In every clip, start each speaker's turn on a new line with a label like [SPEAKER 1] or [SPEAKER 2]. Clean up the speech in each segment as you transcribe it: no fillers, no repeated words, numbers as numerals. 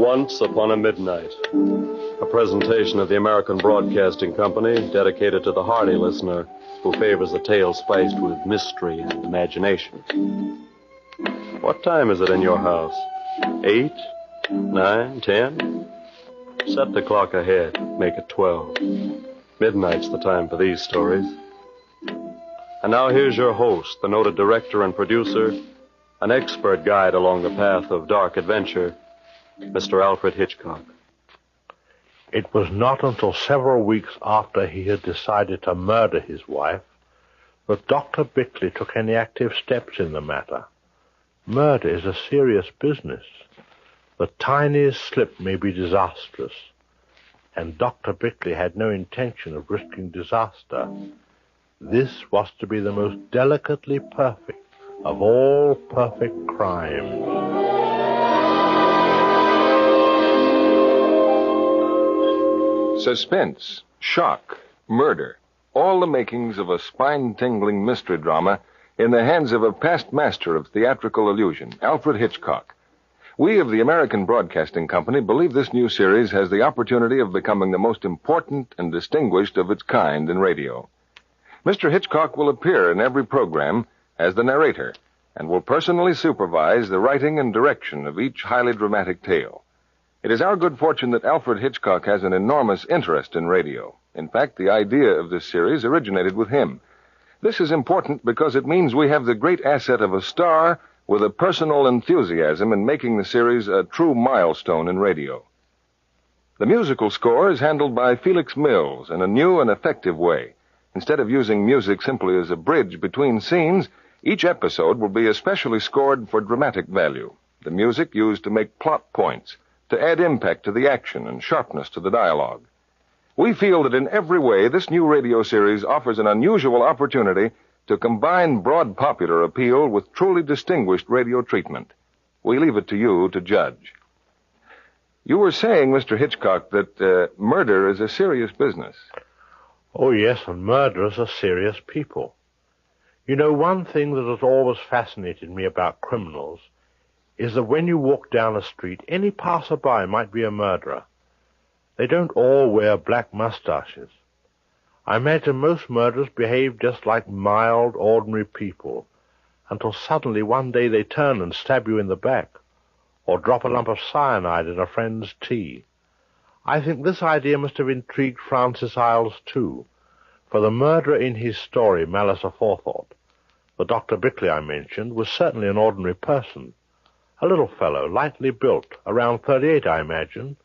[SPEAKER 1] Once Upon a Midnight, a presentation of the American Broadcasting Company dedicated to the hardy listener who favors a tale spiced with mystery and imagination. What time is it in your house? 8, 9, 10? Set the clock ahead. Make it 12. Midnight's the time for these stories. And now here's your host, the noted director and producer, an expert guide along the path of dark adventure, Mr. Alfred Hitchcock.
[SPEAKER 2] It was not until several weeks after he had decided to murder his wife that Dr. Bickley took any active steps in the matter. Murder is a serious business. The tiniest slip may be disastrous, and Dr. Bickley had no intention of risking disaster. This was to be the most delicately perfect of all perfect crimes.
[SPEAKER 3] Suspense, shock, murder, all the makings of a spine-tingling mystery drama in the hands of a past master of theatrical illusion, Alfred Hitchcock. We of the American Broadcasting Company believe this new series has the opportunity of becoming the most important and distinguished of its kind in radio. Mr. Hitchcock will appear in every program as the narrator and will personally supervise the writing and direction of each highly dramatic tale. It is our good fortune that Alfred Hitchcock has an enormous interest in radio. In fact, the idea of this series originated with him. This is important because it means we have the great asset of a star with a personal enthusiasm in making the series a true milestone in radio. The musical score is handled by Felix Mills in a new and effective way. Instead of using music simply as a bridge between scenes, each episode will be especially scored for dramatic value. The music used to make plot points, to add impact to the action and sharpness to the dialogue. We feel that in every way this new radio series offers an unusual opportunity to combine broad popular appeal with truly distinguished radio treatment. We leave it to you to judge. You were saying, Mr. Hitchcock, that murder is a serious business.
[SPEAKER 2] Oh, yes, and murderers are serious people. You know, one thing that has always fascinated me about criminals is that when you walk down a street, any passerby might be a murderer. They don't all wear black mustaches. I imagine most murderers behave just like mild, ordinary people, until suddenly one day they turn and stab you in the back, or drop a lump of cyanide in a friend's tea. I think this idea must have intrigued Francis Iles too, for the murderer in his story, Malice Aforethought, the Dr. Bickley I mentioned, was certainly an ordinary person. A little fellow, lightly built, around 38, I imagine.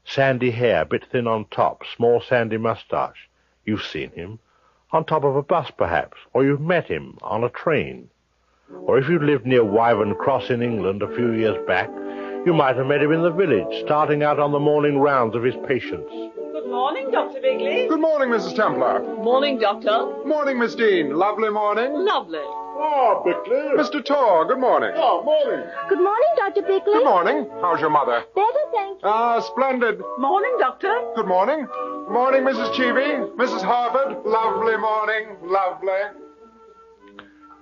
[SPEAKER 2] Sandy hair, a bit thin on top, small sandy mustache. You've seen him. On top of a bus, perhaps, or you've met him on a train. Or if you lived near Wyvern Cross in England a few years back, you might have met him in the village, starting out on the morning rounds of his patients.
[SPEAKER 4] Good morning, Dr. Bigley.
[SPEAKER 5] Good morning, Mrs. Templar.
[SPEAKER 4] Morning, Doctor.
[SPEAKER 5] Morning, Miss Dean. Lovely morning.
[SPEAKER 4] Lovely.
[SPEAKER 5] Oh, Bickley. Mr. Torr, good morning.
[SPEAKER 6] Oh, morning. Good morning, Dr. Bickley.
[SPEAKER 5] Good morning. How's your mother?
[SPEAKER 6] Better, thank you.
[SPEAKER 5] Ah, splendid.
[SPEAKER 4] Morning, Doctor.
[SPEAKER 5] Good morning. Morning, Mrs. Cheevy. Mrs. Harford. Lovely morning. Lovely.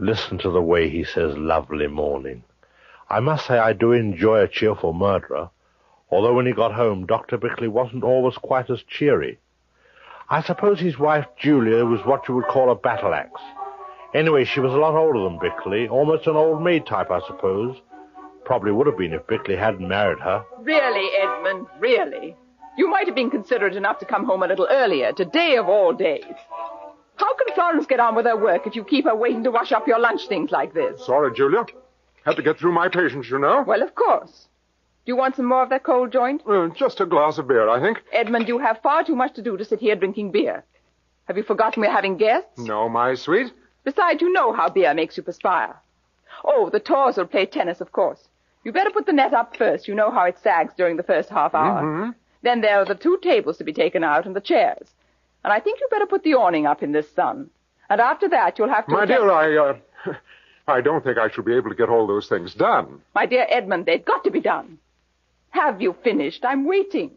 [SPEAKER 2] Listen to the way he says lovely morning. I must say I do enjoy a cheerful murderer, although when he got home, Dr. Bickley wasn't always quite as cheery. I suppose his wife, Julia, was what you would call a battle axe. Anyway, she was a lot older than Bickley, almost an old maid type, I suppose. Probably would have been if Bickley hadn't married her.
[SPEAKER 4] Really, Edmund, really. You might have been considerate enough to come home a little earlier, today of all days. How can Florence get on with her work if you keep her waiting to wash up your lunch things like this?
[SPEAKER 5] Sorry, Julia. Had to get through my patients, you know.
[SPEAKER 4] Well, of course. Do you want some more of that cold joint?
[SPEAKER 5] Just a glass of beer, I think.
[SPEAKER 4] Edmund, you have far too much to do to sit here drinking beer. Have you forgotten we're having guests?
[SPEAKER 5] No, my sweet.
[SPEAKER 4] Besides, you know how beer makes you perspire. Oh, the Torrs will play tennis, of course. You better put the net up first. You know how it sags during the first half hour.
[SPEAKER 5] Mm-hmm.
[SPEAKER 4] Then there are the 2 tables to be taken out and the chairs. And I think you better put the awning up in this sun. And after that, you'll have to...
[SPEAKER 5] My dear, I don't think I shall be able to get all those things done.
[SPEAKER 4] My dear Edmund, they've got to be done. Have you finished? I'm waiting.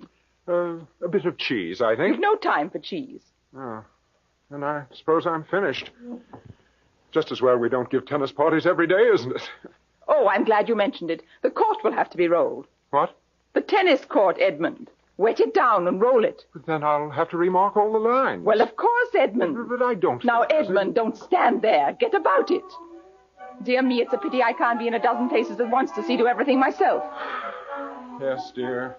[SPEAKER 5] A bit of cheese, I think.
[SPEAKER 4] You've no time for cheese.
[SPEAKER 5] Oh, and I suppose I'm finished. Just as well we don't give tennis parties every day, isn't it?
[SPEAKER 4] Oh, I'm glad you mentioned it. The court will have to be rolled.
[SPEAKER 5] What?
[SPEAKER 4] The tennis court, Edmund. Wet it down and roll it.
[SPEAKER 5] But then I'll have to remark all the lines.
[SPEAKER 4] Well, of course, Edmund.
[SPEAKER 5] But I don't...
[SPEAKER 4] Now, Edmund, don't stand there. Get about it. Dear me, it's a pity I can't be in a dozen places at once to see to everything myself.
[SPEAKER 5] Yes, dear.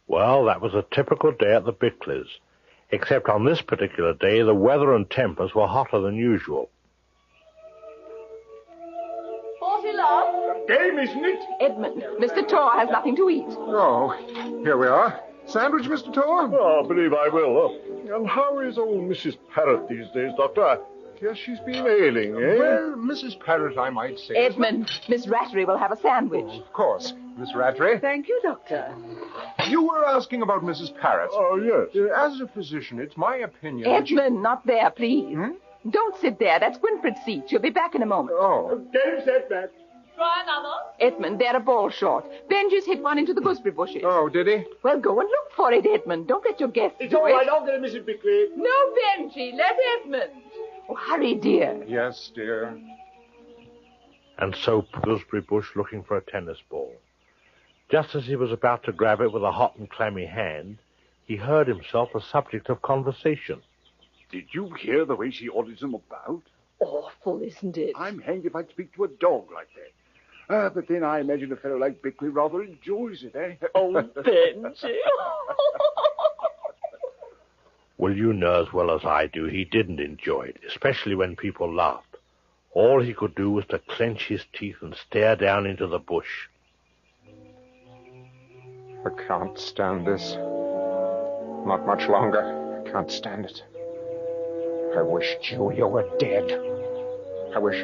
[SPEAKER 2] Well, that was a typical day at the Bickleys. Except on this particular day, the weather and tempers were hotter than usual.
[SPEAKER 6] 40 love.
[SPEAKER 5] Game, isn't it?
[SPEAKER 4] Edmund, Mr. Tor has nothing to eat.
[SPEAKER 5] Oh, here we are. Sandwich, Mr. Tor?
[SPEAKER 7] Oh, I believe I will. And how is old Mrs. Parrott these days, Doctor? I guess she's been ailing, eh?
[SPEAKER 5] Well, Mrs. Parrott, I might say.
[SPEAKER 4] Edmund, Miss Rattery will have a sandwich.
[SPEAKER 5] Of course. Miss Rattray.
[SPEAKER 4] Thank you, Doctor.
[SPEAKER 5] You were asking about Mrs. Parrott.
[SPEAKER 7] Oh, yes.
[SPEAKER 5] As a physician, it's my opinion...
[SPEAKER 4] Edmund, not there, please. Don't sit there. That's Winfred's seat. She'll be back in a moment.
[SPEAKER 5] Oh.
[SPEAKER 7] Game set, Matt.
[SPEAKER 6] Try another.
[SPEAKER 4] Edmund, they're a ball short. Benji's hit one into the gooseberry bushes.
[SPEAKER 5] Oh, did he?
[SPEAKER 4] Well, go and look for it, Edmund. Don't let your guests
[SPEAKER 7] It's
[SPEAKER 4] do
[SPEAKER 7] all
[SPEAKER 4] it.
[SPEAKER 7] right, I'll get it, Mrs. Bickley.
[SPEAKER 4] No, Benji. Let Edmund. Oh, hurry, dear.
[SPEAKER 5] Yes, dear.
[SPEAKER 2] And so Gooseberry Bush looking for a tennis ball. Just as he was about to grab it with a hot and clammy hand, he heard himself a subject of conversation.
[SPEAKER 7] Did you hear the way she orders them about?
[SPEAKER 6] Awful, isn't it?
[SPEAKER 7] I'm hanged if I'd speak to a dog like that. But then I imagine a fellow like Bickley rather enjoys it, eh?
[SPEAKER 6] Oh, Benji.
[SPEAKER 2] Well, you know as well as I do he didn't enjoy it, especially when people laughed. All he could do was to clench his teeth and stare down into the bush.
[SPEAKER 5] I can't stand this. Not much longer. I can't stand it. I wish Julia were dead. I wish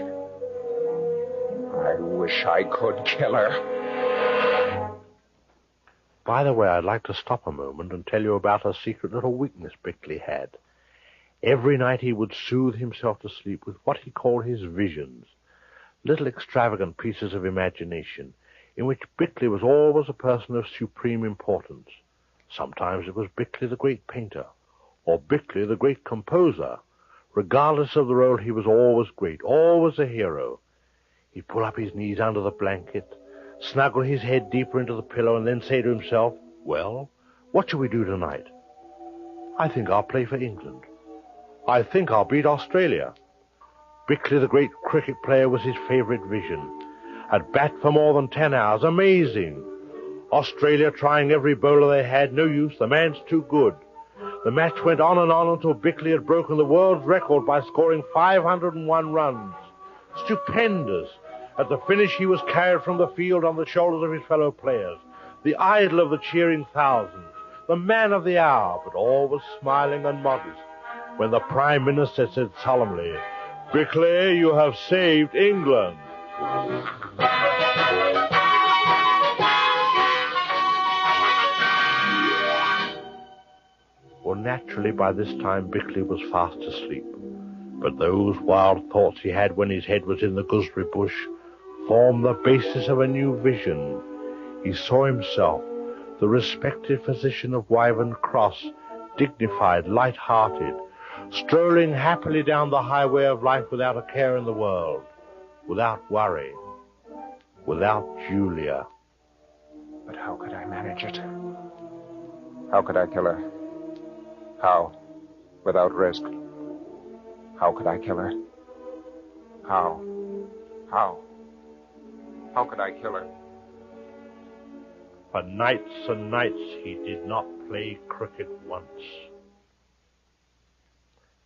[SPEAKER 5] I could kill her.
[SPEAKER 2] By the way, I'd like to stop a moment and tell you about a secret little weakness Bickley had. Every night he would soothe himself to sleep with what he called his visions, little extravagant pieces of imagination, in which Bickley was always a person of supreme importance. Sometimes it was Bickley the great painter, or Bickley the great composer. Regardless of the role, he was always great, always a hero. He'd pull up his knees under the blanket, snuggle his head deeper into the pillow, and then say to himself, well, what shall we do tonight? I think I'll play for England. I think I'll beat Australia. Bickley, the great cricket player, was his favorite vision. At bat for more than 10 hours. Amazing. Australia trying every bowler they had. No use. The man's too good. The match went on until Bickley had broken the world's record by scoring 501 runs. Stupendous. At the finish, he was carried from the field on the shoulders of his fellow players, the idol of the cheering thousands, the man of the hour, but always smiling and modest, when the Prime Minister said solemnly, Bickley, you have saved England. Well, naturally, by this time, Bickley was fast asleep. But those wild thoughts he had when his head was in the gooseberry bush formed the basis of a new vision. He saw himself, the respected physician of Wyvern Cross, dignified, light-hearted, strolling happily down the highway of life without a care in the world, without worry, without Julia.
[SPEAKER 5] But how could I manage it? How could I kill her? How? Without risk. How could I kill her? How? How could I kill her?
[SPEAKER 2] For nights and nights he did not play cricket once.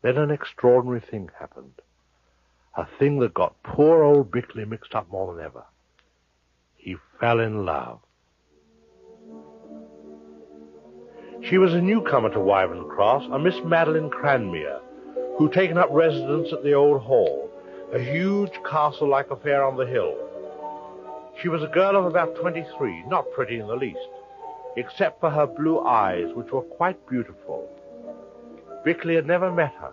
[SPEAKER 2] Then an extraordinary thing happened. A thing that got poor old Bickley mixed up more than ever. He fell in love. She was a newcomer to Wyvern Cross, a Miss Madeline Cranmere, who'd taken up residence at the old hall, a huge castle-like affair on the hill. She was a girl of about 23, not pretty in the least, except for her blue eyes, which were quite beautiful. Bickley had never met her.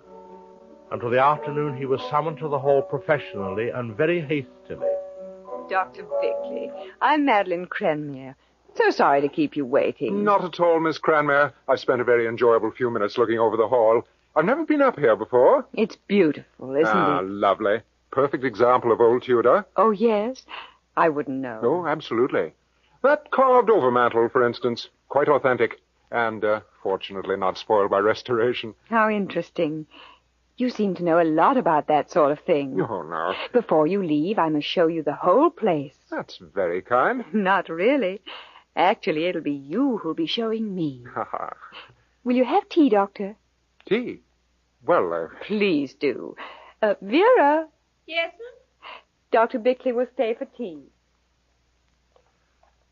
[SPEAKER 2] Until the afternoon he was summoned to the hall professionally and very hastily.
[SPEAKER 8] Dr. Bickley, I'm Madeline Cranmere. So sorry to keep you waiting.
[SPEAKER 5] Not at all, Miss Cranmere. I've spent a very enjoyable few minutes looking over the hall. I've never been up here before.
[SPEAKER 8] It's beautiful, isn't it?
[SPEAKER 5] Lovely. perfect example of old Tudor.
[SPEAKER 8] Oh, yes? I wouldn't know.
[SPEAKER 5] Oh, absolutely. That carved overmantel, for instance, quite authentic, and fortunately not spoiled by restoration.
[SPEAKER 8] How interesting. You seem to know a lot about that sort of thing.
[SPEAKER 5] Oh, no.
[SPEAKER 8] Before you leave, I must show you the whole place.
[SPEAKER 5] That's very kind.
[SPEAKER 8] Not really. Actually, it'll be you who'll be showing me. Will you have tea, Doctor?
[SPEAKER 5] Tea? Well,
[SPEAKER 8] Please do. Vera.
[SPEAKER 6] Yes, ma'am?
[SPEAKER 8] Dr. Bickley will stay for tea.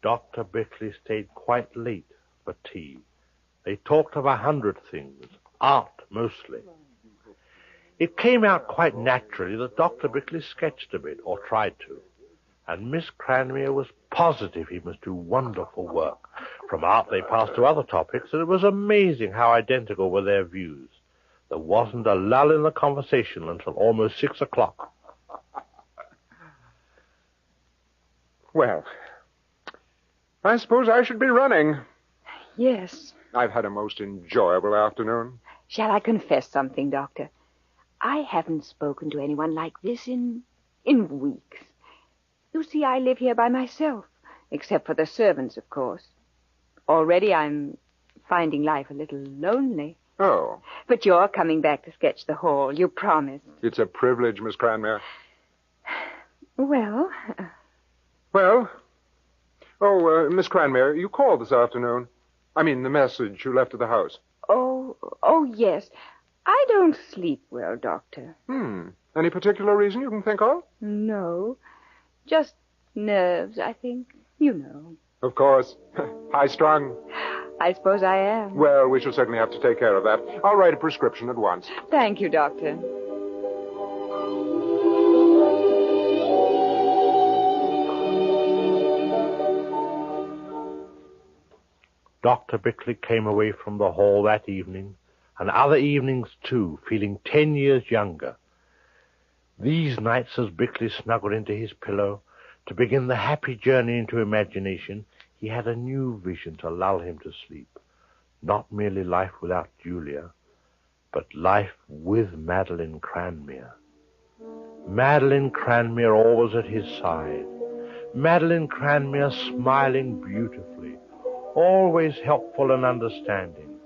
[SPEAKER 2] Dr. Bickley stayed quite late for tea. They talked of 100 things, art mostly. It came out quite naturally that Dr. Bickley sketched a bit, or tried to, and Miss Cranmere was positive he must do wonderful work. From art they passed to other topics, and it was amazing how identical were their views. There wasn't a lull in the conversation until almost 6 o'clock.
[SPEAKER 5] well, I suppose I should be running.
[SPEAKER 8] Yes.
[SPEAKER 5] I've had a most enjoyable afternoon.
[SPEAKER 8] Shall I confess something, Doctor? I haven't spoken to anyone like this in weeks. You see, I live here by myself, except for the servants, of course. Already I'm finding life a little lonely.
[SPEAKER 5] Oh.
[SPEAKER 8] But you're coming back to sketch the hall. You promised.
[SPEAKER 5] It's a privilege, Miss Cranmere.
[SPEAKER 8] Well...
[SPEAKER 5] Miss Cranmere, you called this afternoon. I mean, the message you left at the house.
[SPEAKER 8] Oh, yes. I don't sleep well, Doctor.
[SPEAKER 5] Any particular reason you can think of?
[SPEAKER 8] No. Just nerves, I think. You know.
[SPEAKER 5] Of course. High-strung.
[SPEAKER 8] I suppose I am.
[SPEAKER 5] Well, we shall certainly have to take care of that. I'll write a prescription at once.
[SPEAKER 8] Thank you, Doctor.
[SPEAKER 2] Dr. Bickley came away from the hall that evening, and other evenings too, feeling 10 years younger. These nights, as Bickley snuggled into his pillow to begin the happy journey into imagination, he had a new vision to lull him to sleep. Not merely life without Julia, but life with Madeline Cranmere. Madeline Cranmere always at his side. Madeline Cranmere smiling beautifully, always helpful and understanding.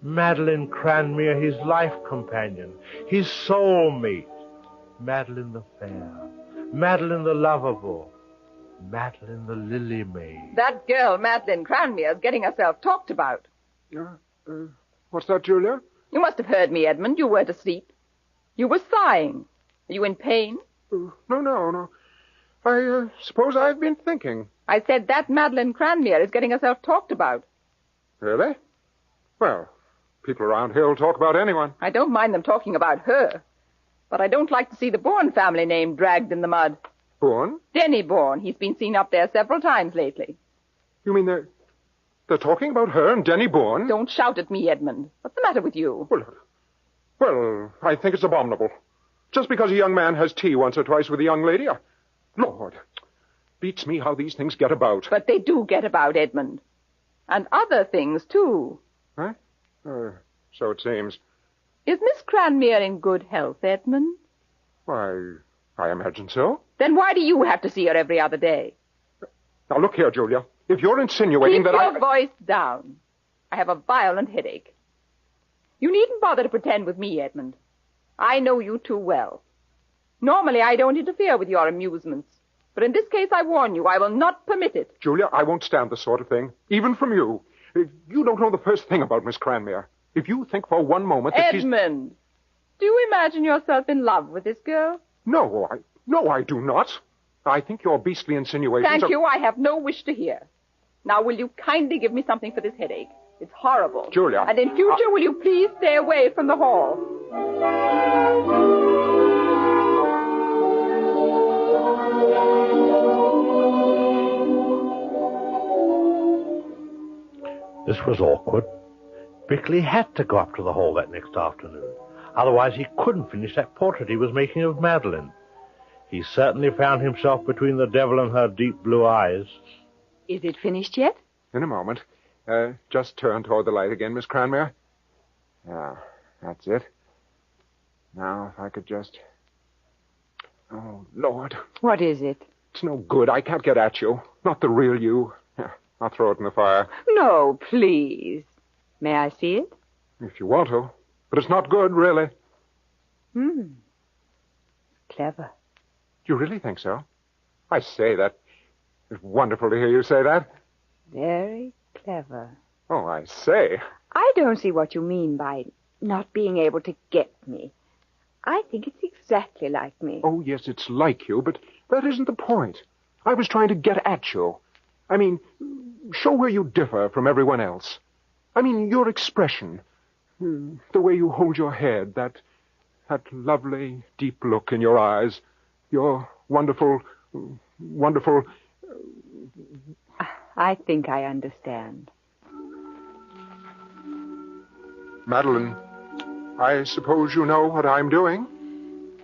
[SPEAKER 2] Madeline Cranmere, his life companion, his soulmate. Madeline the fair, Madeline the lovable, Madeline the lily maid.
[SPEAKER 4] That girl, Madeline Cranmere, is getting herself talked about.
[SPEAKER 5] What's that, Julia?
[SPEAKER 4] You must have heard me, Edmund. You weren't asleep. You were sighing. Are you in pain?
[SPEAKER 5] No. I suppose I've been thinking.
[SPEAKER 4] I said that Madeline Cranmere is getting herself talked about.
[SPEAKER 5] Really? Well, people around here will talk about anyone.
[SPEAKER 4] I don't mind them talking about her. But I don't like to see the Bourne family name dragged in the mud.
[SPEAKER 5] Bourne?
[SPEAKER 4] Denny Bourne. He's been seen up there several times lately.
[SPEAKER 5] You mean they're talking about her and Denny Bourne?
[SPEAKER 4] Don't shout at me, Edmund. What's the matter with you?
[SPEAKER 5] Well, I think it's abominable. Just because a young man has tea once or twice with a young lady, Lord, beats me how these things get about.
[SPEAKER 4] But they do get about, Edmund. And other things, too.
[SPEAKER 5] Huh? So it seems.
[SPEAKER 4] Is Miss Cranmere in good health, Edmund?
[SPEAKER 5] Why, I imagine so.
[SPEAKER 4] Then why do you have to see her every other day?
[SPEAKER 5] Now, look here, Julia. If you're insinuating
[SPEAKER 4] Keep
[SPEAKER 5] that
[SPEAKER 4] your voice down. I have a violent headache. You needn't bother to pretend with me, Edmund. I know you too well. Normally, I don't interfere with your amusements. But in this case, I warn you, I will not permit it.
[SPEAKER 5] Julia, I won't stand this sort of thing, even from you. You don't know the first thing about Miss Cranmere. If you think for one moment that
[SPEAKER 4] Edmund, do you imagine yourself in love with this girl?
[SPEAKER 5] No, I do not. I think your beastly insinuations
[SPEAKER 4] Thank you, I have no wish to hear. Now, will you kindly give me something for this headache? It's horrible.
[SPEAKER 5] Julia.
[SPEAKER 4] And in future, will you please stay away from the hall?
[SPEAKER 2] This was awkward. Bickley had to go up to the hall that next afternoon. Otherwise, he couldn't finish that portrait he was making of Madeline. He certainly found himself between the devil and her deep blue eyes.
[SPEAKER 8] Is it finished yet?
[SPEAKER 5] In a moment. Just turn toward the light again, Miss Cranmere. Yeah, that's it. Now, if I could just... Oh, Lord.
[SPEAKER 8] What is it?
[SPEAKER 5] It's no good. I can't get at you. Not the real you. Here, I'll throw it in the fire.
[SPEAKER 8] No, please. May I see it?
[SPEAKER 5] If you want to. But it's not good, really.
[SPEAKER 8] Clever.
[SPEAKER 5] Do you really think so? I say that. It's wonderful to hear you say that.
[SPEAKER 8] Very clever.
[SPEAKER 5] Oh, I say.
[SPEAKER 8] I don't see what you mean by not being able to get me. I think it's exactly like me.
[SPEAKER 5] Oh, yes, it's like you, but that isn't the point. I was trying to get at you. I mean, show where you differ from everyone else. I mean, your expression, the way you hold your head, that lovely, deep look in your eyes, your wonderful...
[SPEAKER 8] I think I understand.
[SPEAKER 5] Madeline, I suppose you know what I'm doing?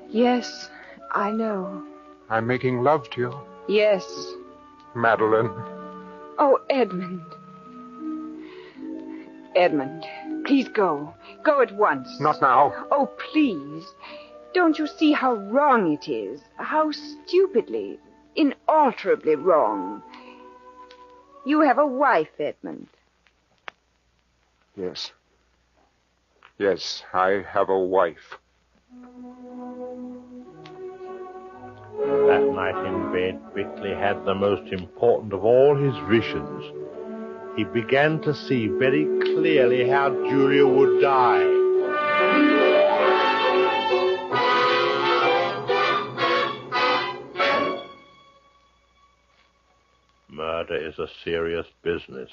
[SPEAKER 8] Yes, I know.
[SPEAKER 5] I'm making love to you.
[SPEAKER 8] Yes.
[SPEAKER 5] Madeline.
[SPEAKER 8] Oh, Edmund. Edmund, please go. Go at once.
[SPEAKER 5] Not now.
[SPEAKER 8] Oh, please. Don't you see how wrong it is? How stupidly, inalterably wrong. You have a wife, Edmund.
[SPEAKER 5] Yes. Yes, I have a wife.
[SPEAKER 2] That night in bed, Bickley had the most important of all his visions. He began to see very clearly how Julia would die. Murder is a serious business.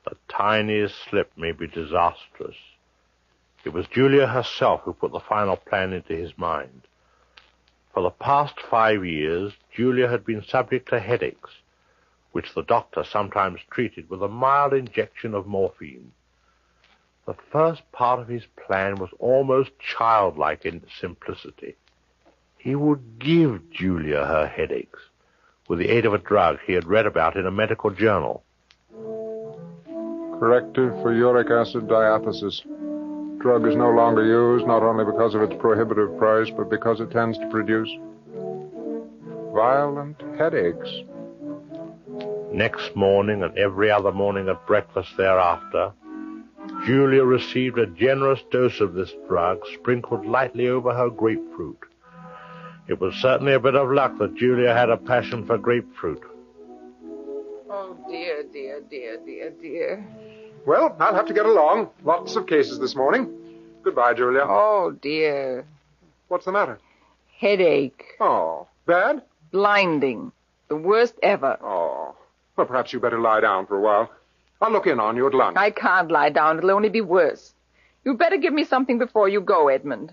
[SPEAKER 2] The tiniest slip may be disastrous. It was Julia herself who put the final plan into his mind. For the past 5 years, Julia had been subject to headaches, which the doctor sometimes treated with a mild injection of morphine. The first part of his plan was almost childlike in its simplicity. He would give Julia her headaches, with the aid of a drug he had read about in a medical journal.
[SPEAKER 5] Corrective for uric acid diathesis. Drug is no longer used, not only because of its prohibitive price, but because it tends to produce violent headaches.
[SPEAKER 2] Next morning and every other morning at breakfast thereafter, Julia received a generous dose of this drug sprinkled lightly over her grapefruit. It was certainly a bit of luck that Julia had a passion for grapefruit.
[SPEAKER 4] Oh, dear, dear, dear, dear, dear.
[SPEAKER 5] Well, I'll have to get along. Lots of cases this morning. Goodbye, Julia.
[SPEAKER 4] Oh, dear.
[SPEAKER 5] What's the matter?
[SPEAKER 4] Headache.
[SPEAKER 5] Oh, bad?
[SPEAKER 4] Blinding. The worst ever.
[SPEAKER 5] Oh. Well, perhaps you better lie down for a while. I'll look in on you at lunch.
[SPEAKER 4] I can't lie down. It'll only be worse. You'd better give me something before you go, Edmund.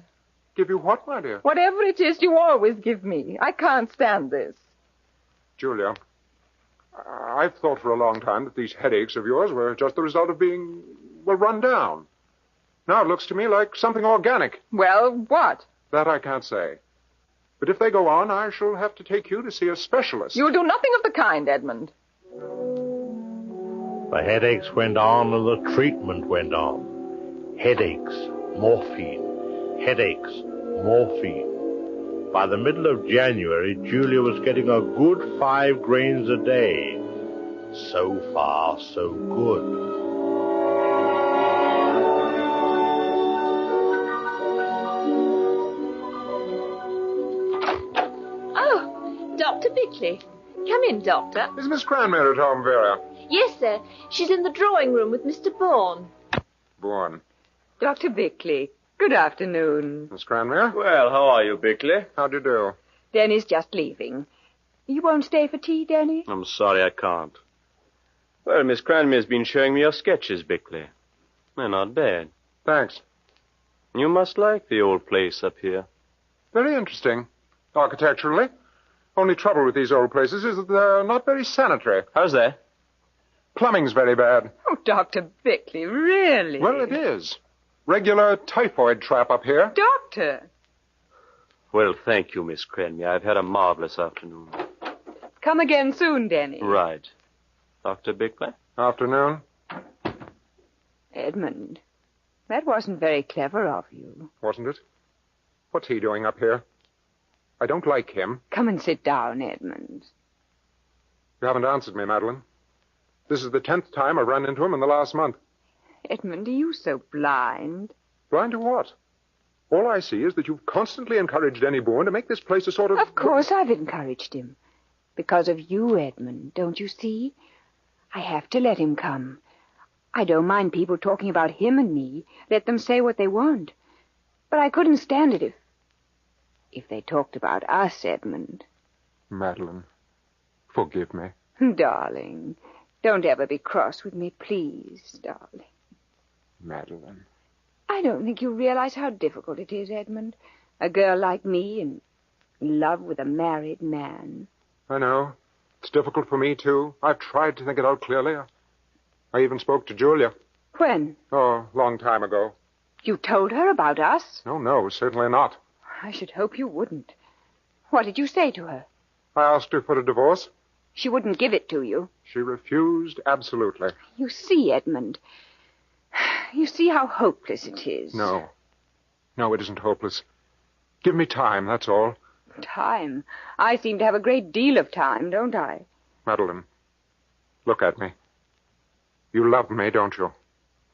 [SPEAKER 5] Give you what, my dear?
[SPEAKER 4] Whatever it is you always give me. I can't stand this.
[SPEAKER 5] Julia, I've thought for a long time that these headaches of yours were just the result of being, run down. Now it looks to me like something organic.
[SPEAKER 4] Well, what?
[SPEAKER 5] That I can't say. But if they go on, I shall have to take you to see a specialist.
[SPEAKER 4] You'll do nothing of the kind, Edmund.
[SPEAKER 2] The headaches went on and the treatment went on. Headaches, morphine, headaches, morphine. By the middle of January, Julia was getting a good 5 grains a day. So far, so good.
[SPEAKER 6] Oh, Dr. Bickley. Come in, Doctor.
[SPEAKER 5] Is Miss Cranmere at home, Vera?
[SPEAKER 6] Yes, sir. She's in the drawing room with Mr. Bourne.
[SPEAKER 5] Bourne.
[SPEAKER 8] Dr. Bickley, good afternoon.
[SPEAKER 5] Miss Cranmere?
[SPEAKER 9] Well, how are you, Bickley?
[SPEAKER 5] How do you do?
[SPEAKER 8] Denny's just leaving. You won't stay for tea, Denny?
[SPEAKER 1] I'm sorry I can't.
[SPEAKER 9] Well, Miss Cranmere's been showing me your sketches, Bickley. They're not bad.
[SPEAKER 5] Thanks.
[SPEAKER 1] You must like the old place up here.
[SPEAKER 5] Very interesting. Architecturally. Only trouble with these old places is that they're not very sanitary.
[SPEAKER 9] How's that?
[SPEAKER 5] Plumbing's very bad.
[SPEAKER 8] Oh, Dr. Bickley, really?
[SPEAKER 5] Well, it is. Regular typhoid trap up here.
[SPEAKER 8] Doctor!
[SPEAKER 1] Well, thank you, Miss Cranmere. I've had a marvelous afternoon.
[SPEAKER 8] Come again soon, Denny.
[SPEAKER 1] Right. Dr. Bickley?
[SPEAKER 5] Afternoon.
[SPEAKER 8] Edmund, that wasn't very clever of you.
[SPEAKER 5] Wasn't it? What's he doing up here? I don't like him.
[SPEAKER 8] Come and sit down, Edmund.
[SPEAKER 5] You haven't answered me, Madeline. This is the 10th time I've run into him in the last month.
[SPEAKER 8] Edmund, are you so blind?
[SPEAKER 5] Blind to what? All I see is that you've constantly encouraged Denny Bourne to make this place a sort of...
[SPEAKER 8] Of course I've encouraged him. Because of you, Edmund, don't you see? I have to let him come. I don't mind people talking about him and me. Let them say what they want. But I couldn't stand it if they talked about us, Edmund.
[SPEAKER 5] Madeline, forgive me.
[SPEAKER 8] Darling, don't ever be cross with me, please, darling.
[SPEAKER 5] Madeline.
[SPEAKER 8] I don't think you realize how difficult it is, Edmund. A girl like me in love with a married man.
[SPEAKER 5] I know. It's difficult for me, too. I've tried to think it out clearly. I even spoke to Julia.
[SPEAKER 8] When?
[SPEAKER 5] Oh, a long time ago.
[SPEAKER 8] You told her about us?
[SPEAKER 5] No, certainly not.
[SPEAKER 8] I should hope you wouldn't. What did you say to her?
[SPEAKER 5] I asked her for a divorce.
[SPEAKER 8] She wouldn't give it to you.
[SPEAKER 5] She refused absolutely.
[SPEAKER 8] You see, Edmund. You see how hopeless it is.
[SPEAKER 5] No, it isn't hopeless. Give me time, that's all.
[SPEAKER 8] Time? I seem to have a great deal of time, don't I?
[SPEAKER 5] Madeline, look at me. You love me, don't you?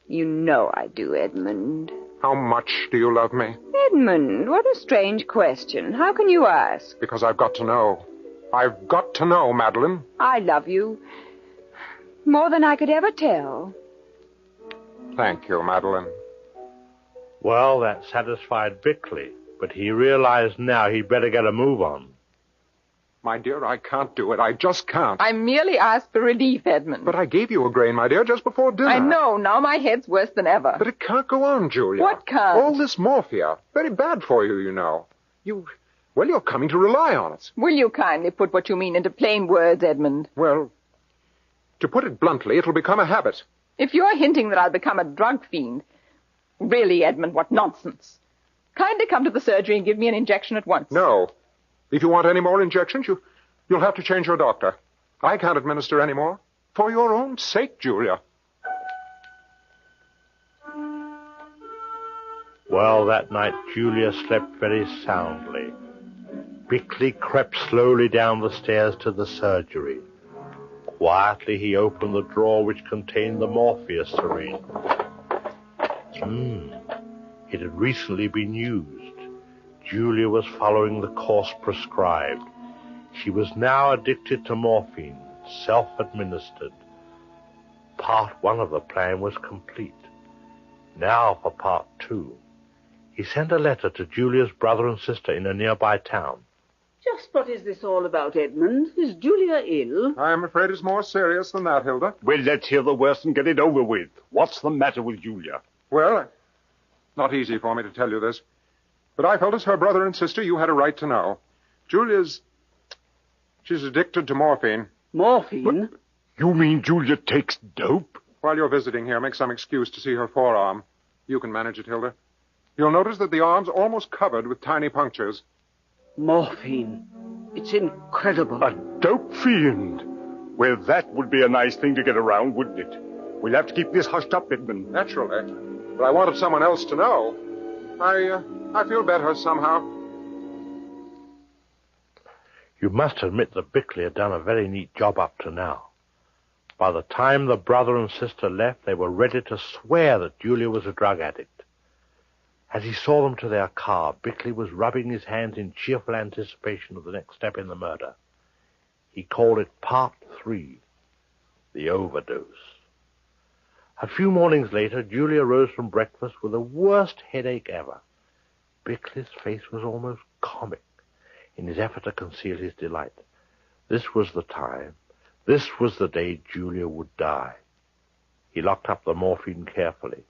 [SPEAKER 8] You know I do, Edmund.
[SPEAKER 5] How much do you love me?
[SPEAKER 8] Edmund, what a strange question. How can you ask?
[SPEAKER 5] Because I've got to know. I've got to know, Madeline.
[SPEAKER 8] I love you. More than I could ever tell.
[SPEAKER 5] Thank you, Madeline.
[SPEAKER 2] Well, that satisfied Bickley, but he realized now he'd better get a move on.
[SPEAKER 5] My dear, I can't do it. I just can't.
[SPEAKER 4] I merely asked for relief, Edmund.
[SPEAKER 5] But I gave you a grain, my dear, just before dinner.
[SPEAKER 4] I know. Now my head's worse than ever.
[SPEAKER 5] But it can't go on, Julia.
[SPEAKER 4] What can't?
[SPEAKER 5] All this morphia. Very bad for you, you know. You're coming to rely on it.
[SPEAKER 4] Will you kindly put what you mean into plain words, Edmund?
[SPEAKER 5] Well, to put it bluntly, it'll become a habit.
[SPEAKER 4] If you're hinting that I'll become a drug fiend... Really, Edmund, what nonsense. Kindly come to the surgery and give me an injection at once.
[SPEAKER 5] No. If you want any more injections, you'll have to change your doctor. I can't administer any more. For your own sake, Julia.
[SPEAKER 2] Well, that night Julia slept very soundly. Bickley crept slowly down the stairs to the surgery. Quietly he opened the drawer which contained the morphia syringe. It had recently been used. Julia was following the course prescribed. She was now addicted to morphine, self-administered. Part 1 of the plan was complete. Now for Part 2. He sent a letter to Julia's brother and sister in a nearby town.
[SPEAKER 10] Just what is this all about, Edmund? Is Julia ill?
[SPEAKER 5] I'm afraid it's more serious than that, Hilda.
[SPEAKER 7] Well, let's hear the worst and get it over with. What's the matter with Julia?
[SPEAKER 5] Well, not easy for me to tell you this, but I felt as her brother and sister you had a right to know. She's addicted to morphine.
[SPEAKER 10] Morphine?
[SPEAKER 7] What? You mean Julia takes dope?
[SPEAKER 5] While you're visiting here, make some excuse to see her forearm. You can manage it, Hilda. You'll notice that the arm's almost covered with tiny punctures.
[SPEAKER 10] Morphine. It's incredible.
[SPEAKER 7] A dope fiend. Well, that would be a nice thing to get around, wouldn't it? We'll have to keep this hushed up, Edmund.
[SPEAKER 5] Naturally. But I wanted someone else to know. I feel better somehow.
[SPEAKER 2] You must admit that Bickley had done a very neat job up to now. By the time the brother and sister left, they were ready to swear that Julia was a drug addict. As he saw them to their car, Bickley was rubbing his hands in cheerful anticipation of the next step in the murder. He called it Part 3, the overdose. A few mornings later, Julia rose from breakfast with the worst headache ever. Bickley's face was almost comic in his effort to conceal his delight. This was the time, this was the day Julia would die. He locked up the morphine carefully,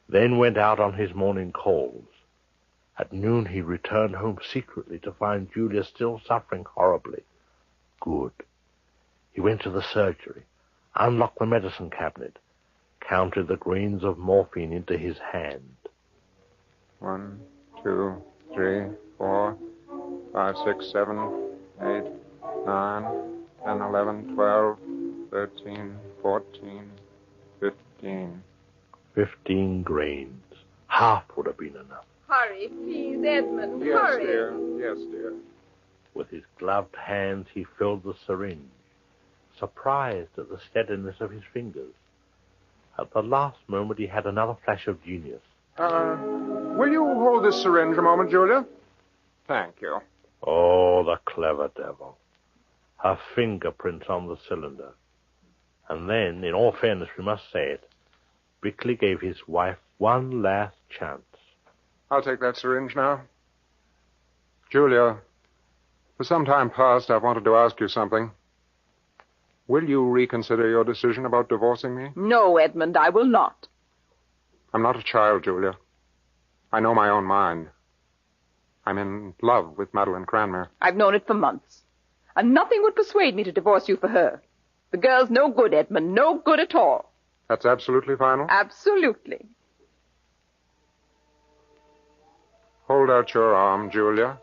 [SPEAKER 2] then went out on his morning calls. At noon he returned home secretly to find Julia still suffering horribly. Good. He went to the surgery, unlocked the medicine cabinet, counted the grains of morphine into his hand.
[SPEAKER 5] 1, 2, 3, 4, 5, 6, 7, 8, 9, 10, 11, 12, 13, 14, 15.
[SPEAKER 2] 15 grains. Half would have been enough.
[SPEAKER 4] Hurry, please, Edmund.
[SPEAKER 5] Yes,
[SPEAKER 4] hurry.
[SPEAKER 5] dear. Yes, dear.
[SPEAKER 2] With his gloved hands, he filled the syringe, surprised at the steadiness of his fingers. At the last moment, he had another flash of genius.
[SPEAKER 5] Will you hold this syringe a moment, Julia? Thank you.
[SPEAKER 2] Oh, the clever devil. Her fingerprints on the cylinder. And then, in all fairness, we must say it, Bickley gave his wife one last chance.
[SPEAKER 5] I'll take that syringe now. Julia, for some time past, I've wanted to ask you something. Will you reconsider your decision about divorcing me?
[SPEAKER 4] No, Edmund, I will not.
[SPEAKER 5] I'm not a child, Julia. I know my own mind. I'm in love with Madeline Cranmer.
[SPEAKER 4] I've known it for months. And nothing would persuade me to divorce you for her. The girl's no good, Edmund, no good at all.
[SPEAKER 5] That's absolutely final?
[SPEAKER 4] Absolutely.
[SPEAKER 5] Hold out your arm, Julia.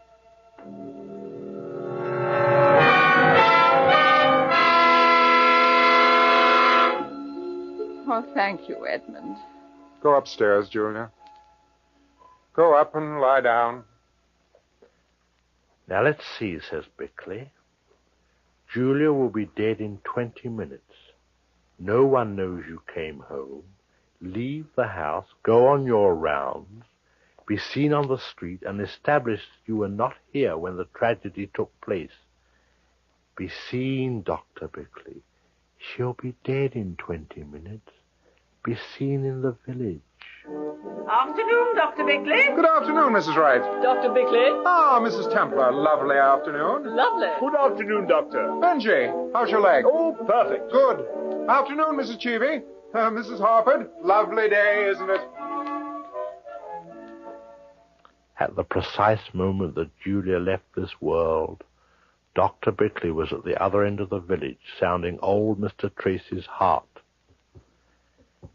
[SPEAKER 4] Oh, thank you, Edmund.
[SPEAKER 5] Go upstairs, Julia. Go up and lie down.
[SPEAKER 2] Now, let's see, says Bickley. Julia will be dead in 20 minutes. No one knows you came home. Leave the house, go on your rounds, be seen on the street, and establish you were not here when the tragedy took place. Be seen, Dr. Bickley. She'll be dead in 20 minutes. Be seen in the village.
[SPEAKER 10] Afternoon, Dr. Bickley.
[SPEAKER 5] Good afternoon, Mrs. Wright.
[SPEAKER 10] Dr. Bickley.
[SPEAKER 5] Ah, Mrs. Templar. Lovely afternoon.
[SPEAKER 10] Lovely.
[SPEAKER 7] Good afternoon, Doctor.
[SPEAKER 5] Benji, how's your leg?
[SPEAKER 7] Oh, perfect.
[SPEAKER 5] Good. Afternoon, Mrs. Cheevy. Mrs. Harford. Lovely day, isn't it?
[SPEAKER 2] At the precise moment that Julia left this world, Dr. Bickley was at the other end of the village, sounding old Mr. Tracy's heart.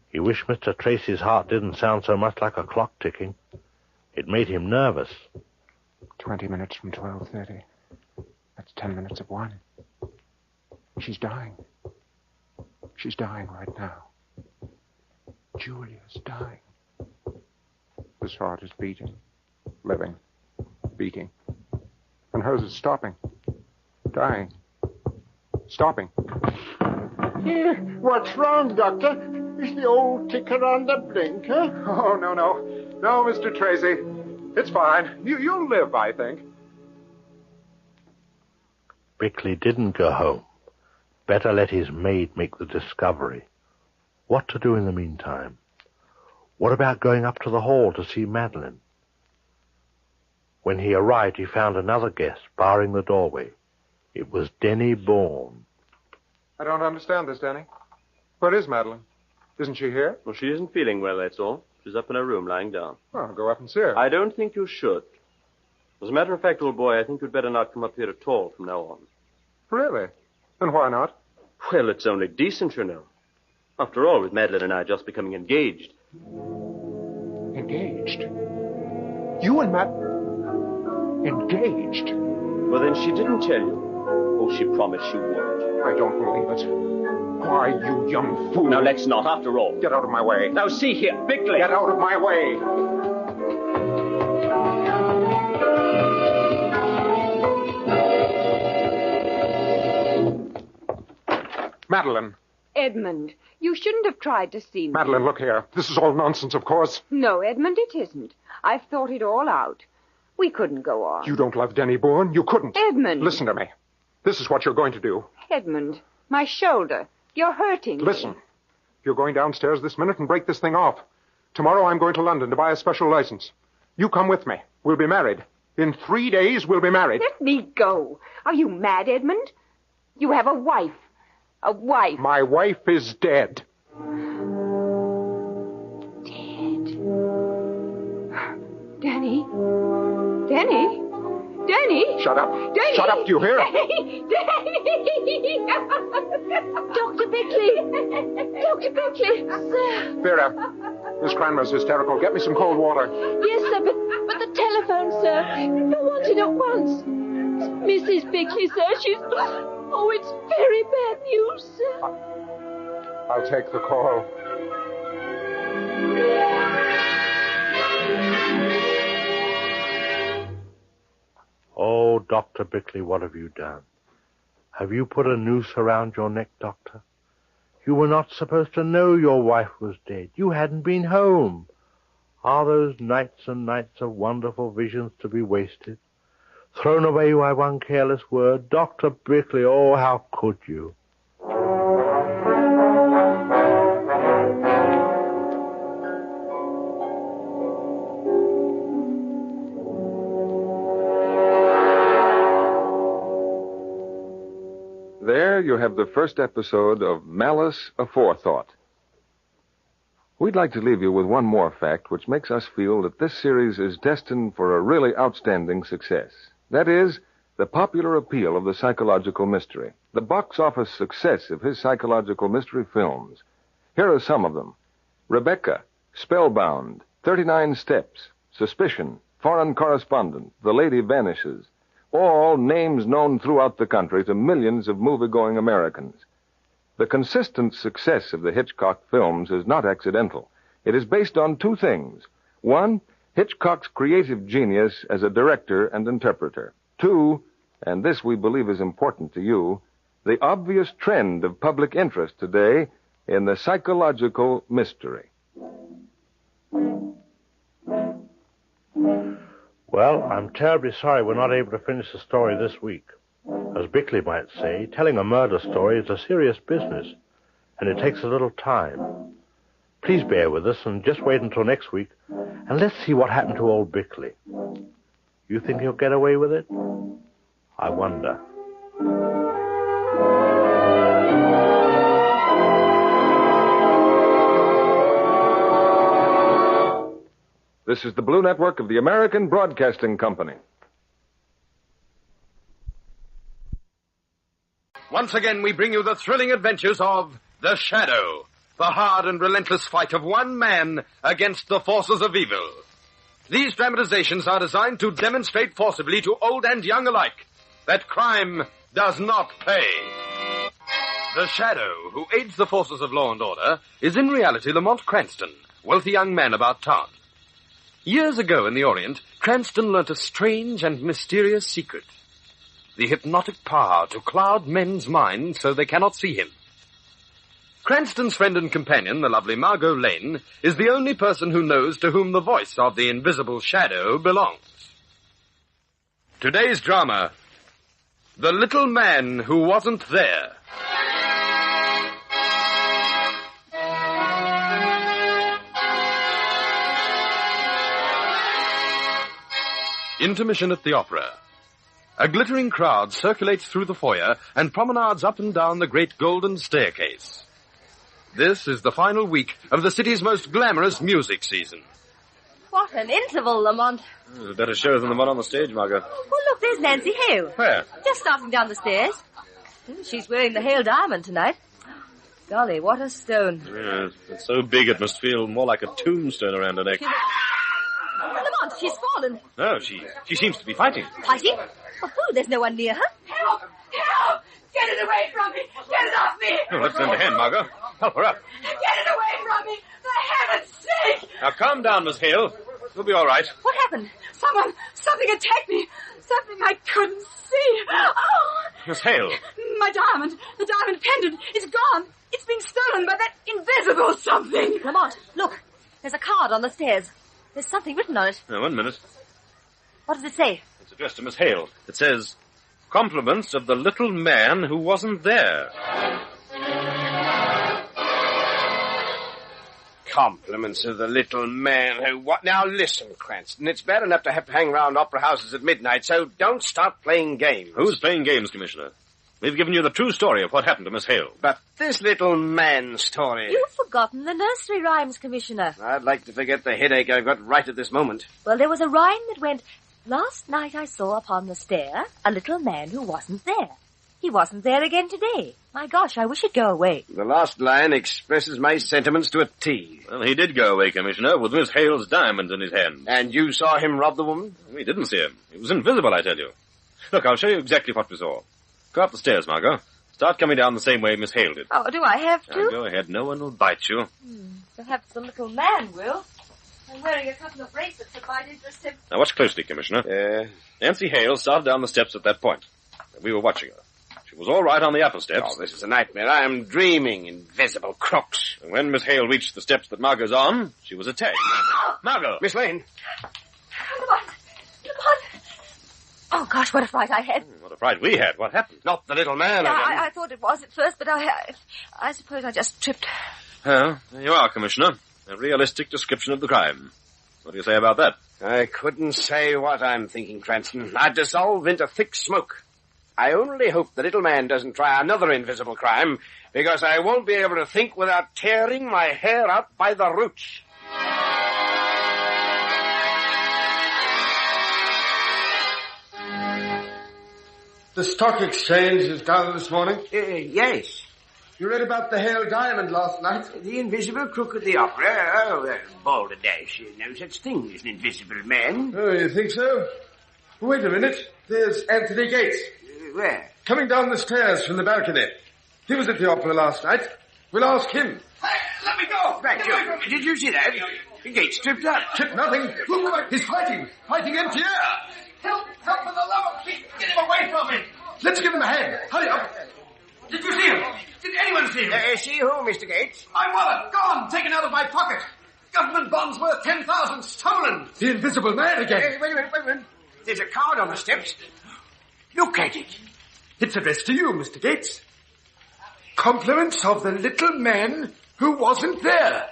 [SPEAKER 2] He wished Mr. Tracy's heart didn't sound so much like a clock ticking. It made him nervous.
[SPEAKER 5] 20 minutes from 12:30. That's 10 minutes of 1. She's dying. She's dying right now. Julia's dying. His heart is beating, living, beating. And hers is stopping, dying, stopping.
[SPEAKER 7] What's wrong, Doctor? Is the old ticker on the blink, huh?
[SPEAKER 5] Oh, no. No, Mr. Tracy. It's fine. You'll live, I think.
[SPEAKER 2] Bickley didn't go home. Better let his maid make the discovery. What to do in the meantime? What about going up to the hall to see Madeline? When he arrived, he found another guest barring the doorway. It was Denny Bourne.
[SPEAKER 5] I don't understand this, Danny. Where is Madeline? Isn't she here?
[SPEAKER 9] Well, she isn't feeling well, that's all. She's up in her room, lying down.
[SPEAKER 5] Well, I'll go up and see her.
[SPEAKER 9] I don't think you should. As a matter of fact, old boy, I think you'd better not come up here at all from now on.
[SPEAKER 5] Really? Then why not?
[SPEAKER 9] Well, it's only decent, you know. After all, with Madeline and I just becoming engaged.
[SPEAKER 5] Engaged? You and Matt... engaged?
[SPEAKER 9] Well, then she didn't tell you. Oh, she promised she would.
[SPEAKER 5] I don't believe it. Why, you young fool.
[SPEAKER 9] Now, let's not, after all.
[SPEAKER 5] Get out of my way.
[SPEAKER 9] Now, see here, Bickley.
[SPEAKER 5] Get out of my way. Madeline.
[SPEAKER 8] Edmund, you shouldn't have tried to see me.
[SPEAKER 5] Madeline, look here. This is all nonsense, of course.
[SPEAKER 8] No, Edmund, it isn't. I've thought it all out. We couldn't go on.
[SPEAKER 5] You don't love Denny Bourne. You couldn't.
[SPEAKER 8] Edmund.
[SPEAKER 5] Listen to me. This is what you're going to do.
[SPEAKER 8] Edmund, my shoulder. You're hurting me.
[SPEAKER 5] Listen. You're going downstairs this minute and break this thing off. Tomorrow I'm going to London to buy a special license. You come with me. We'll be married. In 3 days, we'll be married.
[SPEAKER 8] Let me go. Are you mad, Edmund? You have a wife. A wife.
[SPEAKER 5] My wife is dead.
[SPEAKER 8] Dead. Danny? Danny? Danny?
[SPEAKER 5] Shut up.
[SPEAKER 8] Danny!
[SPEAKER 5] Shut up, do you hear?
[SPEAKER 8] Danny! Danny! Dr. Bickley! Dr. Bickley! Sir.
[SPEAKER 5] Vera, Miss Cranmer's hysterical. Get me some cold water.
[SPEAKER 6] Yes, sir, but the telephone, sir. You're wanted at once. Mrs. Bickley, sir, she's... Oh, it's very bad news, sir.
[SPEAKER 5] I'll take the call.
[SPEAKER 2] Oh, Dr. Bickley, what have you done? Have you put a noose around your neck, Doctor? You were not supposed to know your wife was dead. You hadn't been home. Are those nights and nights of wonderful visions to be wasted? Thrown away by one careless word? Dr. Bickley, oh, how could you?
[SPEAKER 3] There you have the first episode of Malice, Aforethought. We'd like to leave you with one more fact which makes us feel that this series is destined for a really outstanding success. That is, the popular appeal of the psychological mystery, the box office success of his psychological mystery films. Here are some of them: Rebecca, Spellbound, 39 Steps, Suspicion, Foreign Correspondent, The Lady Vanishes. All names known throughout the country to millions of movie-going Americans. The consistent success of the Hitchcock films is not accidental. It is based on two things. One, Hitchcock's creative genius as a director and interpreter. Two, and this we believe is important to you, the obvious trend of public interest today in the psychological mystery.
[SPEAKER 2] Well, I'm terribly sorry we're not able to finish the story this week. As Bickley might say, telling a murder story is a serious business, and it takes a little time. Please bear with us and just wait until next week, and let's see what happened to old Bickley. You think he'll get away with it? I wonder.
[SPEAKER 3] This is the Blue Network of the American Broadcasting Company.
[SPEAKER 11] Once again, we bring you the thrilling adventures of The Shadow, the hard and relentless fight of one man against the forces of evil. These dramatizations are designed to demonstrate forcibly to old and young alike that crime does not pay. The Shadow, who aids the forces of law and order, is in reality Lamont Cranston, wealthy young man about town. Years ago in the Orient, Cranston learnt a strange and mysterious secret. The hypnotic power to cloud men's minds so they cannot see him. Cranston's friend and companion, the lovely Margot Lane, is the only person who knows to whom the voice of the invisible shadow belongs. Today's drama, The Little Man Who Wasn't There. Intermission at the opera. A glittering crowd circulates through the foyer and promenades up and down the great golden staircase. This is the final week of the city's most glamorous music season.
[SPEAKER 12] What an interval, Lamont.
[SPEAKER 9] There's a better show than the one on the stage, Margot.
[SPEAKER 12] Oh, look, there's Nancy Hale.
[SPEAKER 9] Where?
[SPEAKER 12] Just starting down the stairs. She's wearing the Hale diamond tonight. Golly, what a stone.
[SPEAKER 9] Yes, it's so big it must feel more like a tombstone around her neck.
[SPEAKER 12] Lamont, she's fallen.
[SPEAKER 9] No, she seems to be fighting.
[SPEAKER 12] Fighting? Oh, there's no one near her.
[SPEAKER 6] Help! Help! Get it away from me! Get it off me!
[SPEAKER 9] Oh, let's lend a hand, Margot. Help her up.
[SPEAKER 6] Get it away from me! For heaven's sake!
[SPEAKER 9] Now, calm down, Miss Hale. You'll be all right.
[SPEAKER 12] What happened?
[SPEAKER 6] Something attacked me. Something I couldn't see. Oh!
[SPEAKER 9] Miss Hale.
[SPEAKER 6] My diamond, the diamond pendant, is gone. It's been stolen by that invisible something.
[SPEAKER 12] Lamont, look. There's a card on the stairs. There's something written on it.
[SPEAKER 9] Now, 1 minute.
[SPEAKER 12] What does it say?
[SPEAKER 9] It's addressed to Miss Hale. It says, "Compliments of the little man who wasn't there."
[SPEAKER 13] Compliments of the little man who... What? Now listen, Cranston, it's bad enough to have to hang around opera houses at midnight, so don't start playing games.
[SPEAKER 9] Who's playing games, Commissioner? We've given you the true story of what happened to Miss Hale.
[SPEAKER 13] But this little man story...
[SPEAKER 12] You've forgotten the nursery rhymes, Commissioner.
[SPEAKER 13] I'd like to forget the headache I've got right at this moment.
[SPEAKER 12] Well, there was a rhyme that went, "Last night I saw upon the stair a little man who wasn't there. He wasn't there again today. My gosh, I wish he'd go away."
[SPEAKER 13] The last line expresses my sentiments to a T.
[SPEAKER 9] Well, he did go away, Commissioner, with Miss Hale's diamonds in his hand.
[SPEAKER 13] And you saw him rob the woman?
[SPEAKER 9] We didn't see him. He was invisible, I tell you. Look, I'll show you exactly what we saw. Go up the stairs, Margot. Start coming down the same way Miss Hale did.
[SPEAKER 12] Oh, do I have to?
[SPEAKER 9] Now, go ahead. No one will bite you.
[SPEAKER 12] Perhaps the little man will. I'm wearing a couple of bracelets that might interest him.
[SPEAKER 9] Now watch closely, Commissioner. Nancy Hale started down the steps at that point. We were watching her. She was all right on the upper steps.
[SPEAKER 13] Oh, this is a nightmare. I am dreaming, invisible crooks.
[SPEAKER 9] And when Miss Hale reached the steps that Margot's on, she was attacked. Margot!
[SPEAKER 13] Miss Lane!
[SPEAKER 12] Lamont! Oh, gosh, what a fright I had.
[SPEAKER 9] What a fright we had. What happened?
[SPEAKER 13] Not the little man
[SPEAKER 12] Yeah,
[SPEAKER 13] again.
[SPEAKER 12] I thought it was at first, but I suppose I just tripped.
[SPEAKER 9] Well, there you are, Commissioner. A realistic description of the crime. What do you say about that?
[SPEAKER 13] I couldn't say what I'm thinking, Cranston. I'd dissolve into thick smoke. I only hope the little man doesn't try another invisible crime, because I won't be able to think without tearing my hair out by the roots.
[SPEAKER 11] The stock exchange is down this morning?
[SPEAKER 13] Yes.
[SPEAKER 11] You read about the Hale diamond last night?
[SPEAKER 13] The invisible crook at the opera? Oh, balderdash. No such thing as an invisible man.
[SPEAKER 11] Oh, you think so? Wait a minute. There's Anthony Gates.
[SPEAKER 13] Where?
[SPEAKER 11] Coming down the stairs from the balcony. He was at the opera last night. We'll ask him.
[SPEAKER 13] Hey, let me go! Right, Joe. Did you see that? Gates tripped up.
[SPEAKER 11] Tripped nothing. Look, he's fighting. Fighting empty air.
[SPEAKER 13] Help for the love of Pete. Get him away from me.
[SPEAKER 11] Let's give him a hand. Hurry up.
[SPEAKER 13] Did you see him? Did anyone see him? See who, Mr. Gates?
[SPEAKER 11] My wallet, gone, taken out of my pocket. Government bonds worth 10,000 stolen. The invisible man again.
[SPEAKER 13] Wait a minute. There's a card on the steps. Look at it.
[SPEAKER 11] It's addressed to you, Mr. Gates. Compliments of the little man who wasn't there.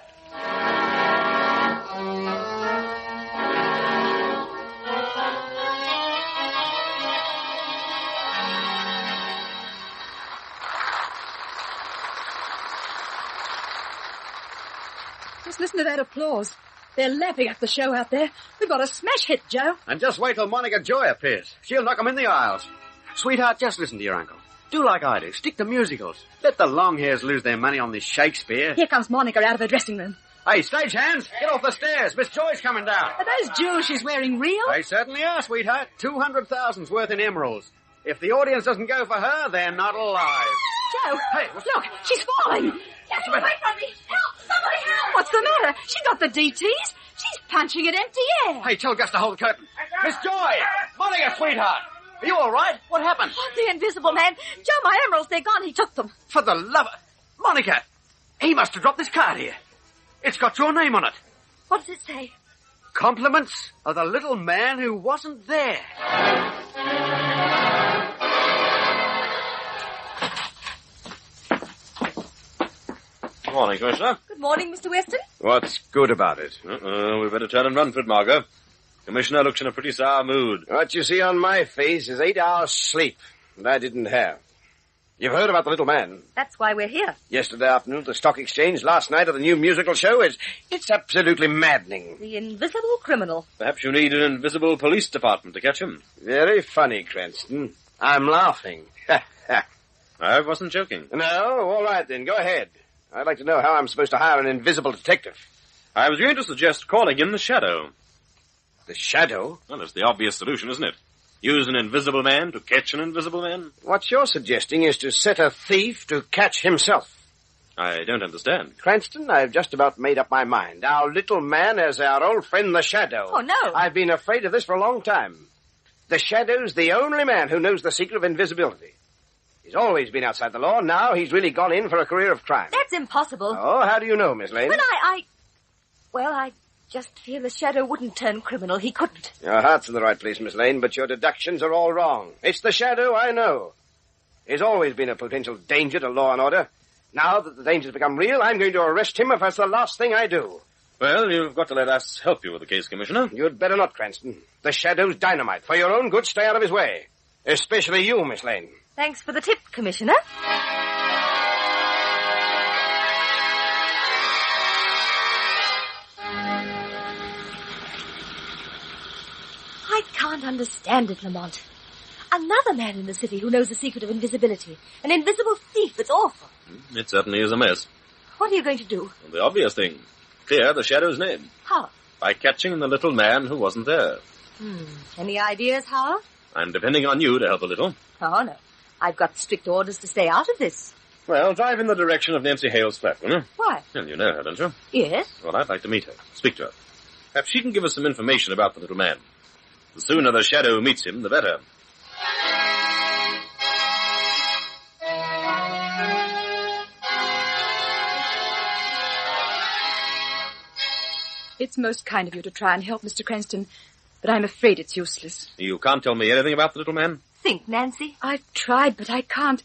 [SPEAKER 14] Just listen to that applause. They're laughing at the show out there. We've got a smash hit, Joe.
[SPEAKER 15] And just wait till Monica Joy appears. She'll knock 'em in the aisles. Sweetheart, just listen to your uncle. Do like I do. Stick to musicals. Let the long hairs lose their money on this Shakespeare.
[SPEAKER 14] Here comes Monica out of her dressing room.
[SPEAKER 15] Hey, stagehands, get off the stairs. Miss Joy's coming down.
[SPEAKER 14] Are those jewels she's wearing real?
[SPEAKER 15] They certainly are, sweetheart. 200,000's worth in emeralds. If the audience doesn't go for her, they're not alive.
[SPEAKER 14] Joe, hey, look, she's falling.
[SPEAKER 12] Get away from me. Help! Somebody help!
[SPEAKER 14] What's the matter? She got the DTs. She's punching at empty air.
[SPEAKER 15] Hey, tell Gus to hold the curtain. Miss Joy! Monica, sweetheart! Are you all right? What happened?
[SPEAKER 12] Oh, the invisible man. Joe, my emeralds, they're gone. He took them.
[SPEAKER 15] For the love of... Monica! He must have dropped this card here. It's got your name on it.
[SPEAKER 12] What does it say?
[SPEAKER 15] Compliments of the little man who wasn't there.
[SPEAKER 9] Good morning, Commissioner.
[SPEAKER 12] Good morning, Mr. Weston.
[SPEAKER 9] What's good about it? We better turn and run for it, Margot. Commissioner looks in a pretty sour mood.
[SPEAKER 13] What you see on my face is 8 hours sleep that I didn't have. You've heard about the little man.
[SPEAKER 12] That's why we're here.
[SPEAKER 13] Yesterday afternoon at the stock exchange, last night at the new musical show. It's absolutely maddening.
[SPEAKER 12] The invisible criminal.
[SPEAKER 9] Perhaps you need an invisible police department to catch him.
[SPEAKER 13] Very funny, Cranston. I'm laughing.
[SPEAKER 9] I wasn't joking.
[SPEAKER 13] No? All right, then. Go ahead. I'd like to know how I'm supposed to hire an invisible detective.
[SPEAKER 9] I was going to suggest calling in the Shadow.
[SPEAKER 13] The Shadow?
[SPEAKER 9] Well, that's the obvious solution, isn't it? Use an invisible man to catch an invisible man?
[SPEAKER 13] What you're suggesting is to set a thief to catch himself.
[SPEAKER 9] I don't understand.
[SPEAKER 13] Cranston, I've just about made up my mind. Our little man is our old friend, the Shadow.
[SPEAKER 12] Oh, no.
[SPEAKER 13] I've been afraid of this for a long time. The Shadow's the only man who knows the secret of invisibility. He's always been outside the law. Now he's really gone in for a career of crime.
[SPEAKER 12] That's impossible.
[SPEAKER 13] Oh, how do you know, Miss Lane?
[SPEAKER 12] Well, I just feel the Shadow wouldn't turn criminal. He couldn't.
[SPEAKER 13] Your heart's in the right place, Miss Lane, but your deductions are all wrong. It's the Shadow, I know. He's always been a potential danger to law and order. Now that the danger's become real, I'm going to arrest him if that's the last thing I do.
[SPEAKER 9] Well, you've got to let us help you with the case, Commissioner.
[SPEAKER 13] You'd better not, Cranston. The Shadow's dynamite. For your own good, stay out of his way. Especially you, Miss Lane.
[SPEAKER 12] Thanks for the tip, Commissioner. I can't understand it, Lamont. Another man in the city who knows the secret of invisibility. An invisible thief. It's awful.
[SPEAKER 9] It certainly is a mess.
[SPEAKER 12] What are you going to do?
[SPEAKER 9] Well, the obvious thing. Clear the Shadow's name.
[SPEAKER 12] How?
[SPEAKER 9] By catching the little man who wasn't there.
[SPEAKER 12] Any ideas how?
[SPEAKER 9] I'm depending on you to help a little.
[SPEAKER 12] Oh, no. I've got strict orders to stay out of this.
[SPEAKER 9] Well, drive in the direction of Nancy Hale's flat, will you?
[SPEAKER 12] Why?
[SPEAKER 9] Well, you know her, don't you?
[SPEAKER 12] Yes.
[SPEAKER 9] Well, I'd like to meet her. Speak to her. Perhaps she can give us some information about the little man. The sooner the shadow meets him, the better.
[SPEAKER 14] It's most kind of you to try and help, Mr. Cranston, but I'm afraid it's useless.
[SPEAKER 9] You can't tell me anything about the little man?
[SPEAKER 12] Think, Nancy.
[SPEAKER 14] I've tried, but I can't.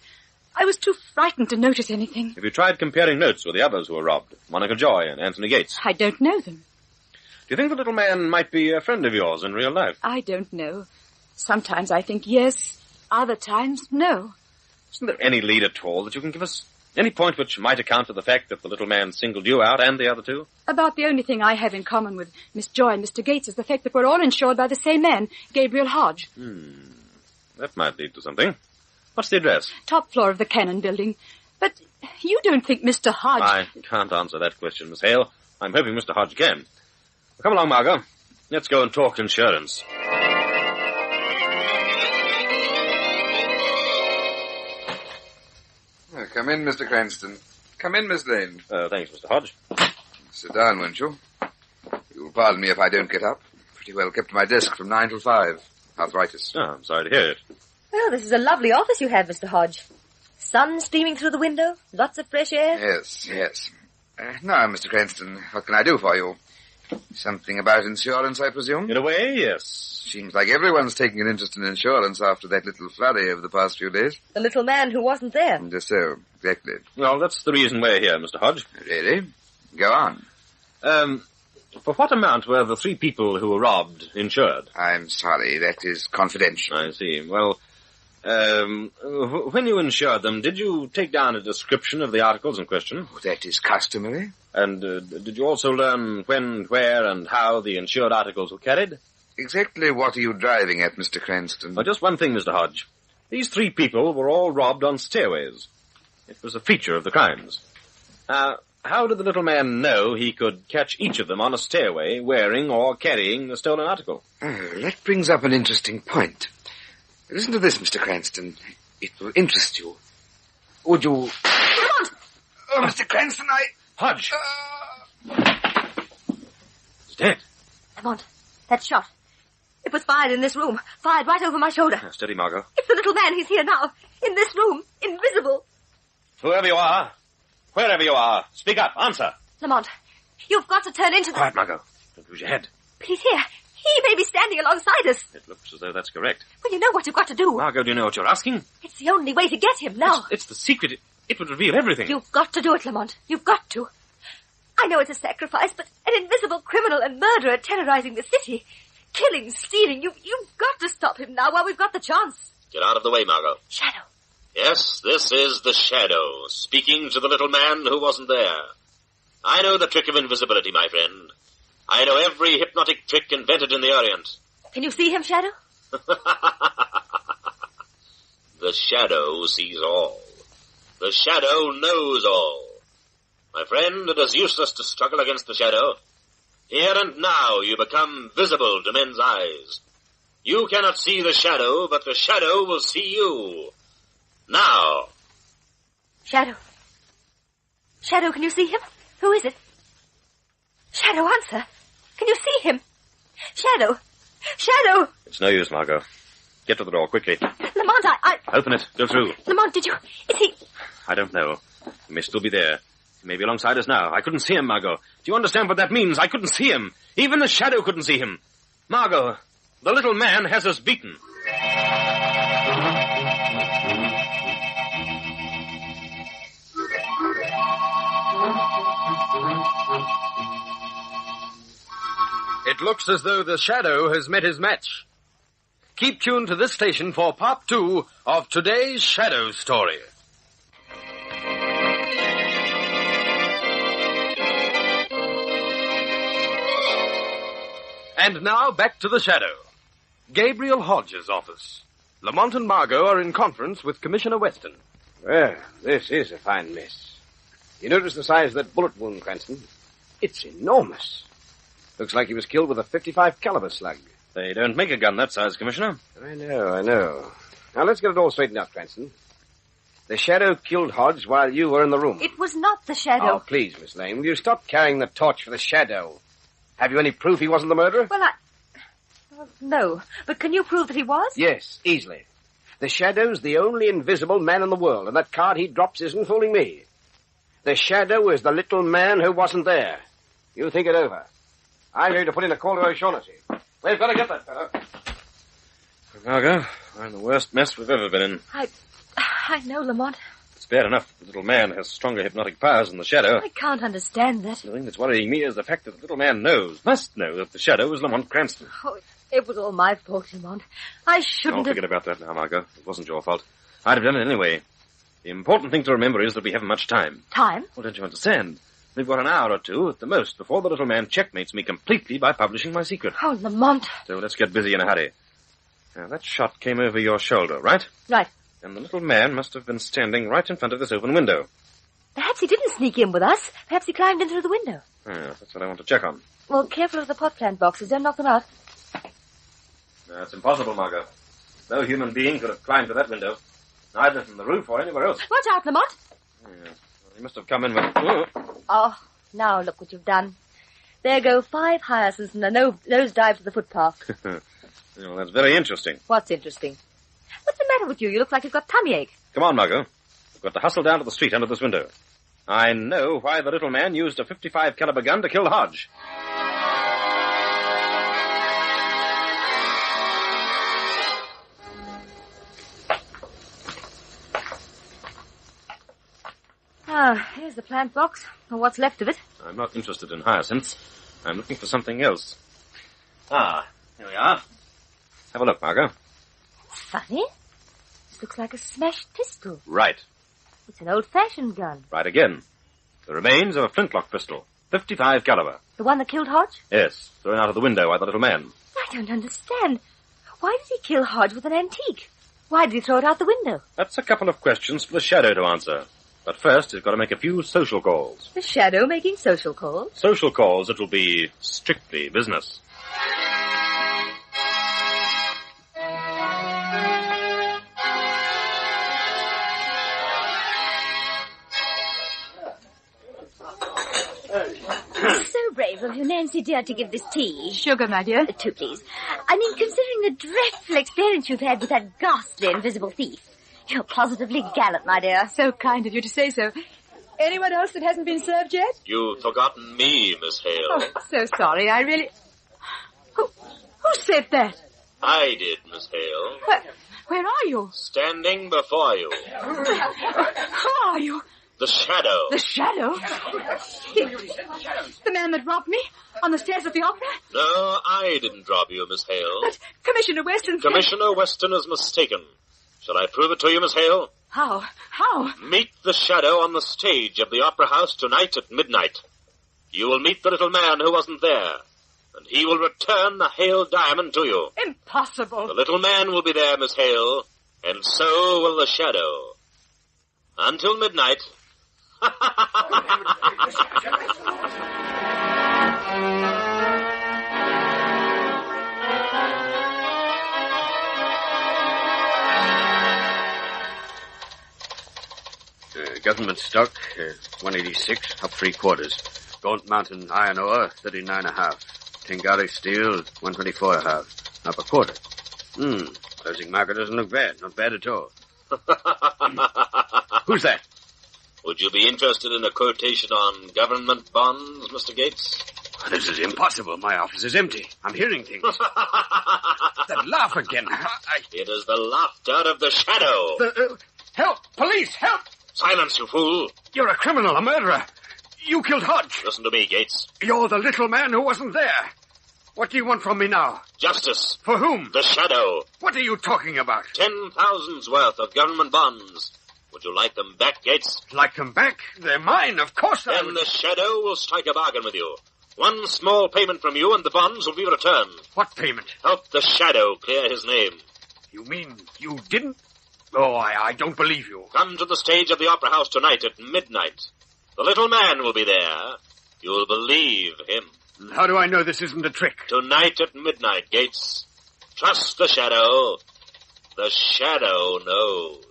[SPEAKER 14] I was too frightened to notice anything.
[SPEAKER 9] Have you tried comparing notes with the others who were robbed? Monica Joy and Anthony Gates.
[SPEAKER 14] I don't know them.
[SPEAKER 9] Do you think the little man might be a friend of yours in real life?
[SPEAKER 14] I don't know. Sometimes I think yes, other times no.
[SPEAKER 9] Isn't there any lead at all that you can give us? Any point which might account for the fact that the little man singled you out and the other two?
[SPEAKER 14] About the only thing I have in common with Miss Joy and Mr. Gates is the fact that we're all insured by the same man, Gabriel Hodge.
[SPEAKER 9] That might lead to something. What's the address?
[SPEAKER 14] Top floor of the Cannon building. But you don't think Mr. Hodge...
[SPEAKER 9] I can't answer that question, Miss Hale. I'm hoping Mr. Hodge can. Come along, Margot. Let's go and talk insurance.
[SPEAKER 16] Come in, Mr. Cranston. Come in, Miss Lane.
[SPEAKER 9] Thanks, Mr. Hodge.
[SPEAKER 16] Sit down, won't you? You'll pardon me if I don't get up. Pretty well kept my desk from 9 till 5. Arthritis.
[SPEAKER 9] Oh, I'm sorry to hear it.
[SPEAKER 12] Well, this is a lovely office you have, Mr. Hodge. Sun streaming through the window, lots of fresh air.
[SPEAKER 16] Yes. Now, Mr. Cranston, what can I do for you? Something about insurance, I presume?
[SPEAKER 9] In a way, yes.
[SPEAKER 16] Seems like everyone's taking an interest in insurance after that little flurry over the past few days.
[SPEAKER 12] The little man who wasn't there.
[SPEAKER 16] Just so, exactly.
[SPEAKER 9] Well, that's the reason we're here, Mr. Hodge.
[SPEAKER 16] Really? Go on.
[SPEAKER 9] For what amount were the 3 people who were robbed insured?
[SPEAKER 16] I'm sorry, that is confidential.
[SPEAKER 9] I see. Well, when you insured them, did you take down a description of the articles in question?
[SPEAKER 16] Oh, that is customary.
[SPEAKER 9] And did you also learn when, where, and how the insured articles were carried?
[SPEAKER 16] Exactly what are you driving at, Mr. Cranston?
[SPEAKER 9] Just one thing, Mr. Hodge. These 3 people were all robbed on stairways. It was a feature of the crimes. How did the little man know he could catch each of them on a stairway wearing or carrying the stolen article?
[SPEAKER 16] That brings up an interesting point. Listen to this, Mr. Cranston. It will interest you. Would you...
[SPEAKER 12] Lamont!
[SPEAKER 16] Oh, Mr. Cranston,
[SPEAKER 9] Hodge! He's dead.
[SPEAKER 12] Lamont, that shot. It was fired in this room. Fired right over my shoulder.
[SPEAKER 9] Steady, Margot.
[SPEAKER 12] It's the little man. He's here now. In this room. Invisible.
[SPEAKER 9] Whoever you are, wherever you are, speak up. Answer.
[SPEAKER 12] Lamont, you've got to turn into the...
[SPEAKER 9] Quiet, Margot. Don't lose your head.
[SPEAKER 12] But he's here. He may be standing alongside us.
[SPEAKER 9] It looks as though that's correct.
[SPEAKER 12] Well, you know what you've got to do.
[SPEAKER 9] Margot, do you know what you're asking?
[SPEAKER 12] It's the only way to get him now.
[SPEAKER 9] It's the secret. It would reveal everything.
[SPEAKER 12] You've got to do it, Lamont. You've got to. I know it's a sacrifice, but an invisible criminal and murderer terrorizing the city. Killing, stealing. You've got to stop him now while we've got the chance.
[SPEAKER 9] Get out of the way, Margot.
[SPEAKER 12] Shadow.
[SPEAKER 9] Yes, this is the Shadow, speaking to the little man who wasn't there. I know the trick of invisibility, my friend. I know every hypnotic trick invented in the Orient.
[SPEAKER 12] Can you see him, Shadow?
[SPEAKER 9] The Shadow sees all. The Shadow knows all. My friend, it is useless to struggle against the Shadow. Here and now you become visible to men's eyes. You cannot see the Shadow, but the Shadow will see you. Now.
[SPEAKER 12] Shadow. Shadow, can you see him? Who is it? Shadow, answer. Can you see him? Shadow. Shadow.
[SPEAKER 9] It's no use, Margot. Get to the door, quickly.
[SPEAKER 12] Lamont, I...
[SPEAKER 9] Open it. Go through.
[SPEAKER 12] Lamont, did you... Is he...
[SPEAKER 9] I don't know. He may still be there. He may be alongside us now. I couldn't see him, Margot. Do you understand what that means? I couldn't see him. Even the Shadow couldn't see him. Margot, the little man has us beaten.
[SPEAKER 11] It looks as though the Shadow has met his match. Keep tuned to this station for part 2 of today's Shadow story. And now back to the Shadow. Gabriel Hodge's office. Lamont and Margot are in conference with Commissioner Weston.
[SPEAKER 13] Well, this is a fine mess. You notice the size of that bullet wound, Cranston? It's enormous. Looks like he was killed with a .55 caliber slug.
[SPEAKER 9] They don't make a gun that size, Commissioner.
[SPEAKER 13] I know. Now, let's get it all straightened out, Cranston. The Shadow killed Hodge while you were in the room.
[SPEAKER 12] It was not the Shadow.
[SPEAKER 13] Oh, please, Miss Lane, will you stop carrying the torch for the Shadow? Have you any proof he wasn't the murderer?
[SPEAKER 12] Well, no. But can you prove that he was?
[SPEAKER 13] Yes, easily. The Shadow's the only invisible man in the world, and that card he drops isn't fooling me. The Shadow is the little man who wasn't there. You think it over. I'm going to put in a call to O'Shaughnessy. We've got to get that fellow.
[SPEAKER 9] Margot, we're in the worst mess we've ever been in.
[SPEAKER 12] I know, Lamont.
[SPEAKER 9] It's bad enough the little man has stronger hypnotic powers than the Shadow.
[SPEAKER 12] I can't understand that.
[SPEAKER 9] The thing that's worrying me is the fact that the little man must know that the Shadow is Lamont Cranston.
[SPEAKER 12] Oh, it was all my fault, Lamont. I shouldn't have...
[SPEAKER 9] Forget about that now, Margot. It wasn't your fault. I'd have done it anyway. The important thing to remember is that we haven't much time.
[SPEAKER 12] Time?
[SPEAKER 9] Well, don't you understand? We've got an hour or two at the most before the little man checkmates me completely by publishing my secret.
[SPEAKER 12] Oh, Lamont.
[SPEAKER 9] So let's get busy in a hurry. Now, that shot came over your shoulder, right?
[SPEAKER 12] Right.
[SPEAKER 9] And the little man must have been standing right in front of this open window.
[SPEAKER 12] Perhaps he didn't sneak in with us. Perhaps he climbed in through the window.
[SPEAKER 9] Yes, that's what I want to check on.
[SPEAKER 12] Well, careful of the pot plant boxes. Don't knock them out.
[SPEAKER 9] That's impossible, Margot. No human being could have climbed to that window. Neither from the roof or anywhere else.
[SPEAKER 12] Watch out, Lamont.
[SPEAKER 9] Yes. Well, he must have come in with...
[SPEAKER 12] Oh, now look what you've done. There go 5 hyacinths and a nosedive to the footpath.
[SPEAKER 9] Well, that's very interesting.
[SPEAKER 12] What's interesting? What's the matter with you? You look like you've got tummy ache.
[SPEAKER 9] Come on, Margot. We've got to hustle down to the street under this window. I know why the little man used a .55 caliber gun to kill Hodge.
[SPEAKER 12] Here's the plant box, or what's left of it.
[SPEAKER 9] I'm not interested in hyacinths. I'm looking for something else. Here we are. Have a look, Margot.
[SPEAKER 12] Funny. This looks like a smashed pistol.
[SPEAKER 9] Right.
[SPEAKER 12] It's an old-fashioned gun.
[SPEAKER 9] Right again. The remains of a flintlock pistol. .55 caliber.
[SPEAKER 12] The one that killed Hodge?
[SPEAKER 9] Yes, thrown out of the window by the little man.
[SPEAKER 12] I don't understand. Why did he kill Hodge with an antique? Why did he throw it out the window?
[SPEAKER 9] That's a couple of questions for the Shadow to answer. But first, he's got to make a few social calls.
[SPEAKER 12] The Shadow making social calls?
[SPEAKER 9] Social calls that will be strictly business.
[SPEAKER 17] So brave of you, Nancy dear, to give this tea.
[SPEAKER 14] Sugar, my dear.
[SPEAKER 17] 2, please. I mean, considering the dreadful experience you've had with that ghastly invisible thief. You're positively gallant, my dear.
[SPEAKER 14] So kind of you to say so. Anyone else that hasn't been served yet?
[SPEAKER 9] You've forgotten me, Miss Hale.
[SPEAKER 14] Oh, so sorry. I really... Who said that?
[SPEAKER 9] I did, Miss Hale.
[SPEAKER 14] Where are you?
[SPEAKER 9] Standing before you.
[SPEAKER 14] Who are you?
[SPEAKER 9] The Shadow.
[SPEAKER 14] The Shadow? The man that robbed me on the stairs of the opera?
[SPEAKER 9] No, I didn't rob you, Miss Hale.
[SPEAKER 14] But Commissioner Weston...
[SPEAKER 9] Commissioner Weston is mistaken. Shall I prove it to you, Miss Hale?
[SPEAKER 14] How? How?
[SPEAKER 9] Meet the Shadow on the stage of the Opera House tonight at midnight. You will meet the little man who wasn't there, and he will return the Hale diamond to you.
[SPEAKER 14] Impossible.
[SPEAKER 9] The little man will be there, Miss Hale, and so will the Shadow. Until midnight.
[SPEAKER 15] Government stock, 186, up 3/4. Gaunt Mountain iron ore, 39.5. Tingari steel, 124.5, up 1/4. Closing market doesn't look bad. Not bad at all. Who's that?
[SPEAKER 9] Would you be interested in a quotation on government bonds, Mr. Gates?
[SPEAKER 15] This is impossible. My office is empty. I'm hearing things. That laugh again.
[SPEAKER 9] It is the laughter of the Shadow.
[SPEAKER 15] Help! Police! Help!
[SPEAKER 9] Silence, you fool.
[SPEAKER 15] You're a criminal, a murderer. You killed Hodge.
[SPEAKER 9] Listen to me, Gates.
[SPEAKER 15] You're the little man who wasn't there. What do you want from me now?
[SPEAKER 9] Justice.
[SPEAKER 15] For whom?
[SPEAKER 9] The Shadow.
[SPEAKER 15] What are you talking about?
[SPEAKER 9] 10,000's worth of government bonds. Would you like them back, Gates?
[SPEAKER 15] Like them back? They're mine, of course I would.
[SPEAKER 9] Then the Shadow will strike a bargain with you. One small payment from you and the bonds will be returned.
[SPEAKER 15] What payment?
[SPEAKER 9] Help the Shadow clear his name.
[SPEAKER 15] You mean you didn't? Oh, I don't believe you.
[SPEAKER 9] Come to the stage of the Opera House tonight at midnight. The little man will be there. You'll believe him.
[SPEAKER 15] How do I know this isn't a trick?
[SPEAKER 9] Tonight at midnight, Gates. Trust the Shadow. The Shadow knows.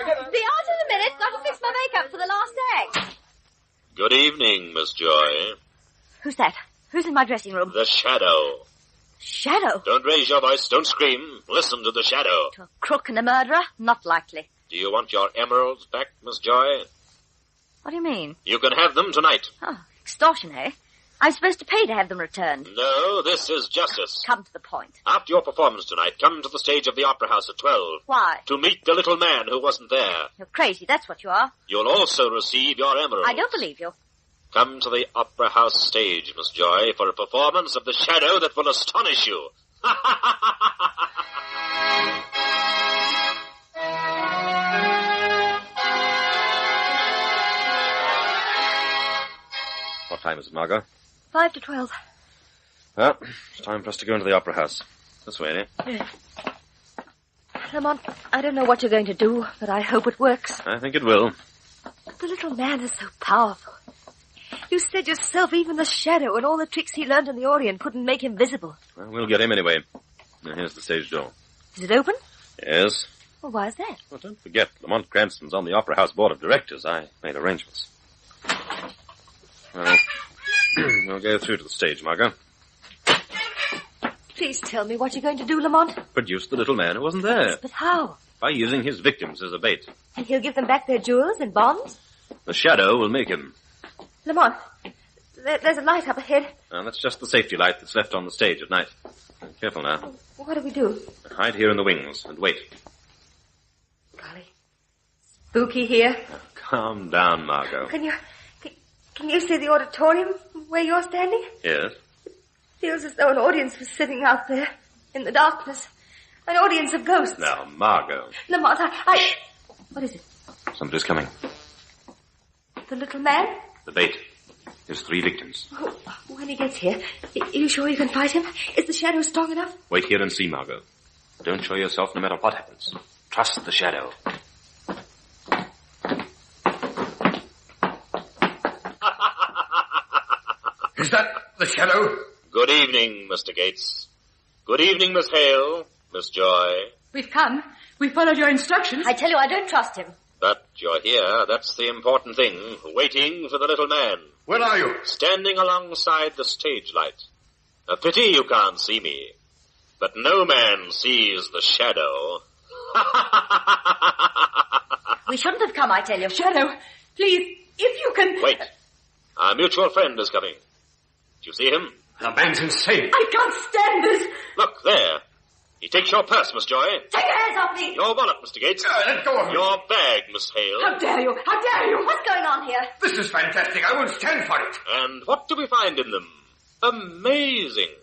[SPEAKER 12] Be out in a minute. Got to fix my makeup for the last act.
[SPEAKER 9] Good evening, Miss Joy.
[SPEAKER 12] Who's that? Who's in my dressing room?
[SPEAKER 9] The Shadow.
[SPEAKER 12] Shadow?
[SPEAKER 9] Don't raise your voice. Don't scream. Listen to the Shadow.
[SPEAKER 12] To a crook and a murderer? Not likely.
[SPEAKER 9] Do you want your emeralds back, Miss Joy?
[SPEAKER 12] What do you mean?
[SPEAKER 9] You can have them tonight.
[SPEAKER 12] Oh, extortion, eh? I'm supposed to pay to have them returned.
[SPEAKER 9] No, this is justice.
[SPEAKER 12] Come to the point.
[SPEAKER 9] After your performance tonight, come to the stage of the Opera House at 12.
[SPEAKER 12] Why?
[SPEAKER 9] To meet the little man who wasn't there.
[SPEAKER 12] You're crazy, that's what you are.
[SPEAKER 9] You'll also receive your emeralds.
[SPEAKER 12] I don't believe you.
[SPEAKER 9] Come to the Opera House stage, Miss Joy, for a performance of the Shadow that will astonish you.
[SPEAKER 18] What time is it, Margot?
[SPEAKER 12] 5 to 12.
[SPEAKER 18] Well, it's time for us to go into the Opera House. This way, eh?
[SPEAKER 12] Lamont, I don't know what you're going to do, but I hope it works.
[SPEAKER 18] I think it will.
[SPEAKER 12] The little man is so powerful. You said yourself even the Shadow and all the tricks he learned in the Orient couldn't make him visible.
[SPEAKER 18] Well, we'll get him anyway. Now, here's the stage door.
[SPEAKER 12] Is it open?
[SPEAKER 18] Yes.
[SPEAKER 12] Well, why is that?
[SPEAKER 18] Well, don't forget, Lamont Cranston's on the Opera House Board of Directors. I made arrangements. Well, we'll go through to the stage, Margot.
[SPEAKER 12] Please tell me what you're going to do, Lamont.
[SPEAKER 18] Produce the little man who wasn't there.
[SPEAKER 12] But how?
[SPEAKER 18] By using his victims as a bait.
[SPEAKER 12] And he'll give them back their jewels and bonds?
[SPEAKER 18] The Shadow will make him.
[SPEAKER 12] Lamont, there's a light up ahead.
[SPEAKER 18] That's just the safety light that's left on the stage at night. Careful now.
[SPEAKER 12] What do we do?
[SPEAKER 18] Hide here in the wings and wait.
[SPEAKER 12] Golly. Spooky here.
[SPEAKER 18] Calm down, Margot.
[SPEAKER 12] Can you see the auditorium where you're standing?
[SPEAKER 18] Yes.
[SPEAKER 12] Feels as though an audience was sitting out there in the darkness. An audience of ghosts.
[SPEAKER 18] Now, Margot.
[SPEAKER 12] Lamont, I... What is it?
[SPEAKER 18] Somebody's coming.
[SPEAKER 12] The little man?
[SPEAKER 18] The bait. There's 3 victims.
[SPEAKER 12] Oh, when he gets here, are you sure you can fight him? Is the Shadow strong enough?
[SPEAKER 18] Wait here and see, Margot. Don't show yourself no matter what happens. Trust the Shadow.
[SPEAKER 11] Is that the Shadow?
[SPEAKER 9] Good evening, Mr. Gates. Good evening, Miss Hale, Miss Joy.
[SPEAKER 14] We've come. We followed your instructions.
[SPEAKER 12] I tell you, I don't trust him.
[SPEAKER 9] But you're here, that's the important thing, waiting for the little man.
[SPEAKER 11] Where are you?
[SPEAKER 9] Standing alongside the stage light. A pity you can't see me. But no man sees the Shadow.
[SPEAKER 12] We shouldn't have come, I tell you.
[SPEAKER 14] Shadow, please, if you can...
[SPEAKER 9] Wait. Our mutual friend is coming. Did you see him?
[SPEAKER 11] The man's insane.
[SPEAKER 14] I can't stand this.
[SPEAKER 9] Look, there. He takes your purse, Miss Joy.
[SPEAKER 12] Take your hands off me.
[SPEAKER 9] Your wallet, Mr. Gates.
[SPEAKER 11] Let go of me.
[SPEAKER 9] Your bag, Miss Hale.
[SPEAKER 14] How dare you? How dare you?
[SPEAKER 12] What's going on here?
[SPEAKER 11] This is fantastic. I won't stand for it.
[SPEAKER 9] And what do we find in them? Amazing.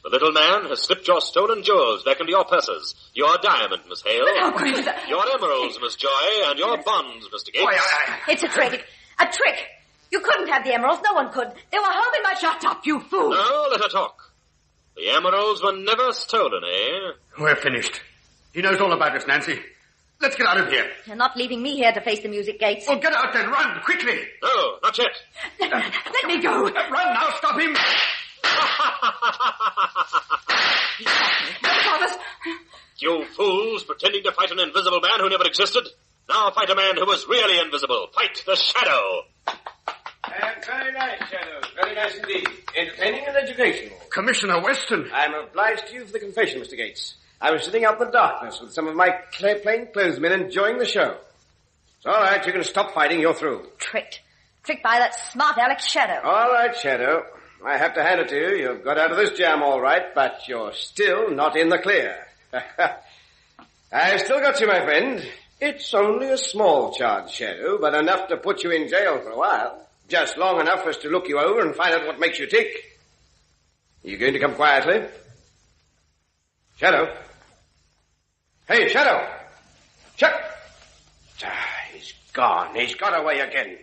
[SPEAKER 9] The little man has slipped your stolen jewels back into your purses. Your diamond, Miss Hale.
[SPEAKER 14] But how could he do that?
[SPEAKER 9] Your emeralds, Miss Joy, and your bonds, Mr. Gates.
[SPEAKER 12] It's a trick. A trick. You couldn't have the emeralds. No one could. They were held in my...
[SPEAKER 14] Shut up, you fool.
[SPEAKER 9] No, let her talk. The emeralds were never stolen, eh?
[SPEAKER 11] We're finished. He knows all about us, Nancy. Let's get out of here.
[SPEAKER 12] You're not leaving me here to face the music gates.
[SPEAKER 11] Oh, get out then. Run, quickly.
[SPEAKER 9] No, not yet.
[SPEAKER 14] Let me go.
[SPEAKER 11] Run now. Stop him.
[SPEAKER 14] No promise.
[SPEAKER 9] You fools, pretending to fight an invisible man who never existed. Now fight a man who was really invisible. Fight the Shadow.
[SPEAKER 13] Very nice, Shadow. Very nice indeed. Entertaining and educational.
[SPEAKER 11] Commissioner Weston.
[SPEAKER 13] I'm obliged to you for the confession, Mr. Gates. I was sitting out in the darkness with some of my plainclothesmen enjoying the show. It's all right. You can stop fighting. You're through.
[SPEAKER 12] Tricked. Tricked by that smart Alex Shadow.
[SPEAKER 13] All right, Shadow. I have to hand it to you. You've got out of this jam all right, but you're still not in the clear. I've still got you, my friend. It's only a small charge, Shadow, but enough to put you in jail for a while. Just long enough for us to look you over and find out what makes you tick. Are you going to come quietly? Shadow? Hey, Shadow! He's gone. He's got away again.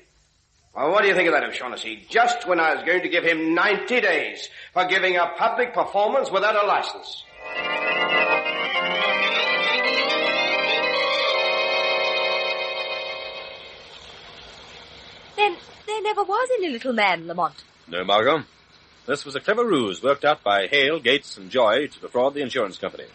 [SPEAKER 13] Well, what do you think of that, O'Shaughnessy? Just when I was going to give him 90 days for giving a public performance without a license.
[SPEAKER 12] Then there never was any little man, Lamont.
[SPEAKER 18] No, Margot. This was a clever ruse worked out by Hale, Gates, and Joy to defraud the insurance company.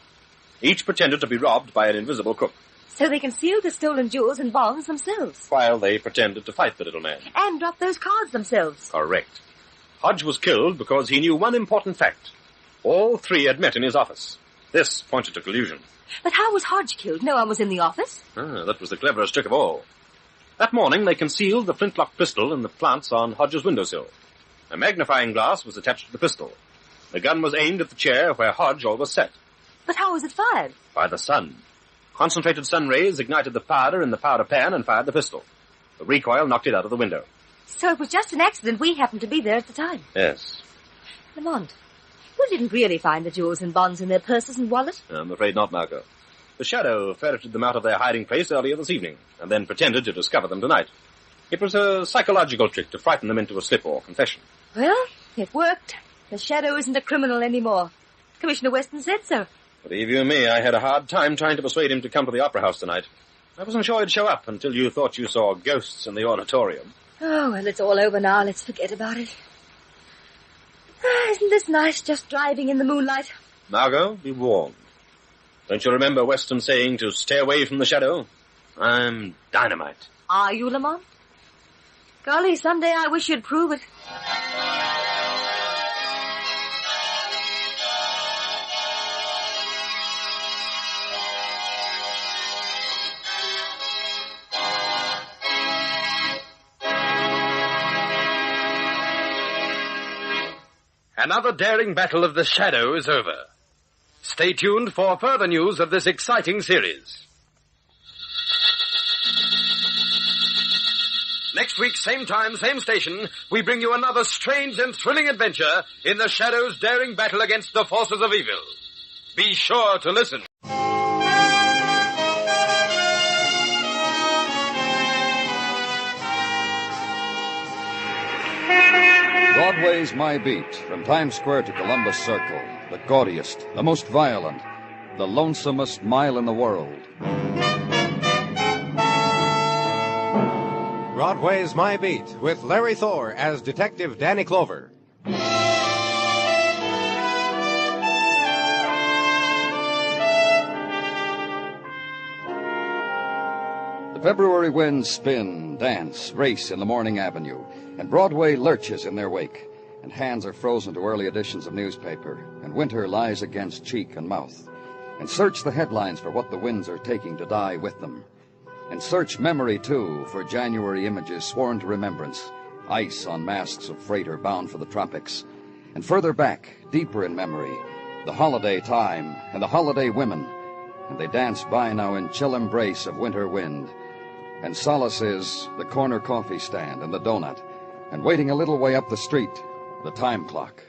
[SPEAKER 18] Each pretended to be robbed by an invisible crook.
[SPEAKER 12] So they concealed the stolen jewels and bonds themselves.
[SPEAKER 18] While they pretended to fight the little man.
[SPEAKER 12] And dropped those cards themselves.
[SPEAKER 18] Correct. Hodge was killed because he knew one important fact. All three had met in his office. This pointed to collusion.
[SPEAKER 12] But how was Hodge killed? No one was in the office.
[SPEAKER 18] That was the cleverest trick of all. That morning they concealed the flintlock pistol in the plants on Hodge's windowsill. A magnifying glass was attached to the pistol. The gun was aimed at the chair where Hodge always sat.
[SPEAKER 12] But how was it fired?
[SPEAKER 18] By the sun. Concentrated sun rays ignited the powder in the powder pan and fired the pistol. The recoil knocked it out of the window.
[SPEAKER 12] So it was just an accident we happened to be there at the time.
[SPEAKER 18] Yes.
[SPEAKER 12] Lamont, you didn't really find the jewels and bonds in their purses and wallet?
[SPEAKER 18] I'm afraid not, Margot. The Shadow ferreted them out of their hiding place earlier this evening, and then pretended to discover them tonight. It was a psychological trick to frighten them into a slip or confession.
[SPEAKER 12] Well, it worked. The Shadow isn't a criminal anymore. Commissioner Weston said so.
[SPEAKER 18] Believe you me, I had a hard time trying to persuade him to come to the Opera House tonight. I wasn't sure he'd show up until you thought you saw ghosts in the auditorium.
[SPEAKER 12] Oh, well, it's all over now. Let's forget about it. Isn't this nice, just driving in the moonlight?
[SPEAKER 18] Margot, be warned. Don't you remember Weston saying to stay away from the Shadow? I'm dynamite.
[SPEAKER 12] Are you, Lamont? Golly, someday I wish you'd prove it.
[SPEAKER 11] Another daring battle of the Shadow is over. Stay tuned for further news of this exciting series. Next week, same time, same station, we bring you another strange and thrilling adventure in the Shadow's daring battle against the forces of evil. Be sure to listen.
[SPEAKER 19] Broadway's My Beat, from Times Square to Columbus Circle, the gaudiest, the most violent, the lonesomest mile in the world.
[SPEAKER 20] Broadway's My Beat, with Larry Thor as Detective Danny Clover.
[SPEAKER 19] The February winds spin, dance, race in the morning avenue, and Broadway lurches in their wake, and hands are frozen to early editions of newspaper, and winter lies against cheek and mouth, and search the headlines for what the winds are taking to die with them, and search memory, too, for January images sworn to remembrance, ice on masks of freighter bound for the tropics, and further back, deeper in memory, the holiday time and the holiday women, and they dance by now in chill embrace of winter wind, and solace is the corner coffee stand and the donut, and waiting a little way up the street, the time clock.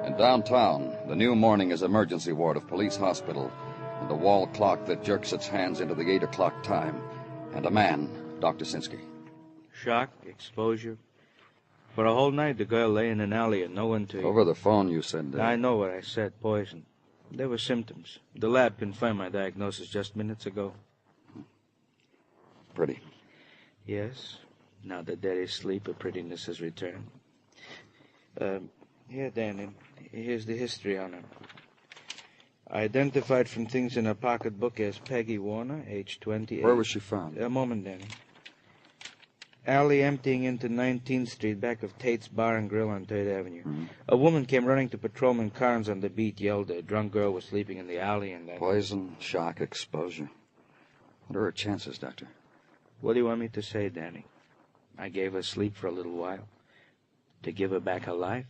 [SPEAKER 19] And downtown, the new morning is emergency ward of police hospital, and a wall clock that jerks its hands into the 8 o'clock time, and a man, Dr. Sinsky.
[SPEAKER 21] Shock, exposure. For a whole night, the girl lay in an alley and no one to...
[SPEAKER 19] Over the phone, you said...
[SPEAKER 21] I know what I said, poison. There were symptoms. The lab confirmed my diagnosis just minutes ago.
[SPEAKER 19] Pretty.
[SPEAKER 21] Yes. Now that there is sleep, her prettiness has returned. Here, Danny. Here's the history on her. Identified from things in her pocketbook as Peggy Warner, age 28.
[SPEAKER 19] Where was she found?
[SPEAKER 21] A moment, Danny. Alley emptying into 19th Street, back of Tate's Bar and Grill on 3rd Avenue.
[SPEAKER 19] Mm-hmm.
[SPEAKER 21] A woman came running to Patrolman Carnes on the beat, yelled a drunk girl was sleeping in the alley, and then...
[SPEAKER 19] Poison, shock, exposure. What are her chances, Doctor?
[SPEAKER 21] What do you want me to say, Danny? I gave her sleep for a little while. To give her back her life?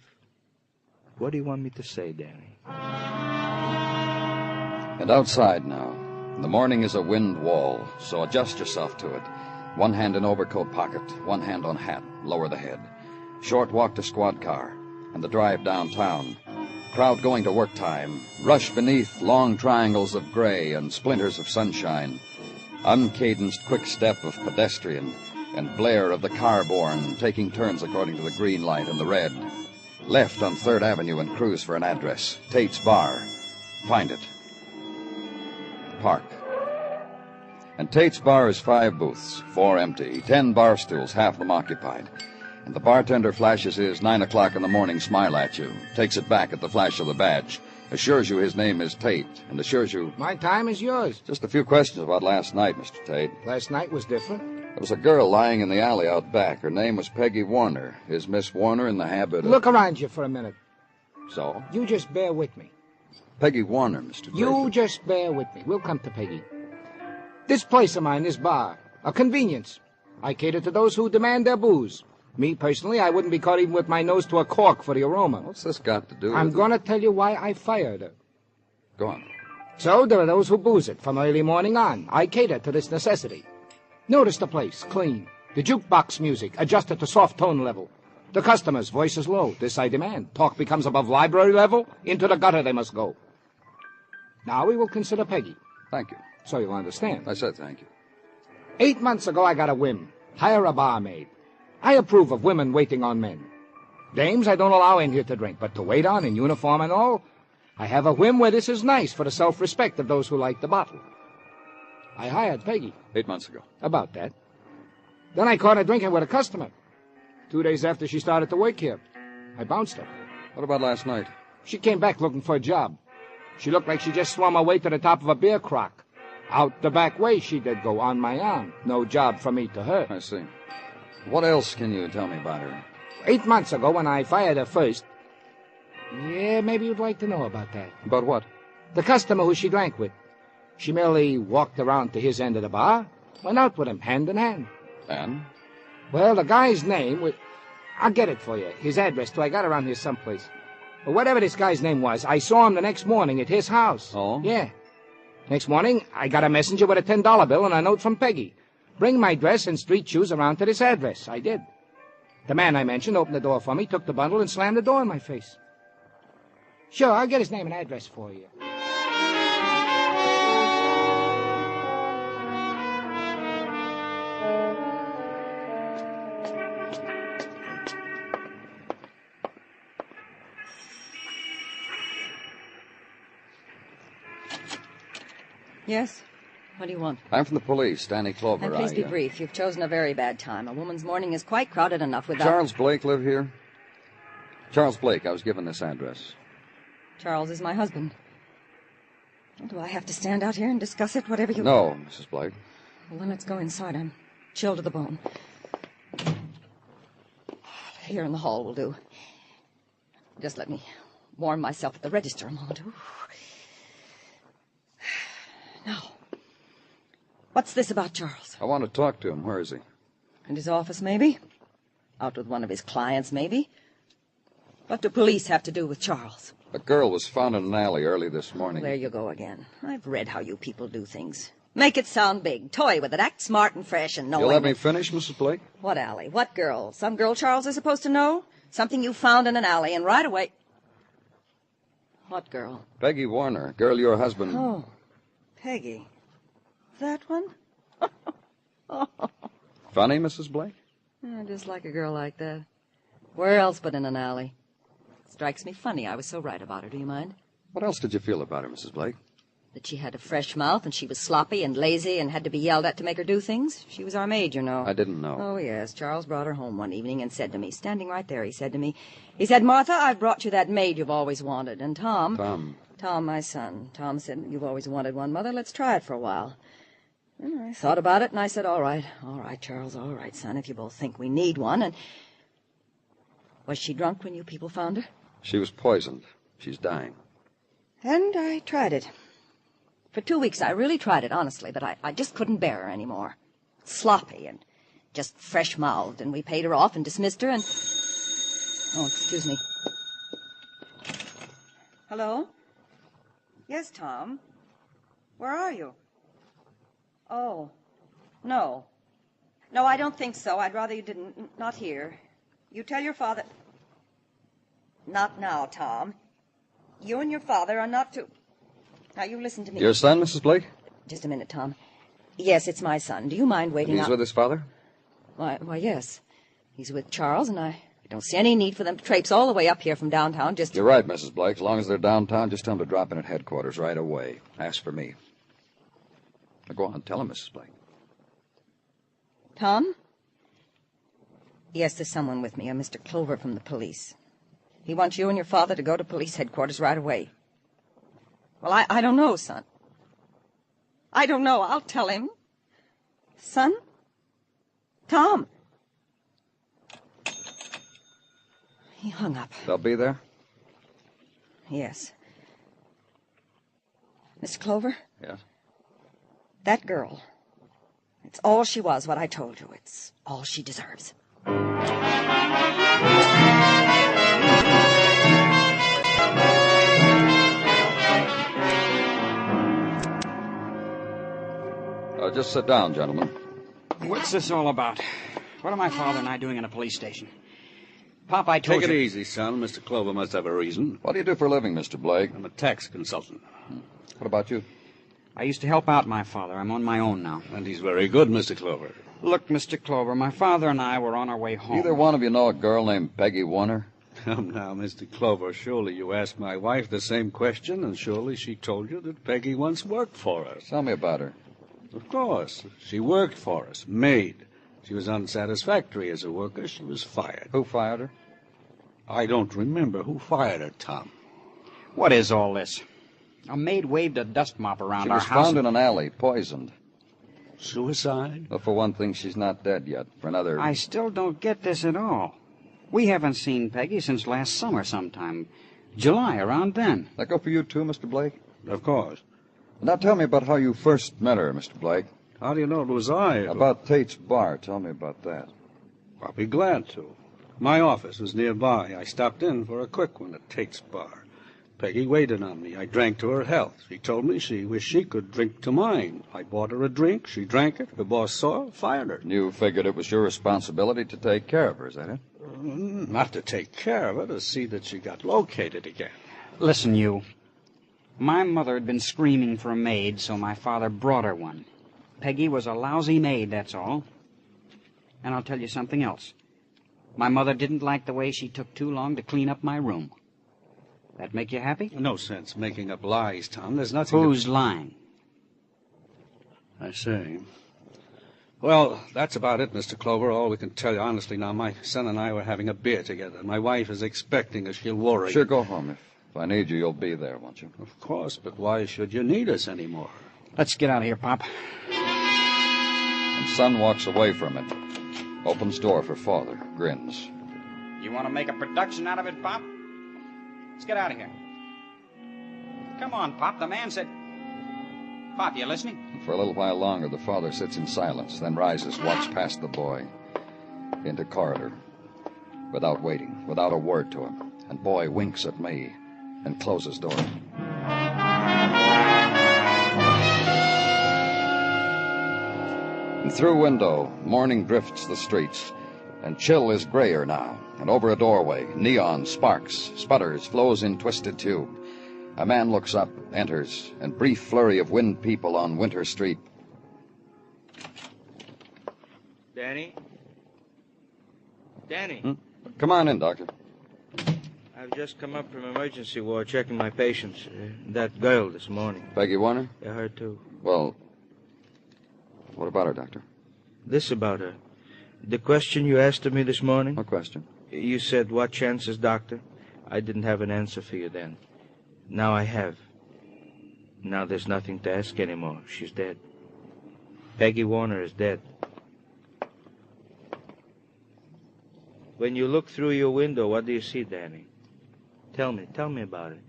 [SPEAKER 21] What do you want me to say, Danny?
[SPEAKER 19] And outside now. The morning is a wind wall, so adjust yourself to it. One hand in overcoat pocket, one hand on hat, lower the head. Short walk to squad car, and the drive downtown. Crowd going to work time, rush beneath long triangles of gray and splinters of sunshine. Uncadenced quick step of pedestrian, and blare of the car-borne taking turns according to the green light and the red. Left on 3rd Avenue and cruise for an address. Tate's Bar. Find it. Park. And Tate's Bar is 5 booths, 4 empty, 10 bar stools, half of them occupied. and the bartender flashes his 9 o'clock in the morning smile at you, takes it back at the flash of the badge, assures you his name is Tate, and assures you...
[SPEAKER 1] My time is yours.
[SPEAKER 19] Just a few questions about last night, Mr. Tate.
[SPEAKER 1] Last night was different.
[SPEAKER 19] There was a girl lying in the alley out back. Her name was Peggy Warner. Is Miss Warner in the habit of...
[SPEAKER 1] Look around you for a minute.
[SPEAKER 19] So?
[SPEAKER 1] You just bear with me.
[SPEAKER 19] Peggy Warner, Mr. Tate.
[SPEAKER 1] You just bear with me. We'll come to Peggy. This place of mine, this bar, a convenience. I cater to those who demand their booze. Me, personally, I wouldn't be caught even with my nose to a cork for the aroma.
[SPEAKER 19] What's this got to do with
[SPEAKER 1] I'm going to tell you why I fired her.
[SPEAKER 19] Go on.
[SPEAKER 1] So there are those who booze it from early morning on. I cater to this necessity. Notice the place, clean. The jukebox music, adjusted to soft tone level. The customer's voice is low. This I demand. Talk becomes above library level. Into the gutter they must go. Now we will consider Peggy.
[SPEAKER 19] Thank you.
[SPEAKER 1] So you'll understand.
[SPEAKER 19] I said thank you.
[SPEAKER 1] 8 months ago I got a whim. Hire a barmaid. I approve of women waiting on men. Dames I don't allow in here to drink, but to wait on in uniform and all, I have a whim where this is nice for the self-respect of those who like the bottle. I hired Peggy.
[SPEAKER 19] 8 months ago.
[SPEAKER 1] About that. Then I caught her drinking with a customer. 2 days after she started to work here, I bounced her.
[SPEAKER 19] What about last night?
[SPEAKER 1] She came back looking for a job. She looked like she just swum her way to the top of a beer crock. Out the back way she did go on my arm. No job from me to her.
[SPEAKER 19] I see. What else can you tell me about her?
[SPEAKER 1] 8 months ago when I fired her first. Yeah, maybe you'd like to know about that.
[SPEAKER 19] About what?
[SPEAKER 1] The customer who she drank with. She merely walked around to his end of the bar, went out with him hand in hand.
[SPEAKER 19] And?
[SPEAKER 1] Well, the guy's name was... I'll get it for you. His address, too. I got it around here someplace. But whatever this guy's name was, I saw him the next morning at his house.
[SPEAKER 19] Oh?
[SPEAKER 1] Yeah. Next morning, I got a messenger with a $10 bill and a note from Peggy. Bring my dress and street shoes around to this address. I did. The man I mentioned opened the door for me, took the bundle, and slammed the door in my face. Sure, I'll get his name and address for you.
[SPEAKER 22] Yes? What do you want?
[SPEAKER 19] I'm from the police, Danny Clover.
[SPEAKER 22] And please be brief. You've chosen a very bad time. A woman's morning is quite crowded enough without...
[SPEAKER 19] Charles Blake live here? Charles Blake, I was given this address.
[SPEAKER 22] Charles is my husband. Do I have to stand out here and discuss it, whatever you...
[SPEAKER 19] No, Mrs. Blake.
[SPEAKER 22] Well, then let's go inside. I'm chilled to the bone. Here in the hall will do. Just let me warm myself at the register a moment. Ooh. Now, what's this about Charles?
[SPEAKER 19] I want to talk to him. Where is he?
[SPEAKER 22] In his office, maybe? Out with one of his clients, maybe? What do police have to do with Charles?
[SPEAKER 19] A girl was found in an alley early this morning.
[SPEAKER 22] There you go again. I've read how you people do things. Make it sound big. Toy with it. Act smart and fresh and knowing...
[SPEAKER 19] You'll let me finish, Mrs. Blake?
[SPEAKER 22] What alley? What girl? Some girl Charles is supposed to know? Something you found in an alley and right away... What girl?
[SPEAKER 19] Peggy Warner. Girl your husband...
[SPEAKER 22] Oh, Peggy. That one?
[SPEAKER 19] Funny, Mrs. Blake?
[SPEAKER 22] I just like a girl like that. Where else but in an alley? Strikes me funny I was so right about her. Do you mind?
[SPEAKER 19] What else did you feel about her, Mrs. Blake?
[SPEAKER 22] That she had a fresh mouth and she was sloppy and lazy and had to be yelled at to make her do things. She was our maid, you know.
[SPEAKER 19] I didn't know.
[SPEAKER 22] Oh, yes. Charles brought her home one evening and said to me, standing right there, he said, Martha, I've brought you that maid you've always wanted. And Tom, my son. Tom said, you've always wanted one, Mother. Let's try it for a while. And I thought about it, and I said, all right, Charles, all right, son, if you both think we need one. And was she drunk when you people found her?
[SPEAKER 19] She was poisoned. She's dying.
[SPEAKER 22] And I tried it. For 2 weeks, I really tried it, honestly, but I just couldn't bear her anymore. Sloppy and just fresh-mouthed, and we paid her off and dismissed her, and... Oh, excuse me. Hello? Yes, Tom. Where are you? Oh, no. No, I don't think so. I'd rather you didn't. Not here. You tell your father... Not now, Tom. You and your father are not to... Now, you listen to me.
[SPEAKER 19] Your son, Mrs. Blake?
[SPEAKER 22] Just a minute, Tom. Yes, it's my son. Do you mind waiting
[SPEAKER 19] He's with his father?
[SPEAKER 22] Why, yes. He's with Charles, and I don't see any need for them to traipse all the way up here from downtown just to...
[SPEAKER 19] You're right, Mrs. Blake. As long as they're downtown, just tell them to drop in at headquarters right away. Ask for me. Now, go on, tell him, Mrs. Blake.
[SPEAKER 22] Tom? Yes, there's someone with me, a Mr. Clover from the police. He wants you and your father to go to police headquarters right away. Well, I don't know, son. I don't know. I'll tell him. Son? Tom? He hung up.
[SPEAKER 19] They'll be there?
[SPEAKER 22] Yes. Mr. Clover?
[SPEAKER 19] Yes?
[SPEAKER 22] That girl. It's all she was, what I told you. It's all she deserves.
[SPEAKER 19] Just sit down, gentlemen.
[SPEAKER 4] What's this all about? What are my father and I doing in a police station? Pop, I told you...
[SPEAKER 10] Take it easy, son. Mr. Clover must have a reason.
[SPEAKER 19] What do you do for a living, Mr. Blake?
[SPEAKER 10] I'm a tax consultant.
[SPEAKER 19] What about you?
[SPEAKER 4] I used to help out my father. I'm on my own now.
[SPEAKER 10] And he's very good, Mr. Clover.
[SPEAKER 4] Look, Mr. Clover, my father and I were on our way home.
[SPEAKER 19] Either one of you know a girl named Peggy Warner?
[SPEAKER 10] Come now, Mr. Clover, surely you asked my wife the same question, and surely she told you that Peggy once worked for us.
[SPEAKER 19] Tell me about her.
[SPEAKER 10] Of course. She worked for us, maid. She was unsatisfactory as a worker. She was fired.
[SPEAKER 19] Who fired her?
[SPEAKER 10] I don't remember. Who fired her, Tom?
[SPEAKER 4] What is all this? A maid waved a dust mop around our house.
[SPEAKER 19] She was found in an alley, poisoned.
[SPEAKER 10] Suicide?
[SPEAKER 19] Well, for one thing, she's not dead yet. For another...
[SPEAKER 4] I still don't get this at all. We haven't seen Peggy since last summer sometime. July, around then.
[SPEAKER 19] That go for you, too, Mr. Blake?
[SPEAKER 10] Of course.
[SPEAKER 19] Now tell me about how you first met her, Mr. Blake.
[SPEAKER 10] How do you know it was I?
[SPEAKER 19] About Tate's Bar. Tell me about that.
[SPEAKER 10] I'll be glad to. My office was nearby. I stopped in for a quick one at Tate's Bar. Peggy waited on me. I drank to her health. She told me she wished she could drink to mine. I bought her a drink. She drank it. The boss saw her, fired her.
[SPEAKER 19] You figured it was your responsibility to take care of her, is that it?
[SPEAKER 10] Not to take care of her, to see that she got located again.
[SPEAKER 4] Listen, you. My mother had been screaming for a maid, so my father brought her one. Peggy was a lousy maid, that's all. And I'll tell you something else. My mother didn't like the way she took too long to clean up my room. That make you happy?
[SPEAKER 10] No sense making up lies, Tom. There's nothing...
[SPEAKER 4] Who's lying?
[SPEAKER 10] I say. Well, that's about it, Mr. Clover. All we can tell you honestly now. My son and I were having a beer together. My wife is expecting us. She'll worry.
[SPEAKER 19] Sure, go home. If I need you, you'll be there, won't you?
[SPEAKER 10] Of course, but why should you need us anymore?
[SPEAKER 4] Let's get out of here, Pop.
[SPEAKER 19] And son walks away from it. Opens door for father. Grins.
[SPEAKER 4] You want to make a production out of it, Pop? Let's get out of here. Come on, Pop. The man said... Pop, you listening?
[SPEAKER 19] For a little while longer, the father sits in silence, then rises, walks past the boy, into corridor, without waiting, without a word to him. And boy winks at me and closes door. And through window, morning drifts the streets, and chill is grayer now. And over a doorway, neon sparks, sputters, flows in twisted tube. A man looks up, enters, and brief flurry of wind people on Winter Street.
[SPEAKER 21] Danny? Danny?
[SPEAKER 19] Come on in, Doctor.
[SPEAKER 21] I've just come up from emergency ward checking my patients. That girl this morning.
[SPEAKER 19] Peggy Warner?
[SPEAKER 21] Yeah, her too.
[SPEAKER 19] Well, what about her, Doctor?
[SPEAKER 21] This about her. The question you asked of me this morning?
[SPEAKER 19] What question?
[SPEAKER 21] You said, what chances, Doctor? I didn't have an answer for you then. Now I have. Now there's nothing to ask anymore. She's dead. Peggy Warner is dead. When you look through your window, what do you see, Danny? Tell me about it.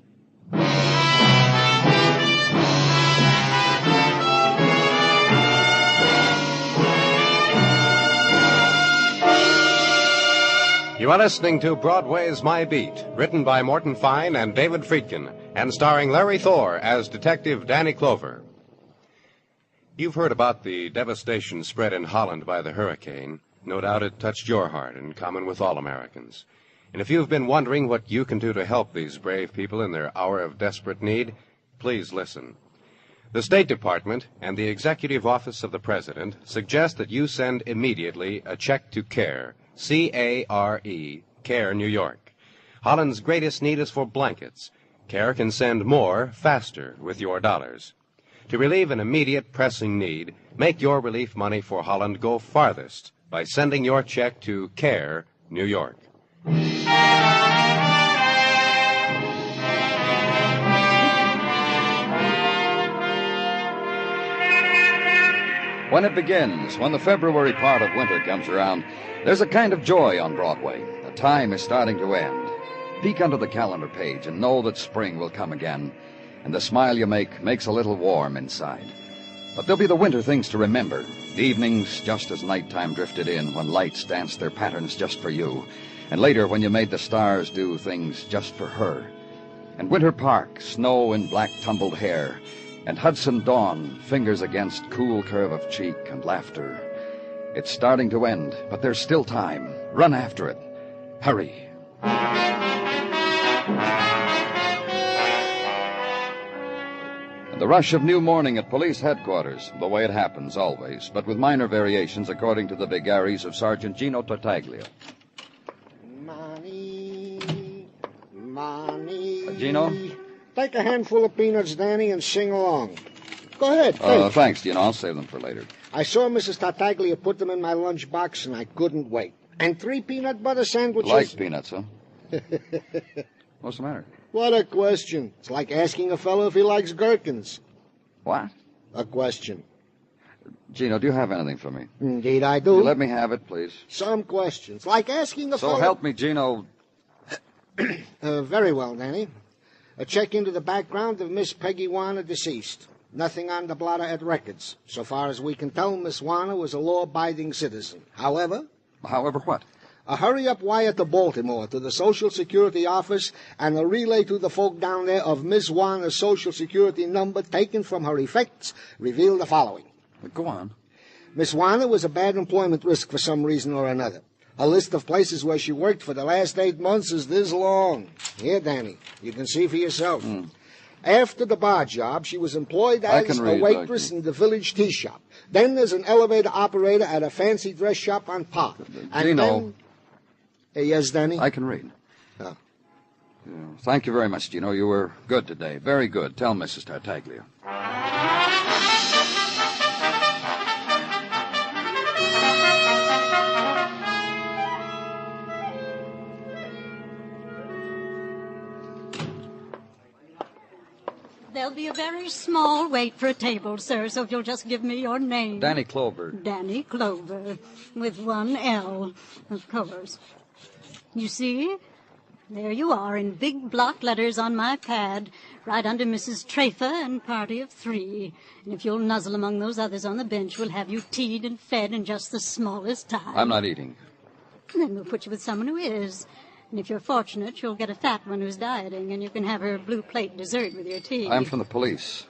[SPEAKER 20] You are listening to Broadway's My Beat, written by Morton Fine and David Friedkin, and starring Larry Thor as Detective Danny Clover. You've heard about the devastation spread in Holland by the hurricane. No doubt it touched your heart, in common with all Americans. And if you've been wondering what you can do to help these brave people in their hour of desperate need, please listen. The State Department and the Executive Office of the President suggest that you send immediately a check to CARE, C-A-R-E, CARE, New York. Holland's greatest need is for blankets. CARE can send more, faster, with your dollars. To relieve an immediate, pressing need, make your relief money for Holland go farthest by sending your check to CARE, New York.
[SPEAKER 19] When it begins, when the February part of winter comes around, there's a kind of joy on Broadway. The time is starting to end. Peek under the calendar page and know that spring will come again, and the smile you make makes a little warm inside. But there'll be the winter things to remember. The evenings just as nighttime drifted in, when lights danced their patterns just for you, and later when you made the stars do things just for her. And Winter Park, snow in black tumbled hair, and Hudson dawn, fingers against cool curve of cheek and laughter. It's starting to end, but there's still time. Run after it. Hurry. And the rush of new morning at police headquarters, the way it happens always, but with minor variations according to the vagaries of Sergeant Gino Tartaglia.
[SPEAKER 7] Money.
[SPEAKER 19] Gino?
[SPEAKER 7] Take a handful of peanuts, Danny, and sing along. Go ahead, finish.
[SPEAKER 19] Thanks, Gino. I'll save them for later.
[SPEAKER 7] I saw Mrs. Tartaglia put them in my lunchbox, and I couldn't wait. And 3 peanut butter sandwiches.
[SPEAKER 19] Like peanuts, huh? What's the matter?
[SPEAKER 7] What a question. It's like asking a fellow if he likes gherkins.
[SPEAKER 19] What?
[SPEAKER 7] A question.
[SPEAKER 19] Gino, do you have anything for me?
[SPEAKER 7] Indeed I do.
[SPEAKER 19] Will you let me have it, please?
[SPEAKER 7] Some questions. Like asking a fellow...
[SPEAKER 19] So help me, Gino.
[SPEAKER 7] Very well, Danny. A check into the background of Miss Peggy Warner, deceased. Nothing on the blotter at records. So far as we can tell, Miss Warner was a law-abiding citizen. However...
[SPEAKER 19] However what?
[SPEAKER 7] A hurry-up wire to Baltimore, to the Social Security office, and a relay to the folk down there of Miss Warner's Social Security number taken from her effects revealed the following.
[SPEAKER 19] Go on.
[SPEAKER 7] Miss Warner was a bad employment risk for some reason or another. A list of places where she worked for the last 8 months is this long. Here, Danny, you can see for yourself. After the bar job, she was employed as a waitress in the village tea shop. Then as an elevator operator at a fancy dress shop on Park. And
[SPEAKER 19] Gino.
[SPEAKER 7] Yes, Danny?
[SPEAKER 19] I can read.
[SPEAKER 7] Oh.
[SPEAKER 19] Yeah. Thank you very much, Gino. You were good today. Very good. Tell Mrs. Tartaglia.
[SPEAKER 8] There'll be a very small wait for a table, sir, so if you'll just give me your name.
[SPEAKER 19] Danny Clover.
[SPEAKER 8] Danny Clover, with 1 L, of course. You see? There you are, in big block letters on my pad, right under Mrs. Trafer and party of 3. And if you'll nuzzle among those others on the bench, we'll have you teed and fed in just the smallest time.
[SPEAKER 19] I'm not eating.
[SPEAKER 8] Then we'll put you with someone who is. And if you're fortunate, you'll get a fat one who's dieting, and you can have her blue plate dessert with your tea.
[SPEAKER 19] I'm from the police.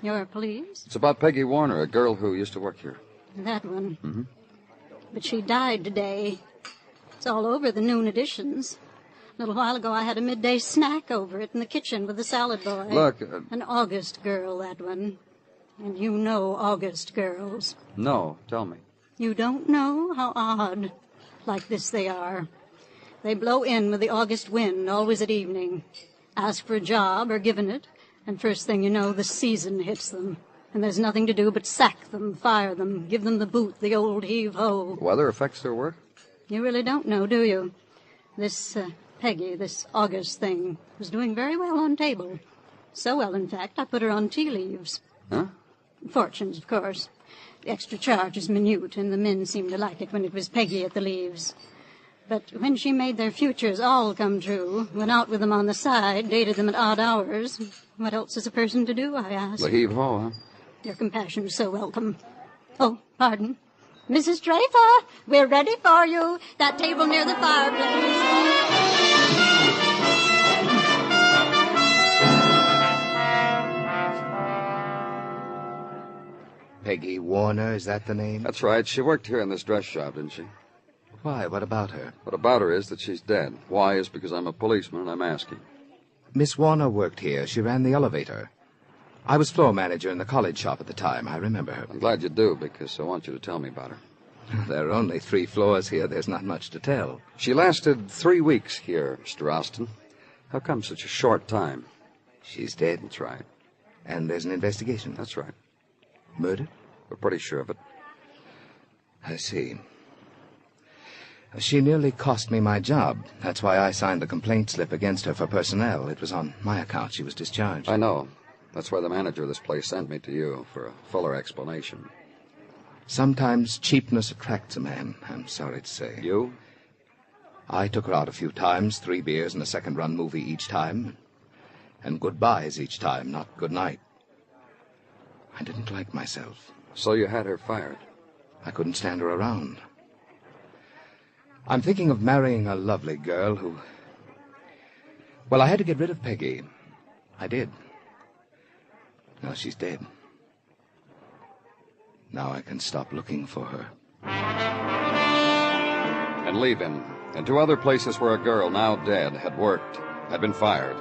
[SPEAKER 8] You're police?
[SPEAKER 19] It's about Peggy Warner, a girl who used to work here.
[SPEAKER 8] That one.
[SPEAKER 19] Mm-hmm.
[SPEAKER 8] But she died today. It's all over the noon editions. A little while ago, I had a midday snack over it in the kitchen with the salad boy.
[SPEAKER 19] Look...
[SPEAKER 8] An August girl, that one. And you know August girls.
[SPEAKER 19] No, tell me.
[SPEAKER 8] You don't know? How odd. Like this they are. They blow in with the August wind, always at evening. Ask for a job or given it, and first thing you know, the season hits them. And there's nothing to do but sack them, fire them, give them the boot, the old heave-ho.
[SPEAKER 19] The weather affects their work?
[SPEAKER 8] You really don't know, do you? This Peggy, this August thing, was doing very well on table. So well, in fact, I put her on tea leaves.
[SPEAKER 19] Huh?
[SPEAKER 8] Fortunes, of course. The extra charge is minute, and the men seemed to like it when it was Peggy at the leaves. But when she made their futures all come true, went out with them on the side, dated them at odd hours, what else is a person to do, I ask?
[SPEAKER 19] The heave-ho, huh?
[SPEAKER 8] Your compassion is so welcome. Oh, pardon. Mrs. Trafer, we're ready for you. That table near the fireplace.
[SPEAKER 1] Peggy Warner, is that the name?
[SPEAKER 19] That's right. She worked here in this dress shop, didn't she?
[SPEAKER 1] Why? What about her?
[SPEAKER 19] What about her is that she's dead. Why is because I'm a policeman and I'm asking.
[SPEAKER 1] Miss Warner worked here. She ran the elevator. I was floor manager in the college shop at the time. I remember her.
[SPEAKER 19] I'm glad you do, because I want you to tell me about her.
[SPEAKER 1] There are only 3 floors here. There's not much to tell.
[SPEAKER 19] She lasted 3 weeks here, Mr. Austin. How come such a short time?
[SPEAKER 1] She's dead.
[SPEAKER 19] That's right.
[SPEAKER 1] And there's an investigation.
[SPEAKER 19] That's right.
[SPEAKER 1] Murder?
[SPEAKER 19] We're pretty sure of it.
[SPEAKER 1] I see. She nearly cost me my job. That's why I signed the complaint slip against her for personnel. It was on my account she was discharged.
[SPEAKER 19] I know. That's why the manager of this place sent me to you for a fuller explanation.
[SPEAKER 1] Sometimes cheapness attracts a man, I'm sorry to say.
[SPEAKER 19] You?
[SPEAKER 1] I took her out a few times, 3 beers and a second-run movie each time. And goodbyes each time, not good night. I didn't like myself.
[SPEAKER 19] So you had her fired?
[SPEAKER 1] I couldn't stand her around. I'm thinking of marrying a lovely girl who... Well, I had to get rid of Peggy. I did. Now she's dead. Now I can stop looking for her.
[SPEAKER 19] And leave him. And 2 other places where a girl, now dead, had worked, had been fired,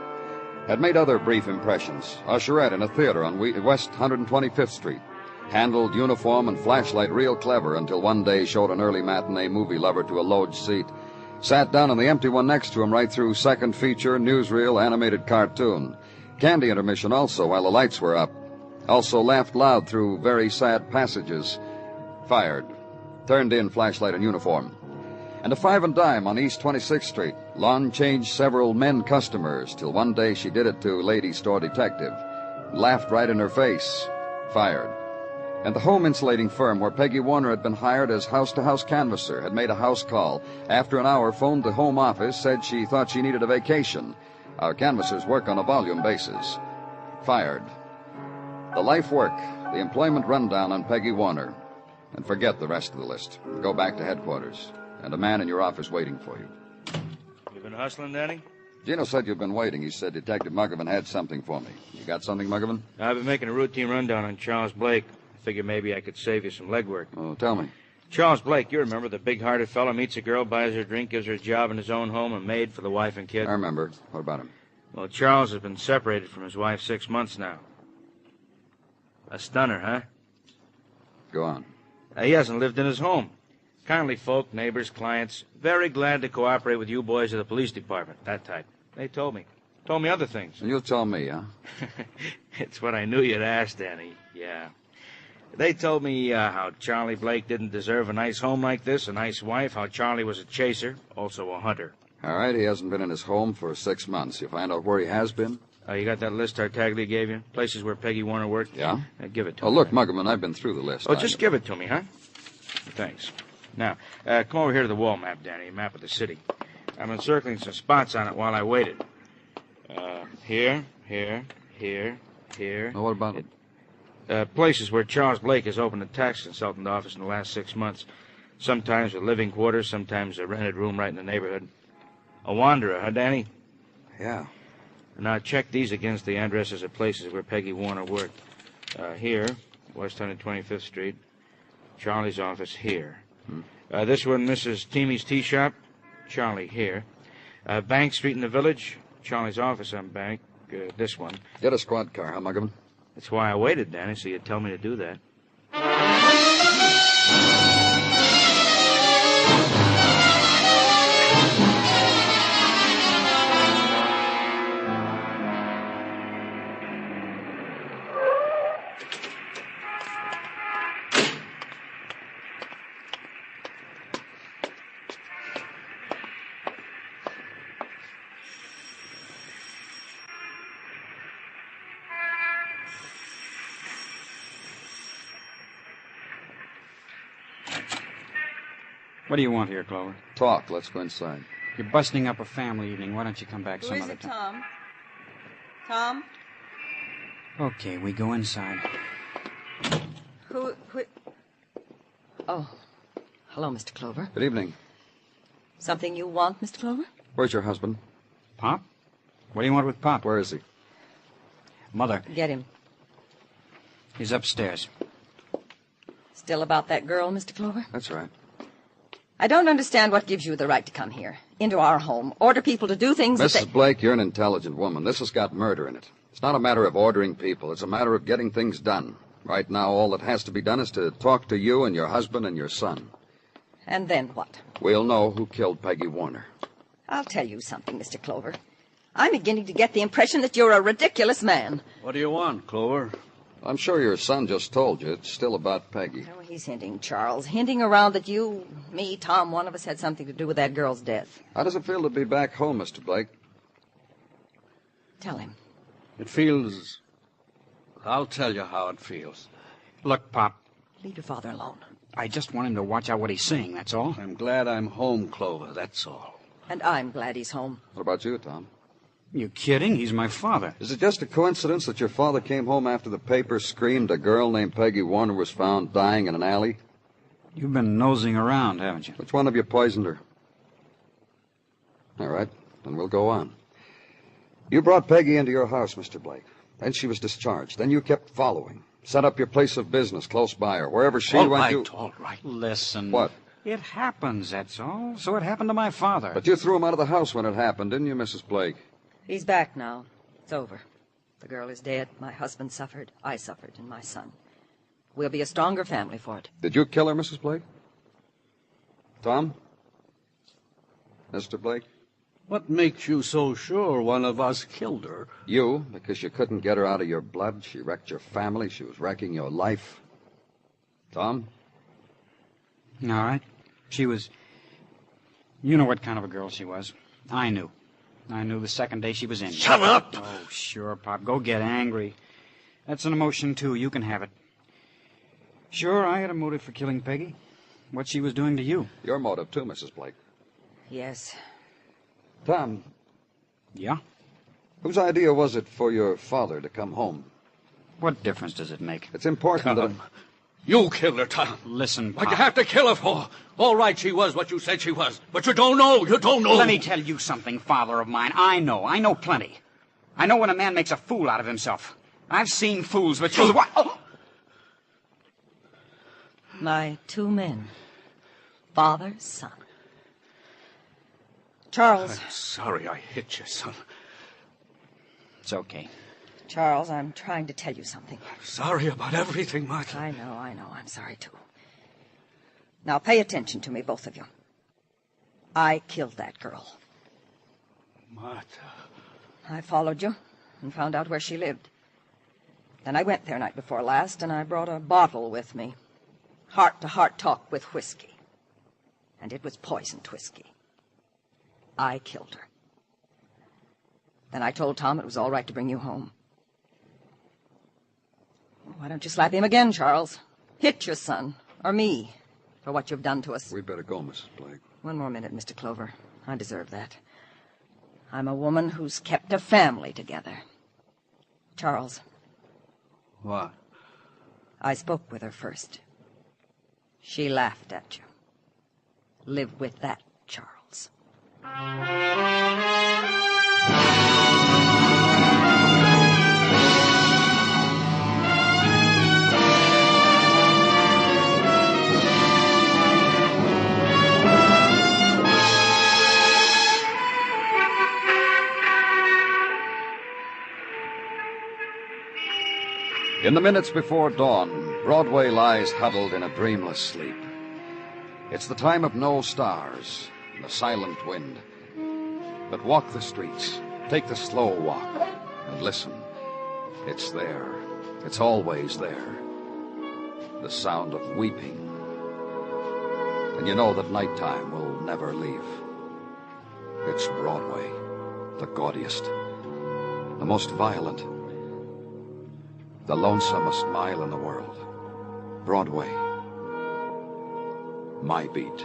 [SPEAKER 19] had made other brief impressions. Usherette in a theater on West 125th Street. Handled uniform and flashlight real clever until one day showed an early matinee movie lover to a loge seat. Sat down in the empty one next to him right through second feature, newsreel, animated cartoon. Candy intermission also while the lights were up. Also laughed loud through very sad passages. Fired. Turned in flashlight and uniform. And a 5 and dime on East 26th Street. Lon changed several men customers till one day she did it to lady store detective. Laughed right in her face. Fired. And the home insulating firm where Peggy Warner had been hired as house-to-house canvasser had made a house call. After an hour, phoned the home office, said she thought she needed a vacation. Our canvassers work on a volume basis. Fired. The life work, the employment rundown on Peggy Warner. And forget the rest of the list. Go back to headquarters. And a man in your office waiting for you.
[SPEAKER 21] You been hustling, Danny?
[SPEAKER 19] Gino said you've been waiting. He said Detective Muggavan had something for me. You got something, Muggavan?
[SPEAKER 21] I've been making a routine rundown on Charles Blake. Figure maybe I could save you some legwork.
[SPEAKER 19] Oh, tell me.
[SPEAKER 21] Charles Blake, you remember, the big-hearted fellow meets a girl, buys her a drink, gives her a job in his own home, a maid for the wife and kid.
[SPEAKER 19] I remember. What about him?
[SPEAKER 21] Well, Charles has been separated from his wife 6 months now. A stunner, huh?
[SPEAKER 19] Go on.
[SPEAKER 21] He hasn't lived in his home. Kindly folk, neighbors, clients, very glad to cooperate with you boys of the police department, that type. They told me. Told me other things.
[SPEAKER 19] And you'll tell me, huh?
[SPEAKER 21] It's what I knew you'd ask, Danny. Yeah. They told me how Charlie Blake didn't deserve a nice home like this, a nice wife, how Charlie was a chaser, also a hunter.
[SPEAKER 19] All right, he hasn't been in his home for 6 months. You find out where he has been?
[SPEAKER 21] You got that list Tartaglia gave you? Places where Peggy Warner worked?
[SPEAKER 19] Yeah?
[SPEAKER 21] Give it to me.
[SPEAKER 19] Oh, look, Muggavan, I've been through the list.
[SPEAKER 21] Just give it to me, huh? Thanks. Now, come over here to the wall map, Danny, a map of the city. I've been circling some spots on it while I waited. Here.
[SPEAKER 19] Oh, what about it?
[SPEAKER 21] Places where Charles Blake has opened a tax consultant office in the last 6 months. Sometimes with living quarters, sometimes a rented room right in the neighborhood. A wanderer, huh, Danny?
[SPEAKER 19] Yeah.
[SPEAKER 21] Now, check these against the addresses of places where Peggy Warner worked. Here, West 125th Street. Charlie's office here. This one, Mrs. Teamy's Tea Shop. Charlie here. Bank Street in the Village. Charlie's office on Bank. This one.
[SPEAKER 19] Get a squad car, huh, Muggavan?
[SPEAKER 21] That's why I waited, Danny, so you'd tell me to do that.
[SPEAKER 4] What do you want here, Clover?
[SPEAKER 19] Talk. Let's go inside.
[SPEAKER 4] You're busting up a family evening. Why don't you come back
[SPEAKER 22] Who
[SPEAKER 4] some
[SPEAKER 22] is
[SPEAKER 4] other
[SPEAKER 22] it,
[SPEAKER 4] time?
[SPEAKER 22] Tom?
[SPEAKER 4] Okay, we go inside.
[SPEAKER 22] Who... Oh. Hello, Mr. Clover.
[SPEAKER 19] Good evening.
[SPEAKER 22] Something you want, Mr. Clover?
[SPEAKER 19] Where's your husband?
[SPEAKER 4] Pop? What do you want with Pop?
[SPEAKER 19] Where is he?
[SPEAKER 4] Mother.
[SPEAKER 22] Get him.
[SPEAKER 4] He's upstairs.
[SPEAKER 22] Still about that girl, Mr. Clover?
[SPEAKER 19] That's right.
[SPEAKER 22] I don't understand what gives you the right to come here, into our home, order people to do things
[SPEAKER 19] Mrs. Blake, you're an intelligent woman. This has got murder in it. It's not a matter of ordering people. It's a matter of getting things done. Right now, all that has to be done is to talk to you and your husband and your son.
[SPEAKER 22] And then what?
[SPEAKER 19] We'll know who killed Peggy Warner.
[SPEAKER 22] I'll tell you something, Mr. Clover. I'm beginning to get the impression that you're a ridiculous man.
[SPEAKER 10] What do you want, Clover?
[SPEAKER 19] I'm sure your son just told you. It's still about Peggy.
[SPEAKER 22] Oh, he's hinting, Charles. Hinting around that you, me, Tom, one of us had something to do with that girl's death.
[SPEAKER 19] How does it feel to be back home, Mr. Blake?
[SPEAKER 22] Tell him.
[SPEAKER 10] It feels... I'll tell you how it feels.
[SPEAKER 4] Look, Pop.
[SPEAKER 22] Leave your father alone.
[SPEAKER 4] I just want him to watch out what he's saying, that's all.
[SPEAKER 10] I'm glad I'm home, Clover, that's all.
[SPEAKER 22] And I'm glad he's home.
[SPEAKER 19] What about you, Tom?
[SPEAKER 4] You kidding? He's my father.
[SPEAKER 19] Is it just a coincidence that your father came home after the paper screamed a girl named Peggy Warner was found dying in an alley?
[SPEAKER 4] You've been nosing around, haven't you?
[SPEAKER 19] Which one of you poisoned her? All right, then we'll go on. You brought Peggy into your house, Mr. Blake. Then she was discharged. Then you kept following. Set up your place of business close by her. Wherever she went, you...
[SPEAKER 10] All right.
[SPEAKER 4] Listen.
[SPEAKER 19] What?
[SPEAKER 4] It happens, that's all. So it happened to my father.
[SPEAKER 19] But you threw him out of the house when it happened, didn't you, Mrs. Blake?
[SPEAKER 22] He's back now. It's over. The girl is dead. My husband suffered. I suffered, and my son. We'll be a stronger family for it.
[SPEAKER 19] Did you kill her, Mrs. Blake? Tom? Mr. Blake?
[SPEAKER 10] What makes you so sure one of us killed her?
[SPEAKER 19] You, because you couldn't get her out of your blood. She wrecked your family. She was wrecking your life. Tom?
[SPEAKER 4] All right. She was... You know what kind of a girl she was. I knew. I knew the second day she was in.
[SPEAKER 10] Shut up!
[SPEAKER 4] Oh, sure, Pop. Go get angry. That's an emotion, too. You can have it. Sure, I had a motive for killing Peggy. What she was doing to you.
[SPEAKER 19] Your motive, too, Mrs. Blake.
[SPEAKER 22] Yes.
[SPEAKER 19] Tom.
[SPEAKER 4] Yeah?
[SPEAKER 19] Whose idea was it for your father to come home?
[SPEAKER 4] What difference does it make?
[SPEAKER 19] It's important that...
[SPEAKER 10] You killed her, Tom.
[SPEAKER 4] Listen, Pop.
[SPEAKER 10] What'd you have to kill her for? All right, she was what you said she was. But you don't know. You don't know.
[SPEAKER 4] Let me tell you something, father of mine. I know plenty. I know when a man makes a fool out of himself. I've seen fools, but you... Oh!
[SPEAKER 22] My two men. Father, son. Charles.
[SPEAKER 10] I'm sorry I hit you, son.
[SPEAKER 4] It's okay.
[SPEAKER 22] Charles, I'm trying to tell you something.
[SPEAKER 10] I'm sorry about everything, Martha.
[SPEAKER 22] I know. I'm sorry, too. Now, pay attention to me, both of you. I killed that girl.
[SPEAKER 10] Martha.
[SPEAKER 22] I followed you and found out where she lived. Then I went there night before last, and I brought a bottle with me. Heart-to-heart talk with whiskey. And it was poisoned whiskey. I killed her. Then I told Tom it was all right to bring you home. Why don't you slap him again, Charles? Hit your son, or me, for what you've done to us.
[SPEAKER 19] We'd better go, Mrs. Blake.
[SPEAKER 22] One more minute, Mr. Clover. I deserve that. I'm a woman who's kept a family together. Charles.
[SPEAKER 10] What?
[SPEAKER 22] I spoke with her first. She laughed at you. Live with that, Charles.
[SPEAKER 19] In the minutes before dawn, Broadway lies huddled in a dreamless sleep. It's the time of no stars and the silent wind. But walk the streets, take the slow walk, and listen. It's there. It's always there. The sound of weeping. And you know that nighttime will never leave. It's Broadway, the gaudiest, the most violent, the lonesomest mile in the world. Broadway. My beat.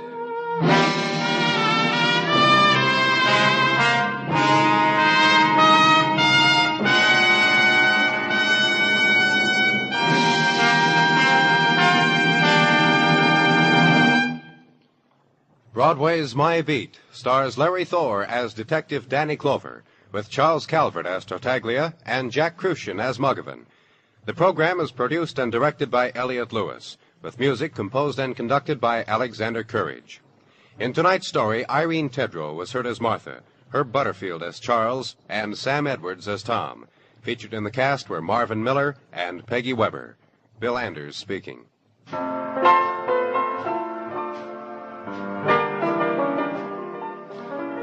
[SPEAKER 20] Broadway's My Beat stars Larry Thor as Detective Danny Clover, with Charles Calvert as Tartaglia and Jack Crucian as Muggavan. The program is produced and directed by Elliott Lewis, with music composed and conducted by Alexander Courage. In tonight's story, Irene Tedrow was heard as Martha, Herb Butterfield as Charles, and Sam Edwards as Tom. Featured in the cast were Marvin Miller and Peggy Weber. Bill Anders speaking.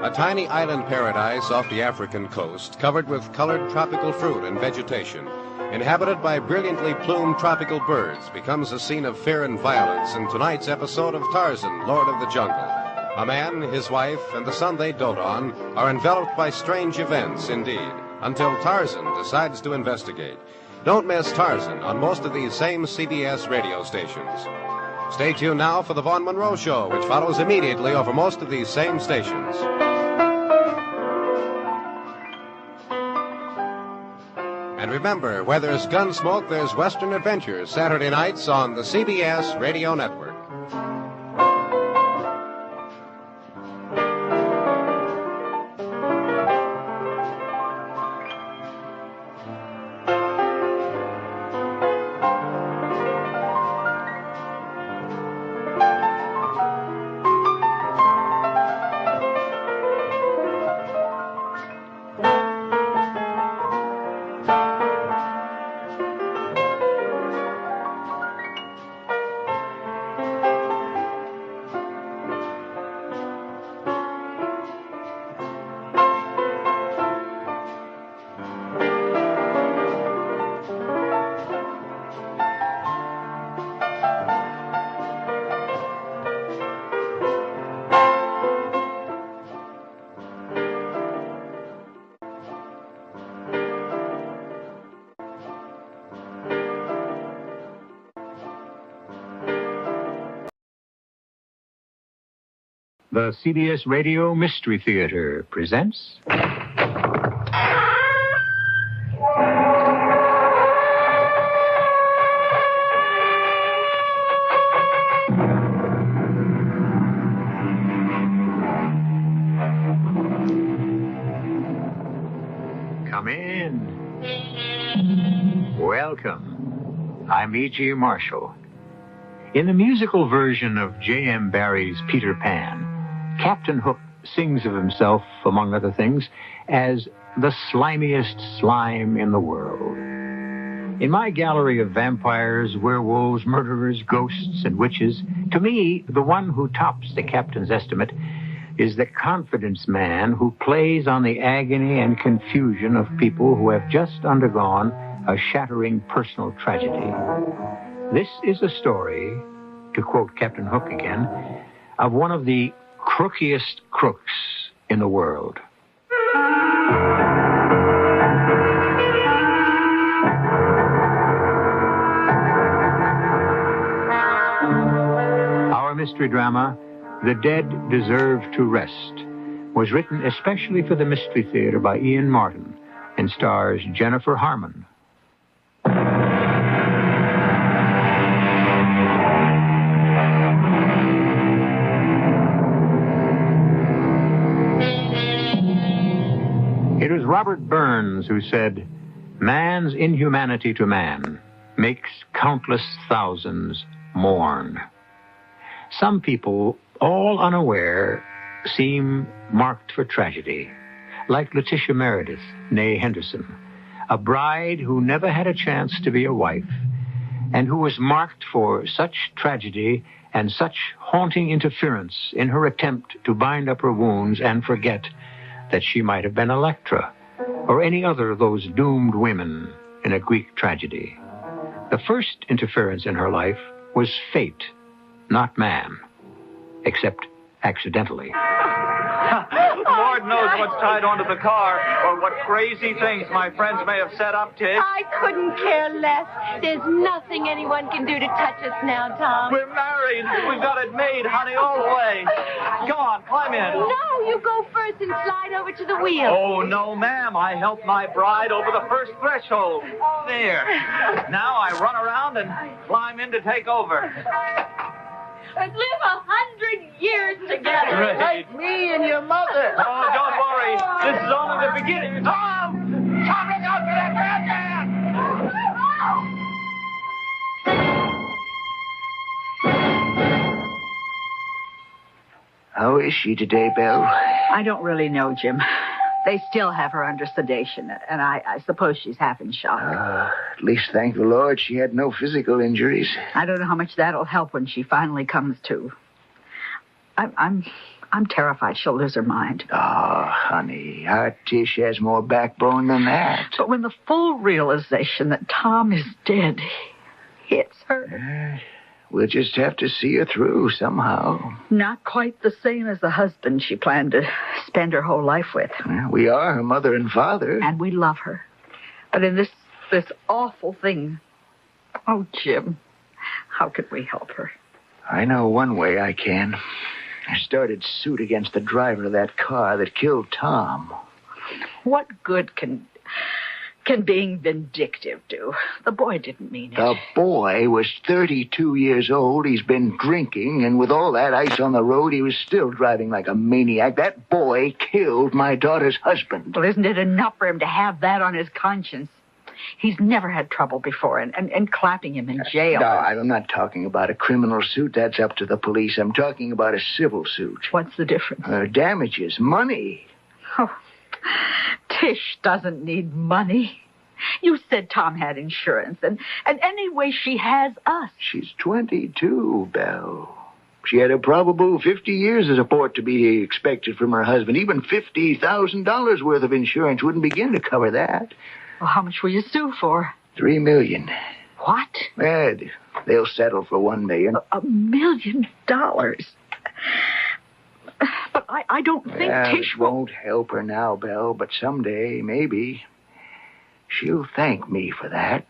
[SPEAKER 20] A tiny island paradise off the African coast, covered with colored tropical fruit and vegetation, inhabited by brilliantly plumed tropical birds, becomes a scene of fear and violence in tonight's episode of Tarzan, Lord of the Jungle. A man, his wife, and the son they dote on are enveloped by strange events, indeed, until Tarzan decides to investigate. Don't miss Tarzan on most of these same CBS radio stations. Stay tuned now for the Vaughn Monroe Show, which follows immediately over most of these same stations. And remember, where there's Gunsmoke, there's Western Adventures, Saturday nights on the CBS Radio Network.
[SPEAKER 2] The CBS Radio Mystery Theater presents... Come in. Welcome. I'm E.G. Marshall. In the musical version of J.M. Barrie's Peter Pan, Captain Hook sings of himself, among other things, as the slimiest slime in the world. In my gallery of vampires, werewolves, murderers, ghosts, and witches, to me, the one who tops the captain's estimate is the confidence man who plays on the agony and confusion of people who have just undergone a shattering personal tragedy. This is a story, to quote Captain Hook again, of one of the crookiest crooks in the world. Our mystery drama, The Dead Deserve to Rest, was written especially for the Mystery Theater by Ian Martin and stars Jennifer Harmon. It was Robert Burns who said, "Man's inhumanity to man makes countless thousands mourn." Some people, all unaware, seem marked for tragedy, like Letitia Meredith, née Henderson, a bride who never had a chance to be a wife, and who was marked for such tragedy and such haunting interference in her attempt to bind up her wounds and forget that she might have been Electra, or any other of those doomed women in a Greek tragedy. The first interference in her life was fate, not man, except accidentally.
[SPEAKER 5] Lord knows what's tied onto the car, or what crazy things my friends may have set up, Tig.
[SPEAKER 6] I couldn't care less. There's nothing anyone can do to touch us now, Tom.
[SPEAKER 5] We're married. We've got it made, honey, all the way. Go on, climb in.
[SPEAKER 6] No, you go first and slide over to the wheel.
[SPEAKER 5] Oh, no, ma'am. I helped my bride over the first threshold. There. Now I run around and climb in to take over.
[SPEAKER 6] And live 100 years together.
[SPEAKER 5] Right.
[SPEAKER 6] Like me and your mother.
[SPEAKER 5] Oh, don't worry. This is only the beginning. Tom! Tom, look out for that madman!
[SPEAKER 23] How is she today, Belle?
[SPEAKER 24] I don't really know, Jim. They still have her under sedation, and I suppose she's half in shock.
[SPEAKER 23] At least, thank the Lord, she had no physical injuries.
[SPEAKER 24] I don't know how much that'll help when she finally comes to. I'm I'm terrified she'll lose her mind.
[SPEAKER 23] Oh, honey, our Tish has more backbone than that.
[SPEAKER 24] But when the full realization that Tom is dead hits her...
[SPEAKER 23] We'll just have to see her through somehow.
[SPEAKER 24] Not quite the same as the husband she planned to spend her whole life with.
[SPEAKER 23] We are her mother and father.
[SPEAKER 24] And we love her. But in this awful thing... Oh, Jim, how could we help her?
[SPEAKER 23] I know one way I can. I started suit against the driver of that car that killed Tom.
[SPEAKER 24] What good can being vindictive do? The boy didn't mean it.
[SPEAKER 23] The boy was 32 years old. He's been drinking, and with all that ice on the road, he was still driving like a maniac. That boy killed my daughter's husband.
[SPEAKER 24] Well, isn't it enough for him to have that on his conscience? He's never had trouble before, and clapping him in jail.
[SPEAKER 23] No, I'm not talking about a criminal suit. That's up to the police. I'm talking about a civil suit.
[SPEAKER 24] What's the difference?
[SPEAKER 23] Damages, money.
[SPEAKER 24] Oh, Tish doesn't need money. You said Tom had insurance, and anyway, she has us.
[SPEAKER 23] She's 22, Belle. She had a probable 50 years of support to be expected from her husband. Even $50,000 worth of insurance wouldn't begin to cover that.
[SPEAKER 24] Well, how much will you sue for?
[SPEAKER 23] $3 million.
[SPEAKER 24] What?
[SPEAKER 23] They'll settle for $1 million.
[SPEAKER 24] $1 million? But I don't think Tish
[SPEAKER 23] won't help her now, Belle, but someday, maybe, she'll thank me for that.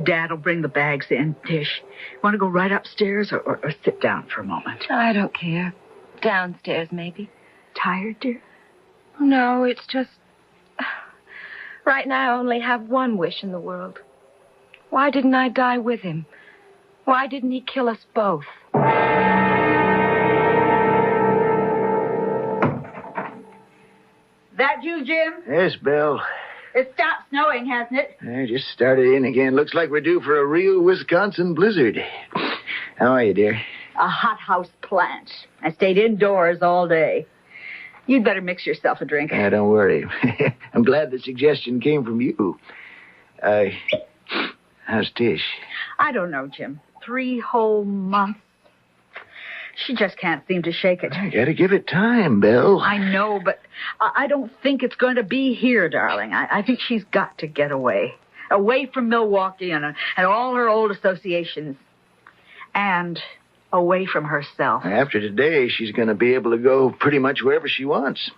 [SPEAKER 24] Dad'll bring the bags in, Tish. Want to go right upstairs or sit down for a moment?
[SPEAKER 3] I don't care. Downstairs, maybe.
[SPEAKER 24] Tired, dear?
[SPEAKER 3] No, it's just... Right now, I only have one wish in the world. Why didn't I die with him? Why didn't he kill us both?
[SPEAKER 24] That you, Jim?
[SPEAKER 23] Yes, Belle.
[SPEAKER 24] It stopped snowing, hasn't it?
[SPEAKER 23] I just started in again. Looks like we're due for a real Wisconsin blizzard. How are you, dear?
[SPEAKER 24] A hothouse plant. I stayed indoors all day. You'd better mix yourself a drink.
[SPEAKER 23] Don't worry. I'm glad the suggestion came from you. How's Tish?
[SPEAKER 24] I don't know, Jim. 3 whole months. She just can't seem to shake it.
[SPEAKER 23] I gotta give it time, Belle.
[SPEAKER 24] I know, but I don't think it's going to be here, darling. I think she's got to get away. Away from Milwaukee and all her old associations. And away from herself.
[SPEAKER 23] After today, she's gonna be able to go pretty much wherever she wants.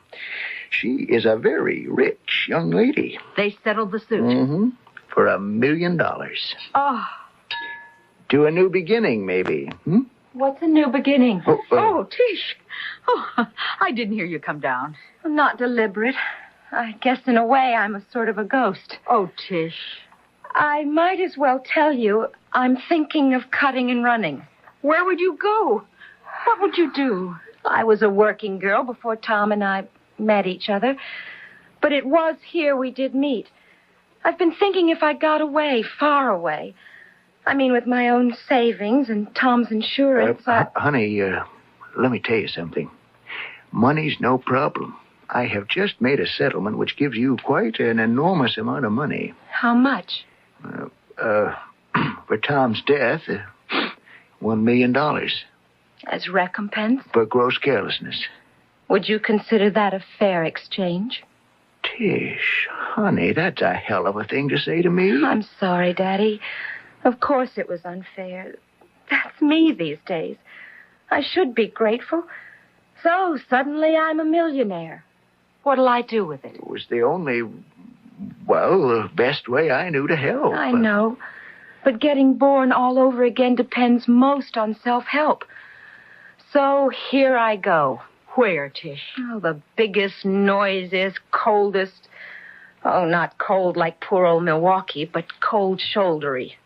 [SPEAKER 23] She is a very rich young lady.
[SPEAKER 24] They settled the suit.
[SPEAKER 23] Mm-hmm. For $1 million.
[SPEAKER 24] Oh.
[SPEAKER 23] To a new beginning, maybe.
[SPEAKER 3] What's a new beginning?
[SPEAKER 24] Oh, Tish. Oh, I didn't hear you come down.
[SPEAKER 3] Not deliberate. I guess in a way I'm a sort of a ghost.
[SPEAKER 24] Oh, Tish.
[SPEAKER 3] I might as well tell you I'm thinking of cutting and running.
[SPEAKER 24] Where would you go? What would you do?
[SPEAKER 3] I was a working girl before Tom and I met each other. But it was here we did meet. I've been thinking if I got away, far away. I mean, with my own savings and Tom's insurance,
[SPEAKER 23] Honey, let me tell you something. Money's no problem. I have just made a settlement which gives you quite an enormous amount of money.
[SPEAKER 3] How much?
[SPEAKER 23] For Tom's death, $1 million.
[SPEAKER 3] As recompense?
[SPEAKER 23] For gross carelessness.
[SPEAKER 3] Would you consider that a fair exchange?
[SPEAKER 23] Tish, honey, that's a hell of a thing to say to me.
[SPEAKER 3] I'm sorry, Daddy. Of course it was unfair. That's me these days. I should be grateful. So, suddenly I'm a millionaire. What'll I do with it?
[SPEAKER 23] It was the best way I knew to help.
[SPEAKER 3] I know. But getting born all over again depends most on self-help. So, here I go.
[SPEAKER 24] Where, Tish?
[SPEAKER 3] Oh, the biggest, noisiest, coldest... Oh, not cold like poor old Milwaukee, but cold-shouldery.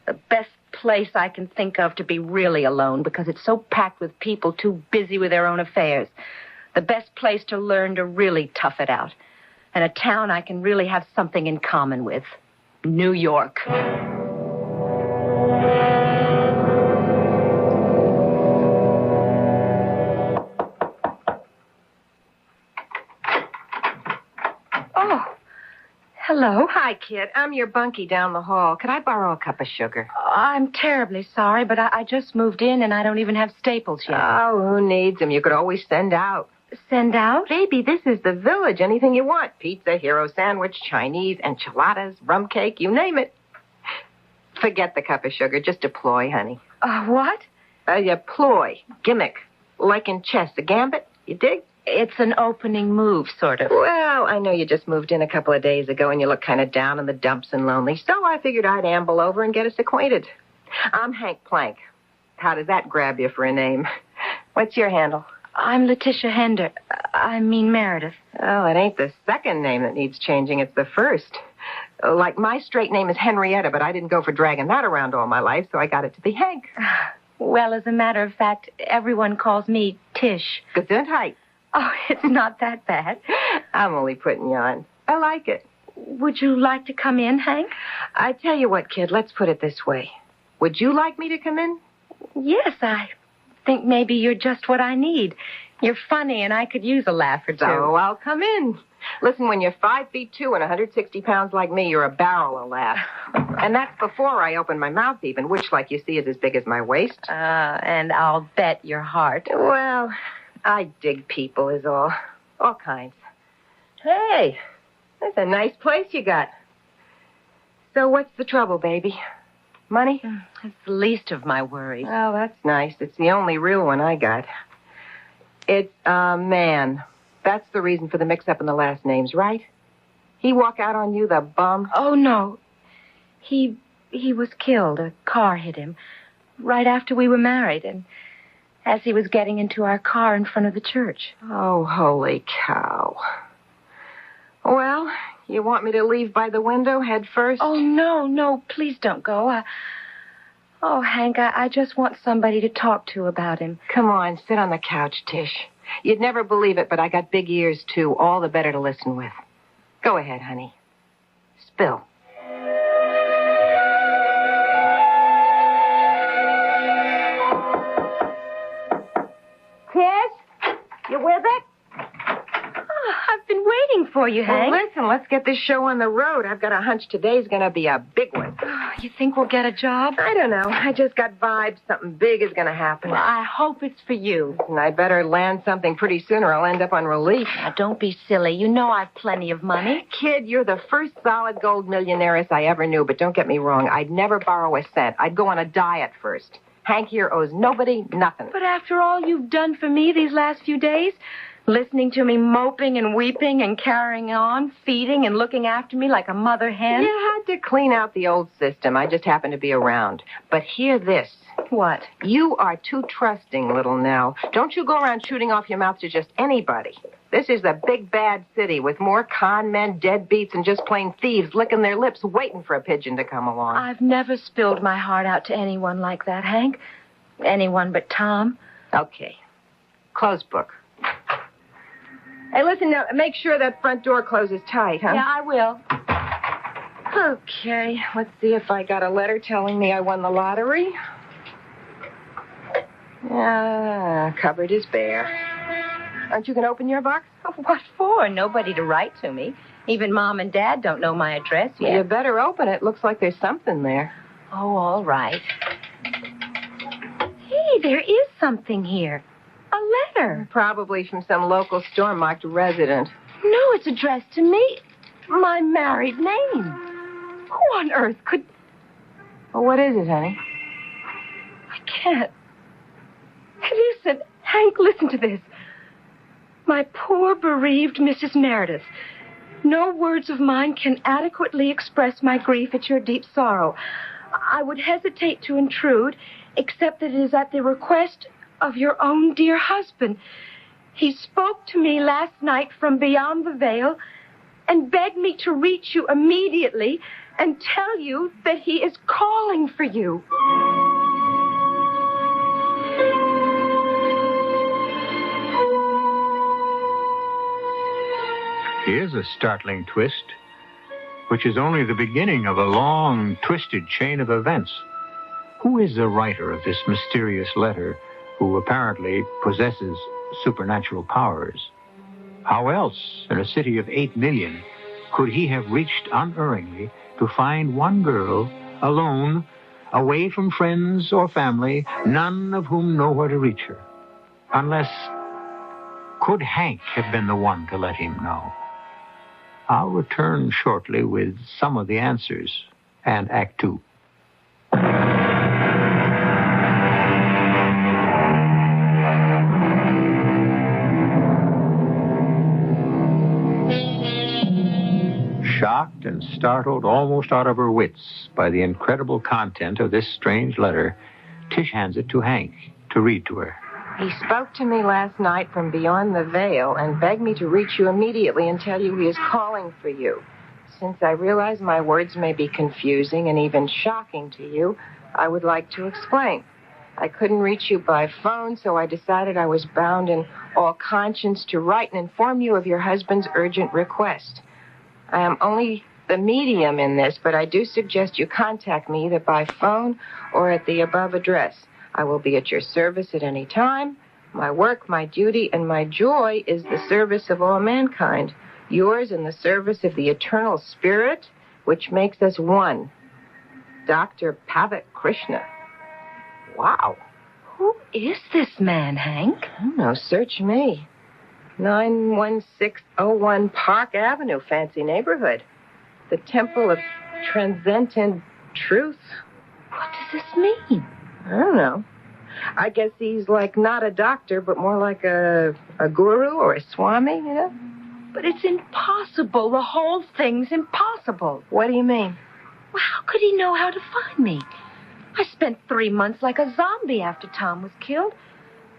[SPEAKER 3] The best place I can think of to be really alone because it's so packed with people too busy with their own affairs. The best place to learn to really tough it out. And a town I can really have something in common with. New York. Hello.
[SPEAKER 14] Hi, kid. I'm your bunkie down the hall. Could I borrow a cup of sugar?
[SPEAKER 3] I'm terribly sorry, but I just moved in and I don't even have staples yet.
[SPEAKER 14] Oh, who needs them? You could always send out.
[SPEAKER 3] Send out?
[SPEAKER 14] Baby, this is the village. Anything you want. Pizza, hero sandwich, Chinese, enchiladas, rum cake, you name it. Forget the cup of sugar. Just a ploy, honey.
[SPEAKER 3] What?
[SPEAKER 14] A ploy. Gimmick. Like in chess. A gambit. You dig?
[SPEAKER 3] It's an opening move, sort of.
[SPEAKER 14] Well, I know you just moved in a couple of days ago and you look kind of down in the dumps and lonely, so I figured I'd amble over and get us acquainted. I'm Hank Plank. How does that grab you for a name? What's your handle?
[SPEAKER 3] I'm Letitia Meredith.
[SPEAKER 14] Oh, it ain't the second name that needs changing, it's the first. Like my straight name is Henrietta, but I didn't go for dragging that around all my life, so I got it to be Hank.
[SPEAKER 3] Well, as a matter of fact, everyone calls me Tish.
[SPEAKER 14] Gesundheit.
[SPEAKER 3] Oh, it's not that bad.
[SPEAKER 14] I'm only putting you on. I like it.
[SPEAKER 3] Would you like to come in, Hank?
[SPEAKER 14] I tell you what, kid, let's put it this way. Would you like me to come in?
[SPEAKER 3] Yes, I think maybe you're just what I need. You're funny, and I could use a laugh or two.
[SPEAKER 14] So I'll come in. Listen, when you're 5'2" and 160 pounds like me, you're a barrel of laughs. And that's before I open my mouth even, which, like you see, is as big as my waist.
[SPEAKER 3] And I'll bet your heart.
[SPEAKER 14] Well, I dig people is all. All kinds. Hey, that's a nice place you got. So what's the trouble, baby? Money?
[SPEAKER 3] It's the least of my worries.
[SPEAKER 14] Oh, that's nice. It's the only real one I got. It's a man. That's the reason for the mix-up in the last names, right? He walk out on you, the bum?
[SPEAKER 3] Oh, no. He was killed. A car hit him right after we were married, and as he was getting into our car in front of the church.
[SPEAKER 14] Oh, holy cow. Well, you want me to leave by the window head first?
[SPEAKER 3] Oh, no, please don't go. Oh, Hank, I just want somebody to talk to about him.
[SPEAKER 14] Come on, sit on the couch, Tish. You'd never believe it, but I got big ears, too, all the better to listen with. Go ahead, honey. Spill. Tish? You with it?
[SPEAKER 3] Oh, I've been waiting for you, Hank.
[SPEAKER 14] Well, listen, let's get this show on the road. I've got a hunch today's going to be a big one.
[SPEAKER 3] Oh, you think we'll get a job?
[SPEAKER 14] I don't know. I just got vibes something big is going to happen.
[SPEAKER 3] Well, I hope it's for you.
[SPEAKER 14] And I better land something pretty soon or I'll end up on relief.
[SPEAKER 3] Now, don't be silly. You know I've plenty of money.
[SPEAKER 14] Kid, you're the first solid gold millionairess I ever knew, but don't get me wrong. I'd never borrow a cent. I'd go on a diet first. Hank here owes nobody nothing.
[SPEAKER 3] But after all you've done for me these last few days, listening to me moping and weeping and carrying on, feeding and looking after me like a mother hen.
[SPEAKER 14] You had to clean out the old system. I just happened to be around. But hear this.
[SPEAKER 3] What?
[SPEAKER 14] You are too trusting, little Nell. Don't you go around shooting off your mouth to just anybody. This is a big, bad city with more con men, deadbeats, and just plain thieves licking their lips waiting for a pigeon to come along.
[SPEAKER 3] I've never spilled my heart out to anyone like that, Hank. Anyone but Tom.
[SPEAKER 14] Okay. Close book. Hey, listen, now, make sure that front door closes tight, huh?
[SPEAKER 3] Yeah, I will.
[SPEAKER 14] Okay, let's see if I got a letter telling me I won the lottery. Cupboard is bare. Aren't you going to open your box?
[SPEAKER 3] What for? Nobody to write to me. Even Mom and Dad don't know my address yet.
[SPEAKER 14] You better open it. Looks like there's something there.
[SPEAKER 3] Oh, all right. Hey, there is something here. A letter.
[SPEAKER 14] Probably from some local store marked resident.
[SPEAKER 3] No, it's addressed to me. My married name. Who on earth could...
[SPEAKER 14] Well, what is it, honey?
[SPEAKER 3] I can't. Listen, Hank, listen to this. My poor, bereaved Mrs. Meredith. No words of mine can adequately express my grief at your deep sorrow. I would hesitate to intrude, except that it is at the request of your own dear husband. He spoke to me last night from beyond the veil and begged me to reach you immediately and tell you that he is calling for you.
[SPEAKER 2] Here's a startling twist, which is only the beginning of a long, twisted chain of events. Who is the writer of this mysterious letter, who apparently possesses supernatural powers? How else, in a city of 8 million, could he have reached unerringly to find one girl alone, away from friends or family, none of whom know where to reach her? Unless, could Hank have been the one to let him know? I'll return shortly with some of the answers and Act Two. Shocked and startled almost out of her wits by the incredible content of this strange letter, Tish hands it to Hank to read to her.
[SPEAKER 14] He spoke to me last night from beyond the veil and begged me to reach you immediately and tell you he is calling for you. Since I realize my words may be confusing and even shocking to you, I would like to explain. I couldn't reach you by phone, so I decided I was bound in all conscience to write and inform you of your husband's urgent request. I am only the medium in this, but I do suggest you contact me either by phone or at the above address. I will be at your service at any time. My work, my duty, and my joy is the service of all mankind. Yours in the service of the eternal spirit, which makes us one. Dr. Pavat Krishna. Wow.
[SPEAKER 3] Who is this man, Hank?
[SPEAKER 14] I don't know. Search me. 91601 Park Avenue, fancy neighborhood. The Temple of Transcendent Truth.
[SPEAKER 3] What does this mean?
[SPEAKER 14] I don't know. I guess he's like not a doctor, but more like a guru or a swami, you know?
[SPEAKER 3] But it's impossible. The whole thing's impossible.
[SPEAKER 14] What do you mean?
[SPEAKER 3] Well, how could he know how to find me? I spent 3 months like a zombie after Tom was killed.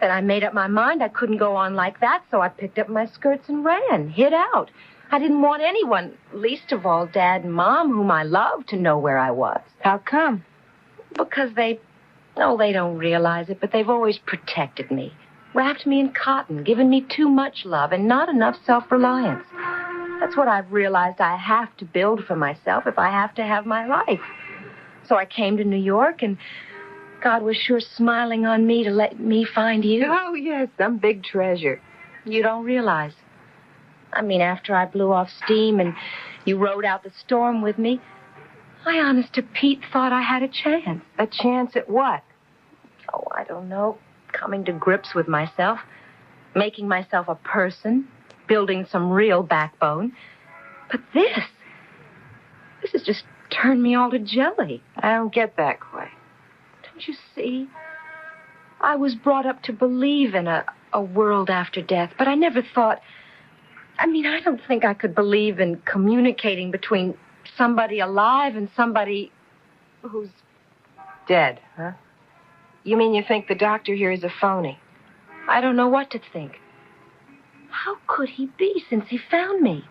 [SPEAKER 3] Then I made up my mind I couldn't go on like that, so I picked up my skirts and ran, hid out. I didn't want anyone, least of all Dad and Mom, whom I loved, to know where I was.
[SPEAKER 14] How come?
[SPEAKER 3] Because they don't realize it, but they've always protected me. Wrapped me in cotton, given me too much love, and not enough self-reliance. That's what I've realized I have to build for myself if I have to have my life. So I came to New York, and God was sure smiling on me to let me find you.
[SPEAKER 14] Oh, yes, some big treasure.
[SPEAKER 3] You don't realize. I mean, after I blew off steam and you rode out the storm with me, I, honest to Pete, thought I had a chance.
[SPEAKER 14] A chance at what?
[SPEAKER 3] Oh, I don't know. Coming to grips with myself, making myself a person, building some real backbone. But this has just turned me all to jelly.
[SPEAKER 14] I don't get that quite.
[SPEAKER 3] Don't you see? I was brought up to believe in a world after death, but I never thought... I mean, I don't think I could believe in communicating between somebody alive and somebody who's...
[SPEAKER 14] dead, huh? You mean you think the doctor here is a phony?
[SPEAKER 3] I don't know what to think. How could he be since he found me?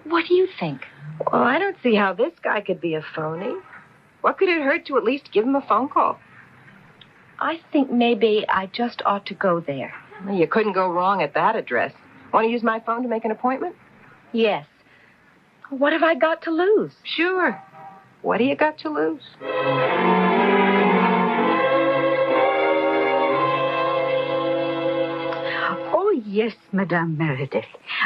[SPEAKER 3] What do you think?
[SPEAKER 14] Well, I don't see how this guy could be a phony. What could it hurt to at least give him a phone call?
[SPEAKER 3] I think maybe I just ought to go there.
[SPEAKER 14] Well, you couldn't go wrong at that address. Want to use my phone to make an appointment?
[SPEAKER 3] Yes. What have I got to lose?
[SPEAKER 14] Sure. What do you got to lose?
[SPEAKER 24] Oh, yes, Madame Meredith.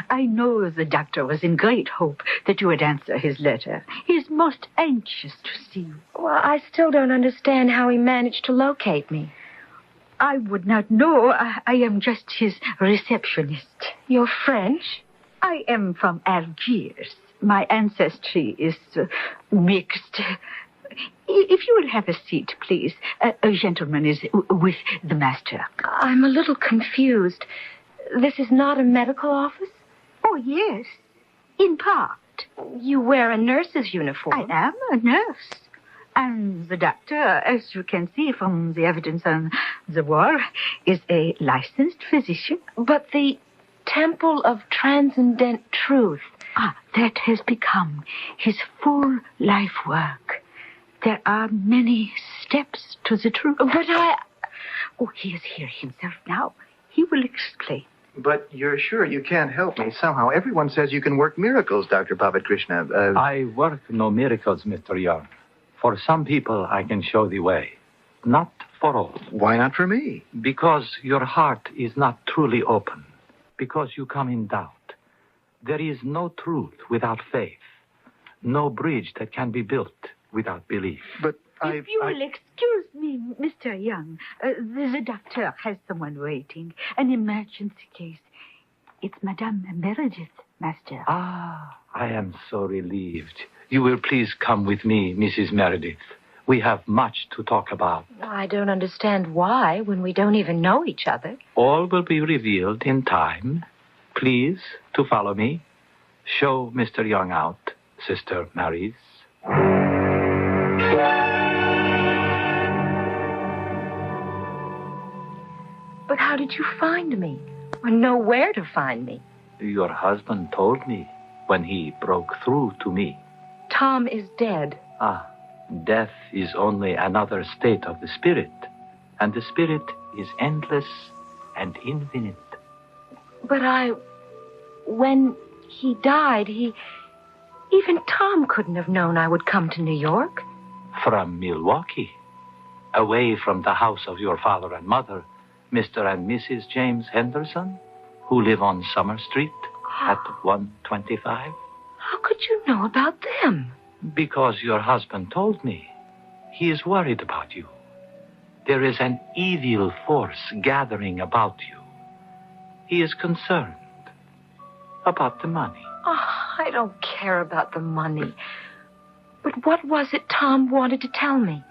[SPEAKER 24] I know the doctor was in great hope that you would answer his letter. He's most anxious to see you.
[SPEAKER 3] Well, I still don't understand how he managed to locate me.
[SPEAKER 24] I would not know. I am just his receptionist.
[SPEAKER 3] You're French?
[SPEAKER 24] I am from Algiers. My ancestry is mixed. If you will have a seat, please. A gentleman is with the master.
[SPEAKER 3] I'm a little confused. This is not a medical office?
[SPEAKER 24] Oh, yes. In part.
[SPEAKER 3] You wear a nurse's uniform.
[SPEAKER 24] I am a nurse. And the doctor, as you can see from the evidence on the wall, is a licensed physician.
[SPEAKER 3] But the Temple of Transcendent Truth...
[SPEAKER 24] that has become his full life work. There are many steps to the truth.
[SPEAKER 3] But
[SPEAKER 24] Oh, he is here himself now. He will explain.
[SPEAKER 9] But you're sure you can't help me somehow? Everyone says you can work miracles, Dr. Pavat Krishna.
[SPEAKER 15] I work no miracles, Mr. Young. For some people, I can show the way. Not for all.
[SPEAKER 9] Why not for me?
[SPEAKER 15] Because your heart is not truly open. Because you come in doubt. There is no truth without faith, no bridge that can be built without belief.
[SPEAKER 23] But
[SPEAKER 24] If you will excuse me, Mr. Young, the doctor has someone waiting. An emergency case. It's Madame Meredith, Master.
[SPEAKER 15] Ah, I am so relieved. You will please come with me, Mrs. Meredith. We have much to talk about.
[SPEAKER 3] I don't understand why when we don't even know each other.
[SPEAKER 15] All will be revealed in time. Please to follow me. Show Mr. Young out, Sister Maryse.
[SPEAKER 3] But how did you find me? Or know where to find me?
[SPEAKER 15] Your husband told me when he broke through to me.
[SPEAKER 3] Tom is dead.
[SPEAKER 15] Ah, death is only another state of the spirit, and the spirit is endless and infinite.
[SPEAKER 3] But when he died, even Tom couldn't have known I would come to New York.
[SPEAKER 15] From Milwaukee, away from the house of your father and mother, Mr. and Mrs. James Henderson, who live on Summer Street at 125.
[SPEAKER 3] How could you know about them?
[SPEAKER 15] Because your husband told me. He is worried about you. There is an evil force gathering about you. He is concerned about the money.
[SPEAKER 3] Oh, I don't care about the money. But what was it Tom wanted to tell me?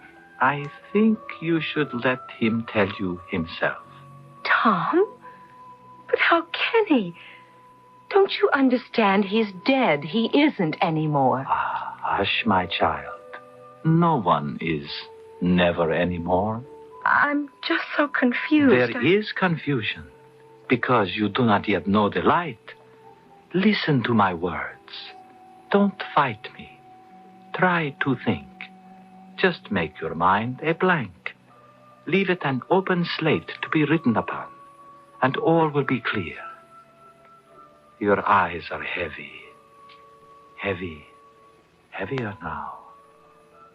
[SPEAKER 15] I think you should let him tell you himself.
[SPEAKER 3] Tom? But how can he? Don't you understand? He's dead. He isn't anymore.
[SPEAKER 15] Hush, my child. No one is never anymore.
[SPEAKER 3] I'm just so confused.
[SPEAKER 15] There is confusion because you do not yet know the light. Listen to my words. Don't fight me. Try to think. Just make your mind a blank. Leave it an open slate to be written upon, and all will be clear. Your eyes are heavy. Heavy. Heavier now.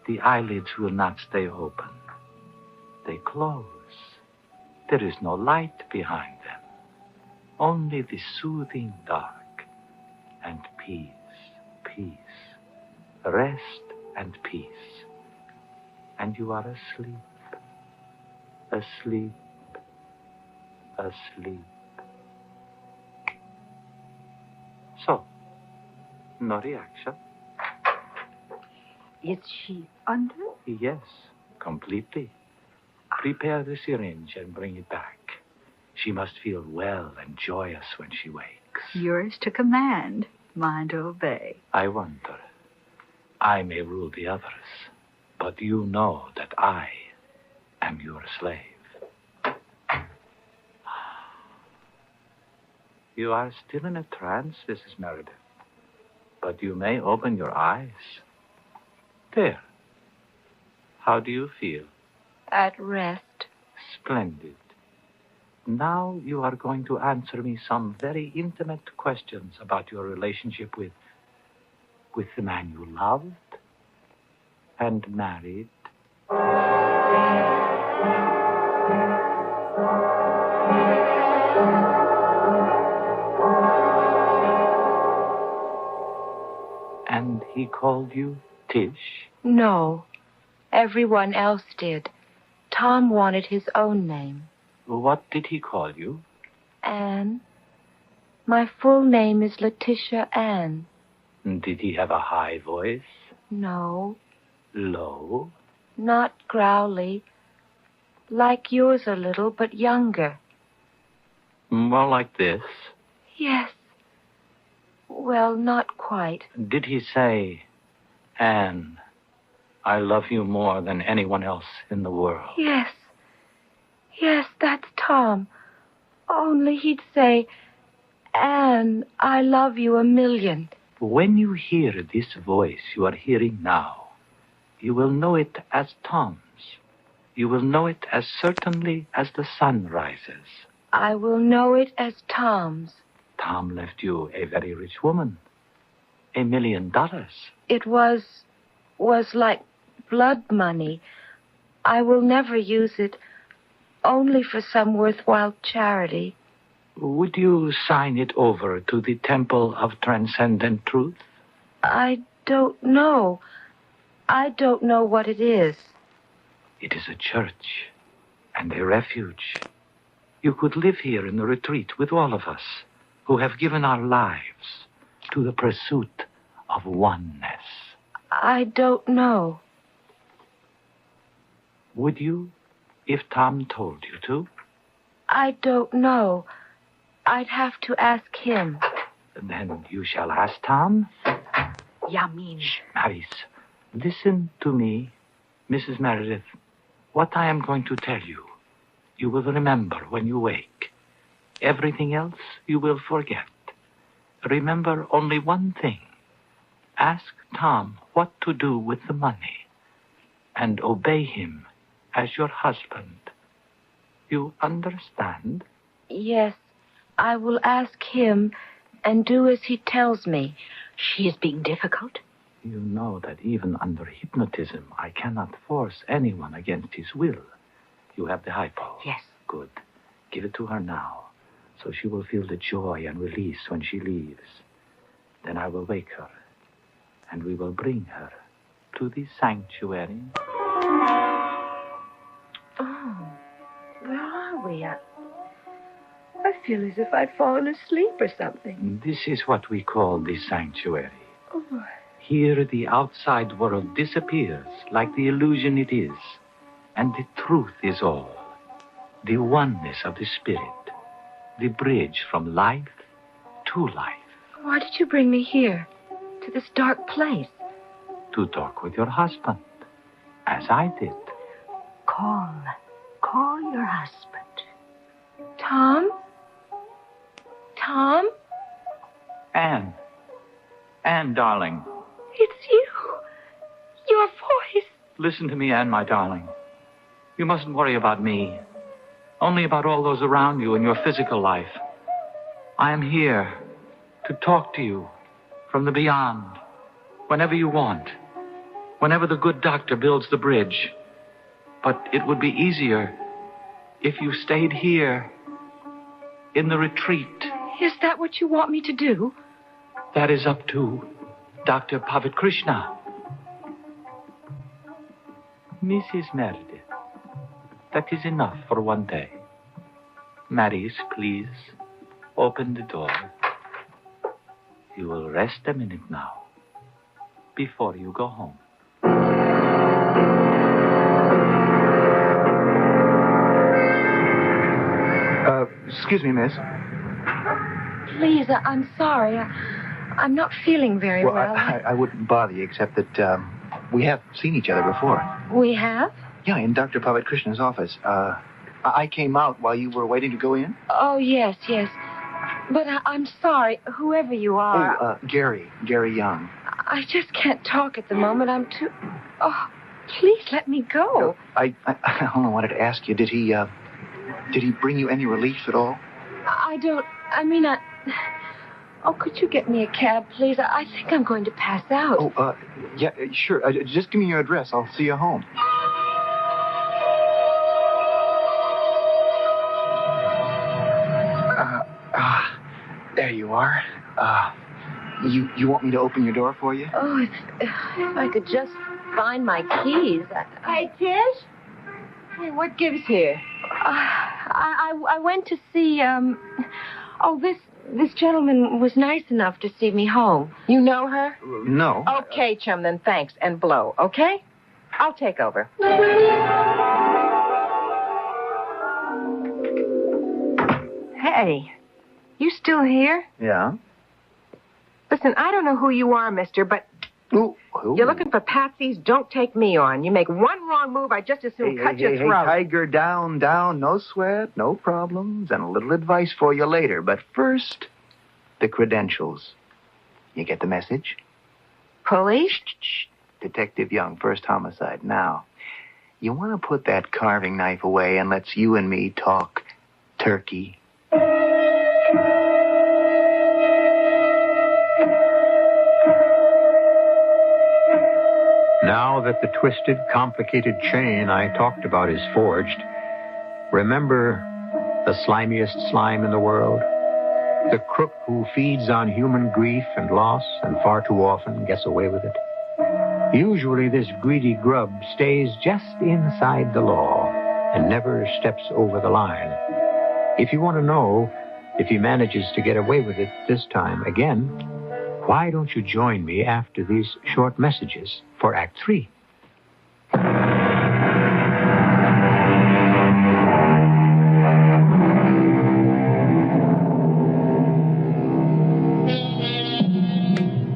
[SPEAKER 15] The eyelids will not stay open. They close. There is no light behind them. Only the soothing dark. And peace. Peace. Rest and peace. And you are asleep. Asleep. Asleep. So, no reaction?
[SPEAKER 24] Is she under?
[SPEAKER 15] Yes, completely. Prepare the syringe and bring it back. She must feel well and joyous when she wakes.
[SPEAKER 24] Yours to command. Mine to obey.
[SPEAKER 15] I wonder. I may rule the others, but you know that I am your slave. You are still in a trance, Mrs. Meredith, but you may open your eyes. There. How do you feel?
[SPEAKER 3] At rest.
[SPEAKER 15] Splendid. Now you are going to answer me some very intimate questions about your relationship with the man you loved and married. And he called you Tish?
[SPEAKER 3] No. Everyone else did. Tom wanted his own name.
[SPEAKER 15] What did he call you?
[SPEAKER 3] Anne. My full name is Letitia Ann.
[SPEAKER 15] Did he have a high voice?
[SPEAKER 3] No.
[SPEAKER 15] Low?
[SPEAKER 3] Not growly. Like yours a little, but younger.
[SPEAKER 15] More like this?
[SPEAKER 3] Yes. Well, not quite.
[SPEAKER 15] Did he say, Anne, I love you more than anyone else in the world?
[SPEAKER 3] Yes. Yes, that's Tom. Only he'd say, Anne, I love you a million.
[SPEAKER 15] When you hear this voice you are hearing now, you will know it as Tom's. You will know it as certainly as the sun rises.
[SPEAKER 3] I will know it as Tom's.
[SPEAKER 15] Tom left you a very rich woman. $1 million.
[SPEAKER 3] It was like blood money. I will never use it, only for some worthwhile charity.
[SPEAKER 15] Would you sign it over to the Temple of Transcendent Truth?
[SPEAKER 3] I don't know. I don't know what it is.
[SPEAKER 15] It is a church and a refuge. You could live here in the retreat with all of us who have given our lives to the pursuit of oneness.
[SPEAKER 3] I don't know.
[SPEAKER 15] Would you, if Tom told you to?
[SPEAKER 3] I don't know. I'd have to ask him.
[SPEAKER 15] Then you shall ask Tom.
[SPEAKER 3] Yamin.
[SPEAKER 15] Maris, listen to me, Mrs. Meredith. What I am going to tell you, you will remember when you wake. Everything else you will forget. Remember only one thing. Ask Tom what to do with the money, and obey him as your husband. You understand?
[SPEAKER 3] Yes, I will ask him and do as he tells me.
[SPEAKER 12] She is being difficult.
[SPEAKER 15] You know that even under hypnotism, I cannot force anyone against his will. You have the hypo.
[SPEAKER 12] Yes.
[SPEAKER 15] Good. Give it to her now, so she will feel the joy and release when she leaves. Then I will wake her, and we will bring her to the sanctuary.
[SPEAKER 3] Oh, where are we? I feel as if I'd fallen asleep or something.
[SPEAKER 15] This is what we call the sanctuary.
[SPEAKER 3] Oh.
[SPEAKER 15] Here the outside world disappears like the illusion it is, and the truth is all. The oneness of the spirit, the bridge from life to life.
[SPEAKER 3] Why did you bring me here, to this dark place?
[SPEAKER 15] To talk with your husband, as I did.
[SPEAKER 12] Call your husband.
[SPEAKER 3] Tom? Tom?
[SPEAKER 15] Anne, darling.
[SPEAKER 3] It's you. Your voice.
[SPEAKER 15] Listen to me, Anne, my darling. You mustn't worry about me. Only about all those around you in your physical life. I am here to talk to you from the beyond, whenever you want, whenever the good doctor builds the bridge. But it would be easier if you stayed here in the retreat.
[SPEAKER 3] Is that what you want me to do?
[SPEAKER 15] That is up to Dr. Pavat Krishna. Mrs. Meredith, that is enough for one day. Maris, please, open the door. You will rest a minute now, before you go home.
[SPEAKER 9] Excuse me, miss.
[SPEAKER 3] Please, I'm sorry. I'm not feeling very well.
[SPEAKER 9] I wouldn't bother you, except that we have seen each other before.
[SPEAKER 3] We have?
[SPEAKER 9] Yeah, in Dr. Pavat Krishna's office. I came out while you were waiting to go in.
[SPEAKER 3] Oh, yes. But I'm sorry, whoever you are.
[SPEAKER 9] Gary Young.
[SPEAKER 3] I just can't talk at the moment. I'm too... Oh, please let me go.
[SPEAKER 9] I only wanted to ask you, did he bring you any relief at all?
[SPEAKER 3] Oh, could you get me a cab, please? I think I'm going to pass out.
[SPEAKER 9] Oh, yeah, sure. Just give me your address. I'll see you home. There you are. You want me to open your door for you?
[SPEAKER 3] Oh, if I could just find my keys.
[SPEAKER 13] Hey, Tish?
[SPEAKER 3] Hey, what gives here? I went to see, this gentleman was nice enough to see me home. You know her?
[SPEAKER 9] No.
[SPEAKER 14] Okay, chum, then thanks, and blow, okay? I'll take over. Hey, you still here?
[SPEAKER 9] Yeah.
[SPEAKER 14] Listen, I don't know who you are, mister, but
[SPEAKER 9] Who?
[SPEAKER 14] You're looking for patsies? Don't take me on. You make one wrong move, I just as soon cut your throat.
[SPEAKER 9] Hey, Tiger, down. No sweat, no problems, and a little advice for you later. But first, the credentials. You get the message?
[SPEAKER 14] Police?
[SPEAKER 9] Shh. Detective Young, first homicide. Now, you want to put that carving knife away and let's you and me talk turkey.
[SPEAKER 2] Now that the twisted, complicated chain I talked about is forged, remember the slimiest slime in the world, the crook who feeds on human grief and loss and far too often gets away with it. Usually this greedy grub stays just inside the law and never steps over the line. If you want to know if he manages to get away with it this time again, why don't you join me after these short messages for Act 3?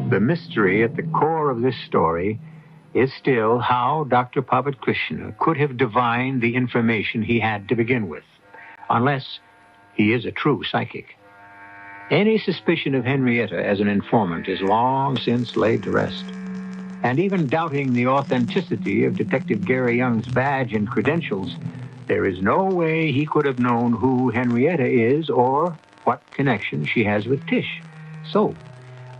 [SPEAKER 2] The mystery at the core of this story is still how Dr. Pavat Krishna could have divined the information he had to begin with, unless he is a true psychic. Any suspicion of Henrietta as an informant is long since laid to rest. And even doubting the authenticity of Detective Gary Young's badge and credentials, there is no way he could have known who Henrietta is or what connection she has with Tish. So,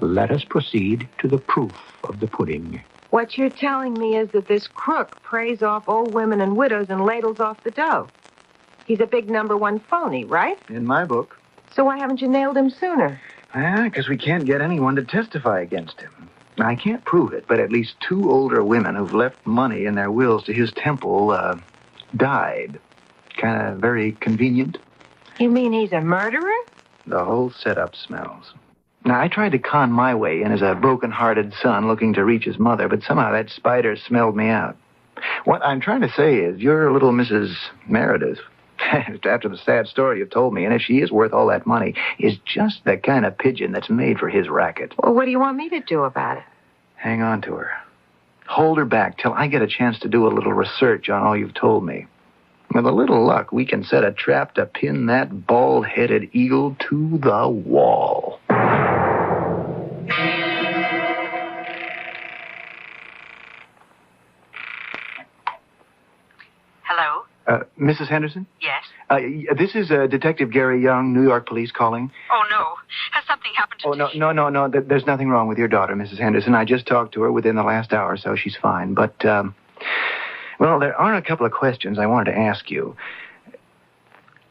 [SPEAKER 2] let us proceed to the proof of the pudding.
[SPEAKER 14] What you're telling me is that this crook preys off old women and widows and ladles off the dough. He's a big #1 phony, right?
[SPEAKER 9] In my book.
[SPEAKER 14] So why haven't you nailed him sooner?
[SPEAKER 9] Because we can't get anyone to testify against him. Now, I can't prove it, but at least 2 older women who've left money in their wills to his temple, died. Kind of very convenient.
[SPEAKER 14] You mean he's a murderer?
[SPEAKER 9] The whole setup smells. Now, I tried to con my way in as a broken-hearted son looking to reach his mother, but somehow that spider smelled me out. What I'm trying to say is, your little Mrs. Meredith, after the sad story you've told me, and if she is worth all that money, is just the kind of pigeon that's made for his racket.
[SPEAKER 14] Well, what do you want me to do about it?
[SPEAKER 9] Hang on to her. Hold her back till I get a chance to do a little research on all you've told me. With a little luck, we can set a trap to pin that bald-headed eagle to the wall.
[SPEAKER 14] Hello?
[SPEAKER 9] Mrs. Henderson?
[SPEAKER 14] Yes?
[SPEAKER 9] This is Detective Gary Young, New York Police calling.
[SPEAKER 14] Oh, no. Has something happened to
[SPEAKER 9] Tish? No. There's nothing wrong with your daughter, Mrs. Henderson. I just talked to her within the last hour or so. She's fine. But, well, there are a couple of questions I wanted to ask you.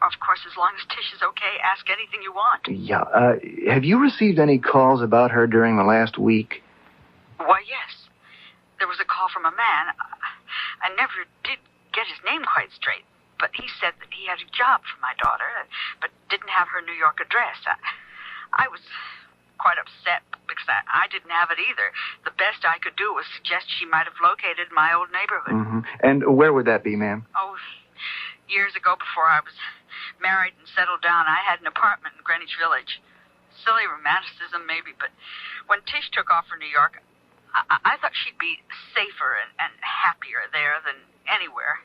[SPEAKER 14] Of course, as long as Tish is okay, ask anything you want.
[SPEAKER 9] Yeah. Have you received any calls about her during the last week?
[SPEAKER 14] Why, yes. There was a call from a man. I never did get his name quite straight, but he said that he had a job for my daughter, but didn't have her New York address. I was quite upset because I didn't have it either. The best I could do was suggest she might have located my old neighborhood.
[SPEAKER 9] Mm-hmm. And where would that be, ma'am?
[SPEAKER 14] Oh, years ago before I was married and settled down, I had an apartment in Greenwich Village. Silly romanticism, maybe, but when Tish took off for New York, I thought she'd be safer and happier there than anywhere.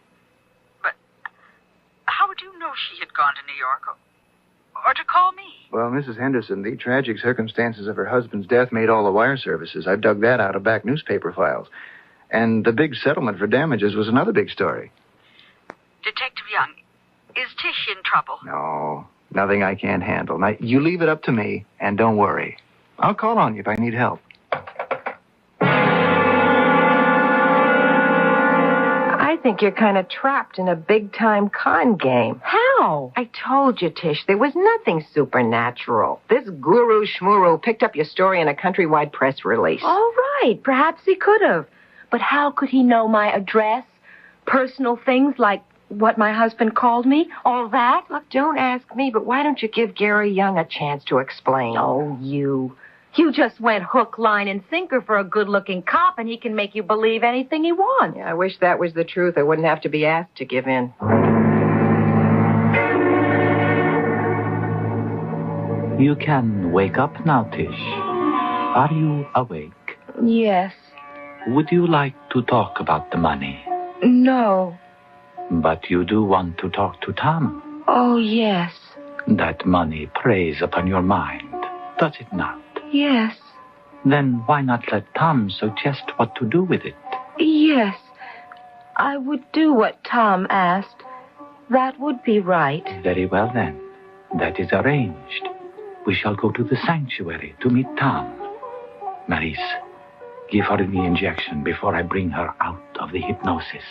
[SPEAKER 14] But how would you know she had gone to New York or to call me?
[SPEAKER 9] Well, Mrs. Henderson, the tragic circumstances of her husband's death made all the wire services. I've dug that out of back newspaper files. And the big settlement for damages was another big story.
[SPEAKER 14] Detective Young, is Tish in trouble?
[SPEAKER 9] No, nothing I can't handle. Now, you leave it up to me, and don't worry. I'll call on you if I need help.
[SPEAKER 14] I think you're kind of trapped in a big-time con game. How? I told you, Tish, there was nothing supernatural. This guru schmuru picked up your story in a countrywide press release.
[SPEAKER 3] All right, perhaps he could have. But how could he know my address? Personal things like what my husband called me? All that?
[SPEAKER 14] Look, don't ask me, but why don't you give Gary Young a chance to explain?
[SPEAKER 3] Oh, you. You just went hook, line, and sinker for a good-looking cop, and he can make you believe anything he wants.
[SPEAKER 14] Yeah, I wish that was the truth. I wouldn't have to be asked to give in.
[SPEAKER 15] You can wake up now, Tish. Are you awake?
[SPEAKER 3] Yes.
[SPEAKER 15] Would you like to talk about the money?
[SPEAKER 3] No.
[SPEAKER 15] But you do want to talk to Tom.
[SPEAKER 3] Oh, yes.
[SPEAKER 15] That money preys upon your mind, does it not?
[SPEAKER 3] Yes.
[SPEAKER 15] Then why not let Tom suggest what to do with it?
[SPEAKER 3] Yes. I would do what Tom asked. That would be right.
[SPEAKER 15] Very well, then. That is arranged. We shall go to the sanctuary to meet Tom. Malice, give her the injection before I bring her out of the hypnosis.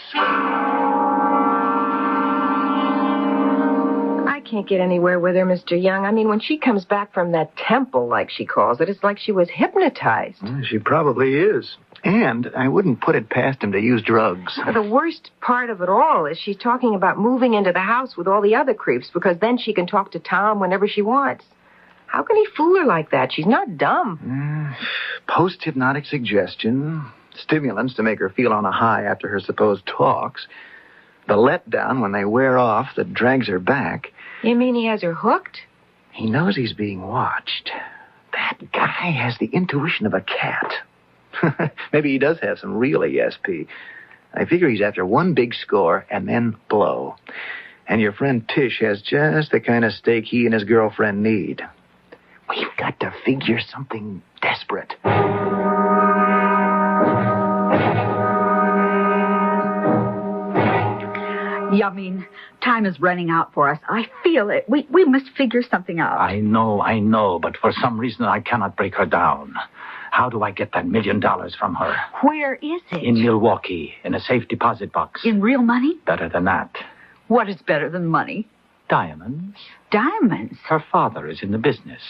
[SPEAKER 14] I can't get anywhere with her, Mr. Young. I mean, when she comes back from that temple, like she calls it, it's like she was hypnotized.
[SPEAKER 9] She probably is. And I wouldn't put it past him to use drugs.
[SPEAKER 14] The worst part of it all is she's talking about moving into the house with all the other creeps because then she can talk to Tom whenever she wants. How can he fool her like that? She's not dumb.
[SPEAKER 9] Post-hypnotic suggestion, stimulants to make her feel on a high after her supposed talks, the letdown when they wear off that drags her back.
[SPEAKER 14] You mean he has her hooked?
[SPEAKER 9] He knows he's being watched. That guy has the intuition of a cat. Maybe he does have some real ESP. I figure he's after one big score and then blow. And your friend Tish has just the kind of stake he and his girlfriend need. We've got to figure something desperate.
[SPEAKER 24] Yeah, I mean, time is running out for us. I feel it. We must figure something out.
[SPEAKER 15] I know, but for some reason I cannot break her down. How do I get that $1 million from her?
[SPEAKER 24] Where is it?
[SPEAKER 15] In Milwaukee, in a safe deposit box.
[SPEAKER 24] In real money?
[SPEAKER 15] Better than that.
[SPEAKER 24] What is better than money?
[SPEAKER 15] Diamonds.
[SPEAKER 24] Diamonds?
[SPEAKER 15] Her father is in the business.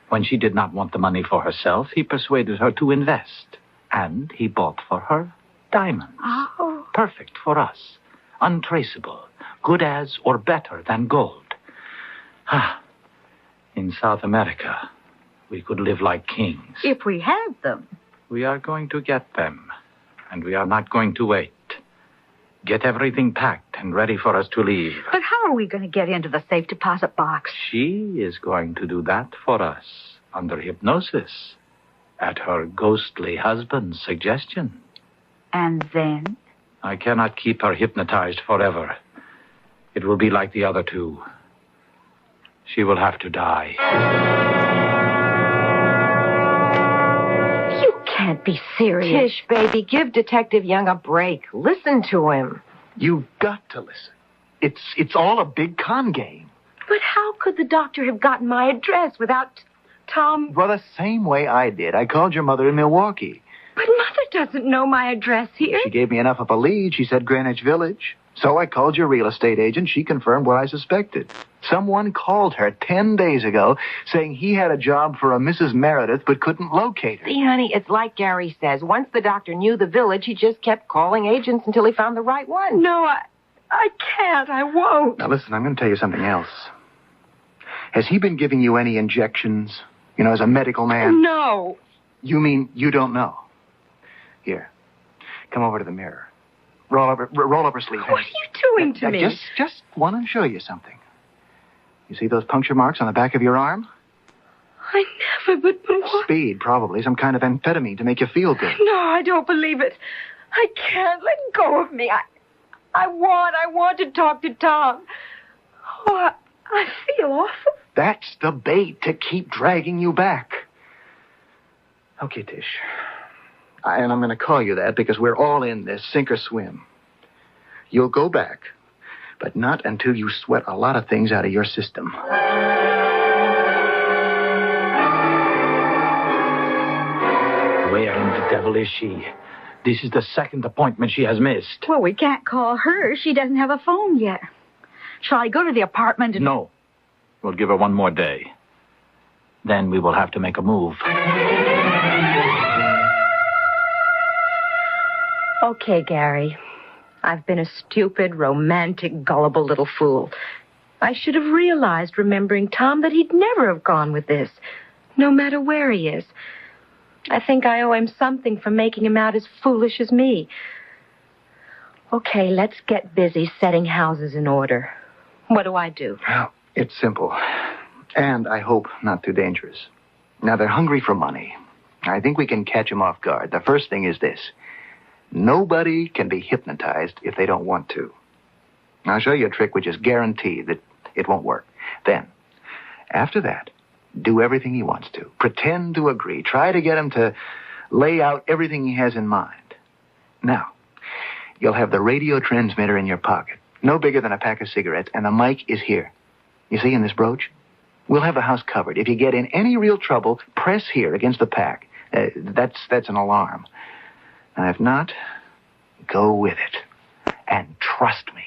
[SPEAKER 15] When she did not want the money for herself, he persuaded her to invest. And he bought for her diamonds.
[SPEAKER 24] Oh.
[SPEAKER 15] Perfect for us. Untraceable. Good as or better than gold. In South America, we could live like kings.
[SPEAKER 24] If we had them.
[SPEAKER 15] We are going to get them. And we are not going to wait. Get everything packed and ready for us to leave.
[SPEAKER 24] But how are we going to get into the safe deposit box?
[SPEAKER 15] She is going to do that for us, under hypnosis, at her ghostly husband's suggestion.
[SPEAKER 24] And then?
[SPEAKER 15] I cannot keep her hypnotized forever. It will be like the other two. She will have to die.
[SPEAKER 14] You can't be serious. Tish, baby, give Detective Young a break. Listen to him.
[SPEAKER 9] You've got to listen. It's all a big con game.
[SPEAKER 14] But how could the doctor have gotten my address without Tom?
[SPEAKER 9] Well, the same way I did. I called your mother in Milwaukee.
[SPEAKER 14] But Mother doesn't know my address here.
[SPEAKER 9] She gave me enough of a lead. She said Greenwich Village. So I called your real estate agent. She confirmed what I suspected. Someone called her 10 days ago saying he had a job for a Mrs. Meredith but couldn't locate her.
[SPEAKER 14] See, honey, it's like Gary says. Once the doctor knew the village, he just kept calling agents until he found the right one. No, I can't. I won't.
[SPEAKER 9] Now, listen, I'm going to tell you something else. Has he been giving you any injections, as a medical man?
[SPEAKER 14] No.
[SPEAKER 9] You mean you don't know? Here, come over to the mirror. Roll up her sleeve.
[SPEAKER 14] What are you doing to me?
[SPEAKER 9] Just want to show you something. You see those puncture marks on the back of your arm?
[SPEAKER 14] I never, but what?
[SPEAKER 9] Speed, probably. Some kind of amphetamine to make you feel good.
[SPEAKER 14] No, I don't believe it. I can't. Let go of me. I want to talk to Tom. Oh, I feel awful.
[SPEAKER 9] That's the bait to keep dragging you back. Okay, Tish. And I'm going to call you that because we're all in this, sink or swim. You'll go back, but not until you sweat a lot of things out of your system.
[SPEAKER 15] Where in the devil is she? This is the second appointment she has missed.
[SPEAKER 24] Well, we can't call her. She doesn't have a phone yet. Shall I go to the apartment and...
[SPEAKER 15] No. We'll give her one more day. Then we will have to make a move.
[SPEAKER 3] Okay, Gary. I've been a stupid, romantic, gullible little fool. I should have realized, remembering Tom, that he'd never have gone with this, no matter where he is. I think I owe him something for making him out as foolish as me. Okay, let's get busy setting houses in order. What do I do?
[SPEAKER 9] Well, it's simple. And I hope not too dangerous. Now, they're hungry for money. I think we can catch them off guard. The first thing is this. Nobody can be hypnotized if they don't want to. I'll show you a trick which is guaranteed that it won't work. Then, after that, do everything he wants to. Pretend to agree. Try to get him to lay out everything he has in mind. Now, you'll have the radio transmitter in your pocket. No bigger than a pack of cigarettes, and the mic is here. You see in this brooch? We'll have the house covered. If you get in any real trouble, press here against the pack. That's an alarm. Now, if not, go with it. And trust me.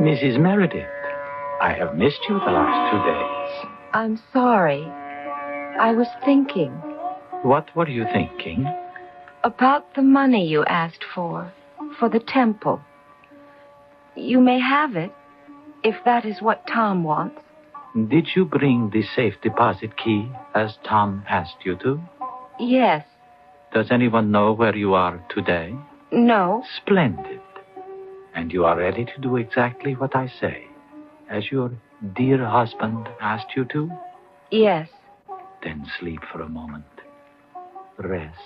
[SPEAKER 15] Mrs. Meredith, I have missed you the last 2 days.
[SPEAKER 3] I'm sorry. I was thinking
[SPEAKER 15] What were you thinking?
[SPEAKER 3] about the money you asked for the temple. You may have it, if that is what Tom wants.
[SPEAKER 15] Did you bring the safe deposit key as Tom asked you to?
[SPEAKER 3] Yes.
[SPEAKER 15] Does anyone know where you are today?
[SPEAKER 3] No.
[SPEAKER 15] Splendid. And you are ready to do exactly what I say, as your dear husband asked you to?
[SPEAKER 3] Yes.
[SPEAKER 15] Then sleep for a moment. Rest.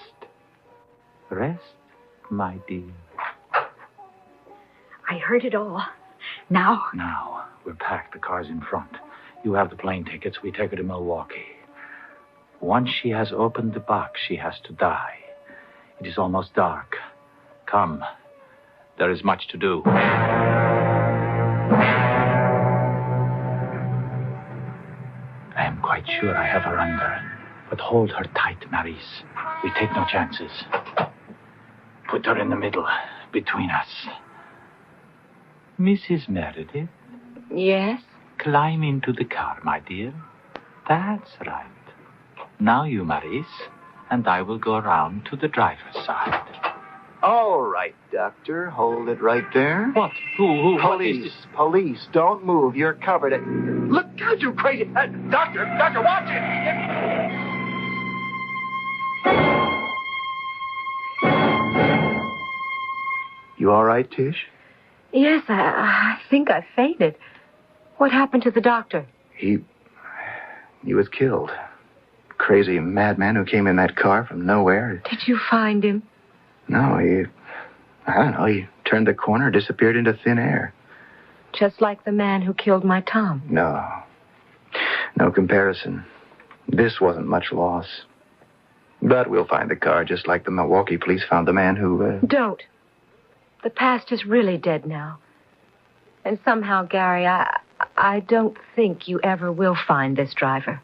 [SPEAKER 15] Rest, my dear.
[SPEAKER 24] I heard it all. Now?
[SPEAKER 15] Now, we'll pack the cars in front. You have the plane tickets. We take her to Milwaukee. Once she has opened the box, she has to die. It is almost dark. Come. There is much to do. I am quite sure I have her under. But hold her tight, Maurice. We take no chances. Put her in the middle, between us. Mrs. Meredith?
[SPEAKER 3] Yes?
[SPEAKER 15] Climb into the car, my dear. That's right. Now you, Maurice, and I will go around to the driver's side.
[SPEAKER 9] All right, Doctor. Hold it right there.
[SPEAKER 15] What? Who?
[SPEAKER 9] Police.
[SPEAKER 15] What is this?
[SPEAKER 9] Police. Don't move. You're covered. Look out, you crazy... Doctor, watch it! You all right, Tish?
[SPEAKER 3] Yes, I think I fainted. What happened to the doctor?
[SPEAKER 9] He was killed. Crazy madman who came in that car from nowhere.
[SPEAKER 3] Did you find him?
[SPEAKER 9] No, I don't know. He turned the corner, disappeared into thin air.
[SPEAKER 3] Just like the man who killed my Tom.
[SPEAKER 9] No comparison. This wasn't much loss. But we'll find the car just like the Milwaukee police found the man who...
[SPEAKER 3] Don't. The past is really dead now. And somehow, Gary, I don't think you ever will find this driver.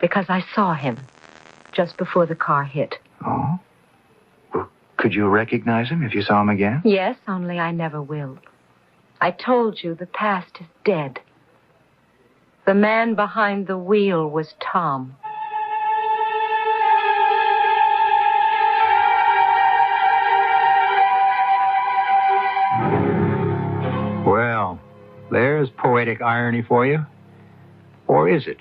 [SPEAKER 3] Because I saw him just before the car hit.
[SPEAKER 9] Oh? Well, could you recognize him if you saw him again?
[SPEAKER 3] Yes, only I never will. I told you the past is dead. The man behind the wheel was Tom.
[SPEAKER 2] Well, there's poetic irony for you. Or is it?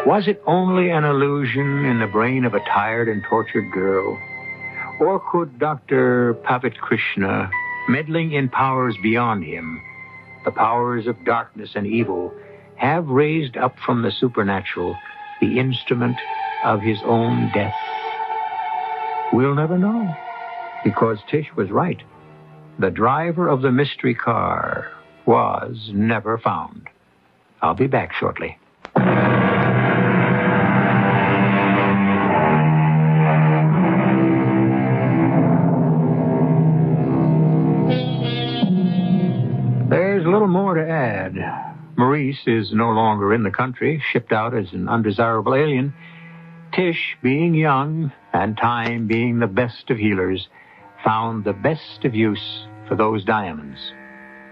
[SPEAKER 2] Was it only an illusion in the brain of a tired and tortured girl? Or could Dr. Pavat Krishna, meddling in powers beyond him, the powers of darkness and evil, have raised up from the supernatural the instrument of his own death? We'll never know, because Tish was right. The driver of the mystery car was never found. I'll be back shortly. There's little more to add. Maurice is no longer in the country, shipped out as an undesirable alien. Tish, being young, and time being the best of healers, found the best of use for those diamonds.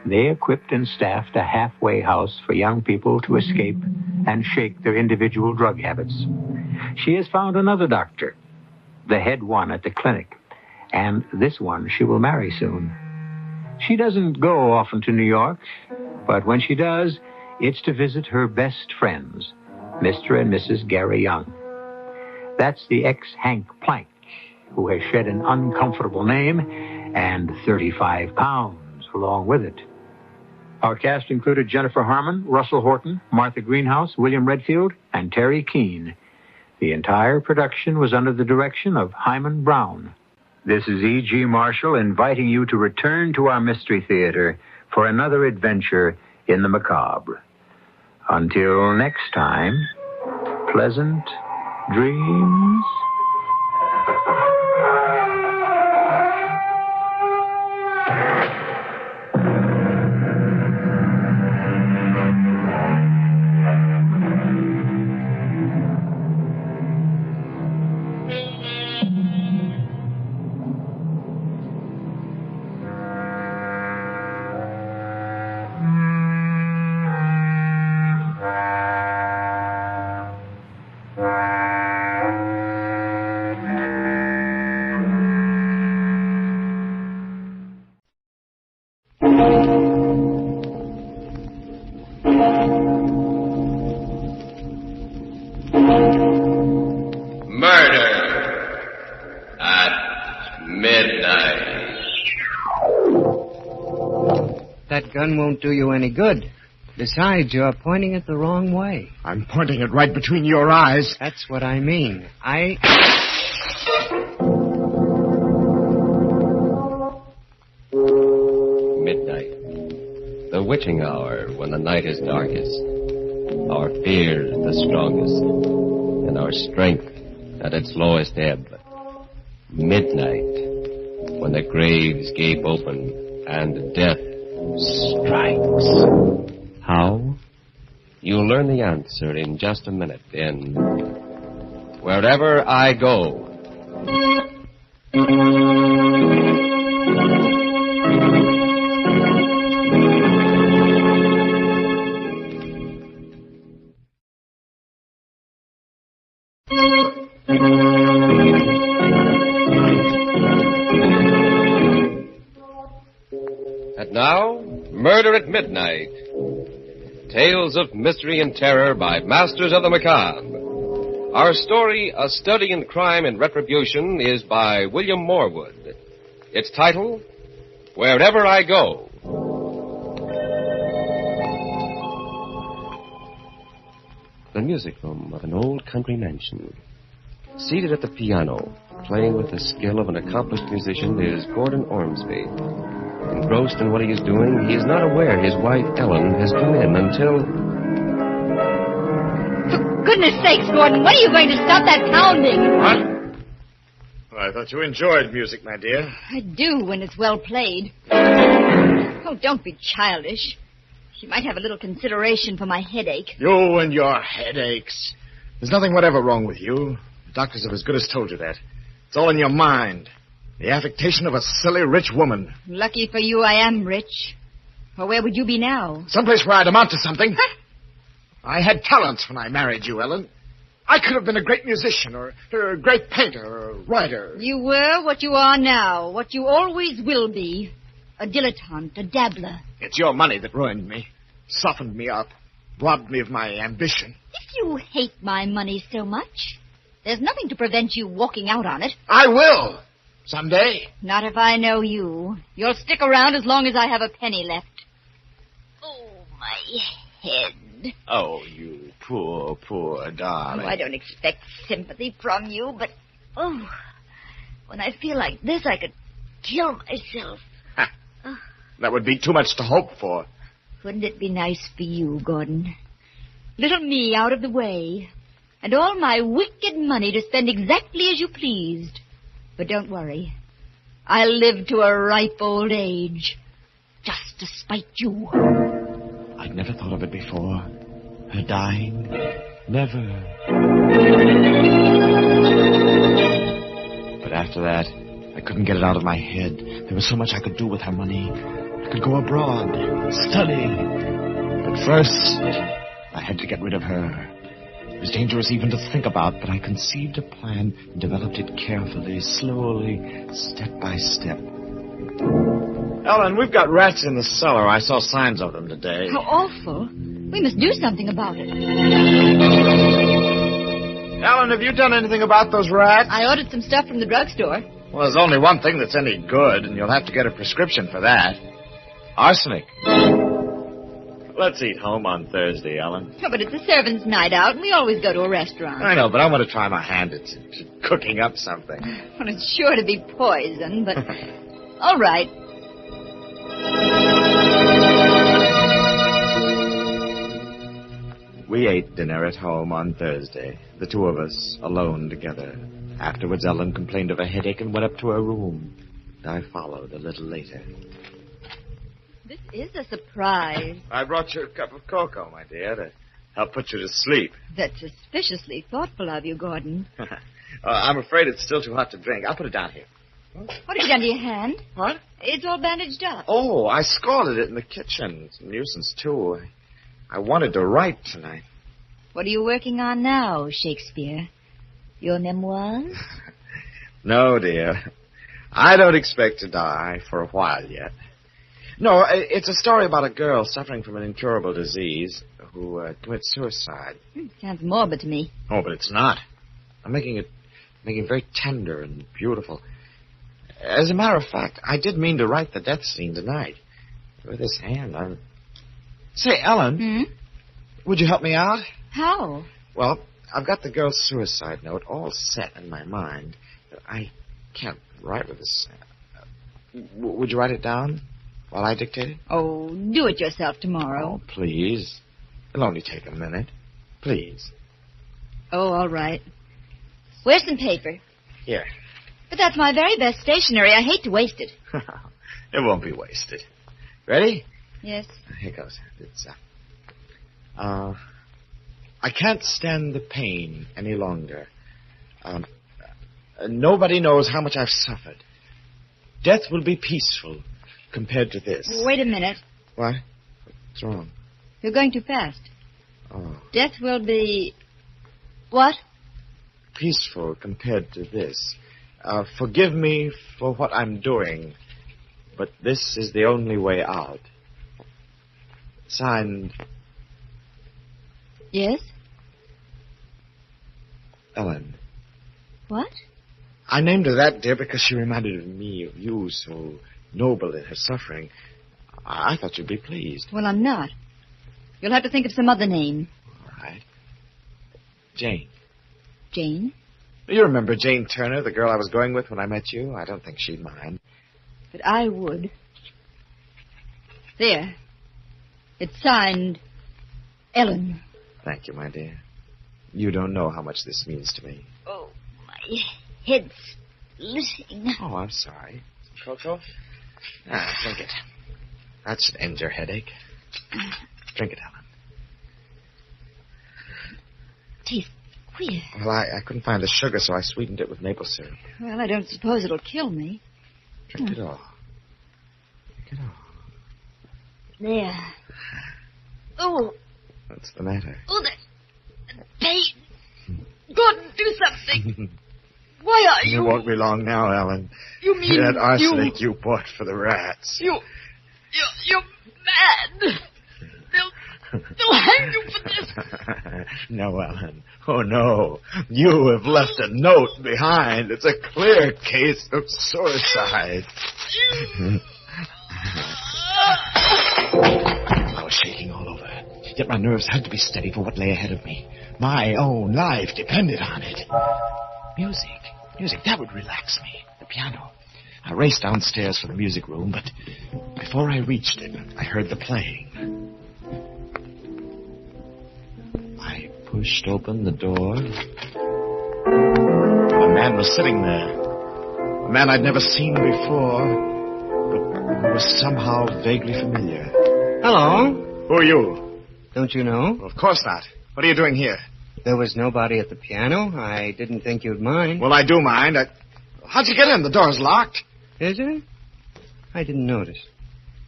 [SPEAKER 2] They equipped and staffed a halfway house for young people to escape and shake their individual drug habits. She has found another doctor, the head one at the clinic, and this one she will marry soon. She doesn't go often to New York, but when she does, it's to visit her best friends, Mr. and Mrs. Gary Young. That's the ex-Hank Plank, who has shed an uncomfortable name and 35 pounds along with it. Our cast included Jennifer Harmon, Russell Horton, Martha Greenhouse, William Redfield, and Terry Keane. The entire production was under the direction of Hyman Brown. This is E.G. Marshall inviting you to return to our Mystery Theater for another adventure in the macabre. Until next time, pleasant dreams.
[SPEAKER 13] Murder at midnight.
[SPEAKER 16] That gun won't do you any good. Besides, you're pointing it the wrong way.
[SPEAKER 17] I'm pointing it right between your eyes.
[SPEAKER 16] That's what I mean.
[SPEAKER 13] Midnight. The witching hour when the night is darkest. Our fear is the strongest. And our strength at its lowest ebb. Midnight. When the graves gape open and death strikes. How? You'll learn the answer in just a minute in Wherever I Go. And now, Murder at Midnight. Tales of mystery and terror by masters of the macabre. Our story, A Study in Crime and Retribution, is by William Morwood. Its title, Wherever I Go. The music room of an old country mansion. Seated at the piano, playing with the skill of an accomplished musician, is Gordon Ormsby. Engrossed in what he is doing, he is not aware his wife, Ellen, has come in until...
[SPEAKER 12] For goodness sakes, Gordon, when are you going to stop that pounding?
[SPEAKER 17] What? Well, I thought you enjoyed music, my dear.
[SPEAKER 12] I do when it's well played. Oh, don't be childish. You might have a little consideration for my headache.
[SPEAKER 17] You and your headaches. There's nothing whatever wrong with you. The doctors have as good as told you that. It's all in your mind. The affectation of a silly rich woman.
[SPEAKER 12] Lucky for you, I am rich. Or where would you be now?
[SPEAKER 17] Someplace where I'd amount to something. I had talents when I married you, Ellen. I could have been a great musician or a great painter or a writer.
[SPEAKER 12] You were what you are now, what you always will be. A dilettante, a dabbler.
[SPEAKER 17] It's your money that ruined me, softened me up, robbed me of my ambition.
[SPEAKER 12] If you hate my money so much, there's nothing to prevent you walking out on it.
[SPEAKER 17] I will. Someday.
[SPEAKER 12] Not if I know you. You'll stick around as long as I have a penny left. Oh, my head.
[SPEAKER 17] Oh, you poor, poor darling.
[SPEAKER 12] Oh, I don't expect sympathy from you, but, when I feel like this, I could kill myself.
[SPEAKER 17] That would be too much to hope for.
[SPEAKER 12] Wouldn't it be nice for you, Gordon? Little me out of the way, and all my wicked money to spend exactly as you pleased. But don't worry. I'll live to a ripe old age. Just to spite you.
[SPEAKER 17] I'd never thought of it before. Her dying. Never. But after that, I couldn't get it out of my head. There was so much I could do with her money. I could go abroad, study. But first, I had to get rid of her. It was dangerous even to think about, but I conceived a plan and developed it carefully, slowly, step by step. Ellen, we've got rats in the cellar. I saw signs of them today.
[SPEAKER 12] How awful. We must do something about it.
[SPEAKER 17] Ellen, have you done anything about those rats?
[SPEAKER 12] I ordered some stuff from the drugstore.
[SPEAKER 17] Well, there's only one thing that's any good, and you'll have to get a prescription for that. Arsenic. Let's eat home on Thursday, Ellen.
[SPEAKER 12] Oh, but it's a servants' night out, and we always go to a restaurant.
[SPEAKER 17] I know, but I want to try my hand at cooking up something.
[SPEAKER 12] Well, it's sure to be poison, but... All right.
[SPEAKER 17] We ate dinner at home on Thursday, the two of us alone together. Afterwards, Ellen complained of a headache and went up to her room. I followed a little later.
[SPEAKER 12] This is a surprise.
[SPEAKER 17] I brought you a cup of cocoa, my dear, to help put you to sleep.
[SPEAKER 12] That's suspiciously thoughtful of you, Gordon.
[SPEAKER 17] I'm afraid it's still too hot to drink. I'll put it down here.
[SPEAKER 12] What have you done to your hand?
[SPEAKER 17] What?
[SPEAKER 12] It's all bandaged up.
[SPEAKER 17] Oh, I scalded it in the kitchen. It's a nuisance, too. I wanted to write tonight.
[SPEAKER 12] What are you working on now, Shakespeare? Your memoirs?
[SPEAKER 17] No, dear. I don't expect to die for a while yet. No, it's a story about a girl suffering from an incurable disease who commits suicide.
[SPEAKER 12] Sounds morbid to me.
[SPEAKER 17] Oh, but it's not. I'm making it very tender and beautiful. As a matter of fact, I did mean to write the death scene tonight. With this hand, I'm... Say, Ellen, would you help me out?
[SPEAKER 12] How?
[SPEAKER 17] Well, I've got the girl's suicide note all set in my mind. I can't write with this. Would you write it down while I dictate it?
[SPEAKER 12] Oh, do it yourself tomorrow.
[SPEAKER 17] Oh, please. It'll only take a minute. Please.
[SPEAKER 12] Oh, all right. Where's some paper?
[SPEAKER 17] Here.
[SPEAKER 12] But that's my very best stationery. I hate to waste it.
[SPEAKER 17] It won't be wasted. Ready?
[SPEAKER 12] Yes.
[SPEAKER 17] Here goes. It's, I can't stand the pain any longer. Nobody knows how much I've suffered. Death will be peaceful compared to this.
[SPEAKER 12] Wait a minute.
[SPEAKER 17] What? What's wrong?
[SPEAKER 12] You're going too fast.
[SPEAKER 17] Oh.
[SPEAKER 12] Death will be... What?
[SPEAKER 17] Peaceful compared to this. Forgive me for what I'm doing, but this is the only way out. Signed,
[SPEAKER 12] Yes?
[SPEAKER 17] Ellen.
[SPEAKER 12] What?
[SPEAKER 17] I named her that, dear, because she reminded me of you, so noble in her suffering. I thought you'd be pleased.
[SPEAKER 12] Well, I'm not. You'll have to think of some other name.
[SPEAKER 17] All right. Jane.
[SPEAKER 12] Jane?
[SPEAKER 17] You remember Jane Turner, the girl I was going with when I met you? I don't think she'd mind.
[SPEAKER 12] But I would. There. It's signed, Ellen.
[SPEAKER 17] Thank you, my dear. You don't know how much this means to me.
[SPEAKER 12] Oh, my head's splitting.
[SPEAKER 17] Oh, I'm sorry. Cocoa? Drink it. That should end your headache. Drink it, Ellen.
[SPEAKER 12] Tastes queer.
[SPEAKER 17] Well, I couldn't find the sugar, so I sweetened it with maple syrup.
[SPEAKER 12] Well, I don't suppose it'll kill me.
[SPEAKER 17] Drink it all. Drink it all.
[SPEAKER 12] There. Oh.
[SPEAKER 17] What's the matter?
[SPEAKER 12] Oh, that pain. Gordon, do something. Why are you...
[SPEAKER 17] It won't be long now, Ellen.
[SPEAKER 12] You mean
[SPEAKER 17] that arsenic you bought for the rats.
[SPEAKER 12] You're mad. They'll hang you for this.
[SPEAKER 17] No, Ellen. Oh, no. You have left a note behind. It's a clear case of suicide. I was shaking all over. Yet my nerves had to be steady for what lay ahead of me. My own life depended on it. Music, that would relax me. The piano. I raced downstairs for the music room, but before I reached it, I heard the playing. I pushed open the door. A man was sitting there. A man I'd never seen before, but who was somehow vaguely familiar.
[SPEAKER 16] Hello.
[SPEAKER 17] Who are you?
[SPEAKER 16] Don't you know?
[SPEAKER 17] Well, of course not. What are you doing here?
[SPEAKER 16] There was nobody at the piano. I didn't think you'd mind.
[SPEAKER 17] Well, I do mind. How'd you get in? The door's locked.
[SPEAKER 16] Is it? I didn't notice.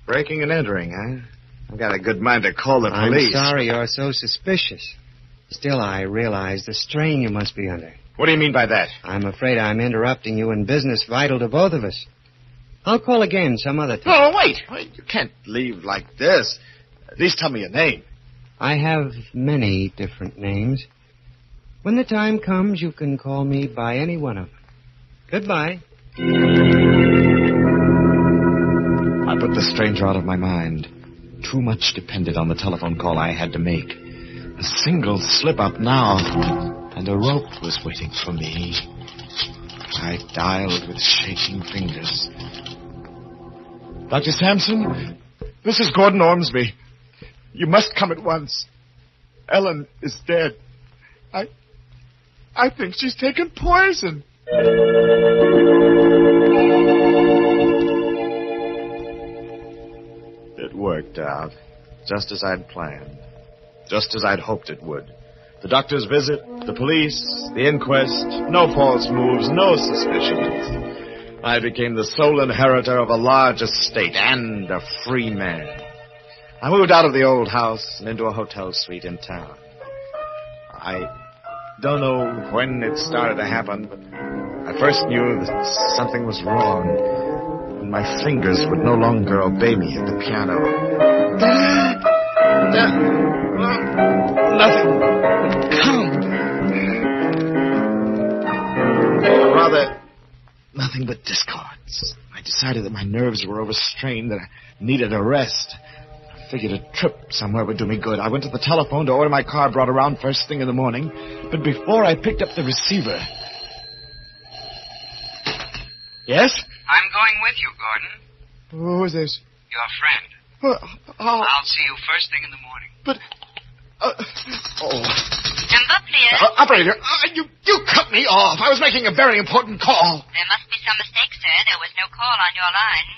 [SPEAKER 17] Breaking and entering, huh? I've got a good mind to call the police.
[SPEAKER 16] I'm sorry you're so suspicious. Still, I realize the strain you must be under.
[SPEAKER 17] What do you mean by that?
[SPEAKER 16] I'm afraid I'm interrupting you in business vital to both of us. I'll call again some other time.
[SPEAKER 17] Oh, wait. You can't leave like this. At least tell me your name.
[SPEAKER 16] I have many different names. When the time comes, you can call me by any one of them. Goodbye.
[SPEAKER 17] I put the stranger out of my mind. Too much depended on the telephone call I had to make. A single slip-up now, and a rope was waiting for me. I dialed with shaking fingers. Dr. Sampson, this is Gordon Ormsby. You must come at once. Ellen is dead. I think she's taken poison. It worked out, just as I'd planned, just as I'd hoped it would. The doctor's visit, the police, the inquest, no false moves, no suspicions. I became the sole inheritor of a large estate and a free man. I moved out of the old house and into a hotel suite in town. I don't know when it started to happen, but I first knew that something was wrong. and my fingers would no longer obey me at the piano. Nothing would come. Or rather, nothing but discords. I decided that my nerves were overstrained, that I needed a rest. I figured a trip somewhere would do me good. I went to the telephone to order my car brought around first thing in the morning, but before I picked up the receiver... Yes?
[SPEAKER 7] I'm going with you, Gordon.
[SPEAKER 17] Who is this?
[SPEAKER 7] Your friend. I'll see you first thing in the morning.
[SPEAKER 17] But...
[SPEAKER 7] Number, please.
[SPEAKER 17] Operator, you cut me off. I was making a very important call.
[SPEAKER 7] There must be some mistake, sir. There was no call on your line.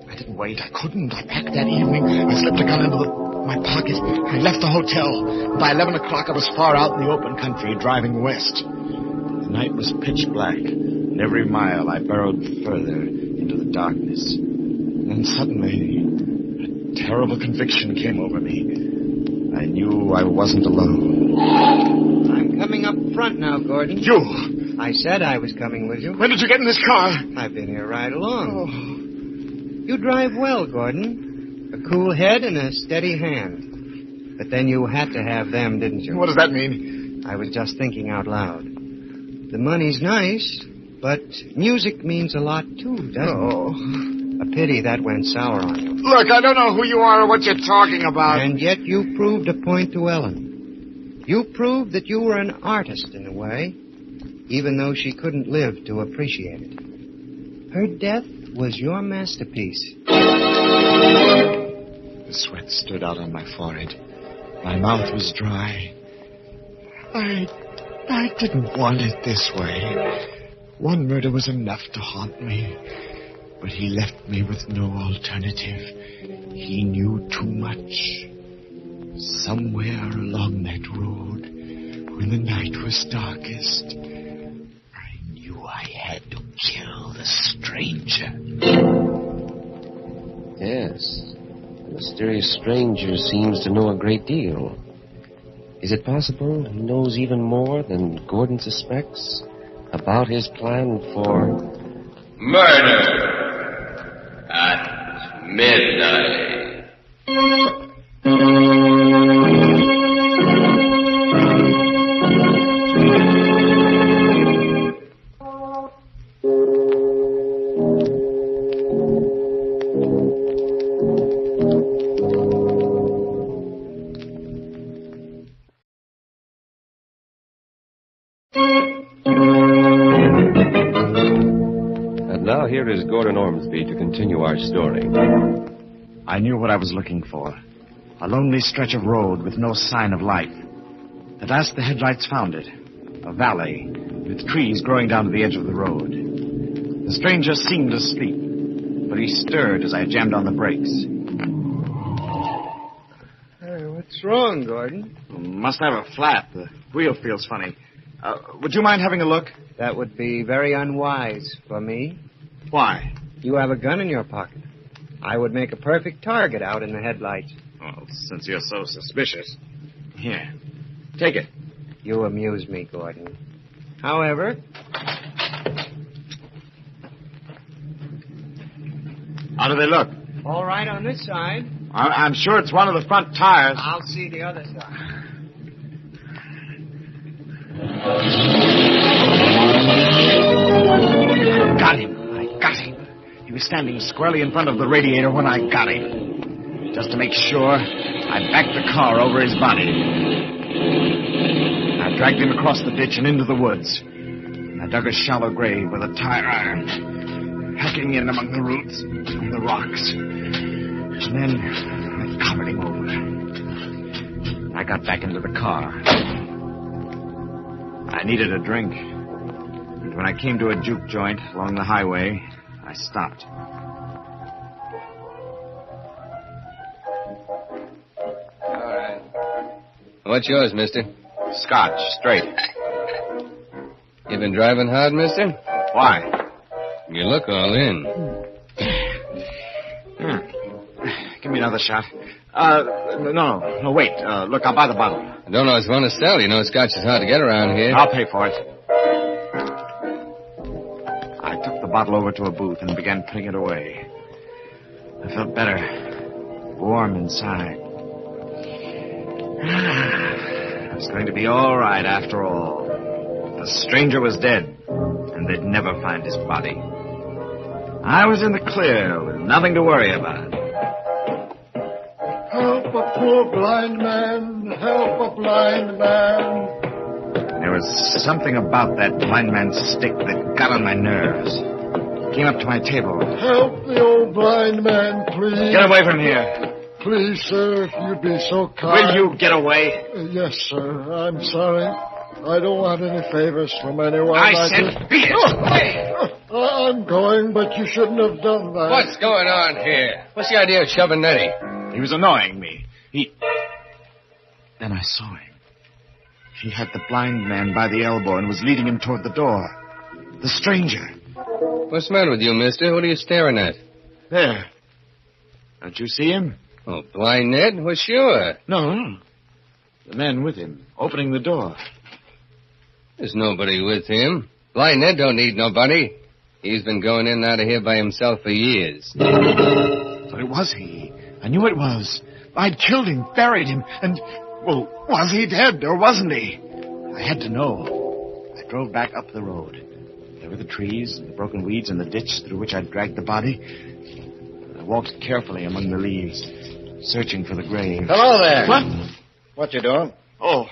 [SPEAKER 17] I didn't wait. I couldn't. I packed that evening. I slipped a gun into my pocket. I left the hotel. By 11 o'clock, I was far out in the open country, driving west. The night was pitch black, and every mile I burrowed further into the darkness. Then suddenly, a terrible conviction came over me. I knew I wasn't alone.
[SPEAKER 16] I'm coming up front now, Gordon.
[SPEAKER 17] You?
[SPEAKER 16] I said I was coming with you.
[SPEAKER 17] When did you get in this car?
[SPEAKER 16] I've been here right along. You drive well, Gordon. A cool head and a steady hand. But then you had to have them, didn't you?
[SPEAKER 17] What does that mean?
[SPEAKER 16] I was just thinking out loud. The money's nice, but music means a lot, too, doesn't it? A pity that went sour on you.
[SPEAKER 17] Look, I don't know who you are or what you're talking about.
[SPEAKER 16] And yet you proved a point to Ellen. You proved that you were an artist in a way, even though she couldn't live to appreciate it. Her death was your masterpiece.
[SPEAKER 17] The sweat stood out on my forehead. My mouth was dry. I didn't want it this way. One murder was enough to haunt me. But he left me with no alternative. He knew too much. Somewhere along that road, when the night was darkest, I knew I had to kill the stranger.
[SPEAKER 13] Yes. The mysterious stranger seems to know a great deal. Is it possible he knows even more than Gordon suspects about his plan for...
[SPEAKER 8] murder at midnight.
[SPEAKER 13] Now here is Gordon Ormsby to continue our story.
[SPEAKER 17] I knew what I was looking for. A lonely stretch of road with no sign of life. At last the headlights found it. A valley with trees growing down to the edge of the road. The stranger seemed asleep, but he stirred as I jammed on the brakes.
[SPEAKER 16] Hey, what's wrong, Gordon?
[SPEAKER 17] Must have a flat. The wheel feels funny. Would you mind having a look?
[SPEAKER 16] That would be very unwise for me.
[SPEAKER 17] Why?
[SPEAKER 16] You have a gun in your pocket. I would make a perfect target out in the headlights.
[SPEAKER 17] Well, since you're so suspicious. Here, take it.
[SPEAKER 16] You amuse me, Gordon. However...
[SPEAKER 17] How do they look?
[SPEAKER 16] All right on this side.
[SPEAKER 17] I'm sure it's one of the front tires.
[SPEAKER 16] I'll see the other side.
[SPEAKER 17] Got him. I got him. He was standing squarely in front of the radiator when I got him. Just to make sure, I backed the car over his body. I dragged him across the ditch and into the woods. I dug a shallow grave with a tire iron, hacking in among the roots and the rocks. And then I covered him over. I got back into the car. I needed a drink. And when I came to a juke joint along the highway, I stopped.
[SPEAKER 8] All right. What's yours, mister?
[SPEAKER 17] Scotch, straight.
[SPEAKER 8] You been driving hard, mister?
[SPEAKER 17] Why?
[SPEAKER 8] You look all in.
[SPEAKER 17] Give me another shot. No, wait. Look, I'll buy the bottle.
[SPEAKER 8] I don't know if it's one to sell. You know, scotch is hard to get around here.
[SPEAKER 17] I'll pay for it. I took the the bottle over to a booth and began putting it away. I felt better, warm inside. It was going to be all right after all. The stranger was dead, and they'd never find his body. I was in the clear with nothing to worry about.
[SPEAKER 1] Help a poor blind man. Help a blind man.
[SPEAKER 17] There was something about that blind man's stick that got on my nerves. He came up to my table.
[SPEAKER 1] Help the old blind man, please.
[SPEAKER 17] Get away from here.
[SPEAKER 1] Please, sir, if you'd be so kind.
[SPEAKER 17] Will you get away?
[SPEAKER 1] Yes, sir. I'm sorry. I don't want any favors from anyone.
[SPEAKER 17] I said beat it.
[SPEAKER 1] I'm going, but you shouldn't have done that.
[SPEAKER 8] What's going on here? What's the idea of shoving Nettie?
[SPEAKER 17] He was annoying me. Then I saw him. He had the blind man by the elbow and was leading him toward the door. The stranger.
[SPEAKER 8] What's the matter with you, mister? What are you staring at?
[SPEAKER 17] There. Don't you see him?
[SPEAKER 8] Oh, blind Ned? Well, sure.
[SPEAKER 17] No. The man with him, opening the door.
[SPEAKER 8] There's nobody with him. Blind Ned don't need nobody. He's been going in and out of here by himself for years.
[SPEAKER 17] But it was he. I knew it was. I'd killed him, buried him, and... Well, was he dead or wasn't he? I had to know. I drove back up the road. There were the trees and the broken weeds and the ditch through which I'd dragged the body. I walked carefully among the leaves, searching for the grave.
[SPEAKER 11] Hello there.
[SPEAKER 17] What?
[SPEAKER 11] What you doing?
[SPEAKER 17] Oh,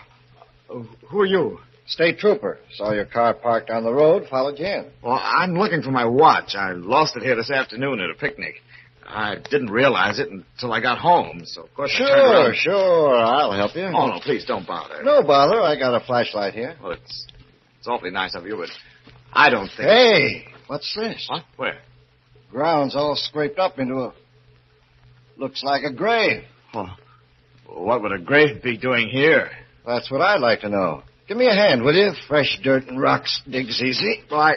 [SPEAKER 17] who are you?
[SPEAKER 11] State trooper. Saw your car parked on the road, followed you in.
[SPEAKER 17] Well, I'm looking for my watch. I lost it here this afternoon at a picnic. I didn't realize it until I got home, so of course I turned around.
[SPEAKER 11] Sure. I'll help you.
[SPEAKER 17] Oh, no, please don't bother.
[SPEAKER 11] No bother. I got a flashlight here.
[SPEAKER 17] Well, it's awfully nice of you, but I don't think...
[SPEAKER 11] Hey, what's this?
[SPEAKER 17] What? Where?
[SPEAKER 11] Ground's all scraped up into a... Looks like a grave.
[SPEAKER 17] Oh, what would a grave be doing here?
[SPEAKER 11] That's what I'd like to know. Give me a hand, will you? Fresh dirt and rocks digs easy.
[SPEAKER 17] Why...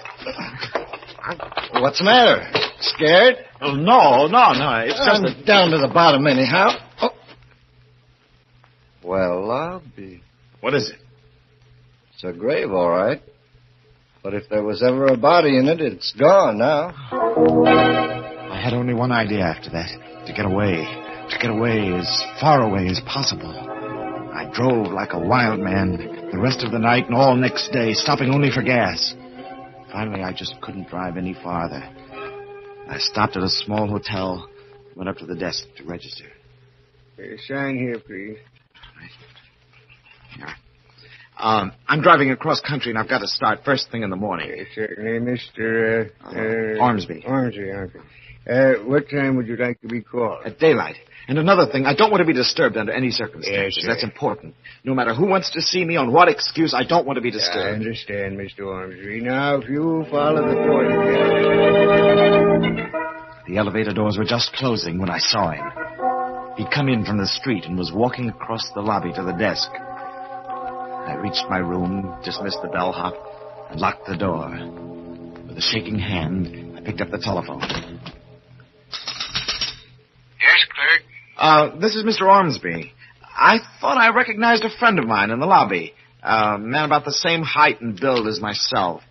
[SPEAKER 11] What's the matter? Scared?
[SPEAKER 17] Oh, no. It's just
[SPEAKER 11] I'm down to the bottom anyhow. Oh. Well, I'll be...
[SPEAKER 17] What is it?
[SPEAKER 11] It's a grave, all right. But if there was ever a body in it, it's gone now.
[SPEAKER 17] I had only one idea after that. To get away. To get away as far away as possible. I drove like a wild man the rest of the night and all next day, stopping only for gas. Finally, I just couldn't drive any farther. I stopped at a small hotel, went up to the desk to register.
[SPEAKER 11] Sign here, please.
[SPEAKER 17] Here. I'm driving across country, and I've got to start first thing in the morning.
[SPEAKER 11] Certainly, Mr.
[SPEAKER 17] Ormsby.
[SPEAKER 11] Ormsby. What time would you like to be called?
[SPEAKER 17] At daylight. And another thing, I don't want to be disturbed under any circumstances.
[SPEAKER 11] Yes,
[SPEAKER 17] that's important. No matter who wants to see me, on what excuse, I don't want to be disturbed.
[SPEAKER 11] I understand, Mr. Ormsby. Now, if you follow the course...
[SPEAKER 17] The elevator doors were just closing when I saw him. He'd come in from the street and was walking across the lobby to the desk. I reached my room, dismissed the bellhop, and locked the door. With a shaking hand, I picked up the telephone.
[SPEAKER 7] Yes, clerk?
[SPEAKER 17] This is Mr. Ormsby. I thought I recognized a friend of mine in the lobby. A man about the same height and build as myself,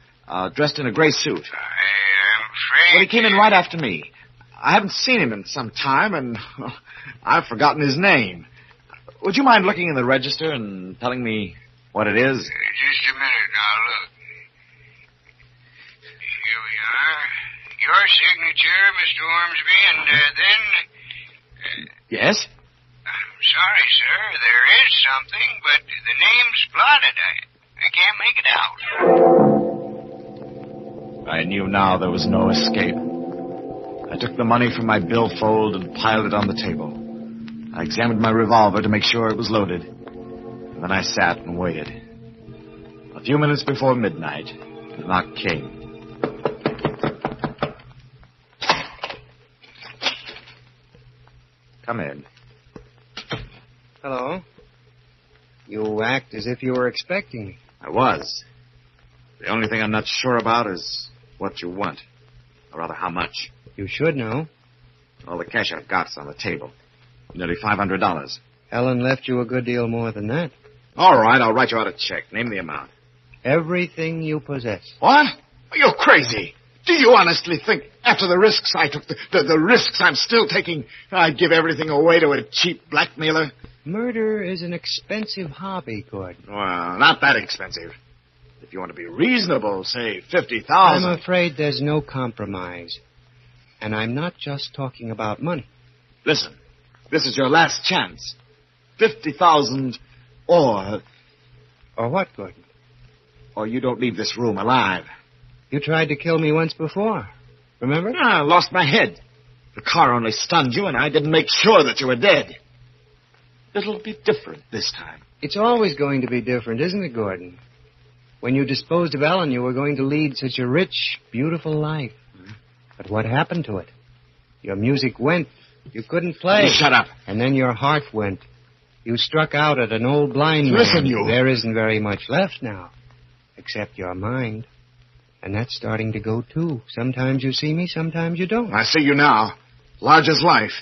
[SPEAKER 17] dressed in a gray suit.
[SPEAKER 7] I'm afraid...
[SPEAKER 17] Well, he came in right after me. I haven't seen him in some time, and I've forgotten his name. Would you mind looking in the register and telling me what it is?
[SPEAKER 7] Just a minute now, look. Here we are. Your signature, Mr. Ormsby, and then...
[SPEAKER 17] Yes?
[SPEAKER 7] I'm sorry, sir. There is something, but the name's blotted. I can't make it out.
[SPEAKER 17] I knew now there was no escape. I took the money from my billfold and piled it on the table. I examined my revolver to make sure it was loaded. And then I sat and waited. A few minutes before midnight, the knock came. Come in.
[SPEAKER 16] Hello. You act as if you were expecting me.
[SPEAKER 17] I was. The only thing I'm not sure about is what you want. Or rather, how much.
[SPEAKER 16] You should know.
[SPEAKER 17] All the cash I've got's on the table. Nearly $500.
[SPEAKER 16] Ellen left you a good deal more than that.
[SPEAKER 17] All right, I'll write you out a check. Name the amount.
[SPEAKER 16] Everything you possess.
[SPEAKER 17] What? You're crazy. Do you honestly think, after the risks I took, the risks I'm still taking, I'd give everything away to a cheap blackmailer?
[SPEAKER 16] Murder is an expensive hobby, Gordon.
[SPEAKER 17] Well, not that expensive. If you want to be reasonable, say $50,000.
[SPEAKER 16] I'm afraid there's no compromise. And I'm not just talking about money.
[SPEAKER 17] Listen, this is your last chance. 50,000 or...
[SPEAKER 16] Or what, Gordon?
[SPEAKER 17] Or you don't leave this room alive.
[SPEAKER 16] You tried to kill me once before. Remember?
[SPEAKER 17] I lost my head. The car only stunned you, and I didn't make sure that you were dead. It'll be different this time.
[SPEAKER 16] It's always going to be different, isn't it, Gordon? When you disposed of Ellen, you were going to lead such a rich, beautiful life. But what happened to it? Your music went. You couldn't play.
[SPEAKER 17] You shut up.
[SPEAKER 16] And then your heart went. You struck out at an old blind man.
[SPEAKER 17] Listen, you.
[SPEAKER 16] There isn't very much left now, except your mind. And that's starting to go, too. Sometimes you see me, sometimes you don't.
[SPEAKER 17] I see you now. Large as life.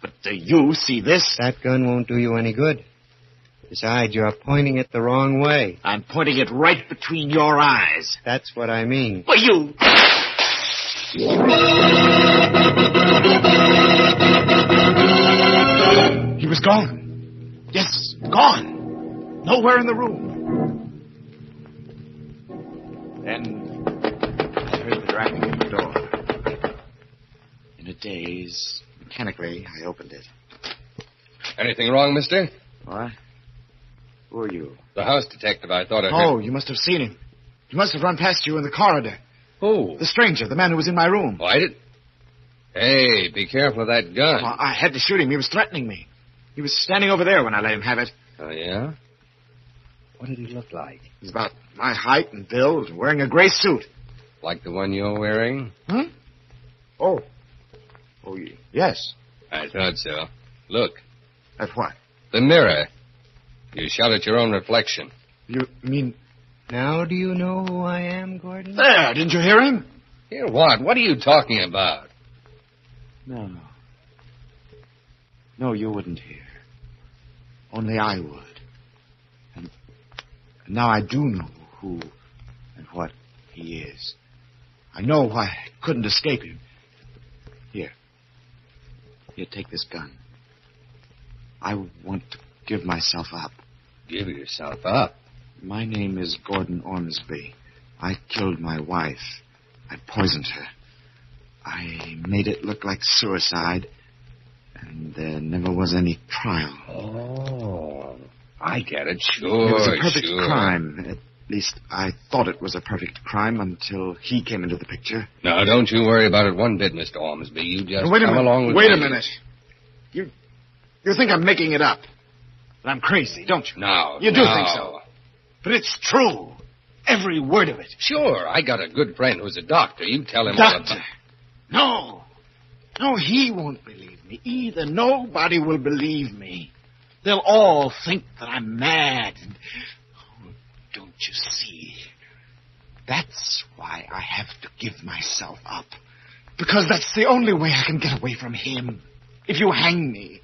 [SPEAKER 17] But do you see this?
[SPEAKER 16] That gun won't do you any good. Besides, you're pointing it the wrong way.
[SPEAKER 17] I'm pointing it right between your eyes.
[SPEAKER 16] That's what I mean.
[SPEAKER 17] Well, you... He was gone. Yes, gone. Nowhere in the room. Then I heard the rapping at the door. In a daze, mechanically, I opened it.
[SPEAKER 8] Anything wrong, mister?
[SPEAKER 17] What? Who are you?
[SPEAKER 8] The house detective. I thought I heard...
[SPEAKER 17] Oh, you must have seen him. He must have run past you in the corridor.
[SPEAKER 8] Who?
[SPEAKER 17] The stranger, the man who was in my room.
[SPEAKER 8] Oh, I did... Hey, be careful of that gun.
[SPEAKER 17] Well, I had to shoot him. He was threatening me. He was standing over there when I let him have it.
[SPEAKER 8] Oh, yeah?
[SPEAKER 17] What did he look like? He's about my height and build, wearing a gray suit.
[SPEAKER 8] Like the one you're wearing?
[SPEAKER 17] Huh? Oh, yes.
[SPEAKER 8] I thought so. Look.
[SPEAKER 17] At what?
[SPEAKER 8] The mirror. You shot at your own reflection.
[SPEAKER 17] You mean...
[SPEAKER 16] Now do you know who I am, Gordon?
[SPEAKER 17] There, didn't you hear him?
[SPEAKER 8] Hear what? What are you talking about?
[SPEAKER 17] No. No, you wouldn't hear. Only I would. And now I do know who and what he is. I know why I couldn't escape him. Here, take this gun. I want to give myself up.
[SPEAKER 8] Give yourself up?
[SPEAKER 17] My name is Gordon Ormsby. I killed my wife. I poisoned her. I made it look like suicide, and there never was any trial.
[SPEAKER 8] Oh, I get it. Sure,
[SPEAKER 17] It was a perfect crime. At least, I thought it was a perfect crime until he came into the picture.
[SPEAKER 8] Now, don't you worry about it one bit, Mr. Ormsby. You just
[SPEAKER 17] Wait a
[SPEAKER 8] come
[SPEAKER 17] minute.
[SPEAKER 8] along with
[SPEAKER 17] Wait
[SPEAKER 8] me.
[SPEAKER 17] a minute. You think I'm making it up. That I'm crazy, don't you?
[SPEAKER 8] No.
[SPEAKER 17] You do think so. But it's true. Every word of it.
[SPEAKER 8] Sure, I got a good friend who's a doctor. You tell him
[SPEAKER 17] Doctor?
[SPEAKER 8] all about...
[SPEAKER 17] No. No, he won't believe me either. Nobody will believe me. They'll all think that I'm mad. And, don't you see? That's why I have to give myself up. Because that's the only way I can get away from him. If you hang me.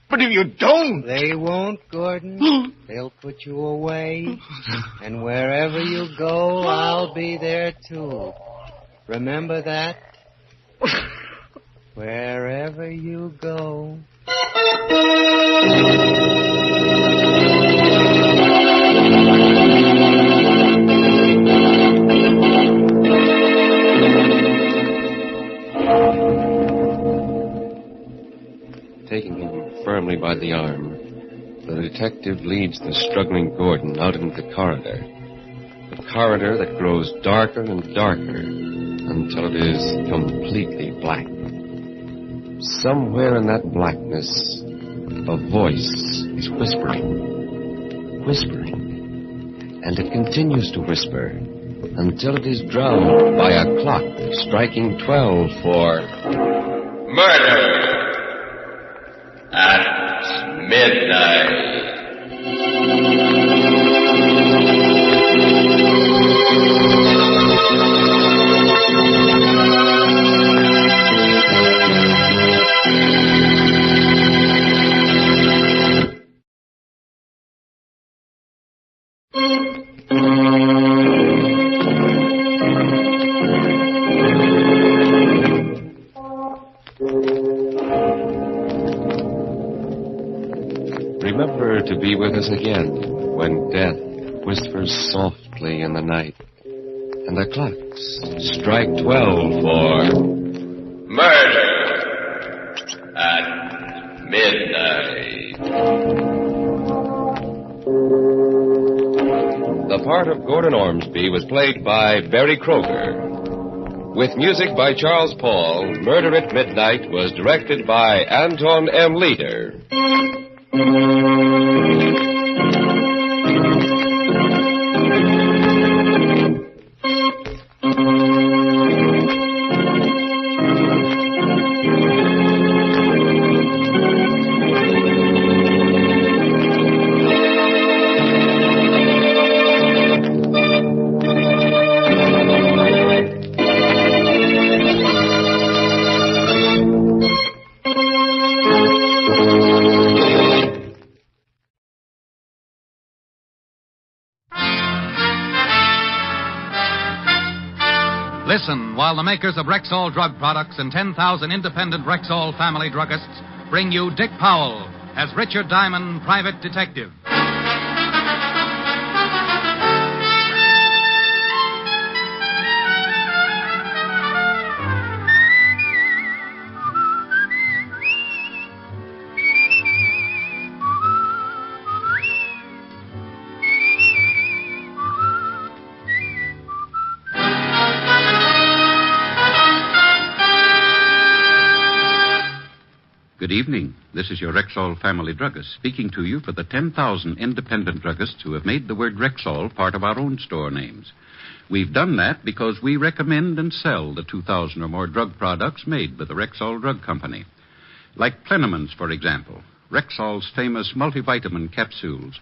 [SPEAKER 17] But if you don't...
[SPEAKER 16] They won't, Gordon. They'll put you away. And wherever you go, I'll be there, too. Remember that? Wherever you go.
[SPEAKER 13] Taking him firmly by the arm, the detective leads the struggling Gordon out into the corridor. A corridor that grows darker and darker until it is completely black. Somewhere in that blackness, a voice is whispering. Whispering. And it continues to whisper until it is drowned by a clock striking 12 for...
[SPEAKER 8] Murder! At midnight.
[SPEAKER 13] remember to be with us again when death whispers softly in the night and the clocks strike 12 for murder at midnight. The part of Gordon Ormsby was played by Barry Kroger. With music by Charles Paul, Murder at Midnight was directed by Anton M. Leader.
[SPEAKER 4] Listen while the makers of Rexall drug products and 10,000 independent Rexall family druggists bring you Dick Powell as Richard Diamond, private detective.
[SPEAKER 10] Good evening. This is your Rexall family druggist speaking to you for the 10,000 independent druggists who have made the word Rexall part of our own store names. We've done that because we recommend and sell the 2,000 or more drug products made by the Rexall Drug Company. Like Plenamins, for example, Rexall's famous multivitamin capsules.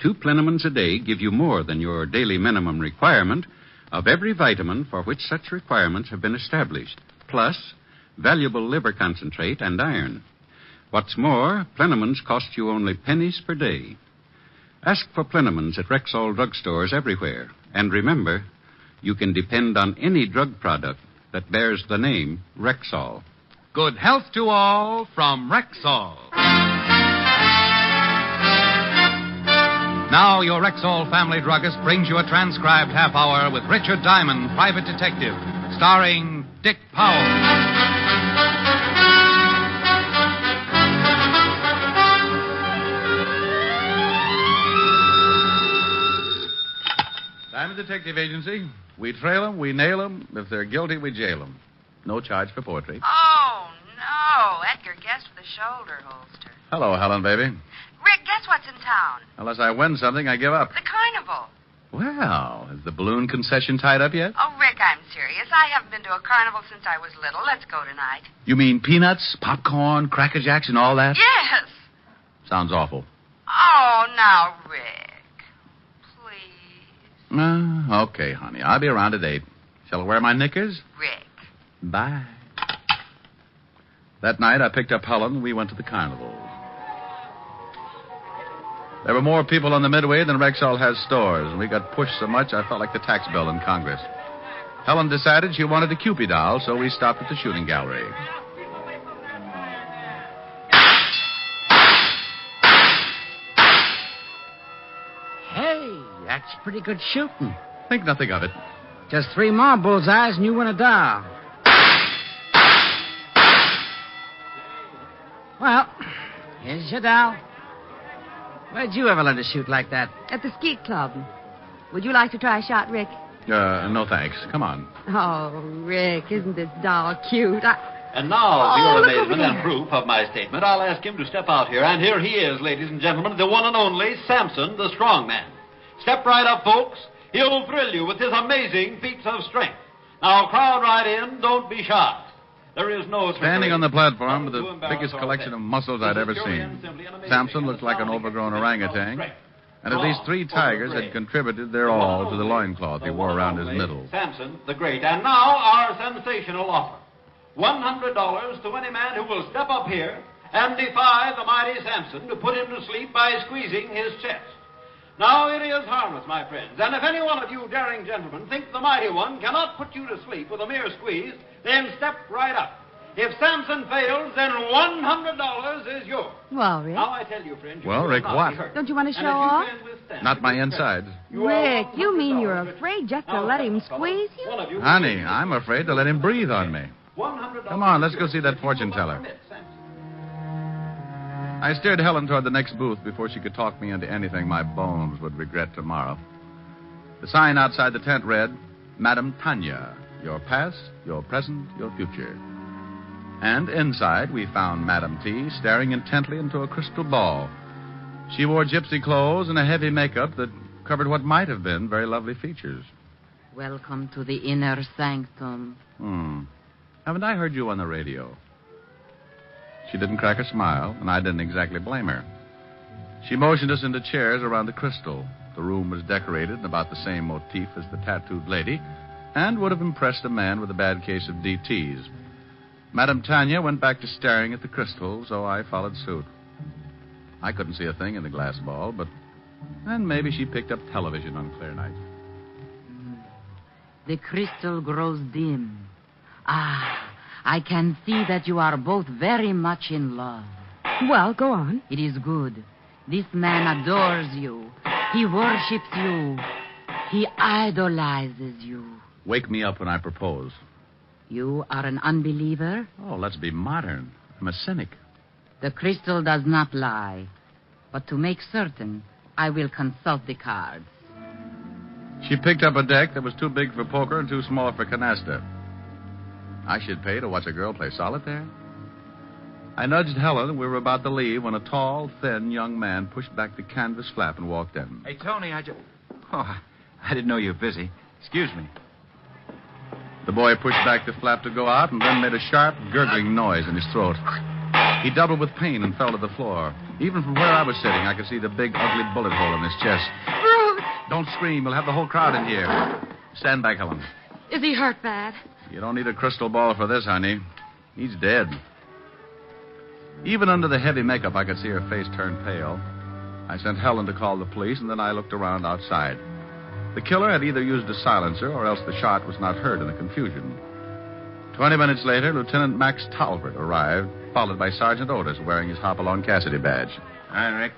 [SPEAKER 10] 2 Plenamins a day give you more than your daily minimum requirement of every vitamin for which such requirements have been established, plus valuable liver concentrate and iron. What's more, Plenamins cost you only pennies per day. Ask for Plenamins at Rexall drugstores everywhere. And remember, you can depend on any drug product that bears the name Rexall.
[SPEAKER 4] Good health to all from Rexall. Now your Rexall family druggist brings you a transcribed half hour with Richard Diamond, private detective, starring Dick Powell.
[SPEAKER 10] Diamond Detective Agency. We trail them, we nail them. If they're guilty, we jail them. No charge for poetry.
[SPEAKER 18] Oh, no. Edgar guessed with the shoulder holster.
[SPEAKER 10] Hello, Helen, baby.
[SPEAKER 18] Rick, guess what's in town?
[SPEAKER 10] Unless I win something, I give up.
[SPEAKER 18] The carnival.
[SPEAKER 10] Well, is the balloon concession tied up yet?
[SPEAKER 18] Oh, Rick, I'm serious. I haven't been to a carnival since I was little. Let's go tonight.
[SPEAKER 10] You mean peanuts, popcorn, Cracker Jacks, and all that?
[SPEAKER 18] Yes.
[SPEAKER 10] Sounds awful.
[SPEAKER 18] Oh, now, Rick.
[SPEAKER 10] Okay, honey. I'll be around at 8. Shall I wear my knickers?
[SPEAKER 18] Rick.
[SPEAKER 10] Bye. That night, I picked up Helen. We went to the carnival. There were more people on the Midway than Rexall has stores, and we got pushed so much I felt like the tax bill in Congress. Helen decided she wanted a Cupid doll, so we stopped at the shooting gallery.
[SPEAKER 21] Hey, that's pretty good shooting.
[SPEAKER 10] Think nothing of it.
[SPEAKER 21] Just 3 more bullseyes and you win a doll. Well, here's your doll. Where'd you ever learn to shoot like that?
[SPEAKER 25] At the Skeet Club. Would you like to try a shot, Rick?
[SPEAKER 10] No thanks. Come on.
[SPEAKER 25] Oh, Rick, isn't this doll cute?
[SPEAKER 5] And now, for your
[SPEAKER 25] look
[SPEAKER 5] amazement
[SPEAKER 25] over
[SPEAKER 5] and proof of my statement, I'll ask him to step out here. And here he is, ladies and gentlemen, the one and only Samson, the strong man. Step right up, folks. He'll thrill you with his amazing feats of strength. Now, crowd right in. Don't be shocked. There is no...
[SPEAKER 10] Standing on the platform with the biggest collection of muscles I'd ever seen. Samson looked like an overgrown orangutan. And at least 3 tigers had contributed their all to the loincloth he wore around his middle.
[SPEAKER 5] Samson, the great. And now, our sensational offer. $100 to any man who will step up here and defy the mighty Samson to put him to sleep by squeezing his chest. Now, it is harmless, my friends, and if any one of you daring gentlemen think the mighty one cannot put you to sleep with a mere squeeze, then step right up. If Samson fails, then $100 is yours.
[SPEAKER 25] Well, Rick.
[SPEAKER 5] Now I tell you, friend.
[SPEAKER 10] Well, Rick, what?
[SPEAKER 25] Don't you want to show off?
[SPEAKER 10] Not my insides.
[SPEAKER 25] Rick, you mean you're afraid just to let him squeeze you?
[SPEAKER 10] Honey, I'm afraid to let him breathe on me. Come on, let's go see that fortune teller. I steered Helen toward the next booth before she could talk me into anything my bones would regret tomorrow. The sign outside the tent read, Madame Tanya, your past, your present, your future. And inside, we found Madame T staring intently into a crystal ball. She wore gypsy clothes and a heavy makeup that covered what might have been very lovely features.
[SPEAKER 21] Welcome to the inner sanctum.
[SPEAKER 10] Haven't I heard you on the radio? She didn't crack a smile, and I didn't exactly blame her. She motioned us into chairs around the crystal. The room was decorated in about the same motif as the tattooed lady, and would have impressed a man with a bad case of DTs. Madame Tanya went back to staring at the crystal, so I followed suit. I couldn't see a thing in the glass ball, but then maybe she picked up television on clear night.
[SPEAKER 21] The crystal grows dim. I can see that you are both very much in love.
[SPEAKER 25] Well, go on.
[SPEAKER 21] It is good. This man adores you. He worships you. He idolizes you.
[SPEAKER 10] Wake me up when I propose.
[SPEAKER 21] You are an unbeliever?
[SPEAKER 10] Oh, let's be modern. I'm a cynic.
[SPEAKER 21] The crystal does not lie. But to make certain, I will consult the cards.
[SPEAKER 10] She picked up a deck that was too big for poker and too small for canasta. I should pay to watch a girl play solitaire? I nudged Helen, and we were about to leave when a tall, thin young man pushed back the canvas flap and walked in.
[SPEAKER 6] Hey, Tony, I didn't know you were busy. Excuse me.
[SPEAKER 10] The boy pushed back the flap to go out and then made a sharp, gurgling noise in his throat. He doubled with pain and fell to the floor. Even from where I was sitting, I could see the big, ugly bullet hole in his chest.
[SPEAKER 25] Bruce!
[SPEAKER 10] Don't scream. We'll have the whole crowd in here. Stand back, Helen.
[SPEAKER 25] Is he hurt bad?
[SPEAKER 10] You don't need a crystal ball for this, honey. He's dead. Even under the heavy makeup, I could see her face turn pale. I sent Helen to call the police, and then I looked around outside. The killer had either used a silencer or else the shot was not heard in the confusion. 20 minutes later, Lieutenant Max Talbot arrived, followed by Sergeant Otis wearing his Hopalong Cassidy badge.
[SPEAKER 6] Hi, Rick.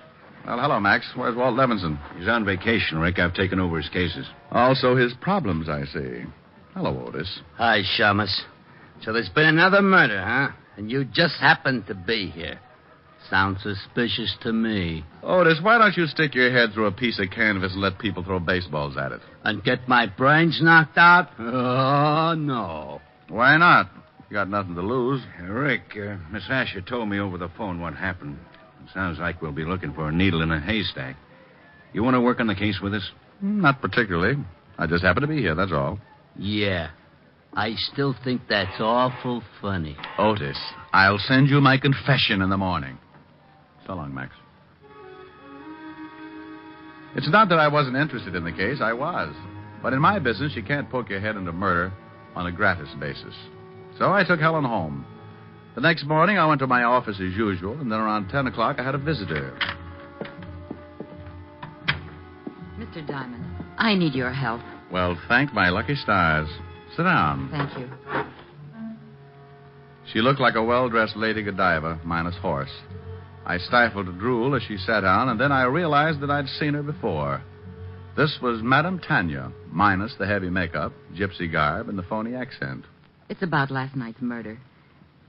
[SPEAKER 10] Well, hello, Max. Where's Walt Levinson?
[SPEAKER 6] He's on vacation, Rick. I've taken over his cases.
[SPEAKER 10] Also his problems, I see. Hello, Otis.
[SPEAKER 21] Hi, Shamus. So there's been another murder, huh? And you just happened to be here. Sounds suspicious to me.
[SPEAKER 10] Otis, why don't you stick your head through a piece of canvas and let people throw baseballs at it?
[SPEAKER 21] And get my brains knocked out? Oh, no.
[SPEAKER 10] Why not? You got nothing to lose.
[SPEAKER 6] Rick, Miss Asher told me over the phone what happened. It sounds like we'll be looking for a needle in a haystack. You want to work on the case with us?
[SPEAKER 10] Not particularly. I just happen to be here, that's all.
[SPEAKER 21] Yeah. I still think that's awful funny.
[SPEAKER 10] Otis, I'll send you my confession in the morning. So long, Max. It's not that I wasn't interested in the case. I was. But in my business, you can't poke your head into murder on a gratis basis. So I took Helen home. The next morning, I went to my office as usual, and then around 10 o'clock, I had a visitor.
[SPEAKER 21] Mr. Diamond, I need your help.
[SPEAKER 10] Well, thank my lucky stars. Sit down.
[SPEAKER 21] Thank you.
[SPEAKER 10] She looked like a well-dressed Lady Godiva, minus horse. I stifled a drool as she sat down, and then I realized that I'd seen her before. This was Madame Tanya, minus the heavy makeup, gypsy garb, and the phony accent.
[SPEAKER 21] It's about last night's murder.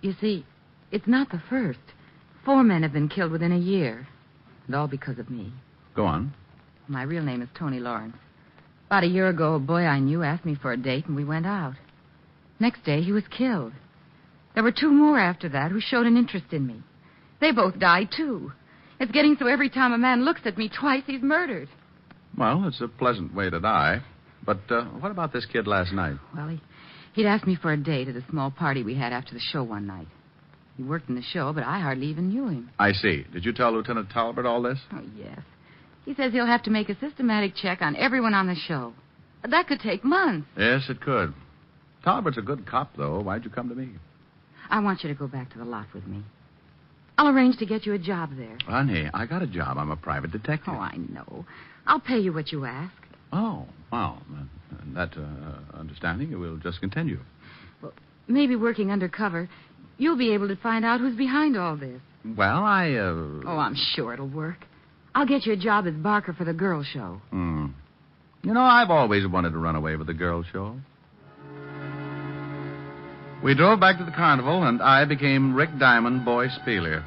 [SPEAKER 21] You see, it's not the first. 4 men have been killed within a year. And all because of me.
[SPEAKER 10] Go on.
[SPEAKER 21] My real name is Tony Lawrence. About a year ago, a boy I knew asked me for a date, and we went out. Next day, he was killed. There were 2 more after that who showed an interest in me. They both died, too. It's getting so every time a man looks at me twice, he's murdered.
[SPEAKER 10] Well, it's a pleasant way to die. But what about this kid last night?
[SPEAKER 21] Well, he'd asked me for a date at a small party we had after the show one night. He worked in the show, but I hardly even knew him.
[SPEAKER 10] I see. Did you tell Lieutenant Talbot all this?
[SPEAKER 21] Oh, yes. He says he'll have to make a systematic check on everyone on the show. That could take months.
[SPEAKER 10] Yes, it could. Talbot's a good cop, though. Why'd you come to me?
[SPEAKER 21] I want you to go back to the lot with me. I'll arrange to get you a job there.
[SPEAKER 10] Honey, I got a job. I'm a private detective.
[SPEAKER 21] Oh, I know. I'll pay you what you ask.
[SPEAKER 10] Oh, well, that understanding will just continue.
[SPEAKER 21] Well, maybe working undercover, You'll be able to find out who's behind all this.
[SPEAKER 10] Well,
[SPEAKER 21] Oh, I'm sure it'll work. I'll get you a job as barker for the girl show.
[SPEAKER 10] You know, I've always wanted to run away with the girl show. We drove back to the carnival, and I became Rick Diamond, boy spieler.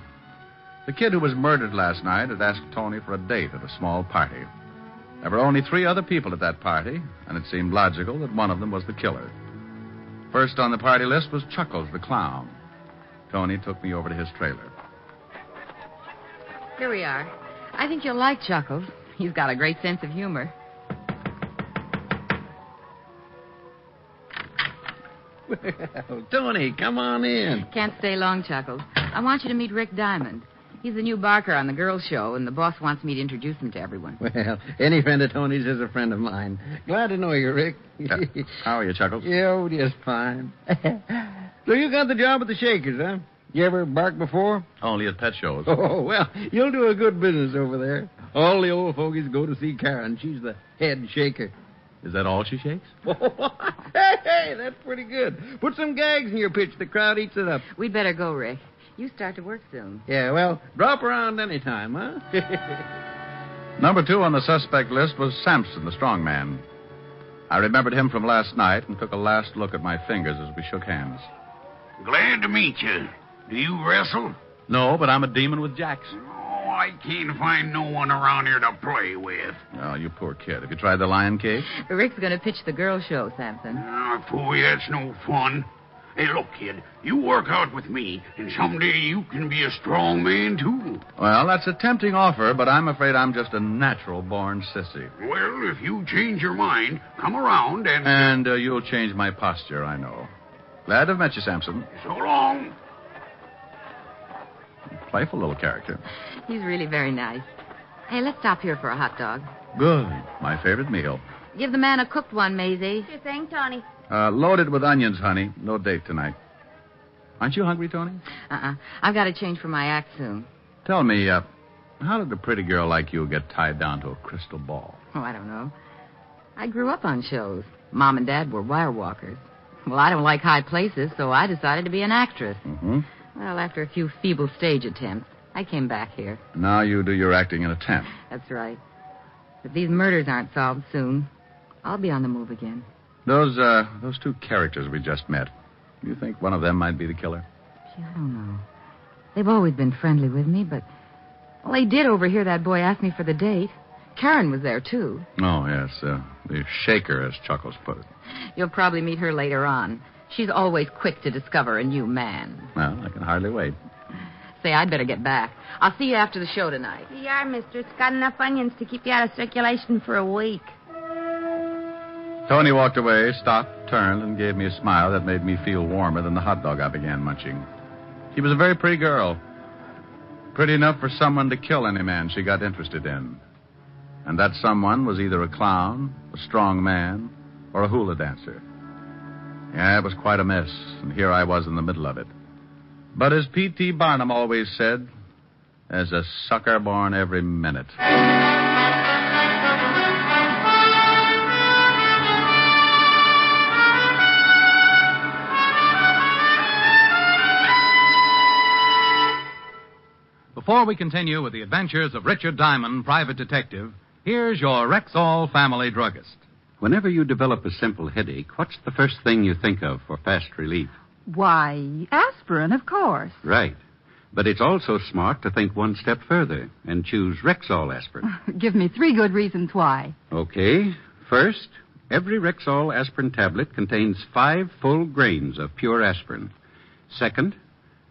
[SPEAKER 10] The kid who was murdered last night had asked Tony for a date at a small party. There were only 3 other people at that party, and it seemed logical that one of them was the killer. First on the party list was Chuckles, the clown. Tony took me over to his trailer.
[SPEAKER 21] Here we are. I think you'll like Chuckles. He's got a great sense of humor.
[SPEAKER 14] Well, Tony, come on in.
[SPEAKER 21] Can't stay long, Chuckles. I want you to meet Rick Diamond. He's the new barker on the girls' show, and the boss wants me to introduce him to everyone.
[SPEAKER 14] Well, any friend of Tony's is a friend of mine. Glad to know you, Rick.
[SPEAKER 10] How are you, Chuckles?
[SPEAKER 14] Yeah, oh, just fine. So you got the job at the Shakers, huh? You ever barked before?
[SPEAKER 10] Only at pet shows.
[SPEAKER 14] Oh, well, you'll do a good business over there. All the old fogies go to see Karen. She's the head shaker.
[SPEAKER 10] Is that all she shakes?
[SPEAKER 14] Hey, that's pretty good. Put some gags in your pitch. The crowd eats it up.
[SPEAKER 21] We'd better go, Rick. You start to work soon.
[SPEAKER 14] Yeah, well, drop around any time, huh?
[SPEAKER 10] Number 2 on the suspect list was Samson, the strong man. I remembered him from last night and took a last look at my fingers as we shook hands.
[SPEAKER 7] Glad to meet you. Do you wrestle?
[SPEAKER 10] No, but I'm a demon with jacks.
[SPEAKER 7] Oh, I can't find no one around here to play with.
[SPEAKER 10] Oh, you poor kid. Have you tried the lion cage?
[SPEAKER 21] Rick's going to pitch the girls' show, Samson.
[SPEAKER 7] Boy, that's no fun. Hey, look, kid, you work out with me, and someday you can be a strong man, too.
[SPEAKER 10] Well, that's a tempting offer, but I'm afraid I'm just a natural-born sissy.
[SPEAKER 7] Well, if you change your mind, come around and...
[SPEAKER 10] And you'll change my posture, I know. Glad to have met you, Samson.
[SPEAKER 7] So long.
[SPEAKER 10] Playful little character.
[SPEAKER 21] He's really very nice. Hey, let's stop here for a hot dog.
[SPEAKER 10] Good. My favorite meal.
[SPEAKER 21] Give the man a cooked one, Maisie.
[SPEAKER 18] Sure thing, Tony.
[SPEAKER 10] Loaded with onions, honey. No date tonight. Aren't you hungry, Tony?
[SPEAKER 21] I've got to change for my act soon.
[SPEAKER 10] Tell me, how did a pretty girl like you get tied down to a crystal ball?
[SPEAKER 21] Oh, I don't know. I grew up on shows. Mom and Dad were wire walkers. Well, I don't like high places, so I decided to be an actress.
[SPEAKER 10] Mm-hmm.
[SPEAKER 21] Well, after a few feeble stage attempts, I came back here.
[SPEAKER 10] Now you do your acting in a tent.
[SPEAKER 21] That's right. If these murders aren't solved soon, I'll be on the move again.
[SPEAKER 10] Those 2 characters we just met, you think one of them might be the killer?
[SPEAKER 21] Gee, I don't know. They've always been friendly with me, but... Well, they did overhear that boy ask me for the date. Karen was there, too.
[SPEAKER 10] Oh, yes, the shaker, as Chuckles put it.
[SPEAKER 21] You'll probably meet her later on. She's always quick to discover a new man.
[SPEAKER 10] Well, I can hardly wait.
[SPEAKER 21] Say, I'd better get back. I'll see you after the show tonight.
[SPEAKER 18] Here you are, mister. It's got enough onions to keep you out of circulation for a week.
[SPEAKER 10] Tony walked away, stopped, turned, and gave me a smile that made me feel warmer than the hot dog I began munching. She was a very pretty girl. Pretty enough for someone to kill any man she got interested in. And that someone was either a clown, a strong man, or a hula dancer. Yeah, it was quite a mess, and here I was in the middle of it. But as P.T. Barnum always said, there's a sucker born every minute.
[SPEAKER 4] Before we continue with the adventures of Richard Diamond, private detective, here's your Rexall family druggist.
[SPEAKER 10] Whenever you develop a simple headache, what's the first thing you think of for fast relief?
[SPEAKER 19] Why, aspirin, of course.
[SPEAKER 10] Right. But it's also smart to think one step further and choose Rexall aspirin.
[SPEAKER 19] Give me 3 good reasons why.
[SPEAKER 10] Okay. First, every Rexall aspirin tablet contains 5 full grains of pure aspirin. Second,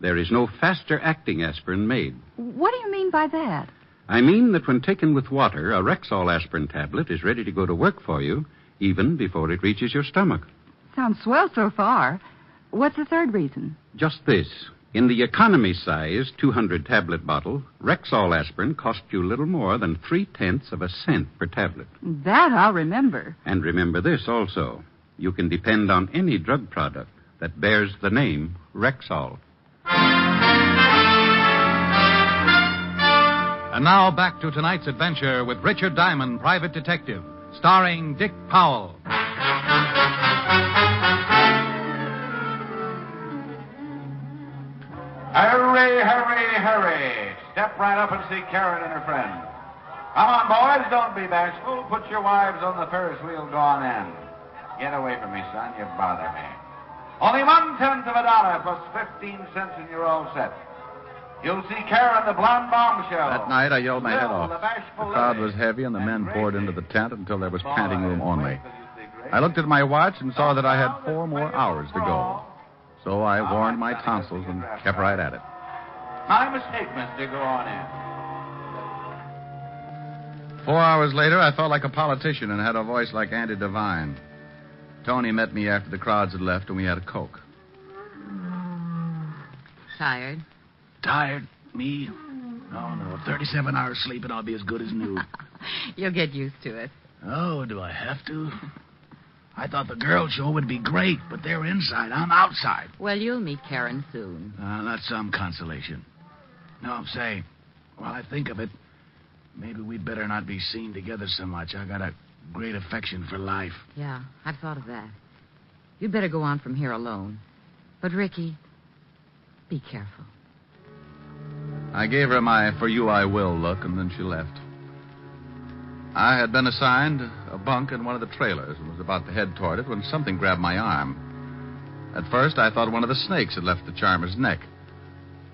[SPEAKER 10] there is no faster-acting aspirin made.
[SPEAKER 19] What do you mean by that?
[SPEAKER 10] I mean that when taken with water, a Rexall aspirin tablet is ready to go to work for you even before it reaches your stomach.
[SPEAKER 19] Sounds swell so far. What's the third reason?
[SPEAKER 10] Just this. In the economy size 200-tablet bottle, Rexall aspirin costs you little more than 0.3 cents per tablet.
[SPEAKER 19] That I'll remember.
[SPEAKER 10] And remember this also. You can depend on any drug product that bears the name Rexall.
[SPEAKER 4] And now back to tonight's adventure with Richard Diamond, private detective, starring Dick Powell.
[SPEAKER 5] Hurry, hurry, hurry. Step right up and see Karen and her friend. Come on, boys, don't be bashful. Put your wives on the Ferris wheel, go on in. Get away from me, son, you bother me. Only 1/10 of a dollar plus 15 cents and you're all set. You'll see Karen, the blonde bombshell.
[SPEAKER 10] That night, I yelled my head off.
[SPEAKER 5] The bashful
[SPEAKER 10] The crowd
[SPEAKER 5] lady.
[SPEAKER 10] was heavy, and the men poured into the tent until there was panting room only. I looked at my watch and saw that I had 4 more hours to go. So I warned my tonsils and kept right at it.
[SPEAKER 5] My mistake, mister. Go on in.
[SPEAKER 10] 4 hours later, I felt like a politician and had a voice like Andy Devine. Tony met me after the crowds had left, and we had a Coke.
[SPEAKER 21] Tired?
[SPEAKER 17] Tired? Me? Oh, no. 37 hours sleep and I'll be as good as new.
[SPEAKER 21] You'll get used to it.
[SPEAKER 17] Oh, do I have to? I thought the girl show would be great, but they're inside. I'm outside.
[SPEAKER 21] Well, you'll meet Karen soon.
[SPEAKER 17] That's some consolation. No, say, while I think of it, maybe we'd better not be seen together so much. I got a great affection for life.
[SPEAKER 21] Yeah, I've thought of that. You'd better go on from here alone. But, Ricky, be careful.
[SPEAKER 10] I gave her my "for you I will" look, and then she left. I had been assigned a bunk in one of the trailers and was about to head toward it when something grabbed my arm. At first, I thought one of the snakes had left the charmer's neck.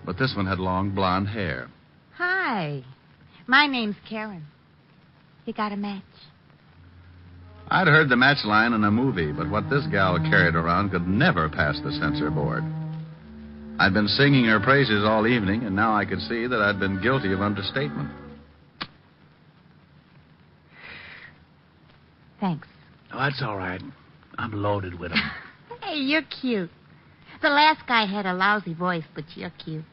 [SPEAKER 10] But this one had long blonde hair.
[SPEAKER 15] Hi. My name's Karen. You got a match?
[SPEAKER 10] I'd heard the match line in a movie, but what this gal carried around could never pass the censor board. I'd been singing her praises all evening, and now I could see that I'd been guilty of understatement.
[SPEAKER 15] Thanks.
[SPEAKER 17] Oh, that's all right. I'm loaded with them.
[SPEAKER 15] Hey, you're cute. The last guy had a lousy voice, but you're cute.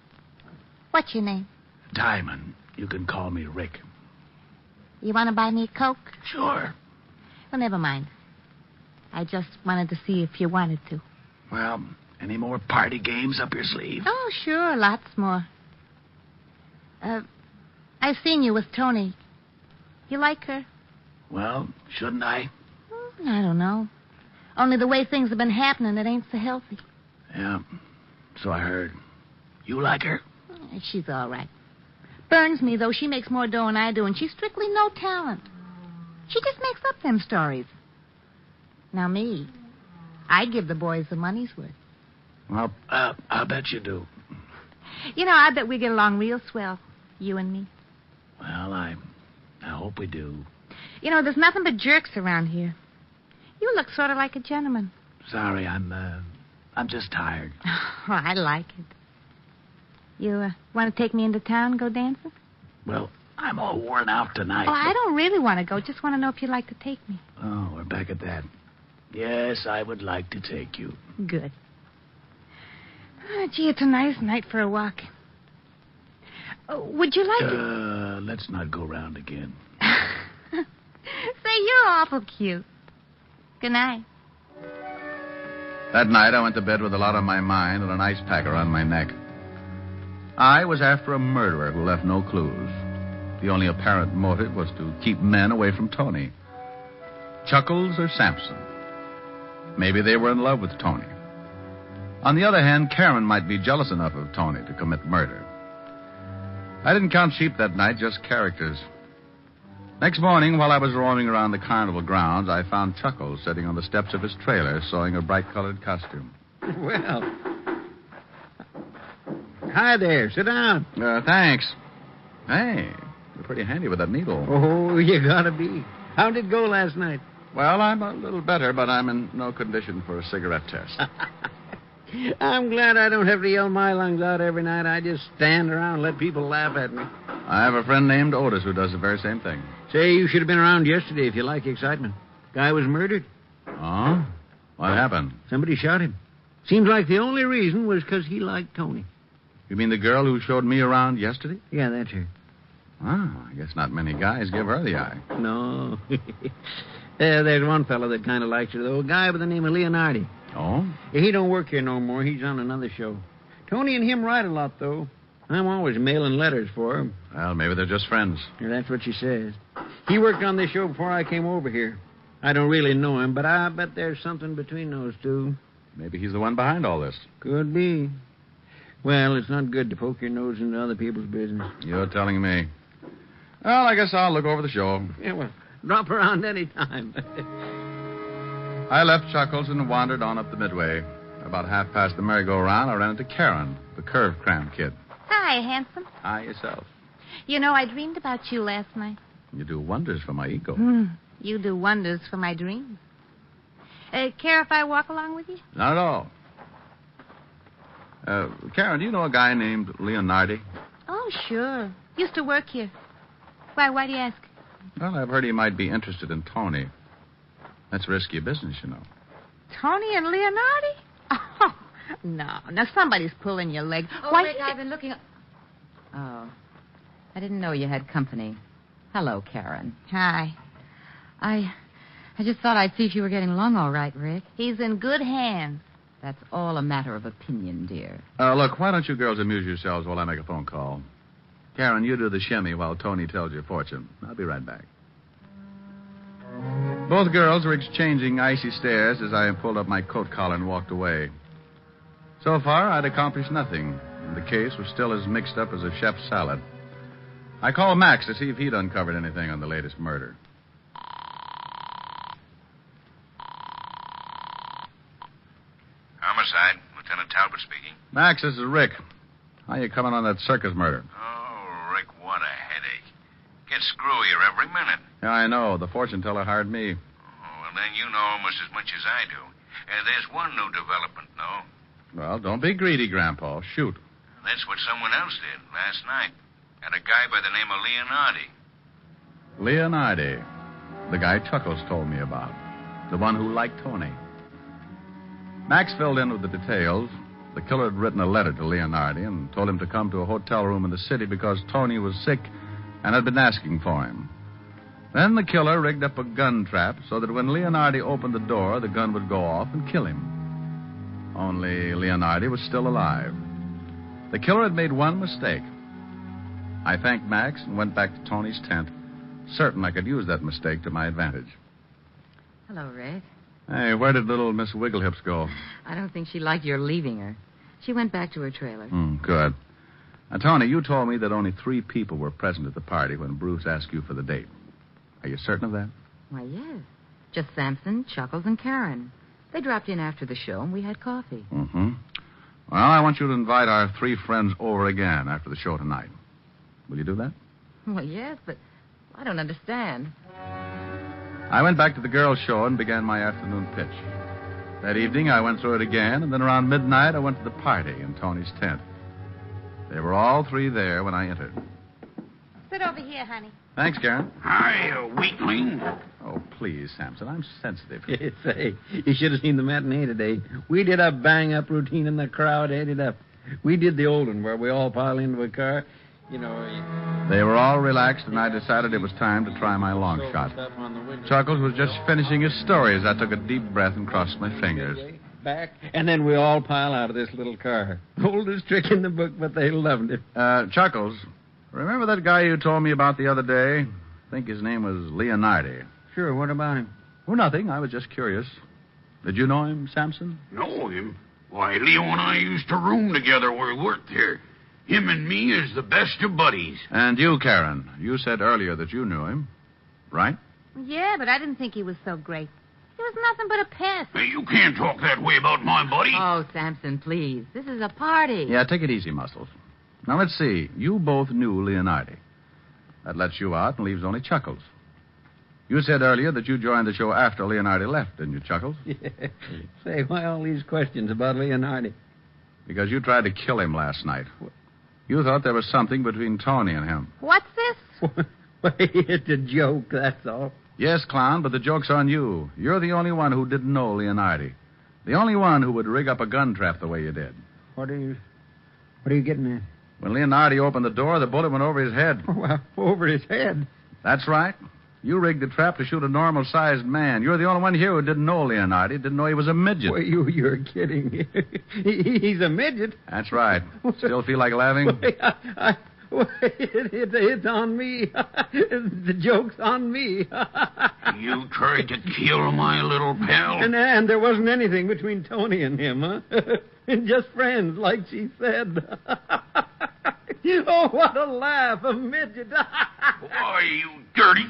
[SPEAKER 15] What's your name?
[SPEAKER 17] Diamond. You can call me Rick.
[SPEAKER 15] You want to buy me a Coke?
[SPEAKER 17] Sure.
[SPEAKER 15] Well, never mind. I just wanted to see if you wanted to.
[SPEAKER 17] Well, any more party games up your sleeve?
[SPEAKER 15] Oh, sure, lots more. I've seen you with Tony. You like her?
[SPEAKER 17] Well, shouldn't I?
[SPEAKER 15] I don't know. Only the way things have been happening, it ain't so healthy.
[SPEAKER 17] Yeah, so I heard. You like her?
[SPEAKER 15] She's all right. Burns me, though. She makes more dough than I do, and she's strictly no talent. She just makes up them stories. Now, me, I'd give the boys the money's worth.
[SPEAKER 17] Well, I'll bet you do.
[SPEAKER 15] You know, I bet we get along real swell, you and me.
[SPEAKER 17] Well, I hope we do.
[SPEAKER 15] You know, there's nothing but jerks around here. You look sort of like a gentleman.
[SPEAKER 17] Sorry, I'm just tired.
[SPEAKER 15] Oh, I like it. You want to take me into town and go dancing?
[SPEAKER 17] Well, I'm all worn out tonight.
[SPEAKER 15] Oh, I don't really want to go. Just want to know if you'd like to take me.
[SPEAKER 17] Oh, we're back at that. Yes, I would like to take you.
[SPEAKER 15] Good. Oh, gee, it's a nice night for a walk. Would you like to...
[SPEAKER 17] Let's not go round again.
[SPEAKER 15] Say, you're awful cute. Good night.
[SPEAKER 10] That night, I went to bed with a lot on my mind and an ice pack around my neck. I was after a murderer who left no clues. The only apparent motive was to keep men away from Tony. Chuckles or Sampson? Maybe they were in love with Tony. On the other hand, Karen might be jealous enough of Tony to commit murder. I didn't count sheep that night, just characters. Next morning, while I was roaming around the carnival grounds, I found Chuckles sitting on the steps of his trailer sewing a bright-colored costume.
[SPEAKER 14] Well. Hi there. Sit down.
[SPEAKER 10] Thanks. Hey, you're pretty handy with that needle.
[SPEAKER 14] Oh, you gotta be. How'd it go last night?
[SPEAKER 10] Well, I'm a little better, but I'm in no condition for a cigarette test.
[SPEAKER 14] I'm glad I don't have to yell my lungs out every night. I just stand around and let people laugh at me.
[SPEAKER 10] I have a friend named Otis who does the very same thing.
[SPEAKER 14] Say, you should have been around yesterday if you like excitement. Guy was murdered.
[SPEAKER 10] Oh? What happened?
[SPEAKER 14] Somebody shot him. Seems like the only reason was because he liked Tony.
[SPEAKER 10] You mean the girl who showed me around yesterday?
[SPEAKER 14] Yeah, that's her.
[SPEAKER 10] Oh, I guess not many guys give her the eye.
[SPEAKER 14] No. There's one fellow that kind of likes her, though. A guy by the name of Leonardi.
[SPEAKER 10] Oh?
[SPEAKER 14] Yeah, he don't work here no more. He's on another show. Tony and him write a lot, though. I'm always mailing letters for him.
[SPEAKER 10] Well, maybe they're just friends.
[SPEAKER 14] Yeah, that's what she says. He worked on this show before I came over here. I don't really know him, but I bet there's something between those two.
[SPEAKER 10] Maybe he's the one behind all this.
[SPEAKER 14] Could be. Well, it's not good to poke your nose into other people's business.
[SPEAKER 10] You're telling me. Well, I guess I'll look over the show.
[SPEAKER 14] Yeah, well, drop around any time.
[SPEAKER 10] I left Chuckles and wandered on up the Midway. About half past the merry-go-round, I ran into Karen, the curve cram kid.
[SPEAKER 15] Hi, handsome.
[SPEAKER 10] Hi, yourself.
[SPEAKER 15] You know, I dreamed about you last night.
[SPEAKER 10] You do wonders for my ego.
[SPEAKER 15] You do wonders for my dreams. Care if I walk along with you?
[SPEAKER 10] Not at all. Karen, do you know a guy named Leonardi?
[SPEAKER 15] Oh, sure. Used to work here. Why do you ask?
[SPEAKER 10] Well, I've heard he might be interested in Tony. That's risky business, you know.
[SPEAKER 15] Tony and Leonardi? Oh, no. Now, somebody's pulling your leg.
[SPEAKER 21] Oh,
[SPEAKER 15] Why
[SPEAKER 21] Rick, I've been looking... Oh, I didn't know you had company. Hello, Karen.
[SPEAKER 15] Hi.
[SPEAKER 21] I just thought I'd see if you were getting along all right, Rick.
[SPEAKER 15] He's in good hands.
[SPEAKER 21] That's all a matter of opinion, dear.
[SPEAKER 10] Look, why don't you girls amuse yourselves while I make a phone call? Karen, you do the shimmy while Tony tells your fortune. I'll be right back. Both girls were exchanging icy stares as I pulled up my coat collar and walked away. So far, I'd accomplished nothing, and the case was still as mixed up as a chef's salad. I called Max to see if he'd uncovered anything on the latest murder.
[SPEAKER 6] Homicide. Lieutenant Talbot speaking.
[SPEAKER 10] Max, this is Rick. How you coming on that circus murder?
[SPEAKER 6] Oh, Rick, what a headache. Gets screwier every minute.
[SPEAKER 10] Yeah, I know. The fortune teller hired me.
[SPEAKER 6] Oh, well, then you know almost as much as I do. There's one new development, though.
[SPEAKER 10] Well, don't be greedy, Grandpa. Shoot.
[SPEAKER 6] That's what someone else did last night. And a guy by the name of Leonardi.
[SPEAKER 10] Leonardi. The guy Chuckles told me about. The one who liked Tony. Max filled in with the details. The killer had written a letter to Leonardi and told him to come to a hotel room in the city because Tony was sick and had been asking for him. Then the killer rigged up a gun trap so that when Leonardi opened the door, the gun would go off and kill him. Only Leonardi was still alive. The killer had made one mistake. I thanked Max and went back to Tony's tent, certain I could use that mistake to my advantage.
[SPEAKER 21] Hello, Rick.
[SPEAKER 10] Hey, where did little Miss Wigglehips go?
[SPEAKER 21] I don't think she liked your leaving her. She went back to her trailer.
[SPEAKER 10] Good. Now, Tony, you told me that only 3 people were present at the party when Bruce asked you for the date. Are you certain of that?
[SPEAKER 21] Why, yes. Just Sampson, Chuckles, and Karen. They dropped in after the show, and we had coffee.
[SPEAKER 10] Mm-hmm. Well, I want you to invite our 3 friends over again after the show tonight. Will you do that?
[SPEAKER 21] Well, yes, but I don't understand.
[SPEAKER 10] I went back to the girls' show and began my afternoon pitch. That evening, I went through it again, and then around midnight, I went to the party in Tony's tent. They were all 3 there when I entered.
[SPEAKER 15] Sit over here, honey.
[SPEAKER 10] Thanks, Karen.
[SPEAKER 7] Hi, weakling.
[SPEAKER 10] Oh, please, Sampson, I'm sensitive.
[SPEAKER 14] Say, you should have seen the matinee today. We did a bang-up routine, and the crowd ate it up. We did the old one where we all pile into a car. You know...
[SPEAKER 10] They were all relaxed, and I decided it was time to try my long shot. Chuckles was just finishing his story as I took a deep breath and crossed my fingers.
[SPEAKER 14] Back, and then we all pile out of this little car. Oldest trick in the book, but they loved it.
[SPEAKER 10] Chuckles, remember that guy you told me about the other day? I think his name was Leonardi.
[SPEAKER 14] Sure, what about him?
[SPEAKER 10] Oh, nothing. I was just curious. Did you know him, Sampson?
[SPEAKER 7] Know him? Why, Leo and I used to room together where we worked here. Him and me is the best of buddies.
[SPEAKER 10] And you, Karen, you said earlier that you knew him, right?
[SPEAKER 15] Yeah, but I didn't think he was so great. He was nothing but a pest.
[SPEAKER 7] Hey, you can't talk that way about my buddy.
[SPEAKER 21] Oh, Sampson, please. This is a party.
[SPEAKER 10] Yeah, take it easy, Muscles. Now, let's see. You both knew Leonardi. That lets you out and leaves only Chuckles. You said earlier that you joined the show after Leonardi left, didn't you, Chuckles?
[SPEAKER 14] Yeah. Say, why all these questions about Leonardi?
[SPEAKER 10] Because you tried to kill him last night. You thought there was something between Tony and him.
[SPEAKER 15] What's this?
[SPEAKER 14] It's a joke, that's all.
[SPEAKER 10] Yes, Clown, but the joke's on you. You're the only one who didn't know Leonardi. The only one who would rig up a gun trap the way you did.
[SPEAKER 14] What are you getting at?
[SPEAKER 10] When Leonardi opened the door, the bullet went over his head.
[SPEAKER 14] Well, over his head?
[SPEAKER 10] That's right. You rigged the trap to shoot a normal-sized man. You're the only one here who didn't know Leonardi, didn't know he was a midget.
[SPEAKER 14] Well, you're kidding. He's a midget.
[SPEAKER 10] That's right. Still feel like laughing?
[SPEAKER 14] It's on me. The joke's on me.
[SPEAKER 7] You tried to kill my little pal?
[SPEAKER 14] And there wasn't anything between Tony and him, huh? Just friends, like she said. Oh, what a laugh, a midget.
[SPEAKER 7] Why, you dirty...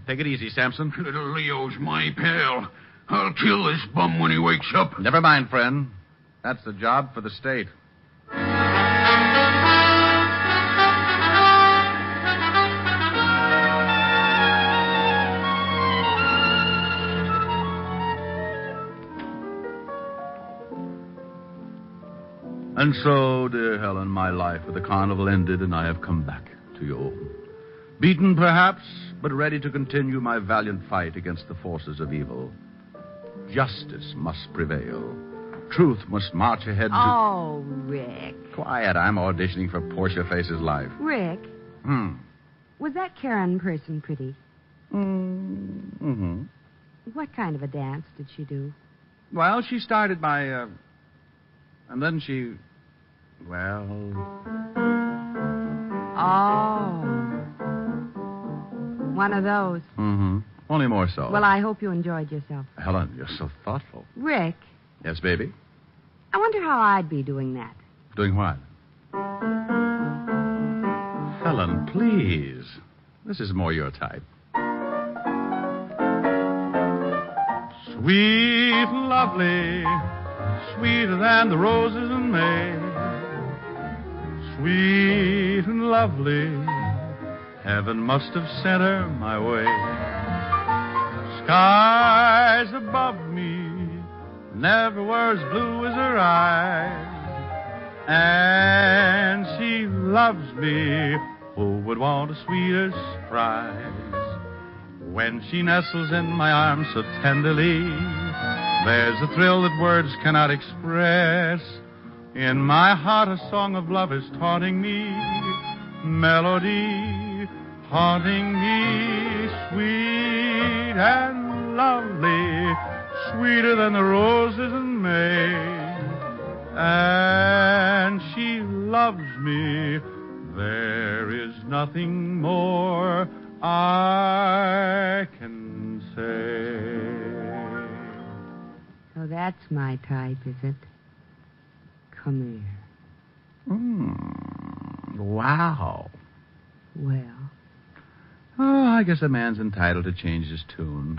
[SPEAKER 4] Take it easy, Samson.
[SPEAKER 7] Little Leo's my pal. I'll kill this bum when he wakes up.
[SPEAKER 4] Never mind, friend. That's the job for the state. And so, dear Helen, my life at the carnival ended, and I have come back to you. Beaten, perhaps, but ready to continue my valiant fight against the forces of evil. Justice must prevail. Truth must march ahead to...
[SPEAKER 19] Oh, Rick.
[SPEAKER 4] Quiet, I'm auditioning for Portia Face's life.
[SPEAKER 19] Rick, was that Karen person pretty?
[SPEAKER 4] Mm-hmm.
[SPEAKER 19] What kind of a dance did she do?
[SPEAKER 4] Well, she started by, and then she... Well...
[SPEAKER 19] Oh. One of those.
[SPEAKER 4] Mm-hmm. Only more so.
[SPEAKER 19] Well, I hope you enjoyed yourself.
[SPEAKER 4] Helen, you're so thoughtful.
[SPEAKER 19] Rick,
[SPEAKER 4] Yes, baby?
[SPEAKER 19] I wonder how I'd be doing that.
[SPEAKER 4] Doing what? Helen, please. This is more your type. Sweet, lovely, sweeter than the roses in May. Sweet and lovely, heaven must have sent her my way. Skies above me never were as blue as her eyes. And she loves me, who would want a sweeter surprise? When she nestles in my arms so tenderly, there's a thrill that words cannot express. In my heart a song of love is taunting me, melody haunting me, sweet and lovely, sweeter than the roses in May. And she loves me, there is nothing more I can say.
[SPEAKER 19] So that's my type, is it? Come here.
[SPEAKER 4] Wow.
[SPEAKER 19] Well.
[SPEAKER 4] Oh, I guess a man's entitled to change his tune.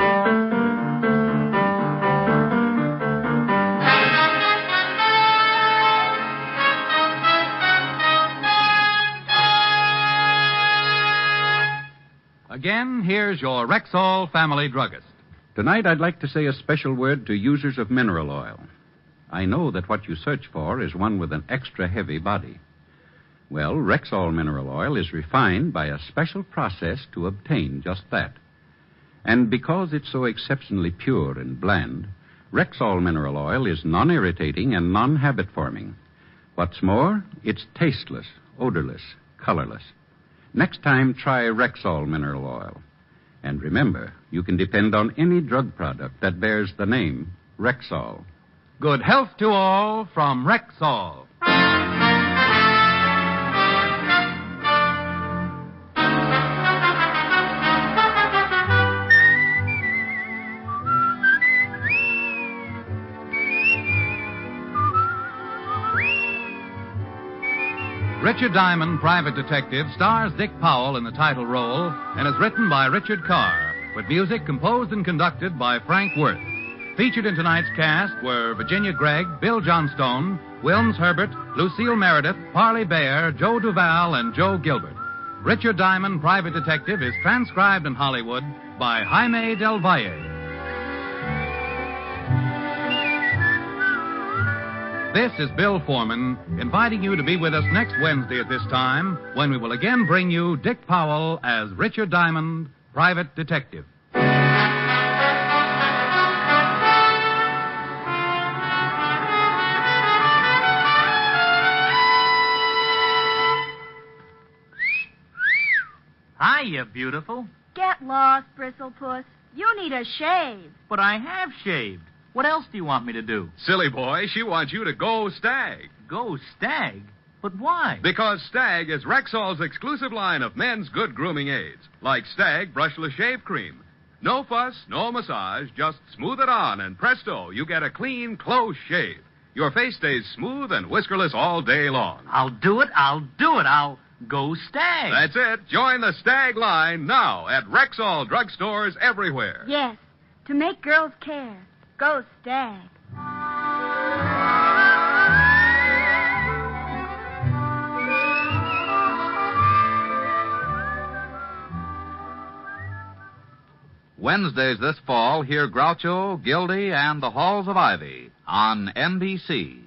[SPEAKER 4] Again, here's your Rexall family druggist.
[SPEAKER 10] Tonight, I'd like to say a special word to users of mineral oil. I know that what you search for is one with an extra heavy body. Well, Rexall mineral oil is refined by a special process to obtain just that. And because it's so exceptionally pure and bland, Rexall mineral oil is non-irritating and non-habit-forming. What's more, it's tasteless, odorless, colorless. Next time, try Rexall mineral oil. And remember, you can depend on any drug product that bears the name Rexall.
[SPEAKER 4] Good health to all from Rexall. Richard Diamond, Private Detective, stars Dick Powell in the title role and is written by Richard Carr, with music composed and conducted by Frank Worth. Featured in tonight's cast were Virginia Gregg, Bill Johnstone, Wilms Herbert, Lucille Meredith, Parley Bayer, Joe Duval, and Joe Gilbert. Richard Diamond, Private Detective, is transcribed in Hollywood by Jaime Del Valle. This is Bill Foreman, inviting you to be with us next Wednesday at this time, when we will again bring you Dick Powell as Richard Diamond, Private Detective.
[SPEAKER 9] Hiya, beautiful.
[SPEAKER 20] Get lost, Bristlepuss. You need a shave.
[SPEAKER 9] But I have shaved. What else do you want me to do?
[SPEAKER 22] Silly boy, she wants you to go Stag.
[SPEAKER 9] Go Stag? But why?
[SPEAKER 22] Because Stag is Rexall's exclusive line of men's good grooming aids, like Stag Brushless Shave Cream. No fuss, no massage, just smooth it on, and presto, you get a clean, close shave. Your face stays smooth and whiskerless all day long.
[SPEAKER 9] I'll do it. I'll go Stag.
[SPEAKER 22] That's it. Join the Stag line now at Rexall drugstores everywhere.
[SPEAKER 20] Yes, to make girls care. Go Stag.
[SPEAKER 4] Wednesdays this fall, hear Groucho, Gildy, and the Halls of Ivy on NBC.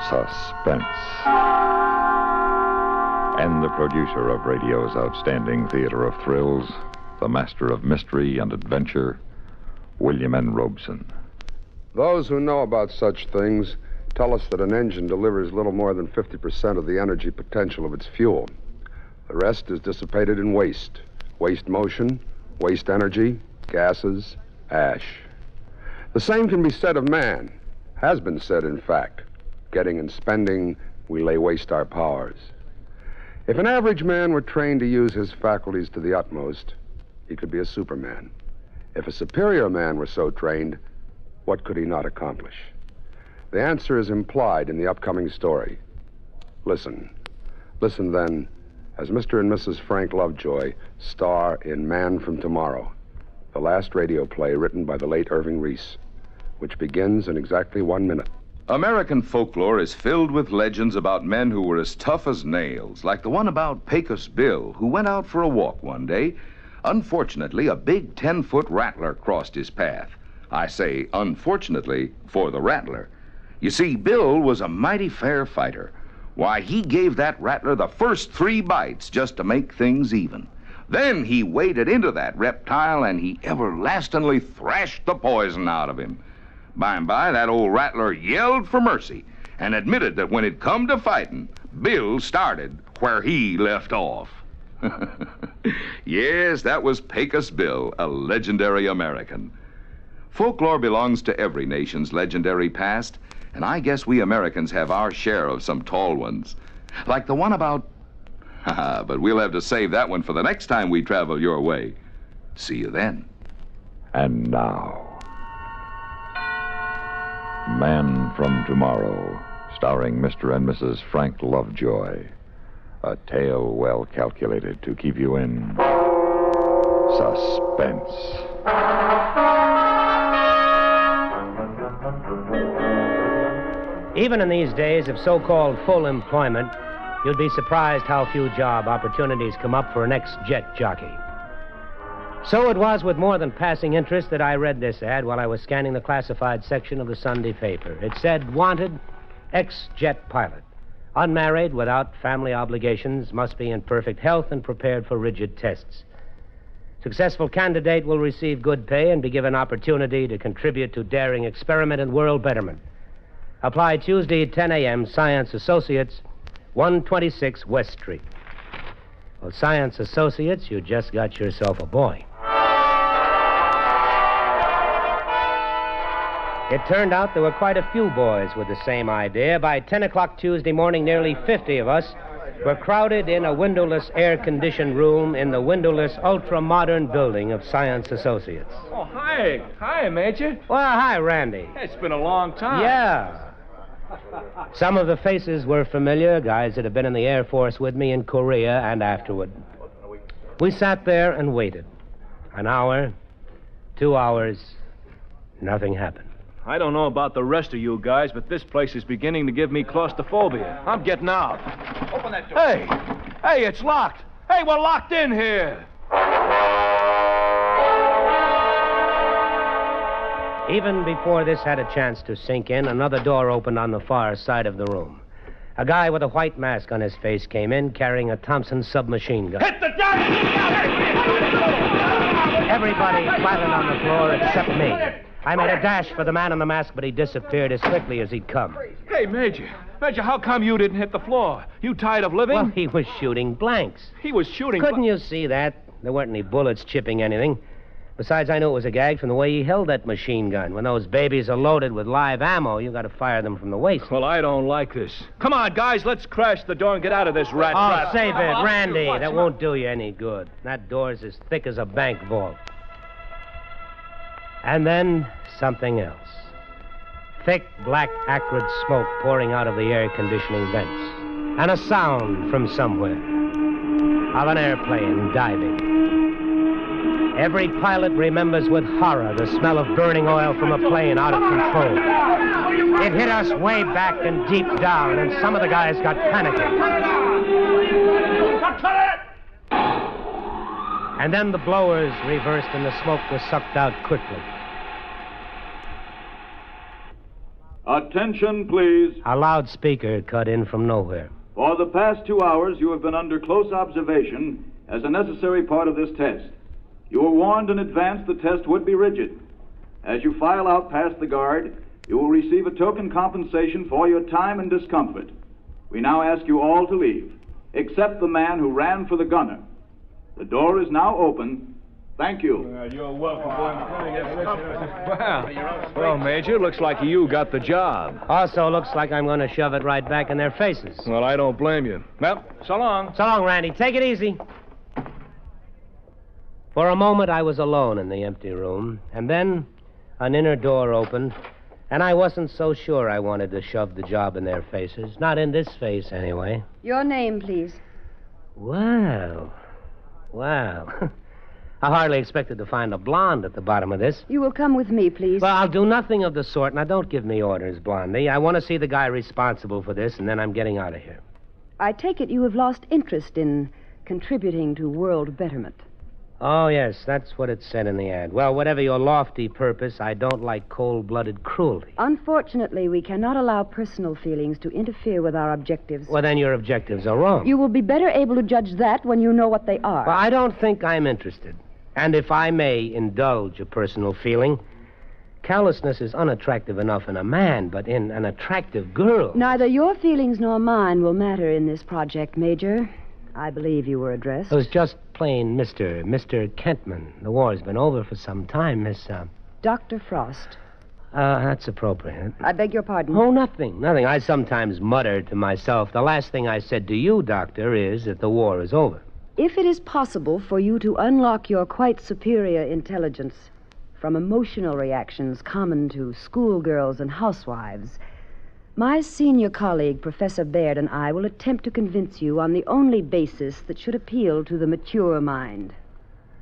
[SPEAKER 2] Suspense. And the producer of radio's outstanding theater of thrills, the master of mystery and adventure, William N. Robeson.
[SPEAKER 3] Those who know about such things tell us that an engine delivers little more than 50% of the energy potential of its fuel. The rest is dissipated in waste. Waste motion, waste energy, gases, ash. The same can be said of man. Has been said, in fact. Getting and spending, we lay waste our powers. If an average man were trained to use his faculties to the utmost, he could be a superman. If a superior man were so trained, what could he not accomplish? The answer is implied in the upcoming story. Listen. Listen, then, as Mr. and Mrs. Frank Lovejoy star in Man from Tomorrow, the last radio play written by the late Irving Reese, which begins in exactly 1 minute.
[SPEAKER 12] American folklore is filled with legends about men who were as tough as nails, like the one about Pecos Bill, who went out for a walk one day. Unfortunately, a big 10-foot rattler crossed his path. I say unfortunately for the rattler. You see, Bill was a mighty fair fighter. Why, he gave that rattler the first 3 bites just to make things even. Then he waded into that reptile and he everlastingly thrashed the poison out of him. By and by, that old rattler yelled for mercy and admitted that when it come to fighting, Bill started where he left off. Yes, that was Pecos Bill, a legendary American. Folklore belongs to every nation's legendary past, and I guess we Americans have our share of some tall ones. Like the one about... but we'll have to save that one for the next time we travel your way. See you then.
[SPEAKER 2] And now, Man from Tomorrow, starring Mr. and Mrs. Frank Lovejoy. A tale well calculated to keep you in suspense.
[SPEAKER 23] Even in these days of so-called full employment, you'd be surprised how few job opportunities come up for an ex-jet jockey. So it was with more than passing interest that I read this ad while I was scanning the classified section of the Sunday paper. It said, wanted, ex-jet pilot. Unmarried, without family obligations, must be in perfect health and prepared for rigid tests. Successful candidate will receive good pay and be given opportunity to contribute to daring experiment in world betterment. Apply Tuesday, 10 a.m., Science Associates, 126 West Street. Well, Science Associates, you just got yourself a boy. It turned out there were quite a few boys with the same idea. By 10 o'clock Tuesday morning, nearly 50 of us were crowded in a windowless, air-conditioned room in the windowless, ultra-modern building of Science Associates.
[SPEAKER 24] Oh, hi. Hi, Major.
[SPEAKER 23] Well, hi, Randy.
[SPEAKER 24] It's been a long time.
[SPEAKER 23] Yeah. Some of the faces were familiar, guys that had been in the Air Force with me in Korea and afterward. We sat there and waited. An hour, 2 hours, nothing happened.
[SPEAKER 24] I don't know about the rest of you guys, but this place is beginning to give me claustrophobia. I'm getting out.
[SPEAKER 9] Open that door.
[SPEAKER 24] Hey! Hey, it's locked. Hey, we're locked in here.
[SPEAKER 23] Even before this had a chance to sink in, another door opened on the far side of the room. A guy with a white mask on his face came in, carrying a Thompson submachine gun.
[SPEAKER 24] Hit the deck!
[SPEAKER 23] Everybody flattened on the floor except me. I made a dash for the man in the mask, but he disappeared as quickly as he'd come.
[SPEAKER 24] Hey, Major. Major, how come you didn't hit the floor? You tired of living?
[SPEAKER 23] Well, he was shooting blanks.
[SPEAKER 24] He was shooting
[SPEAKER 23] Couldn't you see that? There weren't any bullets chipping anything. Besides, I knew it was a gag from the way he held that machine gun. When those babies are loaded with live ammo, you got to fire them from the waist.
[SPEAKER 24] Well, I don't like this. Come on, guys, let's crash the door and get out of this rat trap.
[SPEAKER 23] Oh, save it, Randy. That won't do you any good. That door's as thick as a bank vault. And then something else. Thick, black, acrid smoke pouring out of the air conditioning vents. And a sound from somewhere. Of an airplane diving. Every pilot remembers with horror the smell of burning oil from a plane out of control. It hit us way back and deep down, and some of the guys got panicky. And then the blowers reversed and the smoke was sucked out quickly.
[SPEAKER 1] Attention, please.
[SPEAKER 23] A loudspeaker cut in from nowhere.
[SPEAKER 1] For the past 2 hours, you have been under close observation as a necessary part of this test. You were warned in advance the test would be rigid. As you file out past the guard, you will receive a token compensation for your time and discomfort. We now ask you all to leave, except the man who ran for the gunner. The door is now open. Thank you.
[SPEAKER 24] You're welcome. Well, Major, looks like you got the job.
[SPEAKER 23] Also looks like I'm going to shove it right back in their faces.
[SPEAKER 24] Well, I don't blame you. Well, so long.
[SPEAKER 23] So long, Randy. Take it easy. For a moment, I was alone in the empty room, and then an inner door opened, and I wasn't so sure I wanted to shove the job in their faces. Not in this face, anyway.
[SPEAKER 19] Your name, please.
[SPEAKER 23] Well. I hardly expected to find a blonde at the bottom of this.
[SPEAKER 19] You will come with me, please.
[SPEAKER 23] Well, I'll do nothing of the sort. Now, don't give me orders, Blondie. I want to see the guy responsible for this, and then I'm getting out of here.
[SPEAKER 19] I take it you have lost interest in contributing to world betterment.
[SPEAKER 23] Oh, yes, that's what it said in the ad. Well, whatever your lofty purpose, I don't like cold-blooded cruelty.
[SPEAKER 19] Unfortunately, we cannot allow personal feelings to interfere with our objectives.
[SPEAKER 23] Well, then your objectives are wrong.
[SPEAKER 19] You will be better able to judge that when you know what they are.
[SPEAKER 23] Well, I don't think I'm interested. And if I may indulge a personal feeling, callousness is unattractive enough in a man, but in an attractive girl...
[SPEAKER 19] Neither your feelings nor mine will matter in this project, Major. I believe you were addressed.
[SPEAKER 23] It was just plain Mr. Kentman. The war's been over for some time, Miss,
[SPEAKER 19] Dr. Frost.
[SPEAKER 23] That's appropriate.
[SPEAKER 19] I beg your pardon?
[SPEAKER 23] Oh, nothing. I sometimes mutter to myself. The last thing I said to you, Doctor, is that the war is over.
[SPEAKER 19] If it is possible for you to unlock your quite superior intelligence from emotional reactions common to schoolgirls and housewives, my senior colleague, Professor Baird, and I will attempt to convince you on the only basis that should appeal to the mature mind.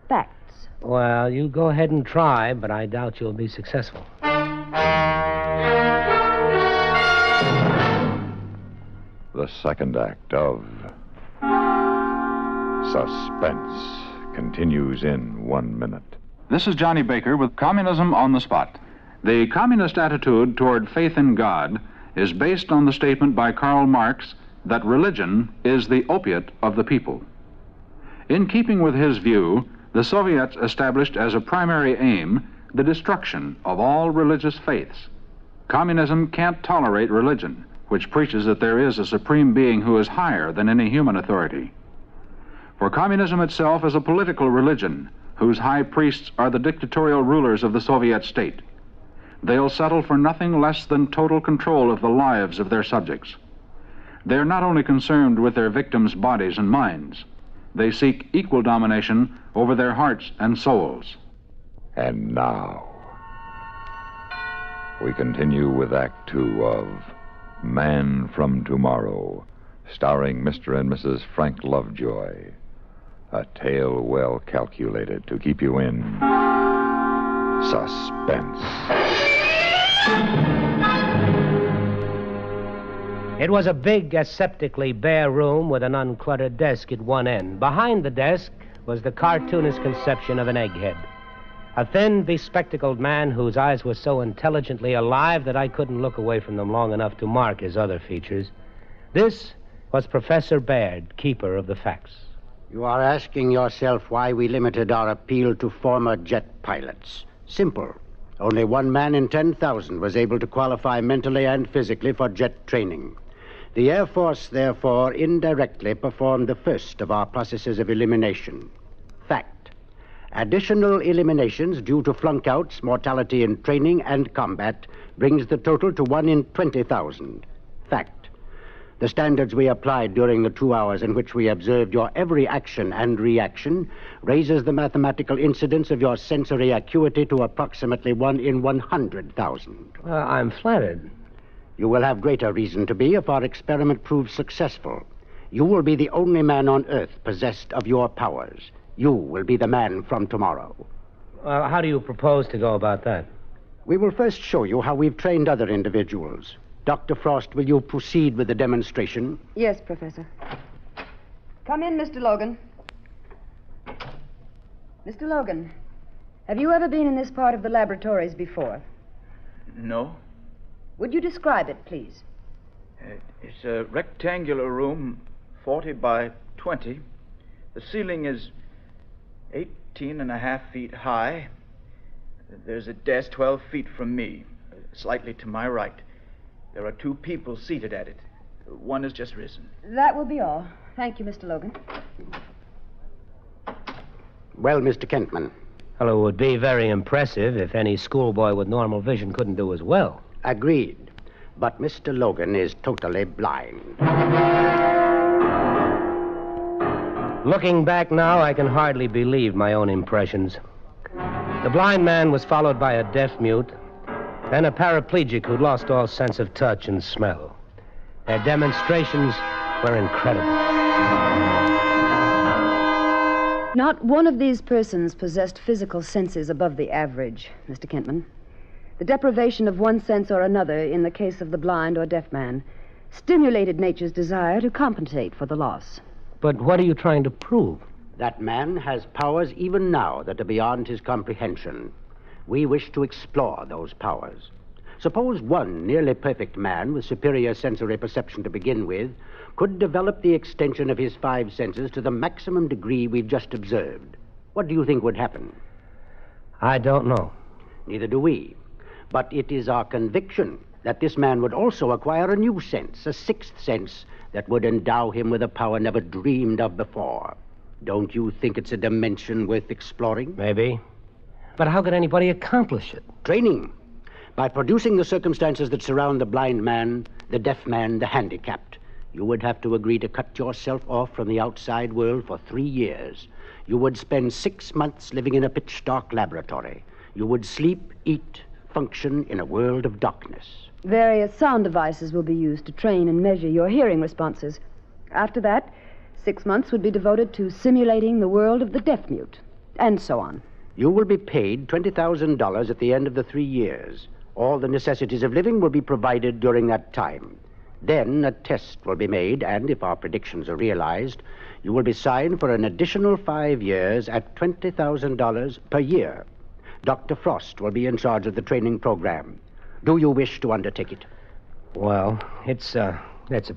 [SPEAKER 19] Facts.
[SPEAKER 23] Well, you go ahead and try, but I doubt you'll be successful.
[SPEAKER 2] The second act of Suspense continues in 1 minute.
[SPEAKER 8] This is Johnny Baker with Communism on the Spot. The communist attitude toward faith in God is based on the statement by Karl Marx that religion is the opiate of the people. In keeping with his view, the Soviets established as a primary aim the destruction of all religious faiths. Communism can't tolerate religion, which preaches that there is a supreme being who is higher than any human authority. For communism itself is a political religion whose high priests are the dictatorial rulers of the Soviet state. They'll settle for nothing less than total control of the lives of their subjects. They're not only concerned with their victims' bodies and minds, they seek equal domination over their hearts and souls.
[SPEAKER 2] And now, we continue with Act 2 of Man from Tomorrow, starring Mr. and Mrs. Frank Lovejoy. A tale well calculated to keep you in suspense.
[SPEAKER 23] It was a big, aseptically bare room with an uncluttered desk at one end. Behind the desk was the cartoonist conception of an egghead. A thin, bespectacled man whose eyes were so intelligently alive that I couldn't look away from them long enough to mark his other features. This was Professor Baird, keeper of the facts.
[SPEAKER 11] You are asking yourself why we limited our appeal to former jet pilots. Simple. Only one man in 10,000 was able to qualify mentally and physically for jet training. The Air Force, therefore, indirectly performed the first of our processes of elimination. Fact. Additional eliminations due to flunkouts, mortality in training, and combat brings the total to 1 in 20,000. Fact. The standards we applied during the 2 hours in which we observed your every action and reaction raises the mathematical incidence of your sensory acuity to approximately 1 in 100,000.
[SPEAKER 23] I'm flattered.
[SPEAKER 11] You will have greater reason to be if our experiment proves successful. You will be the only man on Earth possessed of your powers. You will be the man from tomorrow.
[SPEAKER 23] How do you propose to go about that?
[SPEAKER 11] We will first show you how we've trained other individuals. Dr. Frost, will you proceed with the demonstration?
[SPEAKER 19] Yes, Professor. Come in, Mr. Logan. Mr. Logan, have you ever been in this part of the laboratories before?
[SPEAKER 5] No.
[SPEAKER 19] Would you describe it, please?
[SPEAKER 5] It's a rectangular room, 40 by 20. The ceiling is 18.5 feet high. There's a desk 12 feet from me, slightly to my right. There are 2 people seated at it. One has just risen.
[SPEAKER 19] That will be all. Thank you, Mr. Logan.
[SPEAKER 11] Well, Mr. Kentman.
[SPEAKER 23] Well, it would be very impressive if any schoolboy with normal vision couldn't do as well.
[SPEAKER 11] Agreed. But Mr. Logan is totally blind.
[SPEAKER 23] Looking back now, I can hardly believe my own impressions. The blind man was followed by a deaf mute, then a paraplegic who'd lost all sense of touch and smell. Their demonstrations were incredible.
[SPEAKER 19] Not one of these persons possessed physical senses above the average, Mr. Kentman. The deprivation of one sense or another, in the case of the blind or deaf man, stimulated nature's desire to compensate for the loss.
[SPEAKER 23] But what are you trying to prove?
[SPEAKER 11] That man has powers even now that are beyond his comprehension. We wish to explore those powers. Suppose one nearly perfect man with superior sensory perception to begin with could develop the extension of his 5 senses to the maximum degree we've just observed. What do you think would happen?
[SPEAKER 23] I don't know.
[SPEAKER 11] Neither do we. But it is our conviction that this man would also acquire a new sense, a 6th sense, that would endow him with a power never dreamed of before. Don't you think it's a dimension worth exploring?
[SPEAKER 23] Maybe. But how could anybody accomplish it?
[SPEAKER 11] Training. By producing the circumstances that surround the blind man, the deaf man, the handicapped. You would have to agree to cut yourself off from the outside world for 3 years. You would spend 6 months living in a pitch-dark laboratory. You would sleep, eat, function in a world of darkness.
[SPEAKER 19] Various sound devices will be used to train and measure your hearing responses. After that, 6 months would be devoted to simulating the world of the deaf-mute, and so on.
[SPEAKER 11] You will be paid $20,000 at the end of the 3 years. All the necessities of living will be provided during that time. Then a test will be made, and if our predictions are realized, you will be signed for an additional 5 years at $20,000 per year. Dr. Frost will be in charge of the training program. Do you wish to undertake it?
[SPEAKER 23] Well, it's a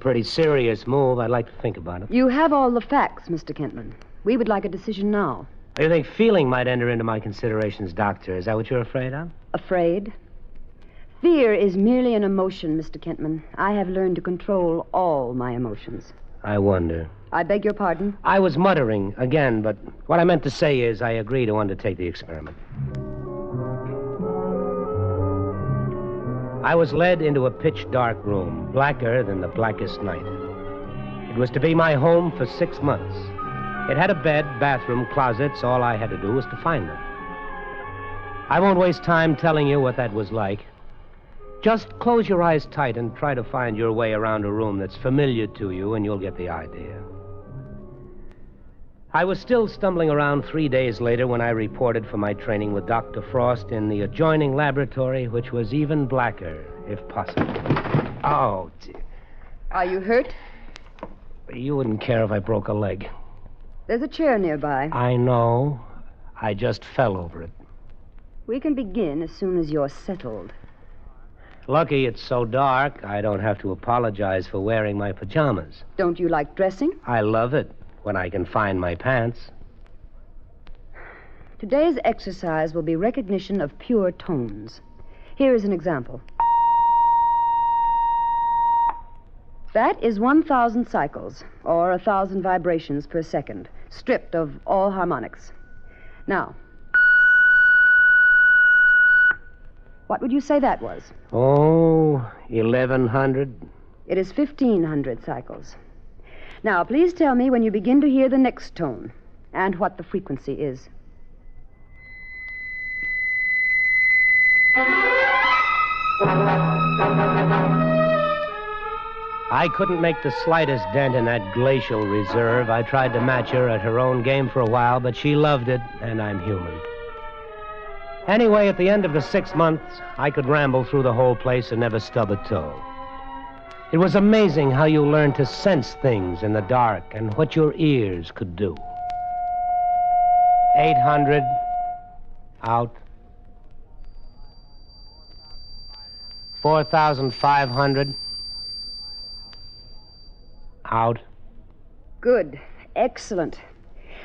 [SPEAKER 23] pretty serious move. I'd like to think about it.
[SPEAKER 19] You have all the facts, Mr. Kentman. We would like a decision now.
[SPEAKER 23] You think feeling might enter into my considerations, Doctor? Is that what you're afraid of?
[SPEAKER 19] Afraid? Fear is merely an emotion, Mr. Kentman. I have learned to control all my emotions.
[SPEAKER 23] I wonder.
[SPEAKER 19] I beg your pardon?
[SPEAKER 23] I was muttering again, but what I meant to say is I agree to undertake the experiment. I was led into a pitch-dark room, blacker than the blackest night. It was to be my home for 6 months. It had a bed, bathroom, closets. All I had to do was to find them. I won't waste time telling you what that was like. Just close your eyes tight and try to find your way around a room that's familiar to you, and you'll get the idea. I was still stumbling around 3 days later when I reported for my training with Dr. Frost in the adjoining laboratory, which was even blacker, if possible. Oh, dear.
[SPEAKER 19] Are you hurt?
[SPEAKER 23] You wouldn't care if I broke a leg.
[SPEAKER 19] There's a chair nearby.
[SPEAKER 23] I know. I just fell over it.
[SPEAKER 19] We can begin as soon as you're settled.
[SPEAKER 23] Lucky it's so dark, I don't have to apologize for wearing my pajamas.
[SPEAKER 19] Don't you like dressing?
[SPEAKER 23] I love it. When I can find my pants.
[SPEAKER 19] Today's exercise will be recognition of pure tones. Here is an example. That is 1,000 cycles, or 1,000 vibrations per second, stripped of all harmonics. Now, What would you say that was?
[SPEAKER 23] Oh, 1,100.
[SPEAKER 19] It is 1,500 cycles. Now, please tell me when you begin to hear the next tone and what the frequency is.
[SPEAKER 23] I couldn't make the slightest dent in that glacial reserve. I tried to match her at her own game for a while, but she loved it, and I'm human. Anyway, at the end of the 6 months, I could ramble through the whole place and never stub a toe. It was amazing how you learned to sense things in the dark and what your ears could do. 800. Out. 4,500. Out.
[SPEAKER 19] Good. Excellent.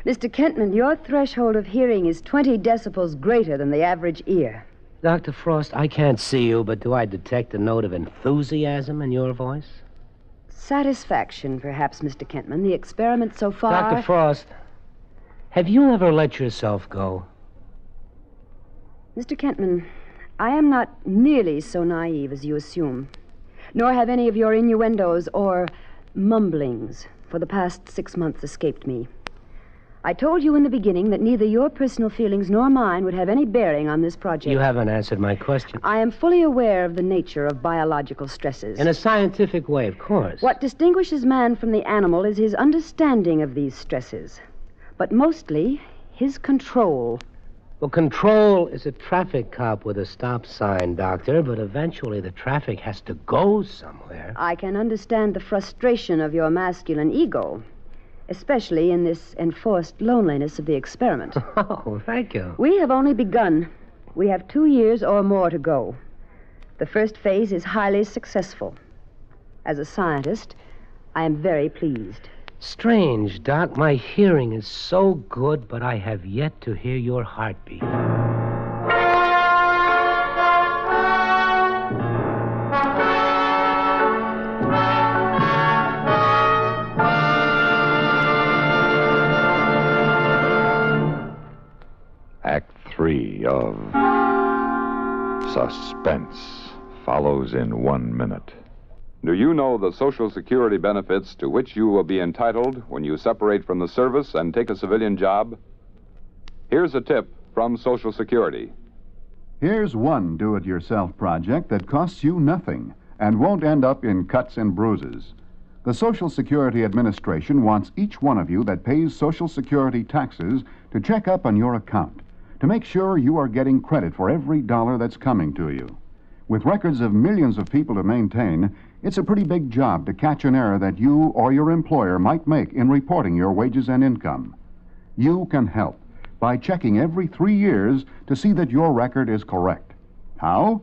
[SPEAKER 19] Mr. Kentman, your threshold of hearing is 20 decibels greater than the average ear.
[SPEAKER 23] Dr. Frost, I can't see you, but do I detect a note of enthusiasm in your voice?
[SPEAKER 19] Satisfaction, perhaps, Mr. Kentman. The experiment so far...
[SPEAKER 23] Dr. Frost, have you ever let yourself go?
[SPEAKER 19] Mr. Kentman, I am not nearly so naive as you assume, nor have any of your innuendos or mumblings for the past 6 months escaped me. I told you in the beginning that neither your personal feelings nor mine would have any bearing on this project.
[SPEAKER 23] You haven't answered my question.
[SPEAKER 19] I am fully aware of the nature of biological stresses.
[SPEAKER 23] In a scientific way, of course.
[SPEAKER 19] What distinguishes man from the animal is his understanding of these stresses, but mostly his control.
[SPEAKER 23] Well, control is a traffic cop with a stop sign, Doctor, but eventually the traffic has to go somewhere.
[SPEAKER 19] I can understand the frustration of your masculine ego, especially in this enforced loneliness of the experiment.
[SPEAKER 23] Oh, thank you.
[SPEAKER 19] We have only begun. We have 2 years or more to go. The first phase is highly successful. As a scientist, I am very pleased.
[SPEAKER 23] Strange, Doc. My hearing is so good, but I have yet to hear your heartbeat.
[SPEAKER 2] Act 3 of Suspense follows in 1 minute.
[SPEAKER 13] Do you know the Social Security benefits to which you will be entitled when you separate from the service and take a civilian job? Here's a tip from Social Security.
[SPEAKER 16] Here's one do-it-yourself project that costs you nothing and won't end up in cuts and bruises. The Social Security Administration wants each one of you that pays Social Security taxes to check up on your account to make sure you are getting credit for every dollar that's coming to you. With records of millions of people to maintain, it's a pretty big job to catch an error that you or your employer might make in reporting your wages and income. You can help by checking every 3 years to see that your record is correct. How?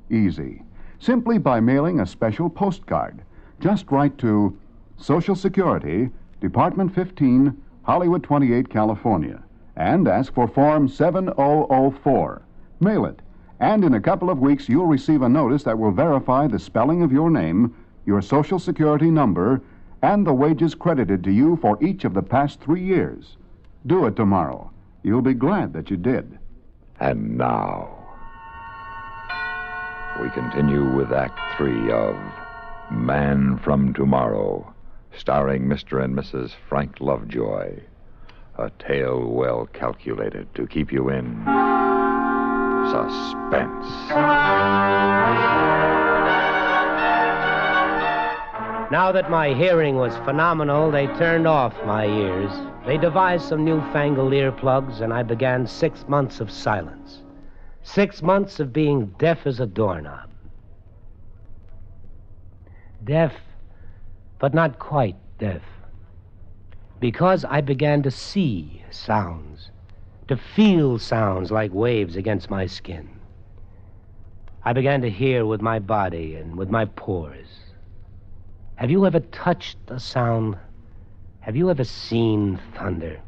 [SPEAKER 16] Easy. Simply by mailing a special postcard. Just write to Social Security, Department 15, Hollywood 28, California, and ask for Form 7004. Mail it. And in a couple of weeks, you'll receive a notice that will verify the spelling of your name, your Social Security number, and the wages credited to you for each of the past 3 years. Do it tomorrow. You'll be glad that you did.
[SPEAKER 2] And now, we continue with Act 3 of Man from Tomorrow, starring Mr. and Mrs. Frank Lovejoy. A tale well calculated to keep you in suspense.
[SPEAKER 23] Now that my hearing was phenomenal, they turned off my ears. They devised some newfangled earplugs, and I began 6 months of silence. 6 months of being deaf as a doorknob. Deaf, but not quite deaf. Because I began to see sounds, to feel sounds like waves against my skin. I began to hear with my body and with my pores. Have you ever touched a sound? Have you ever seen thunder?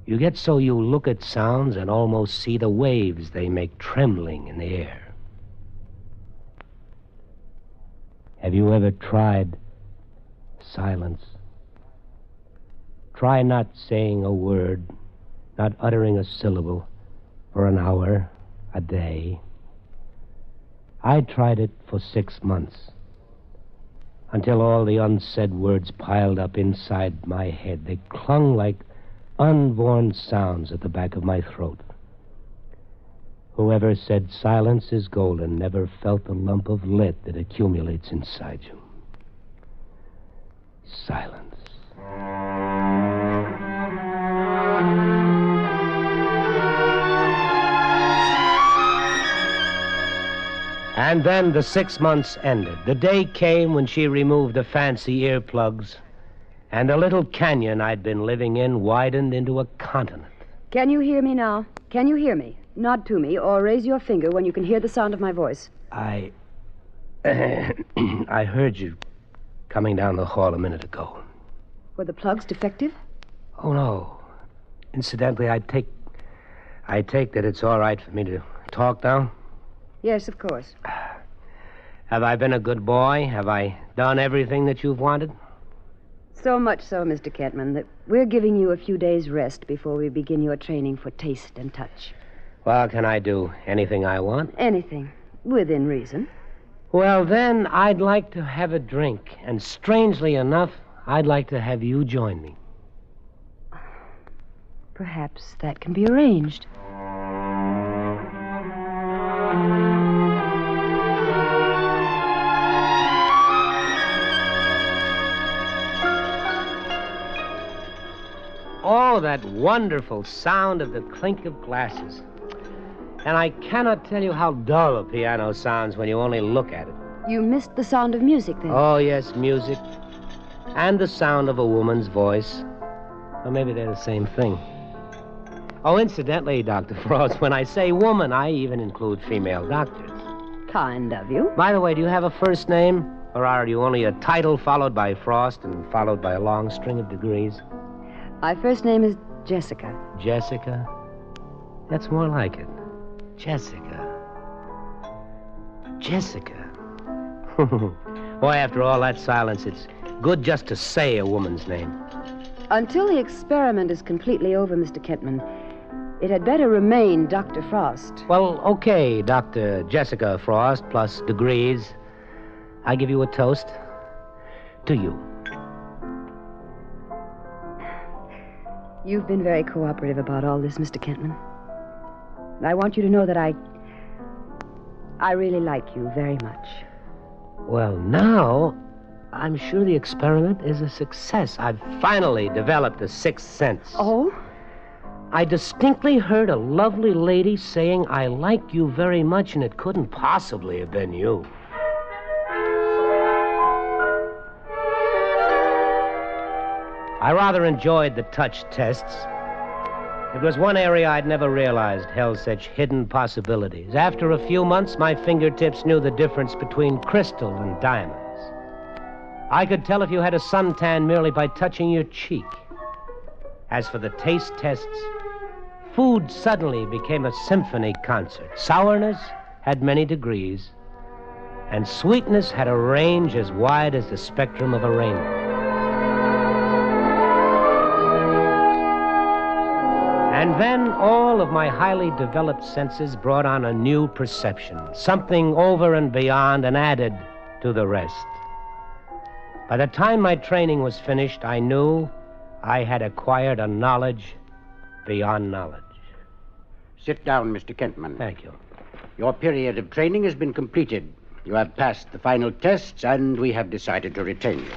[SPEAKER 23] You get so you look at sounds and almost see the waves they make trembling in the air. Have you ever tried silence? Try not saying a word, not uttering a syllable for an hour, a day, I tried it for 6 months, until all the unsaid words piled up inside my head. They clung like unborn sounds at the back of my throat. Whoever said silence is golden never felt the lump of lead that accumulates inside you. Silence. And then the 6 months ended. The day came when she removed the fancy earplugs, and the little canyon I'd been living in widened into a continent.
[SPEAKER 19] Can you hear me now? Can you hear me? Nod to me or raise your finger when you can hear the sound of my voice.
[SPEAKER 23] I heard you coming down the hall a minute ago.
[SPEAKER 19] Were the plugs defective?
[SPEAKER 23] Oh, no. Incidentally, I take that it's all right for me to talk now?
[SPEAKER 19] Yes, of course.
[SPEAKER 23] Have I been a good boy? Have I done everything that you've wanted?
[SPEAKER 19] So much so, Mr. Kentman, that we're giving you a few days' rest before we begin your training for taste and touch.
[SPEAKER 23] Well, can I do anything I want?
[SPEAKER 19] Anything, within reason.
[SPEAKER 23] Well, then, I'd like to have a drink. And strangely enough, I'd like to have you join me.
[SPEAKER 19] Perhaps that can be arranged.
[SPEAKER 23] Oh, that wonderful sound of the clink of glasses. And I cannot tell you how dull a piano sounds when you only look at it.
[SPEAKER 19] You missed the sound of music, then?
[SPEAKER 23] Oh, yes, music. And the sound of a woman's voice. Or maybe they're the same thing. Oh, incidentally, Dr. Frost, when I say woman, I even include female doctors.
[SPEAKER 19] Kind of you.
[SPEAKER 23] By the way, do you have a first name? Or are you only a title followed by Frost and followed by a long string of degrees?
[SPEAKER 19] My first name is Jessica.
[SPEAKER 23] Jessica? That's more like it. Jessica. Jessica. Boy, after all that silence, it's good just to say a woman's name.
[SPEAKER 19] Until the experiment is completely over, Mr. Kentman, it had better remain Dr. Frost.
[SPEAKER 23] Well, okay, Dr. Jessica Frost plus degrees. I give you a toast. To you.
[SPEAKER 19] You've been very cooperative about all this, Mr. Kentman. I want you to know that I really like you very much.
[SPEAKER 23] Well, now, I'm sure the experiment is a success. I've finally developed a sixth sense.
[SPEAKER 19] Oh?
[SPEAKER 23] I distinctly heard a lovely lady saying, "I like you very much," and it couldn't possibly have been you. I rather enjoyed the touch tests. It was one area I'd never realized held such hidden possibilities. After a few months, my fingertips knew the difference between crystal and diamonds. I could tell if you had a suntan merely by touching your cheek. As for the taste tests, food suddenly became a symphony concert. Sourness had many degrees, and sweetness had a range as wide as the spectrum of a rainbow. And then all of my highly developed senses brought on a new perception, something over and beyond and added to the rest. By the time my training was finished, I knew I had acquired a knowledge beyond knowledge.
[SPEAKER 11] Sit down, Mr. Kentman.
[SPEAKER 23] Thank you.
[SPEAKER 11] Your period of training has been completed. You have passed the final tests, and we have decided to retain you.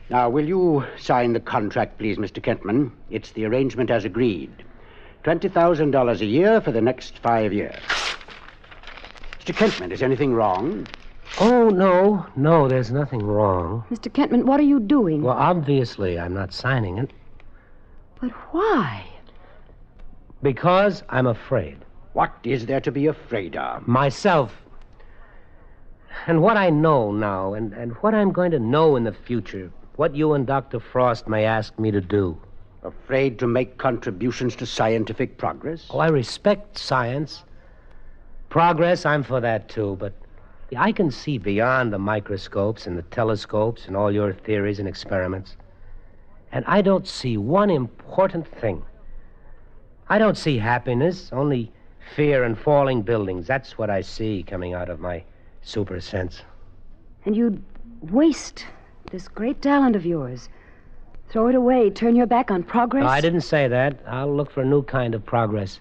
[SPEAKER 11] Now, will you sign the contract, please, Mr. Kentman? It's the arrangement as agreed. $20,000 a year for the next 5 years. Mr. Kentman, is anything wrong?
[SPEAKER 23] Oh, no, there's nothing wrong.
[SPEAKER 19] Mr. Kentman, what are you doing?
[SPEAKER 23] Well, obviously, I'm not signing it.
[SPEAKER 19] But why?
[SPEAKER 23] Because I'm afraid.
[SPEAKER 11] What is there to be afraid of?
[SPEAKER 23] Myself. And what I know now, and what I'm going to know in the future, what you and Dr. Frost may ask me to do.
[SPEAKER 11] Afraid to make contributions to scientific progress?
[SPEAKER 23] Oh, I respect science. Progress, I'm for that, too, but I can see beyond the microscopes and the telescopes and all your theories and experiments. And I don't see one important thing. I don't see happiness, only Fear and falling buildings. That's what I see coming out of my super sense.
[SPEAKER 19] And you'd waste this great talent of yours. Throw it away, turn your back on progress?
[SPEAKER 23] No, I didn't say that. I'll look for a new kind of progress.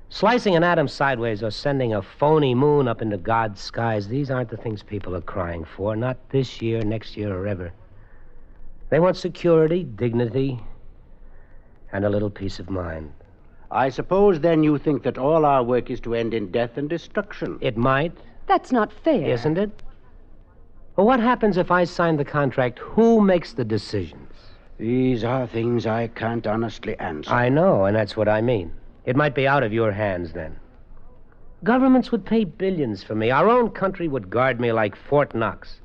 [SPEAKER 23] Slicing an atom sideways or sending a phony moon up into God's skies, these aren't the things people are crying for. Not this year, next year, or ever. They want security, dignity, and a little peace of mind.
[SPEAKER 11] I suppose, then, you think that all our work is to end in death and destruction.
[SPEAKER 23] It might.
[SPEAKER 19] That's not fair.
[SPEAKER 23] Isn't it? Well, what happens if I sign the contract? Who makes the decisions?
[SPEAKER 11] These are things I can't honestly answer.
[SPEAKER 23] I know, and that's what I mean. It might be out of your hands, then. Governments would pay billions for me. Our own country would guard me like Fort Knox.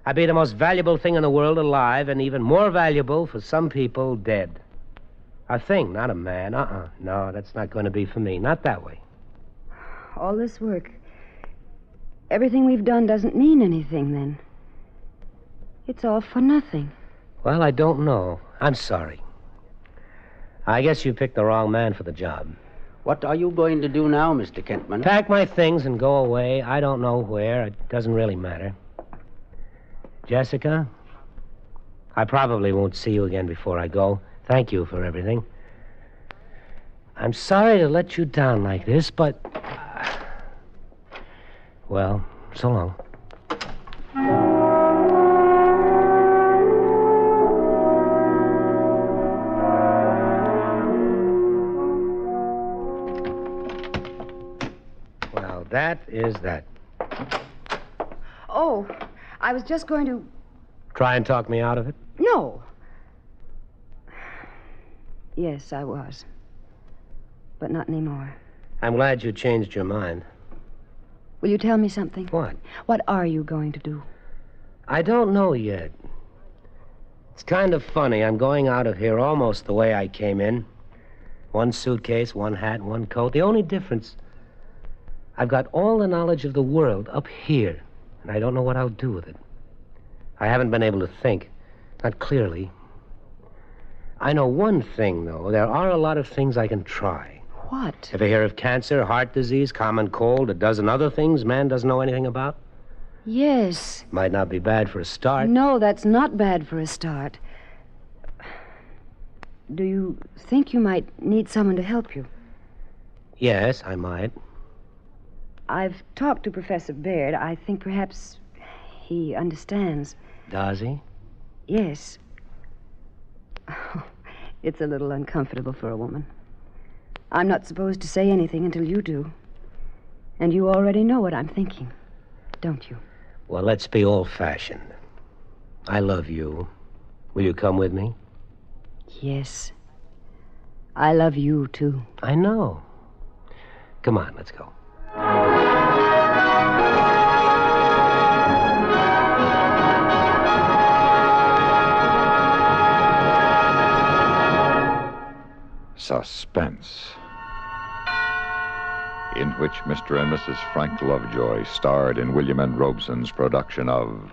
[SPEAKER 23] I'd be the most valuable thing in the world alive, and even more valuable for some people dead. A thing, not a man. No, that's not going to be for me. Not that way.
[SPEAKER 19] All this work, everything we've done doesn't mean anything, then. It's all for nothing.
[SPEAKER 23] Well, I don't know. I'm sorry. I guess you picked the wrong man for the job.
[SPEAKER 11] What are you going to do now, Mr. Kentman?
[SPEAKER 23] Pack my things and go away. I don't know where. It doesn't really matter. Jessica, I probably won't see you again before I go. Thank you for everything. I'm sorry to let you down like this, but... well, so long. Well, that is that.
[SPEAKER 19] Oh, I was just going to...
[SPEAKER 23] Try and talk me out of it?
[SPEAKER 19] No. Yes, I was. But not anymore.
[SPEAKER 23] I'm glad you changed your mind.
[SPEAKER 19] Will you tell me something?
[SPEAKER 23] What?
[SPEAKER 19] What are you going to do?
[SPEAKER 23] I don't know yet. It's kind of funny. I'm going out of here almost the way I came in. One suitcase, one hat, one coat. The only difference, I've got all the knowledge of the world up here, and I don't know what I'll do with it. I haven't been able to think. Not clearly. I know one thing, though. There are a lot of things I can try.
[SPEAKER 19] What?
[SPEAKER 23] Ever hear of cancer, heart disease, common cold, a dozen other things man doesn't know anything about?
[SPEAKER 19] Yes.
[SPEAKER 23] Might not be bad for a start.
[SPEAKER 19] No, that's not bad for a start. Do you think you might need someone to help you?
[SPEAKER 23] Yes, I might.
[SPEAKER 19] I've talked to Professor Baird. I think perhaps he understands.
[SPEAKER 23] Does he?
[SPEAKER 19] Yes. Oh, it's a little uncomfortable for a woman. I'm not supposed to say anything until you do. And you already know what I'm thinking, don't you?
[SPEAKER 23] Well, let's be old-fashioned. I love you. Will you come with me?
[SPEAKER 19] Yes. I love you, too.
[SPEAKER 23] I know. Come on, let's go.
[SPEAKER 2] Suspense, in which Mr. and Mrs. Frank Lovejoy starred in William N. Robeson's production of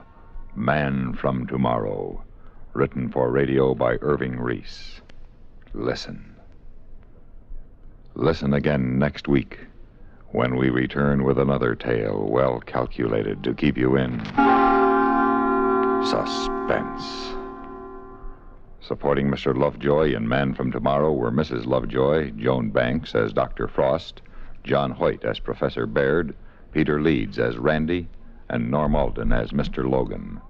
[SPEAKER 2] Man from Tomorrow, written for radio by Irving Reese. Listen. Listen again next week when we return with another tale well calculated to keep you in suspense. Supporting Mr. Lovejoy in Man from Tomorrow were Mrs. Lovejoy, Joan Banks as Dr. Frost, John Hoyt as Professor Baird, Peter Leeds as Randy, and Norm Alden as Mr. Logan.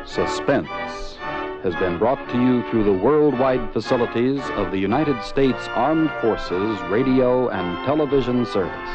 [SPEAKER 6] Suspense has been brought to you through the worldwide facilities of the United States Armed Forces Radio and Television Service.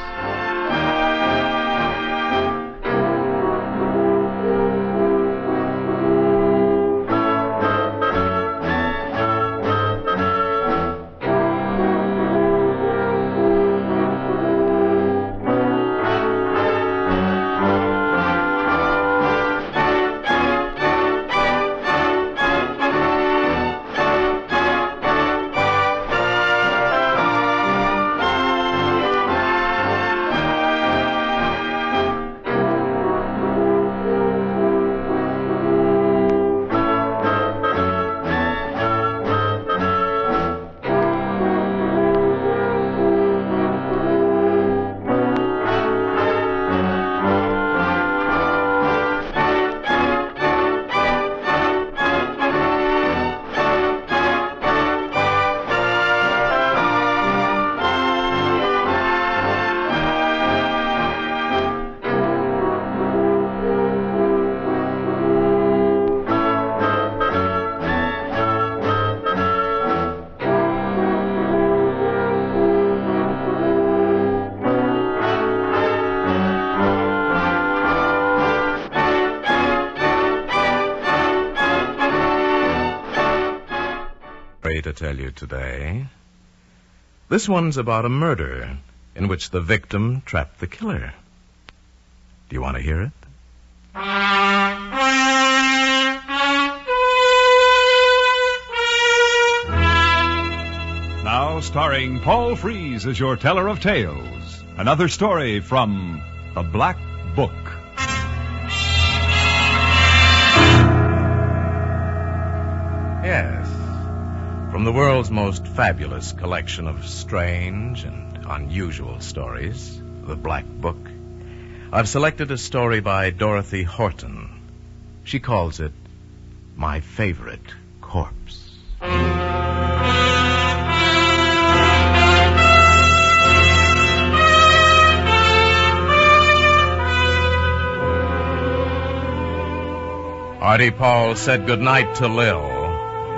[SPEAKER 15] to tell you today. This one's about a murder in which the victim trapped the killer. Do you want to hear it?
[SPEAKER 17] Now starring Paul Frees as your teller of tales. Another story from The Black Book.
[SPEAKER 15] Yes. From the world's most fabulous collection of strange and unusual stories, The Black Book, I've selected a story by Dorothy Horton. She calls it My Favorite Corpse. Artie Paul said goodnight to Lil.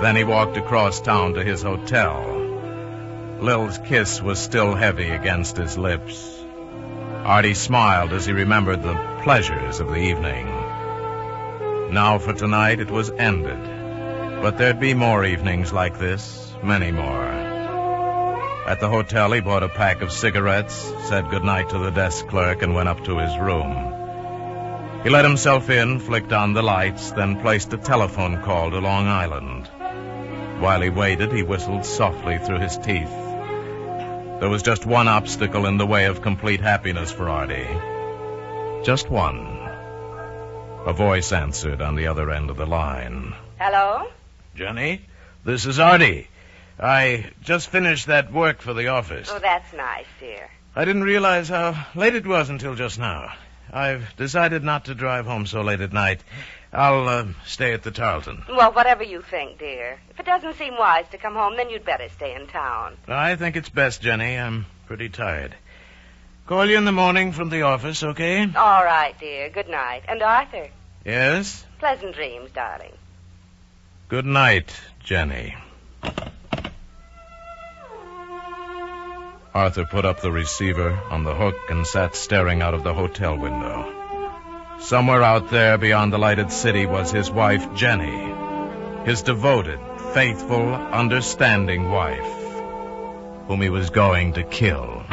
[SPEAKER 15] Then he walked across town to his hotel. Lil's kiss was still heavy against his lips. Artie smiled as he remembered the pleasures of the evening. Now for tonight it was ended. But there'd be more evenings like this, many more. At the hotel he bought a pack of cigarettes, said goodnight to the desk clerk, and went up to his room. He let himself in, flicked on the lights, then placed a telephone call to Long Island. While he waited, he whistled softly through his teeth. There was just one obstacle in the way of complete happiness for Artie. Just one. A voice answered on the other end of the line.
[SPEAKER 18] Hello?
[SPEAKER 15] Jenny, this is Artie. I just finished that work for the office.
[SPEAKER 18] Oh, that's nice, dear.
[SPEAKER 15] I didn't realize how late it was until just now. I've decided not to drive home so late at night. I'll stay at the Tarleton.
[SPEAKER 18] Well, whatever you think, dear. If it doesn't seem wise to come home, then you'd better stay in town.
[SPEAKER 15] I think it's best, Jenny. I'm pretty tired. Call you in the morning from the office, okay?
[SPEAKER 18] All right, dear. Good night. And Arthur?
[SPEAKER 15] Yes?
[SPEAKER 18] Pleasant dreams, darling.
[SPEAKER 15] Good night, Jenny. Arthur put up the receiver on the hook and sat staring out of the hotel window. Somewhere out there beyond the lighted city was his wife, Jenny, his devoted, faithful, understanding wife, whom he was going to kill.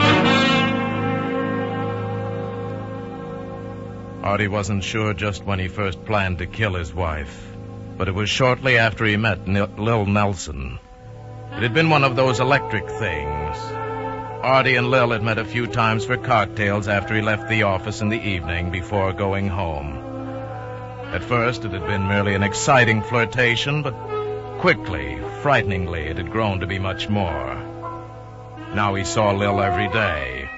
[SPEAKER 15] Artie wasn't sure just when he first planned to kill his wife, but it was shortly after he met Lil Nelson. It had been one of those electric things. Artie and Lil had met a few times for cocktails after he left the office in the evening before going home. At first, it had been merely an exciting flirtation, but quickly, frighteningly, it had grown to be much more. Now he saw Lil every day.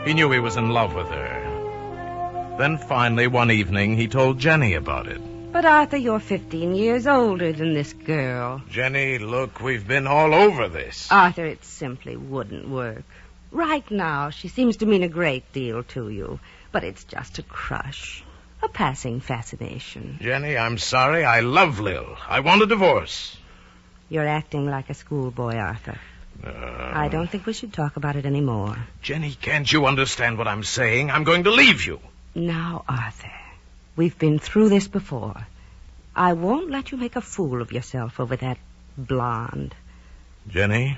[SPEAKER 15] He knew he was in love with her. Then finally, one evening, he told Jenny about it.
[SPEAKER 18] But, Arthur, you're 15 years older than this girl.
[SPEAKER 15] Jenny, look, we've been all over this.
[SPEAKER 18] Arthur, it simply wouldn't work. Right now, she seems to mean a great deal to you. But it's just a crush. A passing fascination.
[SPEAKER 15] Jenny, I'm sorry. I love Lil. I want a divorce.
[SPEAKER 18] You're acting like a schoolboy, Arthur. I don't think we should talk about it anymore.
[SPEAKER 15] Jenny, can't you understand what I'm saying? I'm going to leave you.
[SPEAKER 18] Now, Arthur, we've been through this before. I won't let you make a fool of yourself over that blonde.
[SPEAKER 15] Jenny,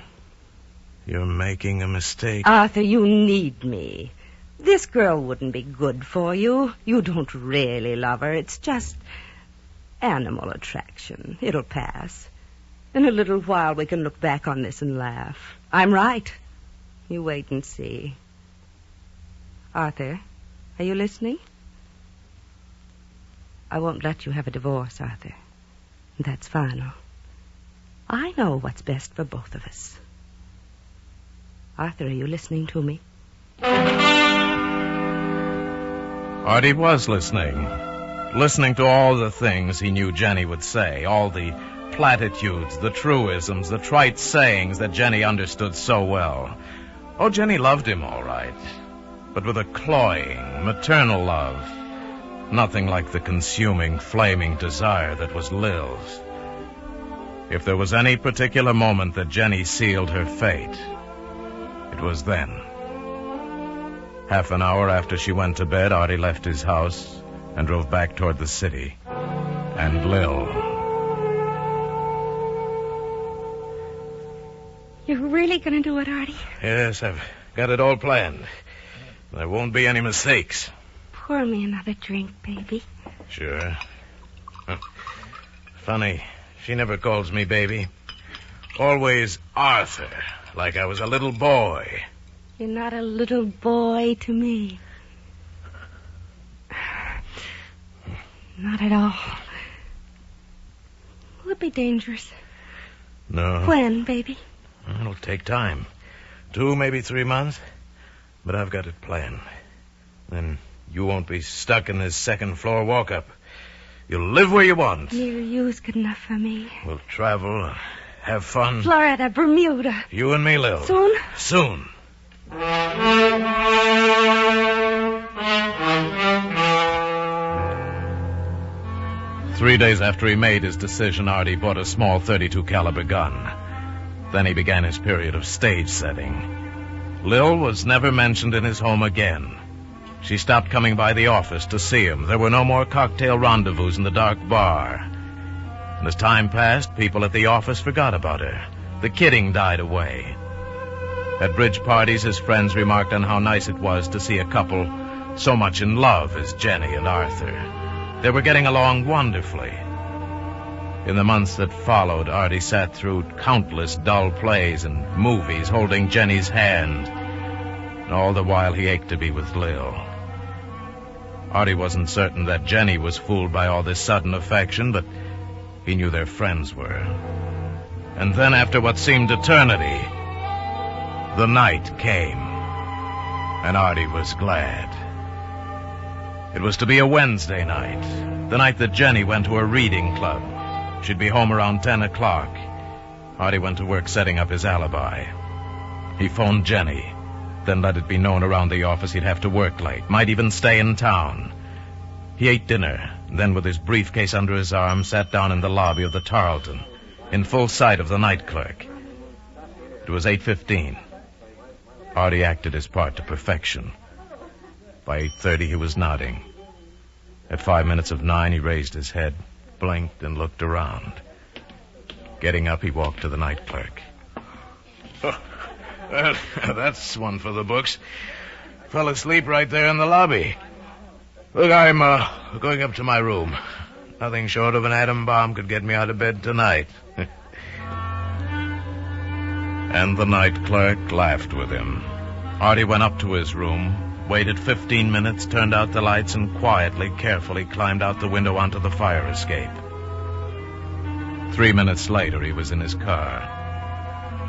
[SPEAKER 15] you're making a mistake.
[SPEAKER 18] Arthur, you need me. This girl wouldn't be good for you. You don't really love her. It's just animal attraction. It'll pass. In a little while, we can look back on this and laugh. I'm right. You wait and see. Arthur, are you listening? I won't let you have a divorce, Arthur. That's final. I know what's best for both of us. Arthur, are you listening to me?
[SPEAKER 15] Artie was listening. Listening to all the things he knew Jenny would say, all the platitudes, the truisms, the trite sayings that Jenny understood so well. Oh, Jenny loved him all right, but with a cloying, maternal love. Nothing like the consuming, flaming desire that was Lil's. If there was any particular moment that Jenny sealed her fate, it was then. Half an hour after she went to bed, Artie left his house and drove back toward the city. And Lil.
[SPEAKER 18] You're really going to do it, Artie?
[SPEAKER 15] Yes, I've got it all planned. There won't be any mistakes.
[SPEAKER 18] Pour me another drink, baby.
[SPEAKER 15] Sure. Funny, she never calls me baby. Always Arthur, like I was a little boy.
[SPEAKER 18] You're not a little boy to me. Not at all. Will it be dangerous?
[SPEAKER 15] No.
[SPEAKER 18] When, baby?
[SPEAKER 15] It'll take time. 2, maybe 3 months. But I've got it planned. Then you won't be stuck in this second-floor walk-up. You'll live where you want.
[SPEAKER 18] Near you's good enough for me.
[SPEAKER 15] We'll travel, have fun.
[SPEAKER 18] Florida, Bermuda.
[SPEAKER 15] You and me, Lil.
[SPEAKER 18] Soon?
[SPEAKER 15] Soon. 3 days after he made his decision, Artie bought a small .32 caliber gun. Then he began his period of stage setting. Lil was never mentioned in his home again. She stopped coming by the office to see him. There were no more cocktail rendezvous in the dark bar. And as time passed, people at the office forgot about her. The kidding died away. At bridge parties, his friends remarked on how nice it was to see a couple so much in love as Jenny and Arthur. They were getting along wonderfully. In the months that followed, Artie sat through countless dull plays and movies holding Jenny's hand. And all the while he ached to be with Lil. Artie wasn't certain that Jenny was fooled by all this sudden affection, but he knew their friends were. And then, after what seemed eternity, the night came, and Artie was glad. It was to be a Wednesday night, the night that Jenny went to her reading club. She'd be home around 10 o'clock. Artie went to work setting up his alibi. He phoned Jenny, then let it be known around the office he'd have to work late, might even stay in town. He ate dinner, then with his briefcase under his arm, sat down in the lobby of the Tarleton, in full sight of the night clerk. It was 8:15. Artie acted his part to perfection. By 8:30, he was nodding. At 5 minutes of 9, he raised his head, blinked, and looked around. Getting up, he walked to the night clerk. Oh, well, that's one for the books. Fell asleep right there in the lobby. Look, I'm going up to my room. Nothing short of an atom bomb could get me out of bed tonight. And the night clerk laughed with him. Artie went up to his room, waited 15 minutes, turned out the lights, and quietly, carefully climbed out the window onto the fire escape. 3 minutes later, he was in his car.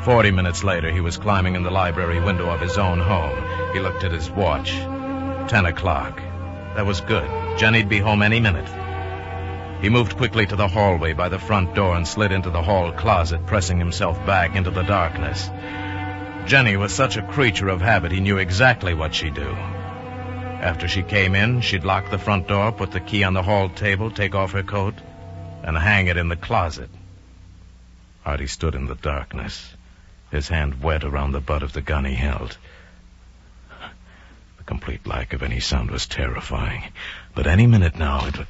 [SPEAKER 15] 40 minutes later, he was climbing in the library window of his own home. He looked at his watch. 10 o'clock. That was good. Jenny'd be home any minute. He moved quickly to the hallway by the front door and slid into the hall closet, pressing himself back into the darkness. Jenny was such a creature of habit, he knew exactly what she'd do. After she came in, she'd lock the front door, put the key on the hall table, take off her coat, and hang it in the closet. Artie stood in the darkness, his hand wet around the butt of the gun he held. The complete lack of any sound was terrifying. But any minute now, it would...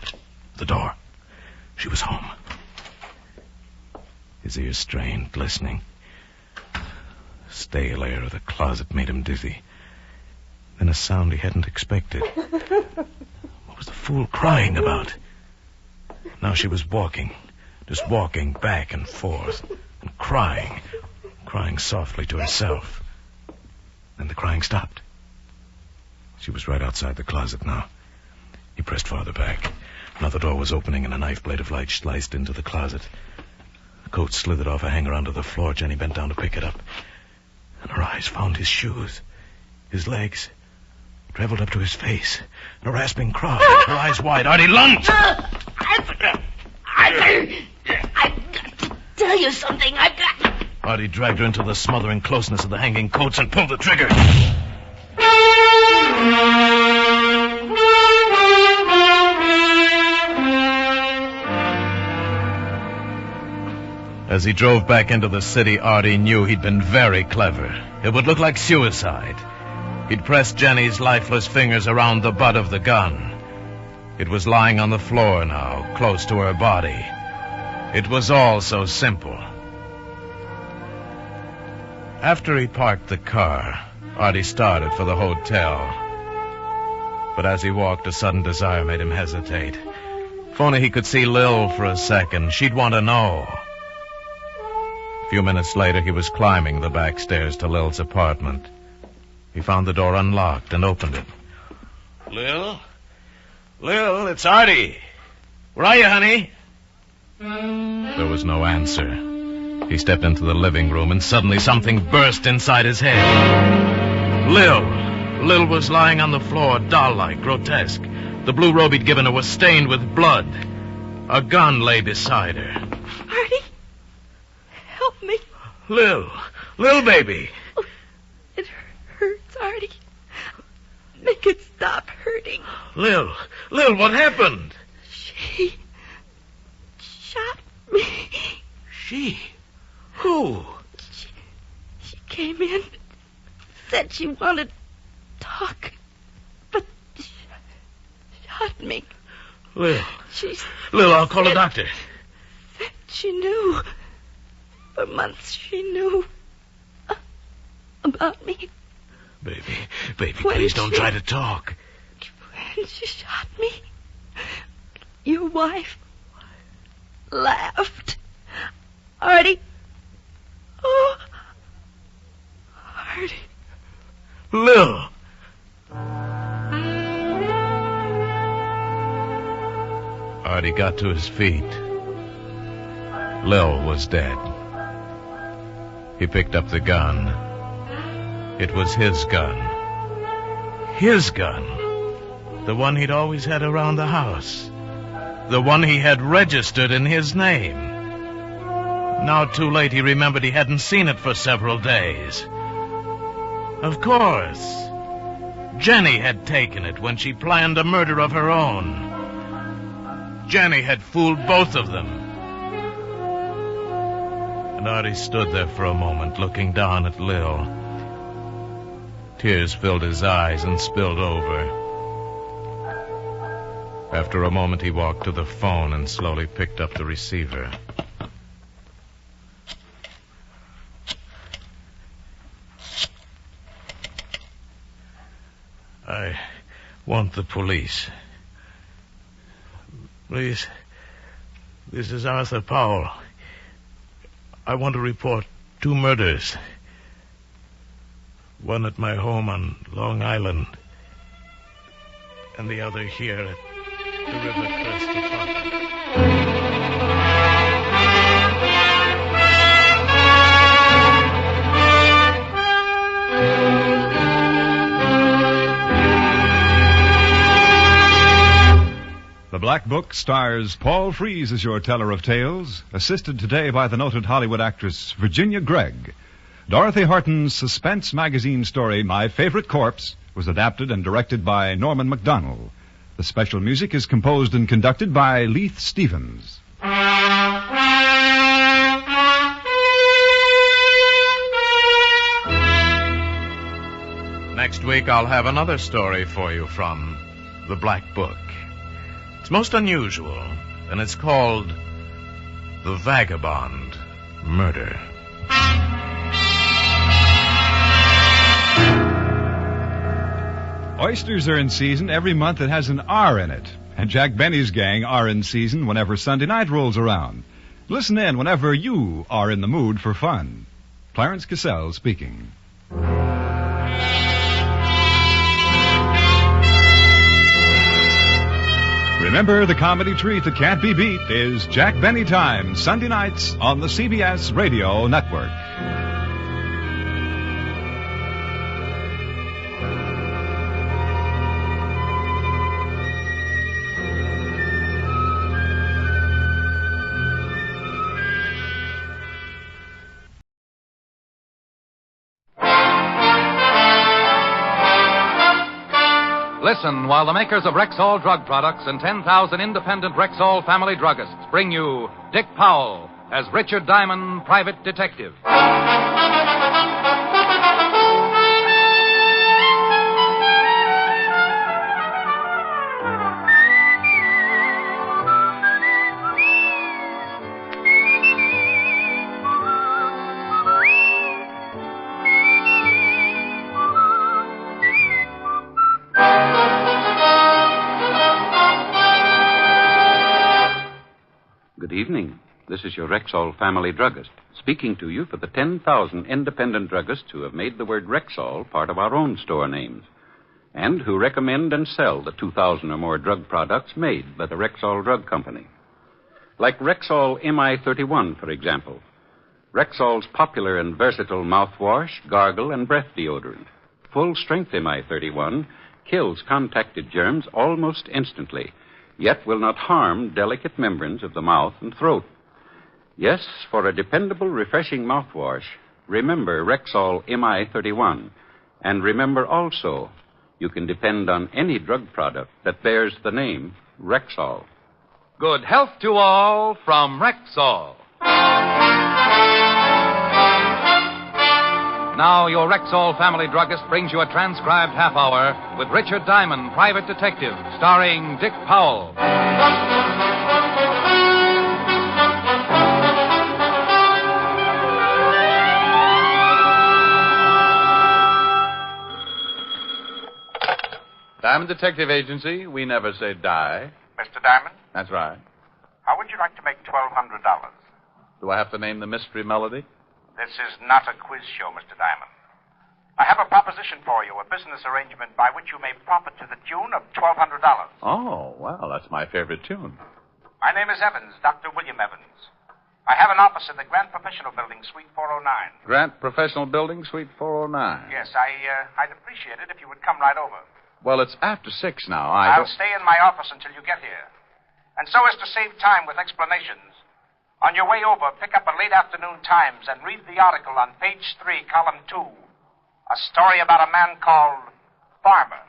[SPEAKER 15] The door. She was home. His ears strained, listening. The stale air of the closet made him dizzy. Then a sound he hadn't expected. What was the fool crying about? Now she was walking, just walking back and forth, and crying softly to herself. Then the crying stopped. She was right outside the closet now. He pressed farther back. Another door was opening, and a knife blade of light sliced into the closet. The coat slithered off a hanger onto the floor. Jenny bent down to pick it up. And her eyes found his shoes, his legs, traveled up to his face. And a rasping cry, her eyes wide. Artie lunged!
[SPEAKER 9] I've got to tell you something. I've got...
[SPEAKER 15] Artie dragged her into the smothering closeness of the hanging coats and pulled the trigger. As he drove back into the city, Artie knew he'd been very clever. It would look like suicide. He'd pressed Jenny's lifeless fingers around the butt of the gun. It was lying on the floor now, close to her body. It was all so simple. After he parked the car, Artie started for the hotel. But as he walked, a sudden desire made him hesitate. If only he could see Lil for a second, she'd want to know. A few minutes later, he was climbing the back stairs to Lil's apartment. He found the door unlocked and opened it.
[SPEAKER 7] Lil? Lil, it's Artie. Where are you, honey?
[SPEAKER 15] There was no answer. He stepped into the living room, and suddenly something burst inside his head. Lil was lying on the floor, doll-like, grotesque. The blue robe he'd given her was stained with blood. A gun lay beside her.
[SPEAKER 18] Artie, help me.
[SPEAKER 7] Lil, baby.
[SPEAKER 18] Oh, it hurts, Artie. Make it stop hurting.
[SPEAKER 7] Lil, what happened?
[SPEAKER 18] She shot me.
[SPEAKER 7] She? Who?
[SPEAKER 18] She came in, said she wanted to talk, but shot me.
[SPEAKER 7] Lil, I'll call a doctor.
[SPEAKER 18] Said she knew. For months she knew about me.
[SPEAKER 7] Baby, please don't try to talk.
[SPEAKER 18] When she shot me, your wife laughed. Artie. Oh, Artie.
[SPEAKER 7] Lil.
[SPEAKER 15] Artie got to his feet. Lil was dead. He picked up the gun. It was his gun. His gun. The one he'd always had around the house. The one he had registered in his name. Now, too late, he remembered he hadn't seen it for several days. Of course. Jenny had taken it when she planned a murder of her own. Jenny had fooled both of them. And Artie stood there for a moment, looking down at Lil. Tears filled his eyes and spilled over. After a moment, he walked to the phone and slowly picked up the receiver.
[SPEAKER 7] I want the police. Please, this is Arthur Powell. I want to report 2 murders. One at my home on Long Island, and the other here at the River Crest apartment.
[SPEAKER 17] The Black Book stars Paul Frees as your teller of tales, assisted today by the noted Hollywood actress Virginia Gregg. Dorothy Horton's suspense magazine story, My Favorite Corpse, was adapted and directed by Norman MacDonald. The special music is composed and conducted by Leith Stevens.
[SPEAKER 15] Next week, I'll have another story for you from The Black Book. It's most unusual, and it's called The Vagabond Murder.
[SPEAKER 17] Oysters are in season every month that has an R in it. And Jack Benny's gang are in season whenever Sunday night rolls around. Listen in whenever you are in the mood for fun. Clarence Cassell speaking. Remember, the comedy treat that can't be beat is Jack Benny Time, Sunday nights on the CBS Radio Network.
[SPEAKER 4] Listen while the makers of Rexall drug products and 10,000 independent Rexall family druggists bring you Dick Powell as Richard Diamond, private detective.
[SPEAKER 8] Good evening. This is your Rexall family druggist, speaking to you for the 10,000 independent druggists who have made the word Rexall part of our own store names, and who recommend and sell the 2,000 or more drug products made by the Rexall Drug Company. Like Rexall MI31, for example. Rexall's popular and versatile mouthwash, gargle, and breath deodorant. Full-strength MI31 kills contacted germs almost instantly, yet will not harm delicate membranes of the mouth and throat. Yes, for a dependable, refreshing mouthwash, remember Rexall MI31. And remember also, you can depend on any drug product that bears the name Rexall.
[SPEAKER 4] Good health to all from Rexall. Now, your Rexall family druggist brings you a transcribed half hour with Richard Diamond, Private Detective, starring Dick Powell. Diamond Detective Agency, we never say die.
[SPEAKER 10] Mr. Diamond?
[SPEAKER 4] That's right.
[SPEAKER 10] How would you like to make $1,200?
[SPEAKER 4] Do I have to name the mystery melody?
[SPEAKER 10] This is not a quiz show, Mr. Diamond. I have a proposition for you, a business arrangement by which you may profit to the tune of $1,200.
[SPEAKER 4] Oh, well, that's my favorite tune.
[SPEAKER 10] My name is Evans, Dr. William Evans. I have an office in the Grant Professional Building, Suite 409.
[SPEAKER 4] Grant Professional Building, Suite 409.
[SPEAKER 10] Yes, I'd appreciate it if you would come right over.
[SPEAKER 4] Well, it's after 6 now.
[SPEAKER 10] I'll stay in my office until you get here. And so as to save time with explanations, on your way over, pick up a late afternoon Times and read the article on page 3, column 2. A story about a man called Farmer.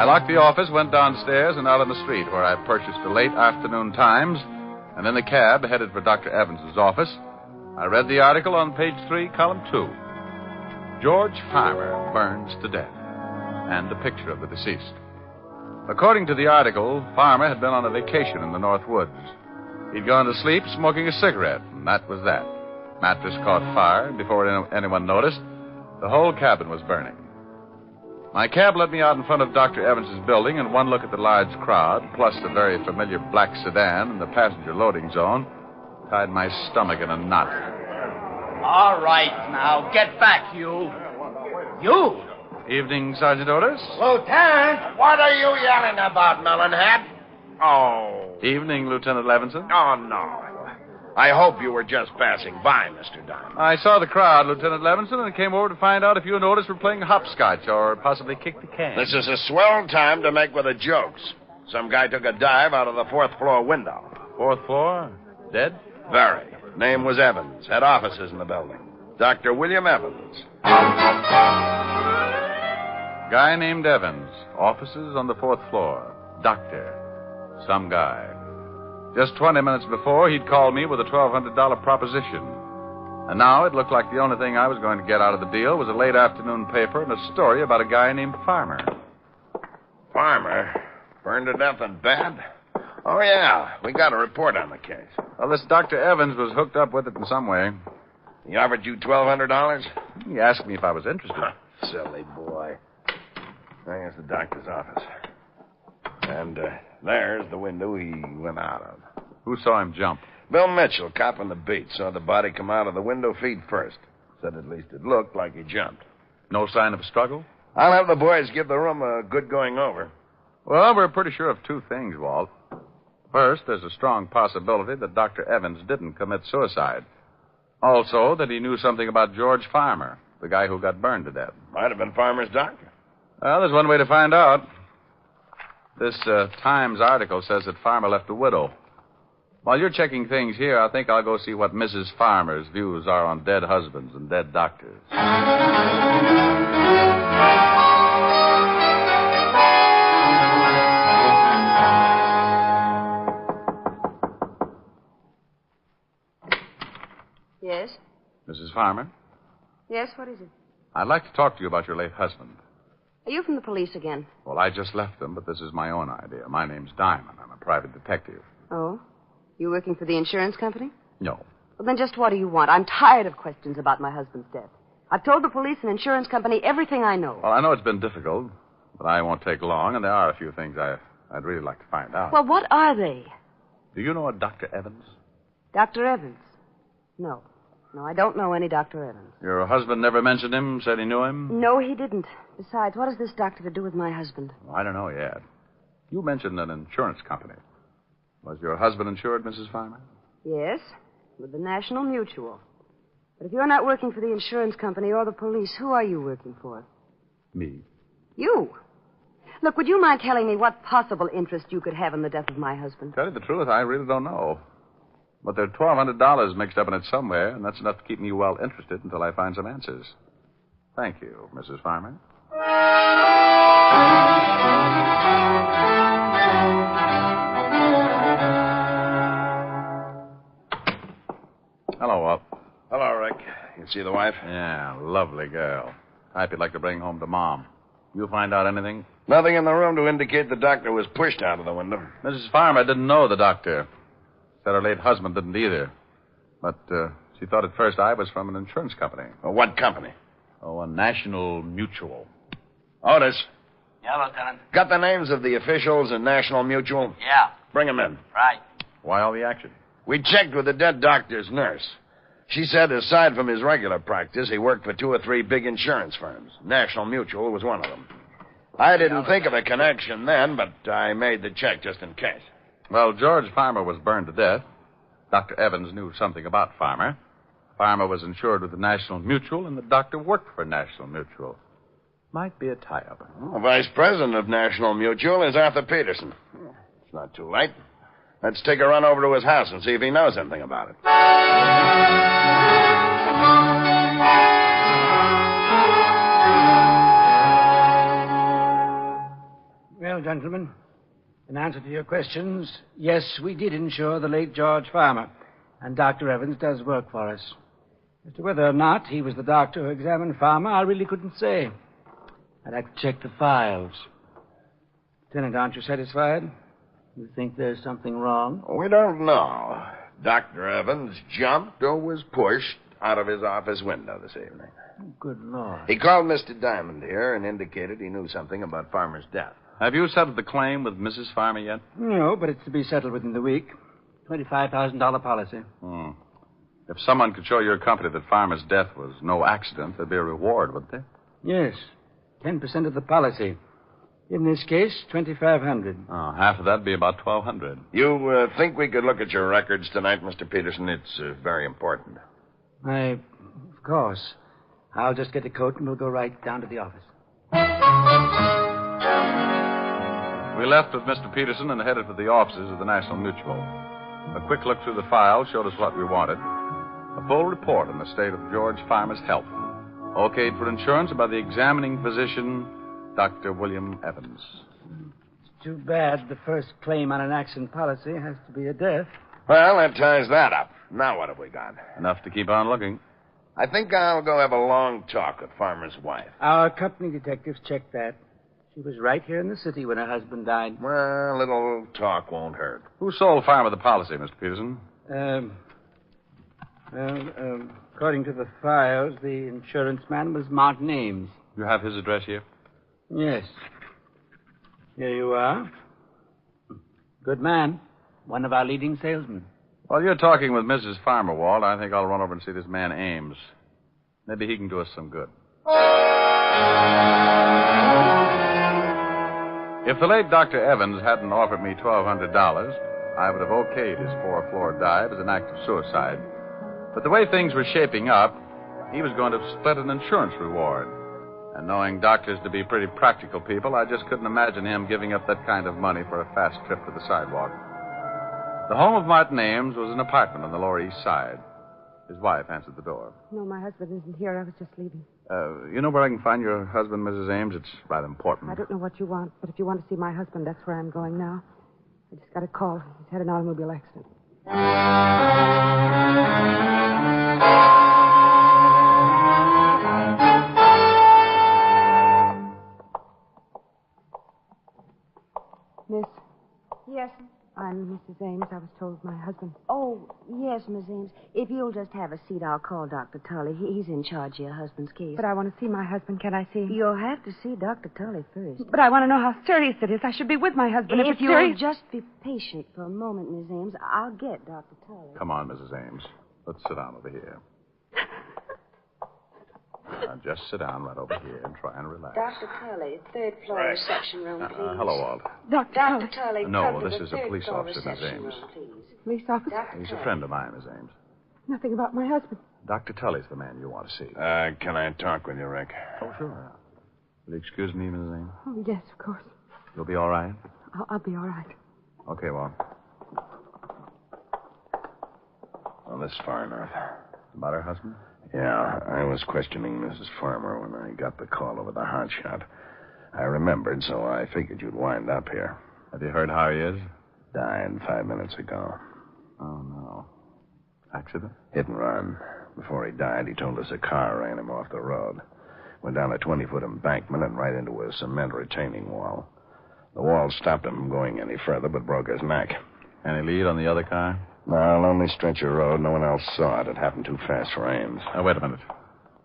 [SPEAKER 4] I locked the office, went downstairs, and out on the street, where I purchased a late afternoon Times, and in the cab headed for Dr. Evans's office. I read the article on page 3, column 2. George Farmer burns to death, and a picture of the deceased. According to the article, Farmer had been on a vacation in the North Woods. He'd gone to sleep smoking a cigarette, and that was that. Mattress caught fire, and before anyone noticed, the whole cabin was burning. My cab let me out in front of Dr. Evans's building, and one look at the large crowd, plus the very familiar black sedan in the passenger loading zone, tied my stomach in a knot.
[SPEAKER 9] All right, now, get back, you. You?
[SPEAKER 4] Evening, Sergeant Otis.
[SPEAKER 9] Lieutenant, what are you yelling about, Melonhead?
[SPEAKER 14] Oh.
[SPEAKER 4] Evening, Lieutenant Levinson.
[SPEAKER 14] Oh, no. I hope you were just passing by, Mr. Diamond.
[SPEAKER 4] I saw the crowd, Lieutenant Levinson, and came over to find out if you and Otis were playing hopscotch or possibly kick the can.
[SPEAKER 14] This is a swell time to make with the jokes. Some guy took a dive out of the 4th floor window.
[SPEAKER 4] 4th floor? Dead?
[SPEAKER 14] Very. Name was Evans. Had offices in the building. Dr. William Evans.
[SPEAKER 4] Guy named Evans. Offices on the 4th floor. Doctor. Some guy. Just 20 minutes before, he'd called me with a $1,200 proposition. And now it looked like the only thing I was going to get out of the deal was a late afternoon paper and a story about a guy named Farmer.
[SPEAKER 14] Farmer? Burned to death in bed? Oh, yeah. We got a report on the case.
[SPEAKER 4] Well, this Dr. Evans was hooked up with it in some way.
[SPEAKER 14] He offered you $1,200?
[SPEAKER 4] He asked me if I was interested.
[SPEAKER 14] Silly boy. There's the doctor's office. And there's the window he went out of.
[SPEAKER 4] Who saw him jump?
[SPEAKER 14] Bill Mitchell, cop on the beat, saw the body come out of the window feet first. Said at least it looked like he jumped.
[SPEAKER 4] No sign of a struggle?
[SPEAKER 14] I'll have the boys give the room a good going over.
[SPEAKER 4] Well, we're pretty sure of 2 things, Walt. First, there's a strong possibility that Dr. Evans didn't commit suicide. Also, that he knew something about George Farmer, the guy who got burned to death.
[SPEAKER 14] Might have been Farmer's doctor.
[SPEAKER 4] Well, there's one way to find out. This Times article says that Farmer left a widow. While you're checking things here, I think I'll go see what Mrs. Farmer's views are on dead husbands and dead doctors.
[SPEAKER 21] Yes?
[SPEAKER 4] Mrs. Farmer?
[SPEAKER 21] Yes, what is it?
[SPEAKER 4] I'd like to talk to you about your late husband.
[SPEAKER 21] Are you from the police again?
[SPEAKER 4] Well, I just left them, but this is my own idea. My name's Diamond. I'm a private detective.
[SPEAKER 21] Oh? You working for the insurance company?
[SPEAKER 4] No.
[SPEAKER 21] Well, then just what do you want? I'm tired of questions about my husband's death. I've told the police and insurance company everything I know.
[SPEAKER 4] Well, I know it's been difficult, but I won't take long, and there are a few things I
[SPEAKER 3] I'd really like to find out.
[SPEAKER 21] Well, what are they?
[SPEAKER 3] Do you know a Dr. Evans?
[SPEAKER 21] Dr. Evans? No. No, I don't know any Dr. Evans.
[SPEAKER 3] Your husband never mentioned him, said he knew him?
[SPEAKER 21] No, he didn't. Besides, what has this doctor to do with my husband?
[SPEAKER 3] Well, I don't know yet. You mentioned an insurance company. Was your husband insured, Mrs. Farmer?
[SPEAKER 21] Yes, with the National Mutual. But if you're not working for the insurance company or the police, who are you working for?
[SPEAKER 3] Me.
[SPEAKER 21] You. Look, would you mind telling me what possible interest you could have in the death of my husband?
[SPEAKER 3] Tell you the truth, I really don't know. But there's $1,200 mixed up in it somewhere, and that's enough to keep me well interested until I find some answers. Thank you, Mrs. Farmer. Hello, Walt.
[SPEAKER 14] Hello, Rick. You see the wife?
[SPEAKER 3] Yeah, lovely girl. Type you'd like to bring home to Mom. You find out anything?
[SPEAKER 14] Nothing in the room to indicate the doctor was pushed out of the window.
[SPEAKER 3] Mrs. Farmer didn't know the doctor. Said her late husband didn't either. But she thought at first I was from an insurance company.
[SPEAKER 14] Well, what company?
[SPEAKER 3] Oh, a National Mutual.
[SPEAKER 14] Otis.
[SPEAKER 9] Yeah, Lieutenant.
[SPEAKER 14] Got the names of the officials in National Mutual?
[SPEAKER 9] Yeah.
[SPEAKER 14] Bring them in.
[SPEAKER 9] Right.
[SPEAKER 3] Why all the action?
[SPEAKER 14] We checked with the dead doctor's nurse. She said aside from his regular practice, he worked for 2 or 3 big insurance firms. National Mutual was one of them. I didn't think of a connection then, but I made the check just in case.
[SPEAKER 3] Well, George Farmer was burned to death. Dr. Evans knew something about Farmer. Farmer was insured with the National Mutual, and the doctor worked for National Mutual. Might be a tie-up.
[SPEAKER 14] The vice president of National Mutual is Arthur Peterson. It's not too late. Let's take a run over to his house and see if he knows anything about it.
[SPEAKER 12] Well, gentlemen, in answer to your questions, yes, we did insure the late George Farmer, and Dr. Evans does work for us. As to whether or not he was the doctor who examined Farmer, I really couldn't say. I'd have to check the files. Lieutenant, aren't you satisfied? You think there's something wrong?
[SPEAKER 14] We don't know. Dr. Evans jumped or was pushed out of his office window this evening.
[SPEAKER 12] Oh, good Lord.
[SPEAKER 14] He called Mr. Diamond here and indicated he knew something about Farmer's death.
[SPEAKER 3] Have you settled the claim with Mrs. Farmer yet?
[SPEAKER 12] No, but it's to be settled within the week. $25,000 policy.
[SPEAKER 3] If someone could show your company that Farmer's death was no accident, there'd be a reward, wouldn't there?
[SPEAKER 12] Yes. 10% of the policy. In this case, $2,500.
[SPEAKER 3] Oh, half of that'd be about $1,200.
[SPEAKER 14] You think we could look at your records tonight, Mr. Peterson? It's very important.
[SPEAKER 12] Of course. I'll just get a coat and we'll go right down to the office.
[SPEAKER 3] We left with Mr. Peterson and headed for the offices of the National Mutual. A quick look through the file showed us what we wanted. A full report on the state of George Farmer's health. Okayed for insurance by the examining physician, Dr. William Evans.
[SPEAKER 12] It's too bad the first claim on an accident policy has to be a death.
[SPEAKER 14] Well, that ties that up. Now what have we got?
[SPEAKER 3] Enough to keep on looking.
[SPEAKER 14] I think I'll go have a long talk with Farmer's wife.
[SPEAKER 12] Our company detectives checked that. She was right here in the city when her husband died.
[SPEAKER 14] Well, a little talk won't hurt.
[SPEAKER 3] Who sold Farmer the policy, Mr. Peterson?
[SPEAKER 12] According to the files, the insurance man was Martin Ames.
[SPEAKER 3] You have his address here?
[SPEAKER 12] Yes. Here you are. Good man. One of our leading salesmen.
[SPEAKER 3] While you're talking with Mrs. Farmer, Walt, I think I'll run over and see this man Ames. Maybe he can do us some good. If the late Dr. Evans hadn't offered me $1,200, I would have okayed his 4-floor dive as an act of suicide. But the way things were shaping up, he was going to split an insurance reward. And knowing doctors to be pretty practical people, I just couldn't imagine him giving up that kind of money for a fast trip to the sidewalk. The home of Martin Ames was an apartment on the Lower East Side. His wife answered the door.
[SPEAKER 21] No, my husband isn't here. I was just leaving.
[SPEAKER 3] You know where I can find your husband, Mrs. Ames? It's rather important.
[SPEAKER 21] I don't know what you want, but if you want to see my husband, that's where I'm going now. I just got a call. He's had an automobile accident. Miss?
[SPEAKER 20] Yes.
[SPEAKER 21] I'm Mrs. Ames. I was told my husband. Oh, yes, Miss Ames. If you'll just have a seat, I'll call Dr. Tully. He's in charge of your husband's case.
[SPEAKER 1] But I want to see my husband. Can I see him?
[SPEAKER 21] You'll have to see Dr. Tully first.
[SPEAKER 1] But I want to know how serious it is. I should be with my husband. If it's
[SPEAKER 21] you'll
[SPEAKER 1] serious...
[SPEAKER 21] just be patient for a moment, Miss Ames, I'll get Dr. Tully.
[SPEAKER 3] Come on, Mrs. Ames. Let's sit down over here. Now, just sit down right over here and try and relax.
[SPEAKER 21] Dr. Tully, third floor reception room, please.
[SPEAKER 3] Hello, Walt.
[SPEAKER 21] Dr. Tully,
[SPEAKER 3] No,
[SPEAKER 21] come to
[SPEAKER 3] this
[SPEAKER 21] the
[SPEAKER 3] is a
[SPEAKER 21] third
[SPEAKER 3] police
[SPEAKER 21] floor
[SPEAKER 3] officer, Miss
[SPEAKER 21] reception
[SPEAKER 3] Ames.
[SPEAKER 21] room, please.
[SPEAKER 1] Police officer?
[SPEAKER 3] He's a friend of mine, Miss Ames.
[SPEAKER 1] Nothing about my husband.
[SPEAKER 3] Dr. Tully's the man you want to see.
[SPEAKER 14] Can I talk with you, Rick?
[SPEAKER 3] Oh, sure. Will you excuse me, Mrs. Ames?
[SPEAKER 1] Oh, yes, of course.
[SPEAKER 3] You'll be all right?
[SPEAKER 1] I'll be all right.
[SPEAKER 3] Okay, Walt.
[SPEAKER 14] Well, this far north.
[SPEAKER 3] About her husband?
[SPEAKER 14] Yeah, I was questioning Mrs. Farmer when I got the call over the hotshot. I remembered, so I figured you'd wind up here.
[SPEAKER 3] Have you heard how he is?
[SPEAKER 14] Died 5 minutes ago.
[SPEAKER 3] Oh, no. Accident?
[SPEAKER 14] Hit and run. Before he died, he told us a car ran him off the road. Went down a 20-foot embankment and right into a cement retaining wall. The wall stopped him from going any further, but broke his neck.
[SPEAKER 3] Any lead on the other car?
[SPEAKER 14] No, lonely stretch of road. No one else saw it. It happened too fast for Ames.
[SPEAKER 3] Now, wait a minute.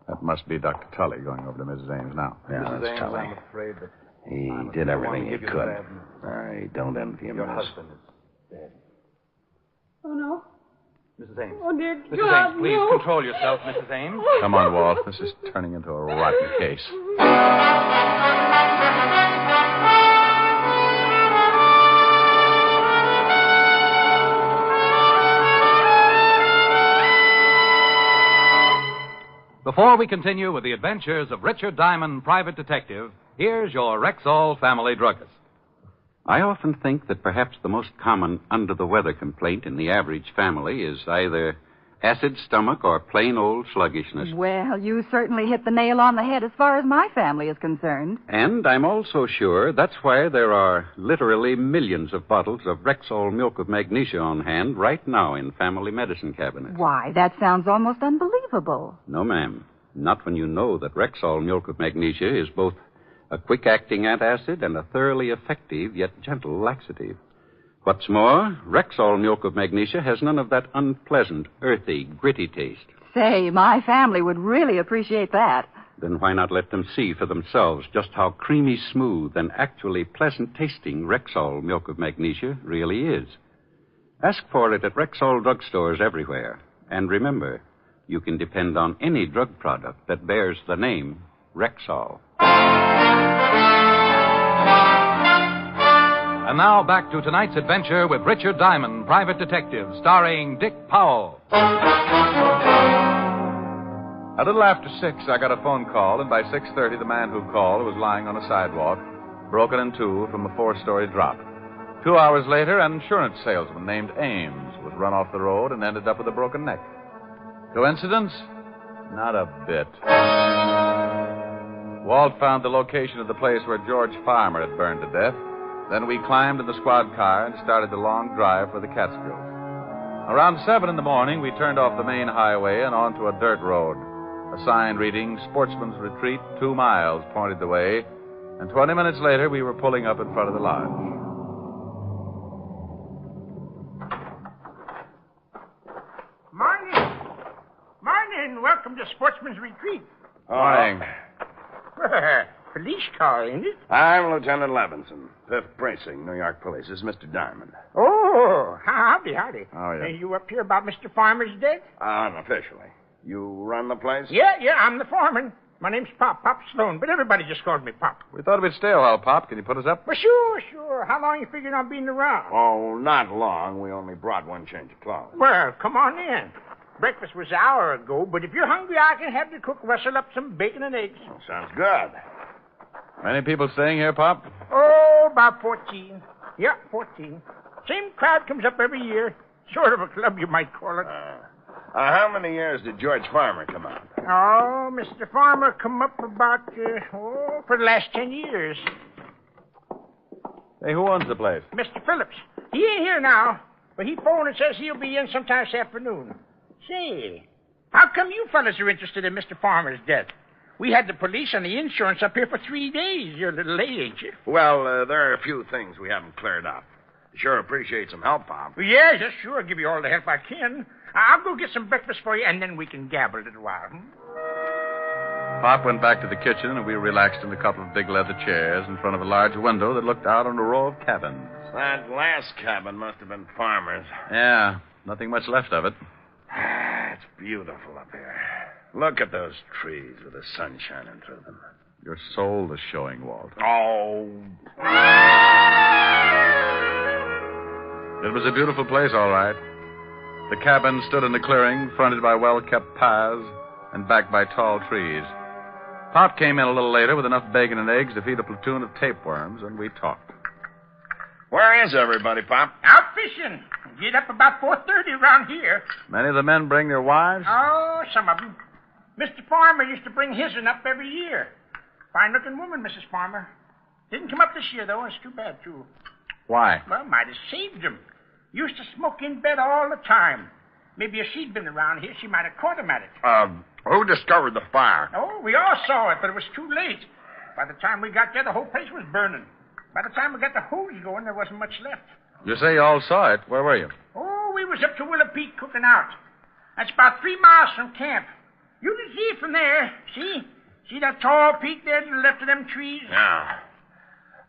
[SPEAKER 3] That must be Dr. Tully going over to Mrs. Ames now.
[SPEAKER 14] Yeah,
[SPEAKER 3] Mrs.
[SPEAKER 14] that's
[SPEAKER 3] Ames,
[SPEAKER 14] Tully.
[SPEAKER 3] I'm afraid that
[SPEAKER 14] He did everything he could. I don't envy him.
[SPEAKER 3] Your
[SPEAKER 14] miss.
[SPEAKER 3] husband is dead.
[SPEAKER 1] Oh, no.
[SPEAKER 20] Mrs. Ames.
[SPEAKER 1] Oh, dear
[SPEAKER 20] Mrs.
[SPEAKER 1] God,
[SPEAKER 20] Ames, please
[SPEAKER 1] no.
[SPEAKER 20] control yourself, Mrs. Ames.
[SPEAKER 3] Come on, Walt. This is turning into a rotten case.
[SPEAKER 4] Before we continue with the adventures of Richard Diamond, Private Detective, here's your Rexall family druggist.
[SPEAKER 6] I often think that perhaps the most common under-the-weather complaint in the average family is either acid stomach or plain old sluggishness.
[SPEAKER 22] Well, you certainly hit the nail on the head as far as my family is concerned.
[SPEAKER 6] And I'm also sure that's why there are literally millions of bottles of Rexall milk of magnesia on hand right now in family medicine cabinets.
[SPEAKER 22] Why, that sounds almost unbelievable.
[SPEAKER 6] No, ma'am. Not when you know that Rexall milk of magnesia is both a quick-acting antacid and a thoroughly effective yet gentle laxative. What's more, Rexall milk of magnesia has none of that unpleasant, earthy, gritty taste.
[SPEAKER 22] Say, my family would really appreciate that.
[SPEAKER 6] Then why not let them see for themselves just how creamy smooth and actually pleasant-tasting Rexall milk of magnesia really is? Ask for it at Rexall drugstores everywhere. And remember, you can depend on any drug product that bears the name Rexall.
[SPEAKER 4] And now back to tonight's adventure with Richard Diamond, Private Detective, starring Dick Powell.
[SPEAKER 3] A little after 6, I got a phone call, and by 6:30, the man who called was lying on a sidewalk, broken in two from a 4-story drop. 2 hours later, an insurance salesman named Ames was run off the road and ended up with a broken neck. Coincidence? Not a bit. Walt found the location of the place where George Farmer had burned to death. Then we climbed in the squad car and started the long drive for the Catskills. Around 7 in the morning, we turned off the main highway and onto a dirt road. A sign reading Sportsman's Retreat, 2 miles, pointed the way, and 20 minutes later, we were pulling up in front of the lodge.
[SPEAKER 24] Morning. Morning. Welcome to Sportsman's Retreat.
[SPEAKER 3] Morning.
[SPEAKER 24] Police car, ain't it?
[SPEAKER 14] I'm Lieutenant Levinson, 5th Precinct, New York Police. This is Mr. Diamond.
[SPEAKER 24] Oh, howdy.
[SPEAKER 14] Oh, yeah.
[SPEAKER 24] You up here about Mr. Farmer's death?
[SPEAKER 14] Unofficially. You run the place?
[SPEAKER 24] Yeah, I'm the foreman. My name's Pop Sloan, but everybody just calls me Pop.
[SPEAKER 3] We thought we'd stay a while, Pop. Can you put us up?
[SPEAKER 24] Well, sure. How long you figuring on being around?
[SPEAKER 14] Oh, not long. We only brought one change of clothes.
[SPEAKER 24] Well, come on in. Breakfast was an hour ago, but if you're hungry, I can have the cook rustle up some bacon and eggs.
[SPEAKER 14] Oh, sounds good.
[SPEAKER 3] Many people staying here, Pop?
[SPEAKER 24] Oh, about 14. Yeah, 14. Same crowd comes up every year. Sort of a club, you might call it.
[SPEAKER 14] How many years did George Farmer come out?
[SPEAKER 24] Oh, Mr. Farmer come up about, for the last 10 years.
[SPEAKER 3] Hey, who owns the place?
[SPEAKER 24] Mr. Phillips. He ain't here now, but he phoned and says he'll be in sometime this afternoon. Say, how come you fellas are interested in Mr. Farmer's death? We had the police and the insurance up here for 3 days. You're a little late, ain't you?
[SPEAKER 14] Well, there are a few things we haven't cleared up. Sure appreciate some help, Pop.
[SPEAKER 24] Well, yes, sure. I'll give you all the help I can. I'll go get some breakfast for you, and then we can gabble a little while.
[SPEAKER 3] Pop went back to the kitchen, and we relaxed in a couple of big leather chairs in front of a large window that looked out on a row of cabins.
[SPEAKER 14] That last cabin must have been Farmer's.
[SPEAKER 3] Yeah, nothing much left of it.
[SPEAKER 14] It's beautiful up here. Look at those trees with the sun shining through them.
[SPEAKER 3] Your soul is showing, Walt.
[SPEAKER 14] Oh.
[SPEAKER 3] It was a beautiful place, all right. The cabin stood in a clearing, fronted by well-kept paths and backed by tall trees. Pop came in a little later with enough bacon and eggs to feed a platoon of tapeworms, and we talked.
[SPEAKER 14] Where is everybody, Pop?
[SPEAKER 24] Out fishing. Get up about 4:30 around here.
[SPEAKER 3] Many of the men bring their wives?
[SPEAKER 24] Oh, some of them. Mr. Farmer used to bring his one up every year. Fine-looking woman, Mrs. Farmer. Didn't come up this year, though. It's too bad, too.
[SPEAKER 3] Why?
[SPEAKER 24] Well, might have saved him. Used to smoke in bed all the time. Maybe if she'd been around here, she might have caught him at it.
[SPEAKER 14] Who discovered the fire?
[SPEAKER 24] Oh, we all saw it, but it was too late. By the time we got there, the whole place was burning. By the time we got the hose going, there wasn't much left.
[SPEAKER 3] You say you all saw it. Where were you?
[SPEAKER 24] Oh, we was up to Willow Peak cooking out. That's about 3 miles from camp. You can see it from there. See? See that tall peak there to the left of them trees?
[SPEAKER 14] Yeah.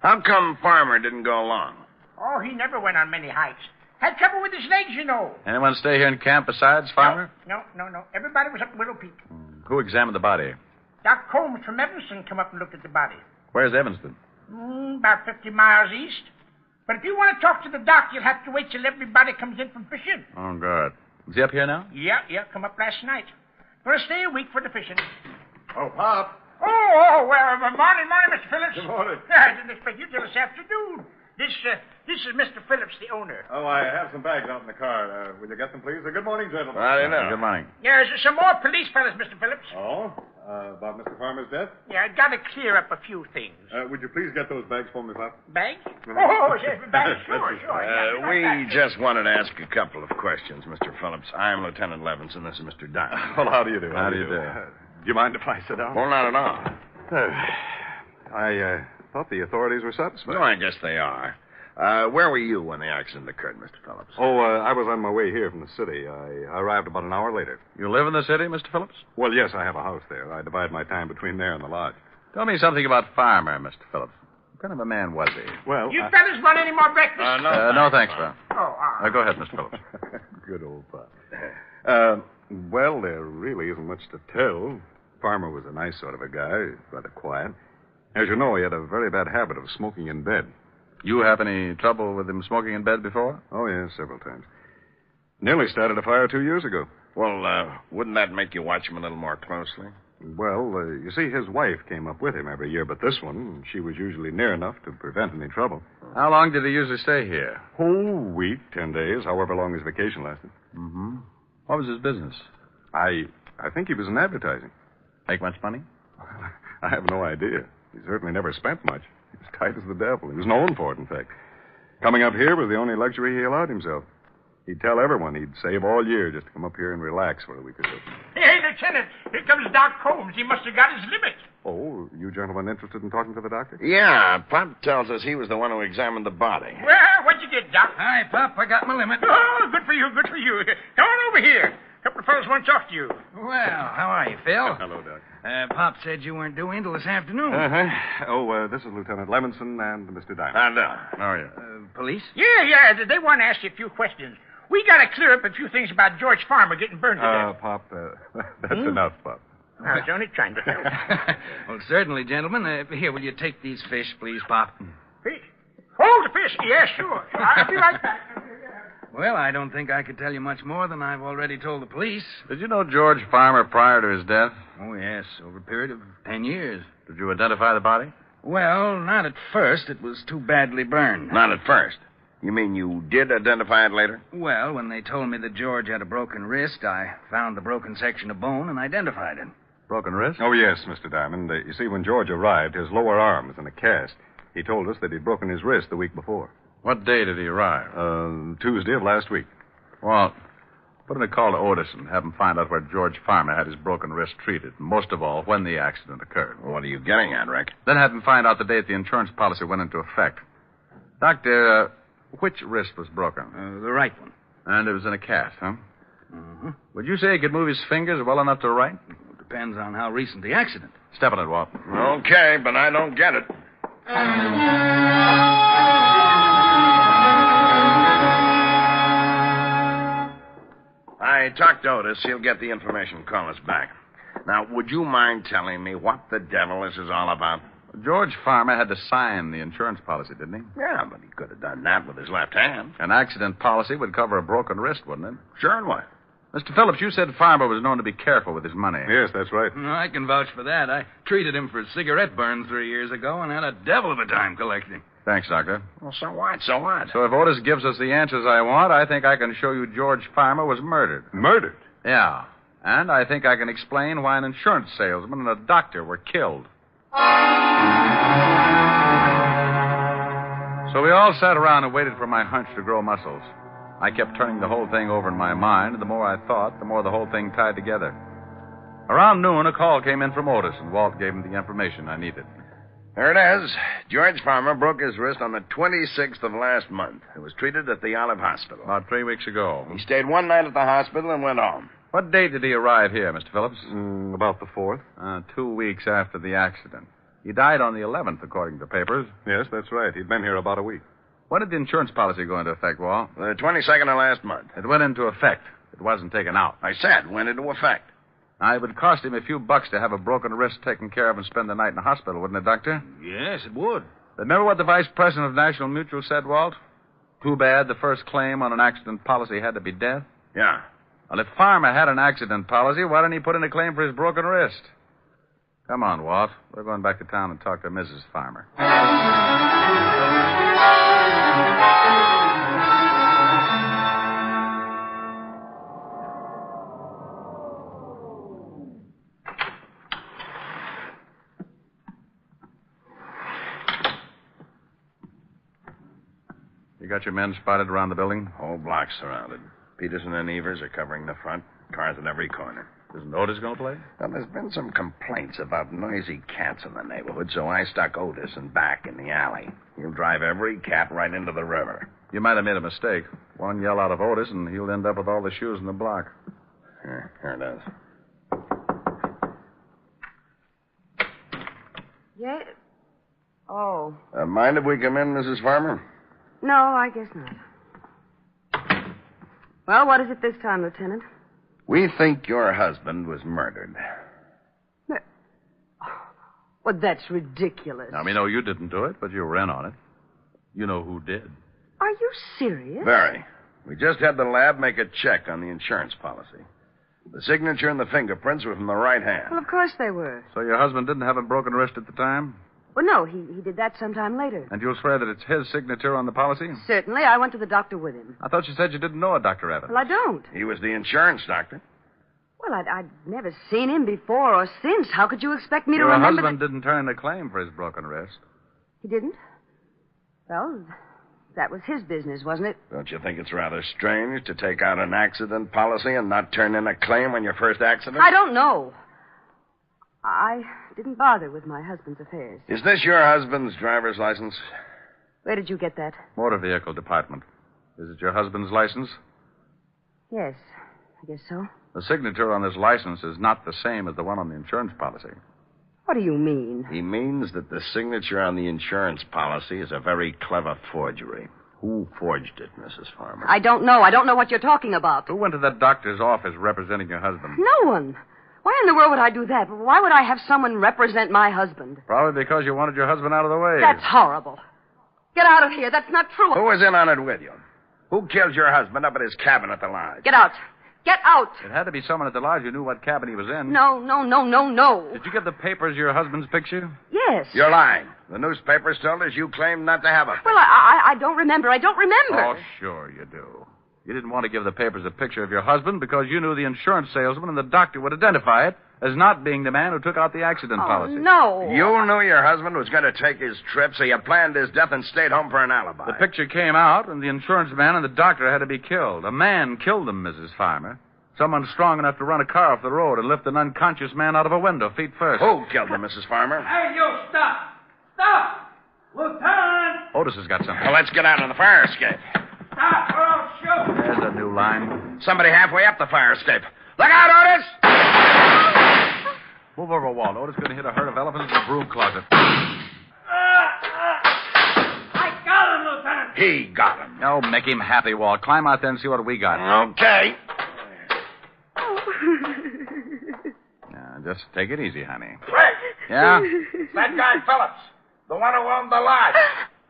[SPEAKER 14] How come Farmer didn't go along?
[SPEAKER 24] Oh, he never went on many hikes. Had trouble with his legs, you know.
[SPEAKER 3] Anyone stay here in camp besides Farmer?
[SPEAKER 24] No. Everybody was up at Willow Peak.
[SPEAKER 3] Who examined the body?
[SPEAKER 24] Doc Combs from Evanston come up and looked at the body.
[SPEAKER 3] Where's Evanston?
[SPEAKER 24] About 50 miles east. But if you want to talk to the doc, you'll have to wait till everybody comes in from fishing.
[SPEAKER 3] Oh, good. Is he up here now?
[SPEAKER 24] Yeah, come up last night. Gonna stay a week for the fishing.
[SPEAKER 5] Oh, Pop.
[SPEAKER 24] Morning, Mr. Phillips.
[SPEAKER 5] Good morning.
[SPEAKER 24] I didn't expect you till this afternoon. This is Mr. Phillips, the owner.
[SPEAKER 5] Oh, I have some bags out in the car. Will you get them, please? Good morning, gentlemen.
[SPEAKER 3] Good morning.
[SPEAKER 24] There's some more police fellas, Mr. Phillips.
[SPEAKER 5] Oh? About Mr. Farmer's death?
[SPEAKER 24] Yeah, I gotta clear up a few things.
[SPEAKER 5] Would you please get those bags for me, Pop?
[SPEAKER 24] Bags? Oh, yes, bags. Sure.
[SPEAKER 14] We just wanted to ask a couple of questions, Mr. Phillips. I'm Lieutenant Levinson. This is Mr. Diamond.
[SPEAKER 5] Well, how do you do?
[SPEAKER 3] How do you do?
[SPEAKER 5] Do you mind if I sit down?
[SPEAKER 14] Well, not at all.
[SPEAKER 5] I thought the authorities were satisfied.
[SPEAKER 14] Well, I guess they are. Where were you when the accident occurred, Mr. Phillips?
[SPEAKER 5] Oh, I was on my way here from the city. I arrived about an hour later.
[SPEAKER 3] You live in the city, Mr. Phillips?
[SPEAKER 5] Well, yes, I have a house there. I divide my time between there and the lodge.
[SPEAKER 3] Tell me something about Farmer, Mr. Phillips. What kind of a man was he?
[SPEAKER 5] Well,
[SPEAKER 24] You fellas want any more breakfast?
[SPEAKER 3] No, thanks, Pop.
[SPEAKER 24] Oh, all right.
[SPEAKER 3] Go ahead, Mr. Phillips.
[SPEAKER 5] Good old Pop. Well, there really isn't much to tell. Farmer was a nice sort of a guy, rather quiet. As you know, he had a very bad habit of smoking in bed.
[SPEAKER 3] You have any trouble with him smoking in bed before?
[SPEAKER 5] Oh, yes, several times. Nearly started a fire 2 years ago.
[SPEAKER 14] Well, wouldn't that make you watch him a little more closely?
[SPEAKER 5] Well, you see, his wife came up with him every year, but this one, she was usually near enough to prevent any trouble.
[SPEAKER 3] How long did he usually stay here?
[SPEAKER 5] Oh, week, 10 days, however long his vacation lasted.
[SPEAKER 3] Mm-hmm. What was his business?
[SPEAKER 5] I think he was in advertising.
[SPEAKER 3] Make much money?
[SPEAKER 5] I have no idea. He certainly never spent much. He was tight as the devil. He was known for it, in fact. Coming up here was the only luxury he allowed himself. He'd tell everyone he'd save all year just to come up here and relax for a week or two.
[SPEAKER 24] Hey, Lieutenant, here comes Doc Combs. He must have got his limit.
[SPEAKER 5] Oh, you gentlemen interested in talking to the doctor?
[SPEAKER 14] Yeah, Pop tells us he was the one who examined the body.
[SPEAKER 24] Well, what'd you get, Doc?
[SPEAKER 11] Hi, Pop. I got my limit.
[SPEAKER 24] Oh, good for you. Come on over here. A couple of fellows want to talk to you.
[SPEAKER 11] Well, how are you, Phil?
[SPEAKER 5] Hello, Doc.
[SPEAKER 11] Pop said you weren't due in till this afternoon.
[SPEAKER 5] Uh-huh. Oh, this is Lieutenant Levinson and Mr. Diamond.
[SPEAKER 14] How are you?
[SPEAKER 11] Police?
[SPEAKER 24] Yeah. They want to ask you a few questions. We got to clear up a few things about George Farmer getting burned to death.
[SPEAKER 5] Pop, that's enough, Pop.
[SPEAKER 24] I was only trying to help.
[SPEAKER 11] Well, certainly, gentlemen. Here, will you take these fish, please, Pop?
[SPEAKER 24] Fish? Oh, the fish. Yeah, sure. I'll be right back.
[SPEAKER 11] Well, I don't think I could tell you much more than I've already told the police.
[SPEAKER 3] Did you know George Farmer prior to his death?
[SPEAKER 11] Oh, yes, over a period of 10 years.
[SPEAKER 3] Did you identify the body?
[SPEAKER 11] Well, not at first. It was too badly burned.
[SPEAKER 14] Not at first. You mean you did identify it later?
[SPEAKER 11] Well, when they told me that George had a broken wrist, I found the broken section of bone and identified it.
[SPEAKER 3] Broken wrist?
[SPEAKER 5] Oh, yes, Mr. Diamond. You see, when George arrived, his lower arm was in a cast. He told us that he'd broken his wrist the week before.
[SPEAKER 3] What day did he arrive?
[SPEAKER 5] Tuesday of last week.
[SPEAKER 3] Well, put in a call to Otis and have him find out where George Farmer had his broken wrist treated, and most of all, when the accident occurred.
[SPEAKER 14] What are you getting at, Rick?
[SPEAKER 3] Then have him find out the date the insurance policy went into effect. Doctor, Which wrist was broken?
[SPEAKER 11] The right one.
[SPEAKER 3] And it was in a cast, huh?
[SPEAKER 11] Mm-hmm.
[SPEAKER 3] Would you say he could move his fingers well enough to write?
[SPEAKER 11] Depends on how recent the accident.
[SPEAKER 3] Step on it, Walt.
[SPEAKER 14] Okay, but I don't get it. I talked to Otis. He'll get the information and call us back. Now, would you mind telling me what the devil this is all about?
[SPEAKER 3] George Farmer had to sign the insurance policy, didn't he?
[SPEAKER 14] Yeah, but he could have done that with his left hand.
[SPEAKER 3] An accident policy would cover a broken wrist, wouldn't it?
[SPEAKER 14] Sure, and what?
[SPEAKER 3] Mr. Phillips, you said Farmer was known to be careful with his money.
[SPEAKER 5] Yes, that's right.
[SPEAKER 11] I can vouch for that. I treated him for a cigarette burn 3 years ago and had a devil of a time collecting.
[SPEAKER 3] Thanks, Doctor.
[SPEAKER 14] Well, so what? So what?
[SPEAKER 3] So if Otis gives us the answers I want, I think I can show you George Farmer was murdered.
[SPEAKER 5] Murdered?
[SPEAKER 3] Yeah. And I think I can explain why an insurance salesman and a doctor were killed. So we all sat around and waited for my hunch to grow muscles. I kept turning the whole thing over in my mind, and the more I thought, the more the whole thing tied together. Around noon, a call came in from Otis, and Walt gave him the information I needed.
[SPEAKER 14] There it is. George Farmer broke his wrist on the 26th of last month. He was treated at the Olive Hospital.
[SPEAKER 3] About 3 weeks ago.
[SPEAKER 14] He stayed one night at the hospital and went home.
[SPEAKER 3] What date did he arrive here, Mr. Phillips?
[SPEAKER 5] About the 4th.
[SPEAKER 3] 2 weeks after the accident. He died on the 11th, according to papers.
[SPEAKER 5] Yes, that's right. He'd been here about a week.
[SPEAKER 3] When did the insurance policy go into effect, Walt?
[SPEAKER 14] The 22nd of last month.
[SPEAKER 3] It went into effect. It wasn't taken out.
[SPEAKER 14] I said went into effect.
[SPEAKER 3] Now, it would cost him a few bucks to have a broken wrist taken care of and spend the night in the hospital, wouldn't it, Doctor?
[SPEAKER 11] Yes, it would.
[SPEAKER 3] Remember what the vice president of National Mutual said, Walt? Too bad the first claim on an accident policy had to be death.
[SPEAKER 14] Yeah.
[SPEAKER 3] Well, if Farmer had an accident policy, why didn't he put in a claim for his broken wrist? Come on, Walt. We're going back to town and talk to Mrs. Farmer. You got your men spotted around the building?
[SPEAKER 14] Whole block surrounded. Peterson and Evers are covering the front. Cars at every corner.
[SPEAKER 3] Isn't Otis going to play?
[SPEAKER 14] Well, there's been some complaints about noisy cats in the neighborhood, so I stuck Otis in back in the alley. He'll drive every cat right into the river.
[SPEAKER 3] You might have made a mistake. One yell out of Otis, and he'll end up with all the shoes in the block.
[SPEAKER 14] Here it is.
[SPEAKER 21] Yeah? Oh.
[SPEAKER 14] Mind if we come in, Mrs. Farmer?
[SPEAKER 21] No, I guess not. Well, what is it this time, Lieutenant?
[SPEAKER 14] We think your husband was murdered.
[SPEAKER 21] Well, that's ridiculous.
[SPEAKER 3] Now, we know you didn't do it, but you were in on it. You know who did.
[SPEAKER 21] Are you serious?
[SPEAKER 14] Very. We just had the lab make a check on the insurance policy. The signature and the fingerprints were from the right hand.
[SPEAKER 21] Well, of course they were.
[SPEAKER 3] So your husband didn't have a broken wrist at the time?
[SPEAKER 21] Well, no, he did that sometime later.
[SPEAKER 3] And you'll swear that it's his signature on the policy?
[SPEAKER 21] Certainly. I went to the doctor with him.
[SPEAKER 3] I thought you said you didn't know a Dr. Evans.
[SPEAKER 21] Well, I don't.
[SPEAKER 14] He was the insurance doctor.
[SPEAKER 21] Well, I'd never seen him before or since. How could you expect me to remember...
[SPEAKER 3] Your husband didn't turn in a claim for his broken wrist.
[SPEAKER 21] He didn't? Well, that was his business, wasn't it?
[SPEAKER 14] Don't you think it's rather strange to take out an accident policy and not turn in a claim on your first accident?
[SPEAKER 21] I don't know. I didn't bother with my husband's affairs.
[SPEAKER 14] Is this your husband's driver's license?
[SPEAKER 21] Where did you get that?
[SPEAKER 3] Motor Vehicle Department. Is it your husband's license?
[SPEAKER 21] Yes, I guess so.
[SPEAKER 3] The signature on this license is not the same as the one on the insurance policy.
[SPEAKER 21] What do you mean?
[SPEAKER 14] He means that the signature on the insurance policy is a very clever forgery. Who forged it, Mrs. Farmer?
[SPEAKER 21] I don't know. I don't know what you're talking about.
[SPEAKER 3] Who went to that doctor's office representing your husband?
[SPEAKER 21] No one. Why in the world would I do that? Why would I have someone represent my husband?
[SPEAKER 3] Probably because you wanted your husband out of the way.
[SPEAKER 21] That's horrible. Get out of here. That's not true.
[SPEAKER 14] Who was in on it with you? Who killed your husband up at his cabin at the lodge?
[SPEAKER 21] Get out. Get out.
[SPEAKER 3] It had to be someone at the lodge who knew what cabin he was in.
[SPEAKER 21] No.
[SPEAKER 3] Did you give the papers your husband's picture?
[SPEAKER 21] Yes.
[SPEAKER 14] You're lying. The newspapers told us you claimed not to have it.
[SPEAKER 21] Well, I don't remember. I don't remember.
[SPEAKER 3] Oh, sure you do. You didn't want to give the papers a picture of your husband because you knew the insurance salesman and the doctor would identify it as not being the man who took out the accident policy.
[SPEAKER 21] No.
[SPEAKER 14] You knew your husband was going to take his trip, so you planned his death and stayed home for an alibi.
[SPEAKER 3] The picture came out, and the insurance man and the doctor had to be killed. A man killed them, Mrs. Farmer. Someone strong enough to run a car off the road and lift an unconscious man out of a window, feet first.
[SPEAKER 14] Who killed them, Mrs. Farmer?
[SPEAKER 24] Hey, you, stop! Stop! Lieutenant!
[SPEAKER 3] Otis has got something.
[SPEAKER 14] Well, let's get out on the fire escape.
[SPEAKER 24] Stop or I'll shoot!
[SPEAKER 3] There's a new line.
[SPEAKER 14] Somebody halfway up the fire escape. Look out, Otis!
[SPEAKER 3] Move over, Walt. Otis is going to hit a herd of elephants in the broom closet.
[SPEAKER 24] I got him, Lieutenant!
[SPEAKER 14] He got him.
[SPEAKER 3] Oh, make him happy, Walt. Climb out there and see what we got.
[SPEAKER 14] Okay.
[SPEAKER 3] Now, just take it easy, honey.
[SPEAKER 24] Fred!
[SPEAKER 3] Yeah?
[SPEAKER 24] That guy Phillips, the one who owned the lodge,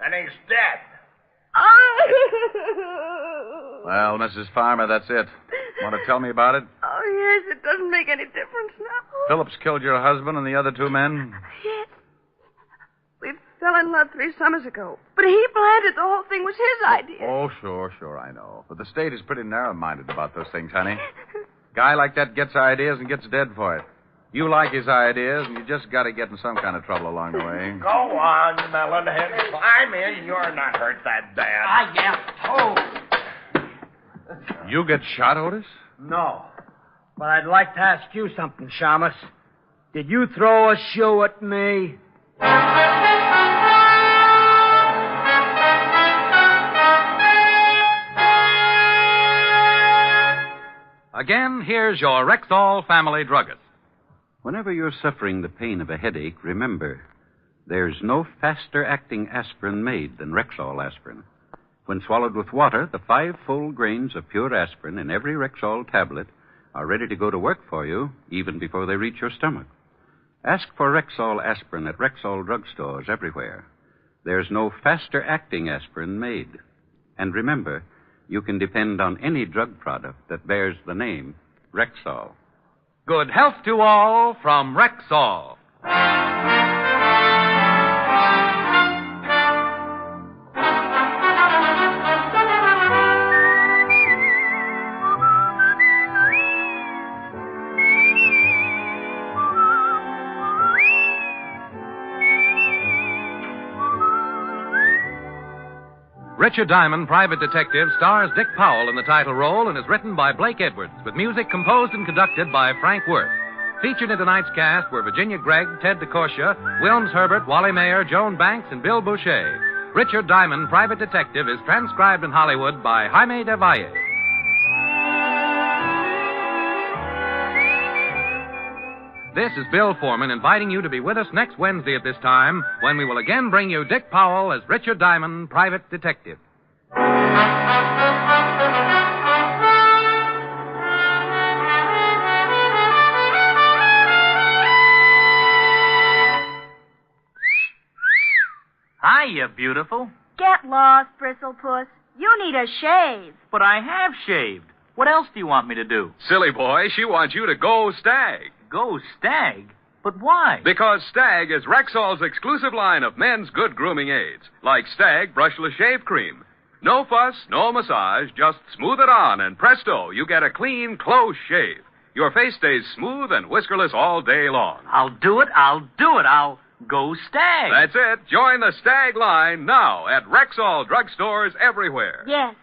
[SPEAKER 24] and he's dead.
[SPEAKER 3] Well, Mrs. Farmer, that's it. Want to tell me about it?
[SPEAKER 21] Oh, yes, it doesn't make any difference now.
[SPEAKER 3] Phillips killed your husband and the other two men?
[SPEAKER 21] Yes. We fell in love 3 summers ago. But he planned it. The whole thing was his idea.
[SPEAKER 3] Oh, sure, I know. But the state is pretty narrow-minded about those things, honey. Guy like that gets ideas and gets dead for it. You like his ideas, and you just got to get in some kind of trouble along the way.
[SPEAKER 24] Go on, Melonhead. Climb in. You're not hurt that bad. I am told.
[SPEAKER 3] You get shot, Otis?
[SPEAKER 12] No. But I'd like to ask you something, Shamus. Did you throw a shoe at me?
[SPEAKER 4] Again, here's your Rexall family druggist.
[SPEAKER 6] Whenever you're suffering the pain of a headache, remember, there's no faster-acting aspirin made than Rexall aspirin. When swallowed with water, the 5 full grains of pure aspirin in every Rexall tablet are ready to go to work for you even before they reach your stomach. Ask for Rexall aspirin at Rexall drugstores everywhere. There's no faster-acting aspirin made. And remember, you can depend on any drug product that bears the name Rexall.
[SPEAKER 4] Good health to all from Rexall. Richard Diamond, Private Detective, stars Dick Powell in the title role and is written by Blake Edwards, with music composed and conducted by Frank Worth. Featured in tonight's cast were Virginia Gregg, Ted DeCorsia, Wilms Herbert, Wally Mayer, Joan Banks, and Bill Boucher. Richard Diamond, Private Detective, is transcribed in Hollywood by Jaime de Valle. This is Bill Foreman inviting you to be with us next Wednesday at this time when we will again bring you Dick Powell as Richard Diamond, Private Detective.
[SPEAKER 13] Hiya, beautiful.
[SPEAKER 22] Get lost, Bristlepuss. You need a shave.
[SPEAKER 13] But I have shaved. What else do you want me to do?
[SPEAKER 16] Silly boy, she wants you to go Stag.
[SPEAKER 13] Go Stag? But why?
[SPEAKER 16] Because Stag is Rexall's exclusive line of men's good grooming aids, like Stag Brushless Shave Cream. No fuss, no massage, just smooth it on, and presto, you get a clean, close shave. Your face stays smooth and whiskerless all day long.
[SPEAKER 13] I'll do it. I'll go Stag.
[SPEAKER 16] That's it. Join the Stag line now at Rexall drugstores everywhere.
[SPEAKER 22] Yes,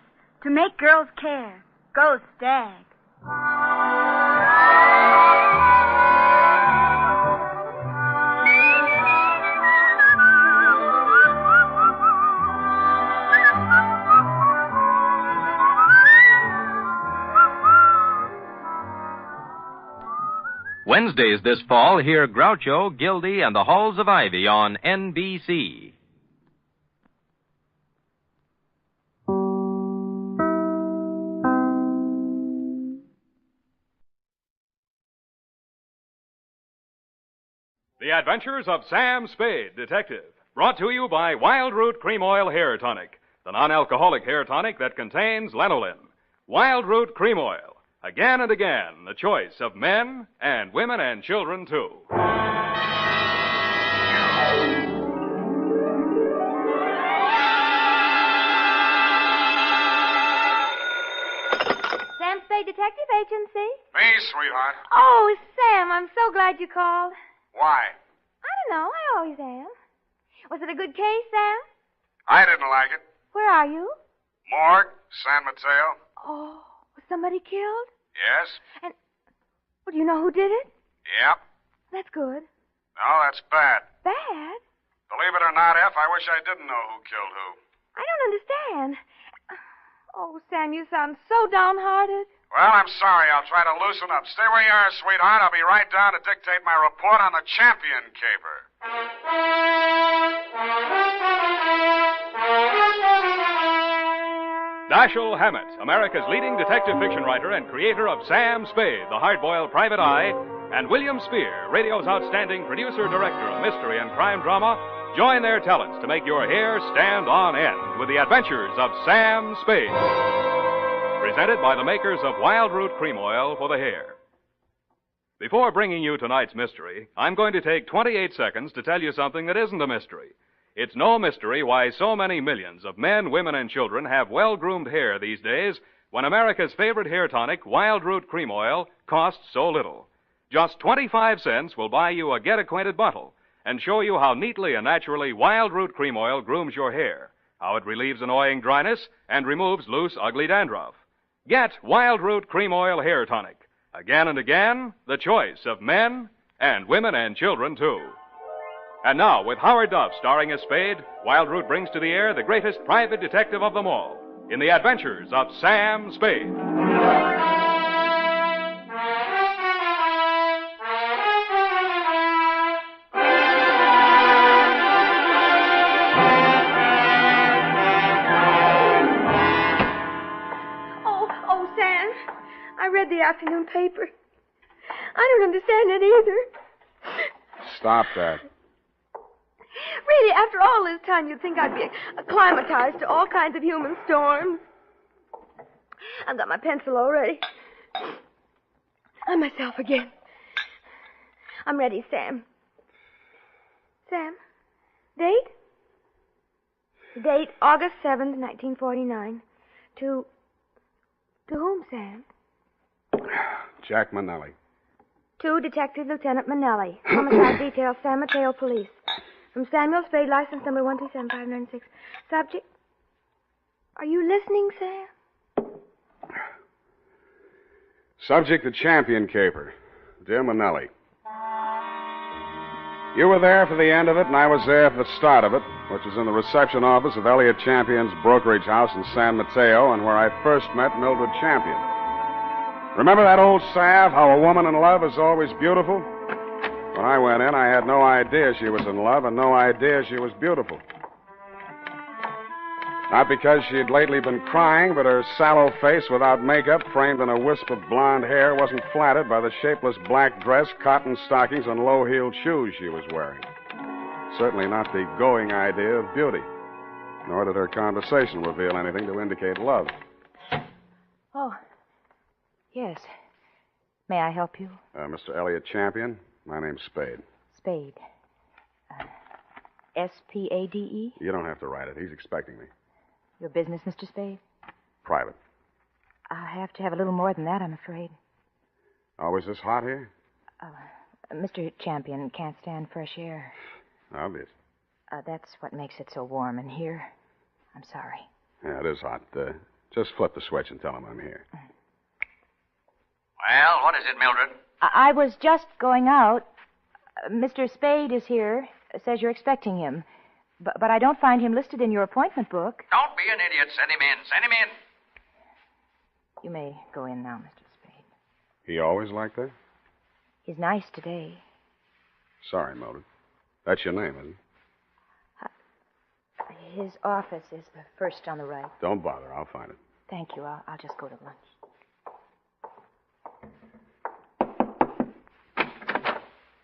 [SPEAKER 22] to make girls care. Go Stag.
[SPEAKER 13] Wednesdays this fall, hear Groucho, Gildy, and the Halls of Ivy on NBC.
[SPEAKER 17] The Adventures of Sam Spade, Detective. Brought to you by Wild Root Cream Oil Hair Tonic, the non-alcoholic hair tonic that contains lanolin. Wild Root Cream Oil. Again and again, the choice of men and women and children, too.
[SPEAKER 19] Sam Spade Detective Agency?
[SPEAKER 10] Me, sweetheart.
[SPEAKER 19] Oh, Sam, I'm so glad you called.
[SPEAKER 10] Why?
[SPEAKER 19] I don't know. I always am. Was it a good case, Sam?
[SPEAKER 10] I didn't like it.
[SPEAKER 19] Where are you?
[SPEAKER 10] Morgue, San Mateo.
[SPEAKER 19] Oh, was somebody killed?
[SPEAKER 10] Yes.
[SPEAKER 19] And, well, do you know who did it?
[SPEAKER 10] Yep.
[SPEAKER 19] That's good.
[SPEAKER 10] No, that's bad.
[SPEAKER 19] Bad?
[SPEAKER 5] Believe it or not, F, I wish I didn't know who killed who.
[SPEAKER 19] I don't understand. Oh, Sam, you sound so downhearted.
[SPEAKER 5] Well, I'm sorry. I'll try to loosen up. Stay where you are, sweetheart. I'll be right down to dictate my report on the champion caper.
[SPEAKER 16] Dashiell Hammett, America's leading detective fiction writer and creator of Sam Spade, the hard-boiled private eye, and William Spear, radio's outstanding producer-director of mystery and crime drama, join their talents to make your hair stand on end with the adventures of Sam Spade. Presented by the makers of Wild Root Cream Oil for the hair. Before bringing you tonight's mystery, I'm going to take 28 seconds to tell you something that isn't a mystery. It's no mystery why so many millions of men, women, and children have well-groomed hair these days when America's favorite hair tonic, Wild Root Cream Oil, costs so little. Just 25 cents will buy you a get-acquainted bottle and show you how neatly and naturally Wild Root Cream Oil grooms your hair, how it relieves annoying dryness and removes loose, ugly dandruff. Get Wild Root Cream Oil Hair Tonic. Again and again, the choice of men and women and children, too. And now, with Howard Duff starring as Spade, Wild Root brings to the air the greatest private detective of them all in the adventures of Sam Spade.
[SPEAKER 19] I read the afternoon paper. I don't understand it either.
[SPEAKER 5] Stop that.
[SPEAKER 19] Really, after all this time, you'd think I'd be acclimatized to all kinds of human storms. I've got my pencil already. I'm myself again. I'm ready, Sam. Sam, date? Date August 7th, 1949. To whom, Sam?
[SPEAKER 5] Jack Manelli.
[SPEAKER 19] To Detective Lieutenant Manelli, Homicide Detail, San Mateo Police. From Samuel Spade, license number 1375996. Subject? Are you listening, Sam?
[SPEAKER 5] Subject, the champion caper. Dear Manelli. You were there for the end of it, and I was there for the start of it, which was in the reception office of Elliot Champion's brokerage house in San Mateo, and where I first met Mildred Champion. Remember that old salve, how a woman in love is always beautiful? When I went in, I had no idea she was in love and no idea she was beautiful. Not because she had lately been crying, but her sallow face without makeup, framed in a wisp of blonde hair, wasn't flattered by the shapeless black dress, cotton stockings, and low-heeled shoes she was wearing. Certainly not the going idea of beauty. Nor did her conversation reveal anything to indicate love.
[SPEAKER 21] Oh, yes. May I help you?
[SPEAKER 5] Mr. Elliot Champion, my name's Spade.
[SPEAKER 21] Spade. S-P-A-D-E?
[SPEAKER 5] You don't have to write it. He's expecting me.
[SPEAKER 21] Your business, Mr. Spade?
[SPEAKER 5] Private.
[SPEAKER 21] I'll have to have a little more than that, I'm afraid.
[SPEAKER 5] Oh, is this hot here?
[SPEAKER 21] Mr. Champion can't stand fresh air.
[SPEAKER 5] Obvious.
[SPEAKER 21] That's what makes it so warm in here. I'm sorry.
[SPEAKER 5] Yeah, it is hot. Just flip the switch and tell him I'm here.
[SPEAKER 11] Well, what is it, Mildred?
[SPEAKER 21] I was just going out. Mr. Spade is here. Says you're expecting him. But I don't find him listed in your appointment book.
[SPEAKER 11] Don't be an idiot. Send him in. Send him in.
[SPEAKER 21] You may go in now, Mr. Spade.
[SPEAKER 5] He always like that?
[SPEAKER 21] He's nice today.
[SPEAKER 5] Sorry, Mildred. That's your name, isn't it?
[SPEAKER 21] His office is the first on the right.
[SPEAKER 5] Don't bother. I'll find it.
[SPEAKER 21] Thank you. I'll just go to lunch.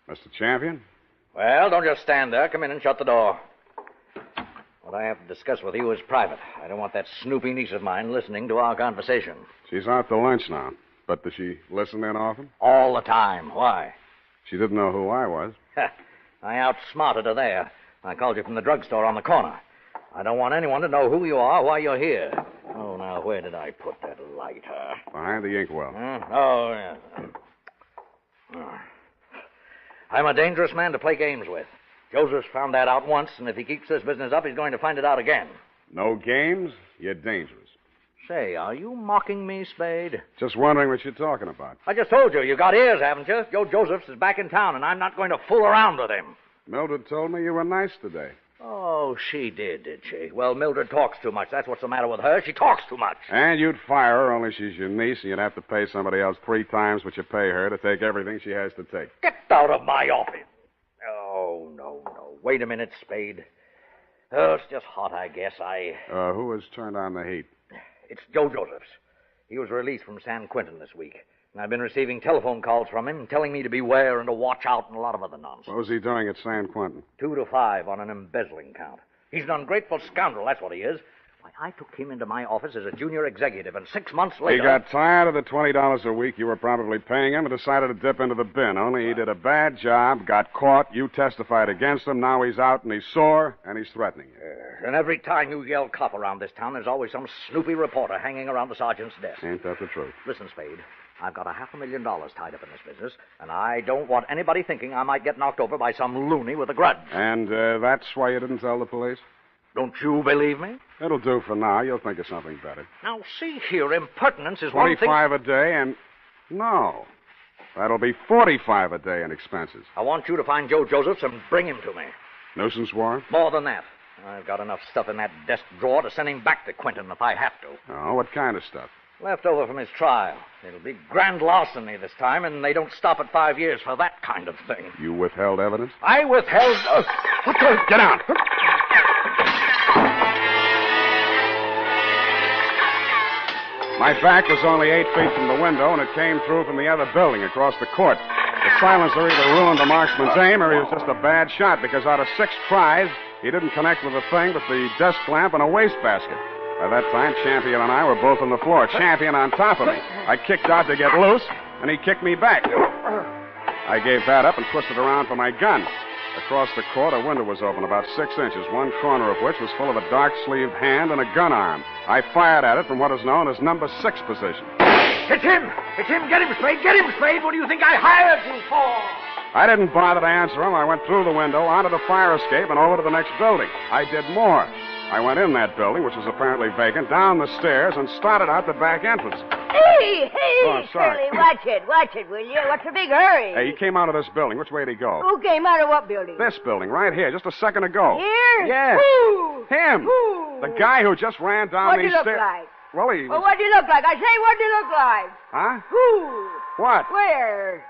[SPEAKER 5] Mr. Champion?
[SPEAKER 11] Well, don't just stand there. Come in and shut the door. What I have to discuss with you is private. I don't want that snoopy niece of mine listening to our conversation.
[SPEAKER 5] She's out to lunch now. But does she listen in often?
[SPEAKER 11] All the time. Why?
[SPEAKER 5] She didn't know who I was.
[SPEAKER 11] I outsmarted her there. I called you from the drugstore on the corner. I don't want anyone to know who you are, why you're here. Oh, now, where did I put that lighter?
[SPEAKER 5] Behind the inkwell.
[SPEAKER 11] Oh, yeah. I'm a dangerous man to play games with. Joseph's found that out once, and if he keeps this business up, he's going to find it out again.
[SPEAKER 5] No games? You're dangerous.
[SPEAKER 11] Say, are you mocking me, Spade?
[SPEAKER 5] Just wondering what you're talking about.
[SPEAKER 11] I just told you. You got ears, haven't you? Joe Josephs is back in town, and I'm not going to fool around with him.
[SPEAKER 2] Mildred told me you were nice today.
[SPEAKER 11] Oh, she did she? Well, Mildred talks too much. That's what's the matter with her. She talks too much.
[SPEAKER 2] And you'd fire her, only she's your niece, and you'd have to pay somebody else 3 times what you pay her to take everything she has to take.
[SPEAKER 11] Get out of my office. Oh, no. Wait a minute, Spade. Oh, it's just hot, I guess.
[SPEAKER 2] Who has turned on the heat?
[SPEAKER 11] It's Joe Josephs. He was released from San Quentin this week. And I've been receiving telephone calls from him telling me to beware and to watch out and a lot of other nonsense.
[SPEAKER 2] What was he doing at San Quentin?
[SPEAKER 11] 2 to 5 on an embezzling count. He's an ungrateful scoundrel, that's what he is. Why, I took him into my office as a junior executive, and 6 months later...
[SPEAKER 2] He got tired of the $20 a week you were probably paying him and decided to dip into the bin. Only he did a bad job, got caught, you testified against him, now he's out and he's sore, and he's threatening you.
[SPEAKER 11] And every time you yell cop around this town, there's always some snoopy reporter hanging around the sergeant's desk.
[SPEAKER 2] Ain't that the truth?
[SPEAKER 11] Listen, Spade, I've got $500,000 tied up in this business, and I don't want anybody thinking I might get knocked over by some loony with a grudge.
[SPEAKER 2] And that's why you didn't tell the police?
[SPEAKER 11] Don't you believe me?
[SPEAKER 2] It'll do for now. You'll think of something better.
[SPEAKER 11] Now, see here, impertinence is one thing...
[SPEAKER 2] 25 a day and... No. That'll be 45 a day in expenses.
[SPEAKER 11] I want you to find Joe Josephs and bring him to me.
[SPEAKER 2] Nuisance warrant?
[SPEAKER 11] More than that. I've got enough stuff in that desk drawer to send him back to Quentin if I have to.
[SPEAKER 2] Oh, what kind of stuff?
[SPEAKER 11] Left over from his trial. It'll be grand larceny this time, and they don't stop at 5 years for that kind of thing.
[SPEAKER 2] You withheld evidence?
[SPEAKER 11] I withheld...
[SPEAKER 2] Get down! My back was only 8 feet from the window, and it came through from the other building across the court. The silencer either ruined the marksman's aim, or he was just a bad shot, because out of 6 tries, he didn't connect with a thing but the desk lamp and a wastebasket. By that time, Champion and I were both on the floor, Champion on top of me. I kicked out to get loose, and he kicked me back. I gave that up and twisted around for my gun. Across the court, a window was open about 6 inches, one corner of which was full of a dark-sleeved hand and a gun arm. I fired at it from what is known as number 6 position.
[SPEAKER 24] It's him! It's him! Get him, Spade! Get him, Spade! What do you think I hired you for?
[SPEAKER 2] I didn't bother to answer him. I went through the window, onto the fire escape, and over to the next building. I did more. I went in that building, which was apparently vacant, down the stairs, and started out the back entrance.
[SPEAKER 7] Hey,
[SPEAKER 2] Oh, sorry.
[SPEAKER 7] Shirley, watch it, will you? What's the big hurry?
[SPEAKER 2] Hey, he came out of this building. Which way did he go?
[SPEAKER 7] Who came out of what building?
[SPEAKER 2] This building, right here, just a second ago.
[SPEAKER 7] Here?
[SPEAKER 2] Yes.
[SPEAKER 7] Who?
[SPEAKER 2] Him.
[SPEAKER 7] Who?
[SPEAKER 2] The guy who just ran down
[SPEAKER 7] What'd
[SPEAKER 2] these
[SPEAKER 7] he look
[SPEAKER 2] stairs.
[SPEAKER 7] like?
[SPEAKER 2] Well, he was...
[SPEAKER 7] Well, what'd he look like? I say, what'd he look like?
[SPEAKER 2] Huh?
[SPEAKER 7] Who?
[SPEAKER 2] What?
[SPEAKER 7] Where?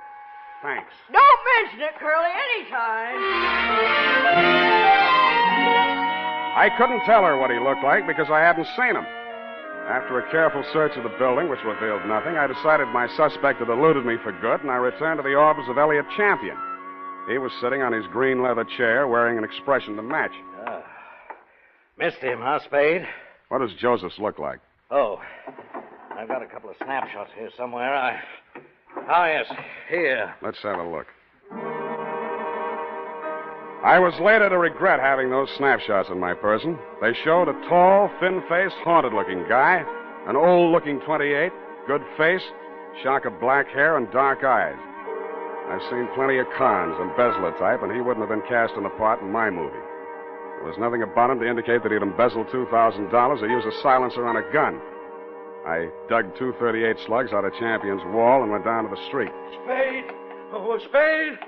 [SPEAKER 2] Thanks.
[SPEAKER 7] Don't mention it, Curly, anytime.
[SPEAKER 2] I couldn't tell her what he looked like because I hadn't seen him. After a careful search of the building, which revealed nothing, I decided my suspect had eluded me for good, and I returned to the office of Elliot Champion. He was sitting on his green leather chair, wearing an expression to match.
[SPEAKER 11] Missed him, huh, Spade?
[SPEAKER 2] What does Josephs look like?
[SPEAKER 11] Oh, I've got a couple of snapshots here somewhere. Oh, yes, here.
[SPEAKER 2] Let's have a look. I was later to regret having those snapshots in my person. They showed a tall, thin-faced, haunted-looking guy, an old-looking 28, good face, shock of black hair, and dark eyes. I've seen plenty of cons, embezzler type, and he wouldn't have been cast in a part in my movie. There was nothing about him to indicate that he'd embezzled $2,000 or use a silencer on a gun. I dug 238 slugs out of Champion's wall and went down to the street.
[SPEAKER 24] Spade! Oh, Spade!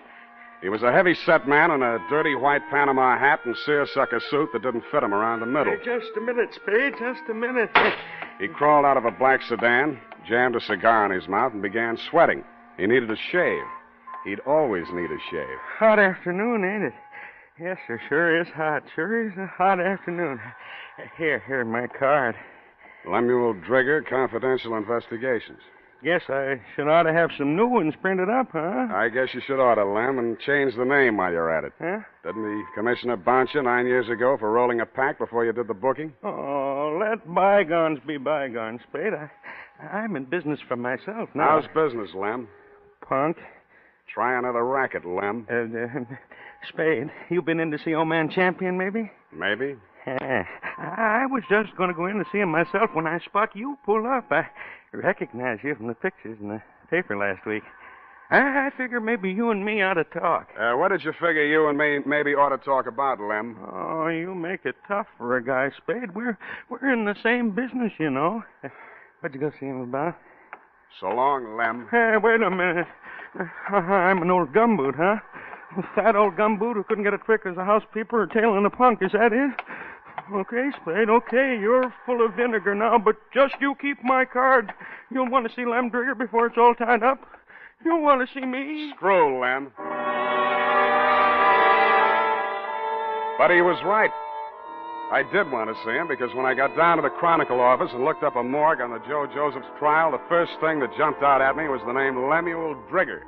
[SPEAKER 2] He was a heavy-set man in a dirty white Panama hat and seersucker suit that didn't fit him around the middle.
[SPEAKER 24] Hey, just a minute, Spade, just a minute.
[SPEAKER 2] He crawled out of a black sedan, jammed a cigar in his mouth, and began sweating. He needed a shave. He'd always need a shave.
[SPEAKER 24] Hot afternoon, ain't it? Yes, sir, sure is hot. Sure is a hot afternoon. Here, my card.
[SPEAKER 2] Lemuel Drigger, Confidential Investigations.
[SPEAKER 24] Guess I should ought to have some new ones printed up, huh?
[SPEAKER 2] I guess you should order, Lem, and change the name while you're at it.
[SPEAKER 24] Huh?
[SPEAKER 2] Didn't the commissioner bounce you 9 years ago for rolling a pack before you did the booking?
[SPEAKER 24] Oh, let bygones be bygones, Spade. I'm in business for myself now.
[SPEAKER 2] How's business, Lem?
[SPEAKER 24] Punk.
[SPEAKER 2] Try another racket, Lem.
[SPEAKER 24] Spade, you been in to see old man Champion, maybe?
[SPEAKER 2] Maybe.
[SPEAKER 24] I was just going to go in to see him myself when I spot you pull up. I recognize you from the pictures in the paper last week. I figure maybe you and me ought to talk.
[SPEAKER 2] What did you figure you and me maybe ought to talk about, Lem?
[SPEAKER 24] Oh, you make it tough for a guy, Spade. We're in the same business, you know. What'd you go see him about?
[SPEAKER 2] So long, Lem.
[SPEAKER 24] Wait a minute. I'm an old gumboot, huh?
[SPEAKER 8] A fat old gumboot who couldn't get a trick as a housekeeper or tailing a punk. Is that it? Okay, Spade, okay. You're full of vinegar now, but just you keep my card. You'll want to see Lem Drigger before it's all tied up. You'll want to see me.
[SPEAKER 2] Screw Lem. But he was right. I did want to see him because when I got down to the Chronicle office and looked up a morgue on the Joe Josephs trial, the first thing that jumped out at me was the name Lemuel Drigger.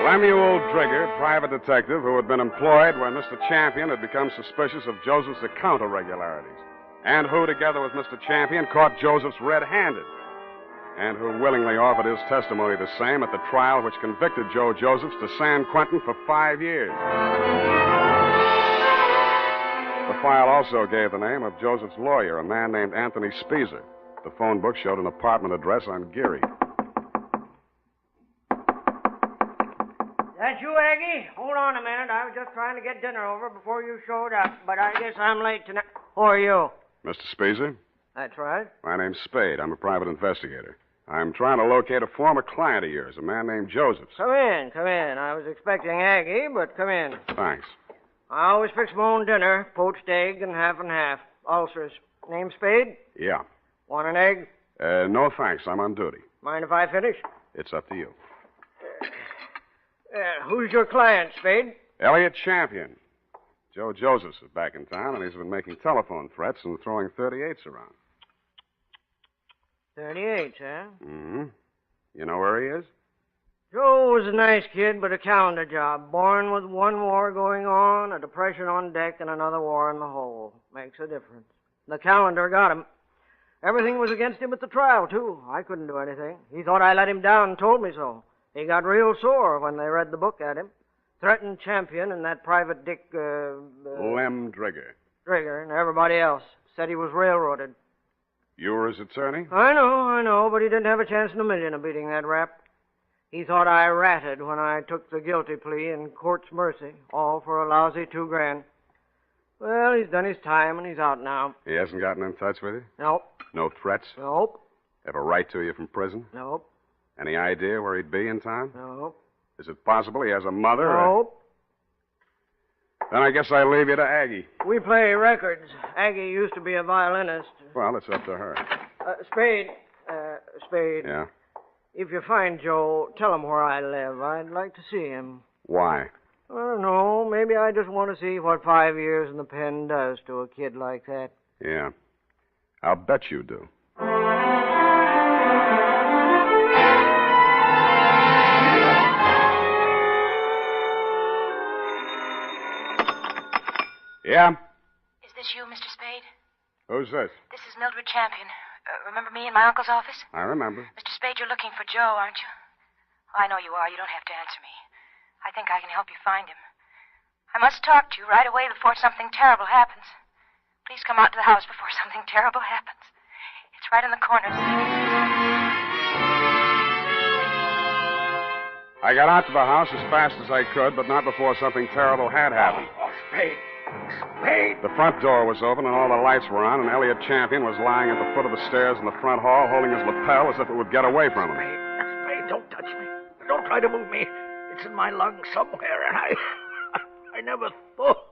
[SPEAKER 2] Lemuel Drigger, private detective who had been employed when Mr. Champion had become suspicious of Joseph's account irregularities, and who, together with Mr. Champion, caught Josephs red-handed, and who willingly offered his testimony the same at the trial which convicted Joe Josephs to San Quentin for 5 years. The file also gave the name of Joseph's lawyer, a man named Anthony Speezer. The phone book showed an apartment address on Geary.
[SPEAKER 7] That you, Aggie? Hold on a minute. I was just trying to get dinner over before you showed up, but I guess I'm late tonight. Who are you?
[SPEAKER 2] Mr. Speezer?
[SPEAKER 7] That's right.
[SPEAKER 2] My name's Spade. I'm a private investigator. I'm trying to locate a former client of yours, a man named Josephs.
[SPEAKER 7] Come in, come in. I was expecting Aggie, but come in.
[SPEAKER 2] Thanks.
[SPEAKER 7] I always fix my own dinner, poached egg and half. Ulcers. Name Spade?
[SPEAKER 2] Yeah.
[SPEAKER 7] Want an egg?
[SPEAKER 2] No thanks. I'm on duty.
[SPEAKER 7] Mind if I finish?
[SPEAKER 2] It's up to you.
[SPEAKER 7] Who's your client, Spade?
[SPEAKER 2] Elliot Champion. Joe Josephs is back in town, and he's been making telephone threats and throwing 38s around.
[SPEAKER 7] 38, huh?
[SPEAKER 2] Mm-hmm. You know where he is?
[SPEAKER 7] Joe was a nice kid, but a calendar job. Born with one war going on, a depression on deck, and another war in the hole. Makes a difference. The calendar got him. Everything was against him at the trial, too. I couldn't do anything. He thought I let him down and told me so. He got real sore when they read the book at him. Threatened Champion and that private dick,
[SPEAKER 2] Lem Drigger.
[SPEAKER 7] Drigger and everybody else. Said he was railroaded.
[SPEAKER 2] You were his attorney?
[SPEAKER 7] I know, but he didn't have a chance in a million of beating that rap. He thought I ratted when I took the guilty plea in court's mercy, all for a lousy $2,000. Well, he's done his time and he's out now.
[SPEAKER 2] He hasn't gotten in touch with you?
[SPEAKER 7] Nope.
[SPEAKER 2] No threats?
[SPEAKER 7] Nope.
[SPEAKER 2] Ever write to you from prison?
[SPEAKER 7] Nope.
[SPEAKER 2] Any idea where he'd be in town?
[SPEAKER 7] Nope.
[SPEAKER 2] Is it possible he has a mother?
[SPEAKER 7] Nope.
[SPEAKER 2] Then I guess I leave you to Aggie.
[SPEAKER 7] We play records. Aggie used to be a violinist.
[SPEAKER 2] Well, it's up to her.
[SPEAKER 7] Spade. Spade.
[SPEAKER 2] Yeah?
[SPEAKER 7] If you find Joe, tell him where I live. I'd like to see him.
[SPEAKER 2] Why?
[SPEAKER 7] I don't know. Maybe I just want to see what 5 years in the pen does to a kid like that.
[SPEAKER 2] Yeah. I'll bet you do. Yeah?
[SPEAKER 21] Is this you, Mr. Spade?
[SPEAKER 2] Who's this?
[SPEAKER 21] This is Mildred Champion. Remember me in my uncle's office?
[SPEAKER 2] I remember.
[SPEAKER 21] Mr. Spade, you're looking for Joe, aren't you? Well, I know you are. You don't have to answer me. I think I can help you find him. I must talk to you right away before something terrible happens. Please come out to the house before something terrible happens. It's right in the corner.
[SPEAKER 2] I got out to the house as fast as I could, but not before something terrible had happened.
[SPEAKER 24] Spade. Spade.
[SPEAKER 2] The front door was open and all the lights were on, and Elliot Champion was lying at the foot of the stairs in the front hall, holding his lapel as if it would get away from him.
[SPEAKER 24] Spade, don't touch me. Don't try to move me. It's in my lungs somewhere, and I never thought.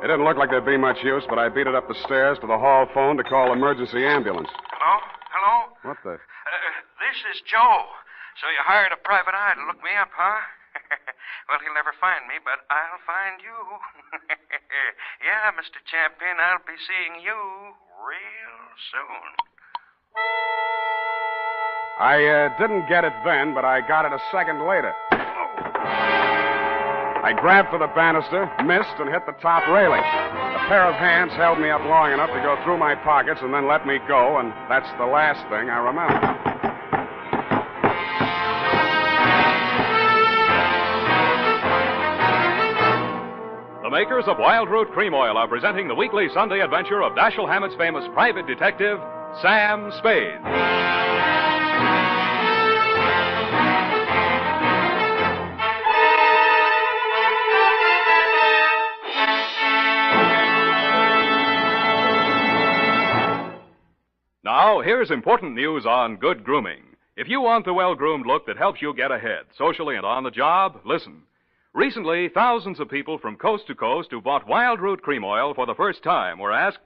[SPEAKER 2] It didn't look like there'd be much use, but I beat it up the stairs to the hall phone to call emergency ambulance.
[SPEAKER 15] Hello?
[SPEAKER 2] What the?
[SPEAKER 15] This is Joe. So you hired a private eye to look me up, huh? Well, he'll never find me, but I'll find you. Yeah, Mr. Champion, I'll be seeing you real soon.
[SPEAKER 2] I didn't get it then, but I got it a second later. I grabbed for the banister, missed, and hit the top railing. A pair of hands held me up long enough to go through my pockets and then let me go, and that's the last thing I remember.
[SPEAKER 16] The makers of Wild Root Cream Oil are presenting the weekly Sunday adventure of Dashiell Hammett's famous private detective, Sam Spade. Here's important news on good grooming. If you want the well-groomed look that helps you get ahead, socially and on the job, listen. Recently, thousands of people from coast to coast who bought Wild Root Cream Oil for the first time were asked,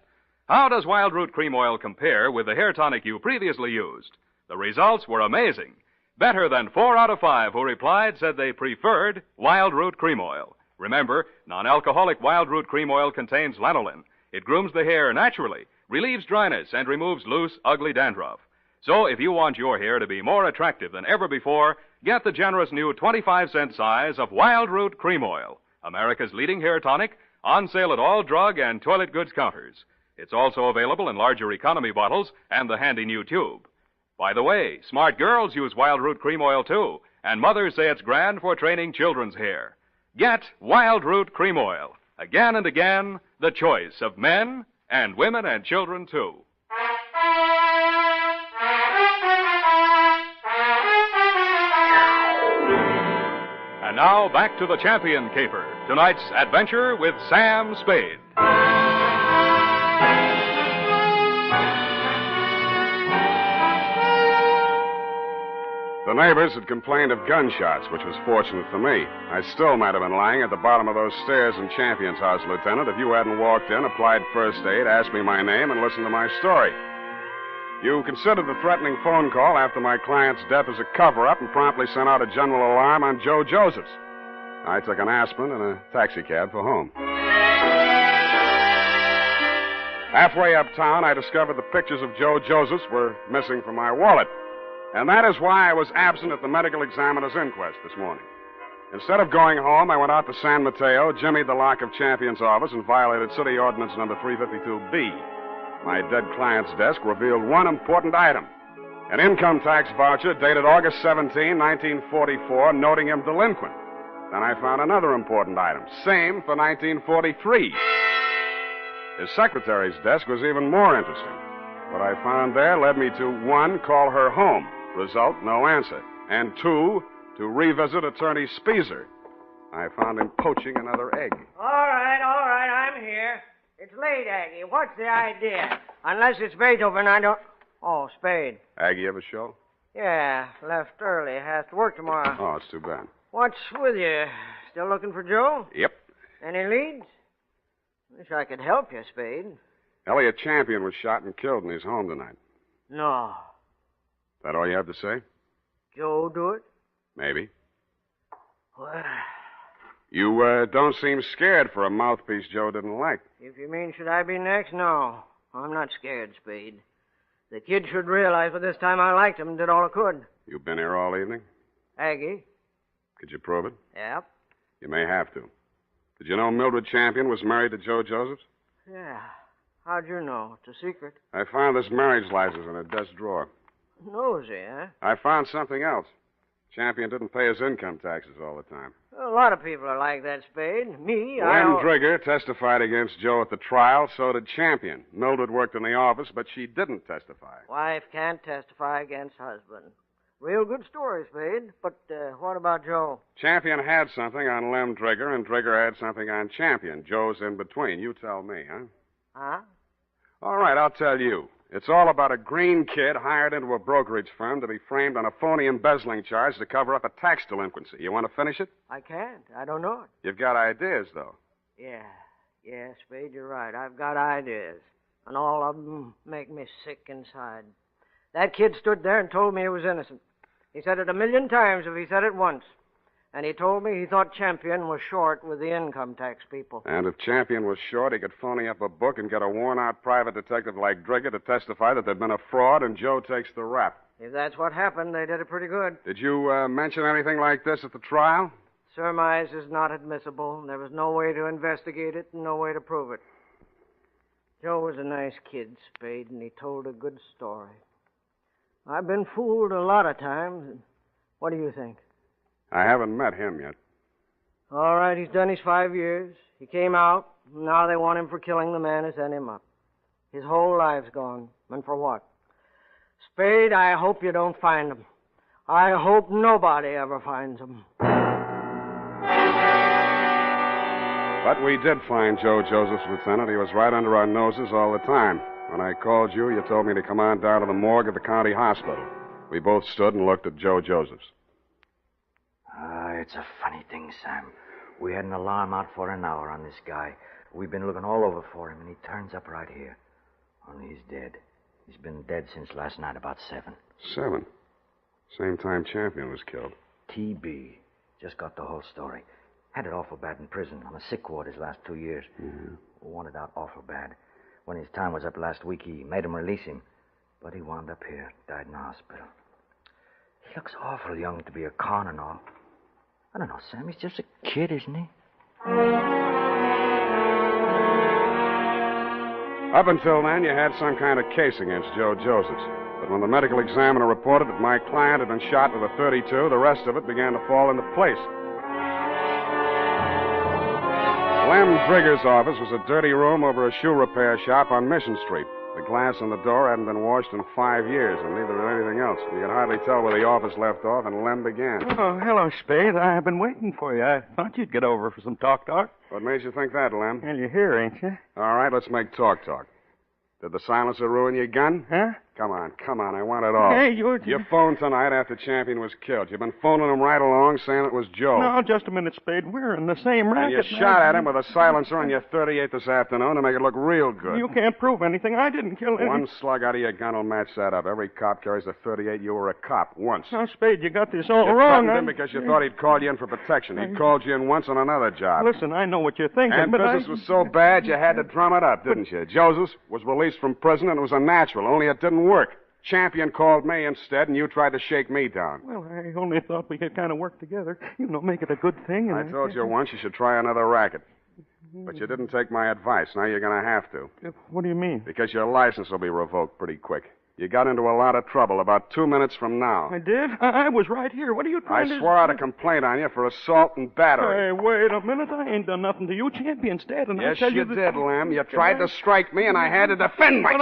[SPEAKER 16] how does Wild Root Cream Oil compare with the hair tonic you previously used? The results were amazing. Better than 4 out of 5 who replied said they preferred Wild Root Cream Oil. Remember, non-alcoholic Wild Root Cream Oil contains lanolin. It grooms the hair naturally, relieves dryness, and removes loose, ugly dandruff. So if you want your hair to be more attractive than ever before, get the generous new 25-cent size of Wild Root Cream Oil, America's leading hair tonic, on sale at all drug and toilet goods counters. It's also available in larger economy bottles and the handy new tube. By the way, smart girls use Wild Root Cream Oil, too, and mothers say it's grand for training children's hair. Get Wild Root Cream Oil. Again and again, the choice of men and women and children, too. And now, back to the Champion Caper. Tonight's adventure with Sam Spade.
[SPEAKER 2] The neighbors had complained of gunshots, which was fortunate for me. I still might have been lying at the bottom of those stairs in Champion's house, Lieutenant, if you hadn't walked in, applied first aid, asked me my name, and listened to my story. You considered the threatening phone call after my client's death as a cover-up and promptly sent out a general alarm on Joe Josephs. I took an aspirin and a taxicab for home. Halfway uptown, I discovered the pictures of Joe Josephs were missing from my wallet. And that is why I was absent at the medical examiner's inquest this morning. Instead of going home, I went out to San Mateo, jimmied the lock of Champion's office, and violated City Ordinance number 352B. My dead client's desk revealed one important item. An income tax voucher dated August 17, 1944, noting him delinquent. Then I found another important item, same for 1943. His secretary's desk was even more interesting. What I found there led me to, 1, call her home. Result, no answer. And 2, to revisit Attorney Speezer. I found him poaching another egg.
[SPEAKER 7] All right, I'm here. It's late, Aggie. What's the idea? Unless it's Beethoven, I don't... Oh, Spade.
[SPEAKER 2] Aggie have a show?
[SPEAKER 7] Yeah, left early. Has to work tomorrow.
[SPEAKER 2] Oh, it's too bad.
[SPEAKER 7] What's with you? Still looking for Joe?
[SPEAKER 2] Yep.
[SPEAKER 7] Any leads? Wish I could help you, Spade.
[SPEAKER 2] Elliot Champion was shot and killed in his home tonight.
[SPEAKER 7] No.
[SPEAKER 2] That all you have to say?
[SPEAKER 7] Joe do it?
[SPEAKER 2] Maybe.
[SPEAKER 7] Well,
[SPEAKER 2] you don't seem scared for a mouthpiece Joe didn't like.
[SPEAKER 7] if you mean should I be next, no. I'm not scared, Spade. The kid should realize by this time I liked him and did all I could.
[SPEAKER 2] You've been here all evening?
[SPEAKER 7] Aggie?
[SPEAKER 2] Could you prove it?
[SPEAKER 7] Yep.
[SPEAKER 2] You may have to. Did you know Mildred Champion was married to Joe Josephs?
[SPEAKER 7] Yeah. How'd you know? It's a secret.
[SPEAKER 2] I found this marriage license in her desk drawer.
[SPEAKER 7] Nosy, huh?
[SPEAKER 2] I found something else. Champion didn't pay his income taxes all the time.
[SPEAKER 7] A lot of people are like that, Spade. Me,
[SPEAKER 2] Lem Drigger testified against Joe at the trial, so did Champion. Mildred worked in the office, but she didn't testify.
[SPEAKER 7] Wife can't testify against husband. Real good story, Spade. But what about Joe?
[SPEAKER 2] Champion had something on Lem Drigger, and Drigger had something on Champion. Joe's in between. You tell me, huh?
[SPEAKER 7] Huh?
[SPEAKER 2] All right, I'll tell you. It's all about a green kid hired into a brokerage firm to be framed on a phony embezzling charge to cover up a tax delinquency. You want to finish it?
[SPEAKER 7] I can't. I don't know it.
[SPEAKER 2] You've got ideas, though.
[SPEAKER 7] Yeah, Spade, you're right. I've got ideas. And all of them make me sick inside. That kid stood there and told me he was innocent. He said it 1,000,000 times if he said it once. And he told me he thought Champion was short with the income tax people.
[SPEAKER 2] And if Champion was short, he could phony up a book and get a worn-out private detective like Drigger to testify that there'd been a fraud and Joe takes the rap.
[SPEAKER 7] If that's what happened, they did it pretty good.
[SPEAKER 2] Did you mention anything like this at the trial?
[SPEAKER 7] Surmise is not admissible. There was no way to investigate it and no way to prove it. Joe was a nice kid, Spade, and he told a good story. I've been fooled a lot of times. What do you think?
[SPEAKER 2] I haven't met him yet.
[SPEAKER 7] All right, he's done his 5 years. He came out. Now they want him for killing the man who sent him up. His whole life's gone. And for what? Spade, I hope you don't find him. I hope nobody ever finds him.
[SPEAKER 2] But we did find Joe Josephs, Lieutenant. He was right under our noses all the time. When I called you, you told me to come on down to the morgue at the county hospital. We both stood and looked at Joe Josephs.
[SPEAKER 11] It's a funny thing, Sam. We had an alarm out for an hour on this guy. We've been looking all over for him, and he turns up right here. Only he's dead. He's been dead since last night about 7.
[SPEAKER 2] 7? Same time Champion was killed.
[SPEAKER 11] TB. Just got the whole story. Had it awful bad in prison, on a sick ward his last 2 years.
[SPEAKER 2] Mm-hmm.
[SPEAKER 11] Wanted out awful bad. When his time was up last week, he made him release him. But he wound up here, died in the hospital. He looks awful young to be a con and all. I don't know, Sam. He's just a kid, isn't he?
[SPEAKER 2] Up until then, you had some kind of case against Joe Josephs. But when the medical examiner reported that my client had been shot with a .32, the rest of it began to fall into place. Lem Drigger's office was a dirty room over a shoe repair shop on Mission Street. The glass in the door hadn't been washed in 5 years, and neither had anything else. You could hardly tell where the office left off and Lem began.
[SPEAKER 8] Oh, hello, Spade. I've been waiting for you. I thought you'd get over for some talk.
[SPEAKER 2] What made you think that, Lem?
[SPEAKER 8] Well, you're here, ain't you?
[SPEAKER 2] All right, let's make talk. Did the silencer ruin your gun?
[SPEAKER 8] Huh?
[SPEAKER 2] Come on, I want it all.
[SPEAKER 8] Hey,
[SPEAKER 2] You phoned tonight after Champion was killed. You've been phoning him right along saying it was Joe.
[SPEAKER 8] No, just a minute, Spade. We're in the same racket.
[SPEAKER 2] And you shot at him with a silencer on your .38 this afternoon to make it look real good.
[SPEAKER 8] You can't prove anything. I didn't kill anyone.
[SPEAKER 2] One slug out of your gun will match that up. Every cop carries a .38. You were a cop once.
[SPEAKER 8] Now, Spade, you got this all
[SPEAKER 2] you
[SPEAKER 8] wrong.
[SPEAKER 2] You him because you thought he'd called you in for protection. He'd called you in once on another job.
[SPEAKER 8] Listen, I know what you're thinking,
[SPEAKER 2] and
[SPEAKER 8] but
[SPEAKER 2] business was so bad you had to drum it up, didn't you? Josephs was released from prison, and it was a natural, only it didn't work. Champion called me instead, and you tried to shake me down.
[SPEAKER 8] Well, I only thought we could kind of work together. Make it a good thing.
[SPEAKER 2] I told you once you should try another racket. But you didn't take my advice. Now you're going to have to.
[SPEAKER 8] What do you mean?
[SPEAKER 2] Because your license will be revoked pretty quick. You got into a lot of trouble about 2 minutes from now.
[SPEAKER 8] I did? I was right here. What are you trying to...
[SPEAKER 2] I swore out a complaint on you for assault and battery.
[SPEAKER 8] Hey, wait a minute. I ain't done nothing to you. Champion's dead, and
[SPEAKER 2] yes,
[SPEAKER 8] I tell you
[SPEAKER 2] did, Lem. You tried to strike me, and I had to defend myself.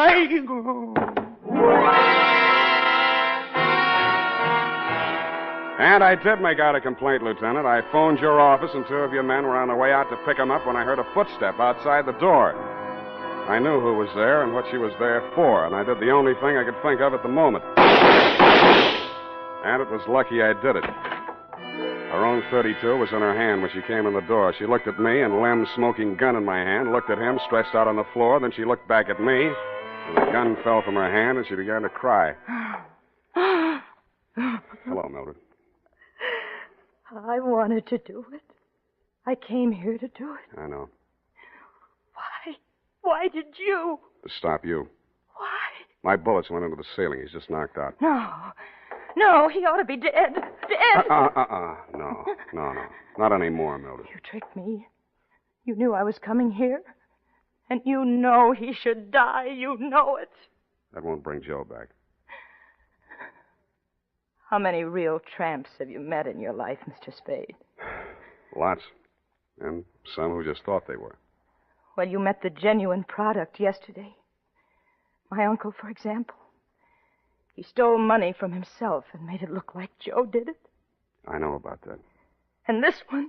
[SPEAKER 2] And I did make out a complaint, Lieutenant. I phoned your office, and 2 of your men were on the way out to pick him up when I heard a footstep outside the door. I knew who was there and what she was there for, and I did the only thing I could think of at the moment. And it was lucky I did it. Her own .32 was in her hand when she came in the door. She looked at me, and Lem's smoking gun in my hand, looked at him stretched out on the floor, then she looked back at me, and the gun fell from her hand, and she began to cry. Hello, Mildred.
[SPEAKER 19] I wanted to do it. I came here to do it.
[SPEAKER 2] I know.
[SPEAKER 19] Why? Why did you?
[SPEAKER 2] To stop you.
[SPEAKER 19] Why?
[SPEAKER 2] My bullets went into the ceiling. He's just knocked out.
[SPEAKER 19] No, he ought to be dead. Dead.
[SPEAKER 2] No. Not anymore, Mildred.
[SPEAKER 19] You tricked me. You knew I was coming here. And you know he should die. You know it.
[SPEAKER 2] That won't bring Joe back.
[SPEAKER 19] How many real tramps have you met in your life, Mr. Spade?
[SPEAKER 2] Lots. And some who just thought they were.
[SPEAKER 19] Well, you met the genuine product yesterday. My uncle, for example. He stole money from himself and made it look like Joe did it.
[SPEAKER 2] I know about that.
[SPEAKER 19] And this one?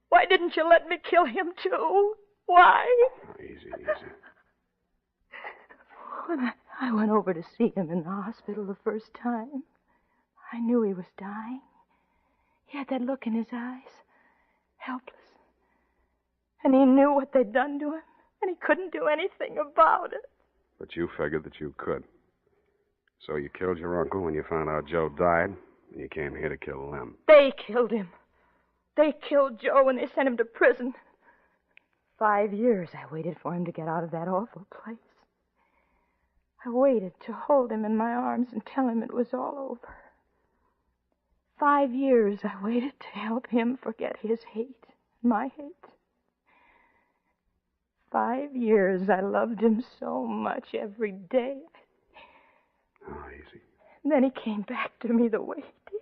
[SPEAKER 19] Why didn't you let me kill him, too? Why?
[SPEAKER 2] Oh, easy.
[SPEAKER 19] When I went over to see him in the hospital the first time, I knew he was dying. He had that look in his eyes, helpless. And he knew what they'd done to him, and he couldn't do anything about it.
[SPEAKER 2] But you figured that you could. So you killed your uncle when you found out Joe died, and you came here to kill Lem.
[SPEAKER 19] They killed him. They killed Joe and they sent him to prison. 5 years I waited for him to get out of that awful place. I waited to hold him in my arms and tell him it was all over. 5 years I waited to help him forget his hate, my hate. 5 years I loved him so much every day.
[SPEAKER 2] Oh, easy.
[SPEAKER 19] And then he came back to me the way he did.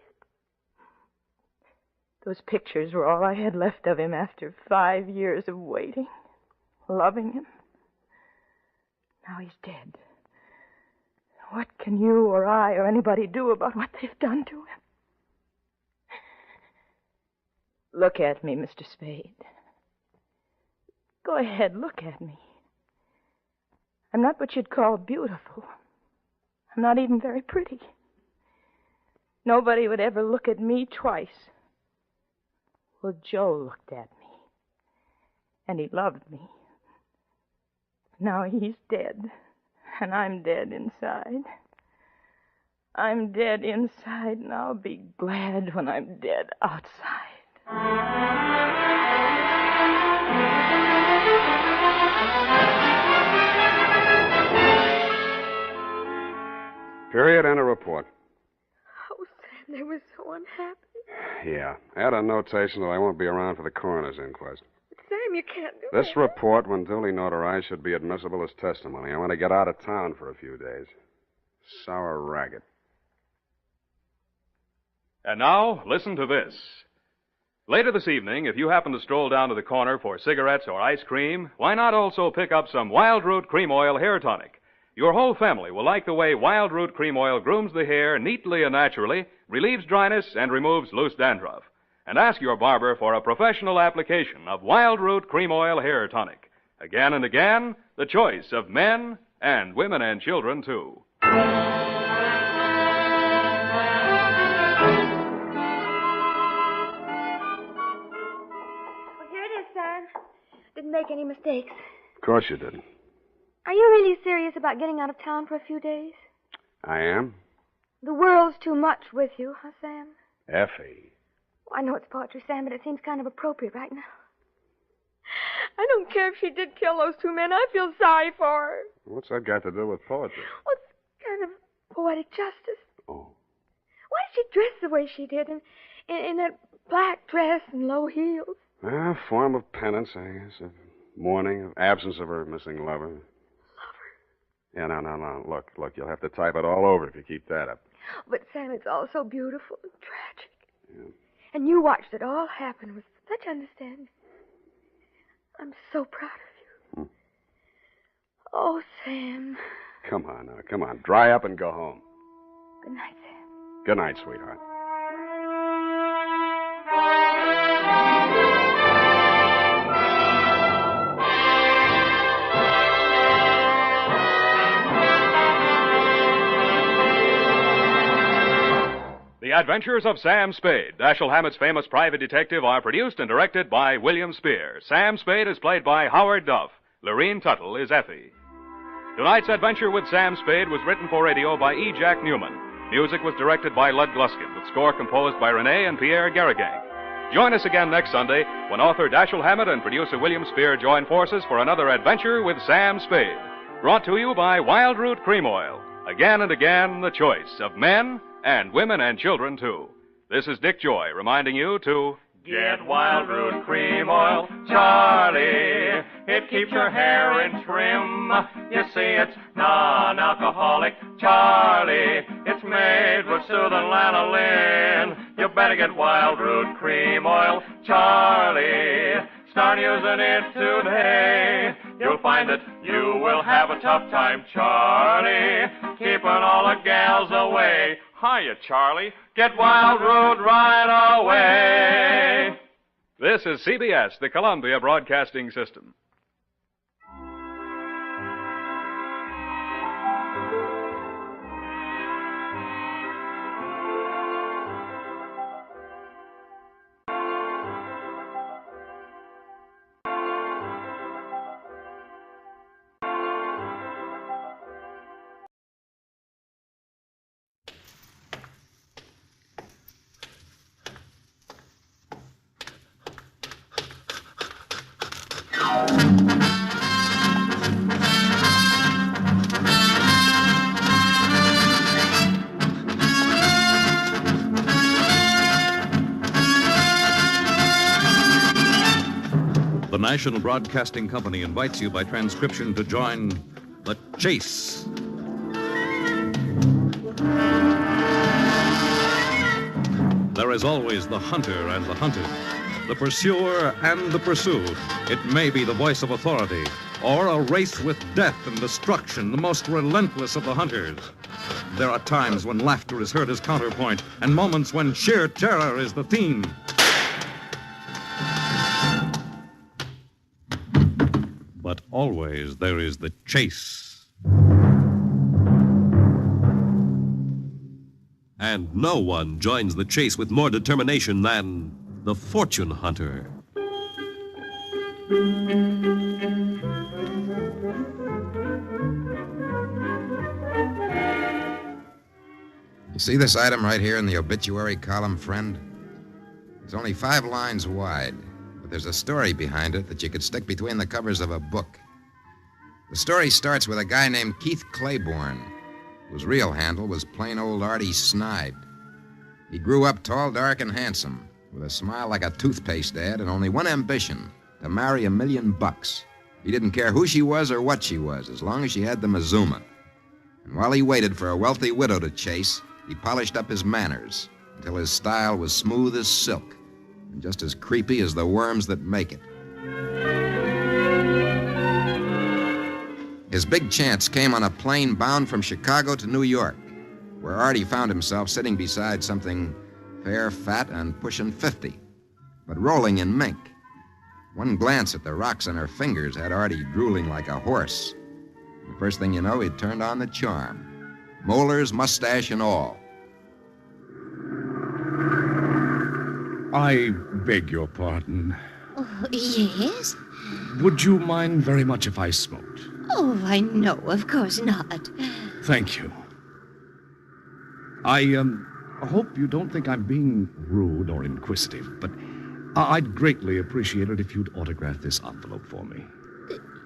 [SPEAKER 19] Those pictures were all I had left of him after 5 years of waiting, loving him. Now he's dead. What can you or I or anybody do about what they've done to him? Look at me, Mr. Spade. Go ahead, look at me.
[SPEAKER 1] I'm not what you'd call beautiful. I'm not even very pretty. Nobody would ever look at me twice. Well, Joe looked at me, and he loved me. Now he's dead, and I'm dead inside. I'm dead inside, and I'll be glad when I'm dead outside.
[SPEAKER 2] Period and a report.
[SPEAKER 19] Oh, Sam, they were so unhappy.
[SPEAKER 2] Yeah. Add a notation that I won't be around for the coroner's inquest.
[SPEAKER 19] Sam, you can't do
[SPEAKER 2] This
[SPEAKER 19] that.
[SPEAKER 2] report, when duly notarized, should be admissible as testimony. I want to get out of town for a few days. Sour ragged.
[SPEAKER 16] And now, listen to this. Later this evening, if you happen to stroll down to the corner for cigarettes or ice cream, why not also pick up some Wild Root Cream Oil Hair Tonic? Your whole family will like the way Wild Root Cream Oil grooms the hair neatly and naturally, relieves dryness, and removes loose dandruff. And ask your barber for a professional application of Wild Root Cream Oil Hair Tonic. Again and again, the choice of men and women and children, too.
[SPEAKER 19] Well, here it is, Sam. Didn't make any mistakes.
[SPEAKER 2] Of course you didn't.
[SPEAKER 19] Are you really serious about getting out of town for a few days?
[SPEAKER 2] I am?
[SPEAKER 19] The world's too much with you, huh, Sam?
[SPEAKER 2] Effie.
[SPEAKER 19] Well, I know it's poetry, Sam, but it seems kind of appropriate right now. I don't care if she did kill those two men. I feel sorry for her.
[SPEAKER 2] What's that got to do with poetry?
[SPEAKER 19] Well, it's kind of poetic justice.
[SPEAKER 2] Oh.
[SPEAKER 19] Why did she dress the way she did in that black dress and low heels?
[SPEAKER 2] A form of penance, I guess. Of mourning, of absence of her missing lover. Yeah, no. Look, you'll have to type it all over if you keep that up.
[SPEAKER 19] But, Sam, it's all so beautiful and tragic.
[SPEAKER 2] Yeah.
[SPEAKER 19] And you watched it all happen with such understanding. I'm so proud of you. Oh, Sam.
[SPEAKER 2] Come on now, come on. Dry up and go home.
[SPEAKER 19] Good night, Sam.
[SPEAKER 2] Good night, sweetheart.
[SPEAKER 16] The Adventures of Sam Spade, Dashiell Hammett's famous private detective, are produced and directed by William Spear. Sam Spade is played by Howard Duff. Lorene Tuttle is Effie. Tonight's adventure with Sam Spade was written for radio by E. Jack Newman. Music was directed by Lud Gluskin, with score composed by Renee and Pierre Garrigang. Join us again next Sunday when author Dashiell Hammett and producer William Spear join forces for another adventure with Sam Spade. Brought to you by Wild Root Cream Oil. Again and again, the choice of men and women and children, too. This is Dick Joy reminding you to
[SPEAKER 9] get Wild Root Cream Oil, Charlie. It keeps your hair in trim. You see, it's non-alcoholic, Charlie. It's made with soothing lanolin. You better get Wild Root Cream Oil, Charlie. Start using it today. You'll find that you will have a tough time, Charlie, keeping all the gals away. Hiya, Charlie. Get Wild Root right away.
[SPEAKER 16] This is CBS, the Columbia Broadcasting System.
[SPEAKER 4] The National Broadcasting Company invites you by transcription to join The Chase. There is always the hunter and the hunted, the pursuer and the pursued. It may be the voice of authority, or a race with death and destruction, the most relentless of the hunters. There are times when laughter is heard as counterpoint, and moments when sheer terror is the theme. But always there is the chase.
[SPEAKER 14] And no one joins the chase with more determination than the fortune hunter.
[SPEAKER 18] You see this item right here in the obituary column, friend? It's only 5 lines wide, but there's a story behind it that you could stick between the covers of a book. The story starts with a guy named Keith Claiborne, whose real handle was plain old Artie Snide. He grew up tall, dark, and handsome, with a smile like a toothpaste ad and only one ambition, to marry $1 million. He didn't care who she was or what she was, as long as she had the Mazuma. And while he waited for a wealthy widow to chase, he polished up his manners until his style was smooth as silk and just as creepy as the worms that make it. His big chance came on a plane bound from Chicago to New York, where Artie found himself sitting beside something fair, fat, and pushing 50, but rolling in mink. One glance at the rocks on her fingers had Artie drooling like a horse. The first thing you know, he'd turned on the charm. Molars, mustache, and all.
[SPEAKER 20] I beg your pardon.
[SPEAKER 23] Oh, yes?
[SPEAKER 20] Would you mind very much if I smoked?
[SPEAKER 23] Oh, I know, of course not.
[SPEAKER 20] Thank you. I hope you don't think I'm being rude or inquisitive, but I'd greatly appreciate it if you'd autograph this envelope for me.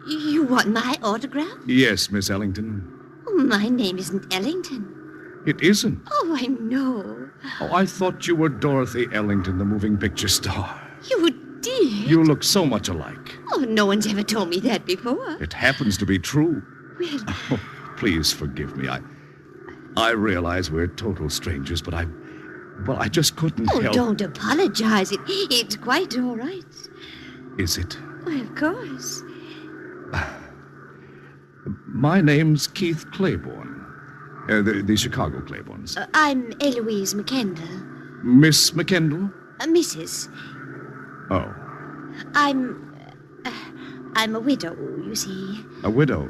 [SPEAKER 23] You want my autograph?
[SPEAKER 20] Yes, Miss Ellington.
[SPEAKER 23] Oh, my name isn't Ellington.
[SPEAKER 20] It isn't.
[SPEAKER 23] Oh, I know.
[SPEAKER 20] Oh, I thought you were Dorothy Ellington, the moving picture star.
[SPEAKER 23] You did?
[SPEAKER 20] You look so much alike.
[SPEAKER 23] Oh, no one's ever told me that before.
[SPEAKER 20] It happens to be true.
[SPEAKER 23] Well...
[SPEAKER 20] Oh, please forgive me. I realize we're total strangers, but I just couldn't help...
[SPEAKER 23] Oh, don't apologize. It's quite all right.
[SPEAKER 20] Is it?
[SPEAKER 23] Well, of course.
[SPEAKER 20] My name's Keith Claiborne. The Chicago Claibornes.
[SPEAKER 23] I'm Eloise McKendall.
[SPEAKER 20] Miss McKendall?
[SPEAKER 23] Mrs.
[SPEAKER 20] Oh.
[SPEAKER 23] I'm a widow, you see.
[SPEAKER 20] A widow?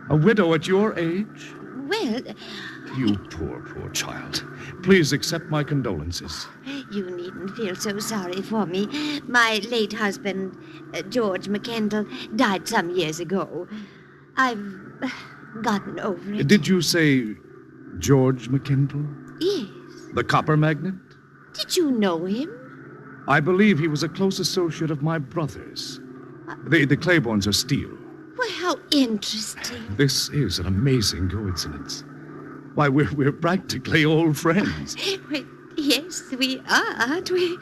[SPEAKER 20] A widow at your age?
[SPEAKER 23] Well...
[SPEAKER 20] You poor child. Please accept my condolences.
[SPEAKER 23] You needn't feel so sorry for me. My late husband, George McKendall, died some years ago. I've gotten over it.
[SPEAKER 20] Did you say George McKendall?
[SPEAKER 23] Yes.
[SPEAKER 20] The copper magnate?
[SPEAKER 23] Did you know him?
[SPEAKER 20] I believe he was a close associate of my brother's. The Claibornes are steel.
[SPEAKER 23] Well, how interesting.
[SPEAKER 20] This is an amazing coincidence. Why, we're practically old friends.
[SPEAKER 23] Well, yes, we are, aren't we?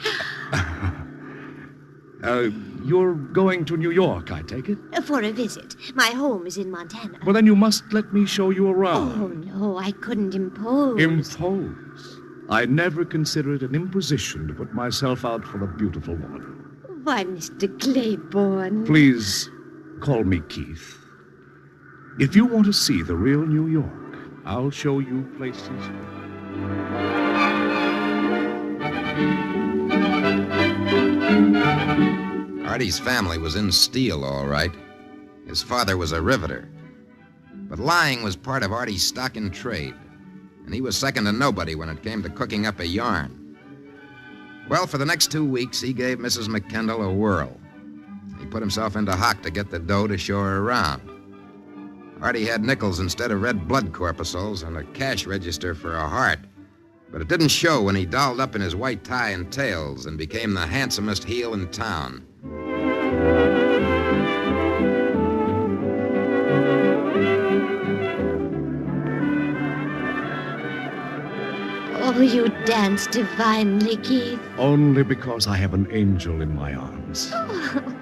[SPEAKER 20] You're going to New York, I take it?
[SPEAKER 23] For a visit. My home is in Montana.
[SPEAKER 20] Well, then you must let me show you around.
[SPEAKER 23] Oh, no, I couldn't impose.
[SPEAKER 20] Impose? I never consider it an imposition to put myself out for a beautiful woman.
[SPEAKER 23] Why, Mr. Claiborne.
[SPEAKER 20] Please, call me Keith. If you want to see the real New York, I'll show you places.
[SPEAKER 18] Artie's family was in steel, all right. His father was a riveter. But lying was part of Artie's stock in trade, and he was second to nobody when it came to cooking up a yarn. Well, for the next 2 weeks, he gave Mrs. McKendall a whirl. He put himself into hock to get the dough to show her around. Artie had nickels instead of red blood corpuscles and a cash register for a heart. But it didn't show when he dolled up in his white tie and tails and became the handsomest heel in town.
[SPEAKER 23] Oh, you dance divinely, Keith.
[SPEAKER 20] Only because I have an angel in my arms.
[SPEAKER 23] Oh,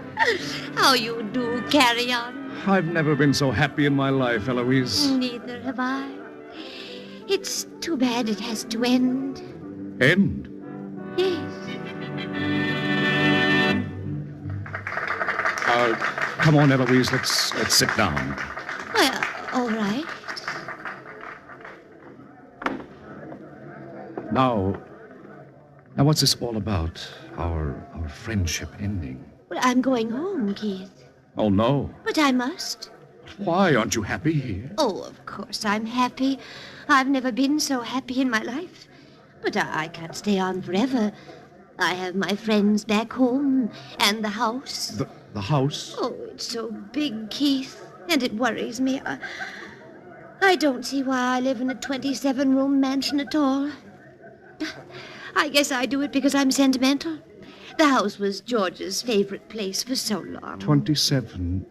[SPEAKER 23] how you do carry on.
[SPEAKER 20] I've never been so happy in my life, Eloise.
[SPEAKER 23] Neither have I. It's too bad it has to end.
[SPEAKER 20] End?
[SPEAKER 23] Yes.
[SPEAKER 20] Come on, Eloise, let's sit down.
[SPEAKER 23] Well, all right.
[SPEAKER 20] Now, what's this all about? Our friendship ending?
[SPEAKER 23] Well, I'm going home, Keith.
[SPEAKER 20] Oh, no.
[SPEAKER 23] But I must.
[SPEAKER 20] Why aren't you happy here?
[SPEAKER 23] Oh, of course I'm happy. I've never been so happy in my life. But I can't stay on forever. I have my friends back home and the house.
[SPEAKER 20] The house?
[SPEAKER 23] Oh, it's so big, Keith, and it worries me. I don't see why I live in a 27-room mansion at all. I guess I do it because I'm sentimental. The house was George's favorite place for so long.
[SPEAKER 20] 27.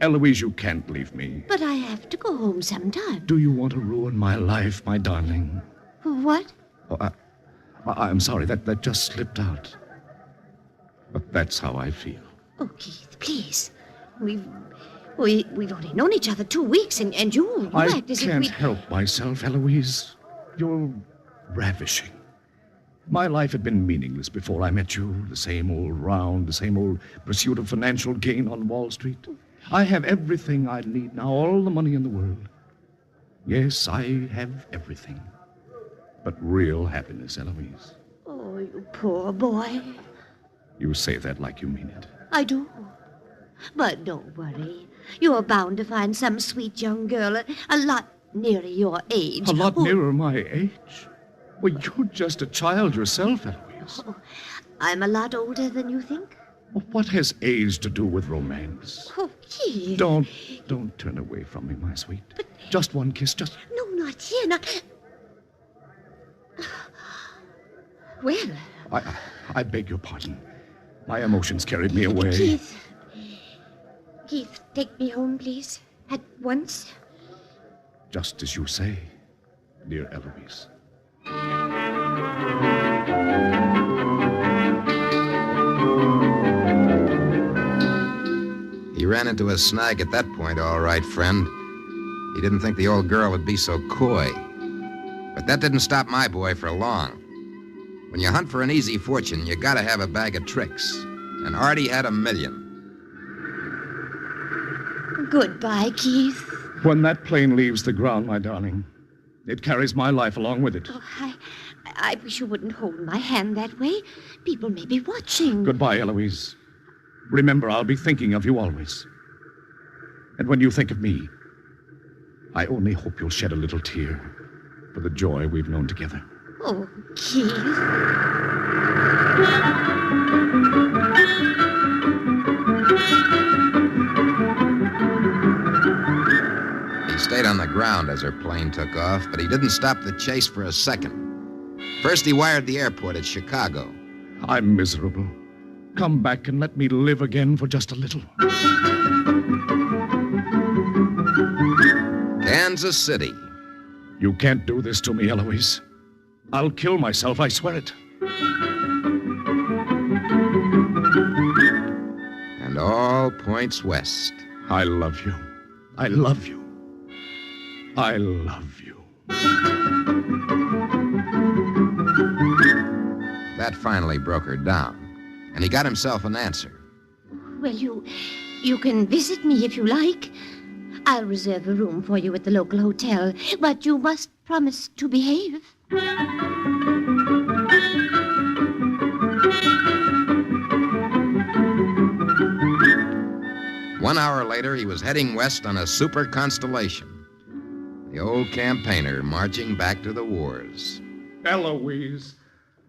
[SPEAKER 20] Eloise, you can't leave me.
[SPEAKER 23] But I have to go home sometime.
[SPEAKER 20] Do you want to ruin my life, my darling?
[SPEAKER 23] What?
[SPEAKER 20] Oh, I'm sorry, that just slipped out. But that's how I feel.
[SPEAKER 23] Oh, Keith, please. We've only known each other 2 weeks, and you act as if we...
[SPEAKER 20] I can't help myself, Eloise. You're ravishing. My life had been meaningless before I met you. The same old round, the same old pursuit of financial gain on Wall Street. I have everything I need now, all the money in the world. Yes, I have everything. But real happiness, Eloise.
[SPEAKER 23] Oh, you poor boy.
[SPEAKER 20] You say that like you mean it.
[SPEAKER 23] I do. But don't worry. You're bound to find some sweet young girl a lot nearer your age.
[SPEAKER 20] A lot nearer my age? Well, you're just a child yourself, Eloise.
[SPEAKER 23] Oh, I'm a lot older than you think.
[SPEAKER 20] Well, what has age to do with romance?
[SPEAKER 23] Oh, Keith.
[SPEAKER 20] Don't turn away from me, my sweet. But... just one kiss, just...
[SPEAKER 23] No, not here, not... Well...
[SPEAKER 20] I beg your pardon. My emotions carried me away.
[SPEAKER 23] Keith, take me home, please. At once.
[SPEAKER 20] Just as you say, dear Eloise.
[SPEAKER 18] He ran into a snag at that point, all right, friend. He didn't think the old girl would be so coy. But that didn't stop my boy for long. When you hunt for an easy fortune, you gotta have a bag of tricks. And Artie had 1,000,000.
[SPEAKER 23] Goodbye, Keith.
[SPEAKER 20] When that plane leaves the ground, my darling, it carries my life along with it.
[SPEAKER 23] Oh, I wish you wouldn't hold my hand that way. People may be watching.
[SPEAKER 20] Goodbye, Eloise. Remember, I'll be thinking of you always. And when you think of me, I only hope you'll shed a little tear for the joy we've known together.
[SPEAKER 23] Oh, Keith.
[SPEAKER 18] He stayed on the ground as her plane took off, but he didn't stop the chase for a second. First, he wired the airport at Chicago.
[SPEAKER 20] I'm miserable. Come back and let me live again for just a little.
[SPEAKER 18] Kansas City.
[SPEAKER 20] You can't do this to me, Eloise. I'll kill myself, I swear it.
[SPEAKER 18] And all points west.
[SPEAKER 20] I love you. I love you. I love you.
[SPEAKER 18] That finally broke her down, and he got himself an answer.
[SPEAKER 23] Well, you can visit me if you like. I'll reserve a room for you at the local hotel, but you must promise to behave.
[SPEAKER 18] 1 hour later, he was heading west on a super constellation. The old campaigner marching back to the wars.
[SPEAKER 20] Eloise.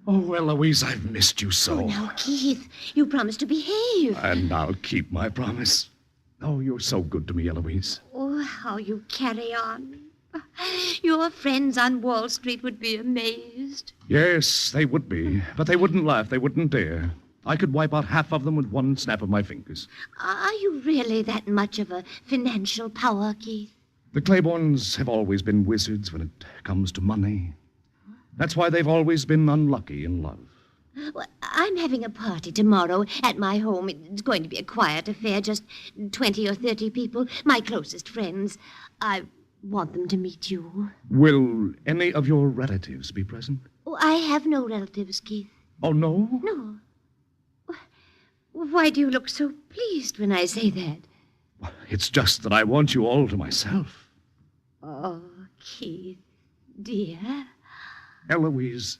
[SPEAKER 20] Oh, Eloise, I've missed you so.
[SPEAKER 23] Oh, now, Keith, you promised to behave.
[SPEAKER 20] And I'll keep my promise. Oh, you're so good to me, Eloise.
[SPEAKER 23] Oh, how you carry on. Your friends on Wall Street would be amazed.
[SPEAKER 20] Yes, they would be. But they wouldn't laugh. They wouldn't dare. I could wipe out half of them with one snap of my fingers.
[SPEAKER 23] Are you really that much of a financial power, Keith?
[SPEAKER 20] The Claibornes have always been wizards when it comes to money. That's why they've always been unlucky in love.
[SPEAKER 23] Well, I'm having a party tomorrow at my home. It's going to be a quiet affair, just 20 or 30 people, my closest friends. I want them to meet you.
[SPEAKER 20] Will any of your relatives be present?
[SPEAKER 23] Oh, I have no relatives, Keith.
[SPEAKER 20] Oh, no?
[SPEAKER 23] No. Why do you look so pleased when I say that?
[SPEAKER 20] It's just that I want you all to myself.
[SPEAKER 23] Oh, Keith, dear.
[SPEAKER 20] Eloise,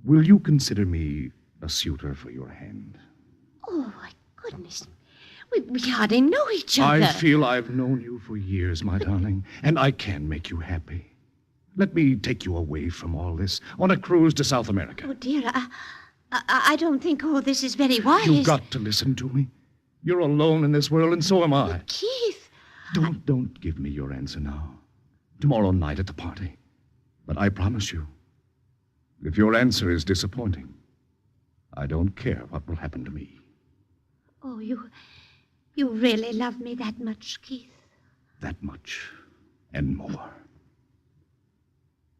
[SPEAKER 20] will you consider me a suitor for your hand?
[SPEAKER 23] Oh, my goodness. We hardly know each other.
[SPEAKER 20] I feel I've known you for years, my darling, and I can make you happy. Let me take you away from all this on a cruise to South America.
[SPEAKER 23] Oh, dear, I don't think all this is very wise.
[SPEAKER 20] You've got to listen to me. You're alone in this world, and so am I.
[SPEAKER 23] Keith.
[SPEAKER 20] Don't give me your answer now. Tomorrow night at the party. But I promise you, if your answer is disappointing, I don't care what will happen to me.
[SPEAKER 23] Oh, you really love me that much, Keith?
[SPEAKER 20] That much and more.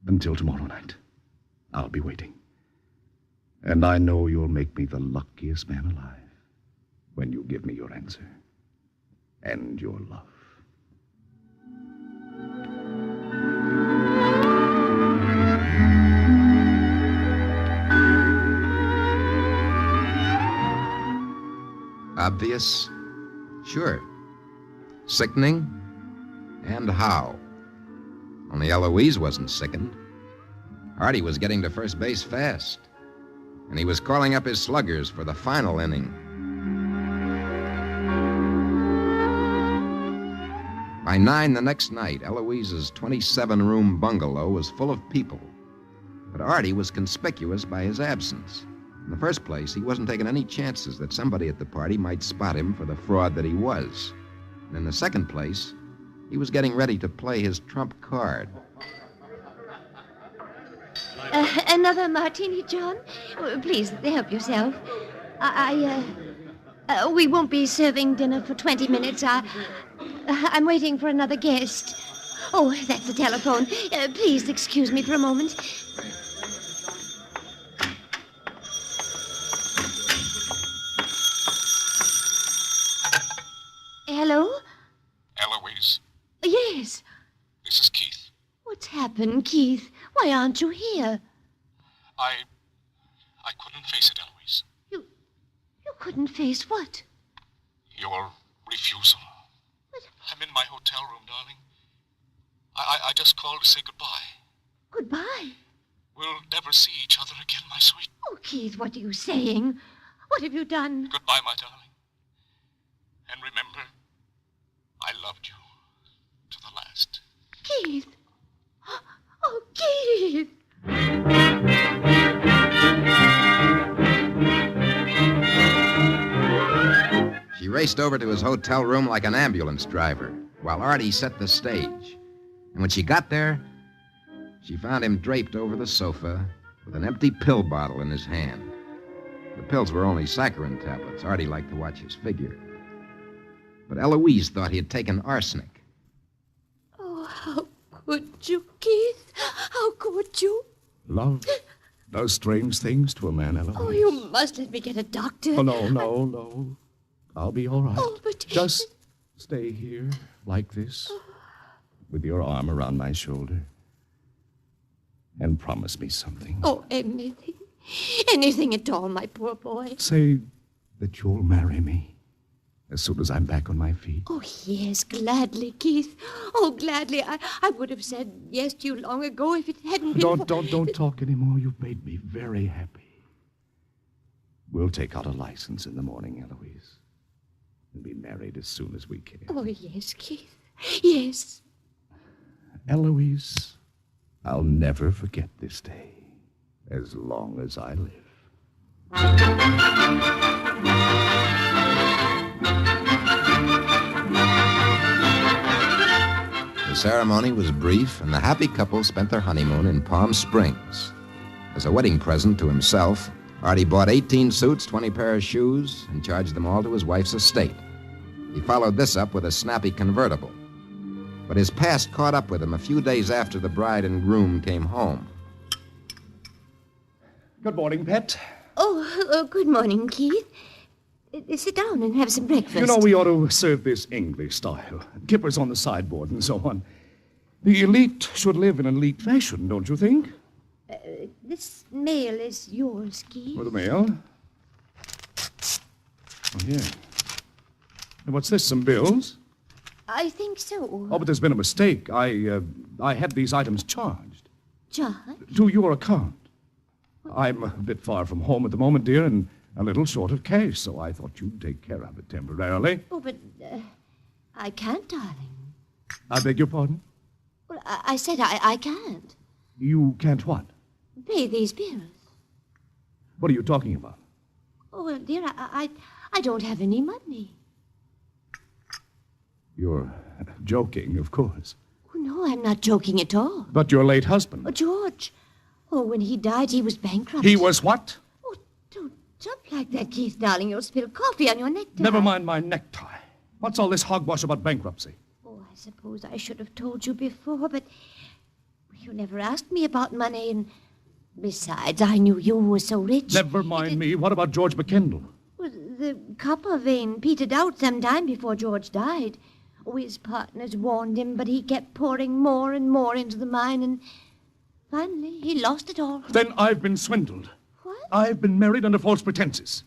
[SPEAKER 20] Until tomorrow night, I'll be waiting. And I know you'll make me the luckiest man alive when you give me your answer and your love.
[SPEAKER 18] Obvious? Sure. Sickening? And how? Only Eloise wasn't sickened. Artie was getting to first base fast. And he was calling up his sluggers for the final inning. By 9 the next night, Eloise's 27-room bungalow was full of people. But Artie was conspicuous by his absence. In the first place, he wasn't taking any chances that somebody at the party might spot him for the fraud that he was. And in the second place, he was getting ready to play his trump card.
[SPEAKER 23] Another martini, John? Please, help yourself. We won't be serving dinner for 20 minutes. I'm waiting for another guest. Oh, that's the telephone. Please excuse me for a moment. Hello?
[SPEAKER 3] Eloise?
[SPEAKER 23] Yes.
[SPEAKER 3] This is Keith.
[SPEAKER 23] What's happened, Keith? Why aren't you here?
[SPEAKER 3] I couldn't face it, Eloise.
[SPEAKER 23] You couldn't face what?
[SPEAKER 3] Your refusal. I'm in my hotel room, darling. I just called to say goodbye.
[SPEAKER 23] Goodbye?
[SPEAKER 3] We'll never see each other again, my sweet.
[SPEAKER 23] Oh, Keith, what are you saying? What have you done?
[SPEAKER 3] Goodbye, my darling. And remember, I loved you to the last.
[SPEAKER 23] Keith! Oh, Keith!
[SPEAKER 18] She raced over to his hotel room like an ambulance driver, while Artie set the stage. And when she got there, she found him draped over the sofa with an empty pill bottle in his hand. The pills were only saccharin tablets. Artie liked to watch his figure. But Eloise thought he had taken arsenic.
[SPEAKER 23] Oh, how could you, Keith? How could you?
[SPEAKER 20] Love does strange things to a man, Eloise.
[SPEAKER 23] Oh, you must let me get a doctor.
[SPEAKER 20] Oh, no. I'll be all right.
[SPEAKER 23] Oh, but...
[SPEAKER 20] Just stay here, like this, with your arm around my shoulder, and promise me something.
[SPEAKER 23] Oh, anything. Anything at all, my poor boy.
[SPEAKER 20] Say that you'll marry me as soon as I'm back on my feet.
[SPEAKER 23] Oh, yes, gladly, Keith. Oh, gladly. I would have said yes to you long ago if it hadn't been
[SPEAKER 20] Don't talk anymore. You've made me very happy. We'll take out a license in the morning, Eloise, and be married as soon as we can.
[SPEAKER 23] Oh, yes, Keith. Yes.
[SPEAKER 20] Eloise, I'll never forget this day as long as I live.
[SPEAKER 18] The ceremony was brief, and the happy couple spent their honeymoon in Palm Springs. As a wedding present to himself, Artie bought 18 suits, 20 pairs of shoes, and charged them all to his wife's estate. He followed this up with a snappy convertible. But his past caught up with him a few days after the bride and groom came home.
[SPEAKER 20] Good morning, Pet.
[SPEAKER 23] Oh, good morning, Keith. Sit down and have some breakfast.
[SPEAKER 20] You know, we ought to serve this English style. Kippers on the sideboard and so on. The elite should live in elite fashion, don't you think?
[SPEAKER 23] This mail is yours, Keith.
[SPEAKER 20] For the mail? Oh, yeah. And what's this, some bills?
[SPEAKER 23] I think so.
[SPEAKER 20] Oh, but there's been a mistake. I had these items charged.
[SPEAKER 23] Charged?
[SPEAKER 20] To your account. I'm a bit far from home at the moment, dear, and a little short of cash, so I thought you'd take care of it temporarily.
[SPEAKER 23] Oh, but I can't, darling.
[SPEAKER 20] I beg your pardon?
[SPEAKER 23] Well, I said I can't.
[SPEAKER 20] You can't what?
[SPEAKER 23] Pay these bills.
[SPEAKER 20] What are you talking about?
[SPEAKER 23] Oh, well, dear, I don't have any money.
[SPEAKER 20] You're joking, of course.
[SPEAKER 23] Oh, no, I'm not joking at all.
[SPEAKER 20] But your late husband.
[SPEAKER 23] Oh, George. Oh, when he died, he was bankrupt.
[SPEAKER 20] He was what?
[SPEAKER 23] Oh, don't jump like that, Keith, darling. You'll spill coffee on your necktie.
[SPEAKER 20] Never mind my necktie. What's all this hogwash about bankruptcy?
[SPEAKER 23] Oh, I suppose I should have told you before, but you never asked me about money, and besides, I knew you were so rich.
[SPEAKER 20] Never mind me. What about George McKendall?
[SPEAKER 23] Well, the copper vein petered out some time before George died. Oh, his partners warned him, but he kept pouring more and more into the mine, and finally he lost it all.
[SPEAKER 20] Then I've been swindled.
[SPEAKER 23] What?
[SPEAKER 20] I've been married under false pretenses.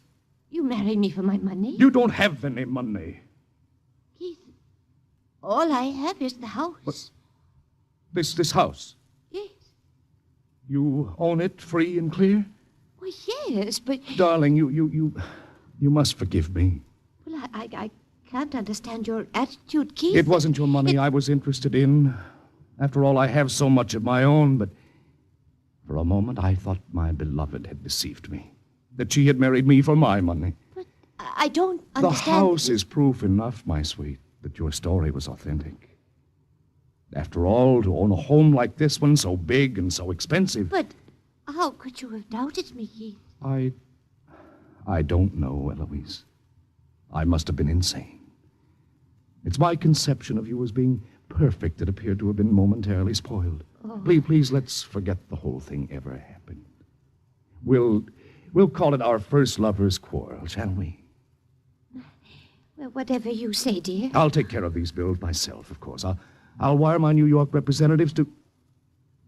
[SPEAKER 23] You married me for my money?
[SPEAKER 20] You don't have any money.
[SPEAKER 23] Keith, all I have is the house.
[SPEAKER 20] What? This house?
[SPEAKER 23] Yes.
[SPEAKER 20] You own it free and clear?
[SPEAKER 23] Well, yes, but...
[SPEAKER 20] Darling, you must forgive me.
[SPEAKER 23] Well, I can't understand your attitude, Keith.
[SPEAKER 20] It wasn't your money I was interested in. After all, I have so much of my own, but for a moment I thought my beloved had deceived me. That she had married me for my money.
[SPEAKER 23] But I don't understand...
[SPEAKER 20] The house is proof enough, my sweet, that your story was authentic. After all, to own a home like this one, so big and so expensive...
[SPEAKER 23] But how could you have doubted me, Keith?
[SPEAKER 20] I don't know, Eloise. I must have been insane. It's my conception of you as being perfect that appeared to have been momentarily spoiled.
[SPEAKER 23] Oh.
[SPEAKER 20] Please, let's forget the whole thing ever happened. We'll call it our first lover's quarrel, shall we?
[SPEAKER 23] Well, whatever you say, dear.
[SPEAKER 20] I'll take care of these bills myself, of course. I'll wire my New York representatives to...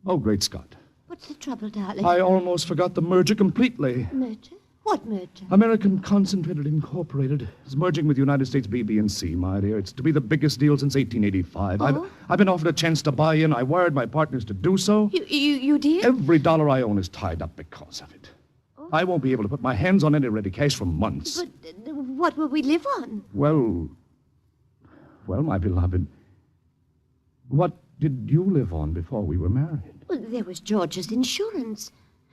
[SPEAKER 20] Oh, great Scott.
[SPEAKER 23] What's the trouble, darling?
[SPEAKER 20] I almost forgot the merger completely.
[SPEAKER 23] Merger? What merger?
[SPEAKER 20] American Concentrated Incorporated is merging with United States BB&C, my dear. It's to be the biggest deal since 1885.
[SPEAKER 23] Oh?
[SPEAKER 20] I've been offered a chance to buy in. I wired my partners to do so.
[SPEAKER 23] You did?
[SPEAKER 20] Every dollar I own is tied up because of it. Oh. I won't be able to put my hands on any ready cash for months.
[SPEAKER 23] But what will we live on?
[SPEAKER 20] Well, my beloved, what did you live on before we were married?
[SPEAKER 23] Well, there was George's insurance.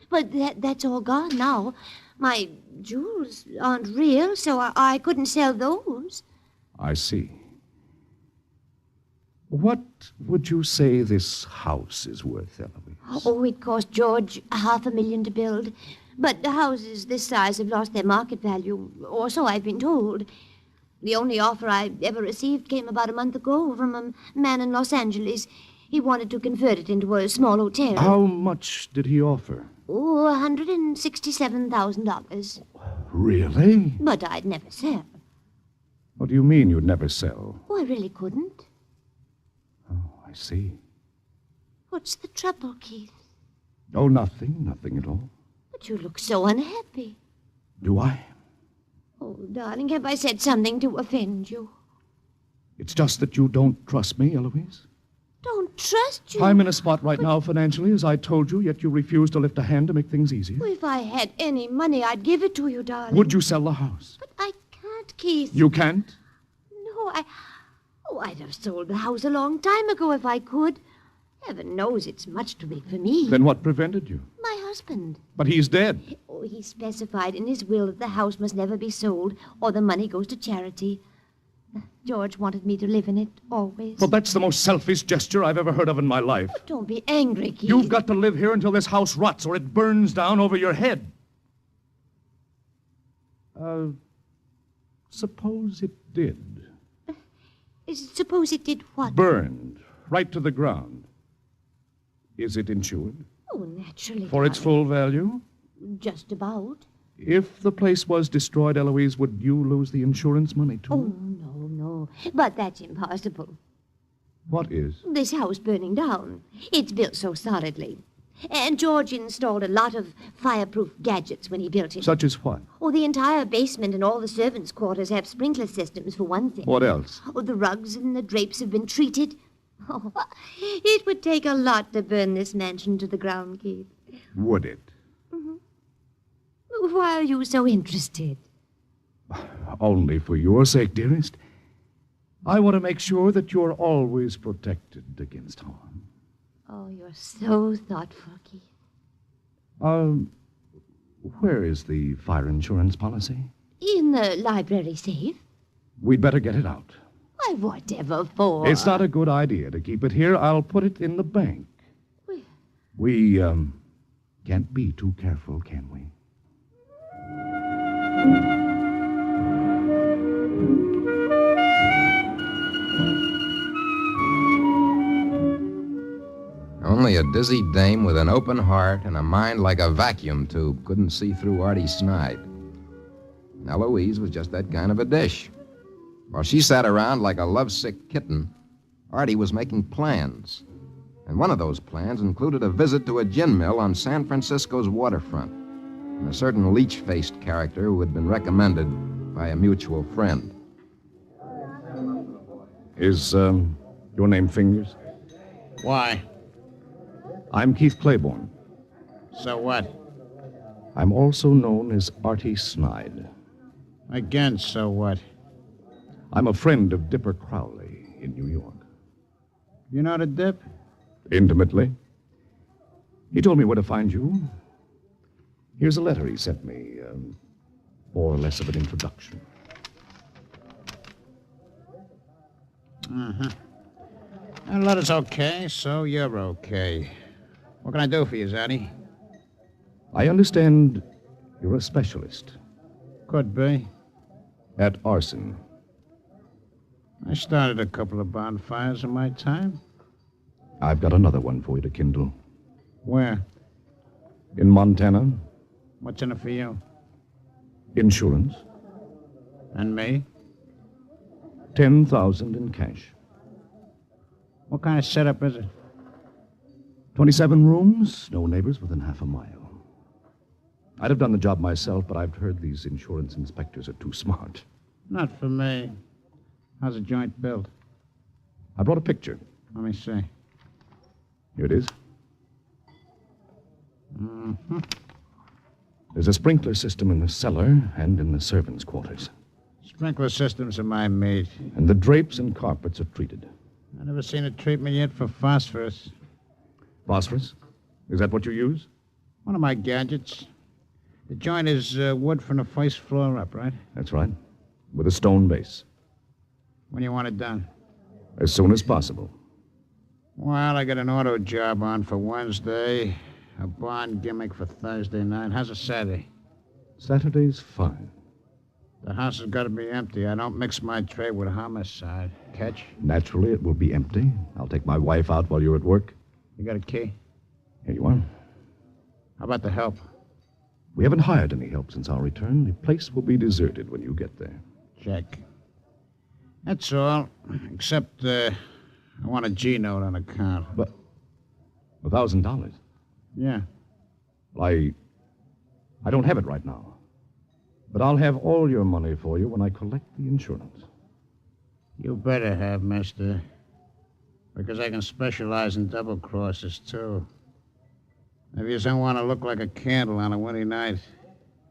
[SPEAKER 23] But that's all gone now. My jewels aren't real, so I couldn't sell those.
[SPEAKER 20] I see. What would you say this house is worth, Eloise?
[SPEAKER 23] Oh, it cost George $500,000 to build. But houses this size have lost their market value, or so I've been told. The only offer I ever received came about a month ago from a man in Los Angeles. He wanted to convert it into a small hotel.
[SPEAKER 20] How much did he offer?
[SPEAKER 23] Oh, $167,000.
[SPEAKER 20] Really?
[SPEAKER 23] But I'd never sell.
[SPEAKER 20] What do you mean you'd never sell?
[SPEAKER 23] Oh, I really couldn't.
[SPEAKER 20] Oh, I see.
[SPEAKER 23] What's the trouble, Keith?
[SPEAKER 20] Oh, nothing at all.
[SPEAKER 23] But you look so unhappy.
[SPEAKER 20] Do I?
[SPEAKER 23] Oh, darling, have I said something to offend you?
[SPEAKER 20] It's just that you don't trust me, Eloise.
[SPEAKER 23] Don't trust you?
[SPEAKER 20] I'm in a spot right now financially, as I told you, yet you refuse to lift a hand to make things easier.
[SPEAKER 23] Well, if I had any money, I'd give it to you, darling.
[SPEAKER 20] Would you sell the house?
[SPEAKER 23] But I can't, Keith.
[SPEAKER 20] You can't?
[SPEAKER 23] No, I'd have sold the house a long time ago if I could. Heaven knows it's much too big for me.
[SPEAKER 20] Then what prevented you?
[SPEAKER 23] My husband.
[SPEAKER 20] But he's dead.
[SPEAKER 23] Oh, he specified in his will that the house must never be sold, or the money goes to charity. George wanted me to live in it, always.
[SPEAKER 20] Well, that's the most selfish gesture I've ever heard of in my life.
[SPEAKER 23] Oh, don't be angry, Keith.
[SPEAKER 20] You've got to live here until this house rots or it burns down over your head. Suppose it did.
[SPEAKER 23] Suppose it did what?
[SPEAKER 20] Burned, right to the ground. Is it insured?
[SPEAKER 23] Oh, naturally.
[SPEAKER 20] For its full value?
[SPEAKER 23] Just about.
[SPEAKER 20] If the place was destroyed, Eloise, would you lose the insurance money, too?
[SPEAKER 23] Oh, no. But that's impossible.
[SPEAKER 20] What is?
[SPEAKER 23] This house burning down. It's built so solidly. And George installed a lot of fireproof gadgets when he built it.
[SPEAKER 20] Such as what?
[SPEAKER 23] Oh, the entire basement and all the servants' quarters have sprinkler systems, for one thing.
[SPEAKER 20] What else?
[SPEAKER 23] Oh, the rugs and the drapes have been treated. Oh, it would take a lot to burn this mansion to the ground, Keith.
[SPEAKER 20] Would it?
[SPEAKER 23] Mm-hmm. Why are you so interested?
[SPEAKER 20] Only for your sake, dearest. I want to make sure that you're always protected against harm.
[SPEAKER 23] Oh, you're so thoughtful, Keith.
[SPEAKER 20] Where is the fire insurance policy?
[SPEAKER 23] In the library safe?
[SPEAKER 20] We'd better get it out.
[SPEAKER 23] Why, whatever for?
[SPEAKER 20] It's not a good idea to keep it here. I'll put it in the bank. We can't be too careful, can we?
[SPEAKER 18] Only a dizzy dame with an open heart and a mind like a vacuum tube couldn't see through Artie Snide. And Eloise was just that kind of a dish. While she sat around like a lovesick kitten, Artie was making plans. And one of those plans included a visit to a gin mill on San Francisco's waterfront, and a certain leech-faced character who had been recommended by a mutual friend.
[SPEAKER 20] Is, your name Fingers?
[SPEAKER 24] Why?
[SPEAKER 20] I'm Keith Claiborne.
[SPEAKER 24] So what?
[SPEAKER 20] I'm also known as Artie Snide.
[SPEAKER 24] Again, so what?
[SPEAKER 20] I'm a friend of Dipper Crowley in New York.
[SPEAKER 24] You know the Dip?
[SPEAKER 20] Intimately. He told me where to find you. Here's a letter he sent me, more or less of an introduction.
[SPEAKER 24] Uh-huh. That letter's okay, so you're okay. What can I do for you, Zaddy?
[SPEAKER 20] I understand you're a specialist.
[SPEAKER 24] Could be.
[SPEAKER 20] At arson.
[SPEAKER 24] I started a couple of bonfires in my time.
[SPEAKER 20] I've got another one for you to kindle.
[SPEAKER 24] Where?
[SPEAKER 20] In Montana.
[SPEAKER 24] What's in it for you?
[SPEAKER 20] Insurance.
[SPEAKER 24] And me?
[SPEAKER 20] $10,000 in cash.
[SPEAKER 24] What kind of setup is it?
[SPEAKER 20] 27 rooms, no neighbors within half a mile. I'd have done the job myself, but I've heard these insurance inspectors are too smart.
[SPEAKER 24] Not for me. How's the joint built?
[SPEAKER 20] I brought a picture.
[SPEAKER 24] Let me see.
[SPEAKER 20] Here it is.
[SPEAKER 24] Mm-hmm.
[SPEAKER 20] There's a sprinkler system in the cellar and in the servants' quarters.
[SPEAKER 24] Sprinkler systems are my meat.
[SPEAKER 20] And the drapes and carpets are treated.
[SPEAKER 24] I've never seen a treatment yet for phosphorus.
[SPEAKER 20] Phosphorus? Is that what you use?
[SPEAKER 24] One of my gadgets. The joint is wood from the first floor up, right?
[SPEAKER 20] That's right. With a stone base.
[SPEAKER 24] When do you want it done?
[SPEAKER 20] As soon as possible.
[SPEAKER 24] Well, I got an auto job on for Wednesday, a barn gimmick for Thursday night. How's a Saturday?
[SPEAKER 20] Saturday's fine.
[SPEAKER 24] The house has got to be empty. I don't mix my trade with homicide. Catch?
[SPEAKER 20] Naturally, it will be empty. I'll take my wife out while you're at work.
[SPEAKER 24] You got a key?
[SPEAKER 20] Here you are.
[SPEAKER 24] How about the help?
[SPEAKER 20] We haven't hired any help since our return. The place will be deserted when you get there.
[SPEAKER 24] Check. That's all. Except, I want a G note on account.
[SPEAKER 20] But $1,000?
[SPEAKER 24] Yeah.
[SPEAKER 20] Well, I don't have it right now. But I'll have all your money for you when I collect the insurance.
[SPEAKER 24] You better have, mister. Because I can specialize in double crosses, too. If you don't want to look like a candle on a windy night,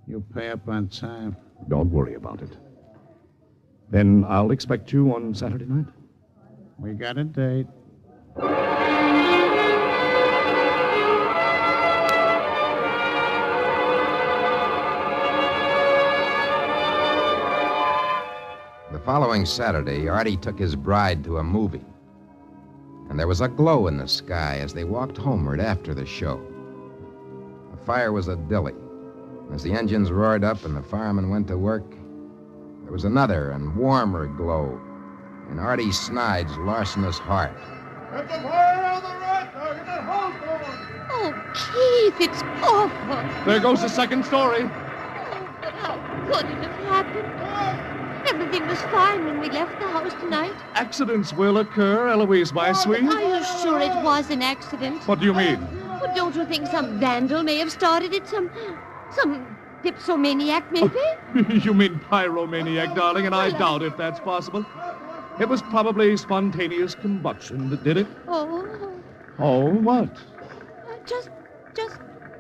[SPEAKER 24] you'll pay up on time.
[SPEAKER 20] Don't worry about it. Then I'll expect you on Saturday night.
[SPEAKER 24] We got a date.
[SPEAKER 18] The following Saturday, Artie took his bride to a movie. And there was a glow in the sky as they walked homeward after the show. The fire was a dilly. As the engines roared up and the firemen went to work, there was another and warmer glow in Artie Snide's larcenous heart.
[SPEAKER 6] Get the fire on the right now. Get that hose going.
[SPEAKER 23] Oh, Keith, it's awful.
[SPEAKER 20] There goes the second story.
[SPEAKER 23] But how could it have happened? Everything was fine when we left the house tonight.
[SPEAKER 20] Accidents will occur, Eloise, my sweet.
[SPEAKER 23] Are you sure it was an accident?
[SPEAKER 20] What do you mean?
[SPEAKER 23] Well, don't you think some vandal may have started it? Some dipsomaniac, maybe?
[SPEAKER 20] You mean pyromaniac, darling, and I doubt if that's possible. It was probably spontaneous combustion that did it.
[SPEAKER 23] Oh.
[SPEAKER 20] Oh, what?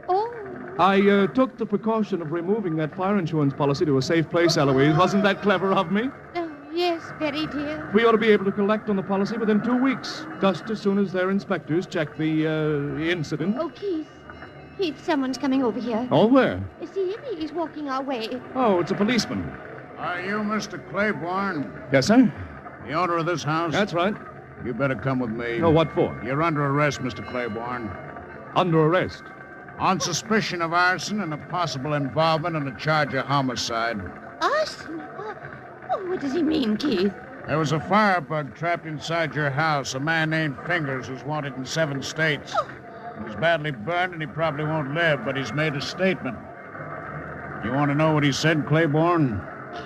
[SPEAKER 23] Oh.
[SPEAKER 20] I took the precaution of removing that fire insurance policy to a safe place, Eloise. Wasn't that clever of me?
[SPEAKER 23] Oh, yes, very dear.
[SPEAKER 20] We ought to be able to collect on the policy within 2 weeks, just as soon as their inspectors check the incident.
[SPEAKER 23] Oh, Keith. Keith, someone's coming over here.
[SPEAKER 20] Oh, where?
[SPEAKER 23] See him? He's walking our way.
[SPEAKER 20] Oh, it's a policeman.
[SPEAKER 24] Are you Mr. Claiborne?
[SPEAKER 20] Yes, sir?
[SPEAKER 24] The owner of this house?
[SPEAKER 20] That's right.
[SPEAKER 24] You better come with me.
[SPEAKER 20] Oh, what for?
[SPEAKER 24] You're under arrest, Mr. Claiborne.
[SPEAKER 20] Under arrest?
[SPEAKER 24] On suspicion of arson and a possible involvement in a charge of homicide.
[SPEAKER 23] Arson? Oh, what does he mean, Keith?
[SPEAKER 24] There was a firebug trapped inside your house. A man named Fingers who's wanted in 7 states. He was badly burned and he probably won't live, but he's made a statement. You want to know what he said, Claiborne?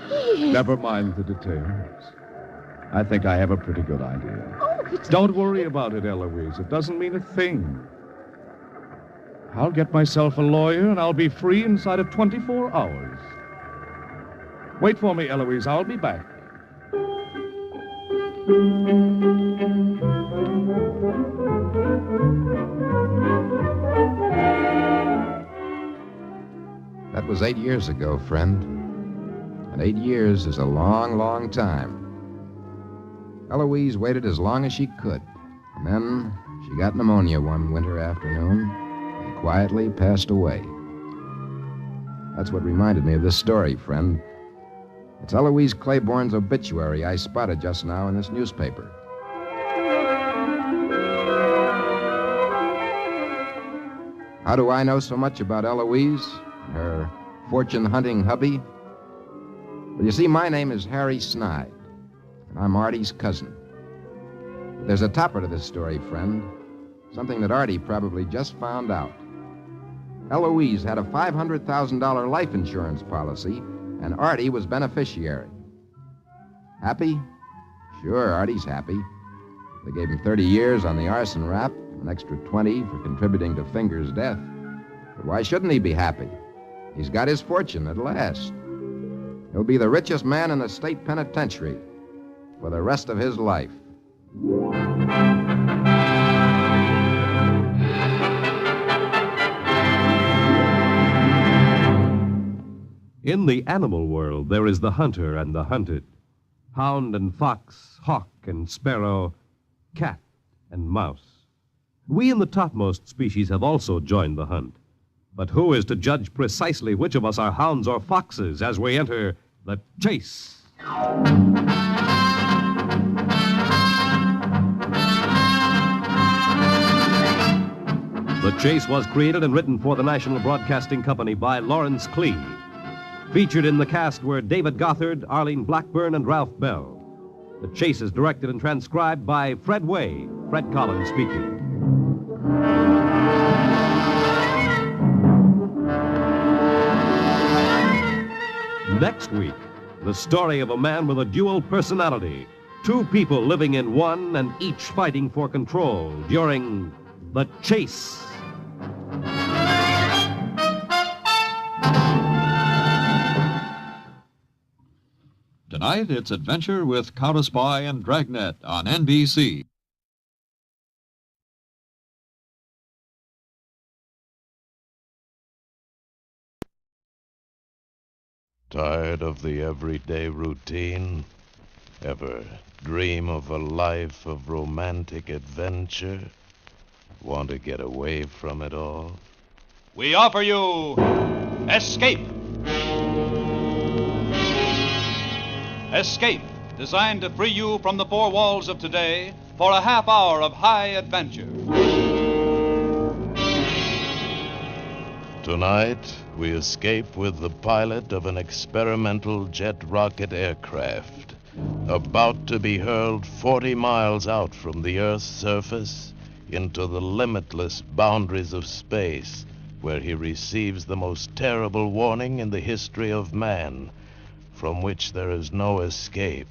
[SPEAKER 23] Keith.
[SPEAKER 20] Never mind the details. I think I have a pretty good idea.
[SPEAKER 23] Oh,
[SPEAKER 20] Don't worry about it, Eloise. It doesn't mean a thing. I'll get myself a lawyer, and I'll be free inside of 24 hours. Wait for me, Eloise. I'll be back.
[SPEAKER 18] That was 8 years ago, friend. And 8 years is a long, long time. Eloise waited as long as she could. And then she got pneumonia one winter afternoon and quietly passed away. That's what reminded me of this story, friend. It's Eloise Claiborne's obituary I spotted just now in this newspaper. How do I know so much about Eloise and her fortune-hunting hubby? Well, you see, my name is Harry Snide, and I'm Artie's cousin. But there's a topper to this story, friend. Something that Artie probably just found out. Eloise had a $500,000 life insurance policy, and Artie was beneficiary. Happy? Sure, Artie's happy. They gave him 30 years on the arson rap, an extra 20 for contributing to Finger's death. But why shouldn't he be happy? He's got his fortune at last. He'll be the richest man in the state penitentiary for the rest of his life.
[SPEAKER 14] In the animal world, there is the hunter and the hunted, hound and fox, hawk and sparrow, cat and mouse. We in the topmost species have also joined the hunt. But who is to judge precisely which of us are hounds or foxes as we enter the chase? The Chase was created and written for the National Broadcasting Company by Lawrence Klee. Featured in the cast were David Gothard, Arlene Blackburn, and Ralph Bell. The Chase is directed and transcribed by Fred Way. Fred Collins speaking. Next week, the story of a man with a dual personality. 2 people living in one and each fighting for control during the chase.
[SPEAKER 12] Tonight, it's Adventure with Counter Spy and Dragnet on NBC.
[SPEAKER 13] Tired of the everyday routine? Ever dream of a life of romantic adventure? Want to get away from it all?
[SPEAKER 17] We offer you Escape. Escape, designed to free you from the 4 walls of today for a half hour of high adventure.
[SPEAKER 13] Tonight, we escape with the pilot of an experimental jet rocket aircraft, about to be hurled 40 miles out from the Earth's surface into the limitless boundaries of space, where he receives the most terrible warning in the history of man, from which there is no escape,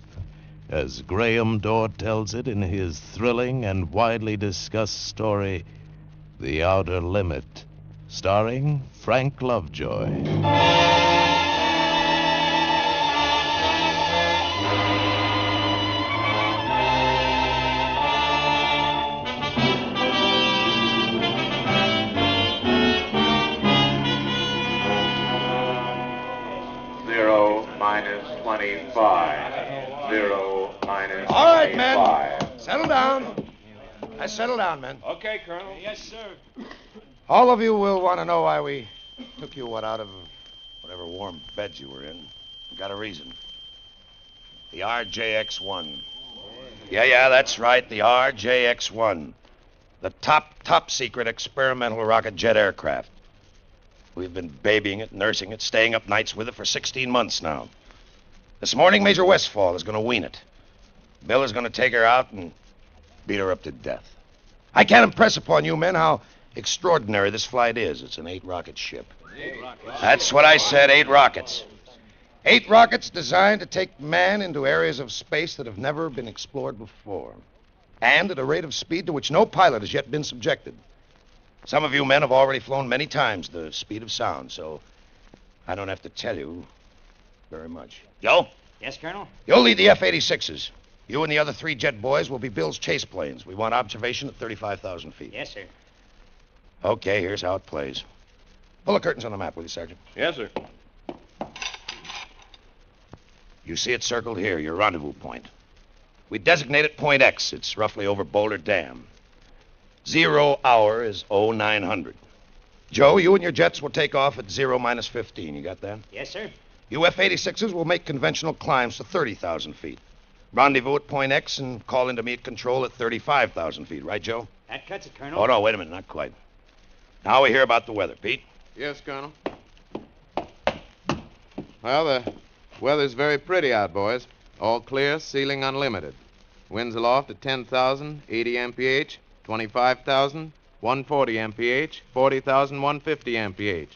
[SPEAKER 13] as Graham Dorr tells it in his thrilling and widely discussed story, The Outer Limit, starring Frank Lovejoy.
[SPEAKER 9] 25. 0 minus
[SPEAKER 20] All right,
[SPEAKER 9] 25.
[SPEAKER 20] men. Settle down. Settle down, men.
[SPEAKER 9] Okay, Colonel.
[SPEAKER 17] Yes, sir.
[SPEAKER 20] All of you will want to know why we took you out of whatever warm beds you were in. We got a reason. The RJX-1. Yeah, that's right, the RJX-1. The top secret experimental rocket jet aircraft. We've been babying it, nursing it, staying up nights with it for 16 months now. This morning, Major Westfall is going to wean it. Bill is going to take her out and beat her up to death. I can't impress upon you men how extraordinary this flight is. It's an 8-rocket ship. That's what I said, 8 rockets. 8 rockets designed to take man into areas of space that have never been explored before. And at a rate of speed to which no pilot has yet been subjected. Some of you men have already flown many times the speed of sound, so I don't have to tell you very much. Joe?
[SPEAKER 5] Yes, Colonel?
[SPEAKER 20] You'll lead the F-86s. You and the other 3 jet boys will be Bill's chase planes. We want observation at 35,000 feet.
[SPEAKER 5] Yes, sir.
[SPEAKER 20] Okay, here's how it plays. Pull the curtains on the map, will you, Sergeant?
[SPEAKER 9] Yes, sir.
[SPEAKER 20] You see it circled here, your rendezvous point. We designate it Point X. It's roughly over Boulder Dam. 0 hour is 0900. Joe, you and your jets will take off at 0 minus 15. You got that?
[SPEAKER 5] Yes, sir.
[SPEAKER 20] You F-86s will make conventional climbs to 30,000 feet. Rendezvous at Point X and call in to meet control at 35,000 feet. Right, Joe?
[SPEAKER 5] That cuts it, Colonel.
[SPEAKER 20] Oh, no, wait a minute. Not quite. Now we hear about the weather. Pete?
[SPEAKER 10] Yes, Colonel. Well, the weather's very pretty out, boys. All clear, ceiling unlimited. Winds aloft at 10,000, 80 mph, 25,000, 140 mph, 40,000, 150 mph.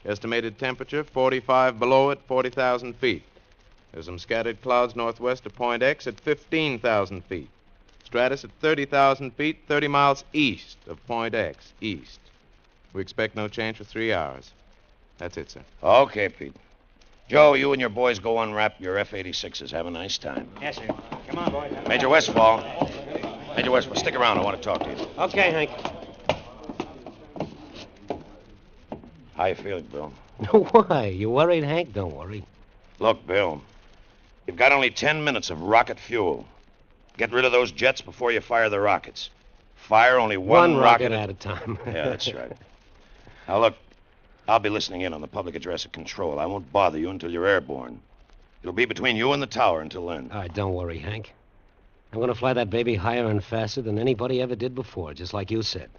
[SPEAKER 10] Estimated temperature 45 below at 40,000 feet. There's some scattered clouds northwest of Point X at 15,000 feet. Stratus at 30,000 feet, 30 miles east of Point X, east. We expect no change for 3 hours. That's it, sir.
[SPEAKER 20] Okay, Pete. Joe, you and your boys go unwrap your F-86s. Have a nice time.
[SPEAKER 5] Yes, sir. Come on, boys.
[SPEAKER 20] Major Westfall. Major Westfall, stick around. I want to talk to you.
[SPEAKER 5] Okay, Hank.
[SPEAKER 20] How you feeling, Bill?
[SPEAKER 5] Why? You worried, Hank? Don't worry.
[SPEAKER 20] Look, Bill, you've got only 10 minutes of rocket fuel. Get rid of those jets before you fire the rockets. Fire only one
[SPEAKER 5] rocket at a time.
[SPEAKER 20] Yeah, that's right. Now, look, I'll be listening in on the public address at control. I won't bother you until you're airborne. It'll be between you and the tower until then.
[SPEAKER 5] All right, don't worry, Hank. I'm going to fly that baby higher and faster than anybody ever did before, just like you said.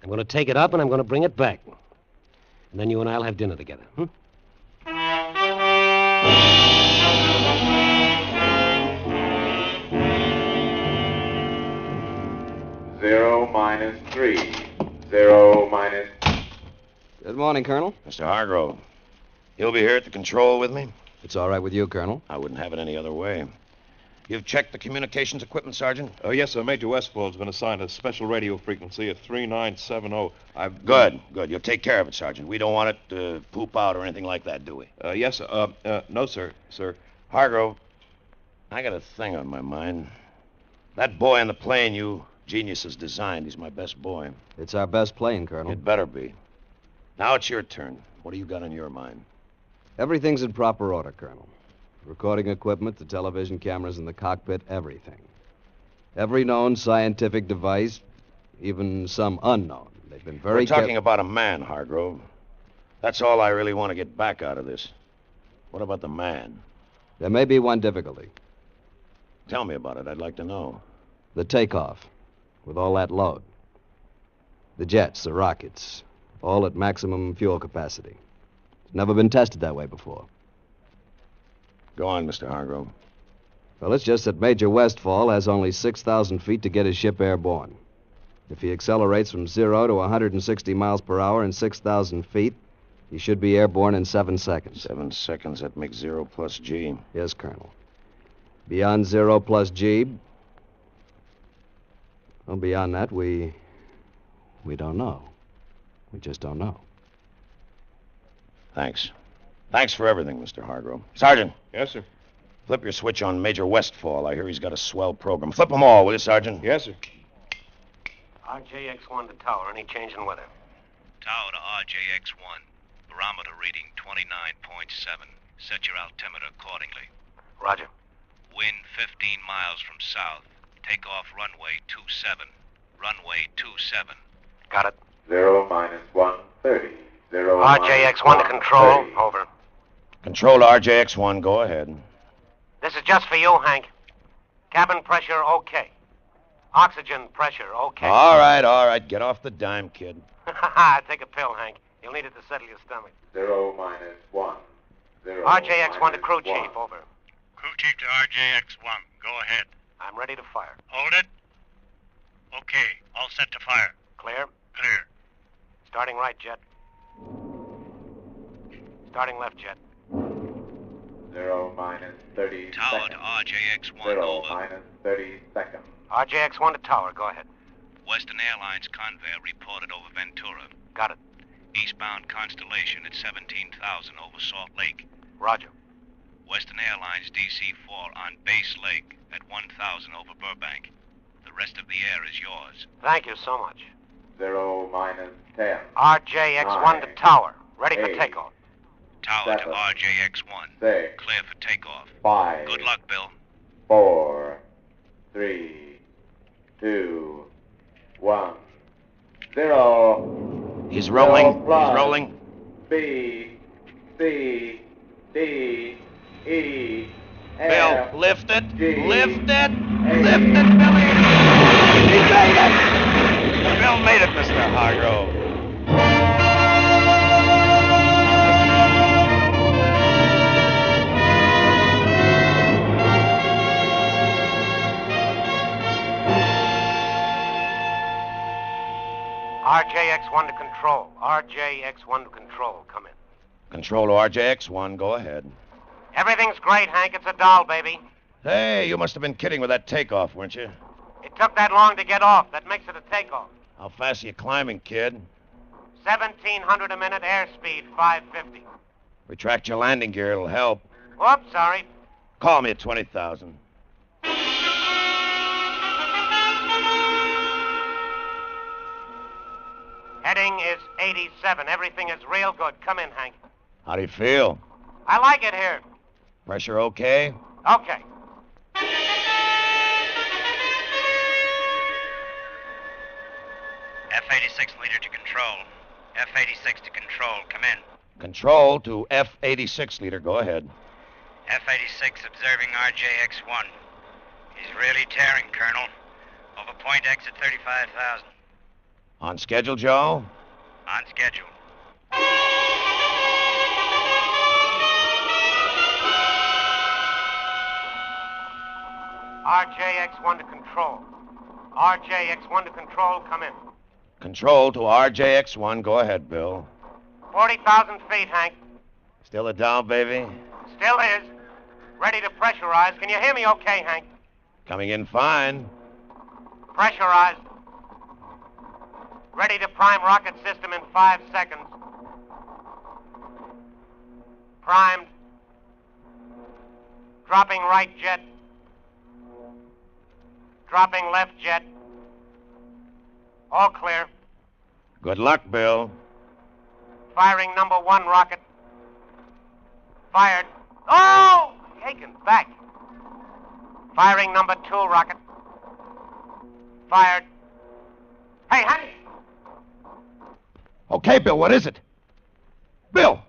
[SPEAKER 5] I'm going to take it up and I'm going to bring it back. And then you and I'll have dinner together.
[SPEAKER 9] 0 minus 3. 0 minus...
[SPEAKER 21] Good morning, Colonel.
[SPEAKER 20] Mr. Hargrove, you'll be here at the control with me?
[SPEAKER 21] It's all right with you, Colonel.
[SPEAKER 20] I wouldn't have it any other way. You've checked the communications equipment, Sergeant?
[SPEAKER 22] Oh, yes, sir. Major Westfall's been assigned a special radio frequency of 3970.
[SPEAKER 20] Good. You'll take care of it, Sergeant. We don't want it to poop out or anything like that, do we?
[SPEAKER 22] Yes, sir. No, sir.
[SPEAKER 20] Hargrove, I got a thing on my mind. That boy in the plane you geniuses designed, he's my best boy.
[SPEAKER 21] It's our best plane, Colonel.
[SPEAKER 20] It better be. Now it's your turn. What do you got on your mind?
[SPEAKER 21] Everything's in proper order, Colonel. Recording equipment, the television cameras in the cockpit, everything. Every known scientific device, even some unknown. They've been very
[SPEAKER 20] We're talking about a man, Hargrove. That's all I really want to get back out of this. What about the man?
[SPEAKER 21] There may be one difficulty.
[SPEAKER 20] Tell me about it. I'd like to know.
[SPEAKER 21] The takeoff, with all that load. The jets, the rockets, all at maximum fuel capacity. It's never been tested that way before.
[SPEAKER 20] Go on, Mr. Hargrove.
[SPEAKER 21] Well, it's just that Major Westfall has only 6,000 feet to get his ship airborne. If he accelerates from 0 to 160 miles per hour in 6,000 feet, he should be airborne in 7 seconds.
[SPEAKER 20] 7 seconds, that makes 0 plus G.
[SPEAKER 21] Yes, Colonel. Beyond 0 plus G... Well, beyond that, we don't know. We just don't know.
[SPEAKER 20] Thanks. Thanks for everything, Mr. Hargrove. Sergeant.
[SPEAKER 22] Yes, sir.
[SPEAKER 20] Flip your switch on Major Westfall. I hear he's got a swell program. Flip them all, will you, Sergeant?
[SPEAKER 22] Yes, sir.
[SPEAKER 5] RJX-1 to tower. Any change in weather?
[SPEAKER 25] Tower to RJX-1. Barometer reading 29.7.
[SPEAKER 7] Set your altimeter accordingly.
[SPEAKER 5] Roger.
[SPEAKER 7] Wind 15 miles from south. Take off runway 27. Runway 27.
[SPEAKER 5] Got it.
[SPEAKER 10] 0 minus 130. 0
[SPEAKER 5] RJX-1 to control. Over.
[SPEAKER 8] Control to RJX-1. Go ahead.
[SPEAKER 5] This is just for you, Hank. Cabin pressure, okay. Oxygen pressure, okay.
[SPEAKER 8] All right. Get off the dime, kid.
[SPEAKER 5] Take a pill, Hank. You'll need it to settle your stomach.
[SPEAKER 10] 0 minus 1. 0
[SPEAKER 5] RJX-1 to crew chief, over.
[SPEAKER 11] Crew chief to RJX-1. Go ahead.
[SPEAKER 5] I'm ready to fire.
[SPEAKER 11] Hold it. Okay, all set to fire.
[SPEAKER 5] Clear?
[SPEAKER 11] Clear.
[SPEAKER 5] Starting right, Jet. Starting left, Jet.
[SPEAKER 10] 0 minus 30
[SPEAKER 7] Tower
[SPEAKER 10] seconds.
[SPEAKER 7] to RJX-1,
[SPEAKER 10] 0
[SPEAKER 7] over.
[SPEAKER 10] minus 30 seconds.
[SPEAKER 5] RJX-1 to tower, go ahead.
[SPEAKER 7] Western Airlines Convair reported over Ventura.
[SPEAKER 5] Got it.
[SPEAKER 7] Eastbound Constellation at 17,000 over Salt Lake.
[SPEAKER 5] Roger.
[SPEAKER 7] Western Airlines DC-4 on Base Lake at 1,000 over Burbank. The rest of the air is yours.
[SPEAKER 5] Thank you so much.
[SPEAKER 10] 0 minus 10.
[SPEAKER 5] RJX-1 to tower. Ready for
[SPEAKER 10] 8,
[SPEAKER 5] takeoff.
[SPEAKER 7] Tower
[SPEAKER 10] 7,
[SPEAKER 7] to RJX-1.
[SPEAKER 10] 6,
[SPEAKER 7] Clear for takeoff.
[SPEAKER 10] 5.
[SPEAKER 7] Good luck, Bill.
[SPEAKER 10] 4, 3, 2, 1, 0.
[SPEAKER 8] He's rolling.
[SPEAKER 10] Zero plus.
[SPEAKER 8] He's rolling.
[SPEAKER 10] B, C, D, E,
[SPEAKER 8] Bill,
[SPEAKER 10] F,
[SPEAKER 8] lift it.
[SPEAKER 10] G,
[SPEAKER 8] Lift it.
[SPEAKER 10] H.
[SPEAKER 8] Lift it, Billy. He made it. Bill made it, Mr. Hargrove.
[SPEAKER 5] RJX-1 to control. RJX-1 to control. Come in.
[SPEAKER 8] Control to RJX-1. Go ahead.
[SPEAKER 5] Everything's great, Hank. It's a doll, baby.
[SPEAKER 8] Hey, you must have been kidding with that takeoff, weren't you?
[SPEAKER 5] It took that long to get off. That makes it a takeoff.
[SPEAKER 8] How fast are you climbing, kid?
[SPEAKER 5] 1,700 a minute, airspeed 550.
[SPEAKER 8] Retract your landing gear. It'll help.
[SPEAKER 5] Whoops, sorry.
[SPEAKER 8] Call me at 20,000.
[SPEAKER 5] Heading is 87. Everything is real good. Come in, Hank.
[SPEAKER 8] How do you feel?
[SPEAKER 5] I like it here.
[SPEAKER 8] Pressure okay?
[SPEAKER 5] Okay.
[SPEAKER 7] F-86 leader to control. F-86 to control. Come in.
[SPEAKER 8] Control to F-86 leader. Go ahead.
[SPEAKER 7] F-86 observing RJX-1. He's really tearing, Colonel. Over point exit 35,000.
[SPEAKER 8] On schedule, Joe?
[SPEAKER 7] On schedule.
[SPEAKER 5] RJX-1 to control. RJX-1 to control. Come in.
[SPEAKER 8] Control to RJX-1. Go ahead, Bill.
[SPEAKER 5] 40,000 feet, Hank.
[SPEAKER 8] Still a down, baby?
[SPEAKER 5] Still is. Ready to pressurize. Can you hear me okay, Hank?
[SPEAKER 8] Coming in fine.
[SPEAKER 5] Pressurized. Ready to prime rocket system in 5 seconds. Primed. Dropping right jet. Dropping left jet. All clear.
[SPEAKER 8] Good luck, Bill.
[SPEAKER 5] Firing number 1 rocket. Fired. Oh! Taken back. Firing number 2 rocket. Fired. Hey, honey!
[SPEAKER 8] Okay, Bill, what is it? Bill!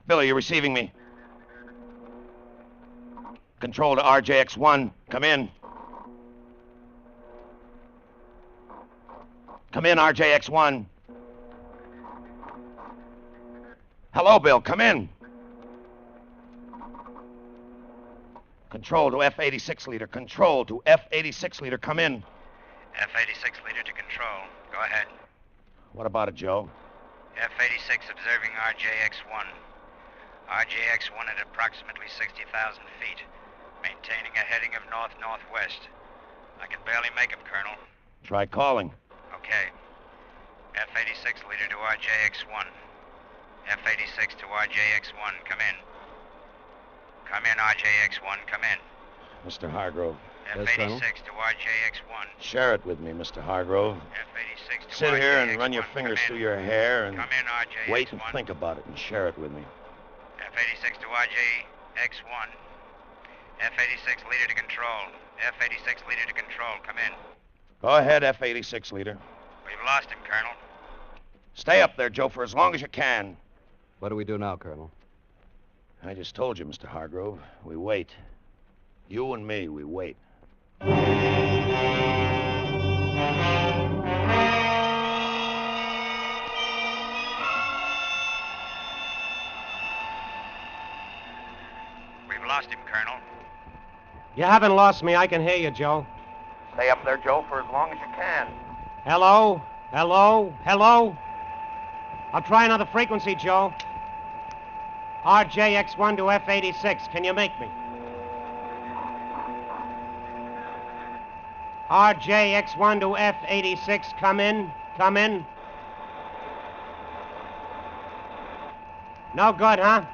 [SPEAKER 8] Bill, are you receiving me? Control to RJX-1. Come in. Come in, RJX-1. Hello, Bill. Come in. Control to F-86 leader. Control to F-86 leader. Come in.
[SPEAKER 7] F-86 leader to control. Go ahead.
[SPEAKER 8] What about it, Joe?
[SPEAKER 7] F-86 observing RJX-1. RJX-1 at approximately 60,000 feet, maintaining a heading of north-northwest. I can barely make him, Colonel.
[SPEAKER 8] Try calling.
[SPEAKER 7] Okay. F-86 leader to RJX-1. F-86 to RJX-1. Come in. Come in, RJX-1. Come in.
[SPEAKER 8] Mr. Hargrove.
[SPEAKER 7] F-86 to RJX-1.
[SPEAKER 8] Share it with me, Mr. Hargrove.
[SPEAKER 7] F-86 to
[SPEAKER 8] Sit here and
[SPEAKER 7] RJX-1.
[SPEAKER 8] run your fingers through your hair and
[SPEAKER 7] Come in, RJX-1.
[SPEAKER 8] wait and think about it and share it with me.
[SPEAKER 7] F-86 to RJX1. F-86 leader to control. F-86 leader to control. Come in.
[SPEAKER 8] Go ahead, F-86 leader.
[SPEAKER 7] We've lost him, Colonel.
[SPEAKER 8] Stay up there, Joe, for as long as you can.
[SPEAKER 21] What do we do now, Colonel?
[SPEAKER 8] I just told you, Mr. Hargrove. We wait. You and me, we wait.
[SPEAKER 7] We've lost him, Colonel.
[SPEAKER 5] You haven't lost me. I can hear you, Joe.
[SPEAKER 8] Stay up there, Joe, for as long as you can.
[SPEAKER 5] Hello? Hello? Hello? I'll try another frequency, Joe. RJX1 to F-86. Can you make me? RJX1 to F-86. Come in. Come in. No good, huh?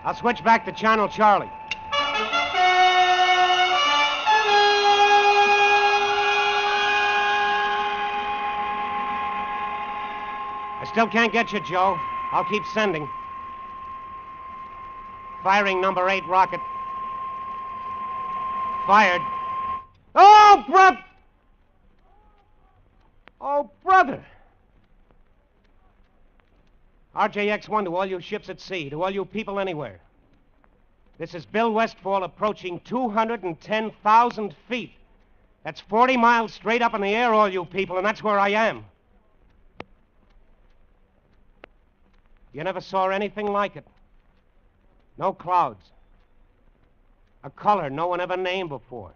[SPEAKER 5] I'll switch back to Channel Charlie. I still can't get you, Joe. I'll keep sending. Firing number 8 rocket. Fired. Oh, Oh, brother. RJX1 to all you ships at sea, to all you people anywhere. This is Bill Westfall approaching 210,000 feet. That's 40 miles straight up in the air, all you people, and that's where I am. You never saw anything like it. No clouds. A color no one ever named before.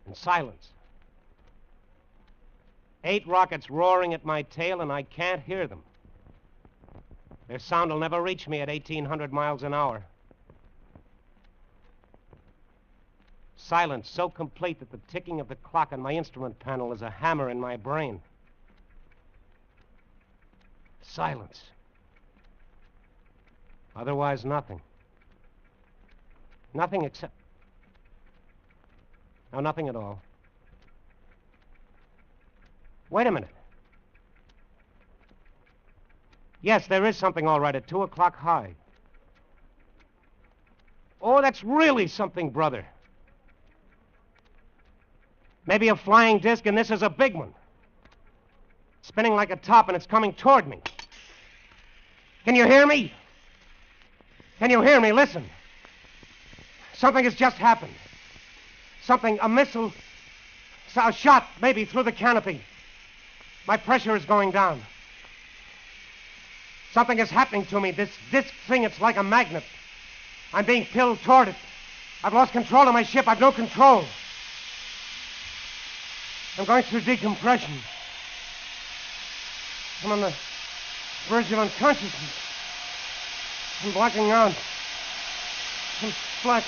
[SPEAKER 5] And silence. 8 rockets roaring at my tail, and I can't hear them. Their sound will never reach me at 1,800 miles an hour. Silence so complete that the ticking of the clock on my instrument panel is a hammer in my brain. Silence. Otherwise, nothing. Nothing except... No, nothing at all. Wait a minute. Yes, there is something all right at 2 o'clock high. Oh, that's really something, brother. Maybe a flying disc, and this is a big one. Spinning like a top, and it's coming toward me. Can you hear me? Can you hear me? Listen. Something has just happened. Something, a missile, a shot, maybe, through the canopy. My pressure is going down. Something is happening to me. This disc thing, it's like a magnet. I'm being pulled toward it. I've lost control of my ship. I've no control. I'm going through decompression. I'm on the verge of unconsciousness. I'm blacking out. I'm black.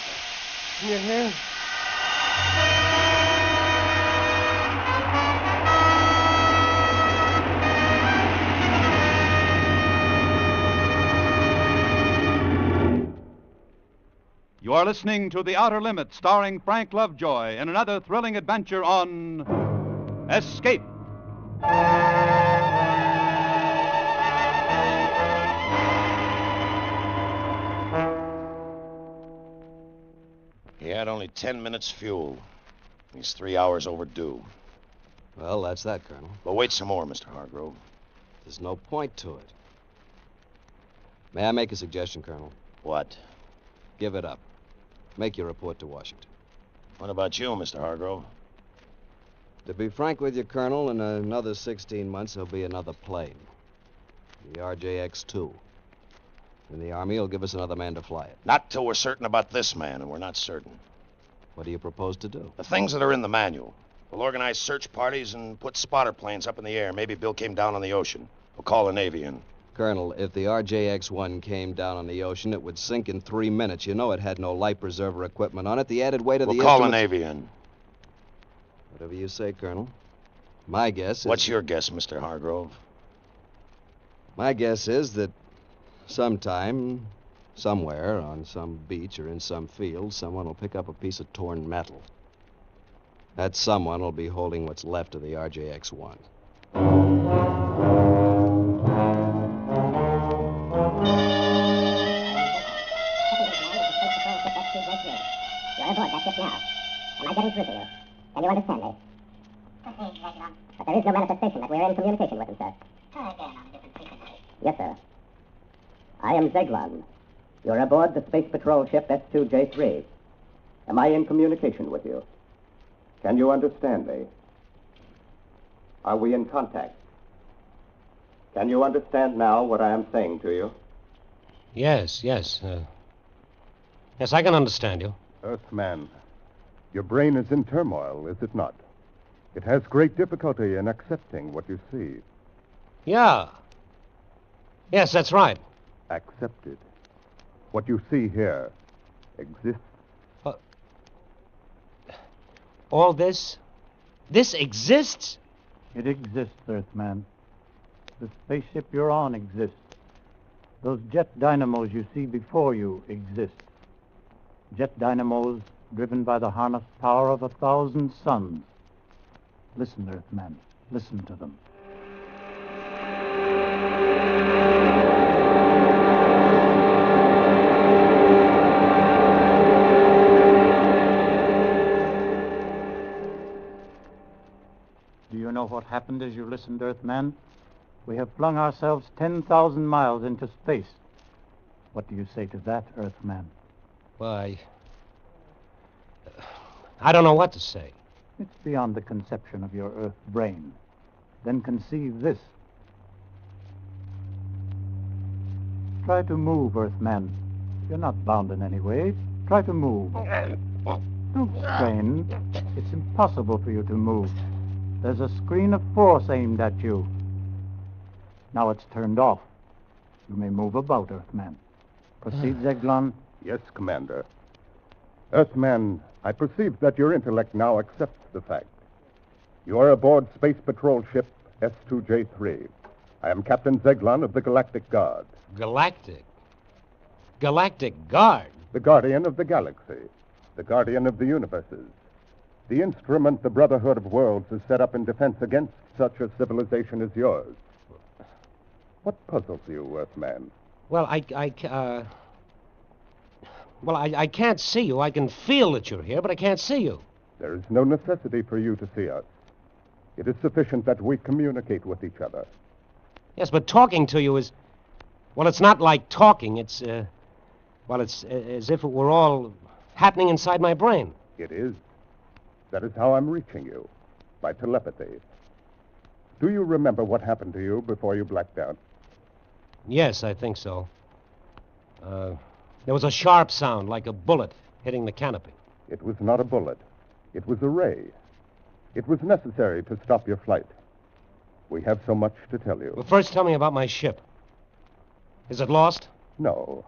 [SPEAKER 5] Can you hear?
[SPEAKER 17] You are listening to The Outer Limits, starring Frank Lovejoy, in another thrilling adventure on Escape.
[SPEAKER 8] He had only 10 minutes fuel. He's 3 hours overdue.
[SPEAKER 21] Well, that's that, Colonel.
[SPEAKER 8] But wait some more, Mr. Hargrove.
[SPEAKER 21] There's no point to it. May I make a suggestion, Colonel?
[SPEAKER 8] What?
[SPEAKER 21] Give it up. Make your report to Washington.
[SPEAKER 8] What about you, Mr. Hargrove?
[SPEAKER 21] To be frank with you, Colonel, in another 16 months, there'll be another plane. The RJX-2. And the Army will give us another man to fly it.
[SPEAKER 8] Not till we're certain about this man, and we're not certain.
[SPEAKER 21] What do you propose to do?
[SPEAKER 8] The things that are in the manual. We'll organize search parties and put spotter planes up in the air. Maybe Bill came down on the ocean. We'll call the Navy in.
[SPEAKER 21] Colonel, if the RJX-1 came down on the ocean, it would sink in 3 minutes. You know it had no life preserver equipment on it. The added weight of
[SPEAKER 8] We'll
[SPEAKER 21] the
[SPEAKER 8] call the
[SPEAKER 21] instruments...
[SPEAKER 8] Navy in.
[SPEAKER 21] Whatever you say, Colonel. My guess is...
[SPEAKER 8] What's your guess, Mr. Hargrove?
[SPEAKER 21] My guess is that sometime, somewhere, on some beach or in some field, someone will pick up a piece of torn metal. That someone will be holding what's left of the RJX-1.
[SPEAKER 1] J3. You're aboard that ship now. Am I getting through to you? Can you understand me? Proceed, Zeglan. But there is no manifestation that we're in communication with him, sir. Try again on a different frequency. Yes, sir. I am Zeglan. You're aboard the Space Patrol ship S2J3. Am I in communication with you? Can you understand me? Are we in contact? Can you understand now what I am saying to you?
[SPEAKER 5] Yes. Yes, I can understand you.
[SPEAKER 2] Earthman, your brain is in turmoil, is it not? It has great difficulty in accepting what you see.
[SPEAKER 5] Yeah. Yes, that's right.
[SPEAKER 2] Accepted. What you see here exists.
[SPEAKER 5] All this? This exists?
[SPEAKER 15] It exists, Earthman. The spaceship you're on exists. Those jet dynamos you see before you exist. Jet dynamos driven by the harnessed power of 1,000 suns. Listen, Earthman. Listen to them. Do you know what happened as you listened, Earthman? We have flung ourselves 10,000 miles into space. What do you say to that, Earthman?
[SPEAKER 5] Why, I don't know what to say.
[SPEAKER 15] It's beyond the conception of your Earth brain. Then conceive this. Try to move, Earthman. You're not bound in any way. Try to move. Don't strain. It's impossible for you to move. There's a screen of force aimed at you. Now it's turned off. You may move about, Earthman. Proceed, Zeglan.
[SPEAKER 2] Yes, Commander. Earthman, I perceive that your intellect now accepts the fact. You are aboard Space Patrol ship S2J3. I am Captain Zeglan of the Galactic Guard.
[SPEAKER 5] Galactic? Galactic Guard?
[SPEAKER 2] The guardian of the galaxy. The guardian of the universes. The instrument the Brotherhood of Worlds has set up in defense against such a civilization as yours. What puzzles you, Earthman?
[SPEAKER 5] Well, I can't see you. I can feel that you're here, but I can't see you.
[SPEAKER 2] There is no necessity for you to see us. It is sufficient that we communicate with each other.
[SPEAKER 5] Yes, but talking to you is... Well, it's not like talking. It's, it's as if it were all happening inside my brain.
[SPEAKER 2] It is. That is how I'm reaching you, by telepathy. Do you remember what happened to you before you blacked out?
[SPEAKER 5] Yes, I think so. There was a sharp sound, like a bullet hitting the canopy.
[SPEAKER 2] It was not a bullet. It was a ray. It was necessary to stop your flight. We have so much to tell you.
[SPEAKER 5] Well, first tell me about my ship. Is it lost?
[SPEAKER 2] No.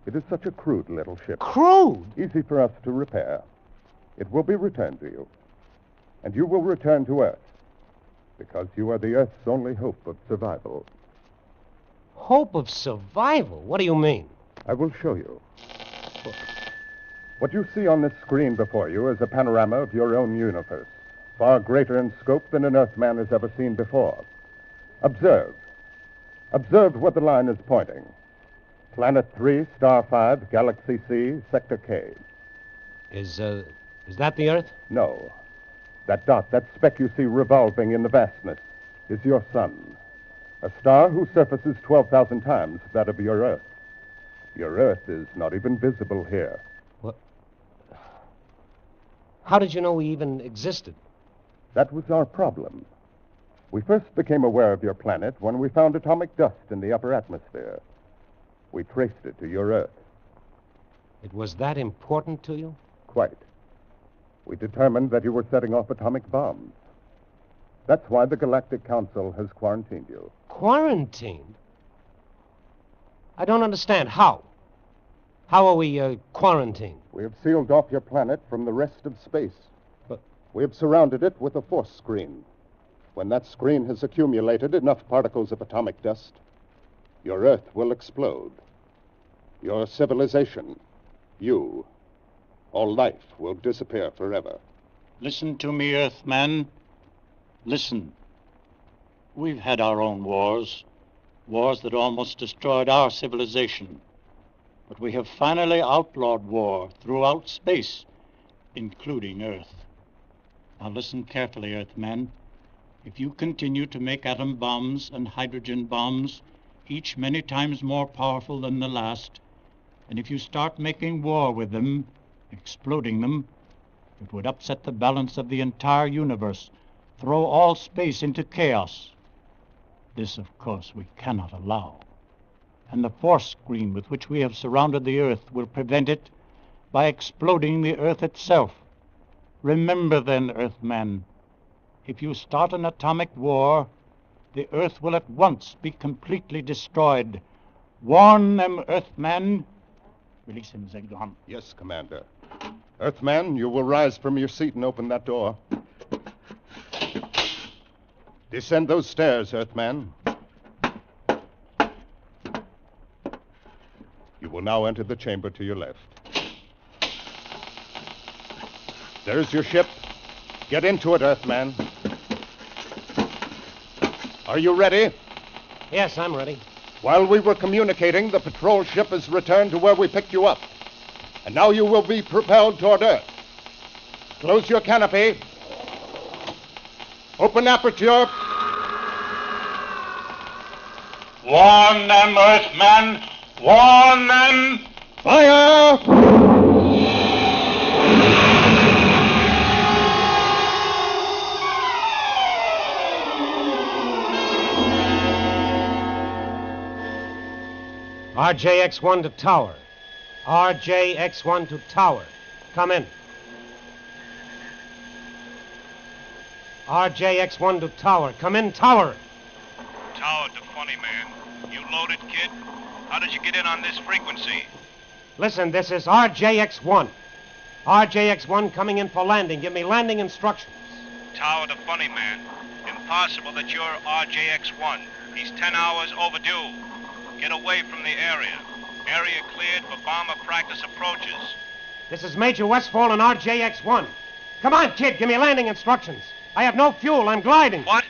[SPEAKER 2] It is such a crude little ship.
[SPEAKER 5] Crude?
[SPEAKER 2] Easy for us to repair. It will be returned to you. And you will return to Earth. Because you are the Earth's only hope of survival.
[SPEAKER 5] Hope of survival? What do you mean?
[SPEAKER 2] I will show you. What you see on this screen before you is a panorama of your own universe, far greater in scope than an Earthman has ever seen before. Observe. Observe where the line is pointing. Planet 3, Star 5, Galaxy C, Sector K.
[SPEAKER 5] Is that the Earth?
[SPEAKER 2] No. That dot, that speck you see revolving in the vastness, is your sun. A star whose surface is 12,000 times that of your Earth. Your Earth is not even visible here.
[SPEAKER 5] What? How did you know we even existed?
[SPEAKER 2] That was our problem. We first became aware of your planet when we found atomic dust in the upper atmosphere. We traced it to your Earth.
[SPEAKER 5] It was that important to you?
[SPEAKER 2] Quite. We determined that you were setting off atomic bombs. That's why the Galactic Council has quarantined you.
[SPEAKER 5] Quarantined? I don't understand. How? How are we quarantined?
[SPEAKER 2] We have sealed off your planet from the rest of space.
[SPEAKER 5] But
[SPEAKER 2] we have surrounded it with a force screen. When that screen has accumulated enough particles of atomic dust, your Earth will explode. Your civilization, you, all life will disappear forever.
[SPEAKER 15] Listen to me, Earthman. Listen. We've had our own wars. Wars that almost destroyed our civilization.
[SPEAKER 3] But we have finally outlawed war throughout space, including Earth. Now listen carefully, Earthmen. If you continue to make atom bombs and hydrogen bombs, each many times more powerful than the last, and if you start making war with them, exploding them, it would upset the balance of the entire universe, throw all space into chaos. This, of course, we cannot allow. And the force screen with which we have surrounded the Earth will prevent it by exploding the Earth itself. Remember then, Earthmen, if you start an atomic war, the Earth will at once be completely destroyed. Warn them, Earthmen. Release him, Zegdon.
[SPEAKER 2] Yes, Commander. Earthman, you will rise from your seat and open that door. Descend those stairs, Earthman. You will now enter the chamber to your left. There's your ship. Get into it, Earthman. Are you ready?
[SPEAKER 5] Yes, I'm ready.
[SPEAKER 2] While we were communicating, the patrol ship has returned to where we picked you up. And now you will be propelled toward Earth. Close your canopy. Open aperture.
[SPEAKER 11] Warn them, Earthmen! Warn them!
[SPEAKER 2] Fire!
[SPEAKER 5] RJX-1 to tower. RJX-1 to tower. Come in. RJX-1 to tower. Come in, tower.
[SPEAKER 22] Tower to Funny Man. You loaded, kid? How did you get in on this frequency?
[SPEAKER 5] Listen, this is RJX-1. RJX-1 coming in for landing. Give me landing instructions.
[SPEAKER 22] Tower to Funny Man. Impossible that you're RJX-1. He's 10 hours overdue. Get away from the area. Area cleared for bomber practice approaches.
[SPEAKER 5] This is Major Westfall and RJX-1. Come on, kid, give me landing instructions. I have no fuel. I'm gliding.
[SPEAKER 22] What?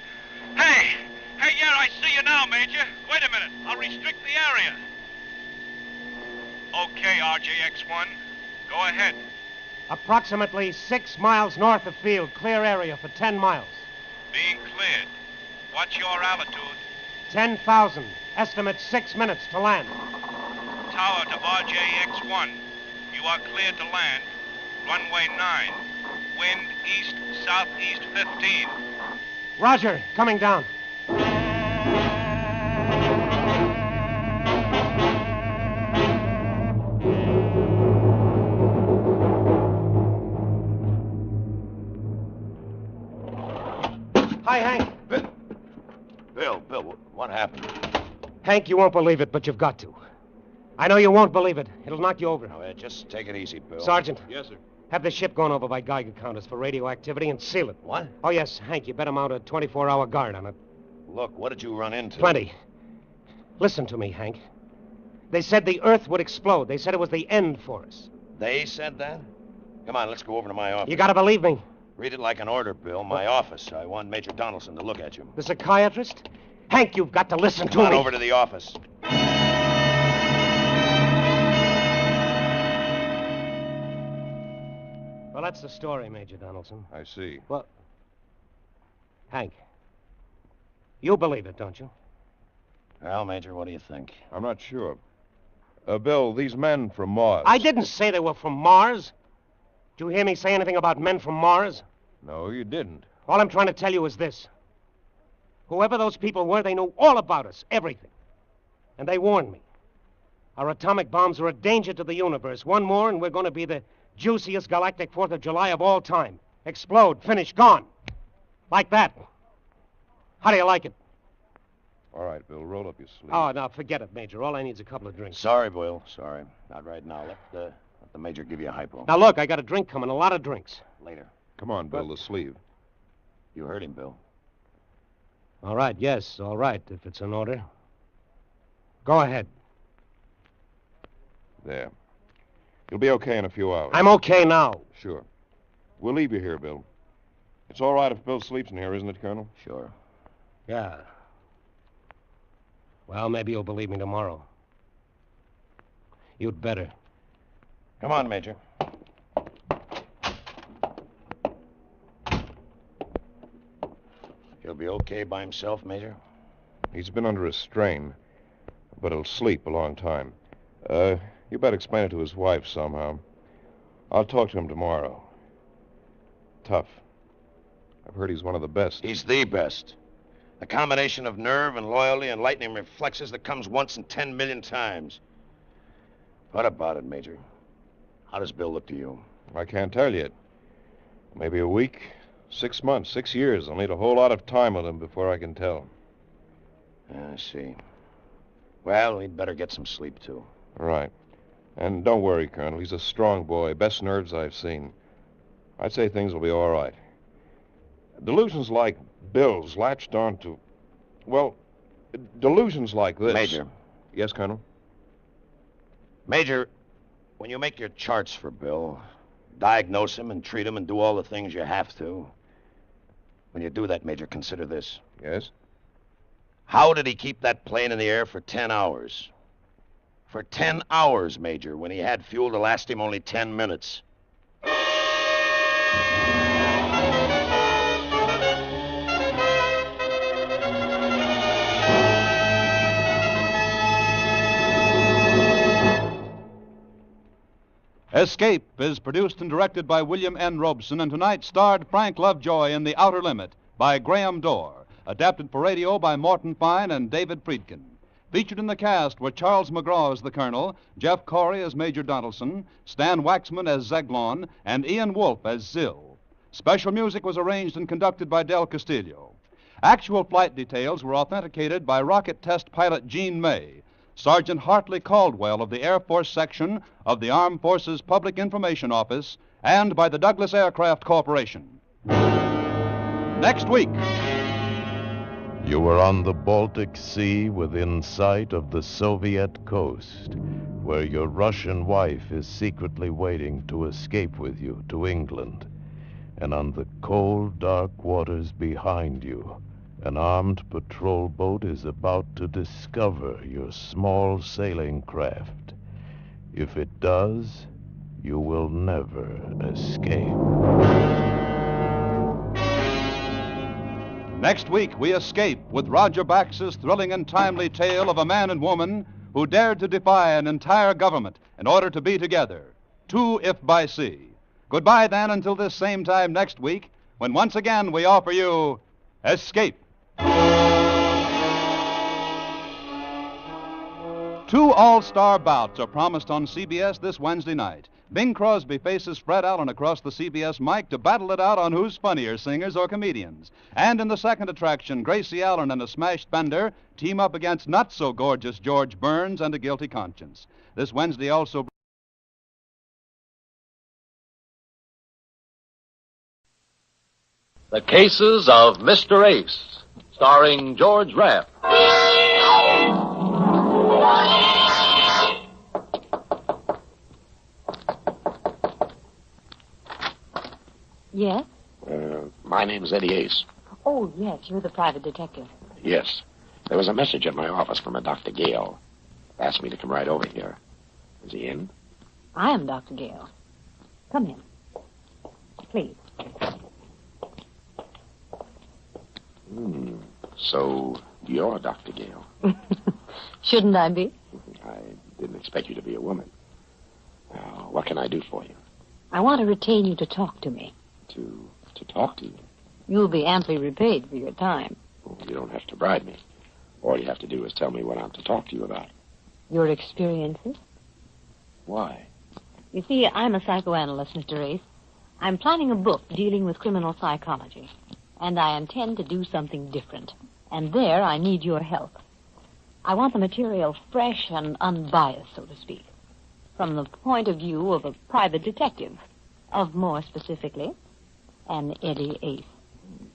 [SPEAKER 22] Hey! Hey, yeah, I see you now, Major. Wait a minute. I'll restrict the area. Okay, RJX-1. Go ahead.
[SPEAKER 5] Approximately 6 miles north of field. Clear area for 10 miles.
[SPEAKER 22] Being cleared. What's your altitude?
[SPEAKER 5] 10,000. Estimate 6 minutes to land.
[SPEAKER 22] Tower to RJX-1. You are cleared to land. Runway 9. Wind east-southeast 15.
[SPEAKER 5] Roger. Coming down. Hi, Hank.
[SPEAKER 8] Bill, what happened?
[SPEAKER 5] Hank, you won't believe it, but you've got to. I know you won't believe it. It'll knock you over.
[SPEAKER 8] Now, just take it easy, Bill.
[SPEAKER 5] Sergeant.
[SPEAKER 22] Yes, sir.
[SPEAKER 5] Have the ship gone over by Geiger counters for radioactivity and seal it.
[SPEAKER 8] What?
[SPEAKER 5] Oh, yes, Hank, you better mount a 24-hour guard on it.
[SPEAKER 8] Look, what did you run into?
[SPEAKER 5] Plenty. Listen to me, Hank. They said the Earth would explode. They said it was the end for us.
[SPEAKER 8] They said that? Come on, let's go over to my office.
[SPEAKER 5] You gotta believe me.
[SPEAKER 8] Read it like an order, Bill. My office. I want Major Donaldson to look at you.
[SPEAKER 5] The psychiatrist? Hank, you've got to listen to
[SPEAKER 8] Come on
[SPEAKER 5] me.
[SPEAKER 8] over to the office.
[SPEAKER 5] Well, that's the story, Major Donaldson.
[SPEAKER 2] I see.
[SPEAKER 5] Well, Hank, you believe it, don't you?
[SPEAKER 8] Well, Major, what do you think?
[SPEAKER 2] I'm not sure. Bill, these men from Mars.
[SPEAKER 5] I didn't say they were from Mars. Did you hear me say anything about men from Mars?
[SPEAKER 2] No, you didn't.
[SPEAKER 5] All I'm trying to tell you is this. Whoever those people were, they knew all about us, everything. And they warned me. Our atomic bombs are a danger to the universe. One more, and we're going to be the juiciest galactic 4th of July of all time. Explode, finish, gone. Like that. How do you like it?
[SPEAKER 2] All right, Bill, roll up your sleeve.
[SPEAKER 5] Oh, now, forget it, Major. All I need is a couple of drinks.
[SPEAKER 8] Sorry, Bill. Sorry. Not right now. Let the Major give you a hypo.
[SPEAKER 5] Now, look, I got a drink coming, a lot of drinks.
[SPEAKER 8] Later.
[SPEAKER 2] Come on, Bill, the sleeve.
[SPEAKER 8] You heard him, Bill.
[SPEAKER 5] All right, yes, all right, if it's an order. Go ahead.
[SPEAKER 2] There. You'll be okay in a few hours.
[SPEAKER 5] I'm okay now.
[SPEAKER 2] Sure. We'll leave you here, Bill. It's all right if Bill sleeps in here, isn't it, Colonel?
[SPEAKER 8] Sure.
[SPEAKER 5] Yeah. Well, maybe you'll believe me tomorrow.
[SPEAKER 8] You'd better. Come on, Major. He'll be okay by himself, Major?
[SPEAKER 2] He's been under a strain, but he'll sleep a long time. You better explain it to his wife somehow. I'll talk to him tomorrow. Tough. I've heard he's one of the best.
[SPEAKER 8] He's the best. A combination of nerve and loyalty and lightning reflexes that comes once in 10 million times. What about it, Major? How does Bill look to you?
[SPEAKER 2] I can't tell yet. Maybe a week, 6 months, 6 years. I'll need a whole lot of time with him before I can tell.
[SPEAKER 8] I see. Well, he'd better get some sleep, too.
[SPEAKER 2] Right. And don't worry, Colonel. He's a strong boy. Best nerves I've seen. I'd say things will be all right. Delusions like Bill's latched onto... Well, delusions like this...
[SPEAKER 8] Major.
[SPEAKER 2] Yes, Colonel?
[SPEAKER 8] Major, when you make your charts for Bill, diagnose him and treat him and do all the things you have to, when you do that, Major, consider this.
[SPEAKER 2] Yes?
[SPEAKER 8] How did he keep that plane in the air for 10 hours? For 10 hours, Major, when he had fuel to last him only 10 minutes.
[SPEAKER 17] Escape is produced and directed by William N. Robeson, and tonight starred Frank Lovejoy in The Outer Limit by Graham Dorr, adapted for radio by Morton Fine and David Friedkin. Featured in the cast were Charles McGraw as the Colonel, Jeff Corey as Major Donaldson, Stan Waxman as Zeglon, and Ian Wolfe as Zill. Special music was arranged and conducted by Del Castillo. Actual flight details were authenticated by rocket test pilot Gene May, Sergeant Hartley Caldwell of the Air Force Section of the Armed Forces Public Information Office, and by the Douglas Aircraft Corporation. Next week.
[SPEAKER 13] You were on the Baltic Sea within sight of the Soviet coast, where your Russian wife is secretly waiting to escape with you to England. And on the cold, dark waters behind you, an armed patrol boat is about to discover your small sailing craft. If it does, you will never escape.
[SPEAKER 17] Next week, we escape with Roger Bax's thrilling and timely tale of a man and woman who dared to defy an entire government in order to be together, two if by sea. Goodbye, then, until this same time next week, when once again we offer you Escape. 2 all-star bouts are promised on CBS this Wednesday night. Bing Crosby faces Fred Allen across the CBS mic to battle it out on who's funnier, singers or comedians. And in the second attraction, Gracie Allen and a smashed Bender team up against not-so-gorgeous George Burns and a guilty conscience. This Wednesday also...
[SPEAKER 4] The Cases of Mr. Ace, starring George Raft.
[SPEAKER 6] Yes?
[SPEAKER 16] My name's Eddie Ace.
[SPEAKER 6] Oh, yes, you're the private detective.
[SPEAKER 16] Yes. There was a message at my office from a Dr. Gale. Asked me to come right over here. Is he in?
[SPEAKER 6] I am Dr. Gale. Come in. Please.
[SPEAKER 16] So, you're Dr. Gale.
[SPEAKER 6] Shouldn't I be?
[SPEAKER 16] I didn't expect you to be a woman. Now, what can I do for you?
[SPEAKER 6] I want to retain you to talk to me.
[SPEAKER 16] To talk to you?
[SPEAKER 6] You'll be amply repaid for your time.
[SPEAKER 16] Well, you don't have to bribe me. All you have to do is tell me what I'm to talk to you about.
[SPEAKER 6] Your experiences?
[SPEAKER 16] Why?
[SPEAKER 6] You see, I'm a psychoanalyst, Mr. Ace. I'm planning a book dealing with criminal psychology. And I intend to do something different. And there I need your help. I want the material fresh and unbiased, so to speak. From the point of view of a private detective. Of more specifically, an Eddie Ace.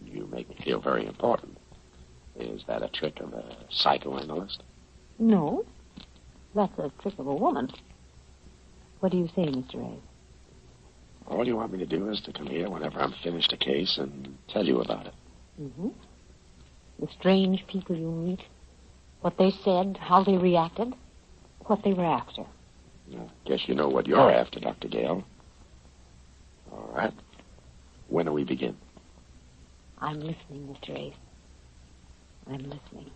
[SPEAKER 16] You make me feel very important. Is that a trick of a psychoanalyst?
[SPEAKER 6] No. That's a trick of a woman. What do you say, Mr. Ace?
[SPEAKER 16] All you want me to do is to come here whenever I'm finished a case and tell you about it.
[SPEAKER 6] Mm-hmm. The strange people you meet, what they said, how they reacted, what they were after.
[SPEAKER 16] Guess you know what you're after, Dr. Gale. All right. When do we begin?
[SPEAKER 6] I'm listening, Mr. Ace. I'm listening.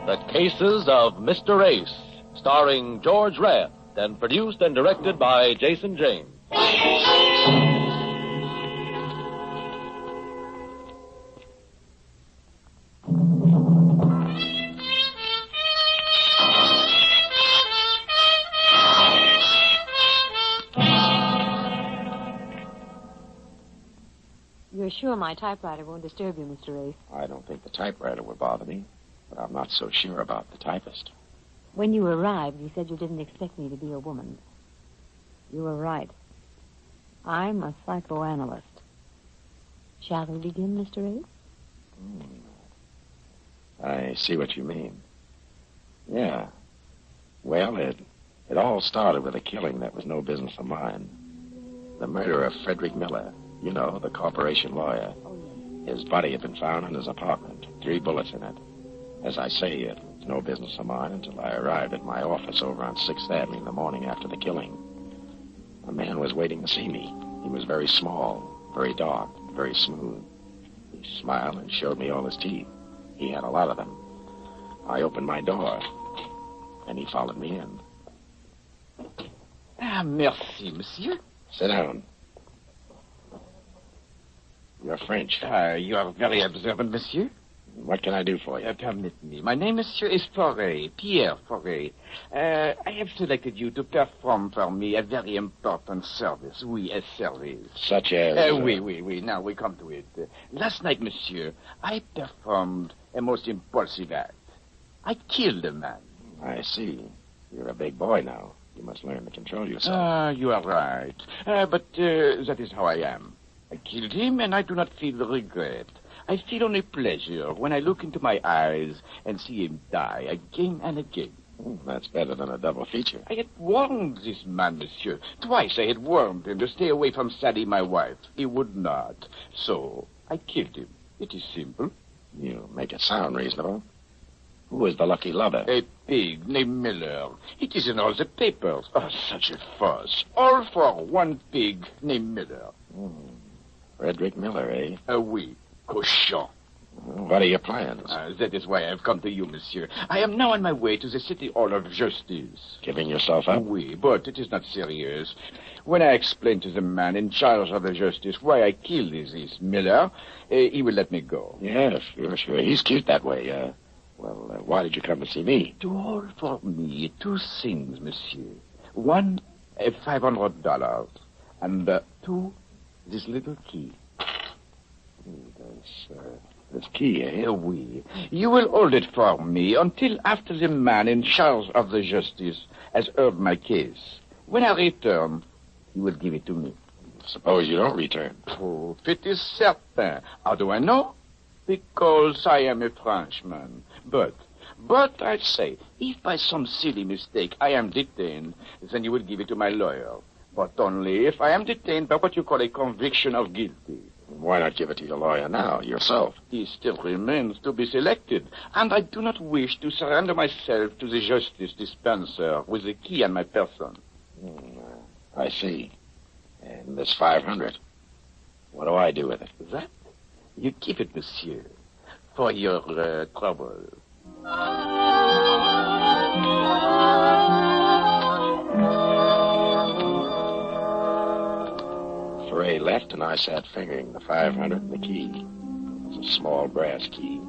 [SPEAKER 4] The Cases of Mr. Ace, starring George Raft, and produced and directed by Jason James.
[SPEAKER 6] You're sure my typewriter won't disturb you, Mr. Ace?
[SPEAKER 16] I don't think the typewriter would bother me, but I'm not so sure about the typist.
[SPEAKER 6] When you arrived, you said you didn't expect me to be a woman. You were right. I'm a psychoanalyst. Shall we begin, Mr. Ace?
[SPEAKER 16] I see what you mean. Yeah. Well, it all started with a killing that was no business of mine. The murder of Frederick Miller, you know, the corporation lawyer. His body had been found in his apartment, 3 bullets in it. As I say, it was no business of mine until I arrived at my office over on 6th Avenue in the morning after the killing. A man was waiting to see me. He was very small, very dark, very smooth. He smiled and showed me all his teeth. He had a lot of them. I opened my door, and he followed me in.
[SPEAKER 18] Ah, merci, monsieur.
[SPEAKER 16] Sit down. You're French.
[SPEAKER 18] You are very observant, monsieur.
[SPEAKER 16] What can I do for you?
[SPEAKER 18] Permit me. My name, monsieur, is Faure, Pierre Faure. I have selected you to perform for me a very important service. Oui, a service.
[SPEAKER 16] Such as...
[SPEAKER 18] Oui. Now we come to it. Last night, monsieur, I performed a most impulsive act. I killed a man.
[SPEAKER 16] I see. You're a big boy now. You must learn to control yourself.
[SPEAKER 18] You are right. But that is how I am. I killed him, and I do not feel regret. I feel only pleasure when I look into my eyes and see him die again and again.
[SPEAKER 16] That's better than a double feature.
[SPEAKER 18] I had warned this man, monsieur. Twice I had warned him to stay away from Sally, my wife. He would not. So I killed him. It is simple.
[SPEAKER 16] You make it sound reasonable. Who is the lucky lover?
[SPEAKER 18] A pig named Miller. It is in all the papers. Oh, such a fuss. All for one pig named Miller.
[SPEAKER 16] Frederick Miller, eh?
[SPEAKER 18] Oui. Cochon.
[SPEAKER 16] What are your plans?
[SPEAKER 18] That is why I have come to you, monsieur. I am now on my way to the City Hall of Justice.
[SPEAKER 16] Giving yourself up?
[SPEAKER 18] Oui, but it is not serious. When I explain to the man in charge of the justice why I killed this Miller, he will let me go.
[SPEAKER 16] Yes, sure. He's cute that way. Why did you come to see me?
[SPEAKER 18] To hold for me 2 things, monsieur. One, $500. And 2, this little key.
[SPEAKER 16] This key, eh?
[SPEAKER 18] Oui. You will hold it for me until after the man in charge of the justice has heard my case. When I return, you will give it to me.
[SPEAKER 16] Suppose you don't return.
[SPEAKER 18] Oh, it is certain. How do I know? Because I am a Frenchman. But I say, if by some silly mistake I am detained, then you will give it to my lawyer. But only if I am detained by what you call a conviction of guilty.
[SPEAKER 16] Why not give it to your lawyer now, yourself?
[SPEAKER 18] He still remains to be selected, and I do not wish to surrender myself to the justice dispenser with the key on my person.
[SPEAKER 16] I see. And this 500, what do I do with it?
[SPEAKER 18] That? You keep it, monsieur, for your trouble.
[SPEAKER 16] Ray left, and I sat fingering the 500 and the key. It was a small brass key,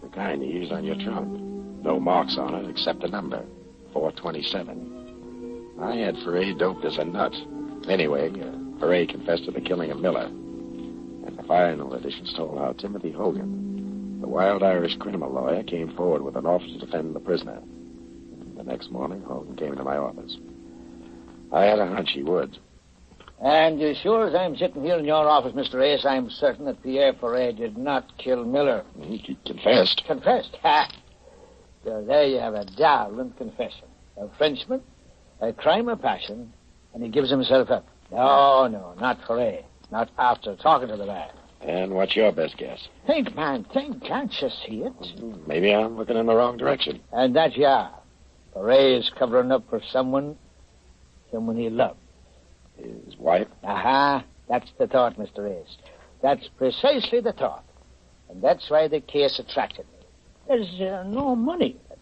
[SPEAKER 16] the kind you use on your trunk. No marks on it except a number, 427. I had Foray doped as a nut. Anyway, Foray confessed to the killing of Miller. And the final editions told how Timothy Hogan, the wild Irish criminal lawyer, came forward with an offer to defend the prisoner. And the next morning, Hogan came into my office. I had a hunch he would.
[SPEAKER 19] And as sure as I'm sitting here in your office, Mr. Ace, I'm certain that Pierre Foray did not kill Miller.
[SPEAKER 16] He confessed.
[SPEAKER 19] Confessed? Ha! So there you have a darling confession. A Frenchman, a crime of passion, and he gives himself up. No, not Foray. Not after talking to the man.
[SPEAKER 16] And what's your best guess?
[SPEAKER 19] Think, man, think. Can't you see it?
[SPEAKER 16] Maybe I'm looking in the wrong direction.
[SPEAKER 19] And that you are. Ray is covering up for someone he loved.
[SPEAKER 16] His wife?
[SPEAKER 19] Aha. That's the thought, Mr. Ace. That's precisely the thought. And that's why the case attracted me. There's no money in it.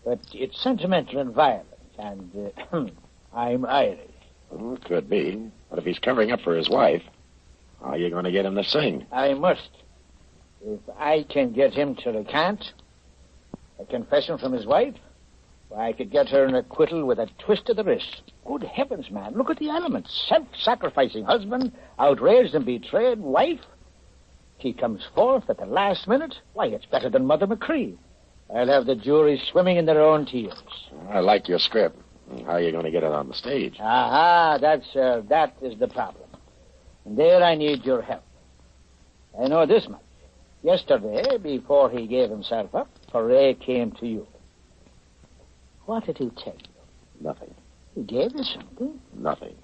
[SPEAKER 19] But it's sentimental and violent. And I'm Irish.
[SPEAKER 16] Well, it could be. But if he's covering up for his wife, how are you going to get him to sing?
[SPEAKER 19] I must. If I can get him to recant a confession from his wife, I could get her an acquittal with a twist of the wrist. Good heavens, man. Look at the elements. Self-sacrificing husband, outraged and betrayed wife. She comes forth at the last minute. Why, it's better than Mother McCree. I'll have the jury swimming in their own tears.
[SPEAKER 16] I like your script. How are you going to get it on the stage?
[SPEAKER 19] Aha, that is the problem. And there I need your help. I know this much. Yesterday, before he gave himself up, Ray came to you. What did he tell you?
[SPEAKER 16] Nothing.
[SPEAKER 19] He gave you something?
[SPEAKER 16] Nothing.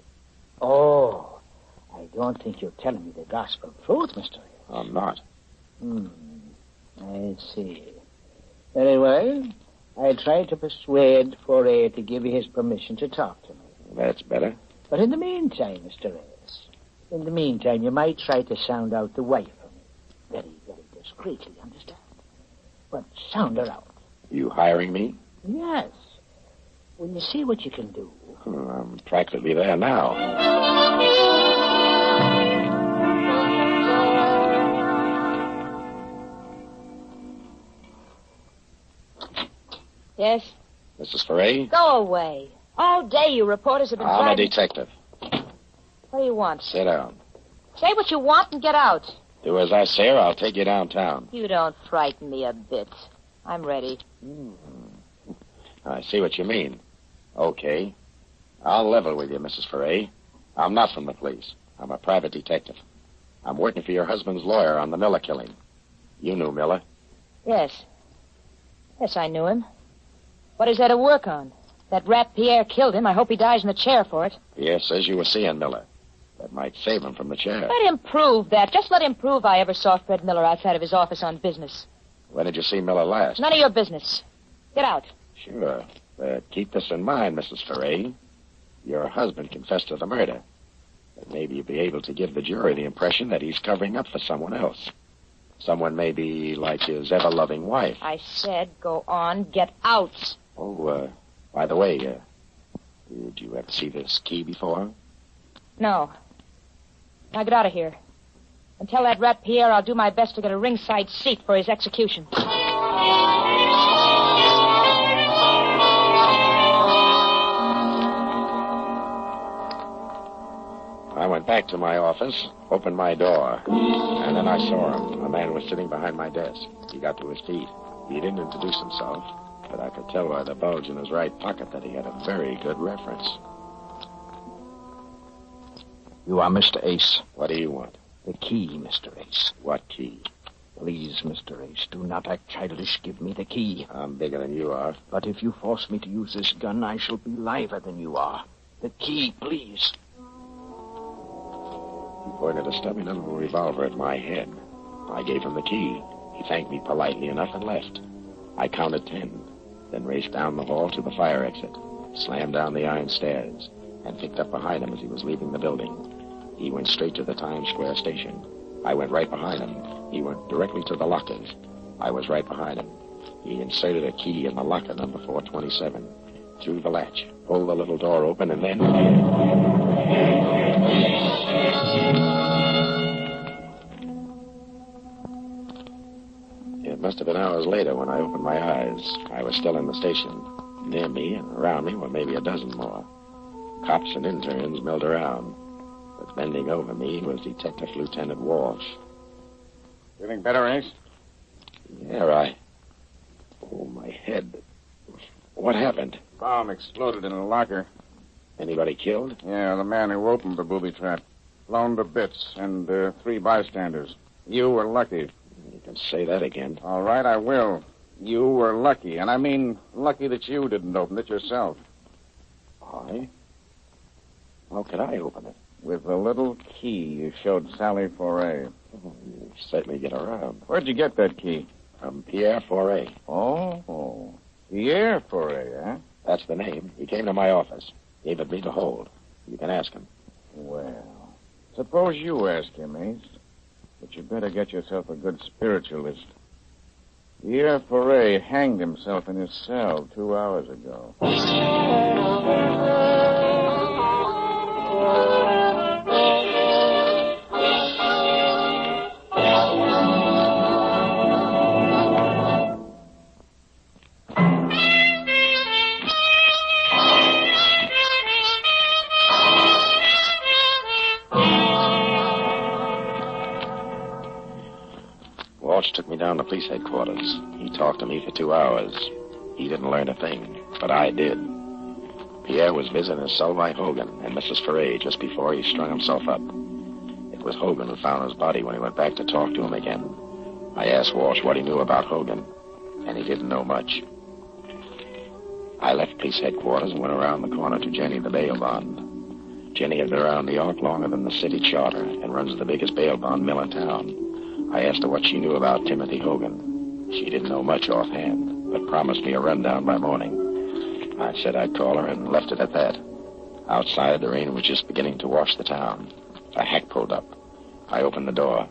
[SPEAKER 19] Oh, I don't think you're telling me the gospel truth, Mr. Ray.
[SPEAKER 16] I'm not.
[SPEAKER 19] I see. Very well. I tried to persuade Foray to give you his permission to talk to me.
[SPEAKER 16] That's better.
[SPEAKER 19] But in the meantime, Mr. Reyes, in the meantime, you might try to sound out the wife for me. Very, very discreetly, understand? But sound her out.
[SPEAKER 16] You hiring me?
[SPEAKER 19] Yes. Will you see what you can do?
[SPEAKER 16] I'm practically there now.
[SPEAKER 6] Yes?
[SPEAKER 16] Mrs. Foray?
[SPEAKER 6] Go away. All day you reporters have been
[SPEAKER 16] I'm a
[SPEAKER 6] driving...
[SPEAKER 16] detective.
[SPEAKER 6] What do you want?
[SPEAKER 16] Sit down.
[SPEAKER 6] Say what you want and get out.
[SPEAKER 16] Do as I say or I'll take you downtown.
[SPEAKER 6] You don't frighten me a bit. I'm ready.
[SPEAKER 16] I see what you mean. Okay. I'll level with you, Mrs. Foray. I'm not from the police. I'm a private detective. I'm working for your husband's lawyer on the Miller killing. You knew Miller.
[SPEAKER 6] Yes. Yes, I knew him. What is there to work on? That rat Pierre killed him. I hope he dies in the chair for it.
[SPEAKER 16] Pierre says you were seeing Miller. That might save him from the chair.
[SPEAKER 6] Let him prove that. Just let him prove I ever saw Fred Miller outside of his office on business.
[SPEAKER 16] When did you see Miller last?
[SPEAKER 6] None of your business. Get out.
[SPEAKER 16] Sure. But keep this in mind, Mrs. Foray. Your husband confessed to the murder. But maybe you'll be able to give the jury the impression that he's covering up for someone else. Someone maybe like his ever-loving wife.
[SPEAKER 6] I said go on. Get out.
[SPEAKER 16] Oh, by the way, did you ever see this key before?
[SPEAKER 6] No. Now get out of here. And tell that rat Pierre I'll do my best to get a ringside seat for his execution.
[SPEAKER 16] I went back to my office, opened my door, and then I saw him. A man was sitting behind my desk. He got to his feet. He didn't introduce himself, but I could tell by the bulge in his right pocket that he had a very good reference.
[SPEAKER 19] You are Mr. Ace.
[SPEAKER 16] What do you want?
[SPEAKER 19] The key, Mr. Ace.
[SPEAKER 16] What key?
[SPEAKER 19] Please, Mr. Ace, do not act childish. Give me the key.
[SPEAKER 16] I'm bigger than you are.
[SPEAKER 19] But if you force me to use this gun, I shall be liver than you are. The key, please.
[SPEAKER 16] He pointed a stubby little revolver at my head. I gave him the key. He thanked me politely enough and left. I counted 10, then raced down the hall to the fire exit, slammed down the iron stairs, and picked up behind him as he was leaving the building. He went straight to the Times Square station. I went right behind him. He went directly to the lockers. I was right behind him. He inserted a key in the locker number 427, threw the latch, pulled the little door open, and then... It must have been hours later when I opened my eyes. I was still in the station. Near me and around me were maybe a dozen more. Cops and interns milled around. But bending over me was Detective Lieutenant Walsh.
[SPEAKER 12] Feeling better, Ace?
[SPEAKER 16] Yeah, Oh, my head. What happened?
[SPEAKER 12] Bomb exploded in a locker.
[SPEAKER 16] Anybody killed?
[SPEAKER 12] Yeah, the man who opened the booby trap. Blown to bits, and 3 bystanders. You were lucky.
[SPEAKER 16] You can say that again.
[SPEAKER 12] All right, I will. You were lucky, and I mean lucky that you didn't open it yourself.
[SPEAKER 16] I? How could I open it?
[SPEAKER 12] With the little key you showed Sally Foray.
[SPEAKER 16] Oh, you certainly get around.
[SPEAKER 12] Where'd you get that key?
[SPEAKER 16] From Pierre Foray.
[SPEAKER 12] Oh, Pierre Foray, huh?
[SPEAKER 16] That's the name. He came to my office. Gave it me to hold. You can ask him.
[SPEAKER 12] Well, suppose you ask him, Ace. But you better get yourself a good spiritualist. Pierre Foray hanged himself in his cell 2 hours ago.
[SPEAKER 16] Took me down to police headquarters. He talked to me for 2 hours. He didn't learn a thing, but I did. Pierre was visiting his cell by Hogan and Mrs. Foray just before he strung himself up. It was Hogan who found his body when he went back to talk to him again. I asked Walsh what he knew about Hogan, and he didn't know much. I left police headquarters and went around the corner to Jenny, the bail bond. Jenny had been around New York longer than the city charter and runs the biggest bail bond mill in town. I asked her what she knew about Timothy Hogan. She didn't know much offhand, but promised me a rundown by morning. I said I'd call her and left it at that. Outside, the rain was just beginning to wash the town. A hack pulled up. I opened the door,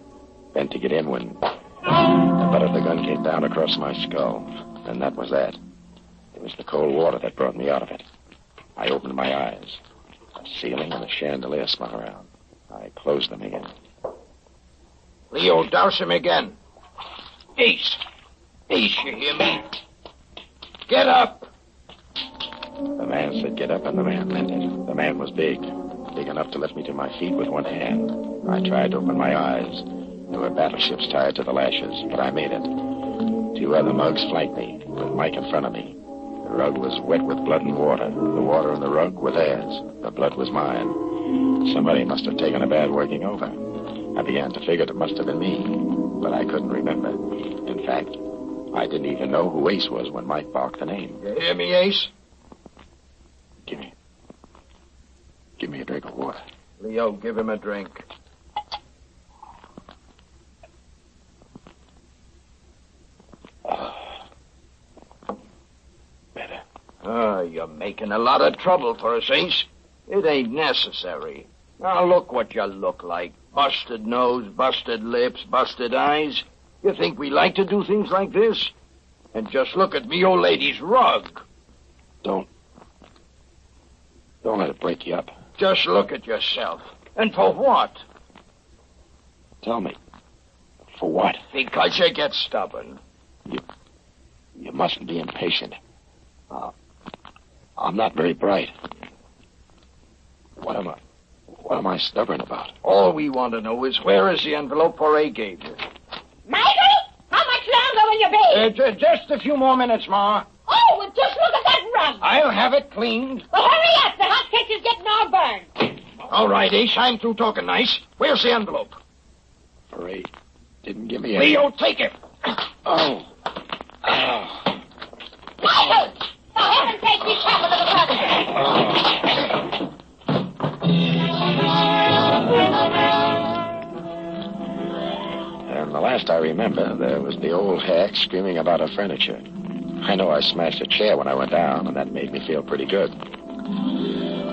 [SPEAKER 16] bent to get in when the butt of the gun came down across my skull, and that was that. It was the cold water that brought me out of it. I opened my eyes. A ceiling and a chandelier spun around. I closed them again.
[SPEAKER 19] Leo, douse him again. Ace, you hear me? Get up!
[SPEAKER 16] The man said get up, and the man meant it. The man was big enough to lift me to my feet with one hand. I tried to open my eyes. There were battleships tied to the lashes, but I made it. 2 other mugs flanked me, with Mike in front of me. The rug was wet with blood and water. The water and the rug were theirs. The blood was mine. Somebody must have taken a bad working over. I began to figure it must have been me, but I couldn't remember. In fact, I didn't even know who Ace was when Mike barked the name.
[SPEAKER 19] You hear me, Ace?
[SPEAKER 16] Give me a drink of water.
[SPEAKER 19] Leo, give him a drink.
[SPEAKER 16] Better.
[SPEAKER 19] You're making a lot of trouble for us, Ace. It ain't necessary. Now look what you look like. Busted nose, busted lips, busted eyes. You think we like to do things like this? And just look at me old lady's rug.
[SPEAKER 16] Don't let it break you up.
[SPEAKER 19] Just look at yourself. And for what?
[SPEAKER 16] Tell me. For what?
[SPEAKER 19] Because you get stubborn.
[SPEAKER 16] You mustn't be impatient. I'm not very bright. What am I stubborn about?
[SPEAKER 19] All we want to know is where is the envelope Foray gave you?
[SPEAKER 9] Michael, how much longer will you be?
[SPEAKER 19] Just a few more minutes, Ma.
[SPEAKER 9] Oh, well, just look at that rug.
[SPEAKER 19] I'll have it cleaned.
[SPEAKER 9] Well, hurry up. The hot kitchen's getting all burned.
[SPEAKER 19] All right, Ace, I'm through talking nice. Where's the envelope?
[SPEAKER 16] Foray didn't give me any.
[SPEAKER 19] Leo, take it.
[SPEAKER 16] Oh.
[SPEAKER 9] Michael! For heaven's sake, be careful of the rug.
[SPEAKER 16] And the last I remember, there was the old hack screaming about her furniture. I know I smashed a chair when I went down, and that made me feel pretty good.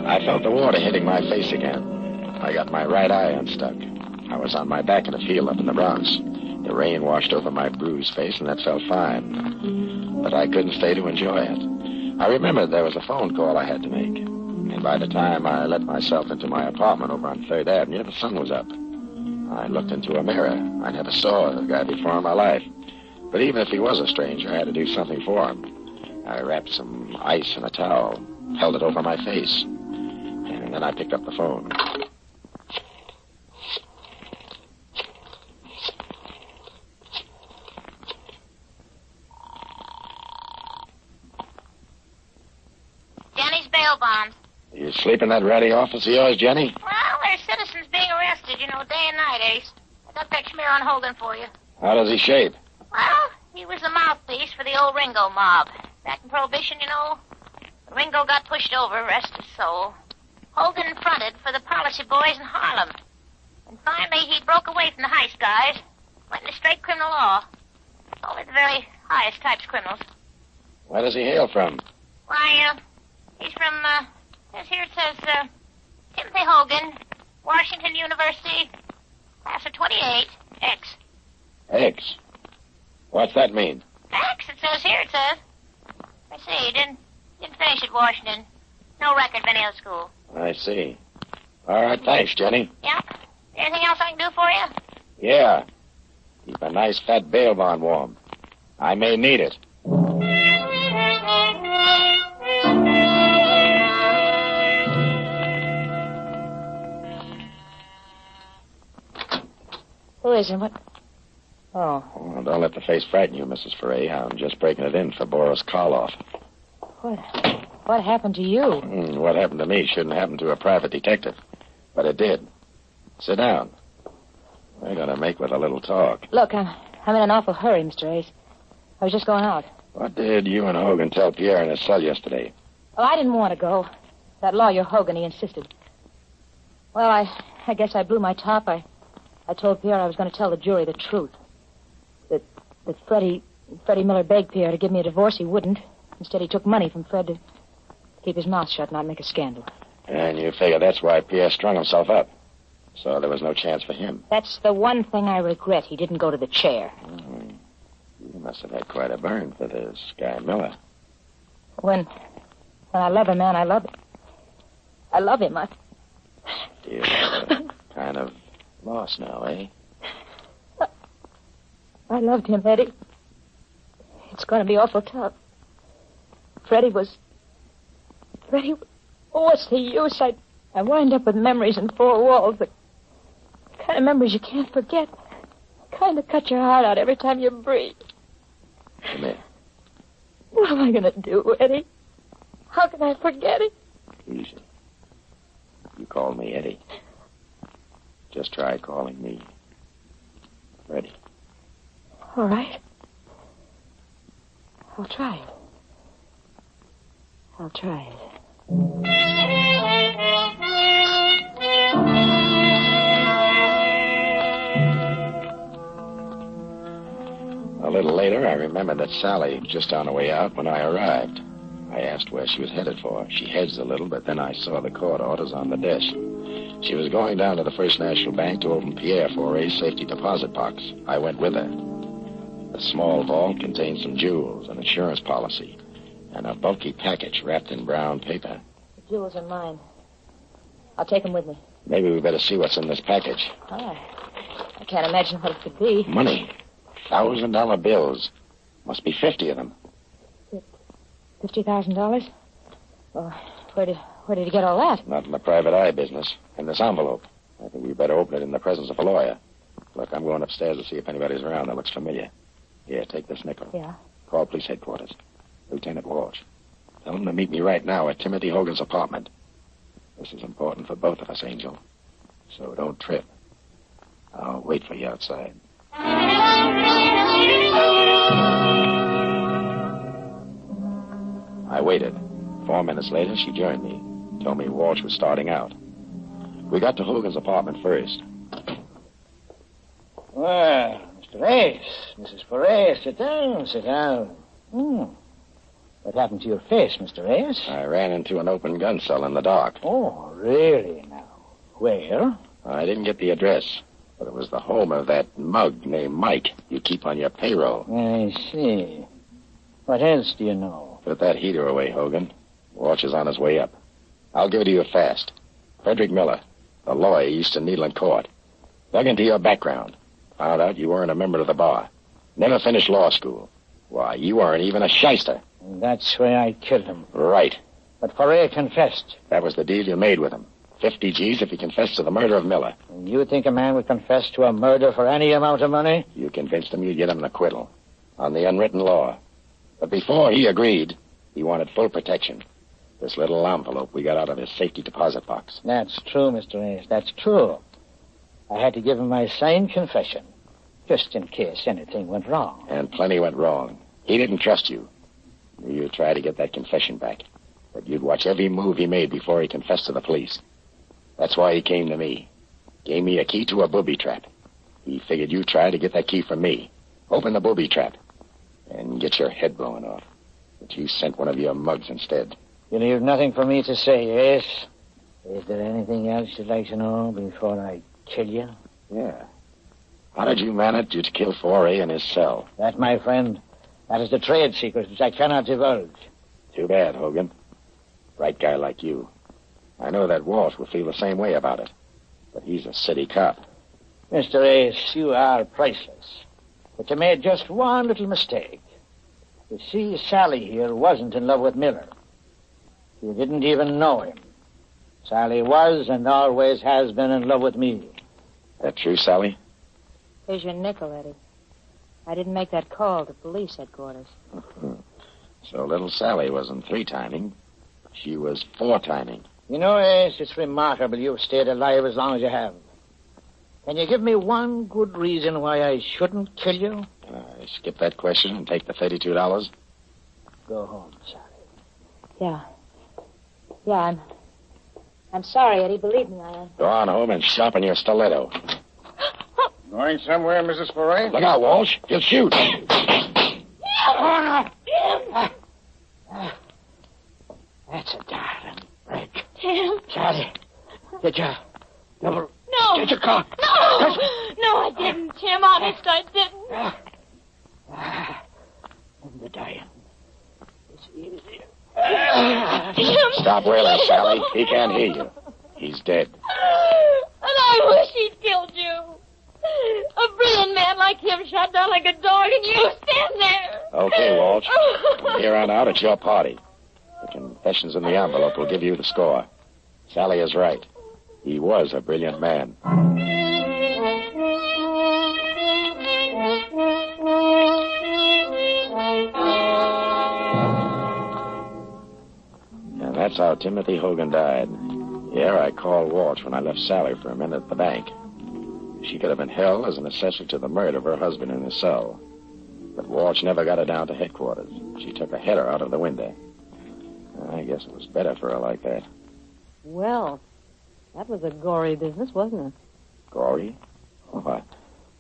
[SPEAKER 16] I felt the water hitting my face again. I got my right eye unstuck. I was on my back in a field up in the Bronx. The rain washed over my bruised face, and that felt fine. But I couldn't stay to enjoy it. I remembered there was a phone call I had to make. And by the time I let myself into my apartment over on 3rd Avenue, the sun was up. I looked into a mirror. I never saw the guy before in my life. But even if he was a stranger, I had to do something for him. I wrapped some ice in a towel, held it over my face, and then I picked up the phone.
[SPEAKER 9] Jenny's bail bonds.
[SPEAKER 16] You sleep in that ratty office of yours, Jenny?
[SPEAKER 9] Well, there's citizens being arrested, day and night, Ace. I got that schmear on Hogan for you.
[SPEAKER 16] How does he shape?
[SPEAKER 9] Well, he was the mouthpiece for the old Ringo mob. Back in Prohibition, Ringo got pushed over, rest his soul. Hogan fronted for the policy boys in Harlem. And finally, he broke away from the heist guys, went into straight criminal law. Only the very highest types of criminals.
[SPEAKER 16] Where does he hail from?
[SPEAKER 9] Why, he's from, here it says, Timothy Hogan, Washington University, class of 28, X.
[SPEAKER 16] X. What's that mean?
[SPEAKER 9] X, it says here, it says. I see, he didn't finish at Washington. No record of any other school.
[SPEAKER 16] I see. All right, thanks, Jenny.
[SPEAKER 9] Yeah? Anything else I can do for you?
[SPEAKER 16] Yeah. Keep a nice fat bail bond warm. I may need it.
[SPEAKER 6] Who is it? What? Oh.
[SPEAKER 16] Well, don't let the face frighten you, Mrs. Foray. I'm just breaking it in for Boris Karloff.
[SPEAKER 6] What happened to you?
[SPEAKER 16] What happened to me shouldn't happen to a private detective. But it did. Sit down. We're going to make with a little talk.
[SPEAKER 6] Look, I'm in an awful hurry, Mr. Ace. I was just going out.
[SPEAKER 16] What did you and Hogan tell Pierre in his cell yesterday?
[SPEAKER 6] Well, I didn't want to go. That lawyer Hogan, he insisted. Well, I guess I blew my top. I told Pierre I was going to tell the jury the truth. That Freddie Miller begged Pierre to give me a divorce. He wouldn't. Instead, he took money from Fred to keep his mouth shut and not make a scandal.
[SPEAKER 16] And you figure that's why Pierre strung himself up. So there was no chance for him.
[SPEAKER 6] That's the one thing I regret. He didn't go to the chair.
[SPEAKER 16] You must have had quite a burn for this guy Miller.
[SPEAKER 6] When I love a man, I love him. I love him.
[SPEAKER 16] You're kind of lost now, eh?
[SPEAKER 6] I loved him, Eddie. It's going to be awful tough. Freddie, what's the use? I wind up with memories in four walls, the kind of memories you can't forget. Kind of cut your heart out every time you breathe.
[SPEAKER 16] Come here.
[SPEAKER 6] What am I going to do, Eddie? How can I forget it?
[SPEAKER 16] Easy. You call me Eddie. Just try calling me Freddie.
[SPEAKER 6] All right. I'll try it. I'll try it.
[SPEAKER 16] A little later, I remembered that Sally was just on her way out when I arrived. I asked where she was headed for. She hedged a little, but then I saw the court orders on the desk. She was going down to the First National Bank to open Pierre Foray's safety deposit box. I went with her. The small vault contained some jewels, an insurance policy, and a bulky package wrapped in brown paper.
[SPEAKER 6] The jewels are mine. I'll take them with me.
[SPEAKER 16] Maybe we better see what's in this package.
[SPEAKER 6] Oh, I can't imagine what it could be.
[SPEAKER 16] Money. $1,000 bills. Must be 50 of them.
[SPEAKER 6] $50,000? Well, where did you get all that?
[SPEAKER 16] Not in the private eye business. In this envelope. I think we better open it in the presence of a lawyer. Look, I'm going upstairs to see if anybody's around that looks familiar. Here, take this nickel.
[SPEAKER 6] Yeah?
[SPEAKER 16] Call police headquarters. Lieutenant Walsh. Tell him to meet me right now at Timothy Hogan's apartment. This is important for both of us, Angel. So don't trip. I'll wait for you outside. I waited. 4 minutes later, she joined me. Told me Walsh was starting out. We got to Hogan's apartment first.
[SPEAKER 19] Well, Mr. Ace, Mrs. Foray, sit down, sit down. What happened to your face, Mr. Ace?
[SPEAKER 16] I ran into an open gun cell in the dark.
[SPEAKER 19] Oh, really now? Where?
[SPEAKER 16] I didn't get the address, but it was the home of that mug named Mike you keep on your payroll.
[SPEAKER 19] I see. What else do you know?
[SPEAKER 16] Put that heater away, Hogan. Walsh is on his way up. I'll give it to you fast. Frederick Miller, the lawyer used to Needland Court. Dug into your background. Found out you weren't a member of the bar. Never finished law school. Why, you weren't even a shyster.
[SPEAKER 19] That's why I killed him.
[SPEAKER 16] Right.
[SPEAKER 19] But Foray confessed.
[SPEAKER 16] That was the deal you made with him. 50 G's if he confessed to the murder of Miller.
[SPEAKER 19] And you think a man would confess to a murder for any amount of money?
[SPEAKER 16] You convinced him you'd get him an acquittal. On the unwritten law. But before he agreed, he wanted full protection. This little envelope we got out of his safety deposit box.
[SPEAKER 19] That's true, Mr. Ace. That's true. I had to give him my signed confession. Just in case anything went wrong.
[SPEAKER 16] And plenty went wrong. He didn't trust you. You tried to get that confession back. But you'd watch every move he made before he confessed to the police. That's why he came to me. Gave me a key to a booby trap. He figured you'd try to get that key from me. Open the booby trap and get your head blown off. But you sent one of your mugs instead.
[SPEAKER 19] You leave nothing for me to say, yes? Is there anything else you'd like to know before I kill you?
[SPEAKER 16] Yeah. How did you manage to kill Foray in his cell?
[SPEAKER 19] That, my friend, that is the trade secret which I cannot divulge.
[SPEAKER 16] Too bad, Hogan. Bright guy like you. I know that Walsh will feel the same way about it. But he's a city cop.
[SPEAKER 19] Mr. Ace, you are priceless. But you made just one little mistake. You see, Sally here wasn't in love with Miller. You didn't even know him. Sally was and always has been in love with me.
[SPEAKER 16] That true, Sally?
[SPEAKER 6] Here's your nickel, Eddie. I didn't make that call to police headquarters.
[SPEAKER 16] So little Sally wasn't three-timing. She was four-timing.
[SPEAKER 19] You know, Ace, it's remarkable you've stayed alive as long as you have. Can you give me one good reason why I shouldn't kill you?
[SPEAKER 16] Skip that question and take the $32.
[SPEAKER 19] Go home, Sally.
[SPEAKER 6] Yeah, I'm sorry, Eddie. Believe me, I am.
[SPEAKER 16] Go on home and sharpen your stiletto.
[SPEAKER 12] Going somewhere, Mrs. Foray?
[SPEAKER 16] Look out, Walsh. He'll shoot.
[SPEAKER 19] That's a darling break.
[SPEAKER 9] Tim.
[SPEAKER 19] Sally, get your double...
[SPEAKER 9] No.
[SPEAKER 19] Get your car.
[SPEAKER 9] No. No, I didn't, Tim. Honest, I didn't.
[SPEAKER 19] And the dying. It's easier.
[SPEAKER 9] Tim.
[SPEAKER 16] Stop wailing, Sally. He can't hear you. He's dead.
[SPEAKER 9] And I wish he'd killed you. A brilliant man like him shot down like a dog, and you stand there.
[SPEAKER 16] Okay, Walsh. From here on out, it's your party. The confessions in the envelope will give you the score. Sally is right. He was a brilliant man. And that's how Timothy Hogan died. Here, I called Walsh when I left Sally for a minute at the bank. She could have been held as an accessory to the murder of her husband in his cell. But Walsh never got her down to headquarters. She took a header out of the window. I guess it was better for her like that.
[SPEAKER 6] Well, that was a gory business, wasn't it?
[SPEAKER 16] Gory? Oh,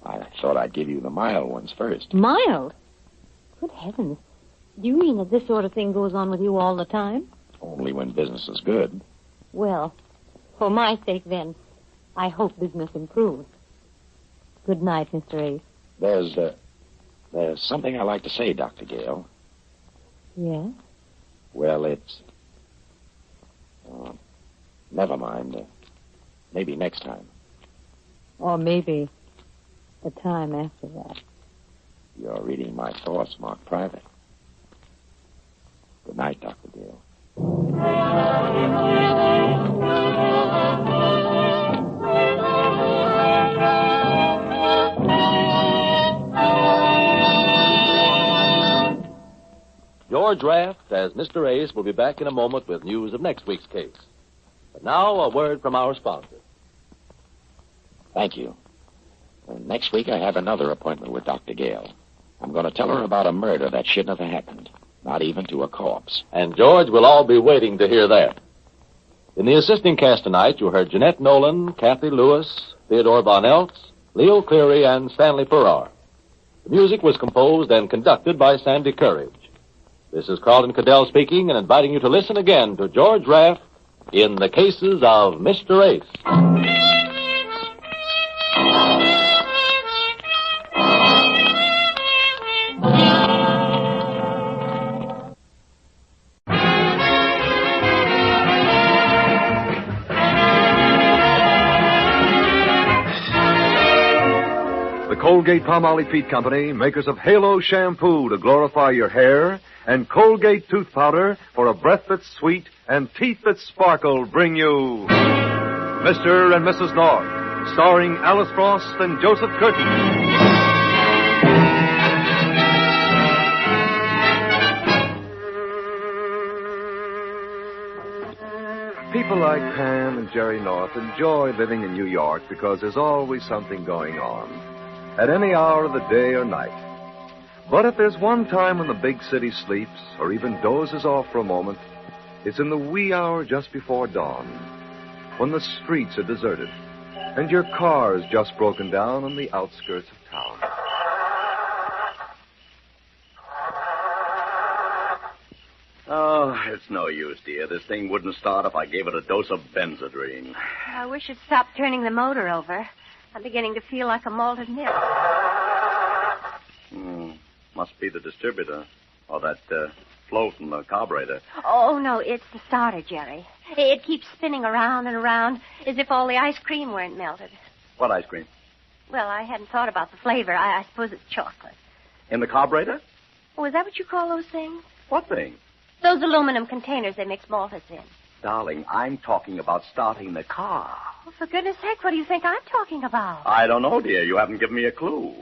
[SPEAKER 16] I thought I'd give you the mild ones first.
[SPEAKER 6] Mild? Good heavens. Do you mean that this sort of thing goes on with you all the time?
[SPEAKER 16] Only when business is good.
[SPEAKER 6] Well, for my sake, then, I hope business improves. Good night, Mr. Ace.
[SPEAKER 16] There's something I'd like to say, Dr. Gale.
[SPEAKER 6] Yes?
[SPEAKER 16] Well, it's... never mind. Maybe next time.
[SPEAKER 6] Or maybe the time after that.
[SPEAKER 16] You're reading my thoughts marked private. Good night, Dr. Gale.
[SPEAKER 4] George Raft, as Mr. Ace, will be back in a moment with news of next week's case. But now, a word from our sponsor.
[SPEAKER 16] Thank you. Next week, I have another appointment with Dr. Gale. I'm going to tell her about a murder that shouldn't have happened, not even to a corpse.
[SPEAKER 4] And, George, we'll all be waiting to hear that. In the assisting cast tonight, you heard Jeanette Nolan, Kathy Lewis, Theodore Von Eltz, Leo Cleary, and Stanley Farrar. The music was composed and conducted by Sandy Courage. This is Carlton Cadell speaking and inviting you to listen again to George Raft in the cases of Mr. Ace.
[SPEAKER 14] Colgate-Palmolive Feet Company, makers of Halo shampoo to glorify your hair, and Colgate tooth powder for a breath that's sweet and teeth that sparkle, bring you Mr. and Mrs. North, starring Alice Frost and Joseph Curtin. People like Pam and Jerry North enjoy living in New York because there's always something going on, at any hour of the day or night. But if there's one time when the big city sleeps or even dozes off for a moment, It's in the wee hour just before dawn, when the streets are deserted, and your car's just broken down on the outskirts of town.
[SPEAKER 10] Oh, it's no use, dear. This thing wouldn't start if I gave it a dose of Benzedrine.
[SPEAKER 20] I wish it'd stop turning the motor over. I'm beginning to feel like a malted milk.
[SPEAKER 10] Must be the distributor. Or that flow from the carburetor.
[SPEAKER 20] Oh, no, it's the starter, Jerry. It keeps spinning around and around as if all the ice cream weren't melted.
[SPEAKER 10] What ice cream?
[SPEAKER 20] Well, I hadn't thought about the flavor. I suppose it's chocolate.
[SPEAKER 10] In the carburetor?
[SPEAKER 20] Oh, is that what you call those things?
[SPEAKER 10] What thing?
[SPEAKER 20] Those aluminum containers they mix malters in.
[SPEAKER 10] Darling, I'm talking about starting the car.
[SPEAKER 20] Oh, for goodness sake, what do you think I'm talking about?
[SPEAKER 10] I don't know, dear. You haven't given me a clue.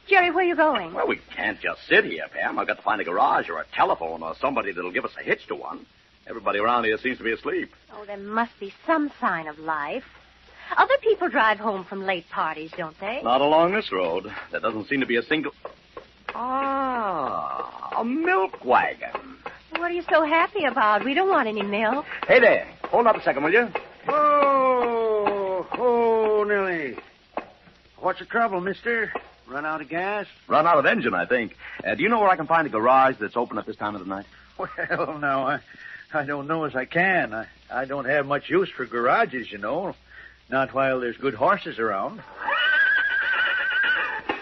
[SPEAKER 20] Jerry, where are you going?
[SPEAKER 10] Well, we can't just sit here, Pam. I've got to find a garage or a telephone or somebody that'll give us a hitch to one. Everybody around here seems to be asleep.
[SPEAKER 20] Oh, there must be some sign of life. Other people drive home from late parties, don't they?
[SPEAKER 10] Not along this road. There doesn't seem to be a single... a milk wagon.
[SPEAKER 20] What are you so happy about? We don't want any milk.
[SPEAKER 10] Hey there. Hold up a second, will you?
[SPEAKER 23] Oh, Nellie. What's the trouble, mister? Run out of gas?
[SPEAKER 10] Run out of engine, I think. Do you know where I can find a garage that's open at this time of the night?
[SPEAKER 23] Well, now, I don't know as I can. I don't have much use for garages, you know. Not while there's good horses around.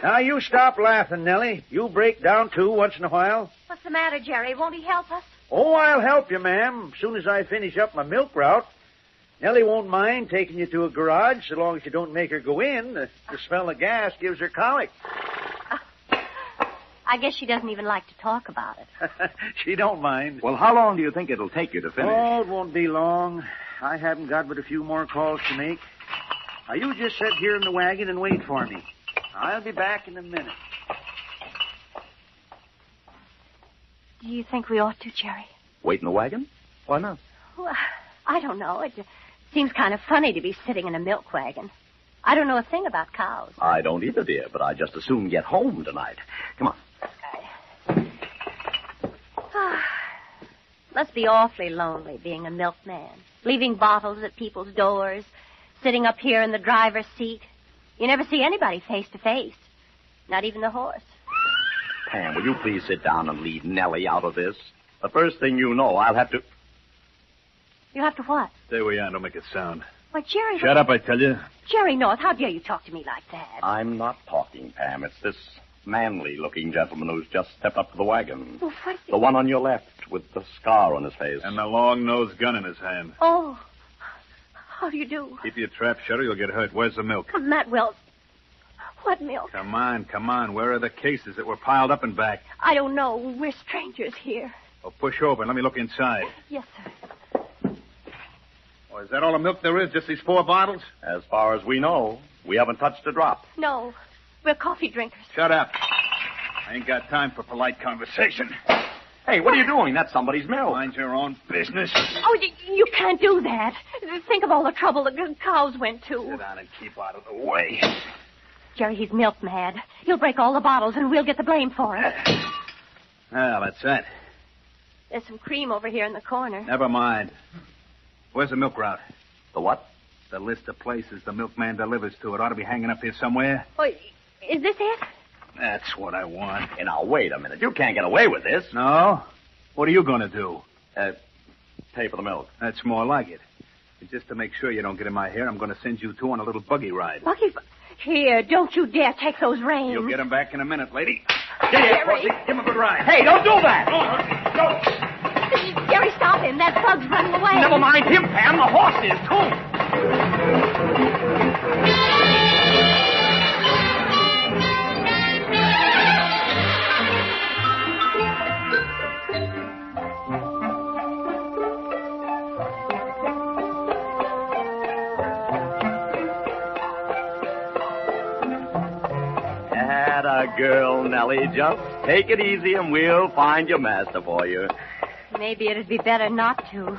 [SPEAKER 23] Now, you stop laughing, Nellie. You break down, too, once in a while.
[SPEAKER 20] What's the matter, Jerry? Won't he help us?
[SPEAKER 23] Oh, I'll help you, ma'am, as soon as I finish up my milk route. Nellie won't mind taking you to a garage so long as you don't make her go in. The smell of gas gives her colic.
[SPEAKER 20] I guess she doesn't even like to talk about it.
[SPEAKER 23] She don't mind.
[SPEAKER 10] Well, how long do you think it'll take you to finish?
[SPEAKER 23] Oh, it won't be long. I haven't got but a few more calls to make. Now, you just sit here in the wagon and wait for me. I'll be back in a minute.
[SPEAKER 20] Do you think we ought to, Jerry?
[SPEAKER 10] Wait in the wagon? Why not?
[SPEAKER 20] Well, I don't know. It seems kind of funny to be sitting in a milk wagon. I don't know a thing about cows.
[SPEAKER 10] I don't either, dear, but I'd just as soon get home tonight. Come on.
[SPEAKER 20] Must be awfully lonely being a milkman, leaving bottles at people's doors, sitting up here in the driver's seat. You never see anybody face to face, not even the horse.
[SPEAKER 10] Pam, will you please sit down and leave Nellie out of this? The first thing you know, I'll have to...
[SPEAKER 20] You have to what?
[SPEAKER 23] Stay where you are. Don't make a sound.
[SPEAKER 20] Why, Jerry...
[SPEAKER 23] Shut up, I tell you.
[SPEAKER 20] Jerry North, how dare you talk to me like that?
[SPEAKER 10] I'm not talking, Pam. It's this manly-looking gentleman who's just stepped up to the wagon.
[SPEAKER 20] Well, what...
[SPEAKER 10] The one on your left with the scar on his face.
[SPEAKER 23] And the long-nosed gun in his hand.
[SPEAKER 20] Oh, how do you do?
[SPEAKER 23] Keep your trap shut or you'll get hurt. Where's the milk?
[SPEAKER 20] Matt Wells. What milk?
[SPEAKER 23] Come on. Where are the cases that were piled up and back?
[SPEAKER 20] I don't know. We're strangers here.
[SPEAKER 23] Well, push over and let me look inside.
[SPEAKER 20] Yes, sir.
[SPEAKER 23] Oh, is that all the milk there is? Just these 4 bottles?
[SPEAKER 10] As far as we know, we haven't touched a drop.
[SPEAKER 20] No, we're coffee drinkers.
[SPEAKER 23] Shut up. I ain't got time for polite conversation.
[SPEAKER 10] Hey, what are you doing? That's somebody's milk.
[SPEAKER 23] Mind your own business.
[SPEAKER 20] Oh, you can't do that. Think of all the trouble the cows went to.
[SPEAKER 23] Sit down and keep out of the way.
[SPEAKER 20] Jerry, he's milk mad. He'll break all the bottles and we'll get the blame for it.
[SPEAKER 23] Well, that's that.
[SPEAKER 20] There's some cream over here in the corner.
[SPEAKER 23] Never mind. Where's the milk route?
[SPEAKER 10] The what?
[SPEAKER 23] The list of places the milkman delivers to. It ought to be hanging up here somewhere.
[SPEAKER 20] Oh, is this it?
[SPEAKER 23] That's what I want.
[SPEAKER 10] Hey, now, wait a minute. You can't get away with this.
[SPEAKER 23] No? What are you going to do?
[SPEAKER 10] Pay for the milk.
[SPEAKER 23] That's more like it. Just to make sure you don't get in my hair, I'm going to send you 2 on a little buggy ride.
[SPEAKER 20] Buggy? Here, don't you dare take those reins.
[SPEAKER 23] You'll get them back in a minute, lady.
[SPEAKER 20] Jerry.
[SPEAKER 23] Give him a good ride.
[SPEAKER 10] Hey, don't do that!
[SPEAKER 20] No. Jerry, stop him. That bug's running away.
[SPEAKER 10] Never mind him, Pam. The horse is, too. Girl, Nellie, just take it easy and we'll find your master for you.
[SPEAKER 20] Maybe it'd be better not to,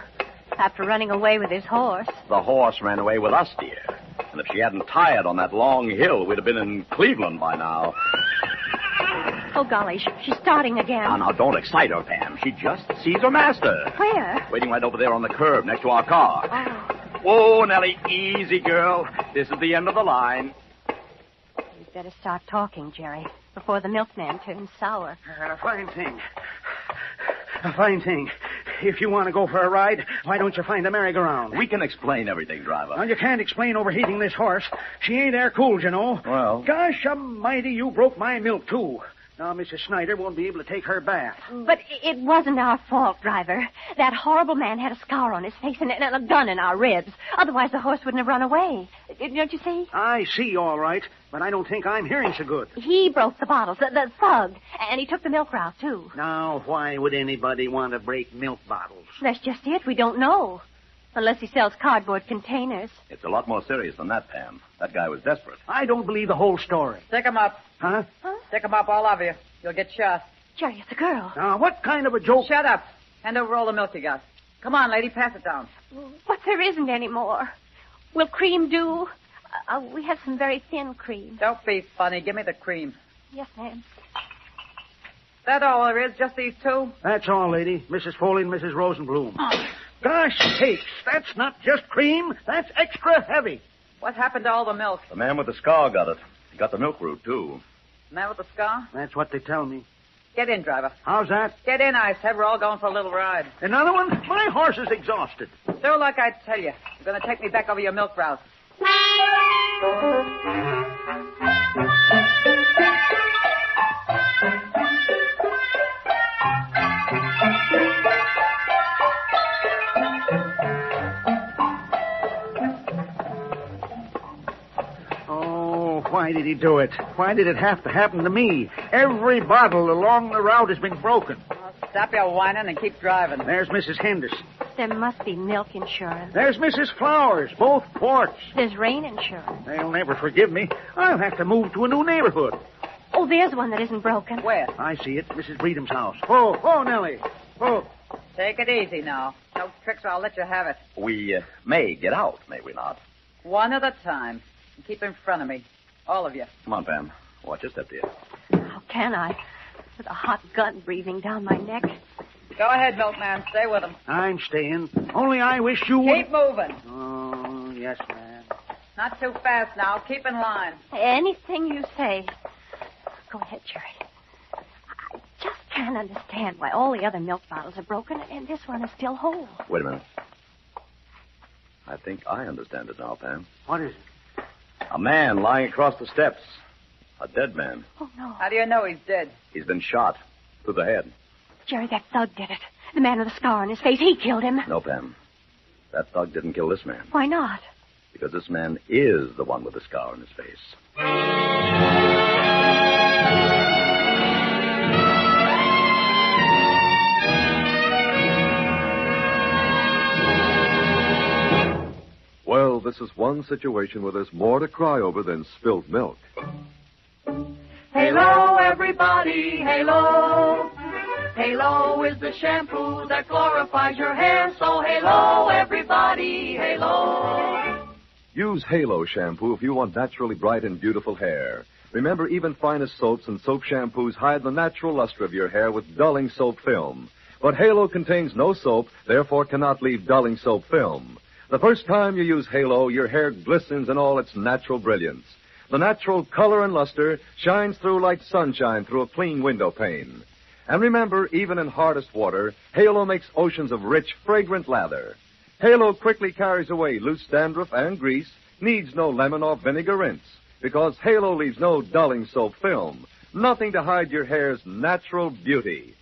[SPEAKER 20] after running away with his horse.
[SPEAKER 10] The horse ran away with us, dear. And if she hadn't tired on that long hill, we'd have been in Cleveland by now.
[SPEAKER 20] Oh, golly, she's starting again.
[SPEAKER 10] Now, don't excite her, Pam. She just sees her master.
[SPEAKER 20] Where?
[SPEAKER 10] Waiting right over there on the curb next to our car.
[SPEAKER 20] Oh.
[SPEAKER 10] Whoa, Nellie, easy, girl. This is the end of the line.
[SPEAKER 20] You'd better start talking, Jerry, before the milkman turns sour.
[SPEAKER 23] A fine thing. A fine thing. If you want to go for a ride, why don't you find a merry-go-round?
[SPEAKER 10] We can explain everything, driver.
[SPEAKER 23] Well, you can't explain overheating this horse. She ain't air-cooled, you know.
[SPEAKER 10] Well?
[SPEAKER 23] Gosh almighty, you broke my milk, too. Now, Mrs. Snyder won't be able to take her bath.
[SPEAKER 20] But it wasn't our fault, driver. That horrible man had a scar on his face and a gun in our ribs. Otherwise, the horse wouldn't have run away. Don't you see?
[SPEAKER 23] I see, all right, but I don't think I'm hearing so good.
[SPEAKER 20] He broke the bottles, the thug, and he took the milk route, too.
[SPEAKER 23] Now, why would anybody want to break milk bottles?
[SPEAKER 20] That's just it. We don't know. Unless he sells cardboard containers.
[SPEAKER 10] It's a lot more serious than that, Pam. That guy was desperate.
[SPEAKER 23] I don't believe the whole story.
[SPEAKER 1] Stick him up.
[SPEAKER 23] Huh?
[SPEAKER 1] Stick him up, all of you. You'll get shot.
[SPEAKER 20] Jerry, it's a girl.
[SPEAKER 23] Now, what kind of a joke?
[SPEAKER 1] Shut up. Hand over all the milk you got. Come on, lady, pass it down.
[SPEAKER 20] But there isn't any more. Will cream do? We have some very thin cream.
[SPEAKER 1] Don't be funny. Give me the cream.
[SPEAKER 20] Yes, ma'am.
[SPEAKER 1] That all there is? Just these two?
[SPEAKER 23] That's all, lady. Mrs. Foley and Mrs. Rosenblum. Gosh sakes, that's not just cream. That's extra heavy.
[SPEAKER 1] What happened to all the milk?
[SPEAKER 10] The man with the scar got it. He got the milk route, too.
[SPEAKER 1] Man with the scar?
[SPEAKER 23] That's what they tell me.
[SPEAKER 1] Get in, driver.
[SPEAKER 23] How's that?
[SPEAKER 1] Get in, I said. We're all going for a little ride.
[SPEAKER 23] Another one? My horse is exhausted.
[SPEAKER 1] Do like I tell you. You're going to take me back over your milk route.
[SPEAKER 23] Why did he do it? Why did it have to happen to me? Every bottle along the route has been broken.
[SPEAKER 1] Stop your whining and keep driving.
[SPEAKER 23] There's Mrs. Henderson.
[SPEAKER 20] There must be milk insurance.
[SPEAKER 23] There's Mrs. Flowers, both quarts.
[SPEAKER 20] There's rain insurance.
[SPEAKER 23] They'll never forgive me. I'll have to move to a new neighborhood.
[SPEAKER 20] Oh, there's one that isn't broken.
[SPEAKER 1] Where?
[SPEAKER 23] I see it. Mrs. Breedham's house. Oh, Nellie. Oh.
[SPEAKER 1] Take it easy now. No tricks or I'll let you have it.
[SPEAKER 10] We may get out, may we not?
[SPEAKER 1] One at a time. And keep in front of me. All of you.
[SPEAKER 10] Come on, Pam. Watch your step, dear.
[SPEAKER 20] How can I? With a hot gun breathing down my neck.
[SPEAKER 1] Go ahead, milkman. Stay with him.
[SPEAKER 23] I'm staying. Only I wish you would...
[SPEAKER 1] Keep moving.
[SPEAKER 23] Oh, yes, ma'am.
[SPEAKER 1] Not too fast now. Keep in line.
[SPEAKER 20] Anything you say. Go ahead, Jerry. I just can't understand why all the other milk bottles are broken and this one is still whole.
[SPEAKER 10] Wait a minute. I think I understand it now, Pam.
[SPEAKER 23] What is it?
[SPEAKER 10] A man lying across the steps. A dead man.
[SPEAKER 20] Oh, no.
[SPEAKER 1] How do you know he's dead?
[SPEAKER 10] He's been shot through the head.
[SPEAKER 20] Jerry, that thug did it. The man with the scar on his face, he killed him.
[SPEAKER 10] No, Pam. That thug didn't kill this man.
[SPEAKER 20] Why not?
[SPEAKER 10] Because this man is the one with the scar on his face.
[SPEAKER 14] Well, this is one situation where there's more to cry over than spilt milk.
[SPEAKER 7] Halo, everybody, halo. Halo is the shampoo that glorifies your hair. So halo, everybody, halo.
[SPEAKER 14] Use Halo shampoo if you want naturally bright and beautiful hair. Remember, even finest soaps and soap shampoos hide the natural luster of your hair with dulling soap film. But Halo contains no soap, therefore cannot leave dulling soap film. The first time you use Halo, your hair glistens in all its natural brilliance. The natural color and luster shines through like sunshine through a clean window pane. And remember, even in hardest water, Halo makes oceans of rich, fragrant lather. Halo quickly carries away loose dandruff and grease, needs no lemon or vinegar rinse, because Halo leaves no dulling soap film, nothing to hide your hair's natural beauty.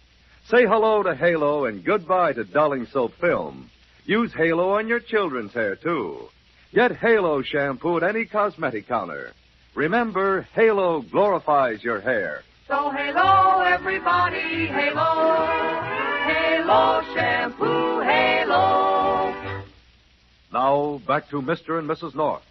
[SPEAKER 14] Say hello to Halo and goodbye to dulling soap film. Use Halo on your children's hair, too. Get Halo shampoo at any cosmetic counter. Remember, Halo glorifies your hair.
[SPEAKER 7] So halo, everybody, halo. Halo shampoo, halo.
[SPEAKER 14] Now, back to Mr. and Mrs. North.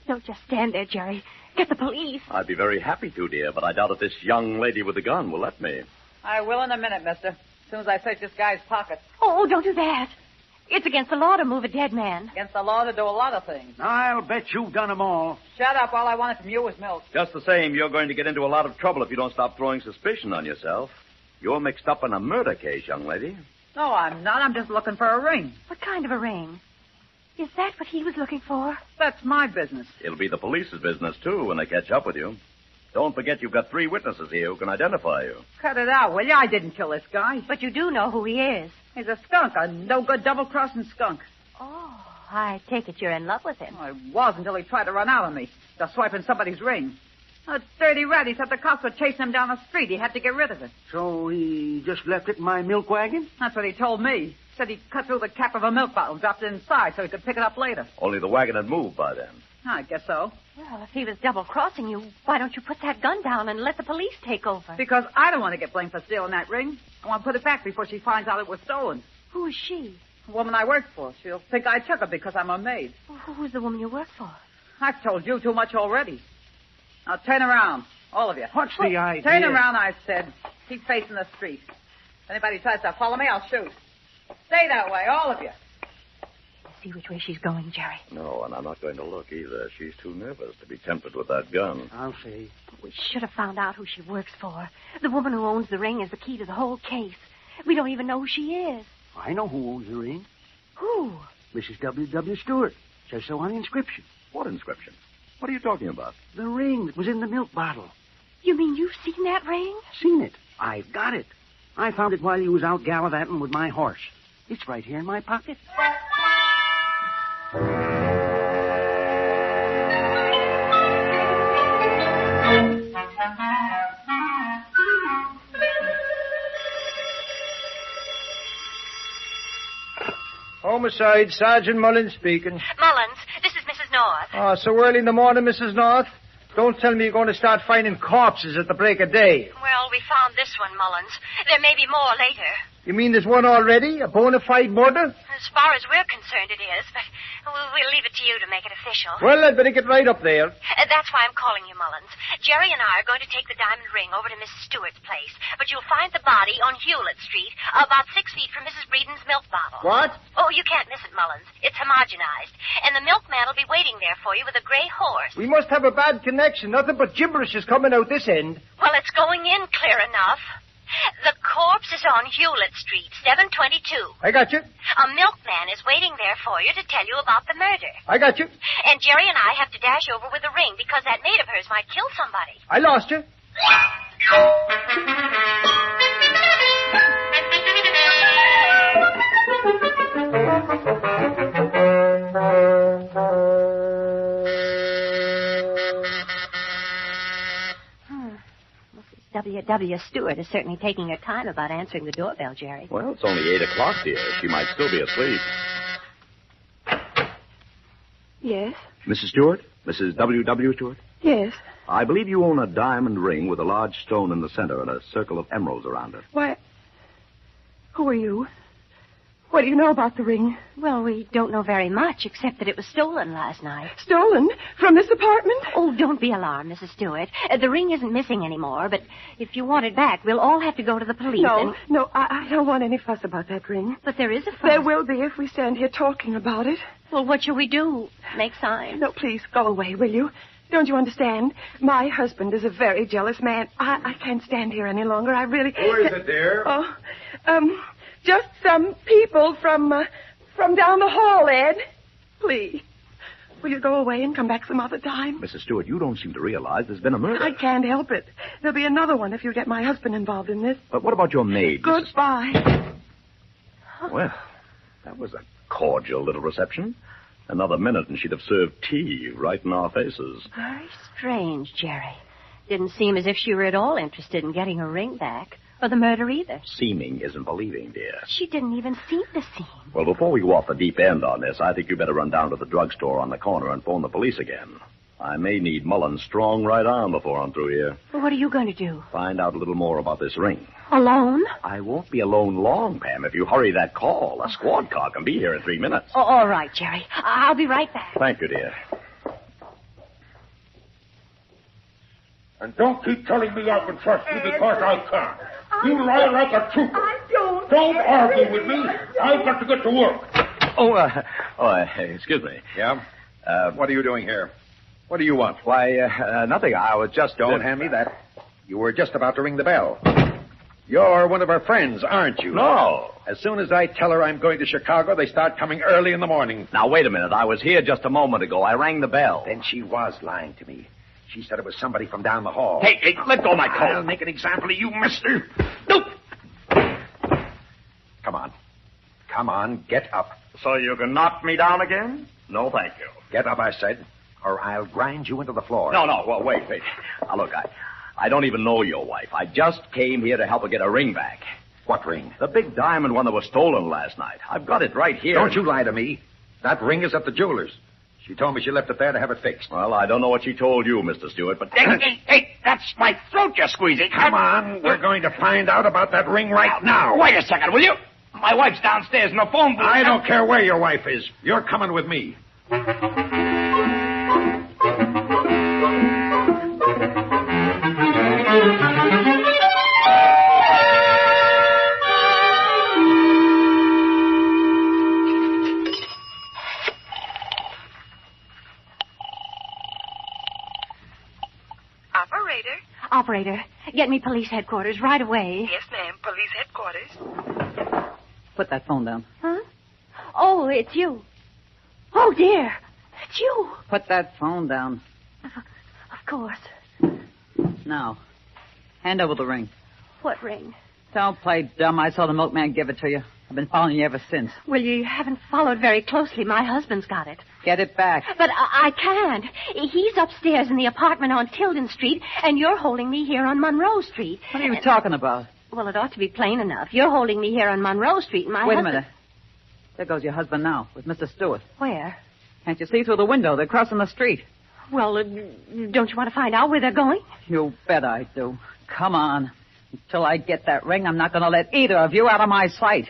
[SPEAKER 20] Don't just stand there, Jerry. Get the police.
[SPEAKER 10] I'd be very happy to, dear, but I doubt if this young lady with the gun will let me.
[SPEAKER 1] I will in a minute, mister. As soon as I search this guy's pockets.
[SPEAKER 20] Oh, don't do that. It's against the law to move a dead man.
[SPEAKER 1] Against the law to do a lot of things.
[SPEAKER 23] I'll bet you've done them all.
[SPEAKER 1] Shut up. All I wanted from you was milk.
[SPEAKER 10] Just the same, you're going to get into a lot of trouble if you don't stop throwing suspicion on yourself. You're mixed up in a murder case, young lady.
[SPEAKER 1] No, I'm not. I'm just looking for a ring.
[SPEAKER 20] What kind of a ring? Is that what he was looking for?
[SPEAKER 1] That's my business.
[SPEAKER 10] It'll be the police's business, too, when they catch up with you. Don't forget you've got 3 witnesses here who can identify you.
[SPEAKER 1] Cut it out, will you? I didn't kill this guy.
[SPEAKER 20] But you do know who he is.
[SPEAKER 1] He's a skunk, a no-good double-crossing skunk.
[SPEAKER 20] Oh, I take it you're in love with him.
[SPEAKER 1] I was until he tried to run out on me. Just swiping somebody's ring. A dirty rat. He said the cops were chasing him down the street. He had to get rid of it.
[SPEAKER 23] So he just left it in my milk wagon?
[SPEAKER 1] That's what he told me. Said he cut through the cap of a milk bottle and dropped it inside so he could pick it up later.
[SPEAKER 10] Only the wagon had moved by then.
[SPEAKER 1] I guess so.
[SPEAKER 20] Well, if he was double-crossing you, why don't you put that gun down and let the police take over?
[SPEAKER 1] Because I don't want to get blamed for stealing that ring. I want to put it back before she finds out it was stolen.
[SPEAKER 20] Who is she?
[SPEAKER 1] The woman I work for. She'll think I took her because I'm her maid.
[SPEAKER 20] Well, who's the woman you work for?
[SPEAKER 1] I've told you too much already. Now turn around, all of you.
[SPEAKER 23] What's the idea?
[SPEAKER 1] Turn around, I said. Keep facing the street. If anybody tries to follow me, I'll shoot. Stay that way, all of you.
[SPEAKER 20] See which way she's going, Jerry.
[SPEAKER 10] No, and I'm not going to look either. She's too nervous to be tempted with that gun.
[SPEAKER 23] I'll see.
[SPEAKER 20] We should have found out who she works for. The woman who owns the ring is the key to the whole case. We don't even know who she is.
[SPEAKER 23] I know who owns the ring.
[SPEAKER 20] Who?
[SPEAKER 23] Mrs. W.W. Stewart. Says so on the inscription.
[SPEAKER 10] What inscription? What are you talking about?
[SPEAKER 23] The ring that was in the milk bottle.
[SPEAKER 20] You mean you've seen that ring?
[SPEAKER 23] Seen it. I've got it. I found it while you was out gallivanting with my horse. It's right here in my pocket.
[SPEAKER 3] Homicide, Sergeant Mullins speaking.
[SPEAKER 9] Mullins, this is Mrs. North.
[SPEAKER 3] Oh, so early in the morning, Mrs. North? Don't tell me you're going to start finding corpses at the break of day.
[SPEAKER 9] Well, we found this one, Mullins. There may be more later.
[SPEAKER 3] You mean there's one already? A bona fide murder?
[SPEAKER 9] As far as we're concerned, it is, but we'll leave it to you to make it official.
[SPEAKER 3] Well, I'd better get right up there.
[SPEAKER 9] That's why I'm calling you, Mullins. Jerry and I are going to take the diamond ring over to Mrs. Stewart's place, but you'll find the body on Hewlett Street, about 6 feet from Mrs. Breeden's milk bottle.
[SPEAKER 3] What?
[SPEAKER 9] Oh, you can't miss it, Mullins. It's homogenized, and the milkman will be waiting there for you with a gray horse.
[SPEAKER 3] We must have a bad connection. Nothing but gibberish is coming out this end.
[SPEAKER 9] Well, it's going in clear enough. The corpse is on Hewlett Street, 722.
[SPEAKER 3] I got you.
[SPEAKER 9] A milkman is waiting there for you to tell you about the murder.
[SPEAKER 3] I got you.
[SPEAKER 9] And Jerry and I have to dash over with the ring because that maid of hers might kill somebody.
[SPEAKER 3] I lost you.
[SPEAKER 20] W.W. Stewart is certainly taking her time about answering the doorbell, Jerry.
[SPEAKER 10] Well, it's only 8 o'clock, dear. She might still be asleep.
[SPEAKER 15] Yes?
[SPEAKER 10] Mrs. Stewart? Mrs. W.W. Stewart?
[SPEAKER 15] Yes.
[SPEAKER 10] I believe you own a diamond ring with a large stone in the center and a circle of emeralds around it.
[SPEAKER 15] Why, who are you? What do you know about the ring?
[SPEAKER 20] Well, we don't know very much, except that it was stolen last night.
[SPEAKER 15] Stolen? From this apartment?
[SPEAKER 20] Oh, don't be alarmed, Mrs. Stewart. The ring isn't missing anymore, but if you want it back, we'll all have to go to the police.
[SPEAKER 15] No, I don't want any fuss about that ring.
[SPEAKER 20] But there is a fuss.
[SPEAKER 15] There will be if we stand here talking about it.
[SPEAKER 20] Well, what shall we do? Make signs?
[SPEAKER 15] No, please, go away, will you? Don't you understand? My husband is a very jealous man. I can't stand here any longer. I really...
[SPEAKER 3] Who is it, dear?
[SPEAKER 15] Just some people from down the hall, Ed. Please. Will you go away and come back some other time?
[SPEAKER 10] Mrs. Stewart, you don't seem to realize there's been a murder.
[SPEAKER 15] I can't help it. There'll be another one if you get my husband involved in this.
[SPEAKER 10] But what about your maid?
[SPEAKER 15] Goodbye.
[SPEAKER 10] Well, that was a cordial little reception. Another minute and she'd have served tea right in our faces.
[SPEAKER 20] Very strange, Jerry. Didn't seem as if she were at all interested in getting her ring back. Or the murder either.
[SPEAKER 10] Seeming isn't believing, dear.
[SPEAKER 20] She didn't even seem to seem.
[SPEAKER 10] Well, before we go off the deep end on this, I think you better run down to the drugstore on the corner and phone the police again. I may need Mullen's strong right arm before I'm through here.
[SPEAKER 20] Well, what are you going to do?
[SPEAKER 10] Find out a little more about this ring.
[SPEAKER 20] Alone?
[SPEAKER 10] I won't be alone long, Pam, if you hurry that call. A squad car can be here in 3 minutes.
[SPEAKER 20] Oh, all right, Jerry. I'll be right back.
[SPEAKER 10] Thank you, dear.
[SPEAKER 21] And don't keep telling me I can trust you because I can't. You lie like a trooper.
[SPEAKER 15] I don't.
[SPEAKER 21] Don't argue with me. I've got to get to work.
[SPEAKER 10] Excuse me.
[SPEAKER 5] Yeah? What are you doing here? What do you want?
[SPEAKER 10] Why, nothing. I was just...
[SPEAKER 5] Don't hand me that. You were just about to ring the bell. You're one of our friends, aren't you?
[SPEAKER 10] No.
[SPEAKER 5] As soon as I tell her I'm going to Chicago, they start coming early in the morning.
[SPEAKER 10] Now, wait a minute. I was here just a moment ago. I rang the bell.
[SPEAKER 5] Then she was lying to me. She said it was somebody from down the hall.
[SPEAKER 10] Hey, let go of my coat.
[SPEAKER 5] I'll make an example of you, mister. Nope. Come on, get up.
[SPEAKER 10] So you can knock me down again? No, thank you.
[SPEAKER 5] Get up, I said, or I'll grind you into the floor.
[SPEAKER 10] No. Well, wait. Now, look, I don't even know your wife. I just came here to help her get a ring back.
[SPEAKER 5] What ring?
[SPEAKER 10] The big diamond one that was stolen last night. I've got it right here.
[SPEAKER 5] Don't you lie to me. That ring is at the jeweler's. She told me she left it there to have it fixed.
[SPEAKER 10] Well, I don't know what she told you, Mr. Stewart, but...
[SPEAKER 18] Hey, that's my throat you're squeezing.
[SPEAKER 5] Come on, we're going to find out about that ring right now.
[SPEAKER 18] Wait a second, will you? My wife's downstairs in the phone booth.
[SPEAKER 5] I don't care where your wife is. You're coming with me.
[SPEAKER 20] Operator, get me police headquarters right away.
[SPEAKER 15] Yes, ma'am. Police headquarters.
[SPEAKER 1] Put that phone down.
[SPEAKER 20] Huh? Oh, it's you. Oh, dear. It's you.
[SPEAKER 1] Put that phone down.
[SPEAKER 20] Of course.
[SPEAKER 1] Now, hand over the ring.
[SPEAKER 20] What ring?
[SPEAKER 1] Don't play dumb. I saw the milkman give it to you. I've been following you ever since.
[SPEAKER 20] Well, you haven't followed very closely. My husband's got it.
[SPEAKER 1] Get it back.
[SPEAKER 20] But I can't. He's upstairs in the apartment on Tilden Street, and you're holding me here on Monroe Street.
[SPEAKER 1] What are you talking about?
[SPEAKER 20] Well, it ought to be plain enough. You're holding me here on Monroe Street, and my
[SPEAKER 1] Wait
[SPEAKER 20] husband...
[SPEAKER 1] a minute. There goes your husband now, with Mr. Stewart.
[SPEAKER 20] Where?
[SPEAKER 1] Can't you see through the window? They're crossing the street.
[SPEAKER 20] Well, don't you want to find out where they're going?
[SPEAKER 1] You bet I do. Come on. Until I get that ring, I'm not going to let either of you out of my sight.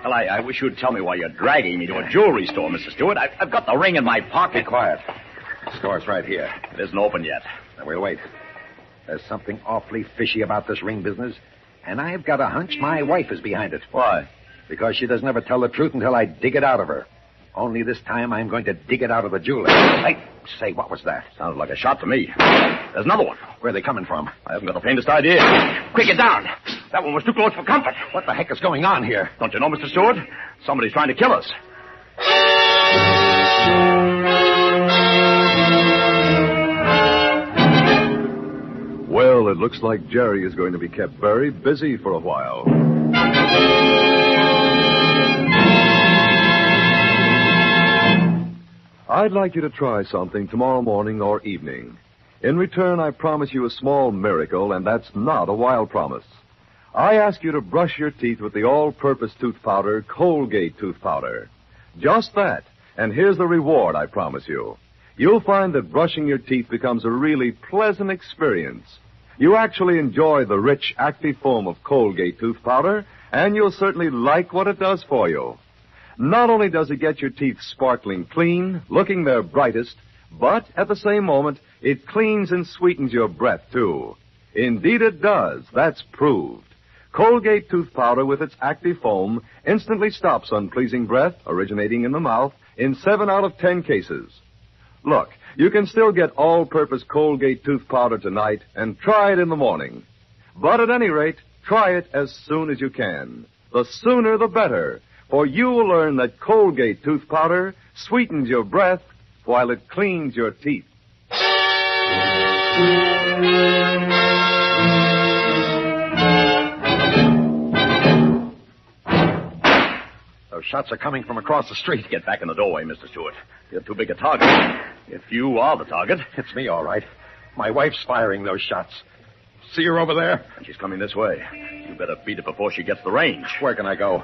[SPEAKER 10] Well, I wish you'd tell me why you're dragging me to a jewelry store, Mr. Stewart. I've got the ring in my pocket.
[SPEAKER 5] Be quiet. The store's right here.
[SPEAKER 10] It isn't open yet.
[SPEAKER 5] Now, we'll wait. There's something awfully fishy about this ring business, and I've got a hunch my wife is behind it.
[SPEAKER 10] Why?
[SPEAKER 5] Because she doesn't ever tell the truth until I dig it out of her. Only this time I'm going to dig it out of the jeweler. Hey, say, what was that?
[SPEAKER 10] Sounded like a shot to me. There's another one.
[SPEAKER 5] Where are they coming from?
[SPEAKER 10] I haven't got the faintest idea. Quick, get down. That one was too close for comfort.
[SPEAKER 5] What the heck is going on here?
[SPEAKER 10] Don't you know, Mr. Stewart? Somebody's trying to kill us.
[SPEAKER 14] Well, it looks like Jerry is going to be kept very busy for a while. I'd like you to try something tomorrow morning or evening. In return, I promise you a small miracle, and that's not a wild promise. I ask you to brush your teeth with the all-purpose tooth powder, Colgate tooth powder. Just that, and here's the reward I promise you. You'll find that brushing your teeth becomes a really pleasant experience. You actually enjoy the rich, active foam of Colgate tooth powder, and you'll certainly like what it does for you. Not only does it get your teeth sparkling clean, looking their brightest, but at the same moment, it cleans and sweetens your breath, too. Indeed it does. That's proved. Colgate tooth powder with its active foam instantly stops unpleasing breath originating in the mouth in 7 out of 10 cases. Look, you can still get all-purpose Colgate tooth powder tonight and try it in the morning. But at any rate, try it as soon as you can. The sooner the better, for you will learn that Colgate tooth powder sweetens your breath while it cleans your teeth.
[SPEAKER 5] Those shots are coming from across the street.
[SPEAKER 10] Get back in the doorway, Mr. Stewart. You're too big a target. If you are the target.
[SPEAKER 5] It's me, all right. My wife's firing those shots. See her over there?
[SPEAKER 10] She's coming this way. You better beat it before she gets the range.
[SPEAKER 5] Where can I go?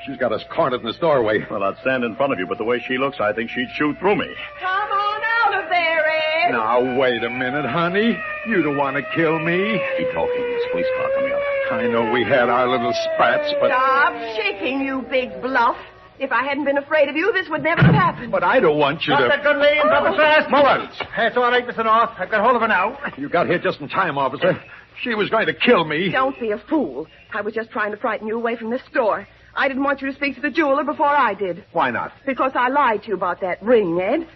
[SPEAKER 5] She's got us cornered in this doorway.
[SPEAKER 10] Well, I'd stand in front of you, but the way she looks, I think she'd shoot through me.
[SPEAKER 15] Come on out of there, Ed.
[SPEAKER 5] Now, wait a minute, honey. You don't want to kill me.
[SPEAKER 10] Keep talking. There's a police car coming up.
[SPEAKER 5] I know we had our little spats, but...
[SPEAKER 15] Stop shaking, you big bluff. If I hadn't been afraid of you, this would never have happened.
[SPEAKER 3] But I don't want you
[SPEAKER 23] Drop
[SPEAKER 3] to...
[SPEAKER 23] that gun, lady, and drop it fast.
[SPEAKER 3] Mullins!
[SPEAKER 23] It's all right, Mr. North. I've got hold of her now.
[SPEAKER 3] You got here just in time, officer. She was going to kill me.
[SPEAKER 15] Don't be a fool. I was just trying to frighten you away from this store. I didn't want you to speak to the jeweler before I did.
[SPEAKER 3] Why not?
[SPEAKER 15] Because I lied to you about that ring, Ed.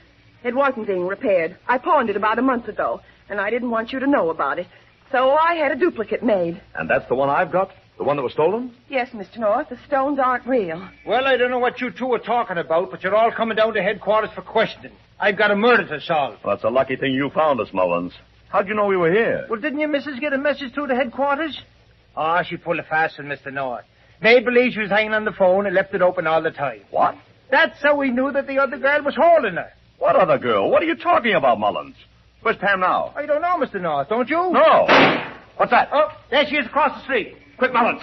[SPEAKER 15] It wasn't being repaired. I pawned it about a month ago, and I didn't want you to know about it. So I had a duplicate made.
[SPEAKER 10] And that's the one I've got? The one that was stolen?
[SPEAKER 15] Yes, Mr. North, the stones aren't real.
[SPEAKER 3] Well, I don't know what you two are talking about, but you're all coming down to headquarters for questioning. I've got a murder to solve.
[SPEAKER 10] Well, that's a lucky thing you found us, Mullins. How'd you know we were here?
[SPEAKER 3] Well, didn't your missus get a message through the headquarters? Oh, she pulled a fast one, Mr. North. They believed she was hanging on the phone and left it open all the time.
[SPEAKER 10] What?
[SPEAKER 3] That's how we knew that the other girl was holding her.
[SPEAKER 10] What other girl? What are you talking about, Mullins? Where's Pam now?
[SPEAKER 3] I don't know, Mr. North, don't you?
[SPEAKER 10] No. What's that?
[SPEAKER 3] Oh, there she is across the street.
[SPEAKER 10] Quick, Mullins.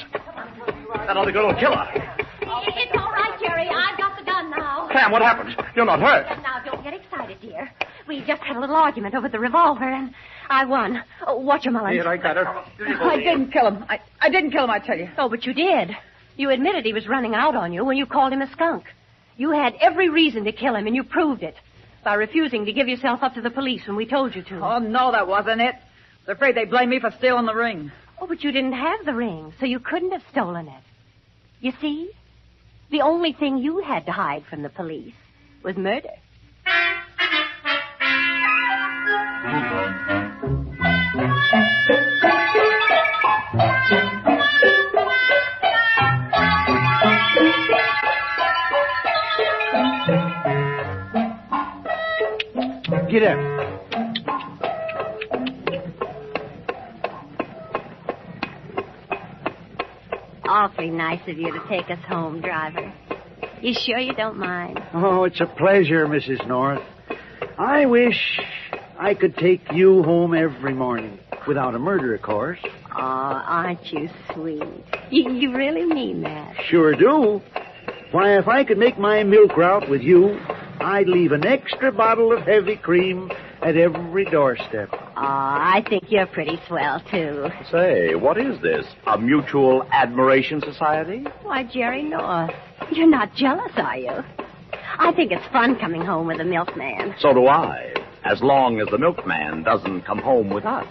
[SPEAKER 10] That other girl will kill her.
[SPEAKER 20] It's all right, Jerry. I've got the gun now.
[SPEAKER 10] Pam, what happened? You're not hurt.
[SPEAKER 20] Now, don't get excited, dear. We just had a little argument over the revolver, and I won. Oh, watch your Mullins.
[SPEAKER 3] Here, I got her.
[SPEAKER 1] I didn't kill him. I didn't kill him, I tell you.
[SPEAKER 20] Oh, but you did. You admitted he was running out on you when you called him a skunk. You had every reason to kill him, and you proved it by refusing to give yourself up to the police when we told you to.
[SPEAKER 1] Oh, no, that wasn't it. I was afraid they'd blame me for stealing the ring.
[SPEAKER 20] Oh, but you didn't have the ring, so you couldn't have stolen it. You see? The only thing you had to hide from the police was murder.
[SPEAKER 3] Get up.
[SPEAKER 20] Awfully nice of you to take us home, driver. You sure you don't mind?
[SPEAKER 23] Oh, it's a pleasure, Mrs. North. I wish I could take you home every morning. Without a murder, of course.
[SPEAKER 20] Oh, aren't you sweet? You really mean that?
[SPEAKER 23] Sure do. Why, if I could make my milk route with you, I'd leave an extra bottle of heavy cream at every doorstep.
[SPEAKER 20] Oh, I think you're pretty swell, too.
[SPEAKER 10] Say, what is this? A mutual admiration society?
[SPEAKER 20] Why, Jerry North, you're not jealous, are you? I think it's fun coming home with a milkman.
[SPEAKER 10] So do I. As long as the milkman doesn't come home with us.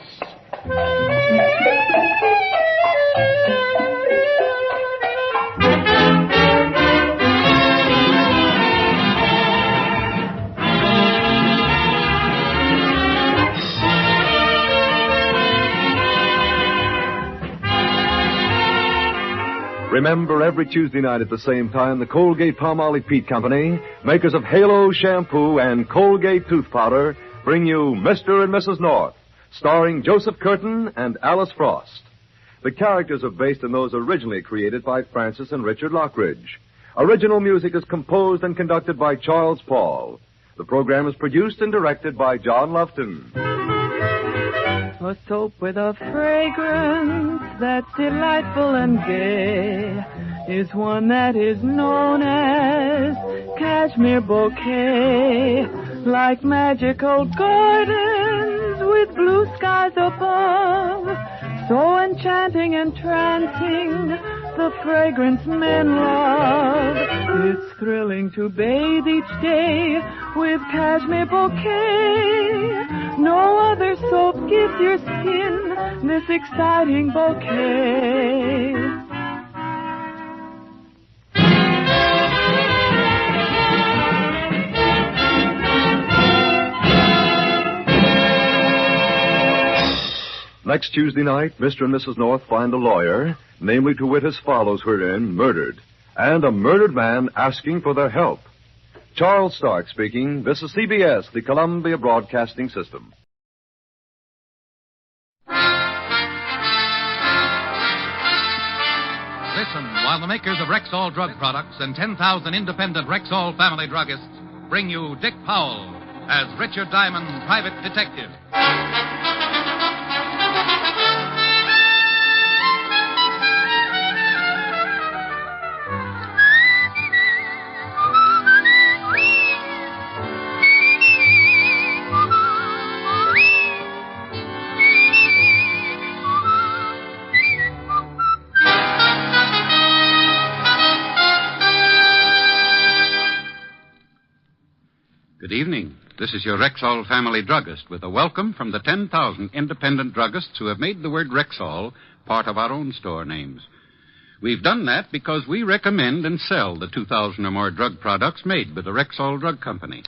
[SPEAKER 14] Remember, every Tuesday night at the same time, the Colgate-Palmolive Peet Company, makers of Halo Shampoo and Colgate Tooth Powder, bring you Mr. and Mrs. North, starring Joseph Curtin and Alice Frost. The characters are based on those originally created by Francis and Richard Lockridge. Original music is composed and conducted by Charles Paul. The program is produced and directed by John Lufton.
[SPEAKER 2] A soap with a fragrance that's delightful and gay is one that is known as Cashmere Bouquet. Like magical gardens with blue skies above, so enchanting and entrancing, the fragrance men love. It's thrilling to bathe each day with Cashmere Bouquet. No other soap gives your skin this exciting bouquet.
[SPEAKER 14] Next Tuesday night, Mr. and Mrs. North find a lawyer, namely to wit as follows herein, murdered, and a murdered man asking for their help. Charles Stark speaking. This is CBS, the Columbia Broadcasting System.
[SPEAKER 11] Listen while the makers of Rexall drug products and 10,000 independent Rexall family druggists bring you Dick Powell as Richard Diamond, private detective. This is your Rexall family druggist with a welcome from the 10,000 independent druggists who have made the word Rexall part of our own store names. We've done that because we recommend and sell the 2,000 or more drug products made by the Rexall Drug Company.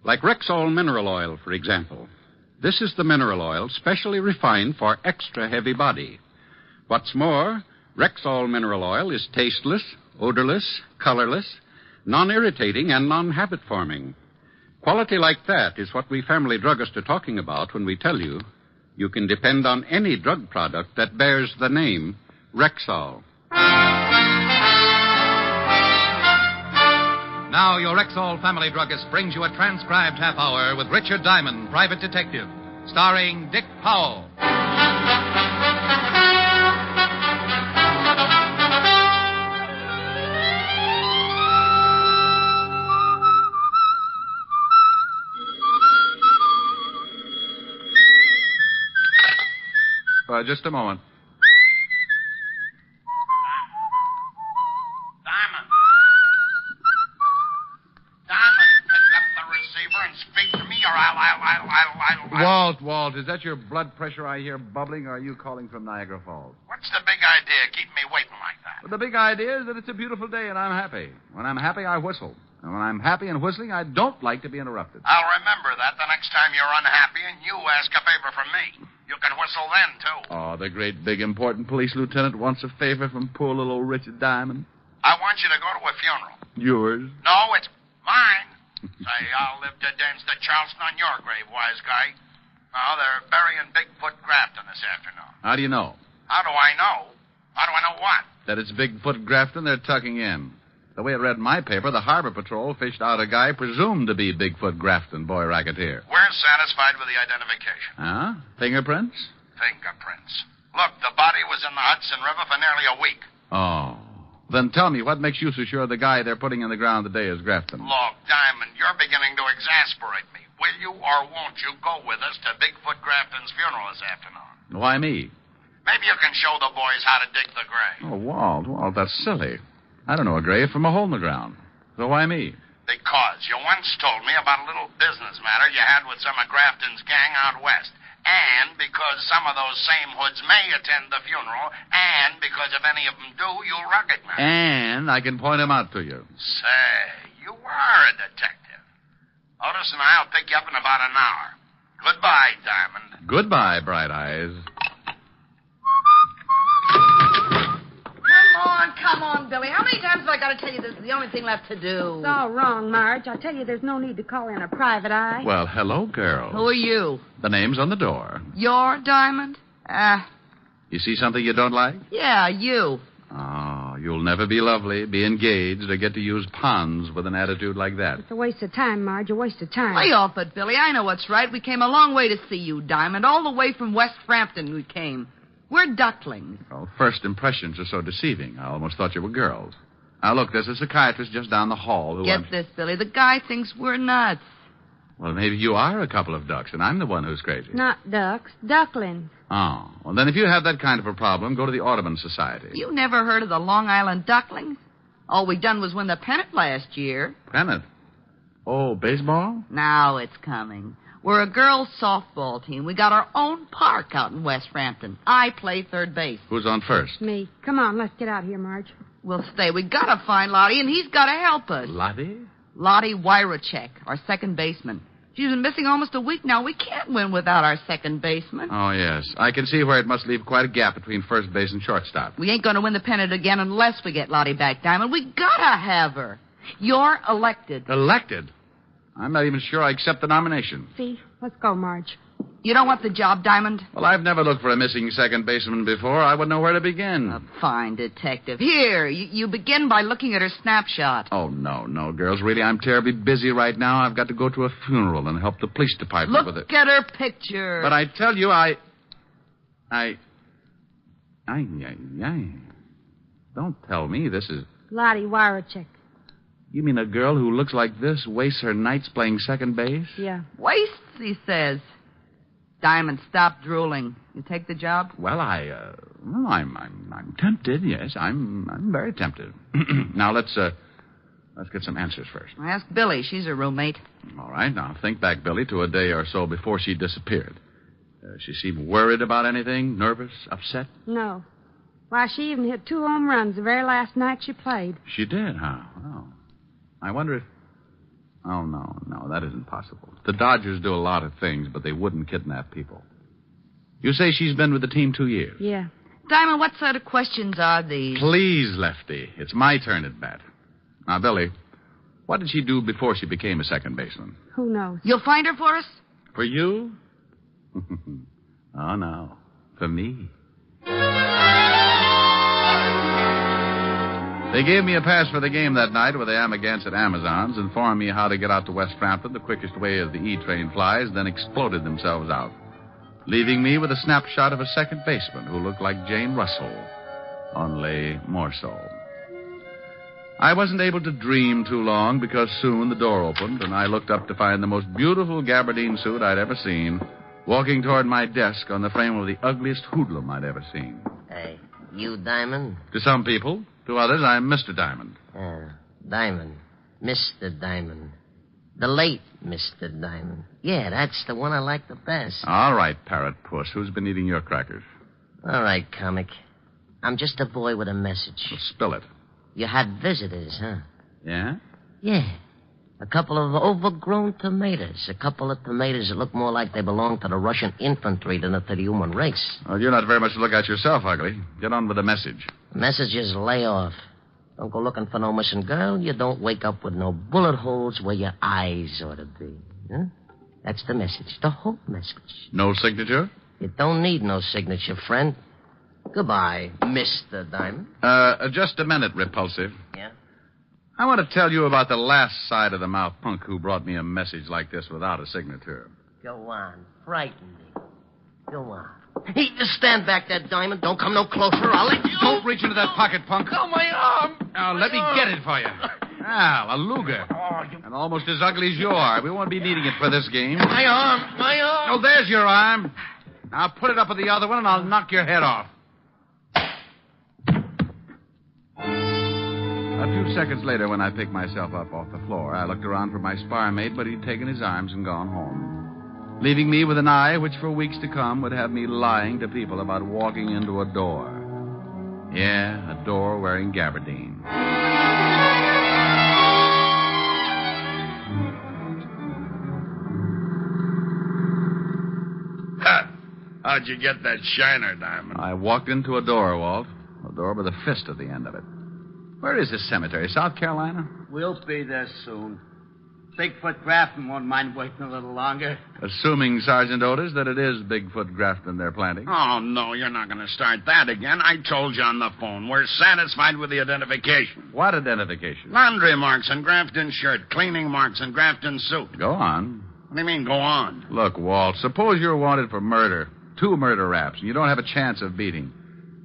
[SPEAKER 11] Like Rexall Mineral Oil, for example. This is the mineral oil specially refined for extra heavy body. What's more, Rexall Mineral Oil is tasteless, odorless, colorless, non-irritating, and non-habit-forming. Quality like that is what we family druggists are talking about when we tell you you can depend on any drug product that bears the name Rexall. Now, your Rexall family druggist brings you a transcribed half hour with Richard Diamond, private detective, starring Dick Powell. Just a moment.
[SPEAKER 8] Diamond, pick up the receiver and speak to me, or I'll...
[SPEAKER 11] Walt, is that your blood pressure I hear bubbling, or are you calling from Niagara Falls?
[SPEAKER 8] What's the big idea keeping me waiting like that?
[SPEAKER 11] Well, the big idea is that it's a beautiful day and I'm happy. When I'm happy, I whistle. And when I'm happy and whistling, I don't like to be interrupted.
[SPEAKER 8] I'll remember that the next time you're unhappy and you ask a favor from me. You can whistle then, too.
[SPEAKER 11] Oh, the great, big, important police lieutenant wants a favor from poor little old Richard Diamond.
[SPEAKER 8] I want you to go to a funeral.
[SPEAKER 11] Yours?
[SPEAKER 8] No, it's mine. Say, I'll live to dance the Charleston on your grave, wise guy. No, they're burying Bigfoot Grafton this afternoon.
[SPEAKER 11] How do you know?
[SPEAKER 8] How do I know? How do I know what?
[SPEAKER 11] That it's Bigfoot Grafton they're tucking in. The way it read in my paper, the Harbor Patrol fished out a guy presumed to be Bigfoot Grafton, boy racketeer.
[SPEAKER 8] We're satisfied with the identification.
[SPEAKER 11] Huh? Fingerprints?
[SPEAKER 8] Fingerprints. Look, the body was in the Hudson River for nearly a week.
[SPEAKER 11] Oh. Then tell me, what makes you so sure the guy they're putting in the ground today is Grafton?
[SPEAKER 8] Look, Diamond, you're beginning to exasperate me. Will you or won't you go with us to Bigfoot Grafton's funeral this afternoon?
[SPEAKER 11] Why me?
[SPEAKER 8] Maybe you can show the boys how to dig the grave.
[SPEAKER 11] Oh, Walt, that's silly. I don't know a grave from a hole in the ground. So why me?
[SPEAKER 8] Because you once told me about a little business matter you had with some of Grafton's gang out west. And because some of those same hoods may attend the funeral. And because if any of them do, you'll recognize them.
[SPEAKER 11] And I can point them out to you.
[SPEAKER 8] Say, you are a detective. Otis and I'll pick you up in about an hour. Goodbye, Diamond.
[SPEAKER 11] Goodbye, Bright Eyes.
[SPEAKER 13] Come on, Billy. How many times have I got to tell you this is the only thing left to do?
[SPEAKER 22] It's all wrong, Marge. I tell you, there's no need to call in a private eye.
[SPEAKER 11] Well, hello, girl.
[SPEAKER 13] Who are you?
[SPEAKER 11] The name's on the door.
[SPEAKER 13] You're Diamond?
[SPEAKER 11] You see something you don't like?
[SPEAKER 13] Yeah, you.
[SPEAKER 11] Oh, you'll never be lovely, be engaged, or get to use ponds with an attitude like that.
[SPEAKER 22] It's a waste of time, Marge, a waste of time.
[SPEAKER 13] Lay off it, Billy. I know what's right. We came a long way to see you, Diamond. All the way from West Frampton we came. We're ducklings.
[SPEAKER 11] Well, first impressions are so deceiving. I almost thought you were girls. Now, look, there's a psychiatrist just down the hall who...
[SPEAKER 13] Get this, Billy. The guy thinks we're nuts.
[SPEAKER 11] Well, maybe you are a couple of ducks, and I'm the one who's crazy.
[SPEAKER 22] Not ducks, ducklings.
[SPEAKER 11] Oh, well, then if you have that kind of a problem, go to the Audubon Society.
[SPEAKER 13] You never heard of the Long Island Ducklings? All we done was win the pennant last year.
[SPEAKER 11] Pennant? Oh, baseball?
[SPEAKER 13] Now it's coming. We're a girls' softball team. We got our own park out in West Frampton. I play third base.
[SPEAKER 11] Who's on first?
[SPEAKER 22] Me. Come on, let's get out here, Marge.
[SPEAKER 13] We'll stay. We gotta find Lottie, and he's gotta help us.
[SPEAKER 11] Lottie?
[SPEAKER 13] Lottie Wyrachek, our second baseman. She's been missing almost a week now. We can't win without our second baseman.
[SPEAKER 11] Oh, yes. I can see where it must leave quite a gap between first base and shortstop.
[SPEAKER 13] We ain't gonna win the pennant again unless we get Lottie back, Diamond. We gotta have her. You're elected.
[SPEAKER 11] Elected? I'm not even sure I accept the nomination.
[SPEAKER 22] See? Let's go, Marge.
[SPEAKER 13] You don't want the job, Diamond?
[SPEAKER 11] Well, I've never looked for a missing second baseman before. I wouldn't know where to begin.
[SPEAKER 13] A fine detective. Here, you begin by looking at her snapshot.
[SPEAKER 11] Oh, no, girls. Really, I'm terribly busy right now. I've got to go to a funeral and help the police department with it.
[SPEAKER 13] Look at her picture.
[SPEAKER 11] But I tell you, Don't tell me this is...
[SPEAKER 22] Lottie Wyrachek.
[SPEAKER 11] You mean a girl who looks like this wastes her nights playing second base?
[SPEAKER 22] Yeah.
[SPEAKER 13] Wastes, he says. Diamond, stop drooling. You take the job?
[SPEAKER 11] Well, I'm tempted. Yes, I'm very tempted. Now let's Let's get some answers first.
[SPEAKER 13] Ask Billy. She's her roommate.
[SPEAKER 11] All right, now think back, Billy, to a day or so before she disappeared. She seemed worried about anything? Nervous? Upset?
[SPEAKER 22] No. Why, she even hit 2 home runs the very last night she played.
[SPEAKER 11] She did, huh? Oh. I wonder if... Oh, no, that isn't possible. The Dodgers do a lot of things, but they wouldn't kidnap people. You say she's been with the team 2 years?
[SPEAKER 22] Yeah.
[SPEAKER 13] Diamond, what sort of questions are these?
[SPEAKER 11] Please, Lefty. It's my turn at bat. Now, Billy, what did she do before she became a second baseman?
[SPEAKER 22] Who knows?
[SPEAKER 13] You'll find her for us?
[SPEAKER 11] For you? Oh, no. For me. They gave me a pass for the game that night with the Amagansett at Amazons, informed me how to get out to West Frampton the quickest way as the E train flies, then exploded themselves out, leaving me with a snapshot of a second baseman who looked like Jane Russell, only more so. I wasn't able to dream too long because soon the door opened and I looked up to find the most beautiful gabardine suit I'd ever seen walking toward my desk on the frame of the ugliest hoodlum I'd ever seen.
[SPEAKER 12] Hey, you Diamond?
[SPEAKER 11] To some people. To others, I'm Mr. Diamond.
[SPEAKER 12] Diamond. Mr. Diamond. The late Mr. Diamond. Yeah, that's the one I like the best.
[SPEAKER 11] All right, Parrot Puss. Who's been eating your crackers?
[SPEAKER 12] All right, comic. I'm just a boy with a message.
[SPEAKER 11] Well, spill it.
[SPEAKER 12] You had visitors, huh?
[SPEAKER 11] Yeah?
[SPEAKER 12] Yeah. A couple of overgrown tomatoes. A couple of tomatoes that look more like they belong to the Russian infantry than to the human race.
[SPEAKER 11] Well, you're not very much to look at yourself, Ugly. Get on with the message.
[SPEAKER 12] The message is lay off. Don't go looking for no missing girl. You don't wake up with no bullet holes where your eyes ought to be. Huh? That's the message. The whole message.
[SPEAKER 11] No signature?
[SPEAKER 12] You don't need no signature, friend. Goodbye, Mr. Diamond.
[SPEAKER 11] Just a minute, Repulsive.
[SPEAKER 12] Yeah?
[SPEAKER 11] I want to tell you about the last side-of-the-mouth punk who brought me a message like this without a signature.
[SPEAKER 12] Go on. Frighten me. Go on. Hey, just stand back there, Diamond. Don't come no closer. I'll let you...
[SPEAKER 11] Don't reach into that pocket, punk.
[SPEAKER 12] Oh, my arm.
[SPEAKER 11] Now, let me get it for you. A Luger. And almost as ugly as you are. We won't be needing it for this game.
[SPEAKER 12] My arm.
[SPEAKER 11] Oh, there's your arm. Now put it up with the other one, and I'll knock your head off. A few seconds later, when I picked myself up off the floor, I looked around for my spar mate, but he'd taken his arms and gone home, leaving me with an eye which for weeks to come would have me lying to people about walking into a door. Yeah, a door wearing gabardine.
[SPEAKER 8] How'd you get that shiner, Diamond?
[SPEAKER 11] I walked into a door, Walt. A door with a fist at the end of it. Where is this cemetery? South Carolina?
[SPEAKER 17] We'll be there soon. Bigfoot Grafton won't mind waiting a little longer.
[SPEAKER 11] Assuming, Sergeant Otis, that it is Bigfoot Grafton they're planting.
[SPEAKER 8] Oh, no, you're not going to start that again. I told you on the phone. We're satisfied with the identification.
[SPEAKER 11] What identification?
[SPEAKER 8] Laundry marks on Grafton's shirt, cleaning marks on Grafton's suit.
[SPEAKER 11] Go on.
[SPEAKER 8] What do you mean, go on?
[SPEAKER 11] Look, Walt, suppose you're wanted for murder. 2 murder raps, and you don't have a chance of beating.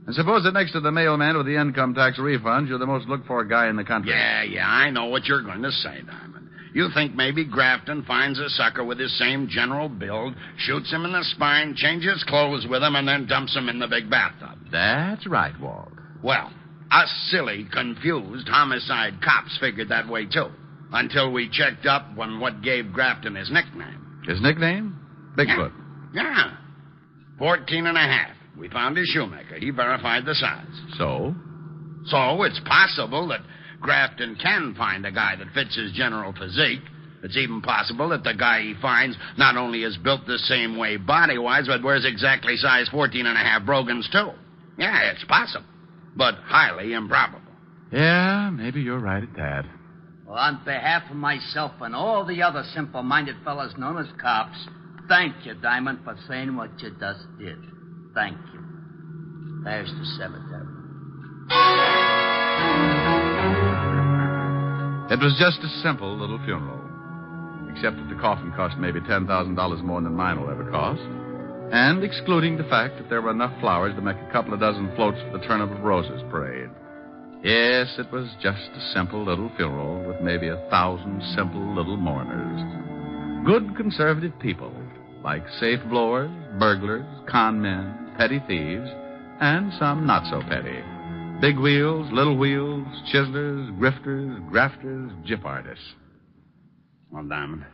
[SPEAKER 11] And suppose that next to the mailman with the income tax refunds, you're the most looked-for guy in the country.
[SPEAKER 8] Yeah, I know what you're going to say, Diamond. You think maybe Grafton finds a sucker with his same general build, shoots him in the spine, changes clothes with him, and then dumps him in the big bathtub.
[SPEAKER 11] That's right, Walt.
[SPEAKER 8] Well, us silly, confused homicide cops figured that way, too, until we checked up on what gave Grafton his nickname.
[SPEAKER 11] His nickname? Bigfoot.
[SPEAKER 8] Yeah. 14 and a half. We found his shoemaker. He verified the size.
[SPEAKER 11] So?
[SPEAKER 8] So it's possible that Grafton can find a guy that fits his general physique. It's even possible that the guy he finds not only is built the same way body-wise, but wears exactly size 14 and a half brogans, too. Yeah, it's possible, but highly improbable.
[SPEAKER 11] Yeah, maybe you're right at that.
[SPEAKER 17] Well, on behalf of myself and all the other simple-minded fellas known as cops, thank you, Diamond, for saying what you just did. Thank you. There's the cemetery.
[SPEAKER 11] It was just a simple little funeral, except that the coffin cost maybe $10,000 more than mine will ever cost, and excluding the fact that there were enough flowers to make a couple of dozen floats for the Turnip of Roses parade. Yes, it was just a simple little funeral with maybe 1,000 simple little mourners. Good conservative people, like safe blowers, burglars, con men, petty thieves, and some not so petty. Big wheels, little wheels, chiselers, grifters, grafters, gyp artists.
[SPEAKER 6] Well, Diamond,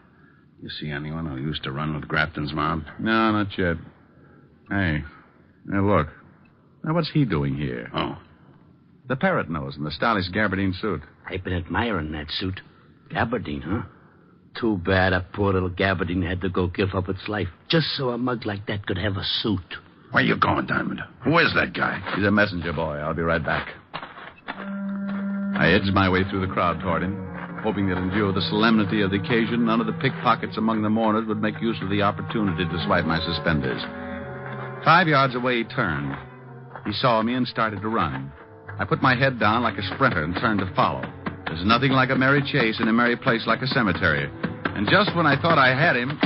[SPEAKER 6] you see anyone who used to run with Grafton's mom?
[SPEAKER 11] No, not yet. Hey, look. Now, what's he doing here?
[SPEAKER 6] Oh.
[SPEAKER 11] The parrot nose in the stylish gabardine suit.
[SPEAKER 17] I've been admiring that suit. Gabardine, huh? Too bad a poor little gabardine had to go give up its life just so a mug like that could have a suit.
[SPEAKER 6] Where you going, Diamond? Who is that guy?
[SPEAKER 11] He's a messenger boy. I'll be right back. I edged my way through the crowd toward him, hoping that in view of the solemnity of the occasion, none of the pickpockets among the mourners would make use of the opportunity to swipe my suspenders. 5 yards away, he turned. He saw me and started to run. I put my head down like a sprinter and turned to follow. There's nothing like a merry chase in a merry place like a cemetery. And just when I thought I had him...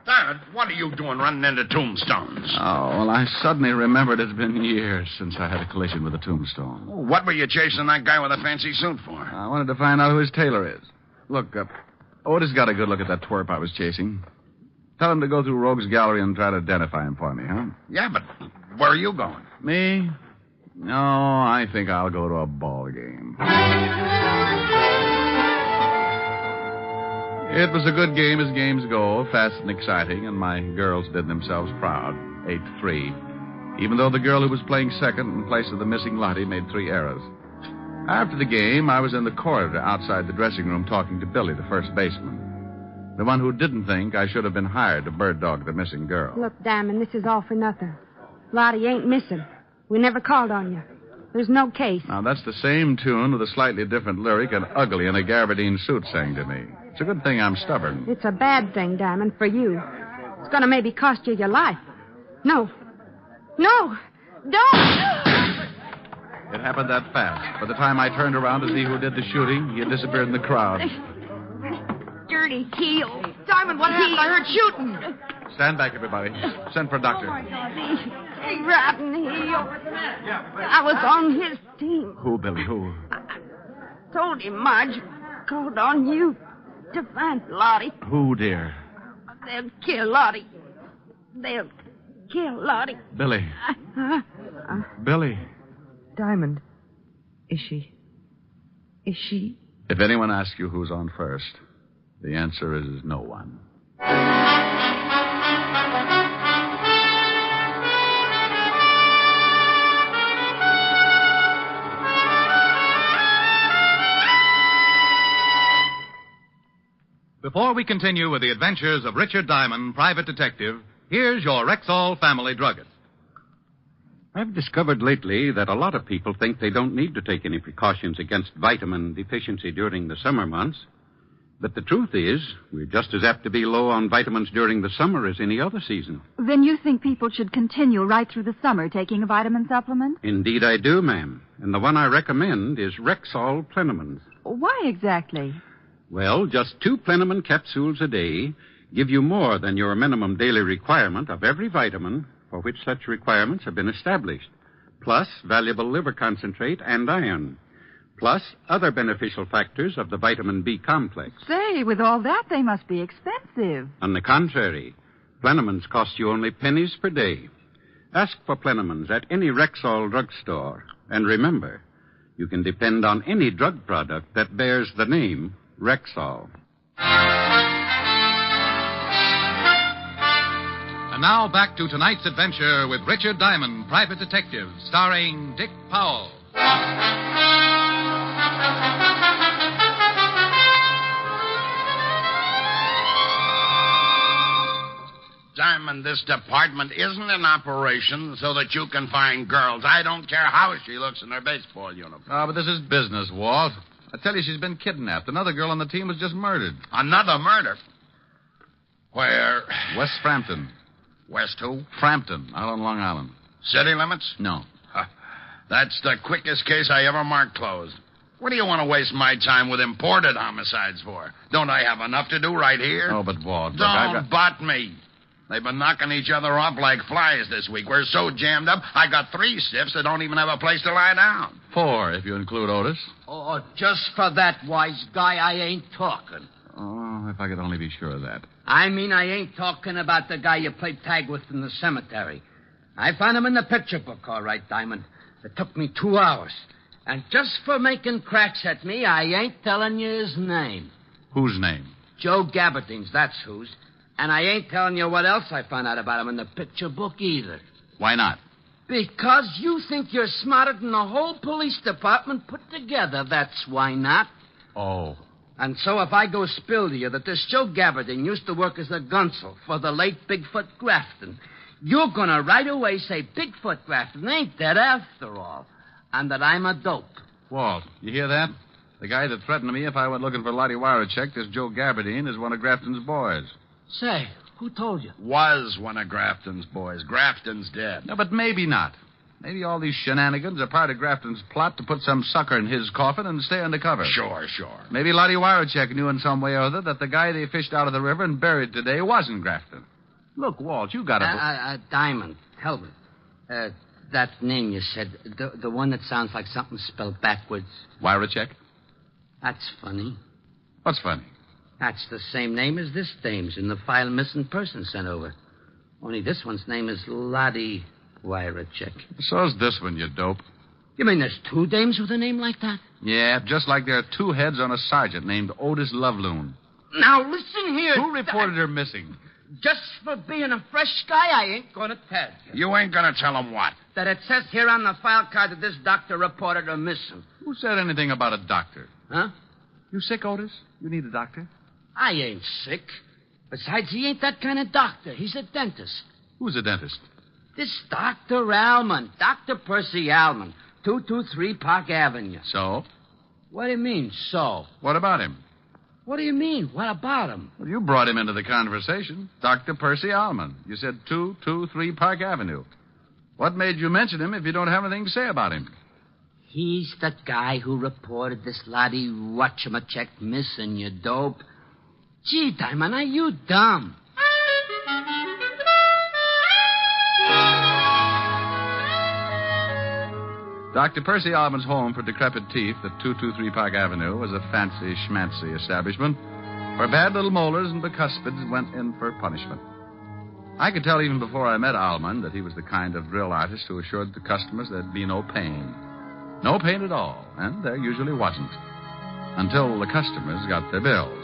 [SPEAKER 8] Diamond, what are you doing running into tombstones?
[SPEAKER 11] Oh, well, I suddenly remembered it's been years since I had a collision with a tombstone.
[SPEAKER 8] What were you chasing that guy with a fancy suit for?
[SPEAKER 11] I wanted to find out who his tailor is. Look, Otis got a good look at that twerp I was chasing. Tell him to go through Rogue's Gallery and try to identify him for me, huh?
[SPEAKER 8] Yeah, but where are you going?
[SPEAKER 11] Me? No, I think I'll go to a ball game. It was a good game as games go, fast and exciting, and my girls did themselves proud, 8-3, even though the girl who was playing second in place of the missing Lottie made 3 errors. After the game, I was in the corridor outside the dressing room talking to Billy, the first baseman, the one who didn't think I should have been hired to bird dog the missing girl.
[SPEAKER 22] Look, Diamond, this is all for nothing. Lottie ain't missing. We never called on you. There's no case.
[SPEAKER 11] Now, that's the same tune with a slightly different lyric and ugly in a gabardine suit sang to me. It's a good thing I'm stubborn.
[SPEAKER 22] It's a bad thing, Diamond, for you. It's going to maybe cost you your life. No. No! Don't!
[SPEAKER 11] It happened that fast. By the time I turned around to see who did the shooting, he had disappeared in the crowd.
[SPEAKER 22] Dirty heel.
[SPEAKER 13] Diamond, what happened? I heard shooting.
[SPEAKER 11] Stand back, everybody. Send for a doctor.
[SPEAKER 22] Rotten heel. I was on his team.
[SPEAKER 11] Who, Billy? Who?
[SPEAKER 22] Told him Marge called on you to find Lottie.
[SPEAKER 11] Who, dear?
[SPEAKER 22] They'll kill Lottie. They'll kill Lottie.
[SPEAKER 11] Billy. Billy.
[SPEAKER 2] Diamond. Is she?
[SPEAKER 11] If anyone asks you who's on first, the answer is no one.
[SPEAKER 16] Before we continue with the adventures of Richard Diamond, private detective, here's your Rexall family druggist.
[SPEAKER 11] I've discovered lately that a lot of people think they don't need to take any precautions against vitamin deficiency during the summer months. But the truth is, we're just as apt to be low on vitamins during the summer as any other season.
[SPEAKER 19] Then you think people should continue right through the summer taking a vitamin supplement?
[SPEAKER 11] Indeed I do, ma'am. And the one I recommend is Rexall Plenamins.
[SPEAKER 19] Why exactly?
[SPEAKER 11] Well, just 2 Plenamon capsules a day give you more than your minimum daily requirement of every vitamin for which such requirements have been established, plus valuable liver concentrate and iron, plus other beneficial factors of the vitamin B complex.
[SPEAKER 19] Say, with all that, they must be expensive.
[SPEAKER 11] On the contrary, Plenamons cost you only pennies per day. Ask for Plenamons at any Rexall drugstore. And remember, you can depend on any drug product that bears the name Rexall.
[SPEAKER 16] And now back to tonight's adventure with Richard Diamond, private detective, starring Dick Powell.
[SPEAKER 8] Diamond, this department isn't in operation so that you can find girls. I don't care how she looks in her baseball uniform.
[SPEAKER 11] Oh, but this is business, Walt. I tell you, she's been kidnapped. Another girl on the team was just murdered.
[SPEAKER 8] Another murder? Where?
[SPEAKER 11] West Frampton.
[SPEAKER 8] West who?
[SPEAKER 11] Frampton, out on Long Island.
[SPEAKER 8] City limits?
[SPEAKER 11] No.
[SPEAKER 8] That's the quickest case I ever marked closed. What do you want to waste my time with imported homicides for? Don't I have enough to do right here?
[SPEAKER 11] Oh, but Walt...
[SPEAKER 8] Don't butt me. They've been knocking each other off like flies this week. We're so jammed up, I got 3 stiffs that don't even have a place to lie down.
[SPEAKER 11] 4, if you include Otis.
[SPEAKER 17] Oh, just for that, wise guy, I ain't talking.
[SPEAKER 11] Oh, if I could only be sure of that.
[SPEAKER 17] I mean, I ain't talking about the guy you played tag with in the cemetery. I found him in the picture book, all right, Diamond. It took me 2 hours. And just for making cracks at me, I ain't telling you his name.
[SPEAKER 6] Whose name?
[SPEAKER 17] Joe Gabardine's, that's whose. And I ain't telling you what else I found out about him in the picture book either.
[SPEAKER 6] Why not?
[SPEAKER 17] Because you think you're smarter than the whole police department put together. That's why not.
[SPEAKER 6] Oh.
[SPEAKER 17] And so if I go spill to you that this Joe Gabardine used to work as a gunsel for the late Bigfoot Grafton, you're going to right away say Bigfoot Grafton ain't dead after all, and that I'm a dope.
[SPEAKER 6] Walt, you hear that? The guy that threatened me if I went looking for Lottie Warachek, this Joe Gabardine, is one of Grafton's boys.
[SPEAKER 17] Say, who told you?
[SPEAKER 6] Was one of Grafton's boys. Grafton's dead. No, but maybe not. Maybe all these shenanigans are part of Grafton's plot to put some sucker in his coffin and stay undercover.
[SPEAKER 8] Sure.
[SPEAKER 6] Maybe Lottie Warachek knew in some way or other that the guy they fished out of the river and buried today wasn't Grafton. Look, Walt, you got to...
[SPEAKER 17] Diamond, help me. That name you said, the one that sounds like something spelled backwards.
[SPEAKER 6] Warachek?
[SPEAKER 17] That's funny.
[SPEAKER 6] What's funny?
[SPEAKER 17] That's the same name as this dame's in the file missing person sent over. Only this one's name is Lottie Warachek.
[SPEAKER 6] So's this one, you dope.
[SPEAKER 17] You mean there's 2 dames with a name like that?
[SPEAKER 6] Yeah, just like there are 2 heads on a sergeant named Otis Loveloon.
[SPEAKER 17] Now, listen here.
[SPEAKER 6] Who reported her missing?
[SPEAKER 17] Just for being a fresh guy, I ain't going to tell you.
[SPEAKER 8] You ain't going to tell him what?
[SPEAKER 17] That it says here on the file card that this doctor reported her missing.
[SPEAKER 6] Who said anything about a doctor?
[SPEAKER 17] Huh?
[SPEAKER 6] You sick, Otis? You need a doctor?
[SPEAKER 17] I ain't sick. Besides, he ain't that kind of doctor. He's a dentist.
[SPEAKER 6] Who's a dentist?
[SPEAKER 17] This Dr. Alman. Dr. Percy Alman. 223 Park Avenue.
[SPEAKER 6] So?
[SPEAKER 17] What do you mean, so?
[SPEAKER 6] What about him?
[SPEAKER 17] What do you mean? What about him?
[SPEAKER 6] Well, you brought him into the conversation. Dr. Percy Alman. You said 223 Park Avenue. What made you mention him if you don't have anything to say about him?
[SPEAKER 17] He's the guy who reported this Lottie Whatchamacek missing, you dope. Gee, Diamond, are you dumb?
[SPEAKER 6] Dr. Percy Alman's home for decrepit teeth at 223 Park Avenue was a fancy schmancy establishment where bad little molars and bicuspids went in for punishment. I could tell even before I met Alman that he was the kind of drill artist who assured the customers there'd be no pain. No pain at all, and there usually wasn't. Until the customers got their bills.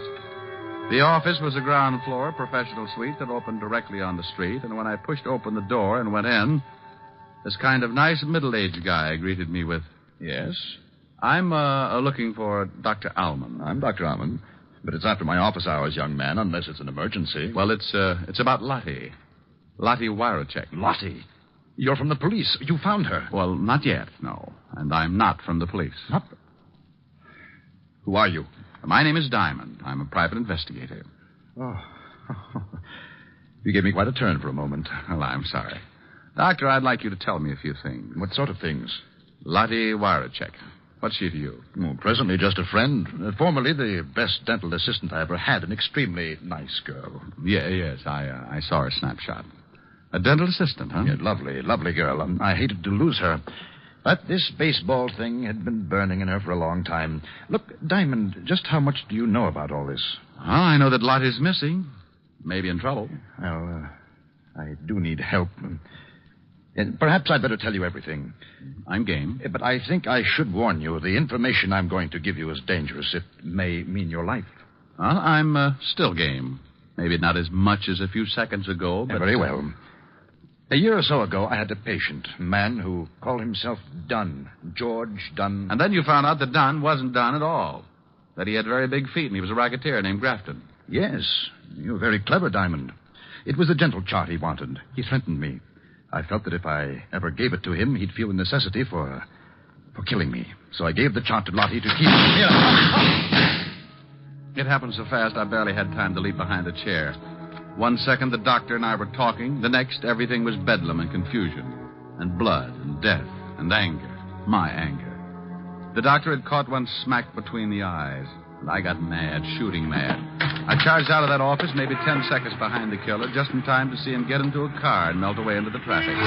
[SPEAKER 6] The office was a ground floor professional suite that opened directly on the street, and when I pushed open the door and went in, this kind of nice middle-aged guy greeted me with,
[SPEAKER 4] Yes?
[SPEAKER 6] I'm looking for Dr. Alman.
[SPEAKER 4] I'm Dr. Alman, but it's after my office hours, young man, unless it's an emergency.
[SPEAKER 6] Well, it's about Lottie. Lottie Warachek.
[SPEAKER 4] Lottie? You're from the police. You found her.
[SPEAKER 6] Well, not yet, no. And I'm not from the police.
[SPEAKER 4] Not? Who are you?
[SPEAKER 6] My name is Diamond. I'm a private investigator.
[SPEAKER 4] Oh. You gave me quite a turn for a moment.
[SPEAKER 6] Well, I'm sorry. Doctor, I'd like you to tell me a few things.
[SPEAKER 4] What sort of things?
[SPEAKER 6] Lottie Warachek. What's she to you?
[SPEAKER 4] Oh, presently just a friend. Formerly the best dental assistant I ever had. An extremely nice girl.
[SPEAKER 6] Yes, I saw her snapshot. A dental assistant, huh?
[SPEAKER 4] Yeah, lovely girl. I hated to lose her. But this baseball thing had been burning in her for a long time. Look, Diamond, just how much do you know about all this?
[SPEAKER 6] Well, I know that Lottie's missing. Maybe in trouble.
[SPEAKER 4] Well, I do need help. Perhaps I'd better tell you everything.
[SPEAKER 6] I'm game.
[SPEAKER 4] But I think I should warn you. The information I'm going to give you is dangerous. It may mean your life.
[SPEAKER 6] Well, I'm still game. Maybe not as much as a few seconds ago, but...
[SPEAKER 4] Very well. A year or so ago, I had a patient, a man who called himself Dunn, George Dunn.
[SPEAKER 6] And then you found out that Dunn wasn't Dunn at all. That he had very big feet and he was a racketeer named Grafton.
[SPEAKER 4] Yes. You're very clever, Diamond. It was the dental chart he wanted. He threatened me. I felt that if I ever gave it to him, he'd feel the necessity for killing me. So I gave the chart to Lottie to keep...
[SPEAKER 6] It happened so fast, I barely had time to leap behind a chair. 1 second, the doctor and I were talking. The next, everything was bedlam and confusion. And blood and death and anger. My anger. The doctor had caught one smack between the eyes. And I got mad, shooting mad. I charged out of that office maybe 10 seconds behind the killer, just in time to see him get into a car and melt away into the traffic.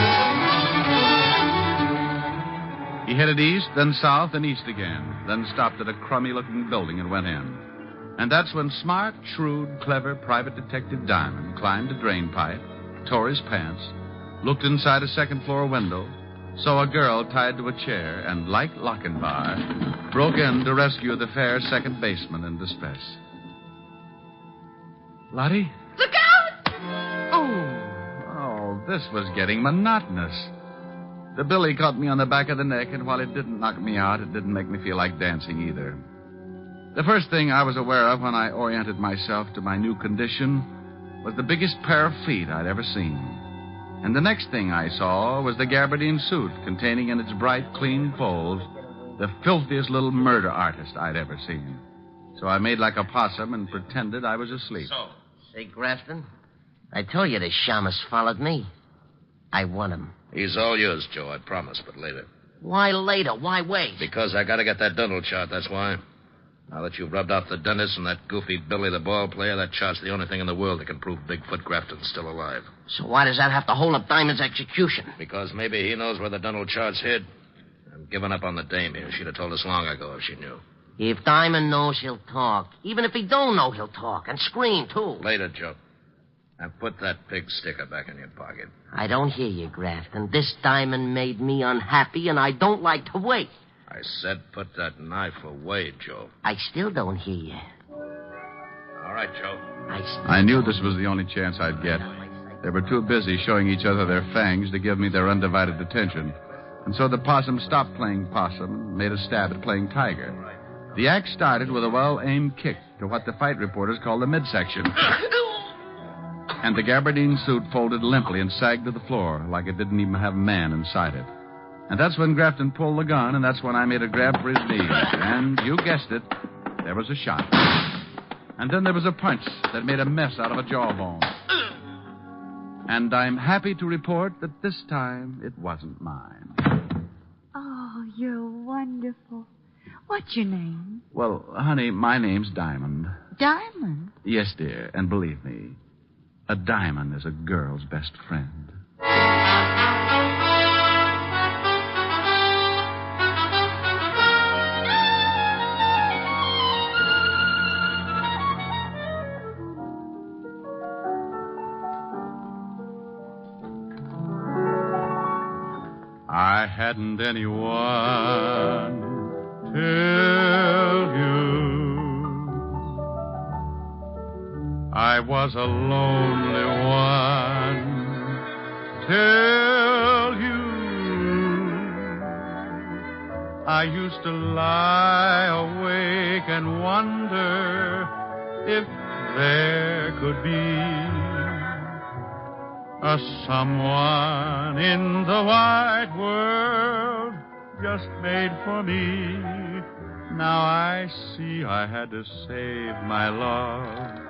[SPEAKER 6] He headed east, then south, and east again. Then stopped at a crummy-looking building and went in. And that's when smart, shrewd, clever private detective Diamond climbed a drain pipe, tore his pants, looked inside a second-floor window, saw a girl tied to a chair, and, like Lochinvar, broke in to rescue the fair second baseman in distress. Lottie?
[SPEAKER 13] Look out!
[SPEAKER 6] Oh, this was getting monotonous. The billy caught me on the back of the neck, and while it didn't knock me out, it didn't make me feel like dancing either. The first thing I was aware of when I oriented myself to my new condition was the biggest pair of feet I'd ever seen. And the next thing I saw was the gabardine suit containing in its bright, clean folds the filthiest little murder artist I'd ever seen. So I made like a possum and pretended I was asleep.
[SPEAKER 12] Say, Grafton, I told you the shamus followed me. I want him.
[SPEAKER 7] He's all yours, Joe, I promise, but later.
[SPEAKER 12] Why later? Why wait?
[SPEAKER 7] Because I gotta get that dental chart, that's why. Now that you've rubbed off the dentist and that goofy Billy the ball player, that chart's the only thing in the world that can prove Bigfoot Grafton's still alive.
[SPEAKER 12] So why does that have to hold up Diamond's execution?
[SPEAKER 7] Because maybe he knows where the dental chart's hid. I'm giving up on the dame here. She'd have told us long ago if she knew.
[SPEAKER 12] If Diamond knows, he'll talk. Even if he don't know, he'll talk. And scream, too.
[SPEAKER 7] Later, Joe. And put that pig sticker back in your pocket.
[SPEAKER 12] I don't hear you, Grafton. This Diamond made me unhappy, and I don't like to wait.
[SPEAKER 7] I said put that knife away, Joe.
[SPEAKER 12] I still don't hear you.
[SPEAKER 7] All right, Joe.
[SPEAKER 6] I knew this was the only chance I'd get. They were too busy showing each other their fangs to give me their undivided attention. And so the possum stopped playing possum and made a stab at playing tiger. The act started with a well-aimed kick to what the fight reporters call the midsection. And the gabardine suit folded limply and sagged to the floor like it didn't even have a man inside it. And that's when Grafton pulled the gun, and that's when I made a grab for his knees. And you guessed it, there was a shot. And then there was a punch that made a mess out of a jawbone. And I'm happy to report that this time it wasn't mine.
[SPEAKER 19] Oh, you're wonderful. What's your name?
[SPEAKER 6] Well, honey, my name's Diamond.
[SPEAKER 19] Diamond?
[SPEAKER 6] Yes, dear, and believe me, a diamond is a girl's best friend. I hadn't anyone till you. I was a lonely one till you. I used to lie awake and wonder if there could be a someone in the wide world just made for me. Now I see I had to save my love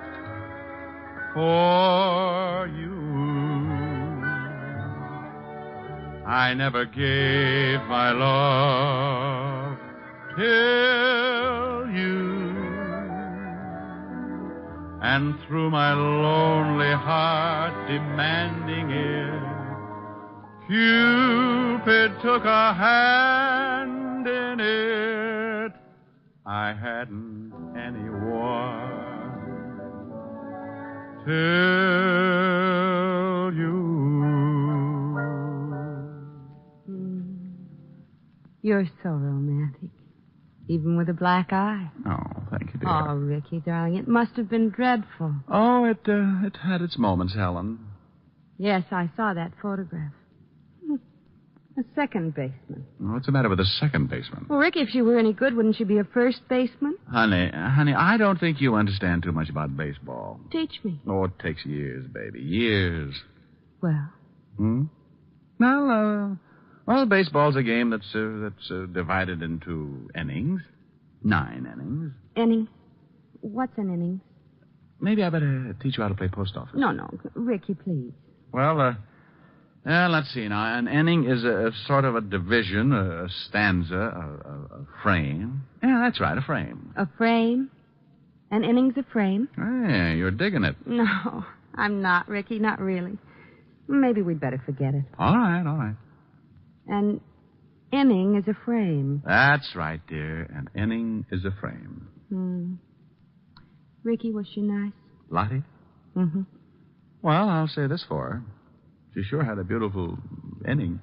[SPEAKER 6] for you. I never gave my love till you. And through my lonely heart demanding it, Cupid took a hand in it. I hadn't anyone till you.
[SPEAKER 22] You're so romantic. Even with a black eye.
[SPEAKER 6] Oh, thank you, dear.
[SPEAKER 22] Oh, Ricky, darling, it must have been dreadful.
[SPEAKER 6] Oh, it had its moments, Helen.
[SPEAKER 22] Yes, I saw that photograph. A second baseman.
[SPEAKER 6] What's the matter with a second baseman?
[SPEAKER 22] Well, Ricky, if she were any good, wouldn't she be a first baseman?
[SPEAKER 6] Honey, I don't think you understand too much about baseball.
[SPEAKER 22] Teach me.
[SPEAKER 6] Oh, it takes years, baby. Years.
[SPEAKER 22] Well?
[SPEAKER 6] Well, baseball's a game that's divided into innings. 9 innings.
[SPEAKER 22] Innings? What's an innings?
[SPEAKER 6] Maybe I better teach you how to play post office.
[SPEAKER 22] No, Ricky, please.
[SPEAKER 6] Well, let's see now. An inning is a sort of a division, a stanza, a frame. Yeah, that's right, a frame.
[SPEAKER 22] A frame? An inning's a frame?
[SPEAKER 6] Hey, you're digging it.
[SPEAKER 22] No, I'm not, Ricky, not really. Maybe we'd better forget it.
[SPEAKER 6] All right.
[SPEAKER 22] An inning is a frame.
[SPEAKER 6] That's right, dear. An inning is a frame.
[SPEAKER 22] Ricky, was she nice?
[SPEAKER 6] Lottie?
[SPEAKER 22] Mm-hmm.
[SPEAKER 6] Well, I'll say this for her. She sure had a beautiful ending.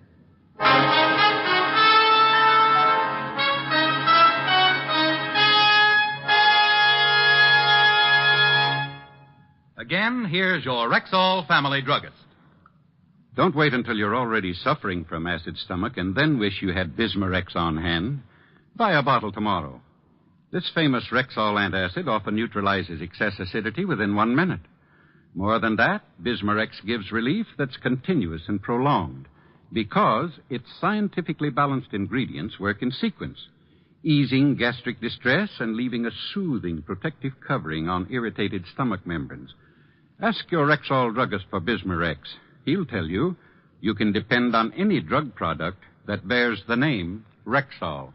[SPEAKER 16] Again, here's your Rexall family druggist.
[SPEAKER 11] Don't wait until you're already suffering from acid stomach and then wish you had Bismarex on hand. Buy a bottle tomorrow. This famous Rexall antacid often neutralizes excess acidity within 1 minute. More than that, Bismarex gives relief that's continuous and prolonged because its scientifically balanced ingredients work in sequence, easing gastric distress and leaving a soothing protective covering on irritated stomach membranes. Ask your Rexall druggist for Bismarex. He'll tell you you can depend on any drug product that bears the name Rexall.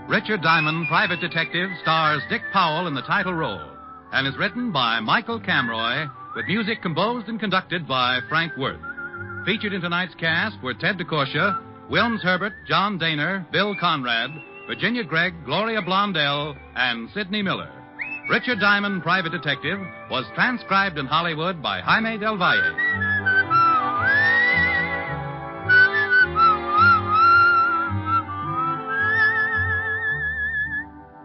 [SPEAKER 16] Richard Diamond, Private Detective, stars Dick Powell in the title role and is written by Michael Camroy with music composed and conducted by Frank Worth. Featured in tonight's cast were Ted DeCorsia, Wilms Herbert, John Daner, Bill Conrad, Virginia Gregg, Gloria Blondell, and Sidney Miller. Richard Diamond, Private Detective, was transcribed in Hollywood by Jaime Del Valle.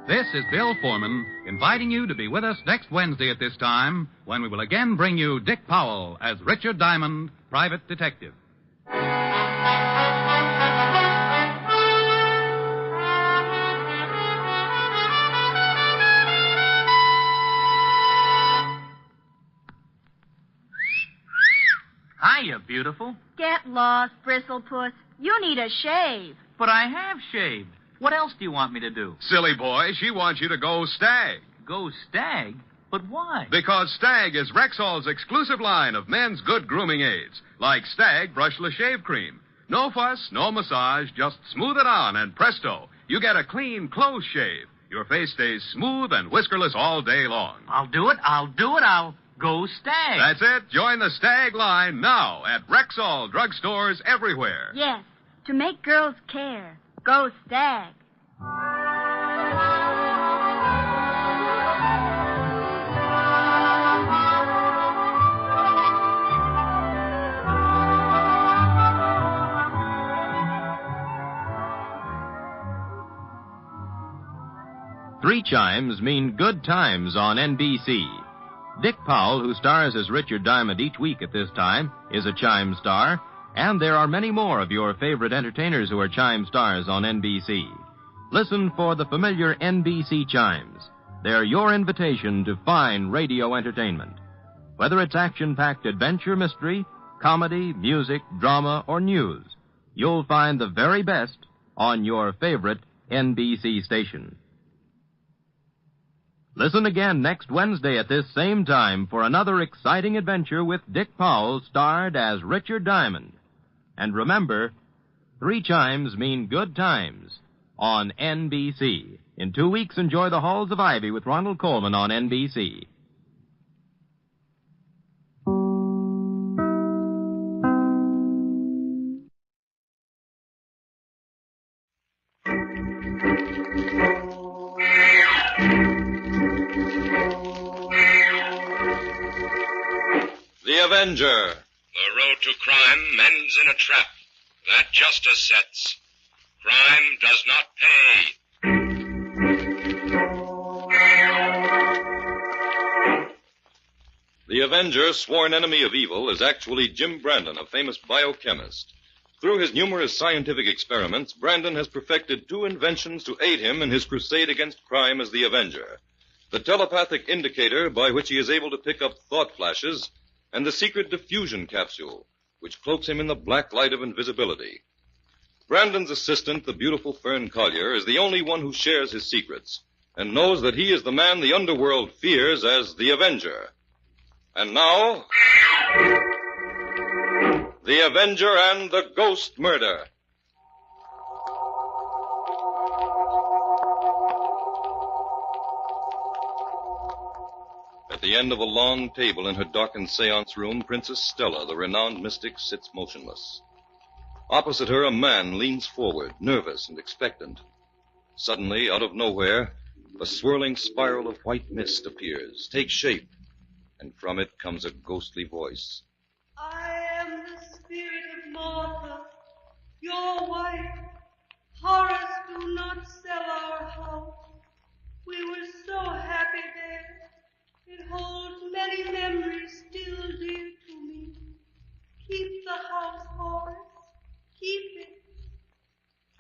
[SPEAKER 16] This is Bill Foreman inviting you to be with us next Wednesday at this time when we will again bring you Dick Powell as Richard Diamond, Private Detective.
[SPEAKER 9] Hiya, beautiful.
[SPEAKER 18] Get lost, Bristlepuss. You need a shave.
[SPEAKER 9] But I have shaved. What else do you want me to do?
[SPEAKER 21] Silly boy, she wants you to go Stag.
[SPEAKER 9] Go Stag? But why?
[SPEAKER 21] Because Stag is Rexall's exclusive line of men's good grooming aids, like Stag Brushless Shave Cream. No fuss, no massage, just smooth it on, and presto, you get a clean, close shave. Your face stays smooth and whiskerless all day long.
[SPEAKER 9] I'll do it. I'll go Stag.
[SPEAKER 21] That's it. Join the Stag line now at Rexall drugstores everywhere.
[SPEAKER 18] Yes, to make girls care. Go Stag.
[SPEAKER 24] Three chimes mean good times on NBC. Dick Powell, who stars as Richard Diamond each week at this time, is a chime star, and there are many more of your favorite entertainers who are chime stars on NBC. Listen for the familiar NBC chimes. They're your invitation to fine radio entertainment. Whether it's action-packed adventure mystery, comedy, music, drama, or news, you'll find the very best on your favorite NBC station. Listen again next Wednesday at this same time for another exciting adventure with Dick Powell, starred as Richard Diamond. And remember, three chimes mean good times on NBC. In 2 weeks, enjoy The Halls of Ivy with Ronald Colman on NBC.
[SPEAKER 14] The Avenger.
[SPEAKER 8] The road to crime ends in a trap that justice sets. Crime does not pay.
[SPEAKER 14] The Avenger, sworn enemy of evil, is actually Jim Brandon, a famous biochemist. Through his numerous scientific experiments, Brandon has perfected two inventions to aid him in his crusade against crime as the Avenger. The telepathic indicator by which he is able to pick up thought flashes, and the secret diffusion capsule, which cloaks him in the black light of invisibility. Brandon's assistant, the beautiful Fern Collier, is the only one who shares his secrets, and knows that he is the man the underworld fears as the Avenger. And now, The Avenger and the Ghost Murder.
[SPEAKER 1] the end of a long table in her darkened seance room, Princess Stella, the renowned mystic, sits motionless. Opposite her, a man leans forward, nervous and expectant. Suddenly, out of nowhere, a swirling spiral of white mist appears, takes shape, and from it comes a ghostly voice.
[SPEAKER 3] I am the spirit of Martha, your wife. Horace, do not sell our house. We were so happy there. It holds many memories still dear to me. Keep the house, Horace. Keep it.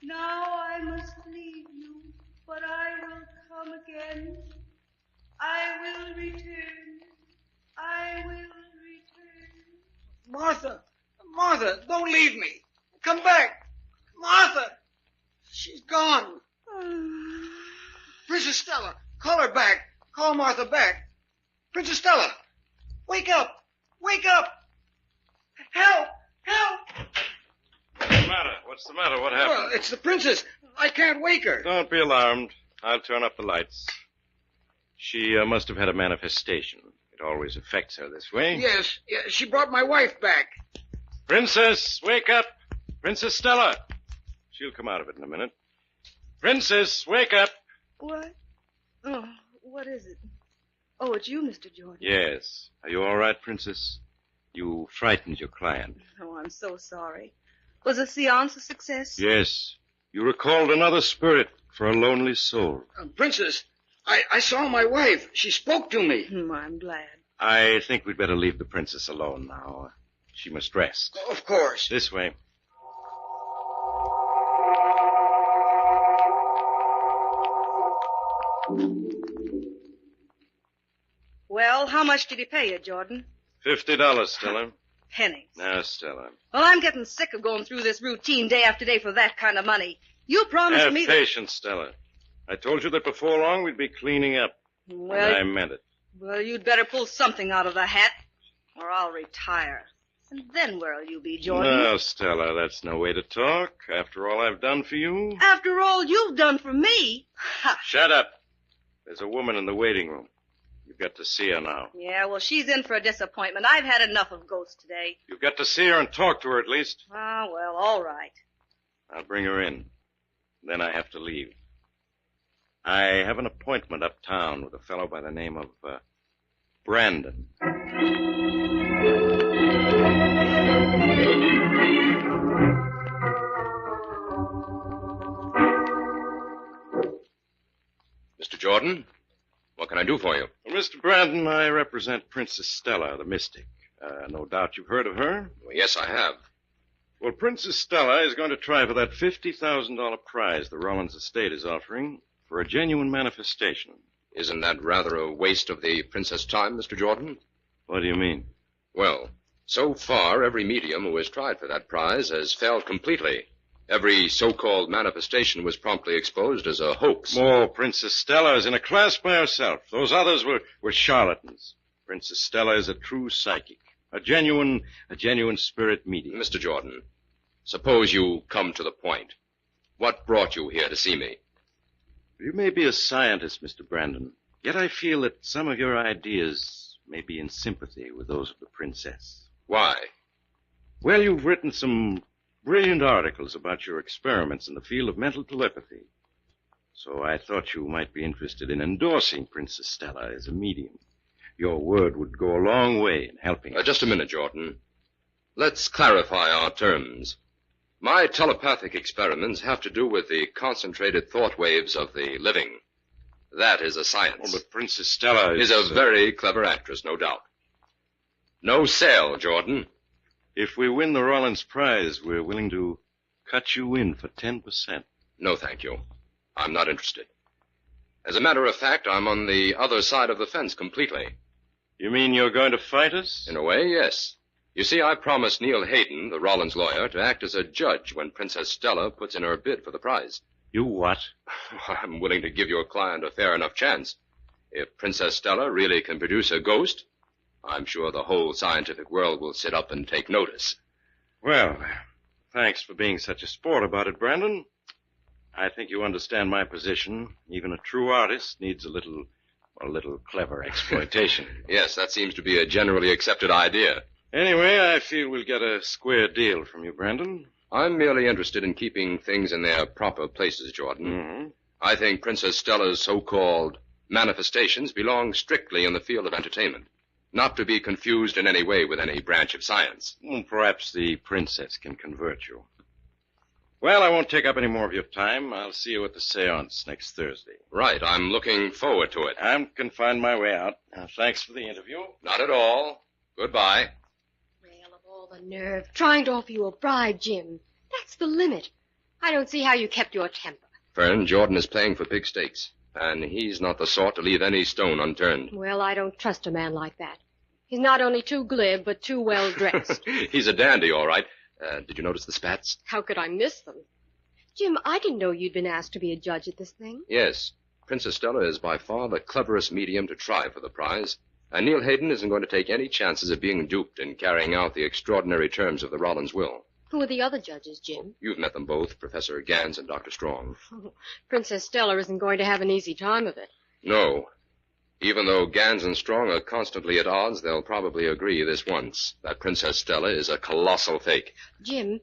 [SPEAKER 3] Now I must leave you, but I will come again. I will return. I will return.
[SPEAKER 5] Martha! Martha, don't leave me. Come back. Martha! She's gone. Princess Stella, call her back. Call Martha back. Princess Stella, wake up. Wake up. Help. Help.
[SPEAKER 21] What's the matter? What's the matter? What happened?
[SPEAKER 5] Well, it's the princess. I can't wake her.
[SPEAKER 21] Don't be alarmed. I'll turn up the lights. She must have had a manifestation. It always affects her this way.
[SPEAKER 5] Yes, she brought my wife back.
[SPEAKER 21] Princess, wake up. Princess Stella. She'll come out of it in a minute. Princess, wake up.
[SPEAKER 15] What? Oh, what is it? Oh, it's you, Mr. Jordan.
[SPEAKER 21] Yes. Are you all right, Princess? You frightened your client.
[SPEAKER 15] Oh, I'm so sorry. Was the seance a success?
[SPEAKER 21] Yes. You recalled another spirit for a lonely soul.
[SPEAKER 5] Princess, I saw my wife. She spoke to me.
[SPEAKER 15] I'm glad.
[SPEAKER 21] I think we'd better leave the princess alone now. She must rest.
[SPEAKER 5] Of course.
[SPEAKER 21] This way.
[SPEAKER 15] Well, how much did he pay you, Jordan?
[SPEAKER 21] $50, Stella.
[SPEAKER 15] Pennies.
[SPEAKER 21] Now, Stella.
[SPEAKER 15] Well, I'm getting sick of going through this routine day after day for that kind of money. You promised me
[SPEAKER 21] Have
[SPEAKER 15] that...
[SPEAKER 21] patience, Stella. I told you that before long we'd be cleaning up.
[SPEAKER 15] Well,
[SPEAKER 21] And I meant it.
[SPEAKER 15] Well, you'd better pull something out of the hat, or I'll retire. And then where'll you be, Jordan?
[SPEAKER 21] No, Stella, that's no way to talk. After all I've done for you.
[SPEAKER 15] After all you've done for me? Ha.
[SPEAKER 21] Shut up. There's a woman in the waiting room. You've got to see her now.
[SPEAKER 15] Yeah, well, she's in for a disappointment. I've had enough of ghosts today.
[SPEAKER 21] You've got to see her and talk to her at least.
[SPEAKER 15] Ah, well, all right.
[SPEAKER 21] I'll bring her in. Then I have to leave. I have an appointment uptown with a fellow by the name of Brandon.
[SPEAKER 1] Mr. Jordan, what can I do for you?
[SPEAKER 21] Well, Mr. Brandon, I represent Princess Stella, the mystic. No doubt you've heard of her?
[SPEAKER 1] Well, yes, I have.
[SPEAKER 21] Well, Princess Stella is going to try for that $50,000 prize the Rollins estate is offering for a genuine manifestation.
[SPEAKER 1] Isn't that rather a waste of the princess' time, Mr. Jordan?
[SPEAKER 21] What do you mean?
[SPEAKER 1] Well, so far, every medium who has tried for that prize has failed completely. Every so-called manifestation was promptly exposed as a hoax.
[SPEAKER 21] Oh, Princess Stella is in a class by herself. Those others were charlatans. Princess Stella is a true psychic. A genuine spirit medium.
[SPEAKER 1] Mr. Jordan, suppose you come to the point. What brought you here to see me?
[SPEAKER 21] You may be a scientist, Mr. Brandon, yet I feel that some of your ideas may be in sympathy with those of the princess.
[SPEAKER 1] Why?
[SPEAKER 21] Well, you've written some brilliant articles about your experiments in the field of mental telepathy. So I thought you might be interested in endorsing Princess Stella as a medium. Your word would go a long way in helping.
[SPEAKER 1] Just a minute, Jordan. Let's clarify our terms. My telepathic experiments have to do with the concentrated thought waves of the living. That is a science.
[SPEAKER 21] Oh, but Princess Stella
[SPEAKER 1] is a very clever actress, no doubt. No sale, Jordan.
[SPEAKER 21] If we win the Rollins prize, we're willing to cut you in for 10%.
[SPEAKER 1] No, thank you. I'm not interested. As a matter of fact, I'm on the other side of the fence completely.
[SPEAKER 21] You mean you're going to fight us?
[SPEAKER 1] In a way, yes. You see, I promised Neil Hayden, the Rollins lawyer, to act as a judge when Princess Stella puts in her bid for the prize.
[SPEAKER 21] You what?
[SPEAKER 1] I'm willing to give your client a fair enough chance. If Princess Stella really can produce a ghost, I'm sure the whole scientific world will sit up and take notice.
[SPEAKER 21] Well, thanks for being such a sport about it, Brandon. I think you understand my position. Even a true artist needs a little
[SPEAKER 2] A little clever exploitation.
[SPEAKER 1] Yes, that seems to be a generally accepted idea.
[SPEAKER 2] Anyway, I feel we'll get a square deal from you, Brandon.
[SPEAKER 1] I'm merely interested in keeping things in their proper places, Jordan.
[SPEAKER 2] Mm-hmm.
[SPEAKER 1] I think Princess Stella's so-called manifestations belong strictly in the field of entertainment, not to be confused in any way with any branch of science.
[SPEAKER 2] Well, perhaps the princess can convert you. Well, I won't take up any more of your time. I'll see you at the seance next Thursday.
[SPEAKER 1] Right. I'm looking forward to it.
[SPEAKER 2] I can find my way out. Thanks for the interview.
[SPEAKER 1] Not at all. Goodbye.
[SPEAKER 10] Well, of all the nerve. Trying to offer you a bribe, Jim. That's the limit. I don't see how you kept your temper.
[SPEAKER 1] Fern, Jordan is playing for big stakes, and he's not the sort to leave any stone unturned.
[SPEAKER 10] Well, I don't trust a man like that. He's not only too glib, but too well dressed.
[SPEAKER 1] He's a dandy, all right. Did you notice the spats?
[SPEAKER 10] How could I miss them? Jim, I didn't know you'd been asked to be a judge at this thing.
[SPEAKER 1] Yes. Princess Stella is by far the cleverest medium to try for the prize, and Neil Hayden isn't going to take any chances of being duped in carrying out the extraordinary terms of the Rollins will.
[SPEAKER 10] Who are the other judges, Jim?
[SPEAKER 1] You've met them both, Professor Gans and Dr. Strong.
[SPEAKER 10] Princess Stella isn't going to have an easy time of it.
[SPEAKER 1] No. Even though Gans and Strong are constantly at odds, they'll probably agree this once that Princess Stella is a colossal fake.
[SPEAKER 10] Jim,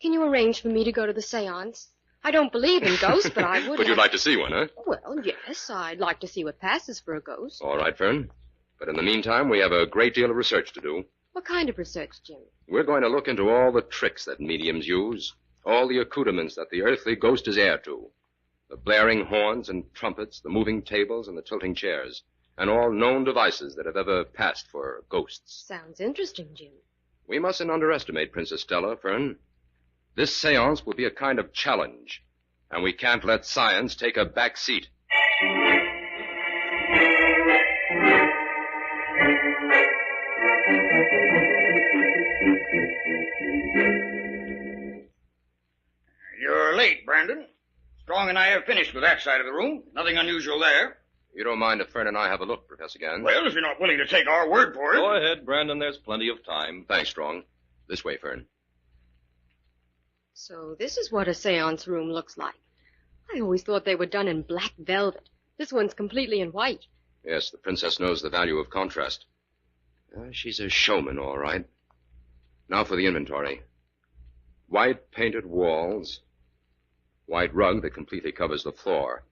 [SPEAKER 10] can you arrange for me to go to the seance? I don't believe in ghosts, but I would.
[SPEAKER 1] But you'd like to see one, huh?
[SPEAKER 10] Well, yes, I'd like to see what passes for a ghost.
[SPEAKER 1] All right, Fern. But in the meantime, we have a great deal of research to do.
[SPEAKER 10] What kind of research, Jim?
[SPEAKER 1] We're going to look into all the tricks that mediums use, all the accoutrements that the earthly ghost is heir to. The blaring horns and trumpets, the moving tables and the tilting chairs, and all known devices that have ever passed for ghosts.
[SPEAKER 10] Sounds interesting, Jim.
[SPEAKER 1] We mustn't underestimate Princess Stella, Fern. This seance will be a kind of challenge, and we can't let science take a back seat.
[SPEAKER 5] You're late, Brandon. Strong and I have finished with that side of the room. Nothing unusual there.
[SPEAKER 1] You don't mind if Fern and I have a look, Professor Gans?
[SPEAKER 5] Well, if you're not willing to take our word for it.
[SPEAKER 1] Go ahead, Brandon. There's plenty of time. Thanks, Strong. This way, Fern.
[SPEAKER 10] So this is what a seance room looks like. I always thought they were done in black velvet. This one's completely in white.
[SPEAKER 1] Yes, the princess knows the value of contrast. She's a showman, all right. Now for the inventory. White painted walls. White rug that completely covers the floor.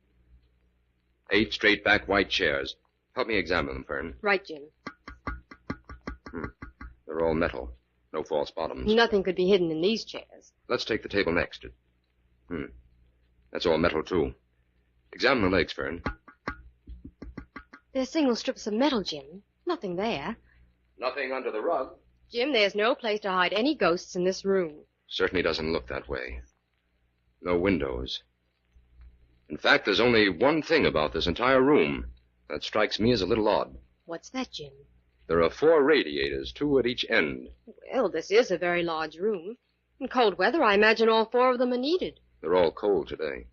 [SPEAKER 1] 8 straight-back white chairs. Help me examine them, Fern.
[SPEAKER 10] Right, Jim.
[SPEAKER 1] They're all metal. No false bottoms.
[SPEAKER 10] Nothing could be hidden in these chairs.
[SPEAKER 1] Let's take the table next. That's all metal, too. Examine the legs, Fern.
[SPEAKER 10] They're single strips of metal, Jim. Nothing there.
[SPEAKER 1] Nothing under the rug.
[SPEAKER 10] Jim, there's no place to hide any ghosts in this room.
[SPEAKER 1] Certainly doesn't look that way. No windows. In fact, there's only one thing about this entire room that strikes me as a little odd.
[SPEAKER 10] What's that, Jim?
[SPEAKER 1] There are 4 radiators, 2 at each end.
[SPEAKER 10] Well, this is a very large room. In cold weather, I imagine all 4 of them are needed.
[SPEAKER 1] They're all cold today.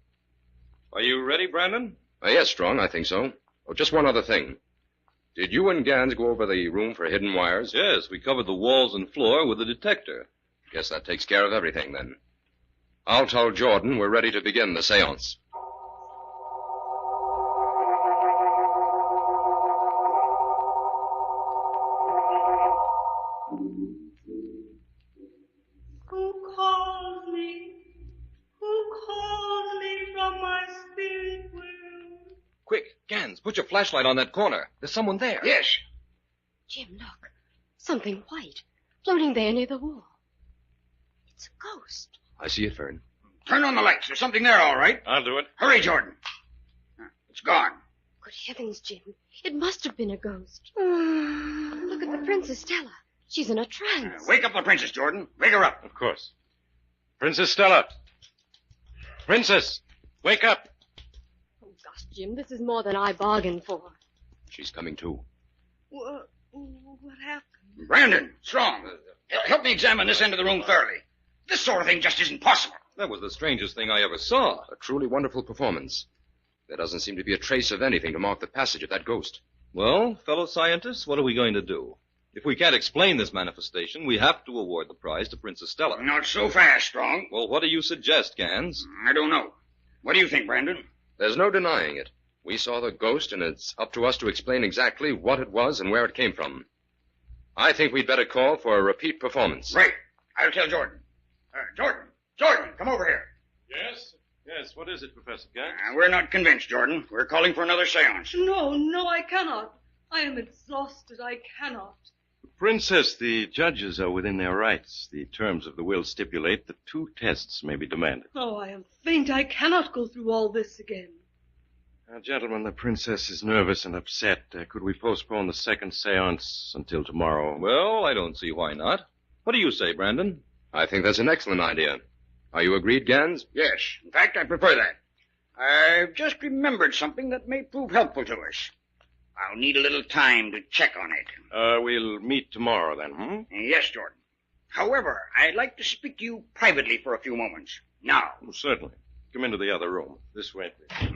[SPEAKER 20] Are you ready, Brandon?
[SPEAKER 1] Yes, Strong, I think so. Oh, just one other thing. Did you and Gans go over the room for hidden wires?
[SPEAKER 20] Yes, we covered the walls and floor with a detector.
[SPEAKER 1] Guess that takes care of everything, then. I'll tell Jordan we're ready to begin the seance.
[SPEAKER 3] Who calls me? Who calls me from my spirit world?
[SPEAKER 1] Quick, Gans, put your flashlight on that corner. There's someone there.
[SPEAKER 5] Yes.
[SPEAKER 10] Jim, look. Something white, floating there near the wall. It's a ghost.
[SPEAKER 1] I see it, Fern.
[SPEAKER 5] Turn on the lights. There's something there, all right.
[SPEAKER 2] I'll do it.
[SPEAKER 5] Hurry, Jordan. It's gone.
[SPEAKER 10] Good heavens, Jim. It must have been a ghost. Look at the Princess Stella. She's in a trance.
[SPEAKER 5] Wake up the princess, Jordan. Wake her up.
[SPEAKER 2] Of course. Princess Stella. Princess, wake up.
[SPEAKER 10] Oh, gosh, Jim, this is more than I bargained for.
[SPEAKER 1] She's coming to.
[SPEAKER 3] What happened?
[SPEAKER 5] Brandon, Strong, help me examine this end of the room thoroughly. This sort of thing just isn't possible.
[SPEAKER 1] That was the strangest thing I ever saw. A truly wonderful performance. There doesn't seem to be a trace of anything to mark the passage of that ghost.
[SPEAKER 20] Well, fellow scientists, what are we going to do? If we can't explain this manifestation, we have to award the prize to Princess Stella.
[SPEAKER 5] Not so fast, Strong.
[SPEAKER 20] Well, what do you suggest, Gans?
[SPEAKER 5] I don't know. What do you think, Brandon?
[SPEAKER 1] There's no denying it.
[SPEAKER 4] We saw the ghost, and it's up to us to explain exactly what it was and where it came from. I think we'd better call for a repeat performance.
[SPEAKER 5] Right. I'll tell Jordan. Jordan, come over here.
[SPEAKER 2] Yes? Yes, what is it, Professor Gans?
[SPEAKER 5] We're not convinced, Jordan. We're calling for another seance.
[SPEAKER 3] No, I cannot. I am exhausted. I cannot.
[SPEAKER 2] Princess, the judges are within their rights. The terms of the will stipulate that 2 tests may be demanded.
[SPEAKER 3] Oh, I am faint. I cannot go through all this again.
[SPEAKER 2] Now, gentlemen, the princess is nervous and upset. Could we postpone the second seance until tomorrow?
[SPEAKER 20] Well, I don't see why not. What do you say, Brandon?
[SPEAKER 4] I think that's an excellent idea. Are you agreed, Gans?
[SPEAKER 5] Yes. In fact, I prefer that. I've just remembered something that may prove helpful to us. I'll need a little time to check on it.
[SPEAKER 2] We'll meet tomorrow, then,
[SPEAKER 5] Yes, Jordan. However, I'd like to speak to you privately for a few moments. Now.
[SPEAKER 2] Oh, certainly. Come into the other room. This way, please.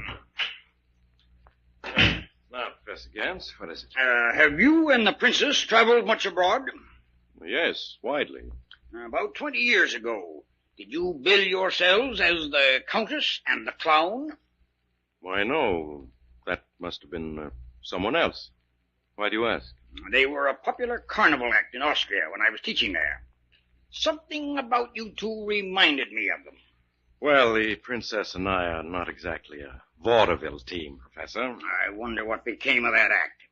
[SPEAKER 2] Now, Professor Gans, what is it?
[SPEAKER 5] Have you and the princess traveled much abroad?
[SPEAKER 2] Yes, widely.
[SPEAKER 5] About 20 years ago, did you bill yourselves as the Countess and the Clown?
[SPEAKER 2] Why, no. That must have been someone else. Why do you ask?
[SPEAKER 5] They were a popular carnival act in Austria when I was teaching there. Something about you two reminded me of them.
[SPEAKER 2] Well, the princess and I are not exactly a vaudeville team, Professor.
[SPEAKER 5] I wonder what became of that act.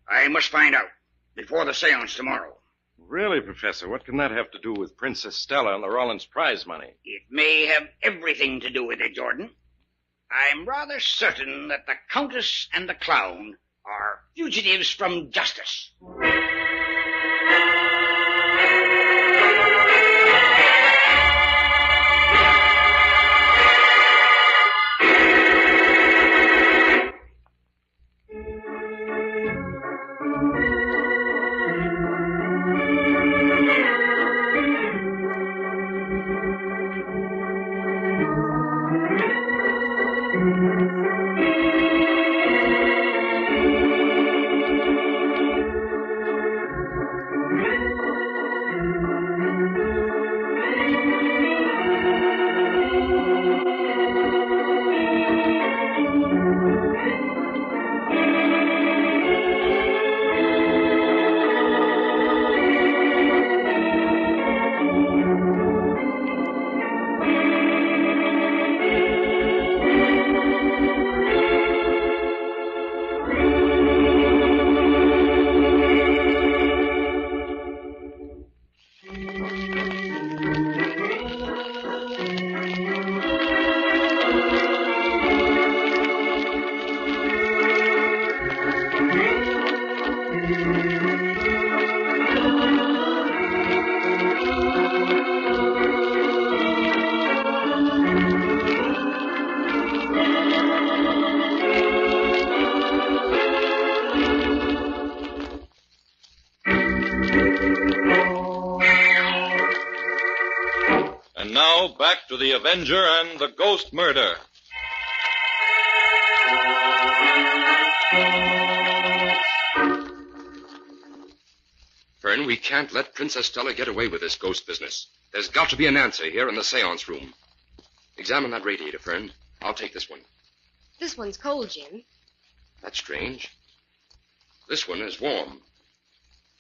[SPEAKER 5] I must find out before the seance tomorrow.
[SPEAKER 2] Really, Professor, what can that have to do with Princess Stella and the Rollins prize money?
[SPEAKER 5] It may have everything to do with it, Jordan. I'm rather certain that the Countess and the Clown are fugitives from justice.
[SPEAKER 20] Now, back to the Avenger and the Ghost Murder.
[SPEAKER 4] Fern, we can't let Princess Stella get away with this ghost business. There's got to be an answer here in the seance room. Examine that radiator, Fern. I'll take this one.
[SPEAKER 10] This one's cold, Jim.
[SPEAKER 4] That's strange. This one is warm.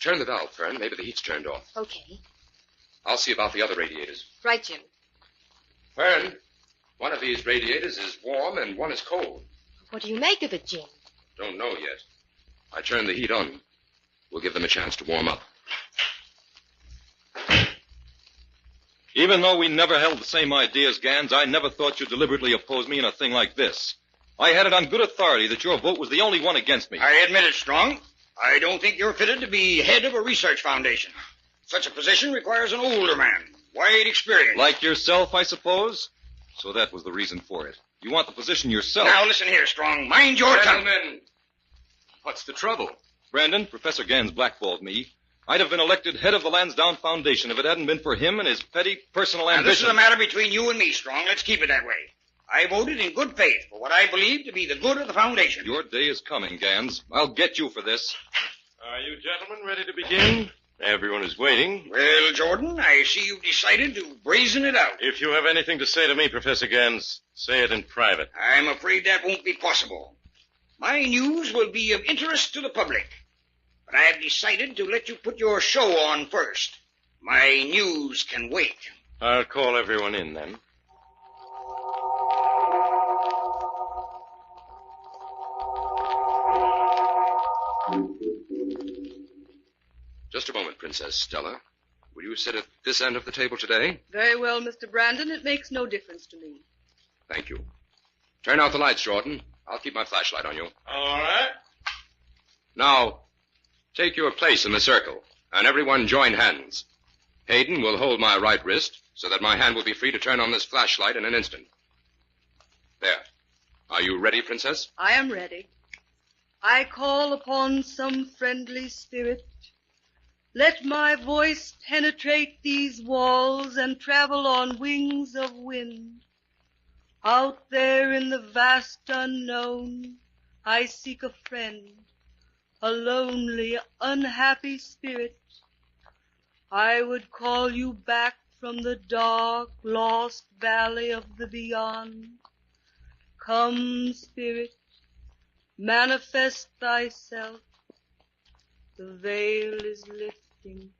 [SPEAKER 4] Turn the valve, Fern. Maybe the heat's turned off.
[SPEAKER 10] Okay.
[SPEAKER 4] I'll see about the other radiators.
[SPEAKER 10] Right, Jim.
[SPEAKER 4] Fern, one of these radiators is warm and one is cold.
[SPEAKER 10] What do you make of it, Jim?
[SPEAKER 4] Don't know yet. I turned the heat on. We'll give them a chance to warm up.
[SPEAKER 20] Even though we never held the same ideas, Gans, I never thought you'd deliberately oppose me in a thing like this. I had it on good authority that your vote was the only one against me.
[SPEAKER 5] I admit it, Strong. I don't think you're fitted to be head of a research foundation. Such a position requires an older man, wide experience.
[SPEAKER 20] Like yourself, I suppose? So that was the reason for it. You want the position yourself.
[SPEAKER 5] Now listen here, Strong. Mind your tongue.
[SPEAKER 4] Gentlemen, what's the trouble?
[SPEAKER 20] Brandon, Professor Gans blackballed me. I'd have been elected head of the Lansdowne Foundation if it hadn't been for him and his petty personal ambition.
[SPEAKER 5] Now, this is a matter between you and me, Strong. Let's keep it that way. I voted in good faith for what I believe to be the good of the foundation.
[SPEAKER 20] Your day is coming, Gans. I'll get you for this.
[SPEAKER 2] Are you gentlemen ready to begin? Everyone is waiting.
[SPEAKER 5] Well, Jordan, I see you've decided to brazen it out.
[SPEAKER 2] If you have anything to say to me, Professor Gans, say it in private.
[SPEAKER 5] I'm afraid that won't be possible. My news will be of interest to the public. But I have decided to let you put your show on first. My news can wait.
[SPEAKER 2] I'll call everyone in then.
[SPEAKER 4] Just a moment, Princess Stella. Will you sit at this end of the table today?
[SPEAKER 15] Very well, Mr. Brandon. It makes no difference to me.
[SPEAKER 4] Thank you. Turn out the lights, Jordan. I'll keep my flashlight on you.
[SPEAKER 2] All right.
[SPEAKER 4] Now, take your place in the circle, and everyone join hands. Hayden will hold my right wrist so that my hand will be free to turn on this flashlight in an instant. There. Are you ready, Princess?
[SPEAKER 15] I am ready. I call upon some friendly spirit. Let my voice penetrate these walls and travel on wings of wind. Out there in the vast unknown, I seek a friend, a lonely, unhappy spirit. I would call you back from the dark, lost valley of the beyond. Come, spirit, manifest thyself. The veil is lifting.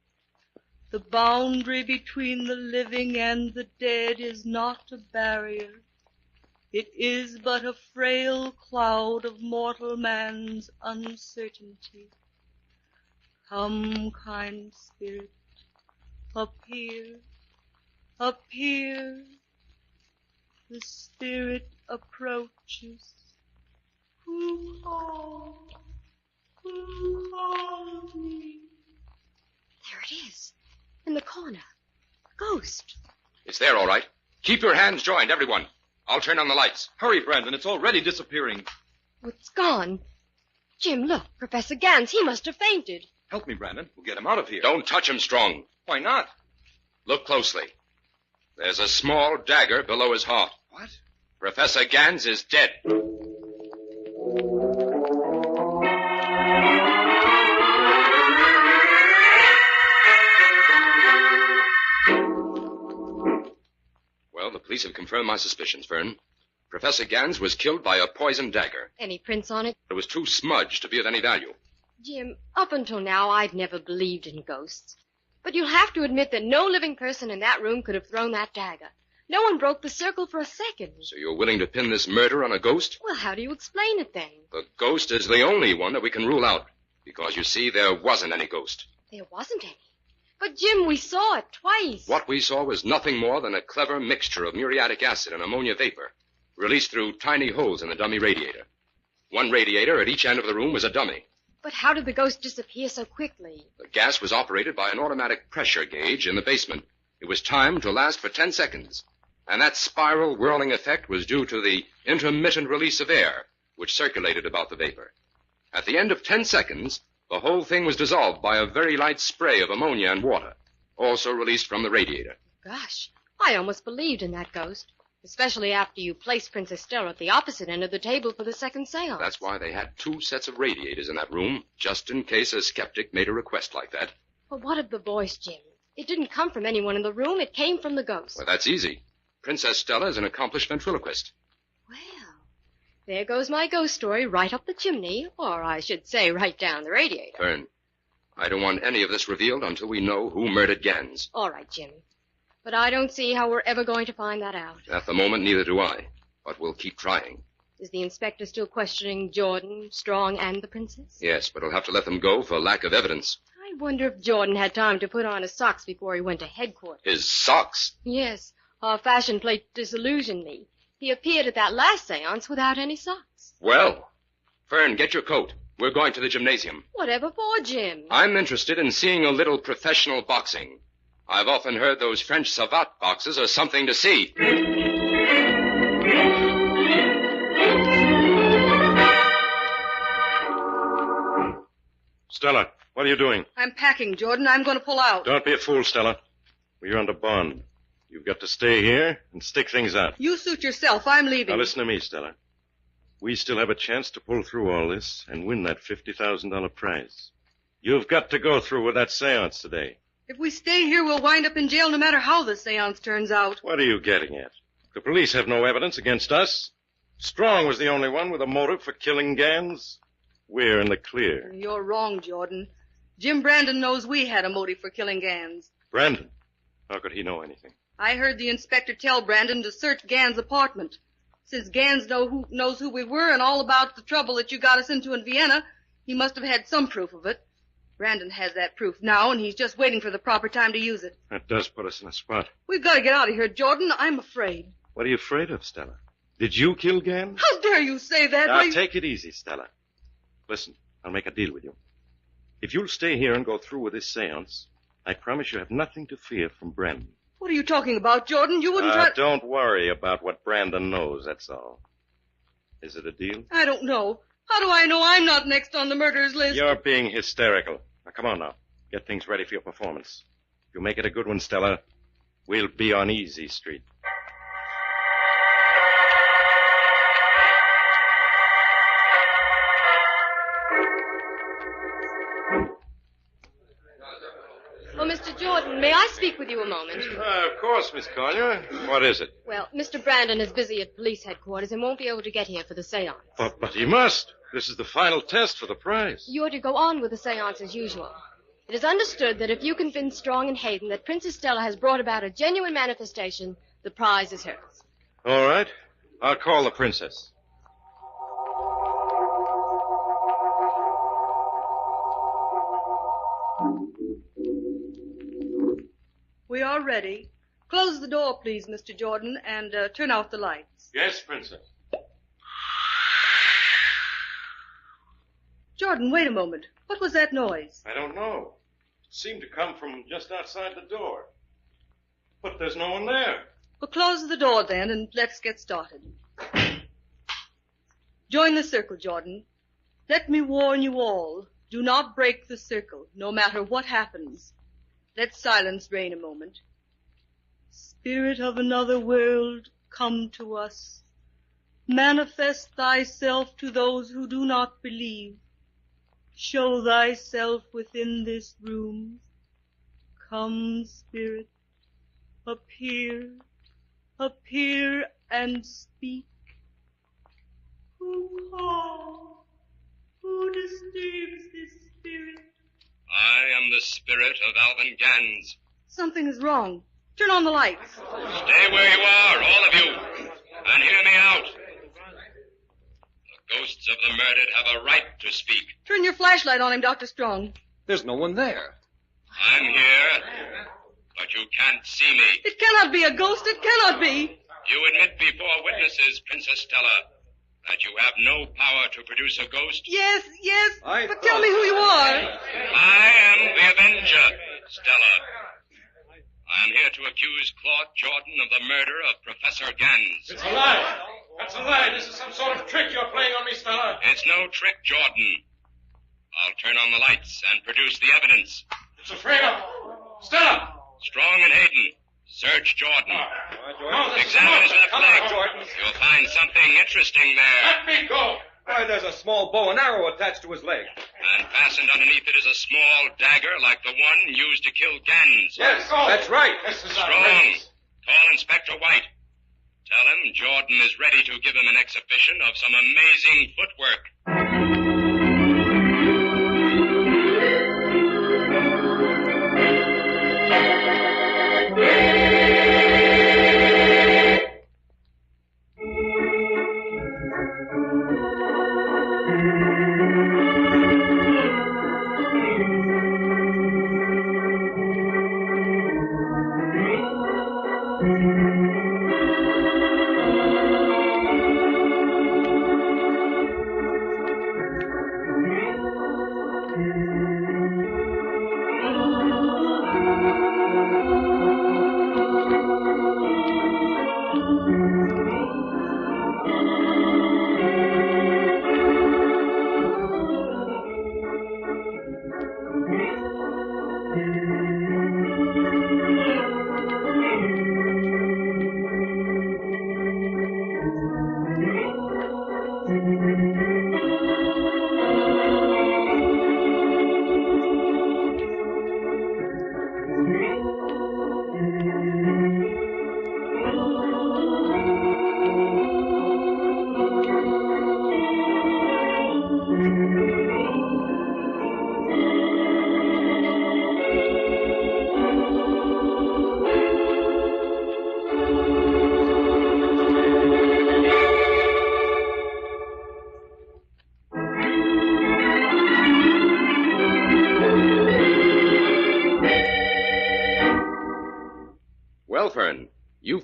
[SPEAKER 15] The boundary between the living and the dead is not a barrier. It is but a frail cloud of mortal man's uncertainty. Come, kind spirit, appear, appear. The spirit approaches. Who calls? Who calls me?
[SPEAKER 10] There it is, in the corner. A ghost.
[SPEAKER 4] It's there, all right. Keep your hands joined, everyone. I'll turn on the lights.
[SPEAKER 20] Hurry, Brandon. It's already disappearing.
[SPEAKER 10] Oh, it's gone. Jim, look. Professor Gans, he must have fainted.
[SPEAKER 20] Help me, Brandon. We'll get him out of here.
[SPEAKER 4] Don't touch him strong.
[SPEAKER 20] Why not?
[SPEAKER 4] Look closely. There's a small dagger below his heart.
[SPEAKER 20] What?
[SPEAKER 4] Professor Gans is dead. Well, the police have confirmed my suspicions, Vern. Professor Gans was killed by a poisoned dagger.
[SPEAKER 10] Any prints on it?
[SPEAKER 4] It was too smudged to be of any value.
[SPEAKER 10] Jim, up until now, I'd never believed in ghosts. But you'll have to admit that no living person in that room could have thrown that dagger. No one broke the circle for a second.
[SPEAKER 4] So you're willing to pin this murder on a ghost?
[SPEAKER 10] Well, how do you explain it then?
[SPEAKER 4] The ghost is the only one that we can rule out. Because, you see, there wasn't any ghost.
[SPEAKER 10] There wasn't any. But, Jim, we saw it twice.
[SPEAKER 4] What we saw was nothing more than a clever mixture of muriatic acid and ammonia vapor, released through tiny holes in the dummy radiator. One radiator at each end of the room was a dummy.
[SPEAKER 10] But how did the ghost disappear so quickly?
[SPEAKER 4] The gas was operated by an automatic pressure gauge in the basement. It was timed to last for 10 seconds. And that spiral whirling effect was due to the intermittent release of air, which circulated about the vapor. At the end of 10 seconds, the whole thing was dissolved by a very light spray of ammonia and water, also released from the radiator.
[SPEAKER 10] Gosh, I almost believed in that ghost, especially after you placed Princess Stella at the opposite end of the table for the second seance.
[SPEAKER 4] That's why they had 2 sets of radiators in that room, just in case a skeptic made a request like that.
[SPEAKER 10] But what of the voice, Jim? It didn't come from anyone in the room. It came from the ghost.
[SPEAKER 4] Well, that's easy. Princess Stella is an accomplished ventriloquist.
[SPEAKER 10] Well, there goes my ghost story right up the chimney, or I should say right down the radiator.
[SPEAKER 4] Fern, I don't want any of this revealed until we know who murdered Gans.
[SPEAKER 10] All right, Jim. But I don't see how we're ever going to find that out.
[SPEAKER 4] At the moment, neither do I. But we'll keep trying.
[SPEAKER 10] Is the inspector still questioning Jordan, Strong, and the princess?
[SPEAKER 4] Yes, but he'll have to let them go for lack of evidence.
[SPEAKER 10] I wonder if Jordan had time to put on his socks before he went to headquarters.
[SPEAKER 4] His socks?
[SPEAKER 10] Yes. Our fashion plate disillusioned me. He appeared at that last seance without any socks.
[SPEAKER 4] Well, Fern, get your coat. We're going to the gymnasium.
[SPEAKER 10] Whatever for, Jim?
[SPEAKER 4] I'm interested in seeing a little professional boxing. I've often heard those French savate boxes are something to see.
[SPEAKER 2] Stella, what are you doing?
[SPEAKER 15] I'm packing, Jordan. I'm going to pull out.
[SPEAKER 2] Don't be a fool, Stella. We're under bond. You've got to stay here and stick things out.
[SPEAKER 15] You suit yourself. I'm leaving.
[SPEAKER 2] Now listen to me, Stella. We still have a chance to pull through all this and win that $50,000 prize. You've got to go through with that seance today.
[SPEAKER 15] If we stay here, we'll wind up in jail no matter how the seance turns out.
[SPEAKER 2] What are you getting at? The police have no evidence against us. Strong was the only one with a motive for killing Gans. We're in the clear.
[SPEAKER 15] You're wrong, Jordan. Jim Brandon knows we had a motive for killing Gans.
[SPEAKER 2] Brandon? How could he know anything?
[SPEAKER 15] I heard the inspector tell Brandon to search Gans' apartment. Since Gans knows who we were and all about the trouble that you got us into in Vienna, he must have had some proof of it. Brandon has that proof now, and he's just waiting for the proper time to use it.
[SPEAKER 2] That does put us in a spot.
[SPEAKER 15] We've got to get out of here, Jordan. I'm afraid.
[SPEAKER 2] What are you afraid of, Stella? Did you kill Gans?
[SPEAKER 15] How dare you say that?
[SPEAKER 2] Now, take it easy, Stella. Listen, I'll make a deal with you. If you'll stay here and go through with this seance, I promise you have nothing to fear from Brandon.
[SPEAKER 15] What are you talking about, Jordan? You wouldn't try...
[SPEAKER 2] Don't worry about what Brandon knows, that's all. Is it a deal?
[SPEAKER 15] I don't know. How do I know I'm not next on the murderers list?
[SPEAKER 2] You're being hysterical. Now, come on now. Get things ready for your performance. If you make it a good one, Stella, we'll be on Easy Street.
[SPEAKER 10] Oh, Mr. Jordan, may I speak with you a moment?
[SPEAKER 2] Of course, Miss Collier. What is it?
[SPEAKER 10] Well, Mr. Brandon is busy at police headquarters and won't be able to get here for the seance.
[SPEAKER 2] But he must. This is the final test for the prize.
[SPEAKER 10] You're to go on with the seance as usual. It is understood that if you convince Strong and Hayden that Princess Stella has brought about a genuine manifestation, the prize is hers.
[SPEAKER 2] All right. I'll call the princess.
[SPEAKER 15] We are ready. Close the door, please, Mr. Jordan, and turn out the lights.
[SPEAKER 2] Yes, Princess.
[SPEAKER 15] Jordan, wait a moment. What was that noise?
[SPEAKER 2] I don't know. It seemed to come from just outside the door. But there's no one there.
[SPEAKER 15] Well, close the door then, and let's get started. Join the circle, Jordan. Let me warn you all. Do not break the circle, no matter what happens. Let silence reign a moment. Spirit of another world, come to us. Manifest thyself to those who do not believe. Show thyself within this room. Come, Spirit, appear, appear and speak. Who calls? Who disturbs this spirit?
[SPEAKER 4] I am the spirit of Alvin Gans.
[SPEAKER 15] Something is wrong. Turn on the lights.
[SPEAKER 4] Stay where you are, all of you, and hear me out. The ghosts of the murdered have a right to speak.
[SPEAKER 15] Turn your flashlight on him, Dr. Strong.
[SPEAKER 20] There's no one there.
[SPEAKER 4] I'm here, but you can't see me.
[SPEAKER 15] It cannot be a ghost. It cannot be.
[SPEAKER 4] You admit before witnesses, Princess Stella, that you have no power to produce a ghost?
[SPEAKER 15] Yes, but tell me who you are.
[SPEAKER 4] I am the Avenger, Stella. I am here to accuse Claude Jordan of the murder of Professor Gans.
[SPEAKER 2] It's a lie. That's a lie. This is some sort of trick you're playing on me, Stella.
[SPEAKER 4] It's no trick, Jordan. I'll turn on the lights and produce the evidence.
[SPEAKER 2] It's a frame-up. Stella!
[SPEAKER 4] Strong and Hayden, search Jordan.
[SPEAKER 2] Jordan.
[SPEAKER 4] Examine his left leg. You'll find something interesting there.
[SPEAKER 2] Let me go.
[SPEAKER 20] Why, there's a small bow and arrow attached to his leg.
[SPEAKER 4] And fastened underneath it is a small dagger like the one used to kill Gans.
[SPEAKER 20] Yes, that's right.
[SPEAKER 4] Strong, call Inspector White. Tell him Jordan is ready to give him an exhibition of some amazing footwork.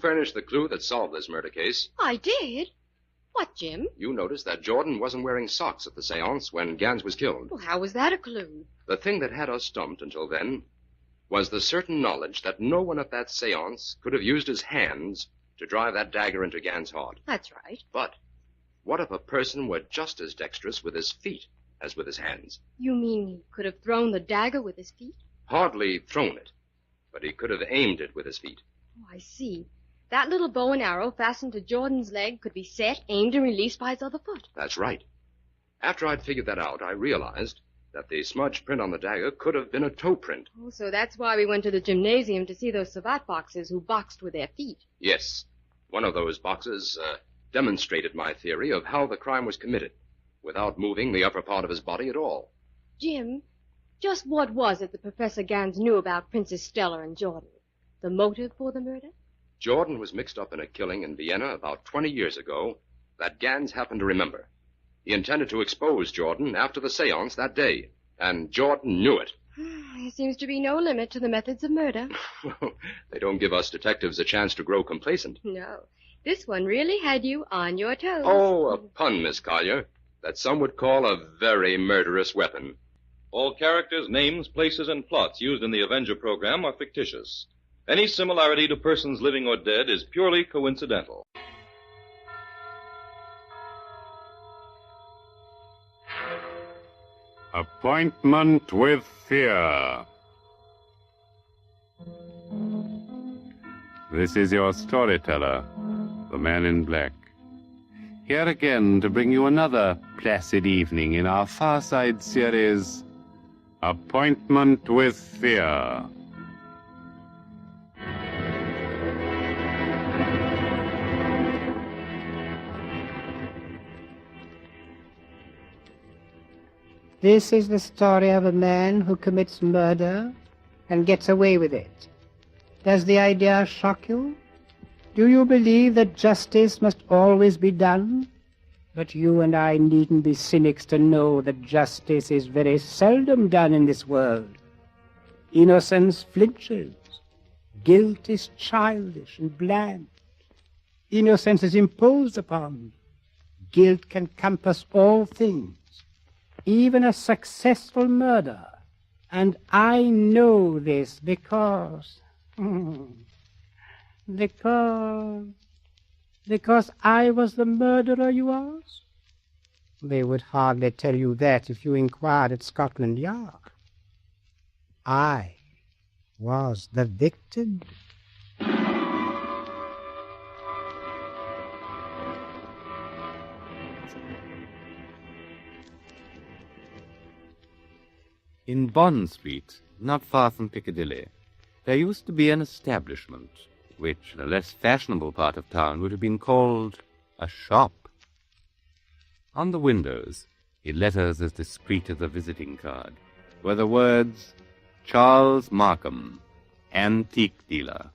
[SPEAKER 4] furnished the clue that solved this murder case.
[SPEAKER 10] I did? What, Jim?
[SPEAKER 4] You noticed that Jordan wasn't wearing socks at the seance when Gans was killed.
[SPEAKER 10] Well, how was that a clue?
[SPEAKER 4] The thing that had us stumped until then was the certain knowledge that no one at that seance could have used his hands to drive that dagger into Gans' heart.
[SPEAKER 10] That's right.
[SPEAKER 4] But what if a person were just as dexterous with his feet as with his hands?
[SPEAKER 10] You mean he could have thrown the dagger with his feet?
[SPEAKER 4] Hardly thrown it, but he could have aimed it with his feet.
[SPEAKER 10] Oh, I see. That little bow and arrow fastened to Jordan's leg could be set, aimed, and released by his other foot.
[SPEAKER 4] That's right. After I'd figured that out, I realized that the smudged print on the dagger could have been a toe print.
[SPEAKER 10] Oh, so that's why we went to the gymnasium to see those savate boxers who boxed with their feet.
[SPEAKER 4] Yes. One of those boxes demonstrated my theory of how the crime was committed, without moving the upper part of his body at all.
[SPEAKER 10] Jim, just what was it that Professor Gans knew about Princess Stella and Jordan? The motive for the murder?
[SPEAKER 4] Jordan was mixed up in a killing in Vienna about 20 years ago that Gans happened to remember. He intended to expose Jordan after the seance that day, and Jordan knew it.
[SPEAKER 10] There seems to be no limit to the methods of murder.
[SPEAKER 4] They don't give us detectives a chance to grow complacent.
[SPEAKER 10] No. This one really had you on your toes.
[SPEAKER 4] Oh, a pun, Miss Collier, that some would call a very murderous weapon.
[SPEAKER 1] All characters, names, places, and plots used in the Avenger program are fictitious. Any similarity to persons living or dead is purely coincidental.
[SPEAKER 11] Appointment with Fear. This is your storyteller, the man in black. Here again to bring you another placid evening in our Far Side series, Appointment with Fear.
[SPEAKER 12] This is the story of a man who commits murder and gets away with it. Does the idea shock you? Do you believe that justice must always be done? But you and I needn't be cynics to know that justice is very seldom done in this world. Innocence flinches. Guilt is childish and bland. Innocence is imposed upon. Guilt can compass all things, even a successful murder. And I know this because I was the murderer you asked? They would hardly tell you that if you inquired at Scotland Yard. I was the victim.
[SPEAKER 13] In Bond Street, not far from Piccadilly, there used to be an establishment, which in a less fashionable part of town would have been called a shop. On the windows, in letters as discreet as a visiting card, were the words, Charles Markham, Antique Dealer.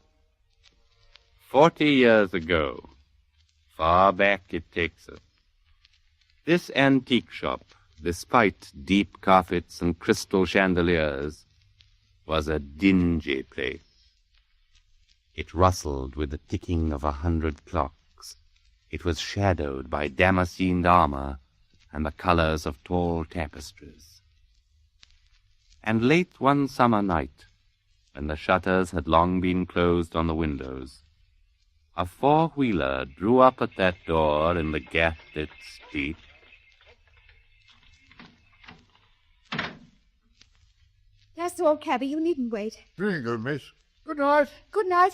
[SPEAKER 13] 40 years ago, far back it takes us, this antique shop, despite deep carpets and crystal chandeliers, was a dingy place. It rustled with the ticking of 100 clocks. It was shadowed by damascened armor and the colors of tall tapestries. And late one summer night, when the shutters had long been closed on the windows, a four-wheeler drew up at that door in the gas-lit street.
[SPEAKER 17] That's all, cabby. You needn't wait.
[SPEAKER 23] Very good, miss. Good night.
[SPEAKER 17] Good night.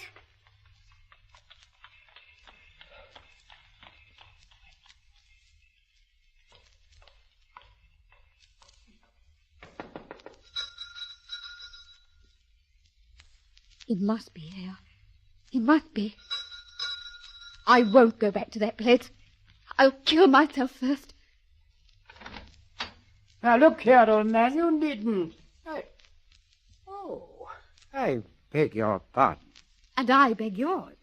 [SPEAKER 17] It must be here. It must be. I won't go back to that place. I'll kill myself first.
[SPEAKER 12] Now, look here, old man, you needn't. I beg your pardon.
[SPEAKER 17] And I beg yours.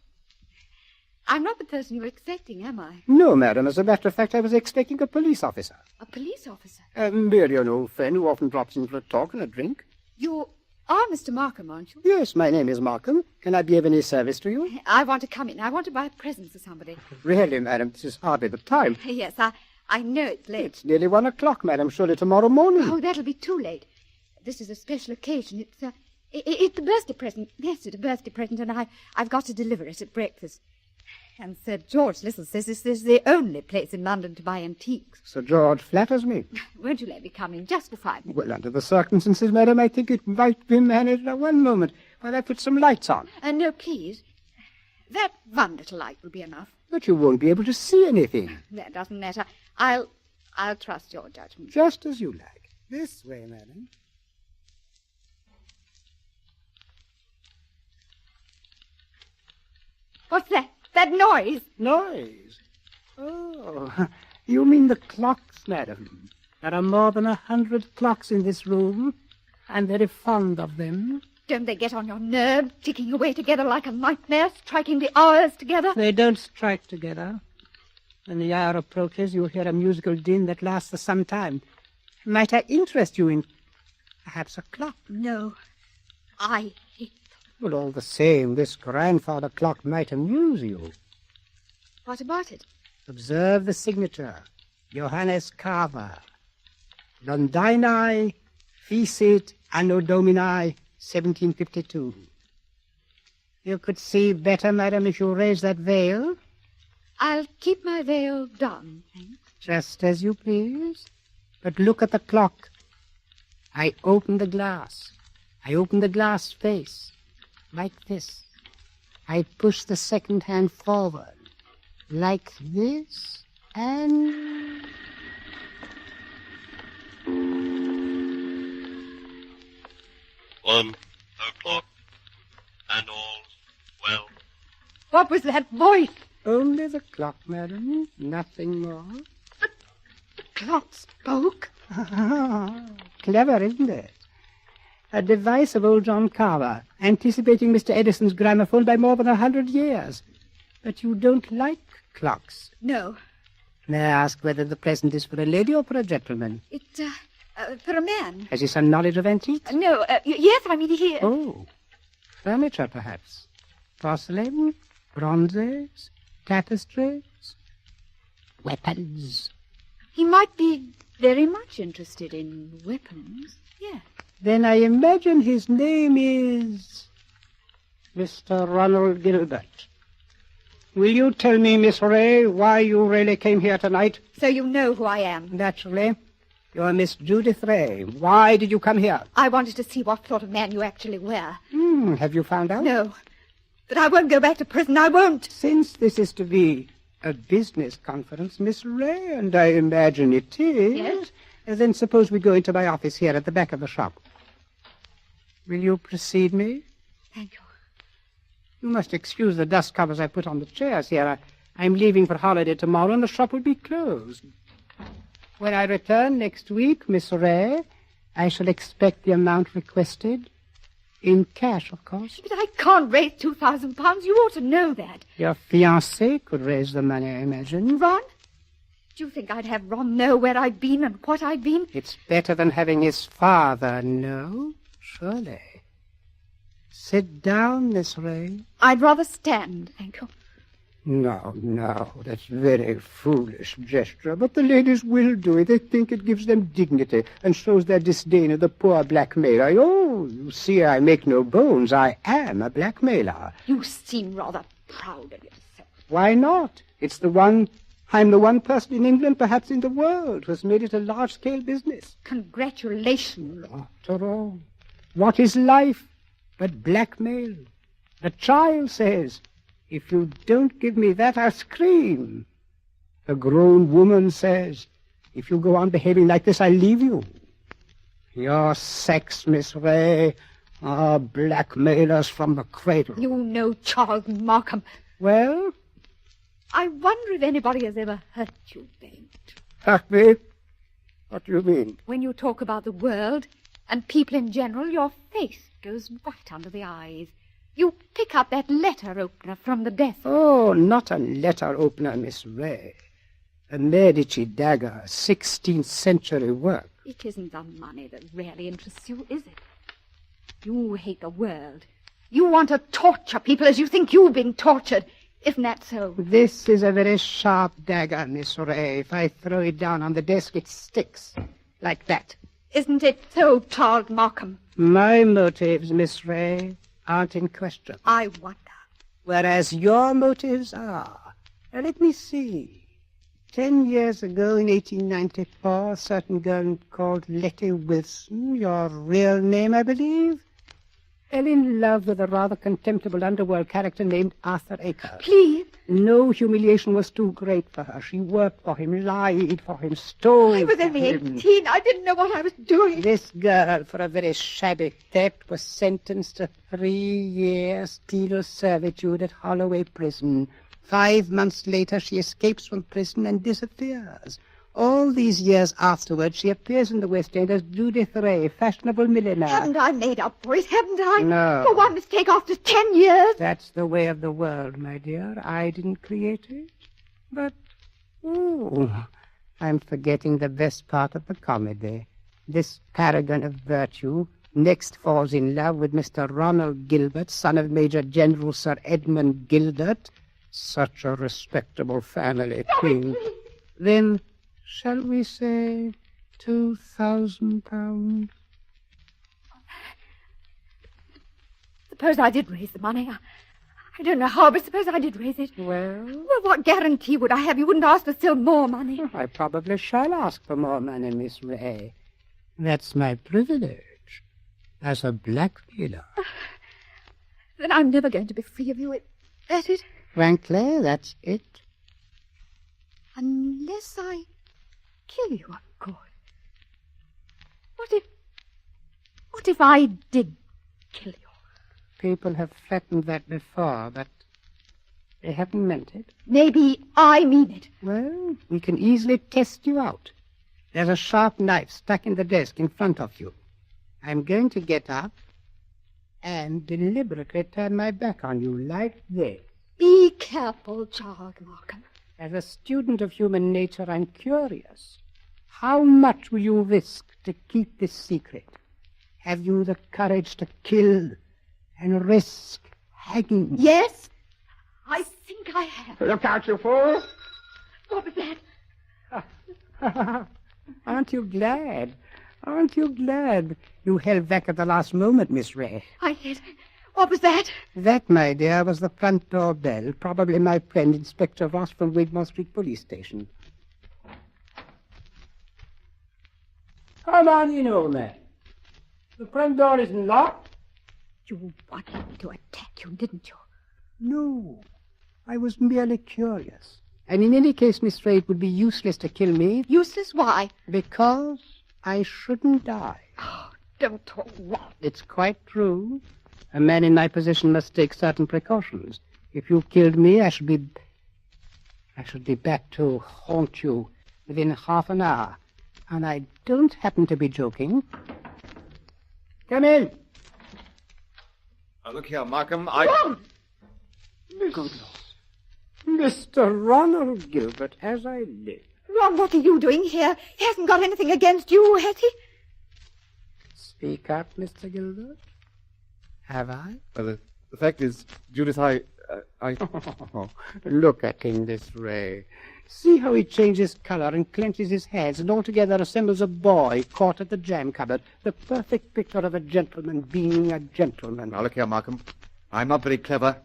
[SPEAKER 17] I'm not the person you were expecting, am I?
[SPEAKER 12] No, madam. As a matter of fact, I was expecting a police officer.
[SPEAKER 17] A police officer?
[SPEAKER 12] Merely an old friend who often drops in for a talk and a drink.
[SPEAKER 17] You're are Mr. Markham, aren't you?
[SPEAKER 12] Yes, my name is Markham. Can I be of any service to you?
[SPEAKER 17] I want to come in. I want to buy a present for somebody.
[SPEAKER 12] Really, madam, this is hardly the time.
[SPEAKER 17] Yes, I know it's late.
[SPEAKER 12] It's nearly 1 o'clock, madam. Surely tomorrow morning.
[SPEAKER 17] Oh, that'll be too late. This is a special occasion. It's a birthday present. Yes, it's a birthday present, and I've got to deliver it at breakfast. And Sir George Lisle says this is the only place in London to buy antiques.
[SPEAKER 12] Sir George flatters me.
[SPEAKER 17] Won't you let me come in just for 5 minutes?
[SPEAKER 12] Well, under the circumstances, madam, I think it might be managed. One moment while I put some lights on.
[SPEAKER 17] No, please. That one little light will be enough.
[SPEAKER 12] But you won't be able to see anything.
[SPEAKER 17] That doesn't matter. I'll trust your judgment.
[SPEAKER 12] Just as you like. This way, madam.
[SPEAKER 17] What's that? That noise?
[SPEAKER 12] Noise? Oh, you mean the clocks, madam. There are more than 100 clocks in this room. I'm very fond of them.
[SPEAKER 17] Don't they get on your nerves, ticking away together like a nightmare, striking the hours together?
[SPEAKER 12] They don't strike together. When the hour approaches, you'll hear a musical din that lasts for some time. Might I interest you in perhaps a clock?
[SPEAKER 17] No, I hate them.
[SPEAKER 12] Well, all the same, this grandfather clock might amuse you.
[SPEAKER 17] What about it?
[SPEAKER 12] Observe the signature. Johannes Carver. Londini Fecit Anno Domini 1752. You could see better, madam, if you raise that veil.
[SPEAKER 17] I'll keep my veil down, thanks.
[SPEAKER 12] Just as you please. But look at the clock. I open the glass. I open the glass face. Like this. I push the second hand forward. Like this. And...
[SPEAKER 6] 1 o'clock. And all well.
[SPEAKER 17] What was that voice?
[SPEAKER 12] Only the clock, madam. Nothing more.
[SPEAKER 17] The clock spoke?
[SPEAKER 12] Clever, isn't it? A device of old John Carver, anticipating Mr. Edison's gramophone by more than 100 years. But you don't like clocks.
[SPEAKER 17] No.
[SPEAKER 12] May I ask whether the present is for a lady or for a gentleman?
[SPEAKER 17] It's, for a man.
[SPEAKER 12] Has he some knowledge of antiques?
[SPEAKER 17] No, yes, I mean he...
[SPEAKER 12] Oh. Furniture, perhaps. Porcelain, bronzes, tapestries, weapons.
[SPEAKER 17] He might be very much interested in weapons, yes.
[SPEAKER 12] Then I imagine his name is Mr. Ronald Gilbert. Will you tell me, Miss Ray, why you really came here tonight?
[SPEAKER 17] So you know who I am.
[SPEAKER 12] Naturally. You're Miss Judith Ray. Why did you come here?
[SPEAKER 17] I wanted to see what sort of man you actually were.
[SPEAKER 12] Have you found out?
[SPEAKER 17] No. But I won't go back to prison. I won't.
[SPEAKER 12] Since this is to be a business conference, Miss Ray, and I imagine it is...
[SPEAKER 17] Yes?
[SPEAKER 12] Then suppose we go into my office here at the back of the shop. Will you precede me?
[SPEAKER 17] Thank you.
[SPEAKER 12] You must excuse the dust covers I put on the chairs here. I'm leaving for holiday tomorrow, and the shop will be closed. When I return next week, Miss Ray, I shall expect the amount requested. In cash, of course.
[SPEAKER 17] But I can't raise £2,000. You ought to know that.
[SPEAKER 12] Your fiancé could raise the money, I imagine.
[SPEAKER 17] Ron? Do you think I'd have Ron know where I've been and what I've been?
[SPEAKER 12] It's better than having his father know, surely. Sit down, Miss Ray.
[SPEAKER 17] I'd rather stand, thank you.
[SPEAKER 12] No, that's a very foolish gesture, but the ladies will do it. They think it gives them dignity and shows their disdain of the poor blackmailer. Oh, you see, I make no bones. I am a blackmailer.
[SPEAKER 17] You seem rather proud of yourself.
[SPEAKER 12] Why not? I'm the one person in England, perhaps in the world, who has made it a large-scale business.
[SPEAKER 17] Congratulations.
[SPEAKER 12] After all, what is life but blackmail? The child says, if you don't give me that, I'll scream. The grown woman says, if you go on behaving like this, I'll leave you. Your sex, Miss Ray, are blackmailers from the cradle.
[SPEAKER 17] You know Charles Markham.
[SPEAKER 12] Well?
[SPEAKER 17] I wonder if anybody has ever hurt you, Ben.
[SPEAKER 12] Hurt me? What do you mean?
[SPEAKER 17] When you talk about the world and people in general, your face goes white under the eyes. You pick up that letter opener from the desk.
[SPEAKER 12] Oh, not a letter opener, Miss Ray. A Medici dagger, 16th century work.
[SPEAKER 17] It isn't the money that really interests you, is it? You hate the world. You want to torture people as you think you've been tortured. Isn't that so?
[SPEAKER 12] This is a very sharp dagger, Miss Ray. If I throw it down on the desk, it sticks. Like that.
[SPEAKER 17] Isn't it so, Charles Markham?
[SPEAKER 12] My motives, Miss Ray, aren't in question.
[SPEAKER 17] I wonder.
[SPEAKER 12] Whereas your motives are. Now, let me see. 10 years ago, in 1894, a certain girl called Letty Wilson, your real name, I believe, fell in love with a rather contemptible underworld character named Arthur Aker.
[SPEAKER 17] Please.
[SPEAKER 12] No humiliation was too great for her. She worked for him, lied for him, stole
[SPEAKER 17] I was only
[SPEAKER 12] for him.
[SPEAKER 17] 18. I didn't know what I was doing.
[SPEAKER 12] This girl, for a very shabby theft, was sentenced to 3 years penal servitude at Holloway Prison. 5 months later, she escapes from prison and disappears. All these years afterwards, she appears in the West End as Judith Ray, fashionable millionaire.
[SPEAKER 17] Haven't I made up for it? Haven't I?
[SPEAKER 12] No.
[SPEAKER 17] For one mistake after 10 years?
[SPEAKER 12] That's the way of the world, my dear. I didn't create it. But, I'm forgetting the best part of the comedy. This paragon of virtue next falls in love with Mr. Ronald Gilbert, son of Major General Sir Edmund Gilbert. Such a respectable family, too. Then, shall we say £2,000?
[SPEAKER 17] Suppose I did raise the money. I don't know how, but suppose I did raise it.
[SPEAKER 12] Well,
[SPEAKER 17] what guarantee would I have you wouldn't ask for still more money?
[SPEAKER 12] I probably shall ask for more money, Miss Ray. That's my privilege as a blackmailer.
[SPEAKER 17] Then I'm never going to be free of you. That's it?
[SPEAKER 12] Frankly, that's it.
[SPEAKER 17] Unless I kill you, of course. What if I did kill you?
[SPEAKER 12] People have threatened that before, but they haven't meant it.
[SPEAKER 17] Maybe I mean it.
[SPEAKER 12] Well, we can easily test you out. There's a sharp knife stuck in the desk in front of you. I'm going to get up and deliberately turn my back on you like this.
[SPEAKER 17] Be careful, Charles Markham.
[SPEAKER 12] As a student of human nature, I'm curious. How much will you risk to keep this secret? Have you the courage to kill and risk hanging?
[SPEAKER 17] Yes, I think I have.
[SPEAKER 12] Look out, you fool!
[SPEAKER 17] What was that?
[SPEAKER 12] Aren't you glad? Aren't you glad you held back at the last moment, Miss Ray?
[SPEAKER 17] I did. What was that?
[SPEAKER 12] That, my dear, was the front door bell. Probably my friend, Inspector Ross from Wigmore Street Police Station. Come on in, old man. The front door isn't locked.
[SPEAKER 17] You wanted me to attack you, didn't you?
[SPEAKER 12] No, I was merely curious. And in any case, Miss Ray, it would be useless to kill me.
[SPEAKER 17] Useless? Why?
[SPEAKER 12] Because I shouldn't die.
[SPEAKER 17] Oh, don't talk rot.
[SPEAKER 12] It's quite true. A man in my position must take certain precautions. If you killed me, I should be back to haunt you within half an hour. And I don't happen to be joking. Come in.
[SPEAKER 7] Now, look here, Markham,
[SPEAKER 12] Mr. Ronald Gilbert, as I live.
[SPEAKER 17] Ron, what are you doing here? He hasn't got anything against you, has he?
[SPEAKER 12] Speak up, Mr. Gilbert. Have I?
[SPEAKER 7] Well, the fact is, Judith, I...
[SPEAKER 12] Look at him, this Ray. See how he changes color and clenches his hands and altogether resembles a boy caught at the jam cupboard. The perfect picture of a gentleman being a gentleman.
[SPEAKER 7] Now, look here, Markham. I'm not very clever.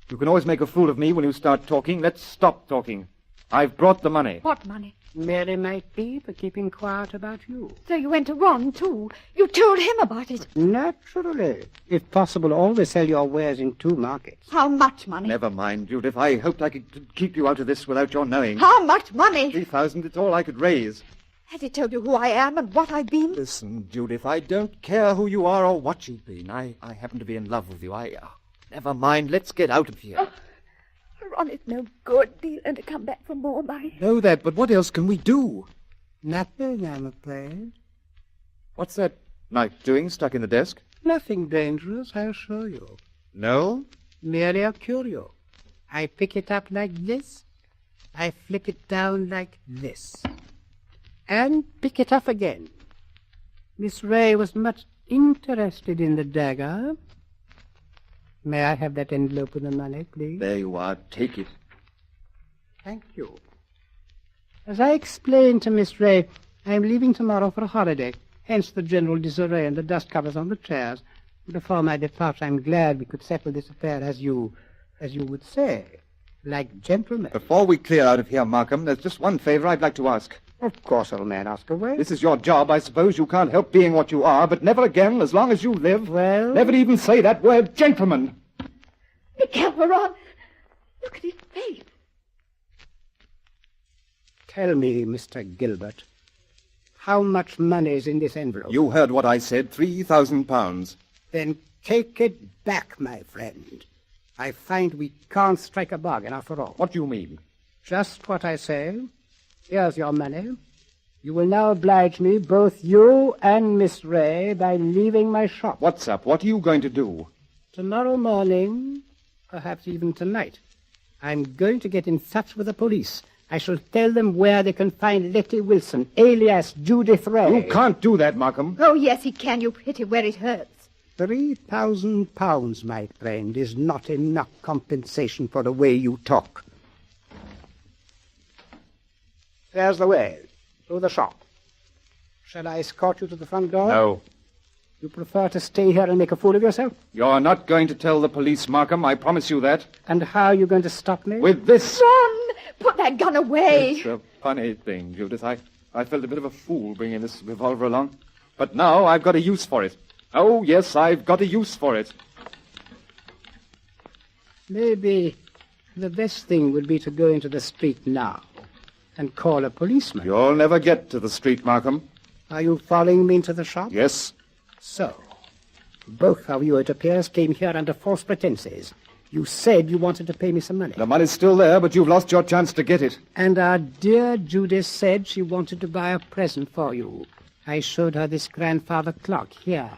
[SPEAKER 7] You can always make a fool of me when you start talking. Let's stop talking. I've brought the money.
[SPEAKER 17] What money?
[SPEAKER 12] Mary might be for keeping quiet about you.
[SPEAKER 17] So you went to Ron, too. You told him about it.
[SPEAKER 12] Naturally. If possible, always sell your wares in 2 markets.
[SPEAKER 17] How much money?
[SPEAKER 7] Never mind, Judith. I hoped I could keep you out of this without your knowing.
[SPEAKER 17] How much money?
[SPEAKER 7] 3,000. It's all I could raise.
[SPEAKER 17] Has he told you who I am and what I've been?
[SPEAKER 7] Listen, Judith, I don't care who you are or what you've been. I happen to be in love with you. Never mind. Let's get out of here.
[SPEAKER 17] Oh, Ron is no good. He'll to come back for more money.
[SPEAKER 7] Know that, but what else can we do?
[SPEAKER 12] Nothing, I'm afraid.
[SPEAKER 7] What's that knife doing stuck in the desk?
[SPEAKER 12] Nothing dangerous, I'll show you.
[SPEAKER 7] No?
[SPEAKER 12] Merely a curio. I pick it up like this. I flick it down like this. And pick it up again. Miss Ray was much interested in the dagger? May I have that envelope with the money, please?
[SPEAKER 7] There you are. Take it.
[SPEAKER 12] Thank you. As I explained to Miss Ray, I am leaving tomorrow for a holiday, hence the general disarray and the dust covers on the chairs. Before my departure, I'm glad we could settle this affair as you would say, like gentlemen.
[SPEAKER 7] Before we clear out of here, Markham, there's just one favor I'd like to ask.
[SPEAKER 12] Of course, old man, ask away.
[SPEAKER 7] This is your job. I suppose you can't help being what you are, but never again, as long as you live,
[SPEAKER 12] well,
[SPEAKER 7] never even say that word, gentleman.
[SPEAKER 17] Be careful, Ron. Look at his face.
[SPEAKER 12] Tell me, Mr. Gilbert, how much money is in this envelope?
[SPEAKER 7] You heard what I said, £3,000.
[SPEAKER 12] Then take it back, my friend. I find we can't strike a bargain after all.
[SPEAKER 7] What do you mean?
[SPEAKER 12] Just what I say. Here's your money. You will now oblige me, both you and Miss Ray, by leaving my shop.
[SPEAKER 7] What's up? What are you going to do?
[SPEAKER 12] Tomorrow morning, perhaps even tonight, I'm going to get in touch with the police. I shall tell them where they can find Letty Wilson, alias Judith Ray.
[SPEAKER 7] You can't do that, Markham.
[SPEAKER 17] Oh, yes, he can. You hit him where it hurts.
[SPEAKER 12] £3,000, my friend, is not enough compensation for the way you talk. There's the way, through the shop. Shall I escort you to the front door?
[SPEAKER 7] No.
[SPEAKER 12] You prefer to stay here and make a fool of yourself?
[SPEAKER 7] You're not going to tell the police, Markham, I promise you that.
[SPEAKER 12] And how are you going to stop me?
[SPEAKER 7] With this.
[SPEAKER 17] Ron, put that gun away.
[SPEAKER 7] It's a funny thing, Judith. I felt a bit of a fool bringing this revolver along. But now I've got a use for it. Oh, yes, I've got a use for it.
[SPEAKER 12] Maybe the best thing would be to go into the street now and call a policeman.
[SPEAKER 7] You'll never get to the street, Markham.
[SPEAKER 12] Are you following me into the shop?
[SPEAKER 7] Yes.
[SPEAKER 12] So, both of you, it appears, came here under false pretenses. You said you wanted to pay me some money.
[SPEAKER 7] The money's still there, but you've lost your chance to get it.
[SPEAKER 12] And our dear Judith said she wanted to buy a present for you. I showed her this grandfather clock here.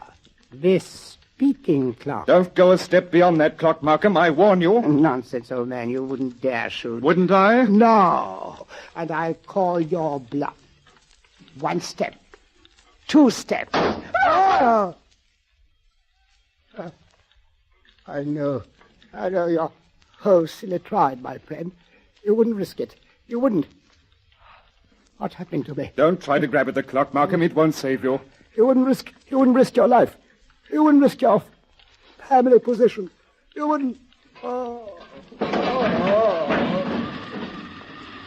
[SPEAKER 12] This speaking clock.
[SPEAKER 7] Don't go a step beyond that clock, Markham. I warn you.
[SPEAKER 12] Nonsense, old man. You wouldn't dare shoot.
[SPEAKER 7] Wouldn't I?
[SPEAKER 12] No. And I call your bluff. 1 step. 2 steps. Oh! I know you're silly tried, my friend. You wouldn't risk it. You wouldn't. What's happening to me?
[SPEAKER 7] Don't try to grab at the clock, Markham. It won't save you.
[SPEAKER 12] You wouldn't risk your life. You wouldn't risk your family position. You wouldn't. Oh.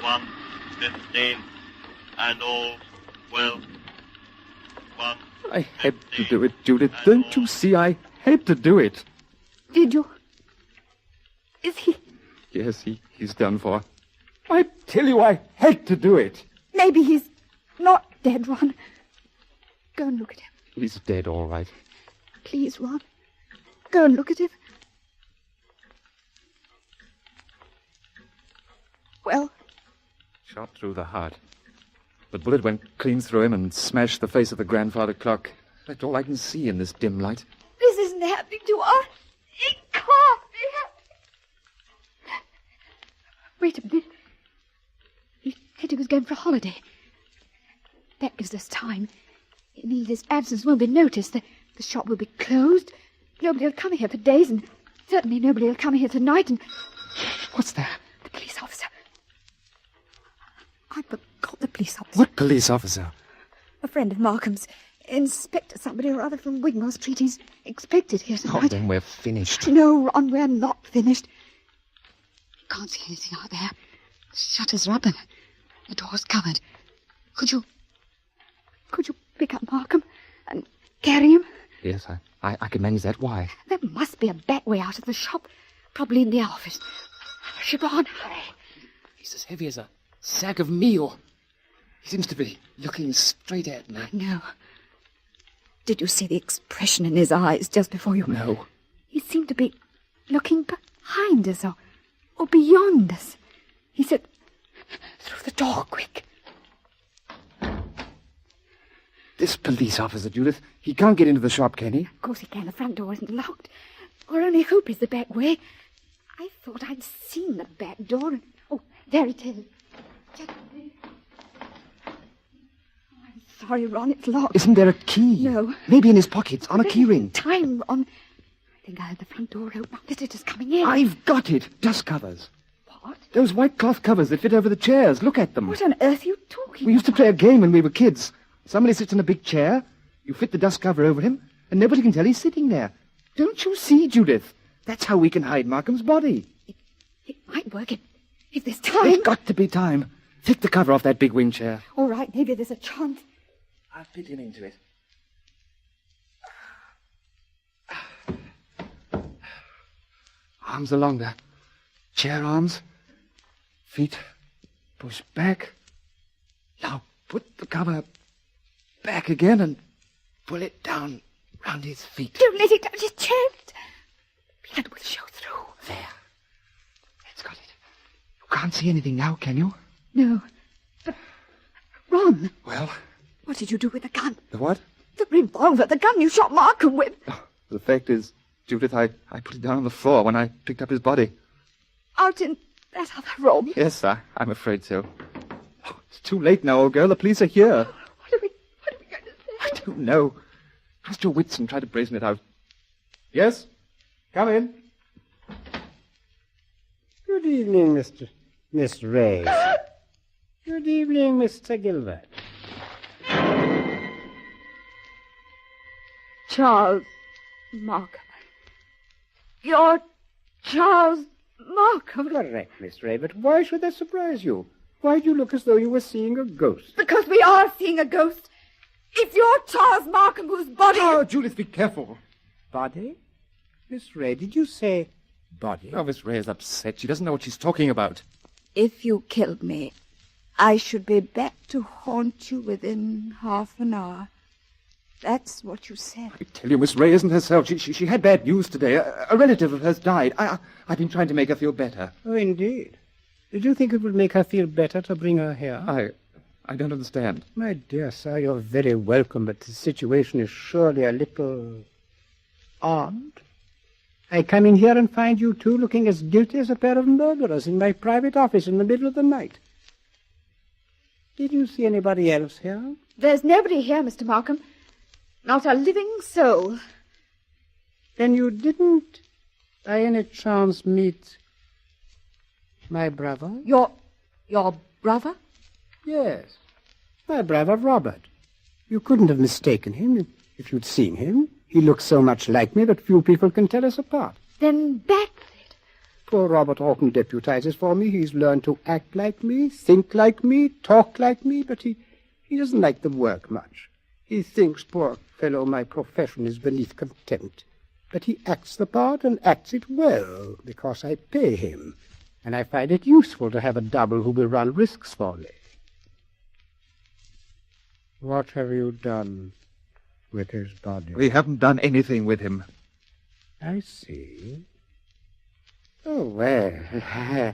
[SPEAKER 6] 1:15, and all well.
[SPEAKER 7] I had to do it, Judith. Don't you see? I had to do it.
[SPEAKER 17] Did you? Is he?
[SPEAKER 7] Yes, he's done for. I tell you, I had to do it.
[SPEAKER 17] Maybe he's not dead, Ron. Go and look at him.
[SPEAKER 7] He's dead, all right.
[SPEAKER 17] Please, Ron. Go and look at him. Well?
[SPEAKER 7] Shot through the heart. The bullet went clean through him and smashed the face of the grandfather clock. That's all I can see in this dim light.
[SPEAKER 17] This isn't happening to us. It can't be happening. Wait a minute. He said he was going for a holiday. That gives us time. It means his absence won't be noticed. The shop will be closed. Nobody will come here for days, and certainly nobody will come here tonight. And
[SPEAKER 7] what's that?
[SPEAKER 17] The police officer. I forgot the police officer.
[SPEAKER 7] What police officer?
[SPEAKER 17] A friend of Markham's. Inspector somebody or other from Wigmore Street. He's expected here tonight.
[SPEAKER 7] Oh, then we're finished.
[SPEAKER 17] No, Ron, we're not finished. You can't see anything out there. The shutters are up and the door's covered. Could you pick up Markham and carry him?
[SPEAKER 7] Yes, I can manage that. Why?
[SPEAKER 17] There must be a back way out of the shop. Probably in the office. Siobhan, hurry.
[SPEAKER 9] He's as heavy as a sack of meal. He seems to be looking straight at me.
[SPEAKER 17] No. Did you see the expression in his eyes just before you...
[SPEAKER 9] No.
[SPEAKER 17] He seemed to be looking behind us or beyond us. He said, through the door, quick.
[SPEAKER 7] This police officer, Judith, he can't get into the shop, can he?
[SPEAKER 17] Of course he can. The front door isn't locked. Or only hope is the back way. I thought I'd seen the back door. Oh, there it is. Just... sorry, Ron. It's locked.
[SPEAKER 9] Isn't there a key?
[SPEAKER 17] No.
[SPEAKER 9] Maybe in his pockets, on a key ring.
[SPEAKER 17] Time, Ron. I think I heard the front door open. Now, visitors coming in.
[SPEAKER 9] I've got it. Dust covers. What? Those white cloth covers that fit over the chairs. Look at them.
[SPEAKER 17] What on earth are you talking
[SPEAKER 9] We used to play a game when we were kids. Somebody sits in a big chair, you fit the dust cover over him, and nobody can tell he's sitting there. Don't you see, Judith? That's how we can hide Markham's body.
[SPEAKER 17] It might work if there's time.
[SPEAKER 9] There's got to be time. Take the cover off that big wing chair.
[SPEAKER 17] All right, maybe there's a chance.
[SPEAKER 9] I'll fit him into it. Arms along the chair arms. Feet push back. Now put the cover back again and pull it down round his feet.
[SPEAKER 17] Don't let it touch his chest. Blood will show through.
[SPEAKER 9] There. That's got it. You can't see anything now, can you?
[SPEAKER 17] No. But, Ron.
[SPEAKER 9] Well?
[SPEAKER 17] What did you do with the gun?
[SPEAKER 9] The what?
[SPEAKER 17] The revolver, the gun you shot Markham with.
[SPEAKER 9] Oh, the fact is, Judith, I put it down on the floor when I picked up his body.
[SPEAKER 17] Out in that other room?
[SPEAKER 9] Yes, I'm afraid so. Oh, it's too late now, old girl. The police are here.
[SPEAKER 17] What are we going to say?
[SPEAKER 9] I don't know. Trust your wits and try to brazen it out. Yes? Come in.
[SPEAKER 12] Good evening, Miss Ray. Good evening, Mr. Gilbert.
[SPEAKER 17] Charles Markham. You're Charles Markham.
[SPEAKER 12] Correct, Miss Ray, but why should that surprise you? Why do you look as though you were seeing a ghost?
[SPEAKER 17] Because we are seeing a ghost. If you're Charles Markham, whose body...
[SPEAKER 9] Oh, Judith, be careful.
[SPEAKER 12] Body? Miss Ray, did you say body?
[SPEAKER 9] Oh, Miss Ray is upset. She doesn't know what she's talking about.
[SPEAKER 17] If you killed me, I should be back to haunt you within half an hour. That's what you said.
[SPEAKER 9] I tell you, Miss Ray isn't herself. She had bad news today. A relative of hers died. I've been trying to make her feel better.
[SPEAKER 12] Oh, indeed. Did you think it would make her feel better to bring her here?
[SPEAKER 9] I don't understand.
[SPEAKER 12] My dear sir, you're very welcome, but the situation is surely a little odd. I come in here and find you two looking as guilty as a pair of murderers in my private office in the middle of the night. Did you see anybody else here?
[SPEAKER 17] There's nobody here, Mr. Markham. Not a living soul.
[SPEAKER 12] Then you didn't, by any chance, meet my brother?
[SPEAKER 17] Your brother?
[SPEAKER 12] Yes, my brother Robert. You couldn't have mistaken him if you'd seen him. He looks so much like me that few people can tell us apart.
[SPEAKER 17] Then that's it.
[SPEAKER 12] Poor Robert often deputizes for me. He's learned to act like me, think like me, talk like me, but he doesn't like the work much. He thinks, poor fellow, my profession is beneath contempt. But he acts the part and acts it well, because I pay him. And I find it useful to have a double who will run risks for me. What have you done with his body?
[SPEAKER 9] We haven't done anything with him.
[SPEAKER 12] I see. Oh, well.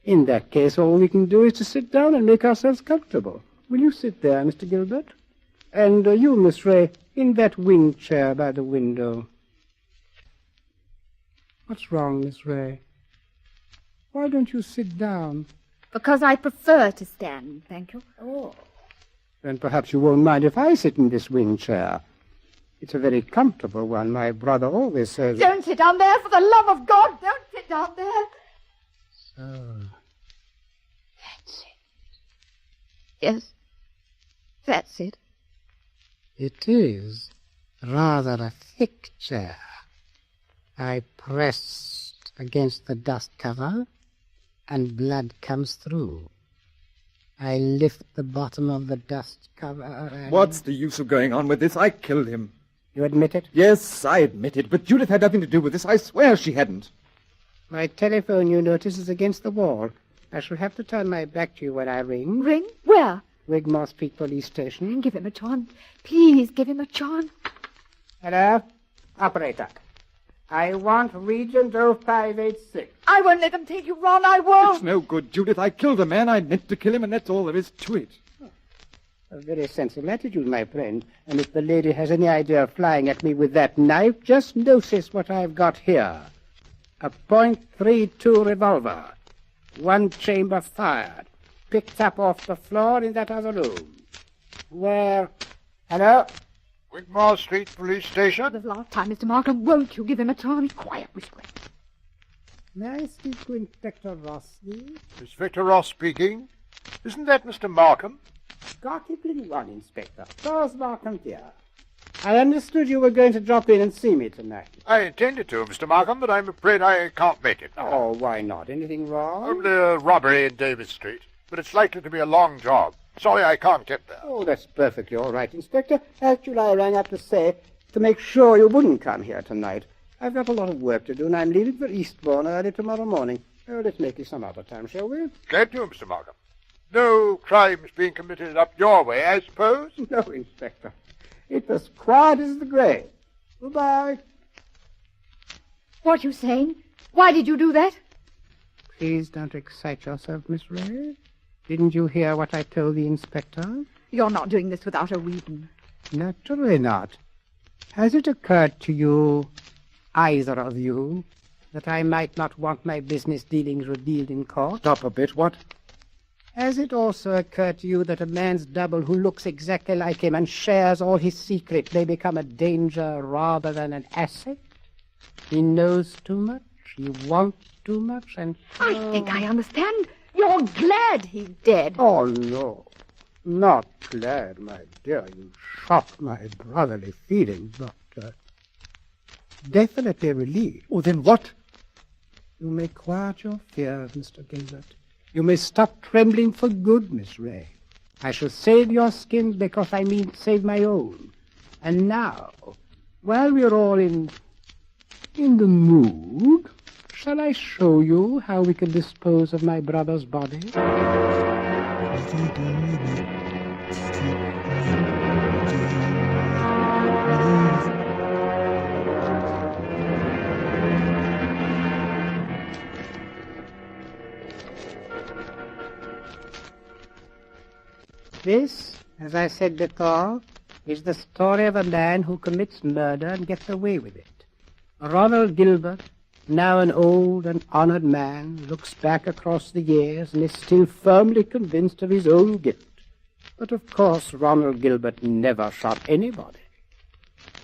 [SPEAKER 12] In that case, all we can do is to sit down and make ourselves comfortable. Will you sit there, Mr. Gilbert? And you, Miss Ray, in that wing chair by the window. What's wrong, Miss Ray? Why don't you sit down?
[SPEAKER 17] Because I prefer to stand, thank you.
[SPEAKER 12] Oh. Then perhaps you won't mind if I sit in this wing chair. It's a very comfortable one. My brother always says...
[SPEAKER 17] Don't sit down there, for the love of God! Don't sit down there!
[SPEAKER 12] So...
[SPEAKER 17] That's it. Yes, that's it.
[SPEAKER 12] It is rather a thick chair. I pressed against the dust cover, and blood comes through. I lift the bottom of the dust cover and...
[SPEAKER 9] What's the use of going on with this? I killed him.
[SPEAKER 12] You admit it?
[SPEAKER 9] Yes, I admit it, but Judith had nothing to do with this. I swear she hadn't.
[SPEAKER 12] My telephone, you notice, is against the wall. I shall have to turn my back to you when I ring.
[SPEAKER 17] Ring? Where?
[SPEAKER 12] Wigmore Street Police Station.
[SPEAKER 17] Give him a chance. Please, give him a chance.
[SPEAKER 12] Hello? Operator. I want Regent 0586.
[SPEAKER 17] I won't let them take you, Ron. I won't.
[SPEAKER 9] It's no good, Judith. I killed the man. I meant to kill him, and that's all there is to it.
[SPEAKER 12] A very sensible attitude, my friend. And if the lady has any idea of flying at me with that knife, just notice what I've got here. A .32 revolver. One chamber fired. Picked up off the floor in that other room. Where? Hello?
[SPEAKER 23] Wigmore Street Police Station.
[SPEAKER 17] The last time, Mr. Markham, won't you give him a chance? Quiet, Miss Gray.
[SPEAKER 12] May I speak to Inspector Ross, please?
[SPEAKER 23] Inspector Ross speaking. Isn't that Mr. Markham?
[SPEAKER 12] Got it in one, Inspector. Charles Markham here. I understood you were going to drop in and see me tonight.
[SPEAKER 23] I intended to, Mr. Markham, but I'm afraid I can't make it.
[SPEAKER 12] Oh, why not? Anything wrong?
[SPEAKER 23] Only a robbery in Davis Street, but it's likely to be a long job. Sorry I can't get there.
[SPEAKER 12] Oh, that's perfectly all right, Inspector. Actually, I rang up to say to make sure you wouldn't come here tonight. I've got a lot of work to do, and I'm leaving for Eastbourne early tomorrow morning. Oh, let's make it some other time, shall we?
[SPEAKER 23] Glad to, Mr. Markham. No crimes being committed up your way, I suppose?
[SPEAKER 12] No, Inspector. It was quiet as the grave. Goodbye.
[SPEAKER 17] What are you saying? Why did you do that?
[SPEAKER 12] Please don't excite yourself, Miss Ray. Didn't you hear what I told the inspector?
[SPEAKER 17] You're not doing this without a reason.
[SPEAKER 12] Naturally not. Has it occurred to you, either of you, that I might not want my business dealings revealed in court?
[SPEAKER 7] Stop a bit, what?
[SPEAKER 12] Has it also occurred to you that a man's double who looks exactly like him and shares all his secrets may become a danger rather than an asset? He knows too much, he wants too much, and...
[SPEAKER 17] I think I understand. You're glad he's dead.
[SPEAKER 12] Oh, no. Not glad, my dear. You shocked my brotherly feelings, but definitely relieved.
[SPEAKER 7] Oh, then what?
[SPEAKER 12] You may quiet your fears, Mr. Gilbert. You may stop trembling for good, Miss Ray. I shall save your skin because I mean save my own. And now, while we're all in the mood, shall I show you how we can dispose of my brother's body? This, as I said before, is the story of a man who commits murder and gets away with it. Ronald Gilbert, now an old and honored man, looks back across the years and is still firmly convinced of his own guilt. But of course, Ronald Gilbert never shot anybody.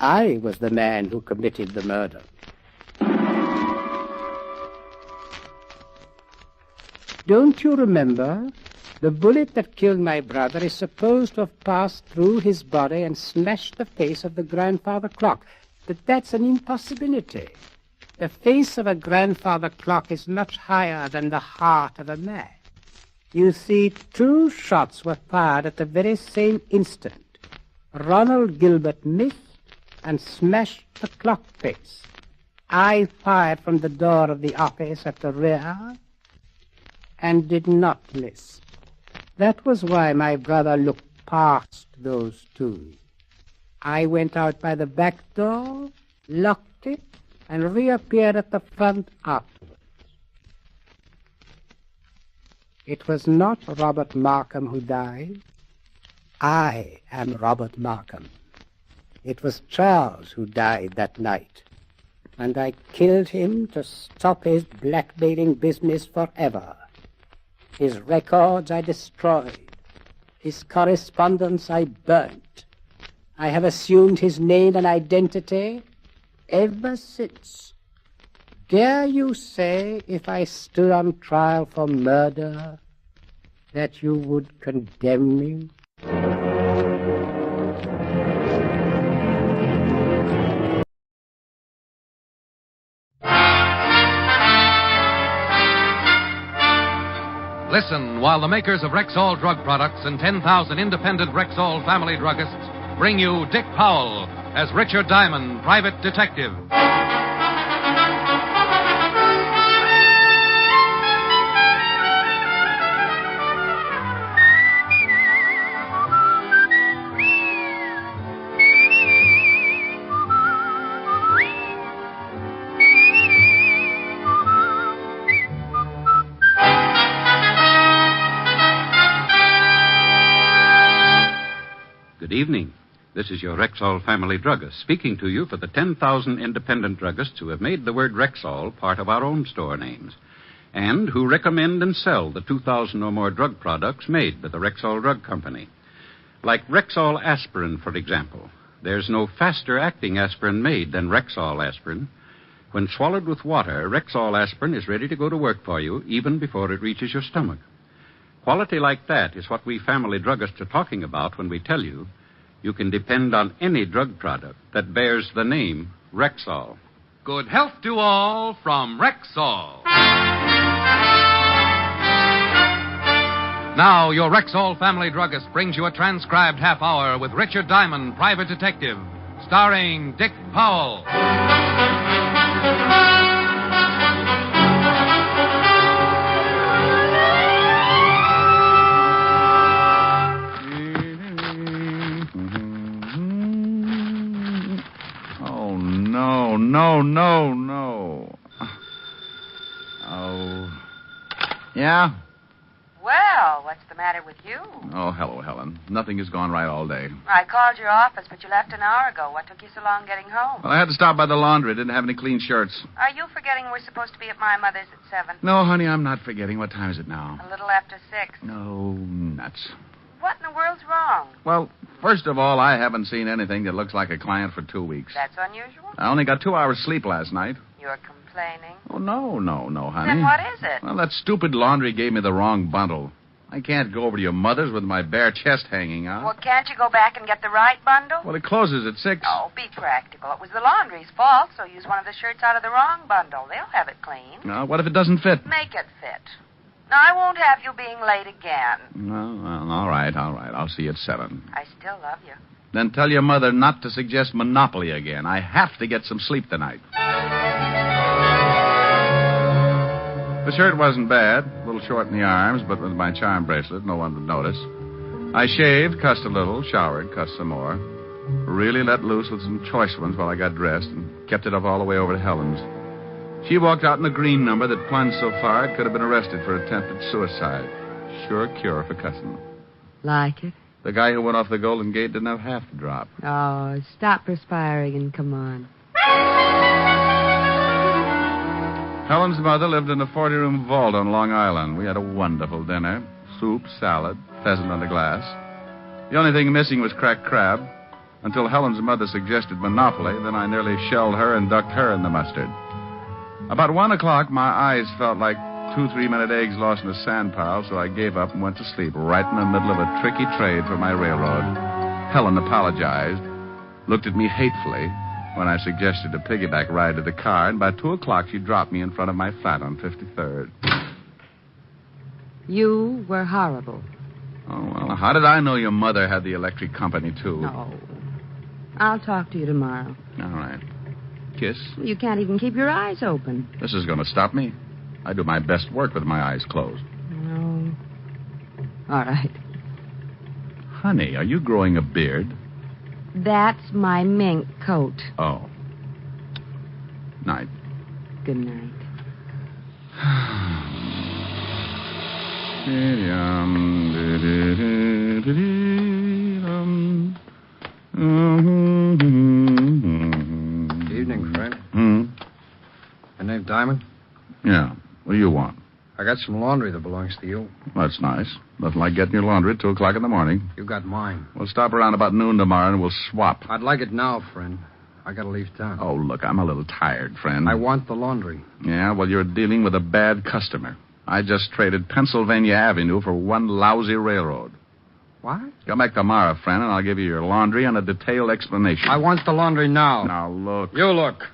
[SPEAKER 12] I was the man who committed the murder. Don't you remember? The bullet that killed my brother is supposed to have passed through his body and smashed the face of the grandfather clock. But that's an impossibility. The face of a grandfather clock is much higher than the heart of a man. You see, 2 shots were fired at the very same instant. Ronald Gilbert missed and smashed the clock face. I fired from the door of the office at the rear and did not miss. That was why my brother looked past those 2. I went out by the back door, locked it, and reappeared at the front afterwards. It was not Robert Markham who died. I am Robert Markham. It was Charles who died that night, and I killed him to stop his blackmailing business forever. His records I destroyed. His correspondence I burnt. I have assumed his name and identity ever since. Dare you say, if I stood on trial for murder, that you would condemn me?
[SPEAKER 16] Listen while the makers of Rexall drug products and 10,000 independent Rexall family druggists bring you Dick Powell as Richard Diamond, private detective.
[SPEAKER 11] Good evening. This is your Rexall family druggist speaking to you for the 10,000 independent druggists who have made the word Rexall part of our own store names and who recommend and sell the 2,000 or more drug products made by the Rexall Drug Company. Like Rexall aspirin, for example. There's no faster-acting aspirin made than Rexall aspirin. When swallowed with water, Rexall aspirin is ready to go to work for you even before it reaches your stomach. Quality like that is what we family druggists are talking about when we tell you can depend on any drug product that bears the name Rexall.
[SPEAKER 16] Good health to all from Rexall. Now, your Rexall family druggist brings you a transcribed half hour with Richard Diamond, Private Detective, starring Dick Powell.
[SPEAKER 18] Oh, no. Oh. Yeah?
[SPEAKER 19] Well, what's the matter with you?
[SPEAKER 18] Oh, hello, Helen. Nothing has gone right all day.
[SPEAKER 19] I called your office, but you left an hour ago. What took you so long getting home?
[SPEAKER 18] Well, I had to stop by the laundry. Didn't have any clean shirts.
[SPEAKER 19] Are you forgetting we're supposed to be at my mother's at 7?
[SPEAKER 18] No, honey, I'm not forgetting. What time is it now?
[SPEAKER 19] A little after 6.
[SPEAKER 18] No, nuts.
[SPEAKER 19] What in the world's wrong?
[SPEAKER 18] Well, first of all, I haven't seen anything that looks like a client for 2 weeks.
[SPEAKER 19] That's unusual.
[SPEAKER 18] I only got 2 hours sleep last night.
[SPEAKER 19] You're complaining.
[SPEAKER 18] Oh, no, honey.
[SPEAKER 19] Then what is it?
[SPEAKER 18] Well, that stupid laundry gave me the wrong bundle. I can't go over to your mother's with my bare chest hanging out.
[SPEAKER 19] Well, can't you go back and get the right bundle?
[SPEAKER 18] Well, it closes at 6.
[SPEAKER 19] Oh, be practical. It was the laundry's fault, so use one of the shirts out of the wrong bundle. They'll have it clean.
[SPEAKER 18] Now, what if it doesn't fit?
[SPEAKER 19] Make it fit. Now, I won't have you being late again.
[SPEAKER 18] Well, all right. I'll see you at 7.
[SPEAKER 19] I still love you.
[SPEAKER 18] Then tell your mother not to suggest Monopoly again. I have to get some sleep tonight. The shirt wasn't bad, a little short in the arms, but with my charm bracelet, no one would notice. I shaved, cussed a little, showered, cussed some more. Really let loose with some choice ones while I got dressed and kept it up all the way over to Helen's. She walked out in a green number that plunged so far it could have been arrested for attempted suicide. Sure cure for cussing.
[SPEAKER 22] Like it?
[SPEAKER 18] The guy who went off the Golden Gate didn't have half the drop.
[SPEAKER 22] Oh, stop perspiring and come on.
[SPEAKER 18] Helen's mother lived in a 40-room vault on Long Island. We had a wonderful dinner. Soup, salad, pheasant on the glass. The only thing missing was cracked crab. Until Helen's mother suggested Monopoly, then I nearly shelled her and ducked her in the mustard. About 1 o'clock, my eyes felt like 2 3-minute eggs lost in a sand pile, so I gave up and went to sleep right in the middle of a tricky trade for my railroad. Helen apologized, looked at me hatefully when I suggested a piggyback ride to the car, and by 2 o'clock she dropped me in front of my flat on 53rd.
[SPEAKER 22] You were horrible.
[SPEAKER 18] Oh, well, how did I know your mother had the electric company, too?
[SPEAKER 22] No. I'll talk to you tomorrow.
[SPEAKER 18] All right. Kiss?
[SPEAKER 22] You can't even keep your eyes open.
[SPEAKER 18] This is going to stop me. I do my best work with my eyes closed.
[SPEAKER 22] No. All right.
[SPEAKER 18] Honey, are you growing a beard?
[SPEAKER 22] That's my mink coat.
[SPEAKER 18] Oh. Night.
[SPEAKER 22] Good night.
[SPEAKER 9] Evening, friend. Your name Diamond?
[SPEAKER 18] Yeah. What do you want?
[SPEAKER 9] I got some laundry that belongs to you.
[SPEAKER 18] That's nice. Nothing like getting your laundry at 2 o'clock in the morning.
[SPEAKER 9] You got mine.
[SPEAKER 18] We'll stop around about noon tomorrow and we'll swap.
[SPEAKER 9] I'd like it now, friend. I gotta leave town.
[SPEAKER 18] Oh, look, I'm a little tired, friend.
[SPEAKER 9] I want the laundry.
[SPEAKER 18] Yeah, well, you're dealing with a bad customer. I just traded Pennsylvania Avenue for one lousy railroad.
[SPEAKER 9] What?
[SPEAKER 18] Come back tomorrow, friend, and I'll give you your laundry and a detailed explanation.
[SPEAKER 9] I want the laundry now.
[SPEAKER 18] Now, look.
[SPEAKER 9] You look.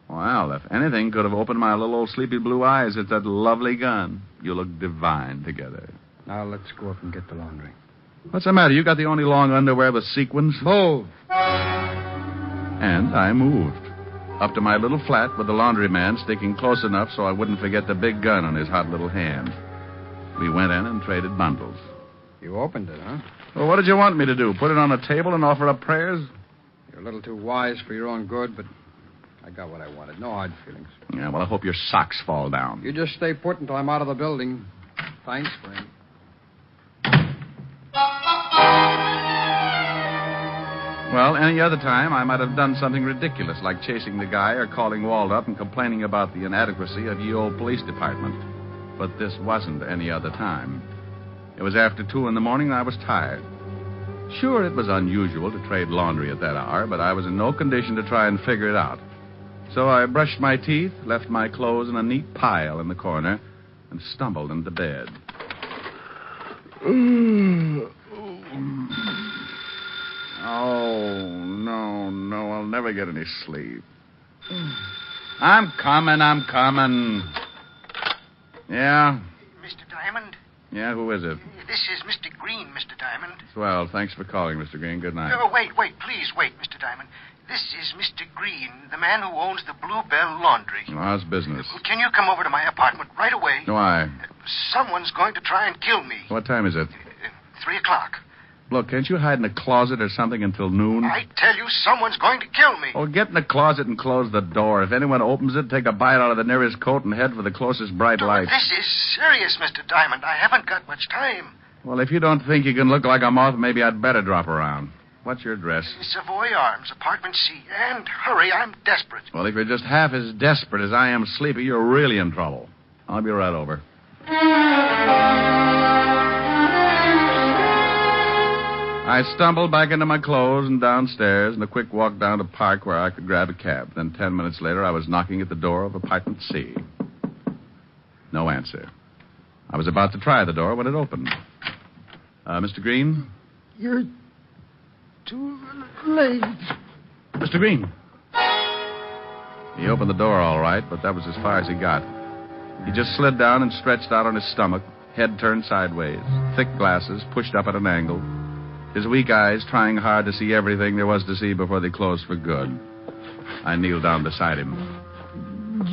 [SPEAKER 18] Well, if anything could have opened my little old sleepy blue eyes, it's that lovely gun. You look divine together.
[SPEAKER 9] Now, let's go up and get the laundry.
[SPEAKER 18] What's the matter? You got the only long underwear with sequins?
[SPEAKER 9] Move.
[SPEAKER 18] And I moved. Up to my little flat with the laundryman sticking close enough so I wouldn't forget the big gun on his hot little hand. We went in and traded bundles.
[SPEAKER 9] You opened it, huh?
[SPEAKER 18] Well, what did you want me to do? Put it on a table and offer up prayers?
[SPEAKER 9] You're a little too wise for your own good, but I got what I wanted. No hard feelings.
[SPEAKER 18] Yeah, well, I hope your socks fall down.
[SPEAKER 9] You just stay put until I'm out of the building. Thanks, friend.
[SPEAKER 18] Well, any other time, I might have done something ridiculous, like chasing the guy or calling Walt up and complaining about the inadequacy of ye old police department. But this wasn't any other time. It was after 2 in the morning, and I was tired. Sure, it was unusual to trade laundry at that hour, but I was in no condition to try and figure it out. So I brushed my teeth, left my clothes in a neat pile in the corner, and stumbled into bed. Oh, no, I'll never get any sleep. I'm coming. Yeah?
[SPEAKER 8] Mr. Diamond?
[SPEAKER 18] Yeah, who is it?
[SPEAKER 8] This is Mr. Green, Mr. Diamond.
[SPEAKER 18] Swell, thanks for calling, Mr. Green. Good night.
[SPEAKER 8] Oh, wait, please wait, Mr. Diamond. This is Mr. Green, the man who owns the Bluebell Laundry.
[SPEAKER 18] Well, how's business?
[SPEAKER 8] Can you come over to my apartment right away?
[SPEAKER 18] Why?
[SPEAKER 8] Someone's going to try and kill me.
[SPEAKER 18] What time is it?
[SPEAKER 8] 3 o'clock.
[SPEAKER 18] Look, can't you hide in a closet or something until noon?
[SPEAKER 8] I tell you, someone's going to kill me.
[SPEAKER 18] Oh, get in the closet and close the door. If anyone opens it, take a bite out of the nearest coat and head for the closest bright light.
[SPEAKER 8] This is serious, Mr. Diamond. I haven't got much time.
[SPEAKER 18] Well, if you don't think you can look like a moth, maybe I'd better drop around. What's your address?
[SPEAKER 8] Savoy Arms, apartment C. And hurry, I'm desperate.
[SPEAKER 18] Well, if you're just half as desperate as I am sleepy, you're really in trouble. I'll be right over. I stumbled back into my clothes and downstairs and a quick walk down to Park where I could grab a cab. Then 10 minutes later, I was knocking at the door of apartment C. No answer. I was about to try the door when it opened. Mr. Green?
[SPEAKER 8] You're too late.
[SPEAKER 18] Mr. Green. He opened the door all right, but that was as far as he got. He just slid down and stretched out on his stomach, head turned sideways, thick glasses pushed up at an angle, his weak eyes trying hard to see everything there was to see before they closed for good. I kneeled down beside him.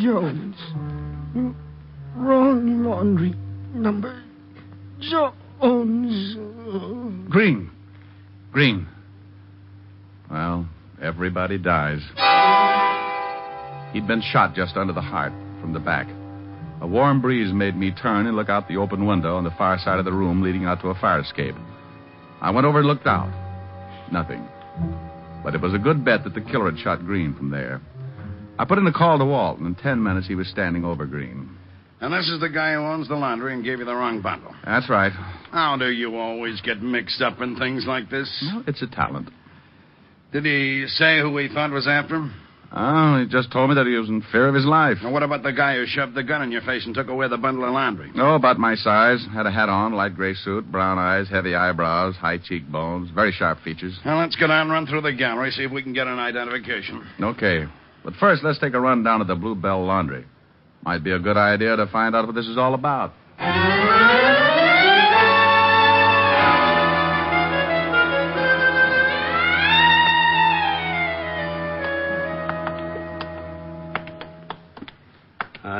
[SPEAKER 8] Jones. Wrong laundry. Number Jones.
[SPEAKER 18] Green. Well, everybody dies. He'd been shot just under the heart from the back. A warm breeze made me turn and look out the open window on the far side of the room leading out to a fire escape. I went over and looked out. Nothing. But it was a good bet that the killer had shot Green from there. I put in a call to Walt, and in 10 minutes he was standing over Green.
[SPEAKER 14] And this is the guy who owns the laundry and gave you the wrong bundle.
[SPEAKER 18] That's right.
[SPEAKER 14] How do you always get mixed up in things like this?
[SPEAKER 18] Well, it's a talent.
[SPEAKER 14] Did he say who he thought was after him?
[SPEAKER 18] Oh, he just told me that he was in fear of his life.
[SPEAKER 14] Now, what about the guy who shoved the gun in your face and took away the bundle of laundry?
[SPEAKER 18] Oh, about my size. Had a hat on, light gray suit, brown eyes, heavy eyebrows, high cheekbones, very sharp features.
[SPEAKER 14] Well, let's go down and run through the gallery, see if we can get an identification.
[SPEAKER 18] Okay. But first, let's take a run down to the Bluebell Laundry. Might be a good idea to find out what this is all about.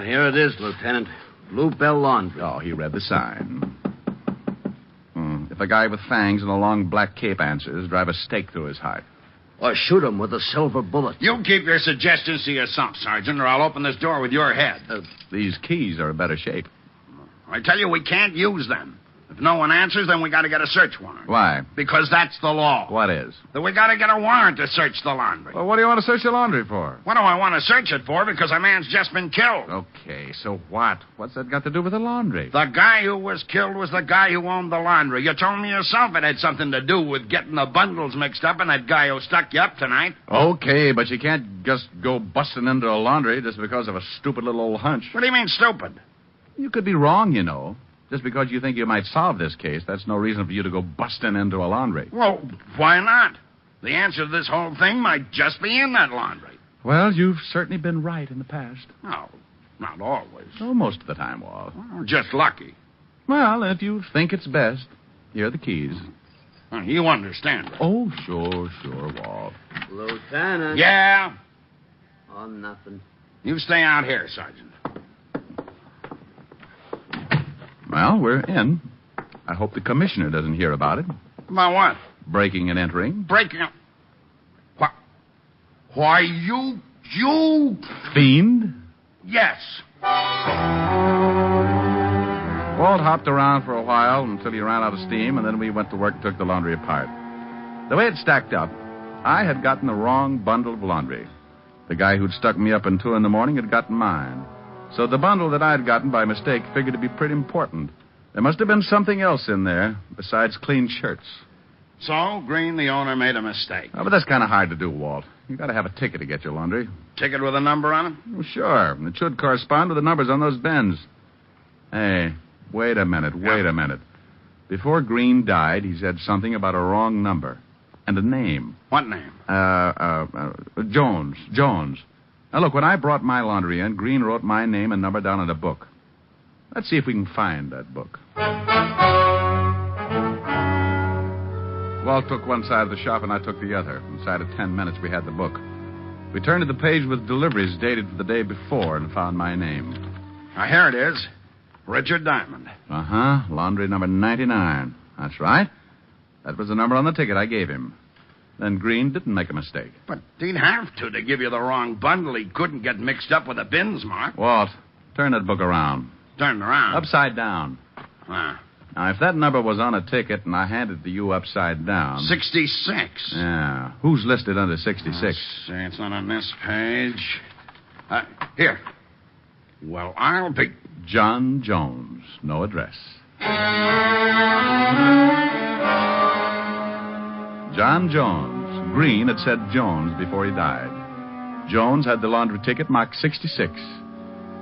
[SPEAKER 21] Here it is, Lieutenant. Bluebell Laundry.
[SPEAKER 18] Oh, he read the sign. If a guy with fangs and a long black cape answers, drive a stake through his heart.
[SPEAKER 21] Or shoot him with a silver bullet.
[SPEAKER 14] You keep your suggestions to yourself, Sergeant, or I'll open this door with your head.
[SPEAKER 18] These keys are in better shape.
[SPEAKER 14] I tell you, we can't use them. If no one answers, then we got to get a search warrant.
[SPEAKER 18] Why?
[SPEAKER 14] Because that's the law.
[SPEAKER 18] What is?
[SPEAKER 14] That we got to get a warrant to search the laundry.
[SPEAKER 18] Well, what do you want to search the laundry for?
[SPEAKER 14] What do I want to search it for? Because a man's just been killed.
[SPEAKER 18] Okay, so what? What's that got to do with the laundry?
[SPEAKER 14] The guy who was killed was the guy who owned the laundry. You told me yourself it had something to do with getting the bundles mixed up and that guy who stuck you up tonight.
[SPEAKER 18] Okay, but you can't just go busting into a laundry just because of a stupid little old hunch.
[SPEAKER 14] What do you mean, stupid?
[SPEAKER 18] You could be wrong, you know. Just because you think you might solve this case, that's no reason for you to go busting into a laundry.
[SPEAKER 14] Well, why not? The answer to this whole thing might just be in that laundry.
[SPEAKER 18] Well, you've certainly been right in the past.
[SPEAKER 14] No, not always.
[SPEAKER 18] Oh, most of the time, Walt.
[SPEAKER 14] Well, just lucky.
[SPEAKER 18] Well, if you think it's best, here are the keys.
[SPEAKER 14] You understand, right?
[SPEAKER 18] Oh, sure, Walt.
[SPEAKER 21] Lieutenant.
[SPEAKER 14] Yeah?
[SPEAKER 21] Oh, nothing.
[SPEAKER 14] You stay out here, Sergeant.
[SPEAKER 18] Well, we're in. I hope the commissioner doesn't hear about it.
[SPEAKER 14] About what?
[SPEAKER 18] Breaking and entering.
[SPEAKER 14] Breaking up? What? Why, you...
[SPEAKER 18] Fiend?
[SPEAKER 14] Yes.
[SPEAKER 18] Walt hopped around for a while until he ran out of steam, and then we went to work and took the laundry apart. The way it stacked up, I had gotten the wrong bundle of laundry. The guy who'd stuck me up at 2 a.m. had gotten mine. So the bundle that I'd gotten by mistake figured to be pretty important. There must have been something else in there besides clean shirts.
[SPEAKER 14] So, Green, the owner, made a mistake.
[SPEAKER 18] Oh, but that's kind of hard to do, Walt. You got to have a ticket to get your laundry.
[SPEAKER 14] Ticket with a number on it?
[SPEAKER 18] Well, sure. It should correspond with the numbers on those bins. Hey, wait a minute. Before Green died, he said something about a wrong number. And a name.
[SPEAKER 14] What name?
[SPEAKER 18] Jones. Now, look, when I brought my laundry in, Green wrote my name and number down in a book. Let's see if we can find that book. Walt took one side of the shop and I took the other. Inside of 10 minutes, we had the book. We turned to the page with deliveries dated for the day before and found my name.
[SPEAKER 14] Now, here it is. Richard Diamond.
[SPEAKER 18] Uh-huh. Laundry number 99. That's right. That was the number on the ticket I gave him. Then Green didn't make a mistake.
[SPEAKER 14] But he'd have to give you the wrong bundle. He couldn't get mixed up with the bins, Mark.
[SPEAKER 18] Walt, turn that book around.
[SPEAKER 14] Turn it around?
[SPEAKER 18] Upside down.
[SPEAKER 14] Ah.
[SPEAKER 18] Now, if that number was on a ticket and I handed it to you upside down...
[SPEAKER 14] 66.
[SPEAKER 18] Yeah. Who's listed under 66?
[SPEAKER 14] Let's see, it's not on this page. Here. Well, I'll be...
[SPEAKER 18] John Jones. No address. John Jones. Green had said Jones before he died. Jones had the laundry ticket marked 66.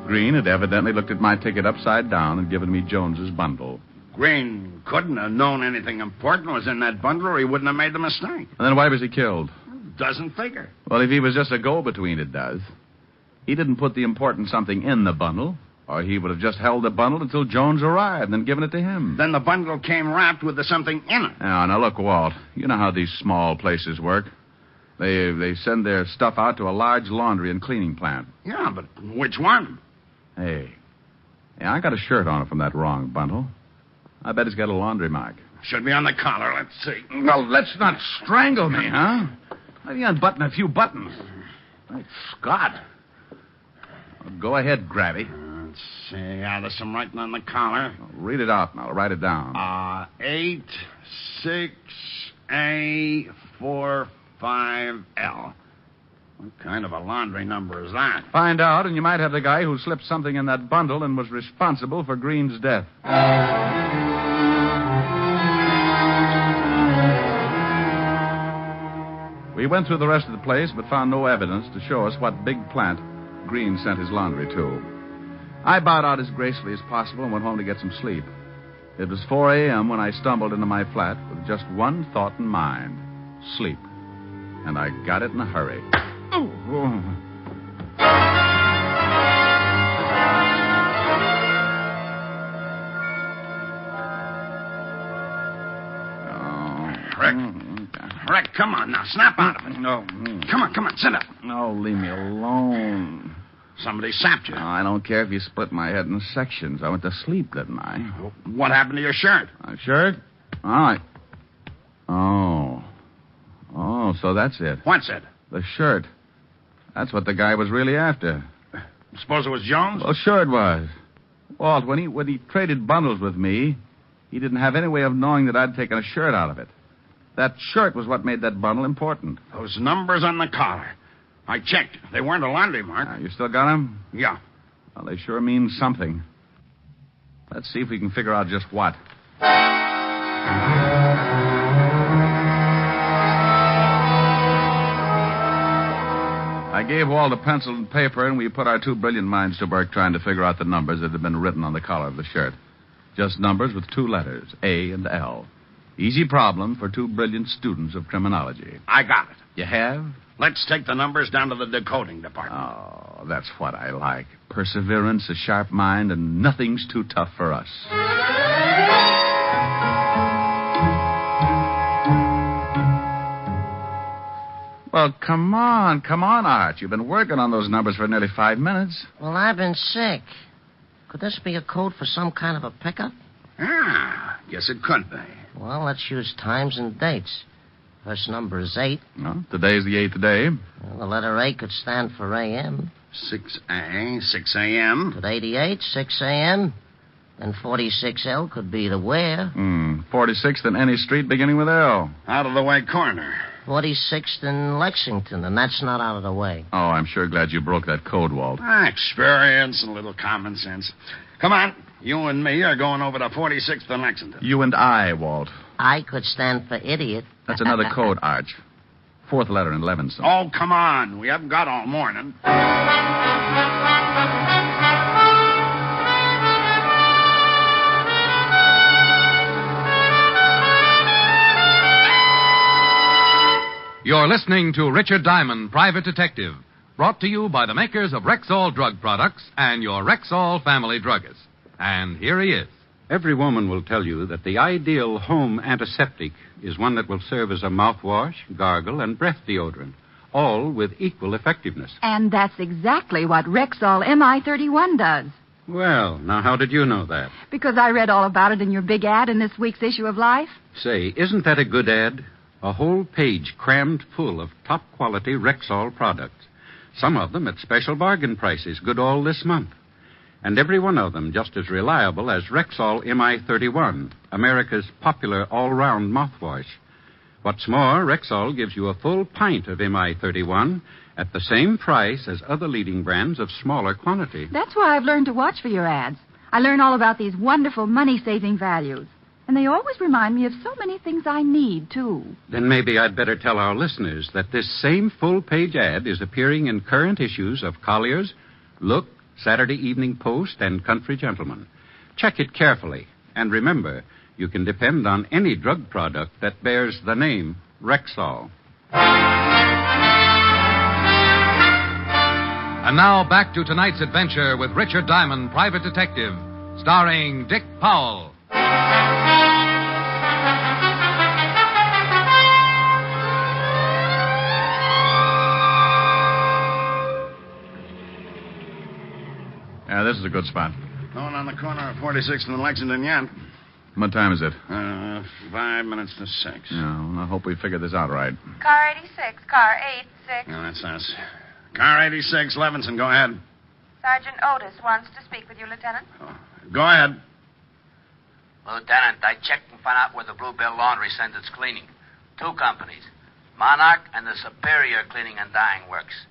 [SPEAKER 18] Green had evidently looked at my ticket upside down and given me Jones's bundle.
[SPEAKER 14] Green couldn't have known anything important was in that bundle or he wouldn't have made the mistake.
[SPEAKER 18] And then why was he killed?
[SPEAKER 14] Doesn't figure.
[SPEAKER 18] Well, if he was just a go-between, it does. He didn't put the important something in the bundle, or he would have just held the bundle until Jones arrived and then given it to him.
[SPEAKER 14] Then the bundle came wrapped with the something in it.
[SPEAKER 18] Now, look, Walt, you know how these small places work. They send their stuff out to a large laundry and cleaning plant.
[SPEAKER 14] Yeah, but which one?
[SPEAKER 18] Hey, I got a shirt on it from that wrong bundle. I bet it's got a laundry mark.
[SPEAKER 14] Should be on the collar. Let's see.
[SPEAKER 18] Well, let's not strangle me, huh? Maybe unbutton a few buttons. Great Scott. Well, go ahead, Grabby.
[SPEAKER 14] Let's see. There's some writing on the collar.
[SPEAKER 18] Read it out and I'll write it down.
[SPEAKER 14] 86A45L. What kind of a laundry number is that?
[SPEAKER 18] Find out, and you might have the guy who slipped something in that bundle and was responsible for Green's death. We went through the rest of the place, but found no evidence to show us what big plant Green sent his laundry to. I bowed out as gracefully as possible and went home to get some sleep. It was 4 a.m. when I stumbled into my flat with just one thought in mind: sleep. And I got it in a hurry.
[SPEAKER 14] Rick, come on now. Snap out of it.
[SPEAKER 18] No.
[SPEAKER 14] Come on, sit up.
[SPEAKER 18] No, leave me alone.
[SPEAKER 14] Somebody sapped you.
[SPEAKER 18] No, I don't care if you split my head in sections. I went to sleep, didn't I?
[SPEAKER 14] What happened to your shirt?
[SPEAKER 18] My shirt? All right. Oh, so that's it.
[SPEAKER 14] What's it?
[SPEAKER 18] The shirt. That's what the guy was really after.
[SPEAKER 14] Suppose it was Jones?
[SPEAKER 18] Well, sure it was. Walt, when he traded bundles with me, he didn't have any way of knowing that I'd taken a shirt out of it. That shirt was what made that bundle important.
[SPEAKER 14] Those numbers on the collar. I checked. They weren't a laundry mark.
[SPEAKER 18] You still got them?
[SPEAKER 14] Yeah.
[SPEAKER 18] Well, they sure mean something. Let's see if we can figure out just what. I gave Walt a pencil and paper, and we put our two brilliant minds to work trying to figure out the numbers that had been written on the collar of the shirt. Just numbers with two letters, A and L. Easy problem for two brilliant students of criminology.
[SPEAKER 14] I got it.
[SPEAKER 18] You have?
[SPEAKER 14] Let's take the numbers down to the decoding department.
[SPEAKER 18] Oh, that's what I like. Perseverance, a sharp mind, and nothing's too tough for us. Well, come on, Art. You've been working on those numbers for nearly 5 minutes.
[SPEAKER 3] Well, I've been sick. Could this be a code for some kind of a pickup?
[SPEAKER 14] Guess it could be.
[SPEAKER 3] Well, let's use times and dates. First number is 8.
[SPEAKER 18] Well, today's the 8th day.
[SPEAKER 3] Well, the letter A could stand for A.M.
[SPEAKER 14] 6A, 6 a.m.
[SPEAKER 3] Could 88, 6 a.m. Then 46L could be the where.
[SPEAKER 18] 46th in any street beginning with L.
[SPEAKER 14] Out of the way corner.
[SPEAKER 3] 46th in Lexington, and that's not out of the way.
[SPEAKER 18] Oh, I'm sure glad you broke that code, Walt.
[SPEAKER 14] Experience and a little common sense. Come on. You and me are going over to 46th and Lexington.
[SPEAKER 18] You and I, Walt.
[SPEAKER 3] I could stand for idiot.
[SPEAKER 18] That's another code, Arch. Fourth letter in Levinson.
[SPEAKER 14] Oh, come on. We haven't got all morning.
[SPEAKER 16] You're listening to Richard Diamond, Private Detective, brought to you by the makers of Rexall Drug Products and your Rexall family druggist. And here he is.
[SPEAKER 11] Every woman will tell you that the ideal home antiseptic is one that will serve as a mouthwash, gargle, and breath deodorant, all with equal effectiveness.
[SPEAKER 19] And that's exactly what Rexall MI31 does.
[SPEAKER 11] Well, now how did you know that?
[SPEAKER 19] Because I read all about it in your big ad in this week's issue of Life.
[SPEAKER 11] Say, isn't that a good ad? A whole page crammed full of top-quality Rexall products. Some of them at special bargain prices, good all this month. And every one of them just as reliable as Rexall MI31, America's popular all-round mouthwash. What's more, Rexall gives you a full pint of MI31 at the same price as other leading brands of smaller quantity.
[SPEAKER 19] That's why I've learned to watch for your ads. I learn all about these wonderful money-saving values. And they always remind me of so many things I need, too.
[SPEAKER 11] Then maybe I'd better tell our listeners that this same full-page ad is appearing in current issues of Collier's, Look, Saturday Evening Post, and Country Gentleman. Check it carefully. And remember, you can depend on any drug product that bears the name Rexall.
[SPEAKER 16] And now back to tonight's adventure with Richard Diamond, Private Detective, starring Dick Powell.
[SPEAKER 18] Yeah, this is a good spot.
[SPEAKER 14] No one on the corner of 46th and Lexington yet.
[SPEAKER 18] What time is it?
[SPEAKER 14] 5 minutes to 6.
[SPEAKER 18] Yeah, well, I hope we figured this out right.
[SPEAKER 19] Car 86, car 86.
[SPEAKER 14] Yeah, that's us. Car 86, Levinson, go ahead.
[SPEAKER 19] Sergeant Otis wants to speak with you, Lieutenant.
[SPEAKER 14] Go ahead.
[SPEAKER 21] Lieutenant, I checked and found out where the Bluebell Laundry sends its cleaning. 2 companies, Monarch and the Superior Cleaning and Dyeing Works.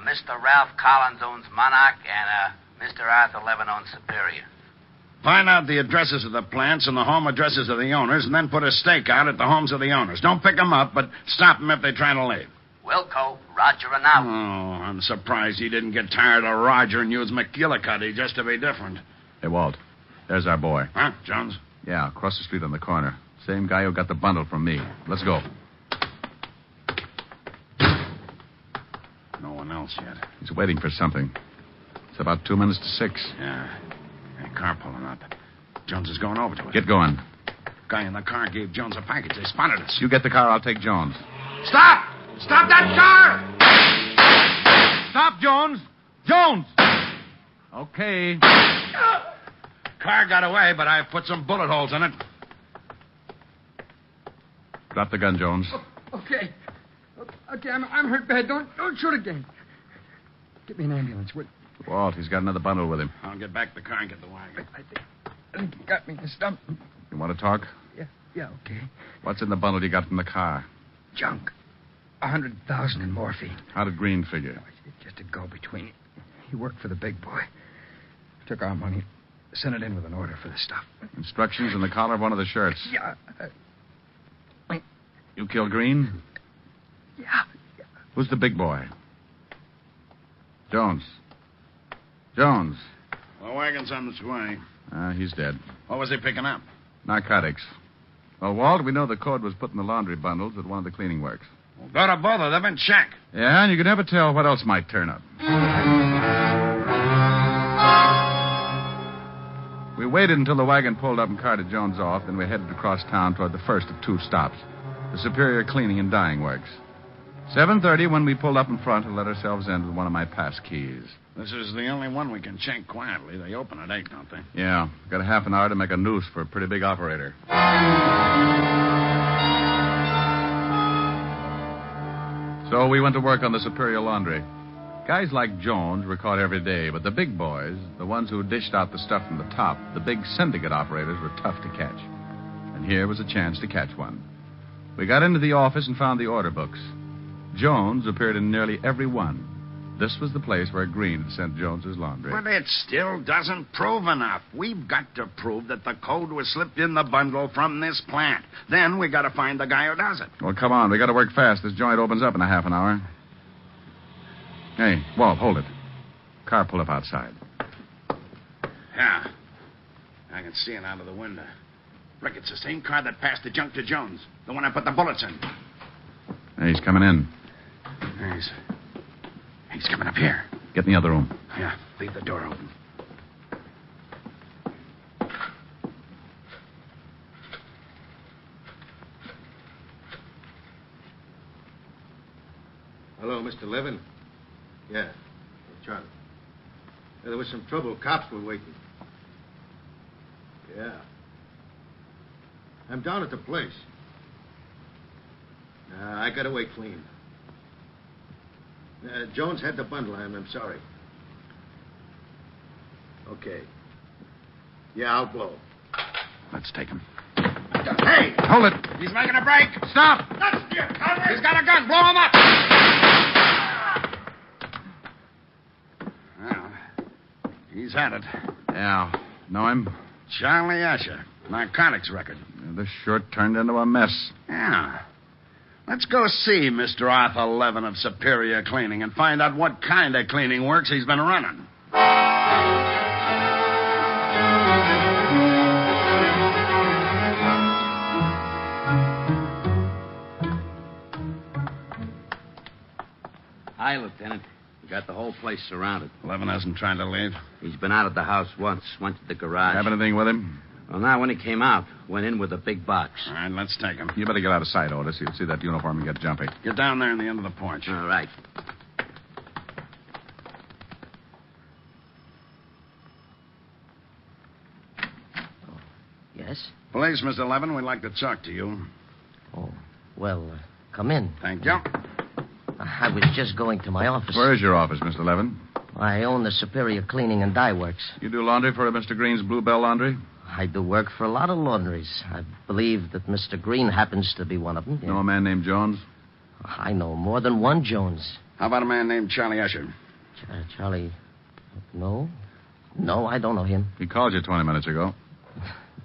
[SPEAKER 21] Mr. Ralph Collins owns Monarch, and Mr. Arthur Levin owns Superior.
[SPEAKER 14] Find out the addresses of the plants and the home addresses of the owners, and then put a stake out at the homes of the owners. Don't pick them up, but stop them if they try to leave.
[SPEAKER 21] Wilco, Roger, and out.
[SPEAKER 14] Oh, I'm surprised he didn't get tired of Roger and use McGillicuddy just to be different.
[SPEAKER 18] Hey, Walt, there's our boy.
[SPEAKER 14] Huh, Jones?
[SPEAKER 18] Yeah, across the street on the corner. Same guy who got the bundle from me. Let's go.
[SPEAKER 14] No one else yet.
[SPEAKER 18] He's waiting for something. It's about 2 minutes to 6.
[SPEAKER 14] Yeah. Car pulling up. Jones is going over to it.
[SPEAKER 18] Get going.
[SPEAKER 14] Guy in the car gave Jones a package. They spotted us.
[SPEAKER 18] You get the car, I'll take Jones.
[SPEAKER 14] Stop! Stop that car!
[SPEAKER 18] Stop, Jones! Jones! Okay.
[SPEAKER 14] Car got away, but I put some bullet holes in it.
[SPEAKER 18] Drop the gun, Jones.
[SPEAKER 9] Okay. Okay, I'm hurt bad. Don't shoot again. Get me an ambulance, will you?
[SPEAKER 18] Walt, he's got another bundle with him.
[SPEAKER 14] I'll get back to the car and get the wagon.
[SPEAKER 9] I think he got me in the stump.
[SPEAKER 18] You want to talk?
[SPEAKER 9] Yeah, okay.
[SPEAKER 18] What's in the bundle you got from the car?
[SPEAKER 9] Junk. 100,000 in morphine.
[SPEAKER 18] How did Green figure?
[SPEAKER 9] Just a go-between. He worked for the big boy. Took our money, sent it in with an order for the stuff.
[SPEAKER 18] Instructions in the collar of one of the shirts.
[SPEAKER 9] Yeah.
[SPEAKER 18] You killed Green?
[SPEAKER 9] Yeah.
[SPEAKER 18] Who's the big boy? Jones. Jones.
[SPEAKER 14] The wagon's on its way.
[SPEAKER 18] He's dead.
[SPEAKER 14] What was he picking up?
[SPEAKER 18] Narcotics. Well, Walt, we know the code was put in the laundry bundles at one of the cleaning works.
[SPEAKER 14] Well, go to both of them and check.
[SPEAKER 18] Yeah, and you can never tell what else might turn up. We waited until the wagon pulled up and carted Jones off, then we headed across town toward the first of 2 stops, the Superior Cleaning and Dyeing Works. 7:30 when we pulled up in front and let ourselves in with one of my pass keys.
[SPEAKER 14] This is the only one we can check quietly. They open at 8, don't they?
[SPEAKER 18] Yeah. Got a half an hour to make a noose for a pretty big operator. So we went to work on the Superior Laundry. Guys like Jones were caught every day, but the big boys, the ones who dished out the stuff from the top, the big syndicate operators, were tough to catch. And here was a chance to catch one. We got into the office and found the order books. Jones appeared in nearly every one. This was the place where Green had sent Jones's laundry.
[SPEAKER 14] But it still doesn't prove enough. We've got to prove that the code was slipped in the bundle from this plant. Then we got to find the guy who does it.
[SPEAKER 18] Well, come on. We got to work fast. This joint opens up in a half an hour. Hey, Walt, hold it. Car pulled up outside.
[SPEAKER 14] Yeah. I can see it out of the window. Rick, it's the same car that passed the junk to Jones. The one I put the bullets in.
[SPEAKER 18] Hey, he's coming in.
[SPEAKER 14] He's coming up here.
[SPEAKER 18] Get in the other room.
[SPEAKER 14] Yeah, leave the door open.
[SPEAKER 2] Hello, Mr. Levin? Yeah, Charlie. There was some trouble. Cops were waiting. Yeah. I'm down at the place. I got away clean. Jones had the bundle. I'm sorry. Okay. Yeah, I'll blow.
[SPEAKER 18] Let's take him.
[SPEAKER 14] Hey!
[SPEAKER 18] Hold it.
[SPEAKER 14] He's making a break.
[SPEAKER 18] Stop!
[SPEAKER 14] That's your cover. He's got a gun. Blow him up. Well, he's had it.
[SPEAKER 18] Yeah. Know him?
[SPEAKER 14] Charlie Usher. Narcotics record.
[SPEAKER 18] This sure turned into a mess.
[SPEAKER 14] Yeah. Let's go see Mr. Arthur Levin of Superior Cleaning and find out what kind of cleaning works he's been running.
[SPEAKER 21] Hi, Lieutenant. We got the whole place surrounded.
[SPEAKER 14] Levin hasn't tried to leave.
[SPEAKER 21] He's been out of the house once, went to the garage.
[SPEAKER 18] Have anything with him?
[SPEAKER 21] Well, now, when he came out, went in with a big box.
[SPEAKER 14] All right, let's take him.
[SPEAKER 18] You better get out of sight, Otis. You'll see that uniform and get jumpy.
[SPEAKER 14] Get down there in the end of the porch.
[SPEAKER 21] All right.
[SPEAKER 3] Yes?
[SPEAKER 14] Police, Mr. Levin, we'd like to talk to you.
[SPEAKER 3] Oh, well, come in.
[SPEAKER 14] Thank you.
[SPEAKER 3] I was just going to my office.
[SPEAKER 18] Where is your office, Mr. Levin?
[SPEAKER 3] I own the Superior Cleaning and Dye Works.
[SPEAKER 18] You do laundry for Mr. Green's Bluebell Laundry?
[SPEAKER 3] I do work for a lot of laundries. I believe that Mr. Green happens to be one of them.
[SPEAKER 18] Know a man named Jones?
[SPEAKER 3] I know more than one Jones.
[SPEAKER 14] How about a man named Charlie Usher?
[SPEAKER 3] Charlie... No. No, I don't know him.
[SPEAKER 18] He called you 20 minutes ago.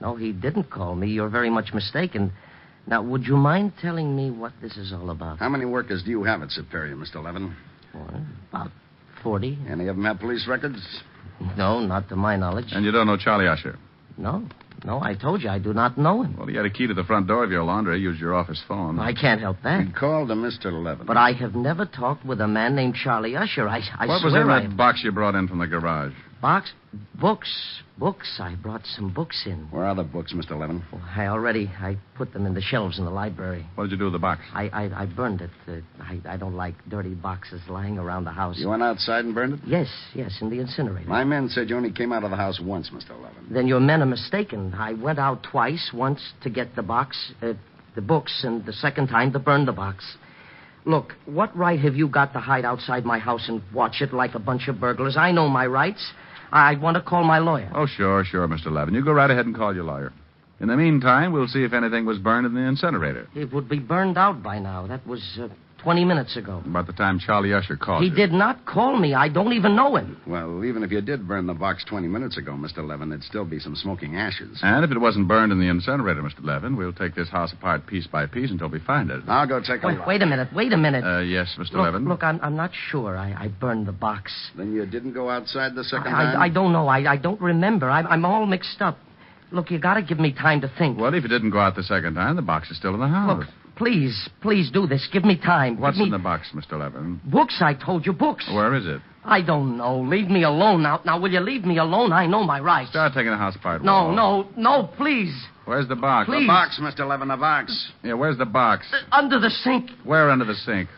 [SPEAKER 3] No, he didn't call me. You're very much mistaken. Now, would you mind telling me what this is all about?
[SPEAKER 14] How many workers do you have at Superior, Mr. Levin?
[SPEAKER 3] Well, about 40.
[SPEAKER 14] Any of them have police records?
[SPEAKER 3] No, not to my knowledge.
[SPEAKER 18] And you don't know Charlie Usher?
[SPEAKER 3] No, I told you I do not know him.
[SPEAKER 18] Well, he had a key to the front door of your laundry. He used your office phone.
[SPEAKER 3] I can't help that.
[SPEAKER 14] He called to Mr. Levin.
[SPEAKER 3] But I have never talked with a man named Charlie Usher. I
[SPEAKER 18] what was
[SPEAKER 3] swear
[SPEAKER 18] in that box you brought in from the garage?
[SPEAKER 3] Box? Books. I brought some books in.
[SPEAKER 14] Where are the books, Mr. Levin?
[SPEAKER 3] Well, I put them in the shelves in the library.
[SPEAKER 18] What did you do with the box?
[SPEAKER 3] I burned it. I don't like dirty boxes lying around the house.
[SPEAKER 14] You went outside and burned it?
[SPEAKER 3] Yes, in the incinerator.
[SPEAKER 14] My men said you only came out of the house once, Mr. Levin.
[SPEAKER 3] Then your men are mistaken. I went out twice, once to get the books, and the second time to burn the box. Look, what right have you got to hide outside my house and watch it like a bunch of burglars? I know my rights. I want to call my lawyer.
[SPEAKER 18] Oh, sure, Mr. Levin. You go right ahead and call your lawyer. In the meantime, we'll see if anything was burned in the incinerator.
[SPEAKER 3] It would be burned out by now. That was 20 minutes ago.
[SPEAKER 18] About the time Charlie Usher called you.
[SPEAKER 3] He did not call me. I don't even know him.
[SPEAKER 14] Well, even if you did burn the box 20 minutes ago, Mr. Levin, there'd still be some smoking ashes.
[SPEAKER 18] And if it wasn't burned in the incinerator, Mr. Levin, we'll take this house apart piece by piece until we find it.
[SPEAKER 14] I'll go take a look.
[SPEAKER 3] Wait a minute.
[SPEAKER 18] Yes, Mr. Levin?
[SPEAKER 3] Look, I'm not sure. I burned the box.
[SPEAKER 14] Then you didn't go outside the second time?
[SPEAKER 3] I don't know. I don't remember. I'm all mixed up. Look, you got to give me time to think.
[SPEAKER 18] Well, if you didn't go out the second time, the box is still in the house.
[SPEAKER 3] Look, please do this. Give me time.
[SPEAKER 18] What's in the box, Mr. Levin?
[SPEAKER 3] Books, I told you, books.
[SPEAKER 18] Where is it?
[SPEAKER 3] I don't know. Leave me alone now. Now, will you leave me alone? I know my rights.
[SPEAKER 18] Start taking the house apart.
[SPEAKER 3] No, please.
[SPEAKER 18] Where's the box?
[SPEAKER 3] Please.
[SPEAKER 14] The box, Mr. Levin, the box.
[SPEAKER 18] Yeah, where's the box?
[SPEAKER 3] Under the sink.
[SPEAKER 18] Where under the sink?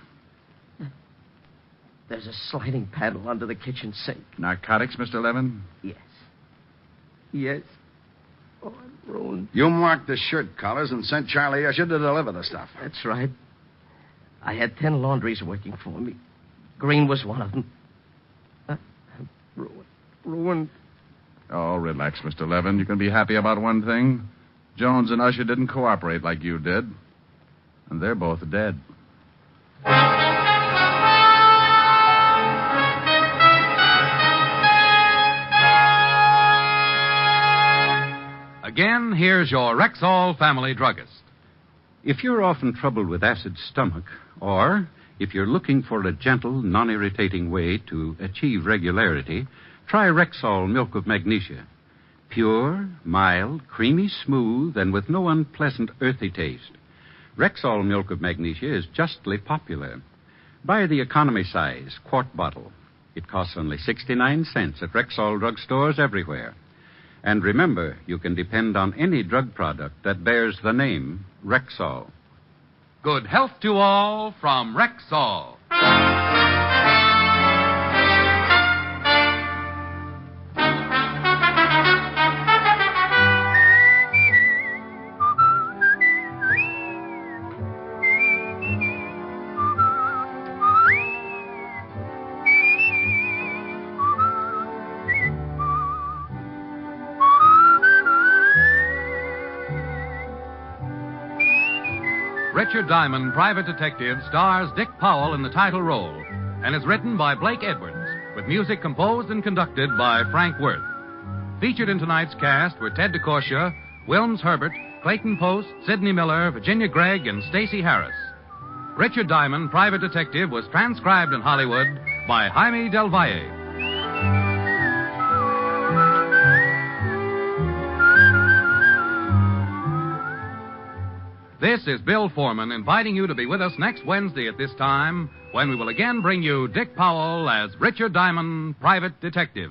[SPEAKER 3] There's a sliding panel under the kitchen sink.
[SPEAKER 18] Narcotics, Mr. Levin?
[SPEAKER 3] Yes. Oh, I'm ruined.
[SPEAKER 14] You marked the shirt collars and sent Charlie Usher to deliver the stuff.
[SPEAKER 3] That's right. I had 10 laundries working for me. Green was one of them. I'm ruined.
[SPEAKER 18] Oh, relax, Mr. Levin. You can be happy about one thing. Jones and Usher didn't cooperate like you did. And they're both dead.
[SPEAKER 16] Again, here's your Rexall family druggist.
[SPEAKER 11] If you're often troubled with acid stomach, or if you're looking for a gentle, non-irritating way to achieve regularity, try Rexall Milk of Magnesia. Pure, mild, creamy smooth, and with no unpleasant earthy taste. Rexall Milk of Magnesia is justly popular. Buy the economy size, quart bottle. It costs only 69 cents at Rexall drugstores everywhere. And remember, you can depend on any drug product that bears the name Rexall.
[SPEAKER 16] Good health to all from Rexall. Richard Diamond, Private Detective, stars Dick Powell in the title role and is written by Blake Edwards, with music composed and conducted by Frank Worth. Featured in tonight's cast were Ted DeCorsia, Wilms Herbert, Clayton Post, Sidney Miller, Virginia Gregg, and Stacey Harris. Richard Diamond, Private Detective, was transcribed in Hollywood by Jaime Del Valle. This is Bill Foreman inviting you to be with us next Wednesday at this time when we will again bring you Dick Powell as Richard Diamond, Private Detective.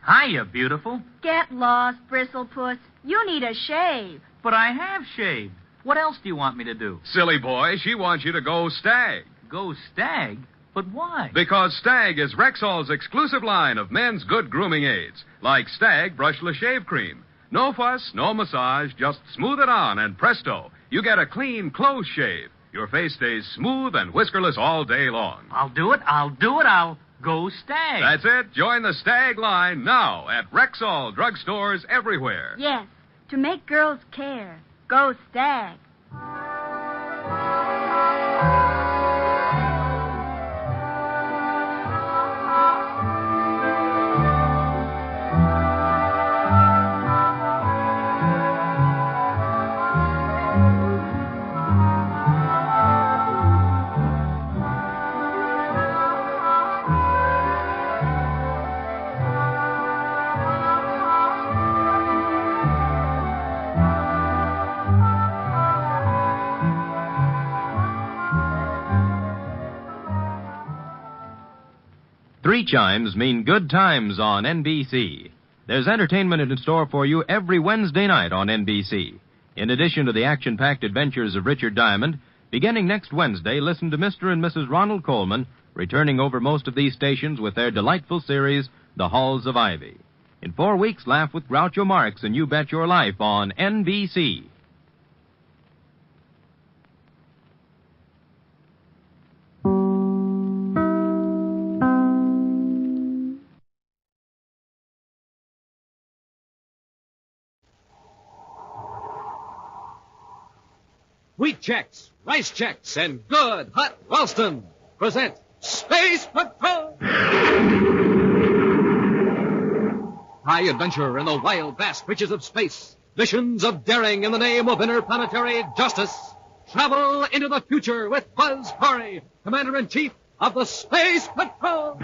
[SPEAKER 5] Hiya, beautiful.
[SPEAKER 19] Get lost, Bristlepuss. You need a shave.
[SPEAKER 5] But I have shaved. What else do you want me to do?
[SPEAKER 15] Silly boy, she wants you to go Stag.
[SPEAKER 5] Go Stag? But why?
[SPEAKER 15] Because Stag is Rexall's exclusive line of men's good grooming aids, like Stag Brushless Shave Cream. No fuss, no massage, just smooth it on, and presto, you get a clean, close shave. Your face stays smooth and whiskerless all day long.
[SPEAKER 5] I'll do it. I'll go Stag.
[SPEAKER 15] That's it. Join the Stag line now at Rexall drugstores everywhere.
[SPEAKER 19] Yes, to make girls care. Go Stag.
[SPEAKER 20] Three chimes mean good times on NBC. There's entertainment in store for you every Wednesday night on NBC. In addition to the action-packed adventures of Richard Diamond, beginning next Wednesday, listen to Mr. and Mrs. Ronald Coleman returning over most of these stations with their delightful series, The Halls of Ivy. In 4 weeks, laugh with Groucho Marx and You Bet Your Life on NBC.
[SPEAKER 24] Wheat Chex, Rice Chex, and good hot Ralston present Space Patrol! High adventure in the wild, vast reaches of space. Missions of daring in the name of interplanetary justice. Travel into the future with Buzz Corey, Commander-in-Chief of the Space Patrol!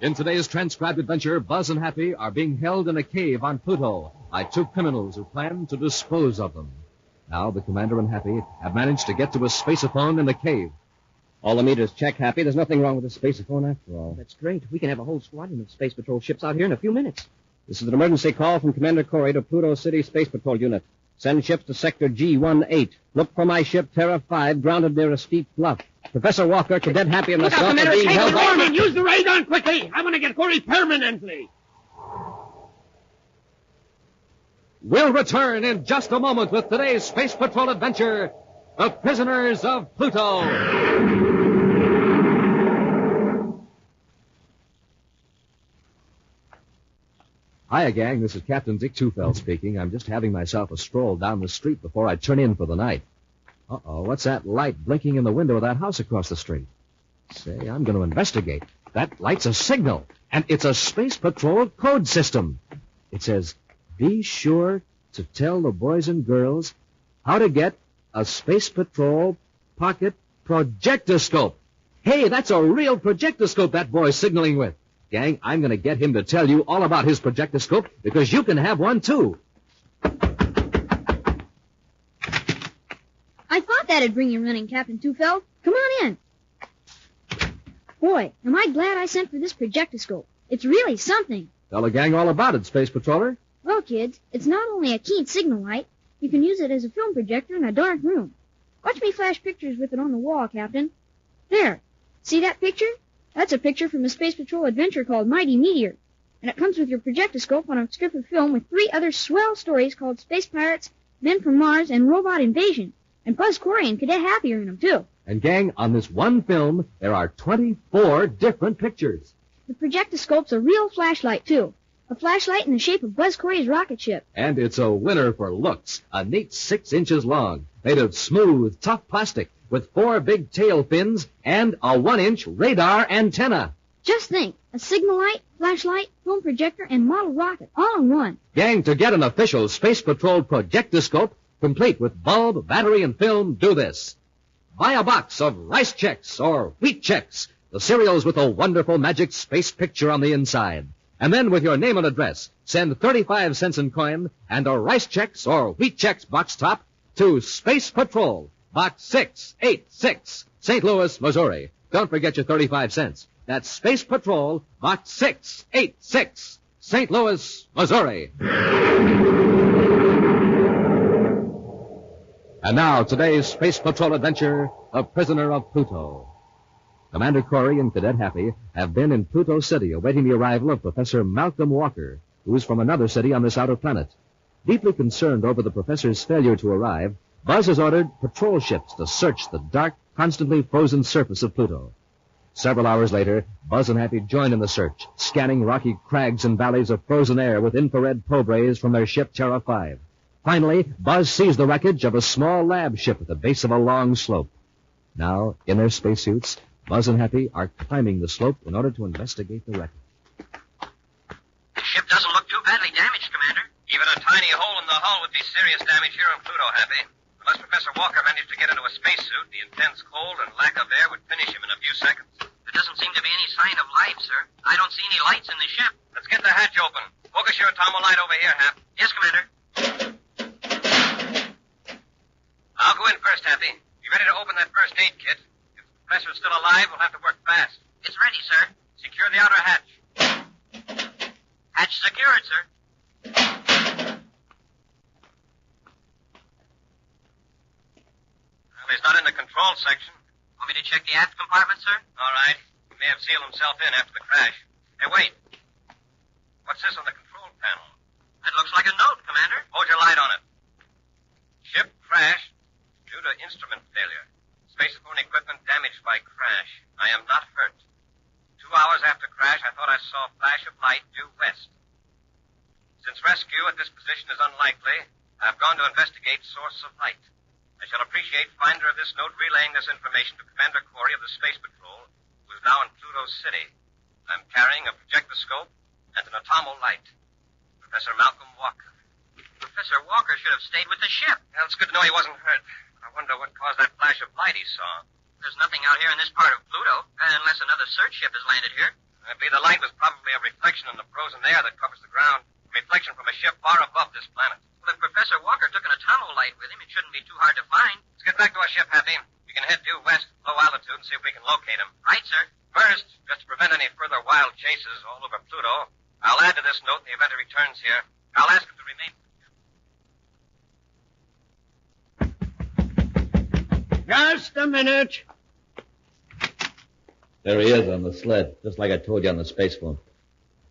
[SPEAKER 24] In today's transcribed adventure, Buzz and Happy are being held in a cave on Pluto by two criminals who plan to dispose of them. Now the Commander and Happy have managed to get to a spaceophone in the cave.
[SPEAKER 3] All the meters check, Happy. There's nothing wrong with the spaceophone after all.
[SPEAKER 25] That's great. We can have a whole squadron of Space Patrol ships out here in a few minutes.
[SPEAKER 3] This is an emergency call from Commander Corey to Pluto City Space Patrol Unit. Send ships to Sector G-18. Look for my ship, Terra 5, grounded near a steep bluff. Professor Walker, Cadet Happy, and myself are being held by...
[SPEAKER 26] Use the ray gun quickly! I want to get Corey permanently!
[SPEAKER 24] We'll return in just a moment with today's Space Patrol adventure, The Prisoners of Pluto. Hiya, gang. This is Captain Dick Tufeld speaking. I'm just having myself a stroll down the street before I turn in for the night. Uh-oh, what's that light blinking in the window of that house across the street? Say, I'm going to investigate. That light's a signal, and it's a Space Patrol code system. It says, be sure to tell the boys and girls how to get a Space Patrol pocket projectoscope. Hey, that's a real projectoscope that boy's signaling with. Gang, I'm going to get him to tell you all about his projectoscope because you can have one, too.
[SPEAKER 1] I thought that'd bring you running, Captain Tufeld. Come on in. Boy, am I glad I sent for this projectoscope. It's really something.
[SPEAKER 24] Tell the gang all about it, Space Patroller.
[SPEAKER 1] Well, kids, it's not only a keen signal light. You can use it as a film projector in a dark room. Watch me flash pictures with it on the wall, Captain. There. See that picture? That's a picture from a Space Patrol adventure called Mighty Meteor. And it comes with your projectoscope on a strip of film with 3 other swell stories called Space Pirates, Men from Mars, and Robot Invasion. And Buzz Corey and Cadet Happy are in them, too.
[SPEAKER 24] And, gang, on this one film, there are 24 different pictures.
[SPEAKER 1] The projectoscope's a real flashlight, too. A flashlight in the shape of Buzz Corey's rocket ship.
[SPEAKER 24] And it's a winner for looks. A neat 6 inches long, made of smooth, tough plastic, with 4 big tail fins and a 1-inch radar antenna.
[SPEAKER 1] Just think, a signal light, flashlight, film projector, and model rocket, all in one.
[SPEAKER 24] Gang, to get an official Space Patrol projectoscope, complete with bulb, battery, and film, do this. Buy a box of Rice Chex or Wheat Chex, the cereals with a wonderful magic space picture on the inside. And then with your name and address, send 35 cents in coin and a Rice Chex or Wheat Chex box top to Space Patrol, Box 686, St. Louis, Missouri. Don't forget your 35 cents. That's Space Patrol, Box 686, St. Louis, Missouri. And now, today's Space Patrol adventure, The Prisoner of Pluto. Commander Corey and Cadet Happy have been in Pluto City awaiting the arrival of Professor Malcolm Walker, who is from another city on this outer planet. Deeply concerned over the professor's failure to arrive, Buzz has ordered patrol ships to search the dark, constantly frozen surface of Pluto. Several hours later, Buzz and Happy join in the search, scanning rocky crags and valleys of frozen air with infrared probe rays from their ship Terra 5. Finally, Buzz sees the wreckage of a small lab ship at the base of a long slope. Now, in their spacesuits, Buzz and Happy are climbing the slope in order to investigate the wreckage.
[SPEAKER 4] The ship doesn't look too badly damaged, Commander. Even a tiny hole in the hull would be serious damage here on Pluto, Happy. Unless Professor Walker managed to get into a spacesuit, the intense cold and lack of air would finish him in a few seconds.
[SPEAKER 1] There doesn't seem to be any sign of life, sir. I don't see any lights in the ship.
[SPEAKER 4] Let's get the hatch open. Focus your atomo light over here, Hap.
[SPEAKER 1] Yes, Commander.
[SPEAKER 4] I'll go in first, Happy. Be ready to open that first aid kit. If the professor's still alive, we'll have to work fast.
[SPEAKER 1] It's ready, sir.
[SPEAKER 4] Secure the outer hatch.
[SPEAKER 1] Hatch secured, sir.
[SPEAKER 4] Well, he's not in the control section.
[SPEAKER 1] Want me to check the aft compartment, sir?
[SPEAKER 4] All right. He may have sealed himself in after the crash. Hey, wait. What's this on the control panel?
[SPEAKER 1] It looks like a note, Commander.
[SPEAKER 4] Hold your light on it. Ship crashed due to instrument failure. Spacephone equipment damaged by crash. I am not hurt. 2 hours after crash, I thought I saw a flash of light due west. Since rescue at this position is unlikely, I've gone to investigate source of light. I shall appreciate finder of this note relaying this information to Commander Corey of the Space Patrol, who is now in Pluto City. I'm carrying a projectoscope and an atomo light. Professor Malcolm Walker.
[SPEAKER 1] Professor Walker should have stayed with the ship.
[SPEAKER 4] Well, it's good to know he wasn't hurt. I wonder what caused that flash of light he saw.
[SPEAKER 1] There's nothing out here in this part of Pluto, unless another search ship has landed here.
[SPEAKER 4] The light was probably a reflection in the frozen air that covers the ground. A reflection from a ship far above this planet.
[SPEAKER 1] Well, if Professor Walker took an atomo light with him, it shouldn't be too hard to find.
[SPEAKER 4] Let's get back to our ship, Happy. We can head due west, low altitude, and see if we can locate him.
[SPEAKER 1] Right, sir.
[SPEAKER 4] First, just to prevent any further wild chases all over Pluto, I'll add to this note in the event he returns here. I'll ask him to remain.
[SPEAKER 26] Just a minute.
[SPEAKER 6] There he is on the sled, just like I told you on the space phone.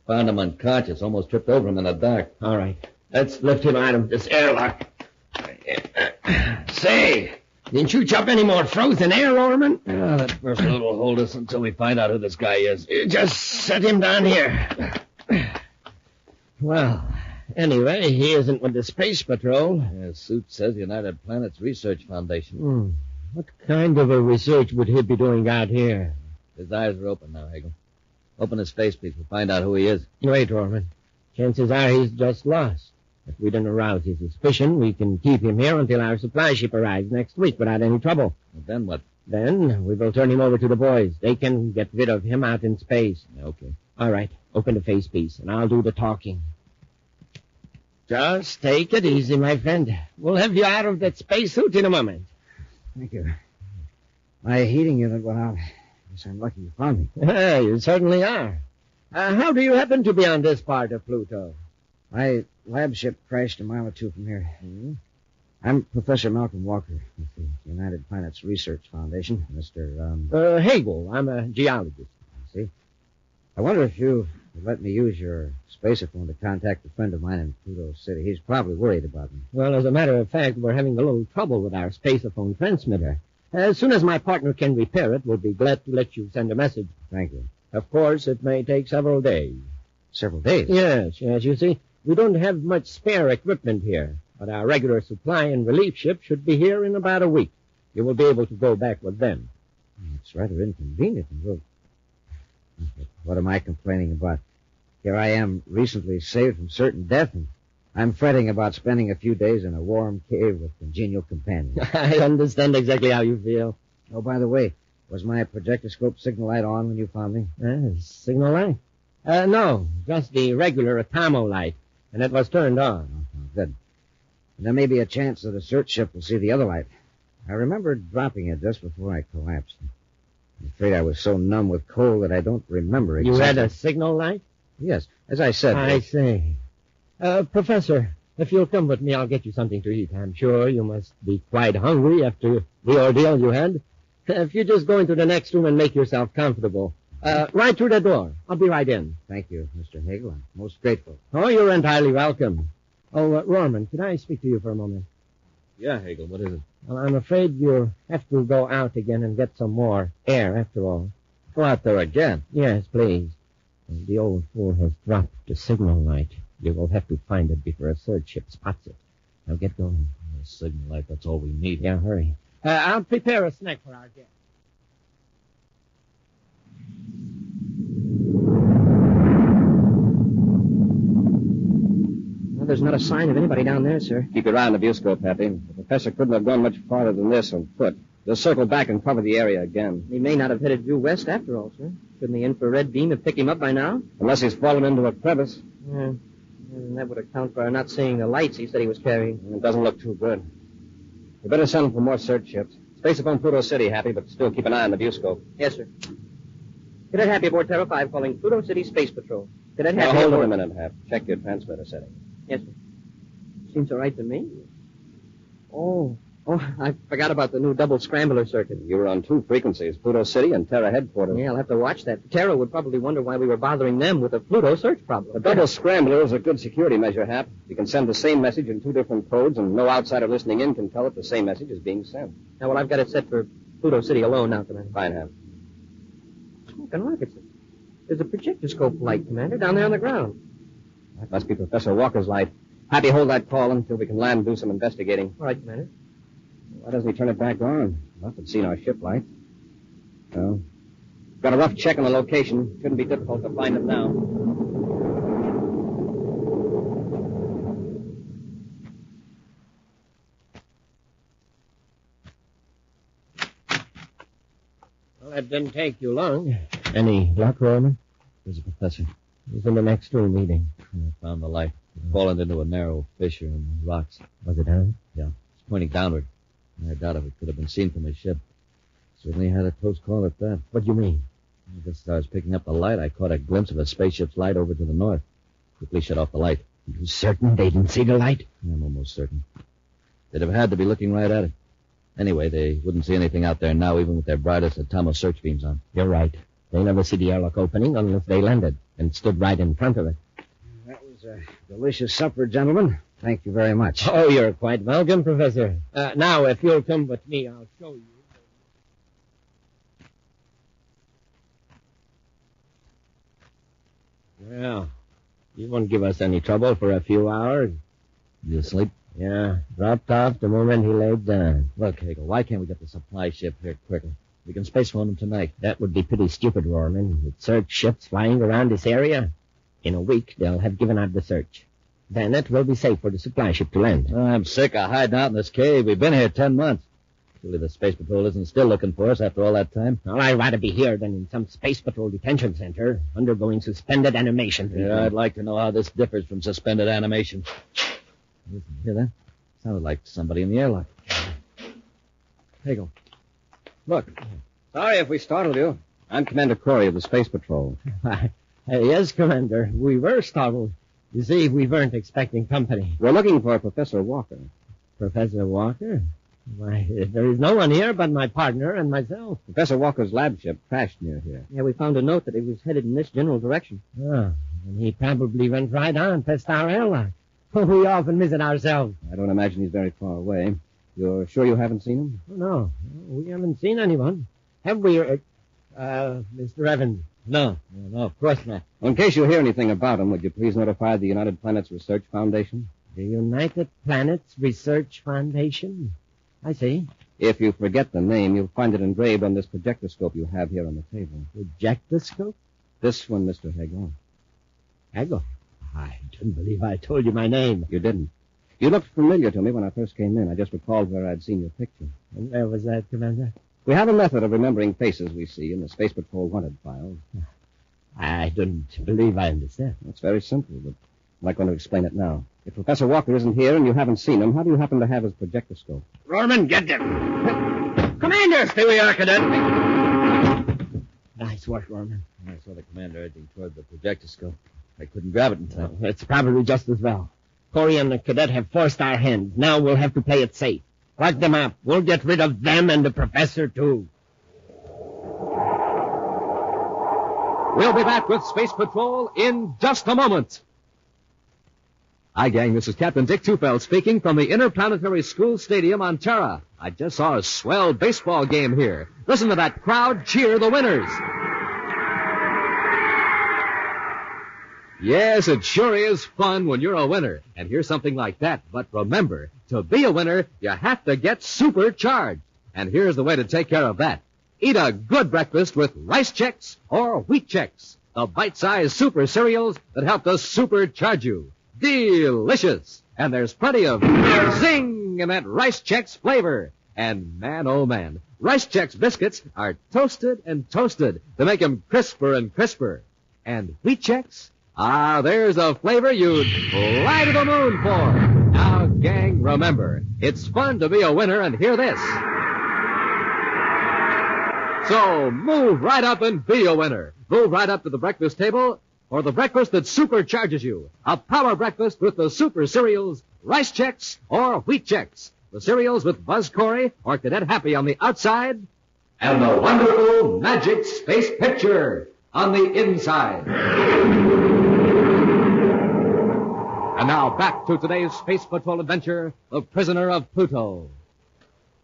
[SPEAKER 6] Found him unconscious, almost tripped over him in the dark.
[SPEAKER 26] All right. Let's lift him out of this airlock. Say, didn't you chop any more frozen air, Orman?
[SPEAKER 6] Oh, that first load will hold us until we find out who this guy is.
[SPEAKER 26] Just set him down here. Well, anyway, he isn't with the Space Patrol.
[SPEAKER 6] His suit says United Planets Research Foundation.
[SPEAKER 26] What kind of a research would he be doing out here?
[SPEAKER 6] His eyes are open now, Hagel. Open his face, please. We'll find out who he is.
[SPEAKER 26] Wait, Orman. Chances are he's just lost. If we don't arouse his suspicion, we can keep him here until our supply ship arrives next week without any trouble.
[SPEAKER 6] Well, then what?
[SPEAKER 26] Then we will turn him over to the boys. They can get rid of him out in space.
[SPEAKER 6] Okay.
[SPEAKER 26] All right. Open the face piece, and I'll do the talking. Just take it easy, my friend. We'll have you out of that spacesuit in a moment.
[SPEAKER 7] Thank you. My heating unit went out. Guess I'm lucky you found me.
[SPEAKER 26] You certainly are. How do you happen to be on this part of Pluto?
[SPEAKER 7] My lab ship crashed a mile or two from here. I'm Professor Malcolm Walker with the United Planets Research Foundation. Mr.
[SPEAKER 26] Hagel. I'm a geologist.
[SPEAKER 7] See? I wonder if you would let me use your spaceophone to contact a friend of mine in Pluto City. He's probably worried about me.
[SPEAKER 26] Well, as a matter of fact, we're having a little trouble with our spaceophone transmitter. As soon as my partner can repair it, we'll be glad to let you send a message.
[SPEAKER 7] Thank you.
[SPEAKER 26] Of course, it may take several days.
[SPEAKER 7] Several days?
[SPEAKER 26] Yes. You see, we don't have much spare equipment here, but our regular supply and relief ship should be here in about a week. You will be able to go back with them.
[SPEAKER 7] It's rather inconvenient. What am I complaining about? Here I am, recently saved from certain death, and I'm fretting about spending a few days in a warm cave with congenial companions.
[SPEAKER 26] I understand exactly how you feel.
[SPEAKER 7] Oh, by the way, was my projectoscope signal light on when you found me?
[SPEAKER 26] Signal light? No, just the regular Atomo light, and it was turned on.
[SPEAKER 7] Oh, good. And there may be a chance that a search ship will see the other light. I remember dropping it just before I collapsed. I'm afraid I was so numb with cold that I don't remember exactly.
[SPEAKER 26] You had a signal light?
[SPEAKER 7] Yes, as I said.
[SPEAKER 26] I see. Professor, if you'll come with me, I'll get you something to eat. I'm sure you must be quite hungry after the ordeal you had. If you just go into the next room and make yourself comfortable. Right through the door. I'll be right in.
[SPEAKER 7] Thank you, Mr. Hagel. I'm most grateful.
[SPEAKER 26] Oh, you're entirely welcome. Oh, Rorman, can I speak to you for a moment?
[SPEAKER 6] Yeah, Hagel, what is it?
[SPEAKER 26] Well, I'm afraid you'll have to go out again and get some more air, after all.
[SPEAKER 6] Go out there again?
[SPEAKER 26] Yes, please. The old fool has dropped the signal light. You will have to find it before a search ship spots it. Now get going.
[SPEAKER 6] A signal light, that's all we need.
[SPEAKER 26] Yeah, hurry. I'll prepare a snack for our guest.
[SPEAKER 7] Well, there's not a sign of anybody down there, sir.
[SPEAKER 25] Keep your eye on the viewscope, Happy. The professor couldn't have gone much farther than this on foot. Just circle back and cover the area again. He may not have headed due west after all, sir. Couldn't the infrared beam have picked him up by now? Unless he's fallen into a crevice. Yeah. And that would account for our not seeing the lights he said he was carrying. It doesn't look too good. We better send for more search ships. Space upon Pluto City, Happy, but still keep an eye on the viewscope. Yes, sir. Cadet Happy aboard Terra 5 calling Pluto City Space Patrol. Cadet Happy Now, hold aboard... it a minute, Hap. Check your transmitter settings. Yes, sir. Seems all right to me. Oh, I forgot about the new double scrambler circuit. You were on two frequencies, Pluto City and Terra headquarters. Yeah, I'll have to watch that. Terra would probably wonder why we were bothering them with a Pluto search problem. The double scrambler is a good security measure, Hap. You can send the same message in two different codes, and no outsider listening in can tell that the same message is being sent. Now, well, I've got it set for Pluto City alone now, Commander. Fine, Hap. Smoking rockets. There's a projectoscope light, Commander, down there on the ground. That must be Professor Walker's light. Happy, hold that call until we can land and do some investigating. All right, Commander. Why doesn't he turn it back on? Must have seen our ship light. Well, got a rough check on the location. Shouldn't be difficult to find it now.
[SPEAKER 26] Well, that didn't take you long. Any luck, Roman?
[SPEAKER 6] There's a professor.
[SPEAKER 26] He's in the next room eating.
[SPEAKER 6] I found the light. It's fallen into a narrow fissure in the rocks.
[SPEAKER 26] Was it down?
[SPEAKER 6] Yeah. It's pointing downward. I doubt if it could have been seen from his ship. Certainly had a close call at that.
[SPEAKER 26] What do you mean?
[SPEAKER 6] Just as I was picking up the light, I caught a glimpse of a spaceship's light over to the north. Quickly shut off the light.
[SPEAKER 26] You certain they didn't see the light?
[SPEAKER 6] I'm almost certain. They'd have had to be looking right at it. Anyway, they wouldn't see anything out there now, even with their brightest Atomo search beams on.
[SPEAKER 26] You're right. They never see the airlock opening unless they landed and stood right in front of it.
[SPEAKER 7] That was a delicious supper, gentlemen. Thank you very much.
[SPEAKER 26] Oh, you're quite welcome, Professor. Now, if you'll come with me, I'll show you. Well, You won't give us any trouble for a few hours.
[SPEAKER 6] You asleep?
[SPEAKER 26] Yeah, dropped off the moment he laid down.
[SPEAKER 6] Look, Hagel, why can't we get the supply ship here quicker? We can space phone him tonight.
[SPEAKER 26] That would be pretty stupid, Rorman. With search ships flying around this area. In a week, they'll have given up the search. Then it will be safe for the supply ship to land.
[SPEAKER 6] I'm sick of hiding out in this cave. We've been here 10 months. Surely the Space Patrol isn't still looking for us after all that time.
[SPEAKER 26] Well, I'd rather be here than in some Space Patrol detention center, undergoing suspended animation.
[SPEAKER 6] Yeah, I'd like to know how this differs from suspended animation. Listen, hear that? Sounded like somebody in the airlock.
[SPEAKER 25] Hagel. Look. Sorry if we startled you. I'm Commander Corey of the Space Patrol.
[SPEAKER 26] Yes, Commander. We were startled. You see, we weren't expecting company.
[SPEAKER 25] We're looking for Professor Walker.
[SPEAKER 26] Professor Walker? Why, there is no one here but my partner and myself.
[SPEAKER 25] Professor Walker's lab ship crashed near here.
[SPEAKER 10] Yeah, we found a note that it was headed in this general direction.
[SPEAKER 26] Oh, and he probably went right on past our airlock. We often miss it ourselves.
[SPEAKER 25] I don't imagine he's very far away. You're sure you haven't seen him?
[SPEAKER 26] No, we haven't seen anyone. Have we, Mr. Evans?
[SPEAKER 6] No, of course not.
[SPEAKER 25] Well, in case you hear anything about him, would you please notify the United Planets Research Foundation?
[SPEAKER 26] The United Planets Research Foundation? I see.
[SPEAKER 25] If you forget the name, you'll find it engraved on this projectoscope you have here on the table.
[SPEAKER 26] Projectoscope?
[SPEAKER 25] This one, Mr. Hagel.
[SPEAKER 26] Hagel? I don't believe I told you my name.
[SPEAKER 25] You didn't. You looked familiar to me when I first came in. I just recalled where I'd seen your picture.
[SPEAKER 26] And where was that, Commander?
[SPEAKER 25] We have a method of remembering faces we see in the Space Patrol wanted file.
[SPEAKER 26] I don't believe I understand.
[SPEAKER 25] It's very simple, but I'm not going to explain it now. If Professor Walker isn't here and you haven't seen him, how do you happen to have his projectoscope? Rorman, get them!
[SPEAKER 26] Commander!
[SPEAKER 25] Here we are, Cadet.
[SPEAKER 26] Nice work, Rorman.
[SPEAKER 6] I saw the commander edging toward the projectoscope. I couldn't grab it in time.
[SPEAKER 26] It's probably just as well. Corey and the cadet have forced our hand. Now we'll have to play it safe. Lock them up. We'll get rid of them and the professor, too.
[SPEAKER 24] We'll be back with Space Patrol in just a moment. Hi, gang. This is Captain Dick Tufeld speaking from the Interplanetary School Stadium on Terra. I just saw a swell baseball game here. Listen to that crowd cheer the winners. Yes, it sure is fun when you're a winner and hear something like that. But remember, to be a winner, you have to get supercharged. And here's the way to take care of that. Eat a good breakfast with Rice Chex or Wheat Chex, the bite-sized super cereals that help to supercharge you. Delicious! And there's plenty of zing in that Rice Chex flavor. And man, oh man, Rice Chex biscuits are toasted and toasted to make them crisper and crisper. And Wheat Chex? Ah, there's a flavor you'd fly to the moon for. Now, gang, remember, it's fun to be a winner, and hear this. So, move right up and be a winner. Move right up to the breakfast table for the breakfast that supercharges you. A power breakfast with the super cereals, Rice Chex or Wheat Chex. The cereals with Buzz Corey or Cadet Happy on the outside, and the wonderful magic space picture on the inside. And now back to today's Space Patrol adventure, The Prisoner of Pluto.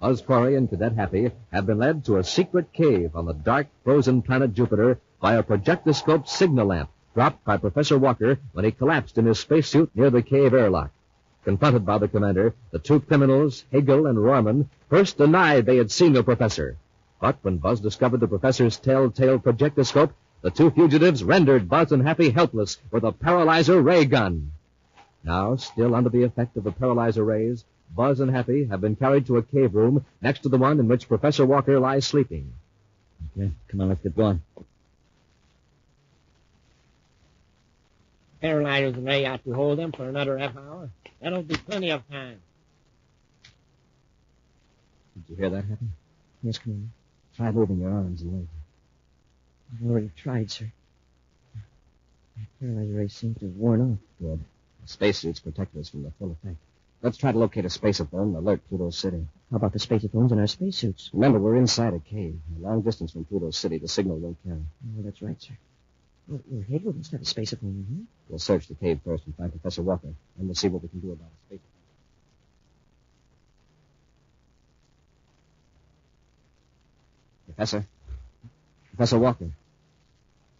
[SPEAKER 24] Buzz Corey and Cadet Happy have been led to a secret cave on the dark, frozen planet Jupiter by a projectoscope signal lamp dropped by Professor Walker when he collapsed in his spacesuit near the cave airlock. Confronted by the commander, the two criminals, Hagel and Rorman, first denied they had seen the professor. But when Buzz discovered the professor's telltale projectoscope, the two fugitives rendered Buzz and Happy helpless with a paralyzer ray gun. Now, still under the effect of the paralyzer rays, Buzz and Happy have been carried to a cave room next to the one in which Professor Walker lies sleeping.
[SPEAKER 6] Okay, come on, let's get going.
[SPEAKER 26] Paralyzer's ray ought to hold them for another half hour. That'll be plenty of time.
[SPEAKER 6] Did you hear that, Happy?
[SPEAKER 10] Yes, Commander.
[SPEAKER 6] Try moving your arms and legs.
[SPEAKER 10] I've already tried, sir. My paralyzer ray seems to have worn off.
[SPEAKER 25] Good. The spacesuits protect us from the full effect. Let's try to locate a spaceophone and alert Pluto City.
[SPEAKER 10] How about the spacephones in our spacesuits?
[SPEAKER 25] Remember, we're inside a cave. A long distance from Pluto City. The signal won't carry.
[SPEAKER 10] Oh, that's right, sir. Well, Hagel must have a spacephone in here.
[SPEAKER 25] We'll search the cave first and find Professor Walker, and we'll see what we can do about a spacephone. Professor? Professor Walker.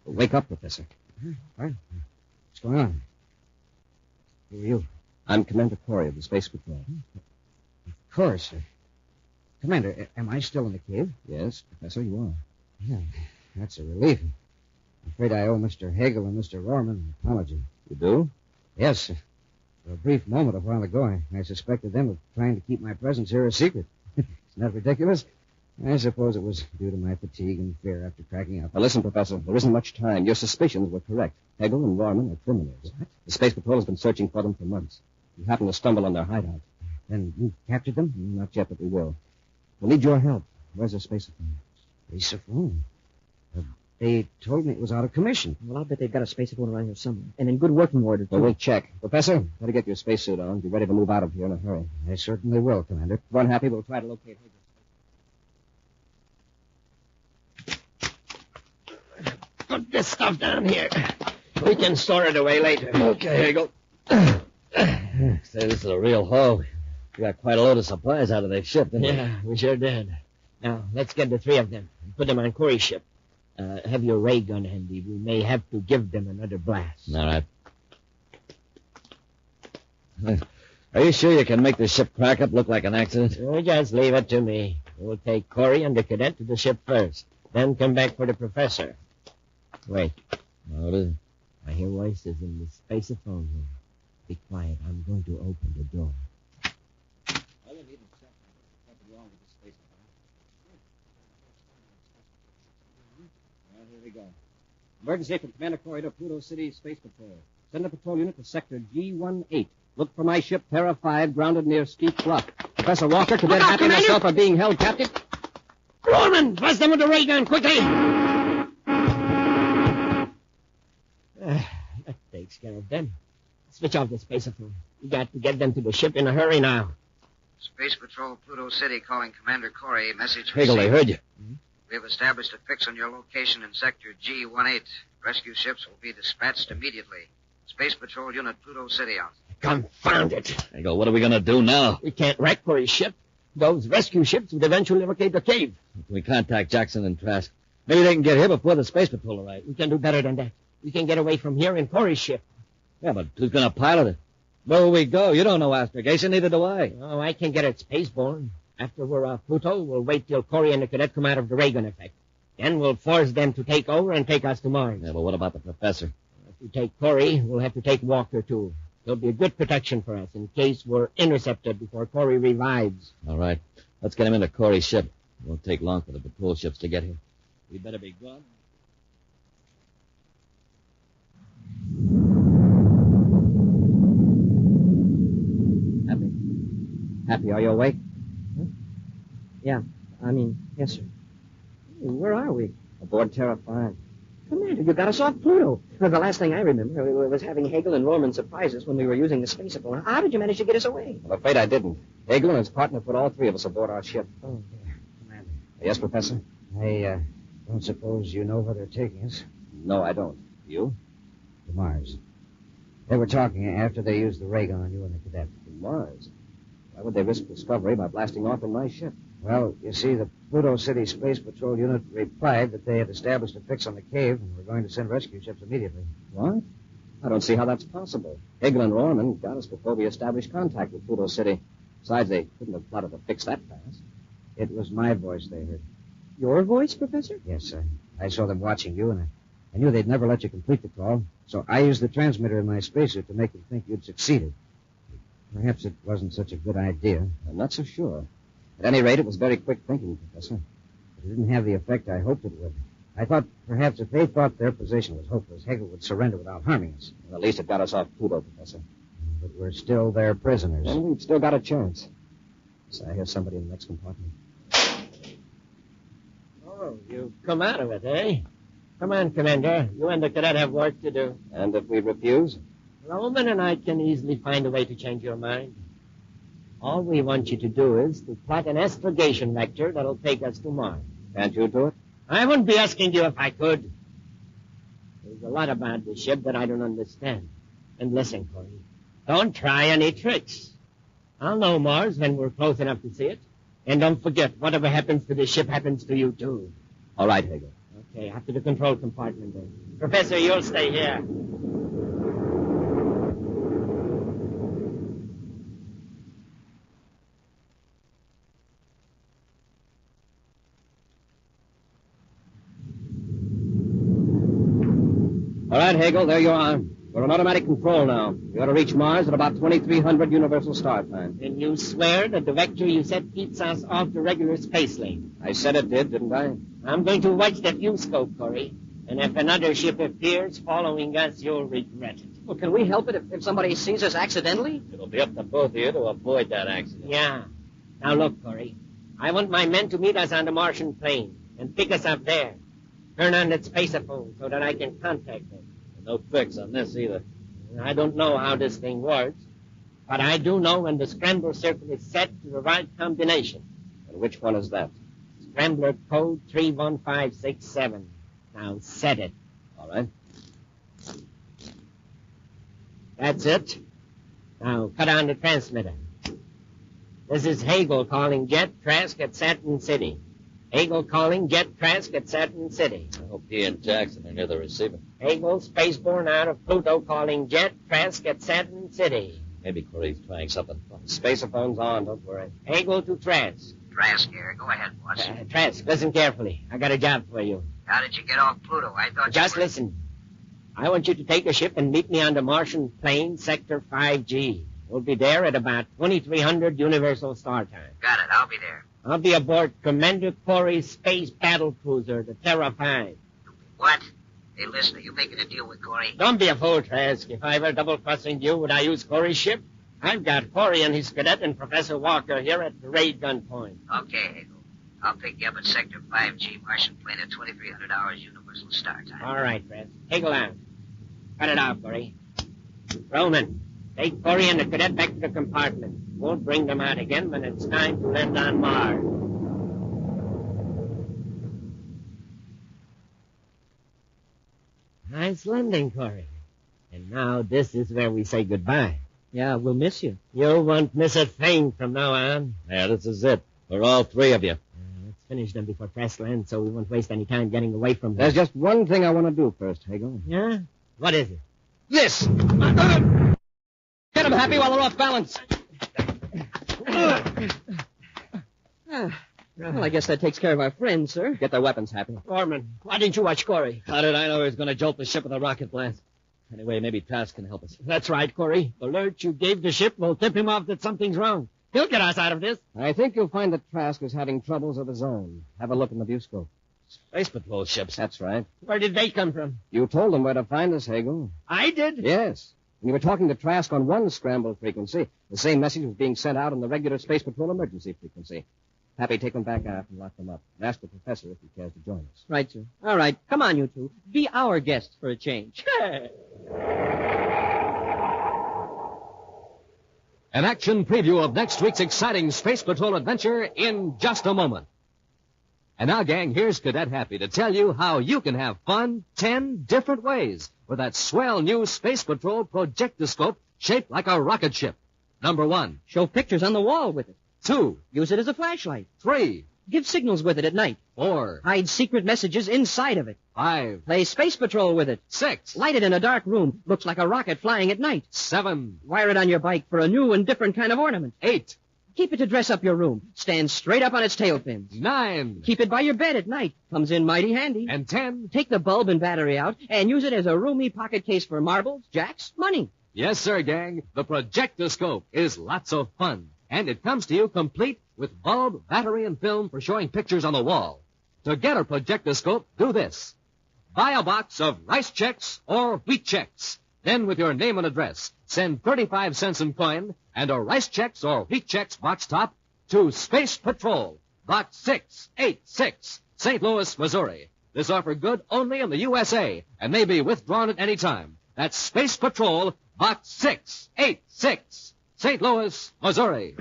[SPEAKER 25] Wake up, Professor.
[SPEAKER 7] What? What's going on? Who are you?
[SPEAKER 25] I'm Commander Corey of the Space Patrol.
[SPEAKER 7] Of course. Commander, am I still in the cave?
[SPEAKER 25] Yes, Professor, you are.
[SPEAKER 7] Yeah, that's a relief. I'm afraid I owe Mr. Hagel and Mr. Rorman an apology.
[SPEAKER 25] You do?
[SPEAKER 7] Yes. For a brief moment a while ago, I suspected them of trying to keep my presence here a secret. Isn't that ridiculous? I suppose it was due to my fatigue and fear after cracking up.
[SPEAKER 25] Now, listen, Professor, there isn't much time. Your suspicions were correct. Hegel and Rorman are criminals.
[SPEAKER 7] What?
[SPEAKER 25] The Space Patrol has been searching for them for months. We happened to stumble on their hideout.
[SPEAKER 7] Then you captured them?
[SPEAKER 25] Not yet, but we will. We'll need your help. Where's the spaceophone?
[SPEAKER 7] Spaceophone? They told me it was out of commission.
[SPEAKER 10] Well, I'll bet they've got a spaceophone around here somewhere. And in good working order, too.
[SPEAKER 25] Well, we'll check. Professor, better get your spacesuit on. Be ready to move out of here in a hurry.
[SPEAKER 7] I certainly will, Commander.
[SPEAKER 25] If we're unhappy, we'll try to locate Hegel.
[SPEAKER 10] Put this stuff down here. We can store it away later.
[SPEAKER 6] Okay, Hegel. Say, this is a real haul. We got quite a load of supplies out of their ship, didn't we?
[SPEAKER 10] Yeah, we sure did. Now, let's get the three of them and put them on Corey's ship. Have your ray gun handy. We may have to give them another blast.
[SPEAKER 6] All right. Are you sure you can make the ship crack up look like an accident?
[SPEAKER 10] Just leave it to me. We'll take Corey and the cadet to the ship first. Then come back for the professor. Wait.
[SPEAKER 6] What is it?
[SPEAKER 10] I hear voices in the spaceophone here. Be quiet. I'm going to open the door.
[SPEAKER 25] Here we go. Emergency from Commander Corey to Pluto City Space Patrol. Send a patrol unit to Sector G18. Look for my ship, Terra 5, grounded near Steep Bluff. Professor Walker, Cadet Happy, and myself are being held captive.
[SPEAKER 10] Rorman, bust them with the ray gun, quickly! That takes care of them. Switch off the spaceophone. We got to get them to the ship in a hurry now.
[SPEAKER 21] Space Patrol, Pluto City, calling Commander Corey. Message
[SPEAKER 6] Hegel, I heard you.
[SPEAKER 21] We have established a fix on your location in Sector G18. Rescue ships will be dispatched immediately. Space Patrol Unit, Pluto City out.
[SPEAKER 10] Confound it.
[SPEAKER 6] Hegel, what are we going to do now?
[SPEAKER 10] We can't wreck Corey's ship. Those rescue ships would eventually locate the cave.
[SPEAKER 6] We contact Jackson and Trask. Maybe they can get here before the Space Patrol arrives.
[SPEAKER 10] We can do better than that. We can get away from here in Corey's ship.
[SPEAKER 6] Yeah, but who's going to pilot it? Where will we go? You don't know astrogation, neither do I.
[SPEAKER 10] Oh, I can get it spaceborne. After we're off Pluto, we'll wait till Corey and the cadet come out of the ray gun effect. Then we'll force them to take over and take us to Mars.
[SPEAKER 6] Yeah, but what about the professor?
[SPEAKER 10] If we take Corey, we'll have to take Walker, too. There'll be a good protection for us in case we're intercepted before Corey revives.
[SPEAKER 6] All right. Let's get him into Corey's ship. It won't take long for the patrol ships to get here. We'd better be gone.
[SPEAKER 25] Happy, are you awake?
[SPEAKER 10] Huh? Yeah, yes, sir. Where are we?
[SPEAKER 25] Aboard Terra 5.
[SPEAKER 10] Commander, you got us off Pluto. Well, the last thing I remember was having Hegel and Rorman surprise us when we were using the spaceophone. How did you manage to get us away?
[SPEAKER 25] I'm afraid I didn't. Hegel and his partner put all three of us aboard our ship.
[SPEAKER 10] Oh,
[SPEAKER 7] Commander.
[SPEAKER 25] Yes, Professor?
[SPEAKER 7] I don't suppose you know where they're taking us?
[SPEAKER 25] No, I don't. You?
[SPEAKER 7] To Mars. They were talking after they used the ray gun on you and the cadet.
[SPEAKER 25] To Mars? Why would they risk discovery by blasting off in my ship?
[SPEAKER 7] Well, you see, the Pluto City Space Patrol unit replied that they had established a fix on the cave and were going to send rescue ships immediately.
[SPEAKER 25] What? I don't see how that's possible. Hegel and Rorman got us before we established contact with Pluto City. Besides, they couldn't have plotted to fix that fast.
[SPEAKER 7] It was my voice they heard.
[SPEAKER 10] Your voice, Professor?
[SPEAKER 7] Yes, sir. I saw them watching you, and I knew they'd never let you complete the call. So I used the transmitter in my spacesuit to make them think you'd succeeded. Perhaps it wasn't such a good idea.
[SPEAKER 25] I'm not so sure. At any rate, it was very quick thinking, Professor.
[SPEAKER 7] But it didn't have the effect I hoped it would. I thought perhaps if they thought their position was hopeless, Hegel would surrender without harming us.
[SPEAKER 25] Well, at least it got us off Pluto, Professor.
[SPEAKER 7] But we're still their prisoners.
[SPEAKER 25] And we've still got a chance. So I hear somebody in the next compartment.
[SPEAKER 10] Oh, you've come out of it, eh? Come on, Commander. You and the cadet have work to do.
[SPEAKER 25] And if we refuse?
[SPEAKER 10] Roman and I can easily find a way to change your mind. All we want you to do is to plot an astrogation vector that'll take us to Mars.
[SPEAKER 25] Can't you do it?
[SPEAKER 10] I wouldn't be asking you if I could. There's a lot about this ship that I don't understand. And listen, Corey, don't try any tricks. I'll know Mars when we're close enough to see it. And don't forget, whatever happens to this ship happens to you, too.
[SPEAKER 25] All right, Hegel.
[SPEAKER 10] Okay, after the control compartment, then. Professor, you'll stay here.
[SPEAKER 25] All right, Hagel, there you are. We're on automatic control now. You ought to reach Mars at about 2300 Universal Star Time.
[SPEAKER 10] And you swear that the vector you set keeps us off the regular space lane?
[SPEAKER 25] I said it did, didn't I?
[SPEAKER 10] I'm going to watch the view scope, Corey. And if another ship appears following us, you'll regret it.
[SPEAKER 3] Well, can we help it if somebody sees us accidentally?
[SPEAKER 8] It'll be up to both of you to avoid that accident.
[SPEAKER 10] Yeah. Now look, Corey. I want my men to meet us on the Martian plane and pick us up there. Turn on that spaceophone so that I can contact them.
[SPEAKER 8] No fix on this either.
[SPEAKER 10] I don't know how this thing works, but I do know when the scrambler circle is set to the right combination.
[SPEAKER 25] And which one is that?
[SPEAKER 10] Scrambler code 31567. Now set it.
[SPEAKER 25] All right.
[SPEAKER 10] That's it. Now cut on the transmitter. This is Hagel calling Jet Trask at Saturn City. Hagel calling Jet Trask at Saturn City.
[SPEAKER 8] I hope he and Jackson are near the receiver.
[SPEAKER 10] Hagel, spaceborne out of Pluto, calling Jet Trask at Saturn City.
[SPEAKER 8] Maybe Corey's trying something.
[SPEAKER 25] Spacephone's on, don't worry.
[SPEAKER 10] Hagel to Trask.
[SPEAKER 21] Trask here. Go ahead, boss.
[SPEAKER 10] Trask, listen carefully. I got a job for you.
[SPEAKER 21] How did you get off Pluto? I thought
[SPEAKER 10] Just
[SPEAKER 21] you were...
[SPEAKER 10] listen. I want you to take a ship and meet me on the Martian plane, Sector 5G. We'll be there at about 2300 Universal Star Time.
[SPEAKER 21] Got it. I'll be there.
[SPEAKER 10] I'll be aboard Commander Corey's space battle cruiser, the Terra 5.
[SPEAKER 21] What? Hey, listen, are you making a deal with Corey?
[SPEAKER 10] Don't be a fool, Trask. If I were double-crossing you, would I use Corey's ship? I've got Corey and his cadet and Professor Walker here at the raid gun point.
[SPEAKER 21] Okay, Hagel. I'll pick you up at Sector 5G, Martian plane at 2300 hours Universal Star Time.
[SPEAKER 10] All right, Trask. Hagel out. Cut it off, Corey. Roman, take Corey and the cadet back to the compartment. Won't bring them out again when it's time to land on Mars. Nice landing, Corey. And now this is where we say goodbye.
[SPEAKER 3] Yeah, we'll miss you.
[SPEAKER 10] You won't miss a thing from now on.
[SPEAKER 8] Yeah, this is it. For all three of you.
[SPEAKER 10] Let's finish them before Trask lands so we won't waste any time getting away from them.
[SPEAKER 25] There's just one thing I want to do first, Hagel.
[SPEAKER 10] Yeah? What is it?
[SPEAKER 25] This! Get them happy while they're off balance.
[SPEAKER 3] Well, I guess that takes care of our friends, sir.
[SPEAKER 25] Get their weapons happy.
[SPEAKER 10] Foreman, why didn't you watch Corey?
[SPEAKER 8] How did I know he was going to jolt the ship with a rocket blast? Anyway, maybe Trask can help us.
[SPEAKER 10] That's right, Corey. The alert you gave the ship will tip him off that something's wrong. He'll get us out of this.
[SPEAKER 25] I think you'll find that Trask is having troubles of his own. Have a look in the viewscope.
[SPEAKER 8] Space Patrol ships.
[SPEAKER 25] That's right.
[SPEAKER 10] Where did they come from?
[SPEAKER 25] You told them where to find us, Hagel.
[SPEAKER 10] I did?
[SPEAKER 25] Yes. When you were talking to Trask on one scramble frequency, the same message was being sent out on the regular Space Patrol emergency frequency. Happy, take them back out and lock them up. And ask the professor if he cares to join us.
[SPEAKER 3] Right, sir. All right. Come on, you two. Be our guests for a change.
[SPEAKER 24] An action preview of next week's exciting Space Patrol adventure in just a moment. And now, gang, here's Cadet Happy to tell you how you can have fun 10 different ways with that swell new Space Patrol projectoscope shaped like a rocket ship. Number 1.
[SPEAKER 3] Show pictures on the wall with it.
[SPEAKER 24] 2.
[SPEAKER 3] Use it as a flashlight.
[SPEAKER 24] 3.
[SPEAKER 3] Give signals with it at night.
[SPEAKER 24] 4.
[SPEAKER 3] Hide secret messages inside of it.
[SPEAKER 24] 5.
[SPEAKER 3] Play Space Patrol with it.
[SPEAKER 24] 6.
[SPEAKER 3] Light it in a dark room. Looks like a rocket flying at night.
[SPEAKER 24] 7.
[SPEAKER 3] Wire it on your bike for a new and different kind of ornament.
[SPEAKER 24] 8.
[SPEAKER 3] Keep it to dress up your room. Stand straight up on its tail fins.
[SPEAKER 24] 9.
[SPEAKER 3] Keep it by your bed at night. Comes in mighty handy.
[SPEAKER 24] And 10.
[SPEAKER 3] Take the bulb and battery out and use it as a roomy pocket case for marbles, jacks, money.
[SPEAKER 24] Yes, sir, gang. The projectoscope is lots of fun. And it comes to you complete with bulb, battery, and film for showing pictures on the wall. To get a projectoscope, do this. Buy a box of rice checks or wheat checks. Then, with your name and address, send 35 cents in coin and a rice checks or wheat checks box top to Space Patrol, Box 686, St. Louis, Missouri. This offer good only in the USA and may be withdrawn at any time. That's Space Patrol, Box 686, St. Louis, Missouri.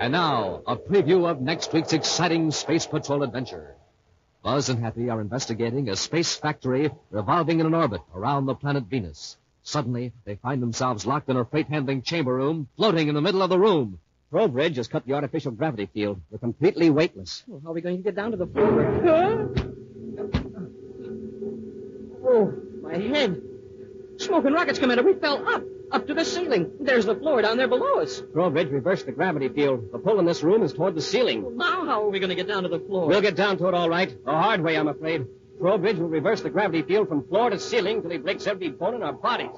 [SPEAKER 24] And now, a preview of next week's exciting Space Patrol adventure. Buzz and Happy are investigating a space factory revolving in an orbit around the planet Venus. Suddenly, they find themselves locked in a freight-handling chamber room, floating in the middle of the room.
[SPEAKER 25] Trowbridge has cut the artificial gravity field. We're completely weightless.
[SPEAKER 3] Well, how are we going to get down to the floor? Oh, my head. Smoking rockets, Commander. We fell up.
[SPEAKER 8] Up to the ceiling. There's the floor down there below us.
[SPEAKER 25] Trowbridge reversed the gravity field. The pull in this room is toward the ceiling.
[SPEAKER 8] Now how are we going to get down to the floor?
[SPEAKER 25] We'll get down to it all right. The hard way, I'm afraid. Trowbridge will reverse the gravity field from floor to ceiling till he breaks every bone in our bodies.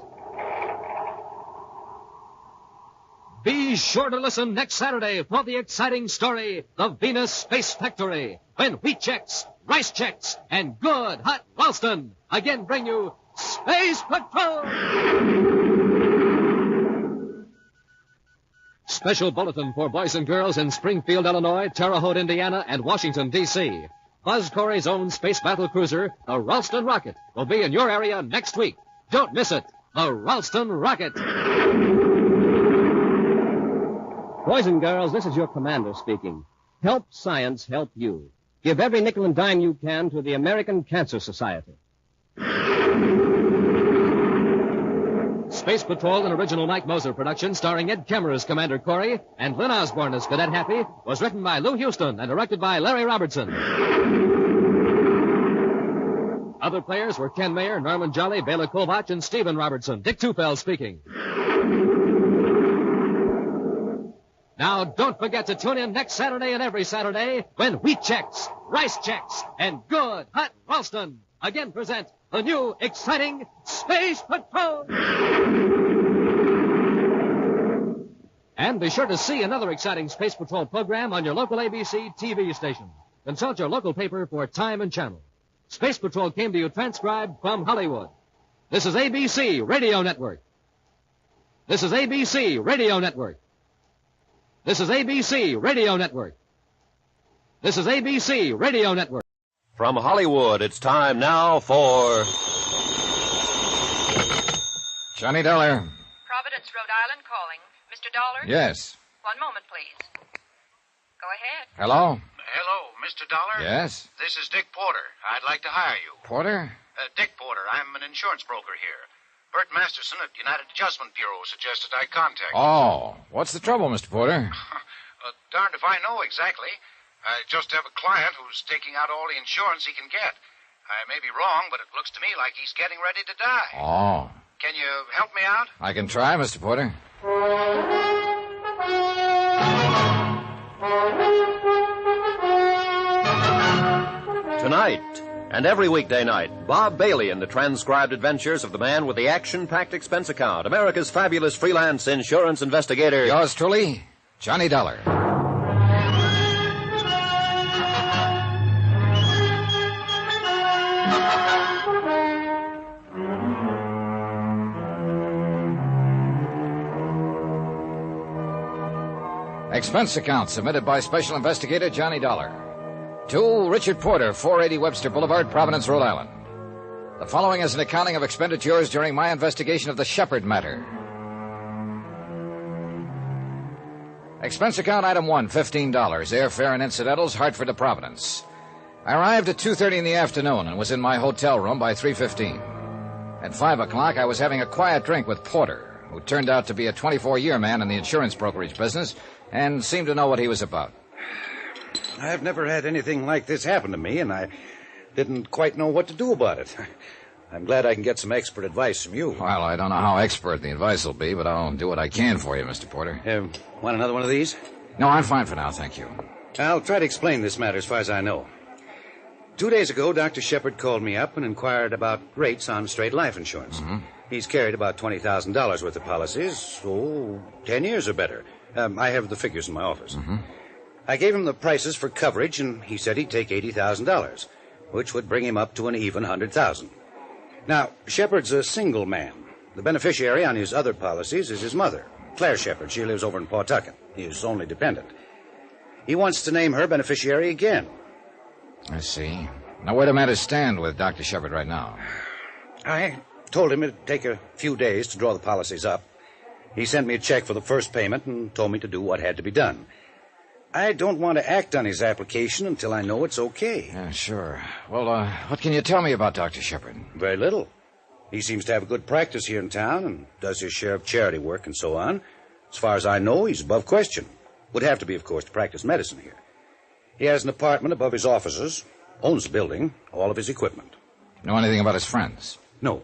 [SPEAKER 24] Be sure to listen next Saturday for the exciting story, The Venus Space Factory, when wheat checks, rice checks, and good hot Ralston again bring you Space Patrol! Special bulletin for boys and girls in Springfield, Illinois, Terre Haute, Indiana, and Washington, D.C. Buzz Corey's own space battle cruiser, the Ralston Rocket, will be in your area next week. Don't miss it. The Ralston Rocket.
[SPEAKER 25] Boys and girls, this is your commander speaking. Help science help you. Give every nickel and dime you can to the American Cancer Society.
[SPEAKER 24] Space Patrol, an original Mike Moser production starring Ed Kemmer as Commander Corey and Lynn Osborne as Cadet Happy, was written by Lou Houston and directed by Larry Robertson. Other players were Ken Mayer, Norman Jolly, Bela Kovach, and Stephen Robertson. Dick Tufel speaking. Now, don't forget to tune in next Saturday and every Saturday when wheat checks, rice checks, and good hot Ralston again present the new exciting Space Patrol. And be sure to see another exciting Space Patrol program on your local ABC TV station. Consult your local paper for time and channel. Space Patrol came to you transcribed from Hollywood. This is ABC Radio Network. This is ABC Radio Network. This is ABC Radio Network. This is ABC Radio Network.
[SPEAKER 9] From Hollywood, it's time now for...
[SPEAKER 12] Johnny Dollar.
[SPEAKER 19] Providence, Rhode Island calling. Mr. Dollar?
[SPEAKER 12] Yes.
[SPEAKER 19] One moment, please. Go ahead.
[SPEAKER 12] Hello?
[SPEAKER 14] Hello, Mr. Dollar?
[SPEAKER 12] Yes?
[SPEAKER 14] This is Dick Porter. I'd like to hire you.
[SPEAKER 12] Porter?
[SPEAKER 14] Dick Porter. I'm an insurance broker here. Bert Masterson at United Adjustment Bureau suggested I contact you.
[SPEAKER 12] Oh, what's the trouble, Mr. Porter?
[SPEAKER 14] Darned if I know exactly. I just have a client who's taking out all the insurance he can get. I may be wrong, but it looks to me like he's getting ready to die.
[SPEAKER 12] Oh.
[SPEAKER 14] Can you help me out?
[SPEAKER 12] I can try, Mr. Porter.
[SPEAKER 9] Tonight, and every weekday night, Bob Bailey in the transcribed adventures of the man with the action-packed expense account, America's fabulous freelance insurance investigator.
[SPEAKER 12] Yours truly, Johnny Dollar. Expense account submitted by Special Investigator Johnny Dollar. To Richard Porter, 480 Webster Boulevard, Providence, Rhode Island. The following is an accounting of expenditures during my investigation of the Shepard matter. Expense account item 1, $15. Airfare and incidentals, Hartford to Providence. I arrived at 2:30 in the afternoon and was in my hotel room by 3:15. At 5 o'clock, I was having a quiet drink with Porter, who turned out to be a 24-year man in the insurance brokerage business and seemed to know what he was about.
[SPEAKER 2] I've never had anything like this happen to me, and I didn't quite know what to do about it. I'm glad I can get some expert advice from you.
[SPEAKER 12] Well, I don't know how expert the advice will be, but I'll do what I can for you, Mr. Porter.
[SPEAKER 2] Want another one of these?
[SPEAKER 12] No, I'm fine for now, thank you.
[SPEAKER 2] I'll try to explain this matter as far as I know. 2 days ago, Dr. Shepard called me up and inquired about rates on straight life insurance.
[SPEAKER 12] Mm-hmm.
[SPEAKER 2] He's carried about $20,000 worth of policies, 10 years or better. I have the figures in my office.
[SPEAKER 12] Mm-hmm.
[SPEAKER 2] I gave him the prices for coverage, and he said he'd take $80,000, which would bring him up to an even $100,000. Now, Shepard's a single man. The beneficiary on his other policies is his mother, Claire Shepard. She lives over in Pawtucket. His only dependent. He wants to name her beneficiary again.
[SPEAKER 12] I see. Now, where do matters stand with Dr. Shepard right now?
[SPEAKER 2] I told him it'd take a few days to draw the policies up. He sent me a check for the first payment and told me to do what had to be done. I don't want to act on his application until I know it's okay.
[SPEAKER 12] Yeah, sure. Well, what can you tell me about Dr. Shepard?
[SPEAKER 2] Very little. He seems to have a good practice here in town and does his share of charity work and so on. As far as I know, he's above question. Would have to be, of course, to practice medicine here. He has an apartment above his offices, owns the building, all of his equipment.
[SPEAKER 12] Know anything about his friends?
[SPEAKER 2] No.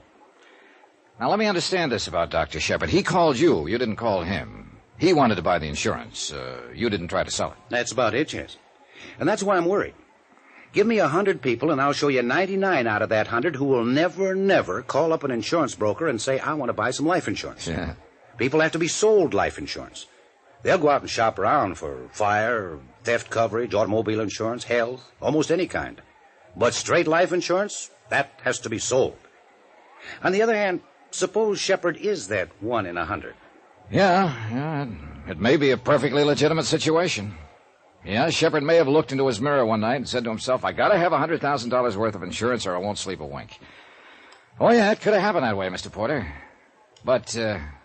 [SPEAKER 12] Now, let me understand this about Dr. Shepard. He called you. You didn't call him. He wanted to buy the insurance. You didn't try to sell it.
[SPEAKER 2] That's about it, yes. And that's why I'm worried. Give me 100 people, and I'll show you 99 out of that 100 who will never call up an insurance broker and say, I want to buy some life insurance.
[SPEAKER 12] Yeah.
[SPEAKER 2] People have to be sold life insurance. They'll go out and shop around for fire, theft coverage, automobile insurance, health, almost any kind. But straight life insurance, that has to be sold. On the other hand, suppose Shepard is that 1 in 100.
[SPEAKER 12] Yeah, it may be a perfectly legitimate situation. Yeah, Shepard may have looked into his mirror one night and said to himself, I gotta have $100,000 worth of insurance or I won't sleep a wink. Oh, yeah, it could have happened that way, Mr. Porter. But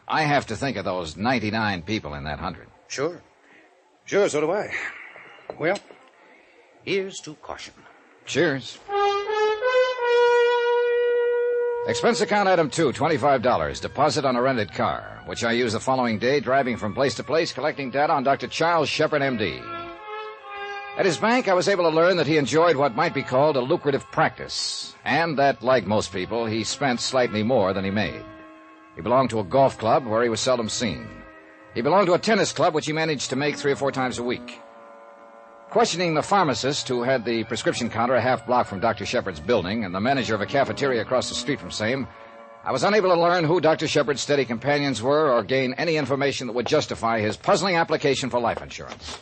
[SPEAKER 12] I have to think of those 99 people in that 100.
[SPEAKER 2] Sure, so do I. Well, here's to caution.
[SPEAKER 12] Cheers. Expense account item 2, $25. Deposit on a rented car, which I use the following day, driving from place to place, collecting data on Dr. Charles Shepard, M.D. At his bank, I was able to learn that he enjoyed what might be called a lucrative practice, and that, like most people, he spent slightly more than he made. He belonged to a golf club where he was seldom seen. He belonged to a tennis club which he managed to make 3 or 4 times a week. Questioning the pharmacist who had the prescription counter a half block from Dr. Shepard's building and the manager of a cafeteria across the street from same, I was unable to learn who Dr. Shepard's steady companions were or gain any information that would justify his puzzling application for life insurance.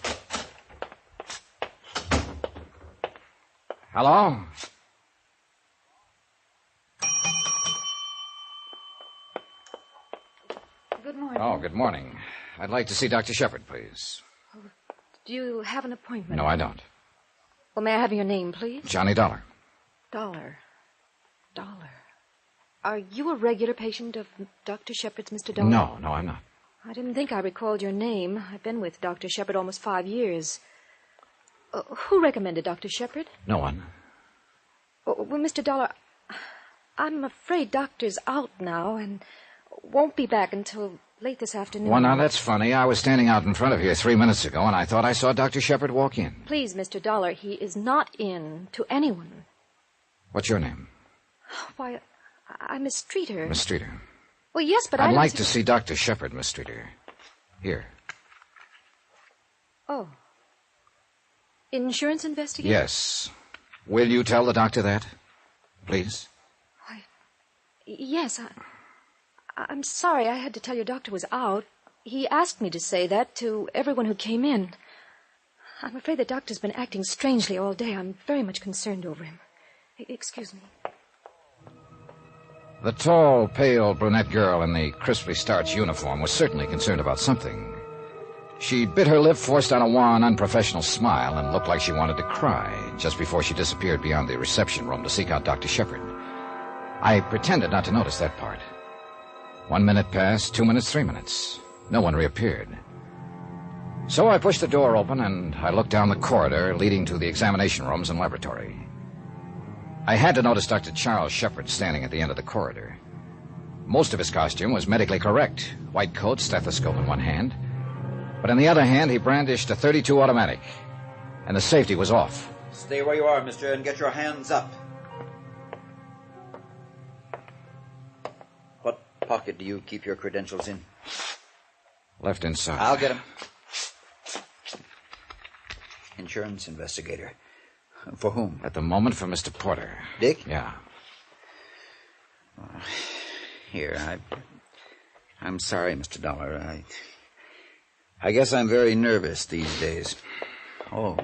[SPEAKER 12] Hello?
[SPEAKER 11] Good morning.
[SPEAKER 12] Oh, good morning. I'd like to see Dr. Shepard, please.
[SPEAKER 11] Do you have an appointment?
[SPEAKER 12] No, I don't.
[SPEAKER 11] Well, may I have your name, please?
[SPEAKER 12] Johnny Dollar.
[SPEAKER 11] Dollar. Are you a regular patient of Dr. Shepard's, Mr. Dollar?
[SPEAKER 12] No, I'm not.
[SPEAKER 11] I didn't think I recalled your name. I've been with Dr. Shepard almost 5 years. Who recommended Dr. Shepard?
[SPEAKER 12] No one.
[SPEAKER 11] Well, Mr. Dollar, I'm afraid Doctor's out now and won't be back until late this afternoon.
[SPEAKER 12] Well, now, that's funny. I was standing out in front of here 3 minutes ago, and I thought I saw Dr. Shepard walk in.
[SPEAKER 11] Please, Mr. Dollar, he is not in to anyone.
[SPEAKER 12] What's your name?
[SPEAKER 11] Why, I'm Miss Streeter.
[SPEAKER 12] Miss Streeter.
[SPEAKER 11] Well, yes, but
[SPEAKER 12] I'd like to see Dr. Shepard, Miss Streeter. Here.
[SPEAKER 11] Oh. Insurance investigator?
[SPEAKER 12] Yes. Will you tell the doctor that? Please?
[SPEAKER 11] Why, yes, I'm sorry I had to tell your doctor was out. He asked me to say that to everyone who came in. I'm afraid the doctor's been acting strangely all day. I'm very much concerned over him. Excuse me.
[SPEAKER 12] The tall, pale, brunette girl in the crisply starched uniform was certainly concerned about something. She bit her lip, forced on a wan, unprofessional smile, and looked like she wanted to cry just before she disappeared beyond the reception room to seek out Dr. Shepard. I pretended not to notice that part. 1 minute passed, 2 minutes, 3 minutes. No one reappeared. So I pushed the door open, and I looked down the corridor leading to the examination rooms and laboratory. I had to notice Dr. Charles Shepard standing at the end of the corridor. Most of his costume was medically correct. White coat, stethoscope in one hand. But in the other hand, he brandished a .32 automatic. And the safety was off.
[SPEAKER 13] Stay where you are, mister, and get your hands up. What pocket do you keep your credentials in?
[SPEAKER 12] Left inside.
[SPEAKER 13] I'll get them. Insurance investigator. For whom?
[SPEAKER 12] At the moment, for Mr. Porter.
[SPEAKER 13] Dick?
[SPEAKER 12] Yeah.
[SPEAKER 13] Here, I'm sorry, Mr. Dollar. I guess I'm very nervous these days. Oh.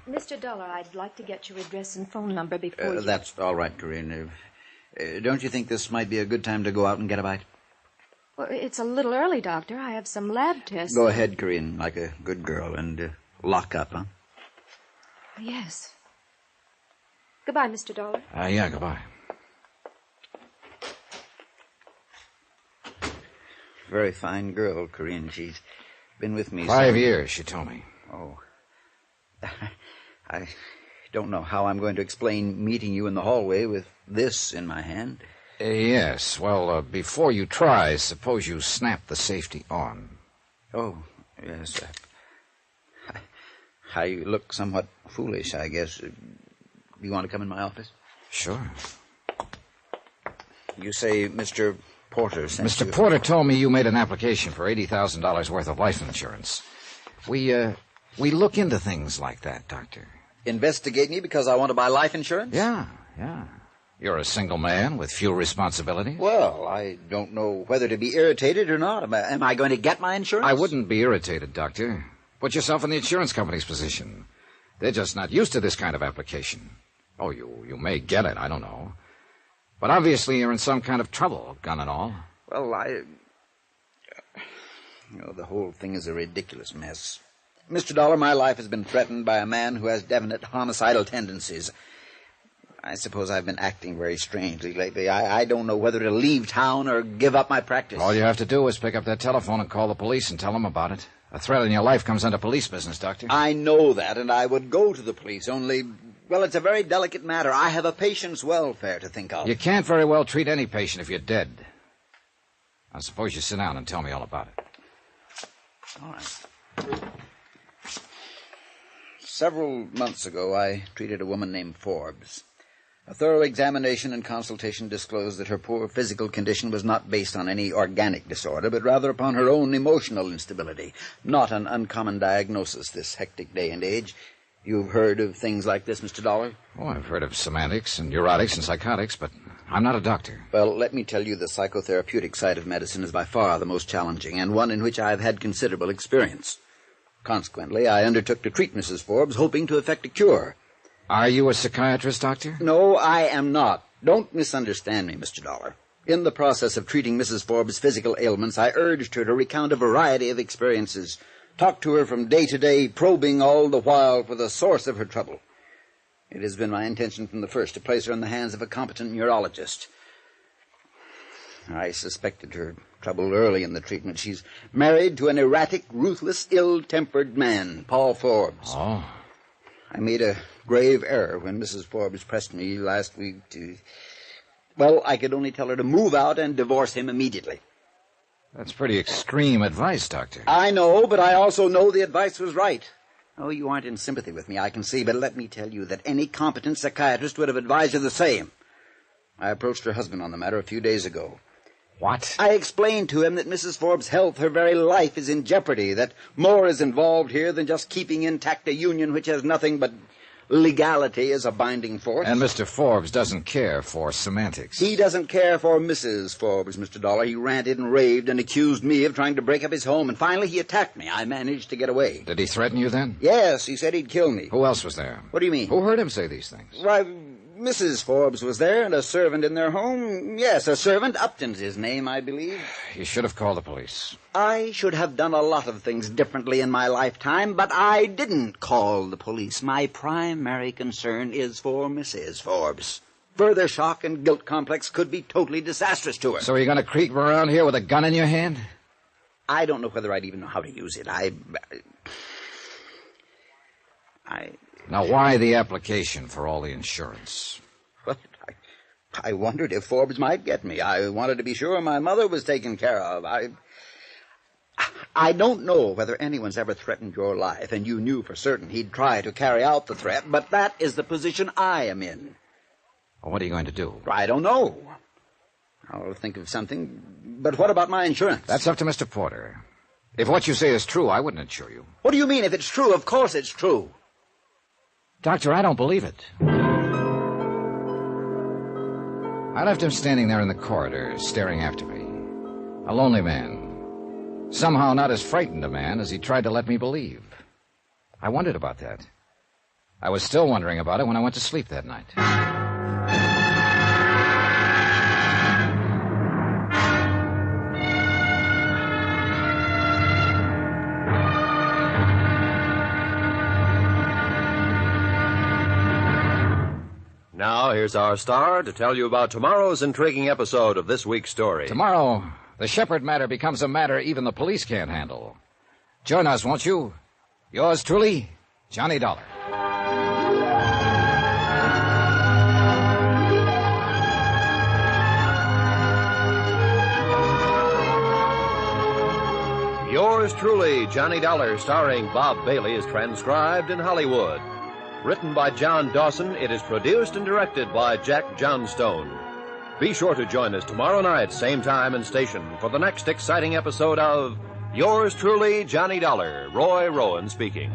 [SPEAKER 11] Mr. Dollar, I'd like to get your address and phone number before you...
[SPEAKER 13] That's all right, Corinne. Don't you think this might be a good time to go out and get a bite?
[SPEAKER 11] Well, it's a little early, Doctor. I have some lab tests.
[SPEAKER 13] Go ahead, Corinne, like a good girl, and lock up, huh?
[SPEAKER 11] Yes. Goodbye, Mr. Dollar.
[SPEAKER 12] Yeah, goodbye.
[SPEAKER 13] Very fine girl, Corinne. She's been with me
[SPEAKER 12] 5 years, she told me.
[SPEAKER 13] Oh. I don't know how I'm going to explain meeting you in the hallway with this in my hand.
[SPEAKER 12] Yes. Well, before you try, suppose you snap the safety on.
[SPEAKER 13] Oh, yes. I look somewhat foolish, I guess. You want to come in my office?
[SPEAKER 12] Sure.
[SPEAKER 13] You say Mr. Porter sent you.
[SPEAKER 12] Mr. Porter told me you made an application for $80,000 worth of life insurance. We look into things like that, Doctor.
[SPEAKER 13] Investigate me because I want to buy life insurance?
[SPEAKER 12] Yeah. You're a single man with few responsibilities.
[SPEAKER 13] Well, I don't know whether to be irritated or not. Am I going to get my insurance?
[SPEAKER 12] I wouldn't be irritated, Doctor. Put yourself in the insurance company's position. They're just not used to this kind of application. Oh, you may get it, I don't know. But obviously you're in some kind of trouble, gun and all.
[SPEAKER 13] Well, the whole thing is a ridiculous mess. Mr. Dollar, my life has been threatened by a man who has definite homicidal tendencies. I suppose I've been acting very strangely lately. I don't know whether to leave town or give up my practice.
[SPEAKER 12] All you have to do is pick up that telephone and call the police and tell them about it. A threat in your life comes under police business, Doctor.
[SPEAKER 13] I know that, and I would go to the police, only, well, it's a very delicate matter. I have a patient's welfare to think of.
[SPEAKER 12] You can't very well treat any patient if you're dead. I suppose you sit down and tell me all about it.
[SPEAKER 13] All right. Several months ago, I treated a woman named Forbes. A thorough examination and consultation disclosed that her poor physical condition was not based on any organic disorder, but rather upon her own emotional instability. Not an uncommon diagnosis this hectic day and age. You've heard of things like this, Mr. Dollar?
[SPEAKER 12] Oh, I've heard of semantics and neurotics and psychotics, but I'm not a doctor.
[SPEAKER 13] Well, let me tell you, the psychotherapeutic side of medicine is by far the most challenging, and one in which I've had considerable experience. Consequently, I undertook to treat Mrs. Forbes, hoping to effect a cure.
[SPEAKER 12] Are you a psychiatrist, Doctor?
[SPEAKER 13] No, I am not. Don't misunderstand me, Mr. Dollar. In the process of treating Mrs. Forbes' physical ailments, I urged her to recount a variety of experiences, talked to her from day to day, probing all the while for the source of her trouble. It has been my intention from the first to place her in the hands of a competent neurologist. I suspected her trouble early in the treatment. She's married to an erratic, ruthless, ill-tempered man, Paul Forbes.
[SPEAKER 12] Oh.
[SPEAKER 13] I made a grave error when Mrs. Forbes pressed me last week to... Well, I could only tell her to move out and divorce him immediately.
[SPEAKER 12] That's pretty extreme advice, Doctor.
[SPEAKER 13] I know, but I also know the advice was right. Oh, you aren't in sympathy with me, I can see, but let me tell you that any competent psychiatrist would have advised her the same. I approached her husband on the matter a few days ago.
[SPEAKER 12] What?
[SPEAKER 13] I explained to him that Mrs. Forbes' health, her very life, is in jeopardy, that more is involved here than just keeping intact a union which has nothing but legality as a binding force.
[SPEAKER 12] And Mr. Forbes doesn't care for semantics.
[SPEAKER 13] He doesn't care for Mrs. Forbes, Mr. Dollar. He ranted and raved and accused me of trying to break up his home, and finally he attacked me. I managed to get away.
[SPEAKER 12] Did he threaten you then?
[SPEAKER 13] Yes, he said he'd kill me.
[SPEAKER 12] Who else was there?
[SPEAKER 13] What do you mean?
[SPEAKER 12] Who heard him say these things?
[SPEAKER 13] Why, Mrs. Forbes was there, and a servant in their home. Yes, a servant. Upton's his name, I believe.
[SPEAKER 12] You should have called the police.
[SPEAKER 13] I should have done a lot of things differently in my lifetime, but I didn't call the police. My primary concern is for Mrs. Forbes. Further shock and guilt complex could be totally disastrous to her.
[SPEAKER 12] So you're going to creep around here with a gun in your hand?
[SPEAKER 13] I don't know whether I'd even know how to use it.
[SPEAKER 12] Now, why the application for all the insurance?
[SPEAKER 13] Well, I wondered if Forbes might get me. I wanted to be sure my mother was taken care of. I don't know whether anyone's ever threatened your life, and you knew for certain he'd try to carry out the threat, but that is the position I am in.
[SPEAKER 12] Well, what are you going to do?
[SPEAKER 13] I don't know. I'll think of something. But what about my insurance?
[SPEAKER 12] That's up to Mr. Porter. If what you say is true, I wouldn't insure you.
[SPEAKER 13] What do you mean, if it's true? Of course it's true.
[SPEAKER 12] Doctor, I don't believe it. I left him standing there in the corridor, staring after me. A lonely man. Somehow not as frightened a man as he tried to let me believe. I wondered about that. I was still wondering about it when I went to sleep that night.
[SPEAKER 9] Now, here's our star to tell you about tomorrow's intriguing episode of this week's story.
[SPEAKER 12] Tomorrow, the Shepherd matter becomes a matter even the police can't handle. Join us, won't you? Yours truly, Johnny Dollar.
[SPEAKER 9] Yours truly, Johnny Dollar, starring Bob Bailey, is transcribed in Hollywood. Written by John Dawson, it is produced and directed by Jack Johnstone. Be sure to join us tomorrow night, same time and station, for the next exciting episode of Yours truly, Johnny Dollar. Roy Rowan speaking.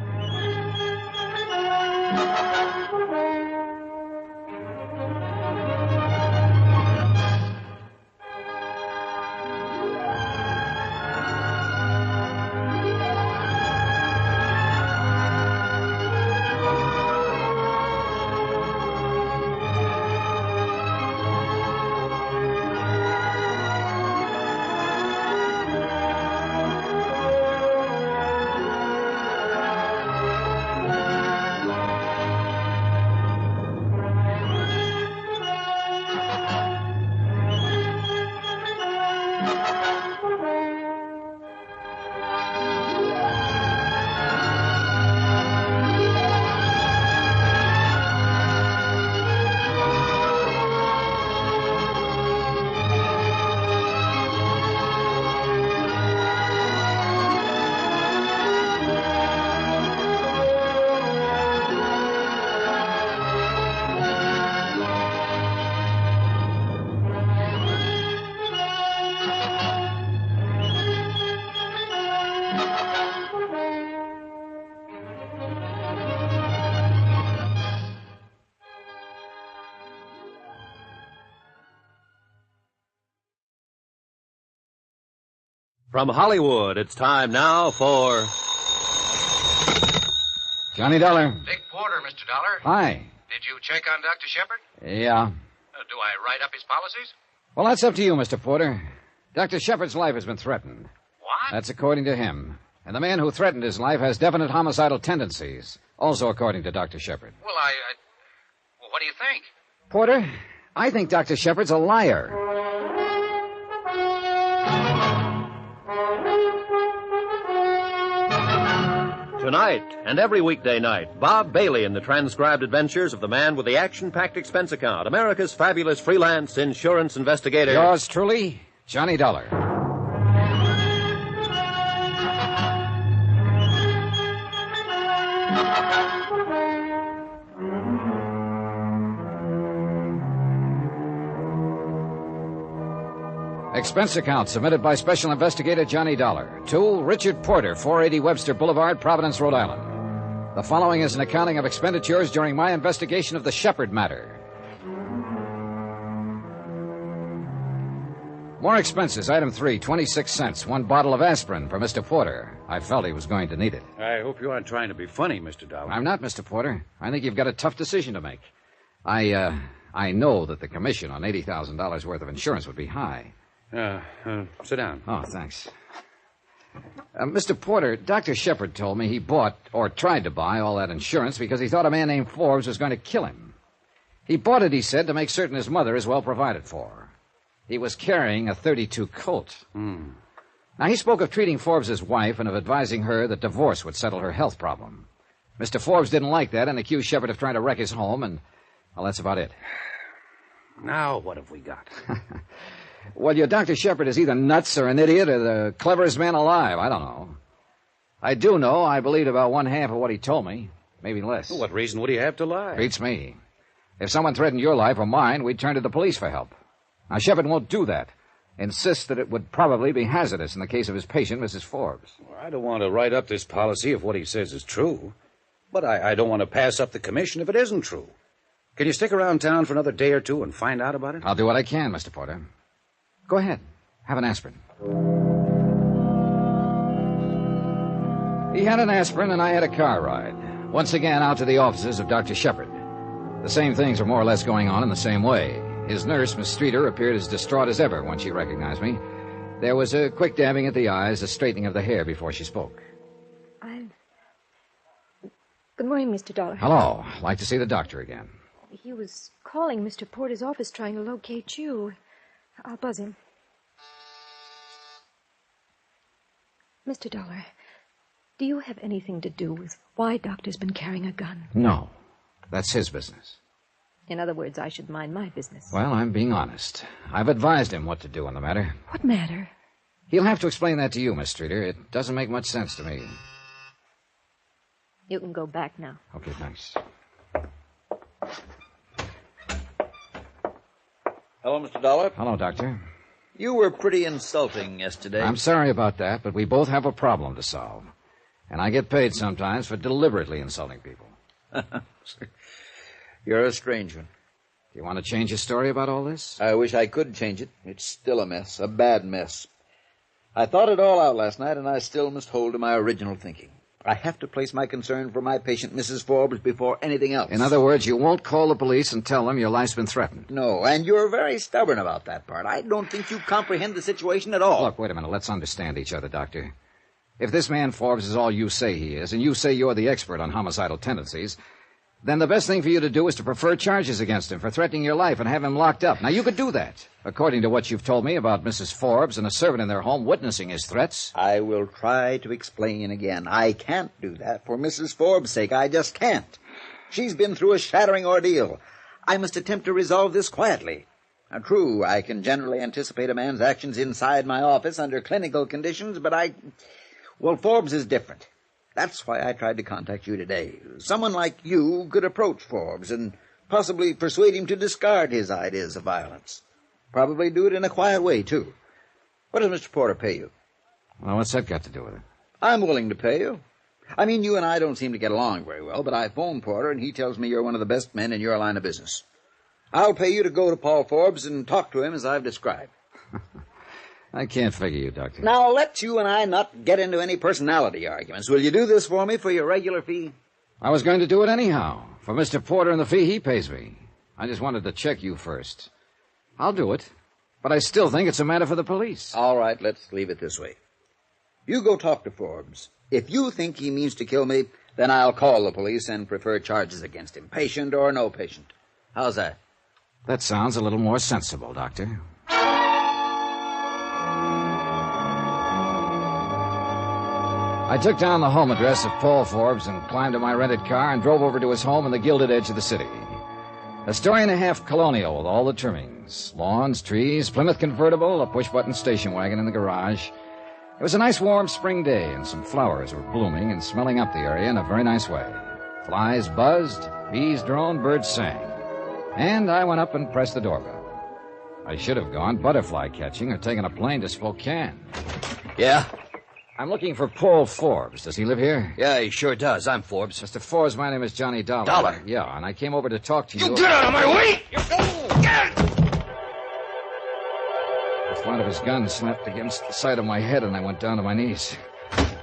[SPEAKER 9] From Hollywood, it's time now for
[SPEAKER 12] Johnny Dollar.
[SPEAKER 14] Dick Porter, Mr. Dollar.
[SPEAKER 12] Hi.
[SPEAKER 14] Did you check on Dr. Shepard?
[SPEAKER 12] Yeah.
[SPEAKER 14] Do I write up his policies?
[SPEAKER 12] Well, that's up to you, Mr. Porter. Dr. Shepard's life has been threatened.
[SPEAKER 14] What?
[SPEAKER 12] That's according to him. And the man who threatened his life has definite homicidal tendencies, also according to Dr. Shepard.
[SPEAKER 14] Well, well, what do you think?
[SPEAKER 12] Porter, I think Dr. Shepard's a liar.
[SPEAKER 9] Tonight and every weekday night, Bob Bailey in the transcribed adventures of the man with the action-packed expense account, America's fabulous freelance insurance investigator.
[SPEAKER 12] Yours truly, Johnny Dollar. Expense account submitted by Special Investigator Johnny Dollar to Richard Porter, 480 Webster Boulevard, Providence, Rhode Island. The following is an accounting of expenditures during my investigation of the Shepard matter. More expenses. Item 3, 26 cents. 1 bottle of aspirin for Mr. Porter. I felt he was going to need it.
[SPEAKER 2] I hope you aren't trying to be funny, Mr. Dollar.
[SPEAKER 12] I'm not, Mr. Porter. I think you've got a tough decision to make. I know that the commission on $80,000 worth of insurance would be high.
[SPEAKER 2] Sit down.
[SPEAKER 12] Oh, thanks. Mr. Porter, Dr. Shepard told me he bought, or tried to buy, all that insurance because he thought a man named Forbes was going to kill him. He bought it, he said, to make certain his mother is well provided for. He was carrying a .32 Colt. Now, he spoke of treating Forbes' wife and of advising her that divorce would settle her health problem. Mr. Forbes didn't like that and accused Shepard of trying to wreck his home, and, well, that's about it.
[SPEAKER 2] Now, what have we got?
[SPEAKER 12] Well, your Dr. Shepard is either nuts or an idiot or the cleverest man alive. I don't know. I do know I believed about one half of what he told me, maybe less.
[SPEAKER 2] Well, what reason would he have to lie?
[SPEAKER 12] Beats me. If someone threatened your life or mine, we'd turn to the police for help. Now, Shepard won't do that. Insists that it would probably be hazardous in the case of his patient, Mrs. Forbes.
[SPEAKER 2] Well, I don't want to write up this policy if what he says is true. But I don't want to pass up the commission if it isn't true. Can you stick around town for another day or two and find out about it?
[SPEAKER 12] I'll do what I can, Mr. Porter. Go ahead. Have an aspirin. He had an aspirin, and I had a car ride. Once again, out to the offices of Dr. Shepard. The same things were more or less going on in the same way. His nurse, Miss Streeter, appeared as distraught as ever when she recognized me. There was a quick dabbing at the eyes, a straightening of the hair before she spoke.
[SPEAKER 11] Good morning, Mr. Dollar.
[SPEAKER 12] Hello. Like to see the doctor again.
[SPEAKER 11] He was calling Mr. Porter's office trying to locate you. I'll buzz him. Mr. Dollar, do you have anything to do with why Doctor's been carrying a gun?
[SPEAKER 12] No. That's his business.
[SPEAKER 11] In other words, I should mind my business.
[SPEAKER 12] Well, I'm being honest. I've advised him what to do on the matter.
[SPEAKER 11] What matter?
[SPEAKER 12] He'll have to explain that to you, Miss Streeter. It doesn't make much sense to me.
[SPEAKER 11] You can go back now.
[SPEAKER 12] Okay, thanks.
[SPEAKER 13] Hello, Mr. Dollar.
[SPEAKER 6] Hello, Doctor.
[SPEAKER 13] You were pretty insulting yesterday.
[SPEAKER 12] I'm sorry about that, but we both have a problem to solve. And I get paid sometimes for deliberately insulting people.
[SPEAKER 13] You're a strange one.
[SPEAKER 12] Do you want to change your story about all this?
[SPEAKER 13] I wish I could change it. It's still a mess, a bad mess. I thought it all out last night, and I still must hold to my original thinking. I have to place my concern for my patient, Mrs. Forbes, before anything else.
[SPEAKER 12] In other words, you won't call the police and tell them your life's been threatened.
[SPEAKER 13] No, and you're very stubborn about that part. I don't think you comprehend the situation at all.
[SPEAKER 12] Look, wait a minute. Let's understand each other, Doctor. If this man Forbes is all you say he is, and you say you're the expert on homicidal tendencies, then the best thing for you to do is to prefer charges against him for threatening your life and have him locked up. Now, you could do that, according to what you've told me about Mrs. Forbes and a servant in their home witnessing his threats.
[SPEAKER 13] I will try to explain again. I can't do that for Mrs. Forbes' sake. I just can't. She's been through a shattering ordeal. I must attempt to resolve this quietly. Now, true, I can generally anticipate a man's actions inside my office under clinical conditions, but Well, Forbes is different. That's why I tried to contact you today. Someone like you could approach Forbes and possibly persuade him to discard his ideas of violence. Probably do it in a quiet way, too. What does Mr. Porter pay you?
[SPEAKER 12] Well, what's that got to do with it?
[SPEAKER 13] I'm willing to pay you. I mean, you and I don't seem to get along very well, but I phoned Porter, and he tells me you're one of the best men in your line of business. I'll pay you to go to Paul Forbes and talk to him as I've described.
[SPEAKER 12] I can't figure you, Doctor.
[SPEAKER 13] Now, let's you and I not get into any personality arguments. Will you do this for me for your regular fee?
[SPEAKER 12] I was going to do it anyhow, for Mr. Porter and the fee he pays me. I just wanted to check you first. I'll do it, but I still think it's a matter for the police.
[SPEAKER 13] All right, let's leave it this way. You go talk to Forbes. If you think he means to kill me, then I'll call the police and prefer charges against him, patient or no patient. How's that?
[SPEAKER 12] That sounds a little more sensible, Doctor. I took down the home address of Paul Forbes and climbed to my rented car and drove over to his home in the gilded edge of the city. A story-and-a-half colonial with all the trimmings. Lawns, trees, Plymouth convertible, a push-button station wagon in the garage. It was a nice warm spring day, and some flowers were blooming and smelling up the area in a very nice way. Flies buzzed, bees droned, birds sang. And I went up and pressed the doorbell. I should have gone butterfly catching or taken a plane to Spokane.
[SPEAKER 5] Yeah?
[SPEAKER 12] I'm looking for Paul Forbes. Does he live here?
[SPEAKER 5] Yeah, he sure does. I'm Forbes.
[SPEAKER 12] Mr. Forbes, my name is Johnny Dollar.
[SPEAKER 5] Dollar?
[SPEAKER 12] Yeah, and I came over to talk to you.
[SPEAKER 5] You get out of my way!
[SPEAKER 12] The flat of his gun slapped against the side of my head, and I went down to my knees.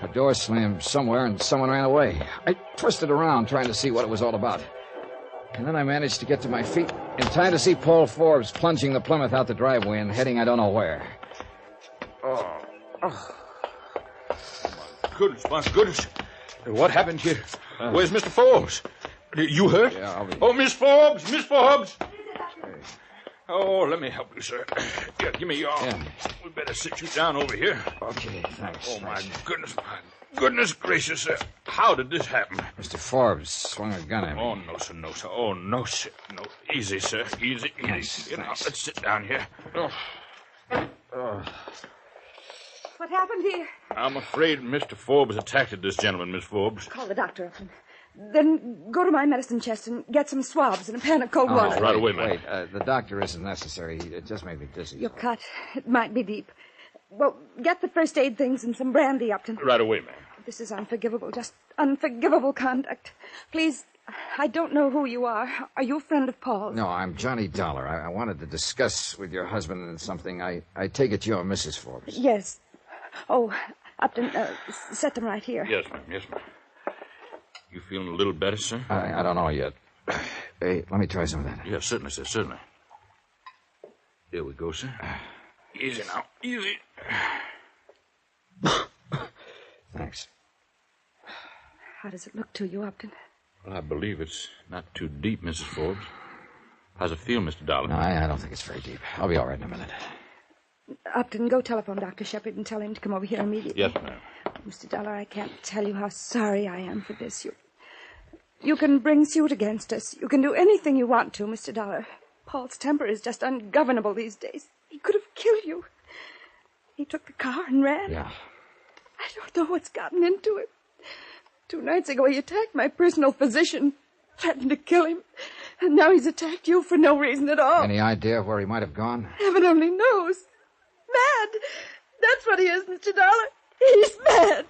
[SPEAKER 12] A door slammed somewhere, and someone ran away. I twisted around, trying to see what it was all about. And then I managed to get to my feet in time to see Paul Forbes plunging the Plymouth out the driveway and heading I don't know where.
[SPEAKER 16] Goodness, my goodness. What happened here? Where's Mr. Forbes? You hurt?
[SPEAKER 12] Yeah, I'll be...
[SPEAKER 16] Oh, Miss Forbes! Miss Forbes! Oh, let me help you, sir. Yeah, give me your arm.
[SPEAKER 12] Yeah.
[SPEAKER 16] We better sit you down over here.
[SPEAKER 12] Okay, thanks.
[SPEAKER 16] Oh, my goodness gracious, sir. How did this happen?
[SPEAKER 12] Mr. Forbes swung a gun at me.
[SPEAKER 16] Oh, no, sir, no, sir. Oh, no, sir. No, easy, sir. Easy.
[SPEAKER 12] Thanks,
[SPEAKER 16] Now,
[SPEAKER 12] thanks.
[SPEAKER 16] let's sit down here.
[SPEAKER 17] What happened here?
[SPEAKER 16] I'm afraid Mr. Forbes attacked this gentleman, Miss Forbes.
[SPEAKER 17] Call the doctor up. Then go to my medicine chest and get some swabs and a pan of cold water.
[SPEAKER 16] Right away, ma'am.
[SPEAKER 12] Wait, the doctor isn't necessary. It just made me dizzy.
[SPEAKER 17] Your cut. It might be deep. Well, get the first aid things and some brandy, Upton.
[SPEAKER 16] Right away, ma'am.
[SPEAKER 17] This is unforgivable, just unforgivable conduct. Please, I don't know who you are. Are you a friend of Paul's?
[SPEAKER 12] No, I'm Johnny Dollar. I wanted to discuss with your husband something. I take it you're Mrs. Forbes.
[SPEAKER 17] Yes. Oh, Upton, set them right here.
[SPEAKER 16] Yes, ma'am. Yes, ma'am. You feeling a little better, sir?
[SPEAKER 12] I don't know yet. Hey, let me try some of that.
[SPEAKER 16] Yes, certainly, sir, certainly. Here we go, sir. Easy now. Easy.
[SPEAKER 12] Thanks.
[SPEAKER 17] How does it look to you, Upton?
[SPEAKER 16] Well, I believe it's not too deep, Mrs. Forbes. How's it feel, Mr. Dollar?
[SPEAKER 12] No, I don't think it's very deep. I'll be all right in a minute.
[SPEAKER 17] Upton, go telephone Dr. Shepard and tell him to come over here immediately.
[SPEAKER 16] Yes, ma'am.
[SPEAKER 17] Mr. Dollar, I can't tell you how sorry I am for this. You can bring suit against us. You can do anything you want to, Mr. Dollar. Paul's temper is just ungovernable these days. He could have killed you. He took the car and ran.
[SPEAKER 12] Yeah.
[SPEAKER 17] I don't know what's gotten into him. 2 nights ago, he attacked my personal physician, threatened to kill him. And now he's attacked you for no reason at all.
[SPEAKER 12] Any idea where he might have gone?
[SPEAKER 17] Heaven only knows. Mad. That's what he is, Mr. Dollar. He's mad.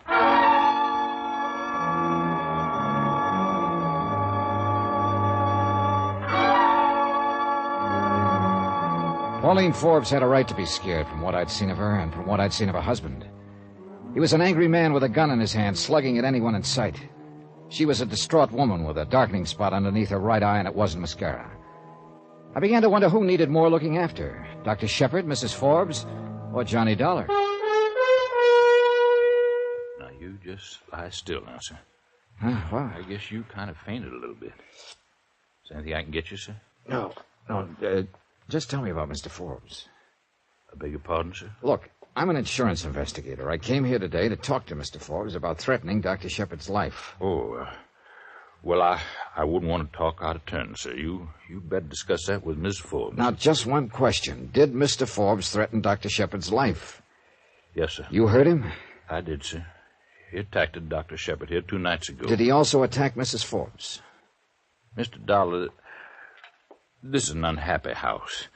[SPEAKER 12] Pauline Forbes had a right to be scared from what I'd seen of her and from what I'd seen of her husband. He was an angry man with a gun in his hand, slugging at anyone in sight. She was a distraught woman with a darkening spot underneath her right eye, and it wasn't mascara. I began to wonder who needed more looking after, Dr. Shepard, Mrs. Forbes, or Johnny Dollar.
[SPEAKER 16] Now, you just lie still now, sir.
[SPEAKER 12] Why?
[SPEAKER 16] I guess you kind of fainted a little bit. Is there anything I can get you, sir?
[SPEAKER 12] No. Just tell me about Mr. Forbes.
[SPEAKER 16] I beg your pardon, sir?
[SPEAKER 12] Look, I'm an insurance investigator. I came here today to talk to Mr. Forbes about threatening Dr. Shepard's life.
[SPEAKER 16] Oh, well, I wouldn't want to talk out of turn, sir. You better discuss that with Miss Forbes.
[SPEAKER 12] Now, just one question. Did Mr. Forbes threaten Dr. Shepard's life?
[SPEAKER 16] Yes, sir.
[SPEAKER 12] You heard him?
[SPEAKER 16] I did, sir. He attacked Dr. Shepard here 2 nights ago.
[SPEAKER 12] Did he also attack Mrs. Forbes?
[SPEAKER 16] Mr. Dollar, this is an unhappy house.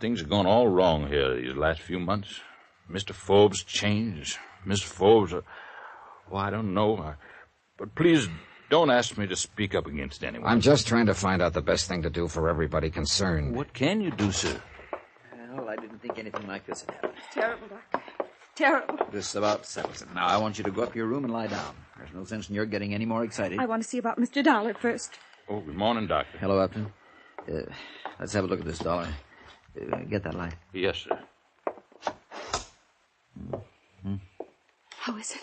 [SPEAKER 16] Things have gone all wrong here these last few months. Mr. Forbes changed. Miss Forbes, I don't know. But please don't ask me to speak up against anyone.
[SPEAKER 12] I'm just trying to find out the best thing to do for everybody concerned.
[SPEAKER 16] What can you do, sir?
[SPEAKER 13] Well, I didn't think anything like this had happened.
[SPEAKER 17] Terrible, Doctor. Terrible.
[SPEAKER 13] This about settles it. Now, I want you to go up to your room and lie down. There's no sense in your getting any more excited.
[SPEAKER 17] I want to see about Mr. Dollar first.
[SPEAKER 16] Oh, good morning, Doctor.
[SPEAKER 13] Hello, Upton. Let's have a look at this, Dollar. Get that light.
[SPEAKER 16] Yes, sir.
[SPEAKER 13] Mm-hmm.
[SPEAKER 17] How is it?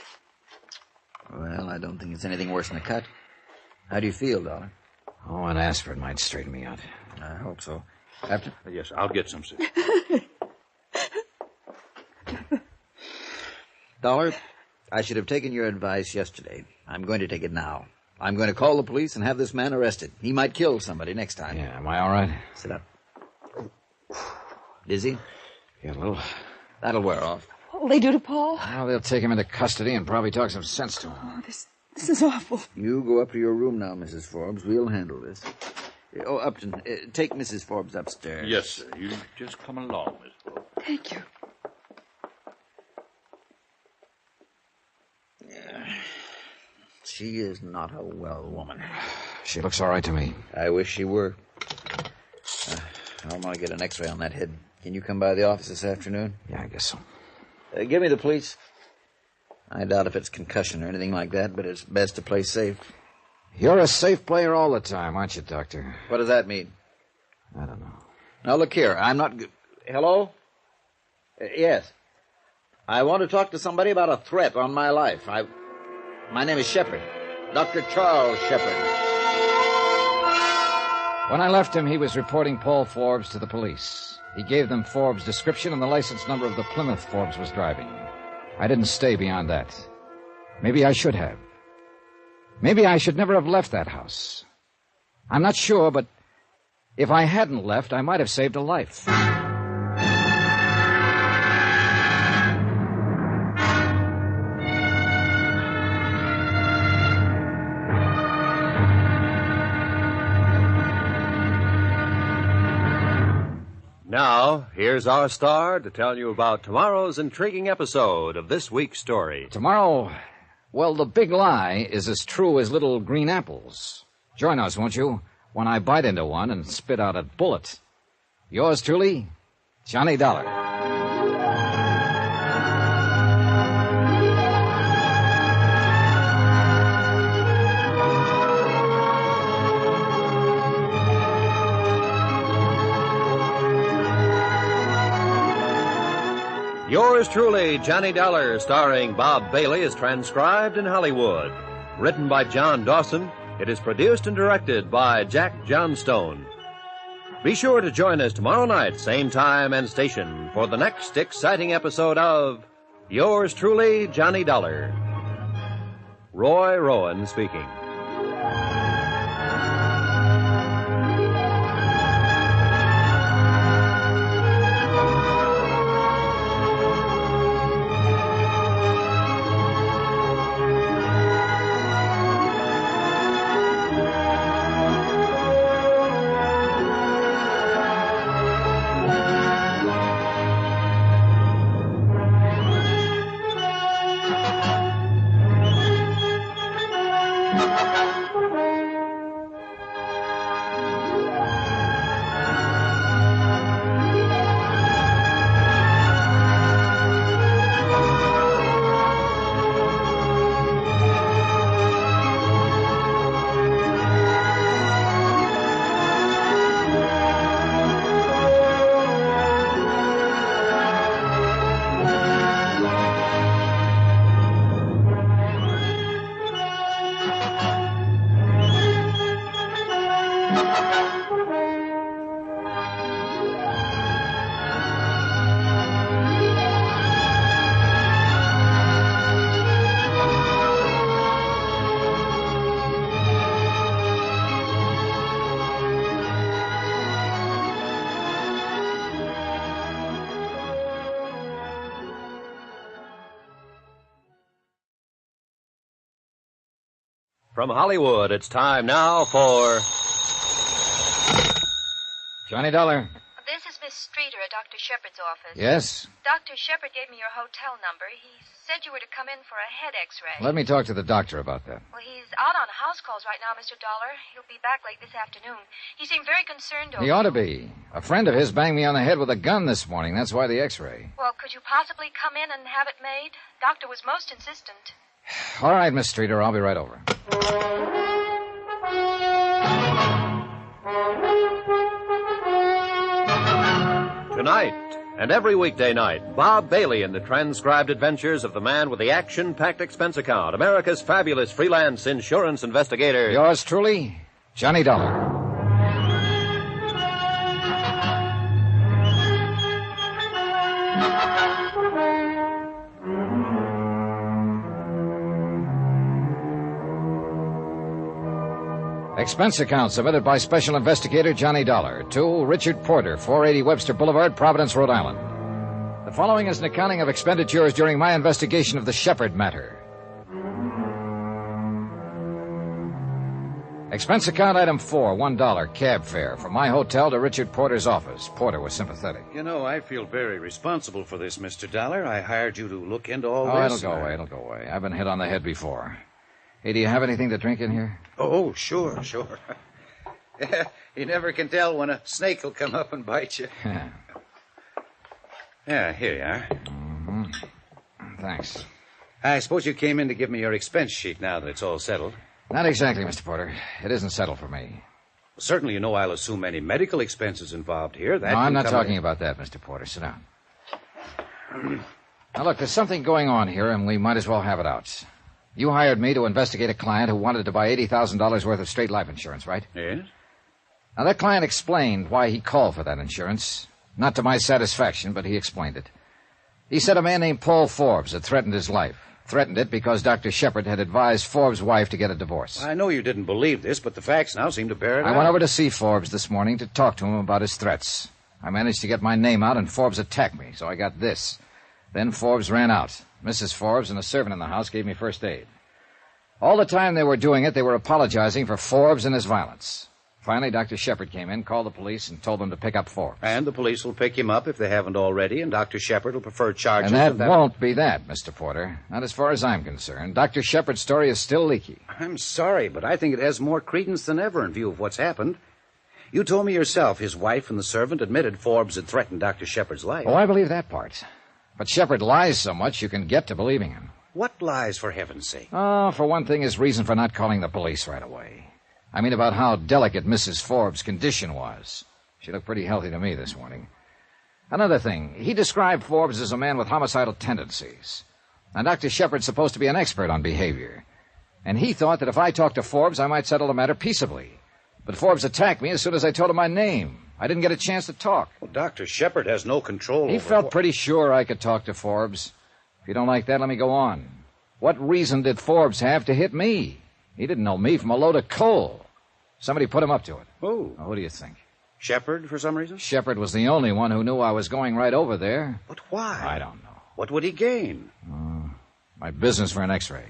[SPEAKER 13] Well, I don't think it's anything worse than a cut. How do you feel, Dollar?
[SPEAKER 12] Oh, an aspirin might straighten me out.
[SPEAKER 13] I hope so. Upton?
[SPEAKER 16] Yes, I'll get some, sir.
[SPEAKER 13] Dollar, I should have taken your advice yesterday. I'm going to take it now. I'm going to call the police and have this man arrested. He might kill somebody next time.
[SPEAKER 12] Yeah, am I all right?
[SPEAKER 13] Sit up. Dizzy?
[SPEAKER 12] Yeah, a little.
[SPEAKER 13] That'll wear off.
[SPEAKER 17] What will they do to Paul?
[SPEAKER 12] Well, they'll take him into custody and probably talk some sense to him.
[SPEAKER 17] Oh, this is awful.
[SPEAKER 13] You go up to your room now, Mrs. Forbes. We'll handle this. Oh, Upton, take Mrs. Forbes upstairs.
[SPEAKER 16] Yes, sir. You just come along, Miss Forbes.
[SPEAKER 17] Thank you.
[SPEAKER 13] She is not a well woman.
[SPEAKER 12] She looks all right to me.
[SPEAKER 13] I wish she were. I want to get an x-ray on that head. Can you come by the office this afternoon?
[SPEAKER 12] Yeah, I guess so.
[SPEAKER 13] Give me the police. I doubt if it's concussion or anything like that, but it's best to play safe.
[SPEAKER 12] You're a safe player all the time, aren't you, Doctor?
[SPEAKER 13] What does that mean?
[SPEAKER 12] I don't know.
[SPEAKER 13] Now, look here. I'm not... Hello? Yes. I want to talk to somebody about a threat on my life. My name is Shepard. Dr. Charles Shepard.
[SPEAKER 12] When I left him, he was reporting Paul Forbes to the police. He gave them Forbes' description and the license number of the Plymouth Forbes was driving. I didn't stay beyond that. Maybe I should have. Maybe I should never have left that house. I'm not sure, but if I hadn't left, I might have saved a life.
[SPEAKER 9] Now, here's our star to tell you about tomorrow's intriguing episode of this week's story.
[SPEAKER 12] Tomorrow, well, the big lie is as true as little green apples. Join us, won't you, when I bite into one and spit out a bullet. Yours truly, Johnny Dollar.
[SPEAKER 9] Yours truly, Johnny Dollar, starring Bob Bailey, is transcribed in Hollywood. Written by John Dawson, it is produced and directed by Jack Johnstone. Be sure to join us tomorrow night, same time and station, for the next exciting episode of Yours truly, Johnny Dollar. Roy Rowan speaking. From Hollywood, it's time now for
[SPEAKER 12] Johnny Dollar.
[SPEAKER 1] This is Miss Streeter at Dr. Shepard's office.
[SPEAKER 12] Yes?
[SPEAKER 1] Dr. Shepard gave me your hotel number. He said you were to come in for a head x-ray.
[SPEAKER 12] Let me talk to the doctor about that.
[SPEAKER 1] Well, he's out on house calls right now, Mr. Dollar. He'll be back late this afternoon. He seemed very concerned over
[SPEAKER 12] He ought to be. A friend of his banged me on the head with a gun this morning. That's why the x-ray.
[SPEAKER 1] Well, could you possibly come in and have it made? Doctor was most insistent.
[SPEAKER 12] All right, Miss Streeter, I'll be right over.
[SPEAKER 9] Tonight, and every weekday night, Bob Bailey in the transcribed adventures of the man with the action-packed expense account, America's fabulous freelance insurance investigator.
[SPEAKER 12] Yours truly, Johnny Dollar. Expense account submitted by Special Investigator Johnny Dollar to Richard Porter, 480 Webster Boulevard, Providence, Rhode Island. The following is an accounting of expenditures during my investigation of the Shepard matter. Expense account item 4, $1 cab fare from my hotel to Richard Porter's office. Porter was sympathetic.
[SPEAKER 2] You know, I feel very responsible for this, Mr. Dollar. I hired you to look into all this.
[SPEAKER 12] It'll go away. I've been hit on the head before. Hey, do you have anything to drink in here?
[SPEAKER 2] Oh, sure. You never can tell when a snake will come up and bite you. Yeah, here you are.
[SPEAKER 12] Mm-hmm. Thanks.
[SPEAKER 2] I suppose you came in to give me your expense sheet now that it's all settled.
[SPEAKER 12] Not exactly, Mr. Porter. It isn't settled for me.
[SPEAKER 2] Well, certainly you know I'll assume any medical expenses involved here.
[SPEAKER 12] No, I'm not talking about that, Mr. Porter. Sit down. Now, look, there's something going on here, and we might as well have it out. You hired me to investigate a client who wanted to buy $80,000 worth of straight life insurance, right?
[SPEAKER 2] Yes.
[SPEAKER 12] Now, that client explained why he called for that insurance. Not to my satisfaction, but he explained it. He said a man named Paul Forbes had threatened his life. Threatened it because Dr. Shepard had advised Forbes' wife to get a divorce.
[SPEAKER 2] I know you didn't believe this, but the facts now seem to bear it out.
[SPEAKER 12] I went over to see Forbes this morning to talk to him about his threats. I managed to get my name out, and Forbes attacked me, so I got this. Then Forbes ran out. Mrs. Forbes and a servant in the house gave me first aid. All the time they were doing it, they were apologizing for Forbes and his violence. Finally, Dr. Shepard came in, called the police, and told them to pick up Forbes.
[SPEAKER 2] And the police will pick him up if they haven't already, and Dr. Shepard will prefer charges.
[SPEAKER 12] And that won't be that, Mr. Porter. Not as far as I'm concerned. Dr. Shepard's story is still leaky.
[SPEAKER 2] I'm sorry, but I think it has more credence than ever in view of what's happened. You told me yourself his wife and the servant admitted Forbes had threatened Dr. Shepard's life.
[SPEAKER 12] Oh, I believe that part. But Shepard lies so much you can get to believing him.
[SPEAKER 2] What lies, for heaven's sake?
[SPEAKER 12] Oh, for one thing, his reason for not calling the police right away. I mean about how delicate Mrs. Forbes' condition was. She looked pretty healthy to me this morning. Another thing, he described Forbes as a man with homicidal tendencies. Now, Dr. Shepard's supposed to be an expert on behavior. And he thought that if I talked to Forbes, I might settle the matter peaceably. But Forbes attacked me as soon as I told him my name. I didn't get a chance to talk.
[SPEAKER 2] Well, Dr. Shepard has no control
[SPEAKER 12] He felt pretty sure I could talk to Forbes. If you don't like that, let me go on. What reason did Forbes have to hit me? He didn't know me from a load of coal. Somebody put him up to it.
[SPEAKER 2] Who?
[SPEAKER 12] Now, who do you think?
[SPEAKER 2] Shepard, for some reason?
[SPEAKER 12] Shepard was the only one who knew I was going right over there.
[SPEAKER 2] But why?
[SPEAKER 12] I don't know.
[SPEAKER 2] What would he gain?
[SPEAKER 12] My business for an x-ray.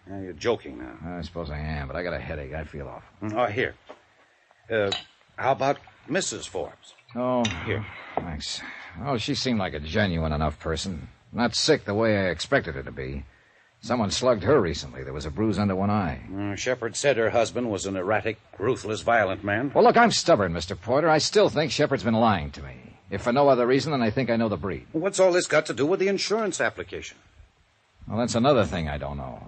[SPEAKER 2] You're joking now.
[SPEAKER 12] I suppose I am, but I got a headache. I feel off.
[SPEAKER 2] Oh, here. How about Mrs. Forbes?
[SPEAKER 12] Oh, here. Thanks. Oh, she seemed like a genuine enough person. Not sick the way I expected her to be. Someone slugged her recently. There was a bruise under one eye.
[SPEAKER 2] Shepard said her husband was an erratic, ruthless, violent man.
[SPEAKER 12] Well, look, I'm stubborn, Mr. Porter. I still think Shepard's been lying to me. If for no other reason than I think I know the breed.
[SPEAKER 2] What's all this got to do with the insurance application?
[SPEAKER 12] Well, that's another thing I don't know.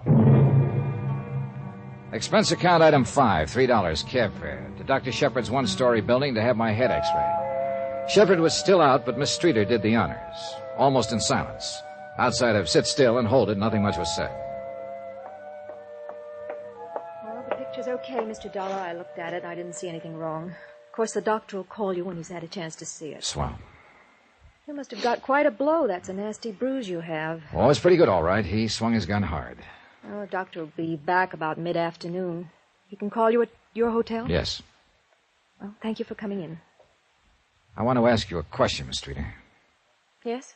[SPEAKER 12] Expense account item 5, $3 cab fare to Dr. Shepard's one-story building to have my head x-ray. Shepard was still out, but Miss Streeter did the honors, almost in silence. Outside of sit still and hold it, nothing much was said.
[SPEAKER 17] Well, the picture's okay.
[SPEAKER 11] okay, Mr. Dollar. I looked at it. I didn't see anything wrong. Of course, the doctor will call you when he's had a chance to see it.
[SPEAKER 12] Swell.
[SPEAKER 11] You must have got quite a blow. That's a nasty bruise you have.
[SPEAKER 12] Oh, it's pretty good, all right. He swung his gun hard.
[SPEAKER 11] Well, the doctor will be back about mid-afternoon. He can call you at your hotel?
[SPEAKER 12] Yes.
[SPEAKER 11] Well, thank you for coming in.
[SPEAKER 12] I want to ask you a question, Miss Streeter.
[SPEAKER 11] Yes?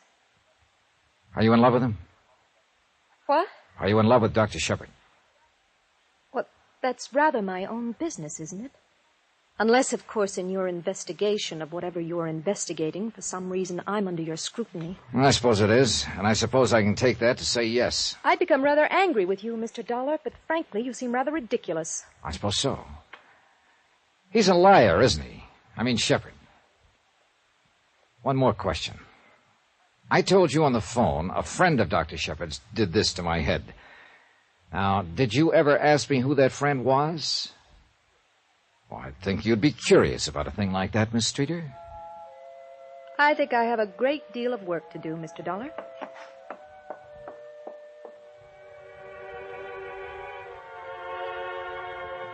[SPEAKER 12] Are you in love with him?
[SPEAKER 11] What?
[SPEAKER 12] Are you in love with Dr. Shepard?
[SPEAKER 11] Well, that's rather my own business, isn't it? Unless, of course, in your investigation of whatever you're investigating, for some reason I'm under your scrutiny.
[SPEAKER 12] Well, I suppose it is, and I suppose I can take that to say yes.
[SPEAKER 11] I'd become rather angry with you, Mr. Dollar, but frankly, you seem rather ridiculous.
[SPEAKER 12] I suppose so. He's a liar, isn't he? I mean, Shepard. One more question. I told you on the phone a friend of Dr. Shepard's did this to my head. Now, did you ever ask me who that friend was? Well, I'd think you'd be curious about a thing like that, Miss Streeter.
[SPEAKER 11] I think I have a great deal of work to do, Mr. Dollar.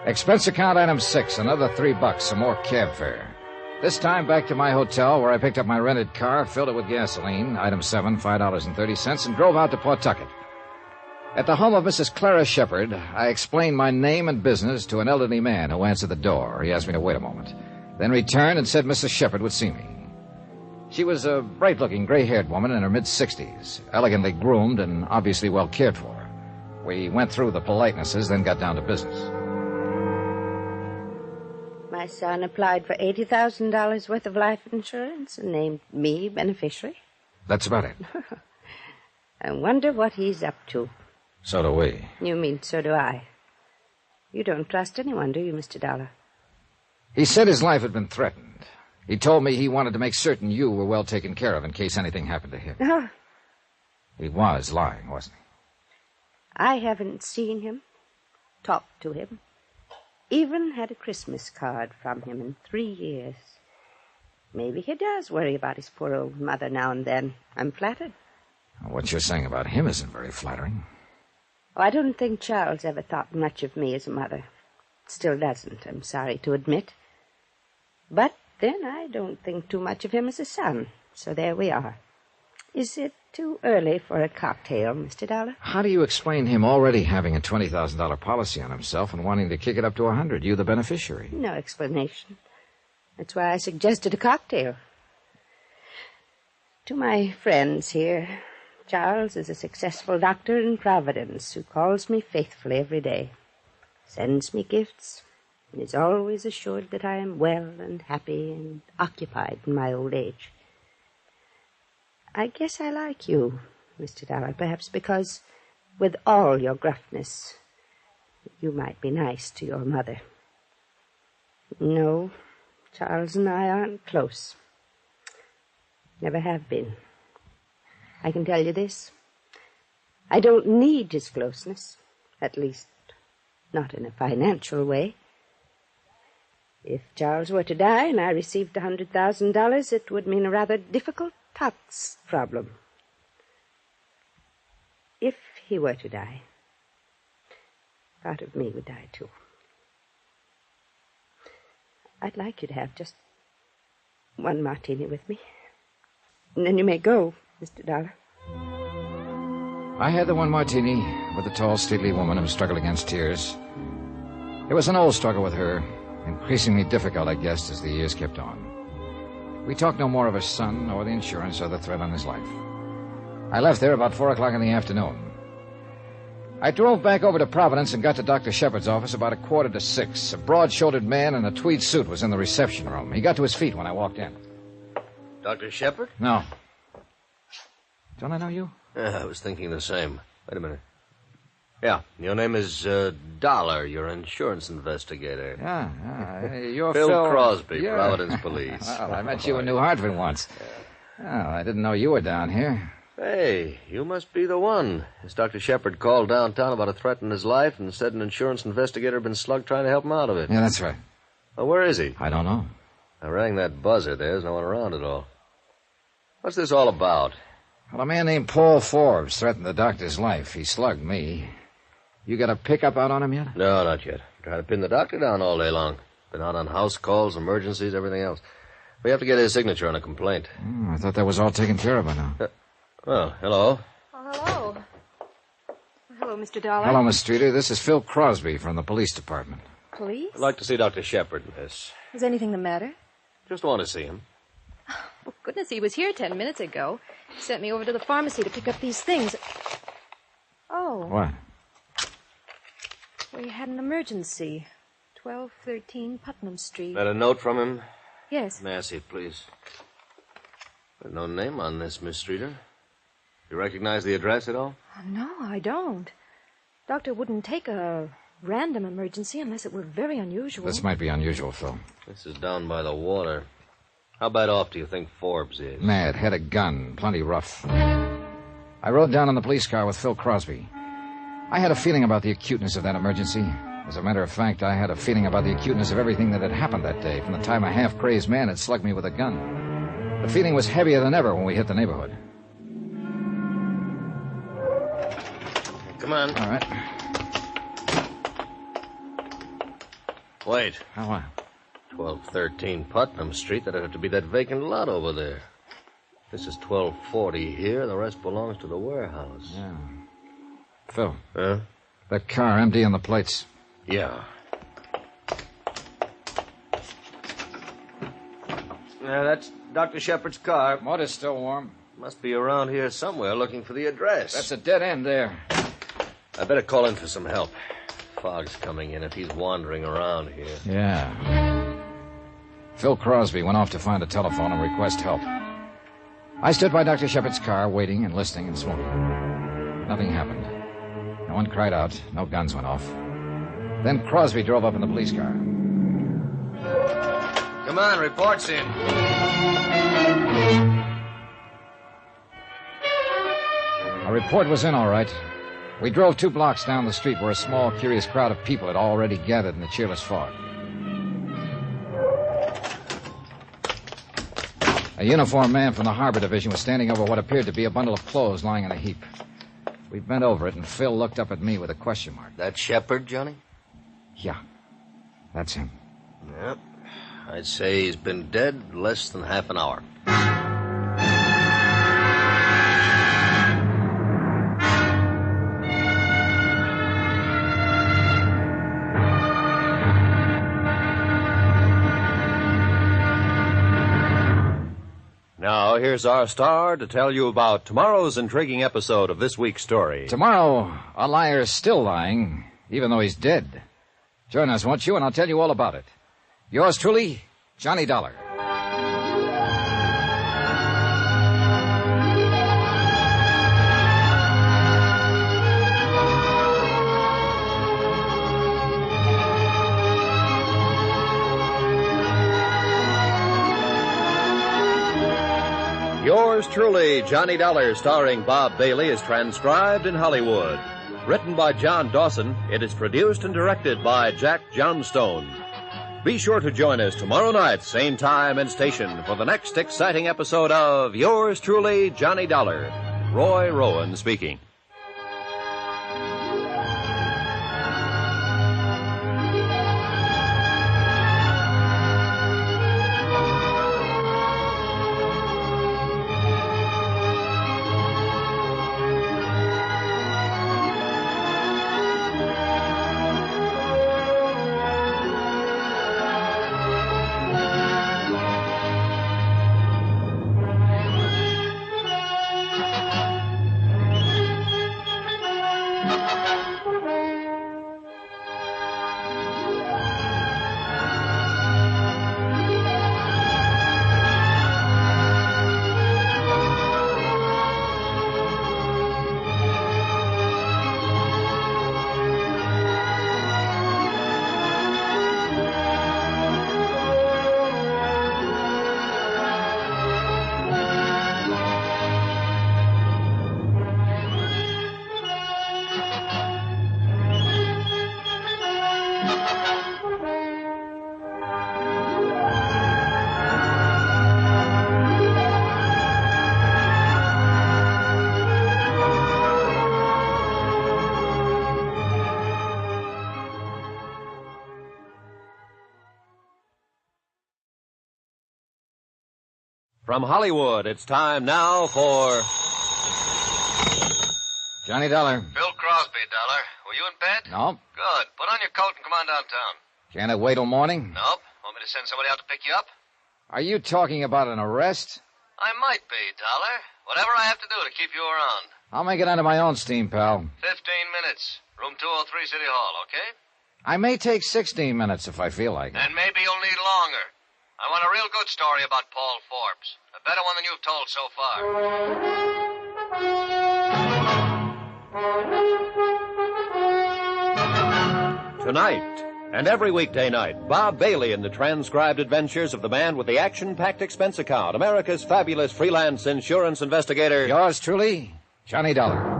[SPEAKER 12] Expense account item 6, another $3, some more cab fare. This time back to my hotel where I picked up my rented car, filled it with gasoline, item 7, $5.30, and drove out to Pawtucket. At the home of Mrs. Clara Shepard, I explained my name and business to an elderly man who answered the door. He asked me to wait a moment, then returned and said Mrs. Shepard would see me. She was a bright-looking, gray-haired woman in her mid-60s, elegantly groomed and obviously well cared for. We went through the politenesses, then got down to business.
[SPEAKER 4] My son applied for $80,000 worth of life insurance and named me beneficiary.
[SPEAKER 12] That's about it.
[SPEAKER 4] I wonder what he's up to.
[SPEAKER 12] So do we.
[SPEAKER 4] You mean so do I. You don't trust anyone, do you, Mr. Dollar?
[SPEAKER 12] He said his life had been threatened. He told me he wanted to make certain you were well taken care of in case anything happened to him.
[SPEAKER 4] Oh.
[SPEAKER 12] He was lying, wasn't he?
[SPEAKER 4] I haven't seen him, talked to him, even had a Christmas card from him in 3 years. Maybe he does worry about his poor old mother now and then. I'm flattered.
[SPEAKER 12] What you're saying about him isn't very flattering.
[SPEAKER 4] Oh, I don't think Charles ever thought much of me as a mother. Still doesn't, I'm sorry to admit. But then I don't think too much of him as a son. So there we are. Is it too early for a cocktail, Mr. Dollar?
[SPEAKER 12] How do you explain him already having a $20,000 policy on himself and wanting to kick it up to $100,000? You the beneficiary.
[SPEAKER 4] No explanation. That's why I suggested a cocktail. To my friends here, Charles is a successful doctor in Providence who calls me faithfully every day, sends me gifts, and is always assured that I am well and happy and occupied in my old age. I guess I like you, Mr. Dollar, perhaps because, with all your gruffness, you might be nice to your mother. No, Charles and I aren't close. Never have been. I can tell you this. I don't need his closeness, at least not in a financial way. If Charles were to die and I received $100,000, it would mean a rather difficult tax problem. If he were to die, part of me would die too. I'd like you to have just one martini with me. And then you may go, Mr. Dollar.
[SPEAKER 12] I had the one martini with the tall, stately woman who struggled against tears. It was an old struggle with her, increasingly difficult, I guessed, as the years kept on. We talked no more of her son, or the insurance, or the threat on his life. I left there about 4 o'clock in the afternoon. I drove back over to Providence and got to Dr. Shepard's office about 5:45. A broad-shouldered man in a tweed suit was in the reception room. He got to his feet when I walked in.
[SPEAKER 15] Dr. Shepard?
[SPEAKER 12] No. Don't I know you?
[SPEAKER 15] I was thinking the same. Wait a minute. Yeah, your name is Dollar. You're an insurance investigator.
[SPEAKER 12] Yeah, you're
[SPEAKER 15] Phil
[SPEAKER 12] Phil
[SPEAKER 15] Crosby,
[SPEAKER 12] yeah.
[SPEAKER 15] Providence Police.
[SPEAKER 12] Well, I met you in New Hartford once. Oh, I didn't know you were down here.
[SPEAKER 15] Hey, you must be the one. As Dr. Shepard called downtown about a threat in his life and said an insurance investigator had been slugged trying to help him out of it.
[SPEAKER 12] Yeah, that's right.
[SPEAKER 15] Well, where is he?
[SPEAKER 12] I don't know.
[SPEAKER 15] I rang that buzzer. There's no one around at all. What's this all about?
[SPEAKER 12] Well, a man named Paul Forbes threatened the doctor's life. He slugged me. You got a pickup out on him yet?
[SPEAKER 15] No, not yet. Try to pin the doctor down all day long. Been out on house calls, emergencies, everything else. We have to get his signature on a complaint.
[SPEAKER 12] I thought that was all taken care of by now.
[SPEAKER 15] Well, hello.
[SPEAKER 11] Oh, hello. Hello, Mr. Dollar.
[SPEAKER 12] Hello, Miss Streeter. This is Phil Crosby from the police department.
[SPEAKER 11] Police?
[SPEAKER 15] I'd like to see Dr. Shepard, miss.
[SPEAKER 11] Is anything the matter?
[SPEAKER 15] Just want to see him.
[SPEAKER 11] Oh, goodness, he was here 10 minutes ago. He sent me over to the pharmacy to pick up these things. Oh.
[SPEAKER 12] What?
[SPEAKER 11] We had an emergency. 1213 Putnam Street.
[SPEAKER 15] Got a note from him?
[SPEAKER 11] Yes.
[SPEAKER 15] May I see it, please? There's no name on this, Miss Streeter. You recognize the address at all?
[SPEAKER 11] No, I don't. Doctor wouldn't take a random emergency unless it were very unusual.
[SPEAKER 12] This might be unusual, Phil.
[SPEAKER 15] This is down by the water. How bad off do you think Forbes is?
[SPEAKER 12] Mad, had a gun, plenty rough. I rode down in the police car with Phil Crosby. I had a feeling about the acuteness of that emergency. As a matter of fact, I had a feeling about the acuteness of everything that had happened that day, from the time a half-crazed man had slugged me with a gun. The feeling was heavier than ever when we hit the neighborhood.
[SPEAKER 15] Come on.
[SPEAKER 12] All right.
[SPEAKER 15] Wait.
[SPEAKER 12] How what?
[SPEAKER 15] 1213 Putnam Street. That'd have to be that vacant lot over there. This is 1240 here. The rest belongs to the warehouse.
[SPEAKER 12] Yeah. Phil.
[SPEAKER 15] Huh?
[SPEAKER 12] That car empty on the plates.
[SPEAKER 15] Yeah. Yeah, that's Dr. Shepard's car.
[SPEAKER 12] Motor's still warm.
[SPEAKER 15] Must be around here somewhere looking for the address.
[SPEAKER 12] That's a dead end there.
[SPEAKER 15] I better call in for some help. Fog's coming in if he's wandering around here.
[SPEAKER 12] Yeah. Phil Crosby went off to find a telephone and request help. I stood by Dr. Shepard's car, waiting and listening and smoking. Nothing happened. No one cried out. No guns went off. Then Crosby drove up in the police car.
[SPEAKER 15] Come on, reports in.
[SPEAKER 12] A report was in, all right. We drove 2 blocks down the street where a small, curious crowd of people had already gathered in the cheerless fog. A uniformed man from the Harbor Division was standing over what appeared to be a bundle of clothes lying in a heap. We bent over it, and Phil looked up at me with a question mark.
[SPEAKER 15] That Shepard, Johnny?
[SPEAKER 12] Yeah, that's him.
[SPEAKER 15] Yep. I'd say he's been dead less than half an hour. Now, here's our star to tell you about tomorrow's intriguing episode of this week's story.
[SPEAKER 12] Tomorrow, a liar's still lying, even though he's dead. Join us, won't you, and I'll tell you all about it. Yours truly, Johnny Dollar.
[SPEAKER 9] Yours truly, Johnny Dollar, starring Bob Bailey, is transcribed in Hollywood. Written by John Dawson, it is produced and directed by Jack Johnstone. Be sure to join us tomorrow night, same time and station, for the next exciting episode of Yours truly, Johnny Dollar. Roy Rowan speaking. From Hollywood, it's time now for...
[SPEAKER 12] Johnny Dollar.
[SPEAKER 15] Bill Crosby, Dollar. Were you in bed?
[SPEAKER 12] No.
[SPEAKER 15] Good. Put on your coat and come on downtown.
[SPEAKER 12] Can't it wait till morning?
[SPEAKER 15] Nope. Want me to send somebody out to pick you up?
[SPEAKER 12] Are you talking about an arrest?
[SPEAKER 15] I might be, Dollar. Whatever I have to do to keep you around.
[SPEAKER 12] I'll make it under my own steam, pal.
[SPEAKER 15] 15 minutes. Room 203, City Hall, okay?
[SPEAKER 12] I may take 16 minutes if I feel like it.
[SPEAKER 15] And maybe you'll need longer. I want a real good story about Paul Forbes. A better one than you've told so
[SPEAKER 9] far. Tonight, and every weekday night, Bob Bailey in the transcribed adventures of the man with the action-packed expense account, America's fabulous freelance insurance investigator.
[SPEAKER 12] Yours truly, Johnny Dollar.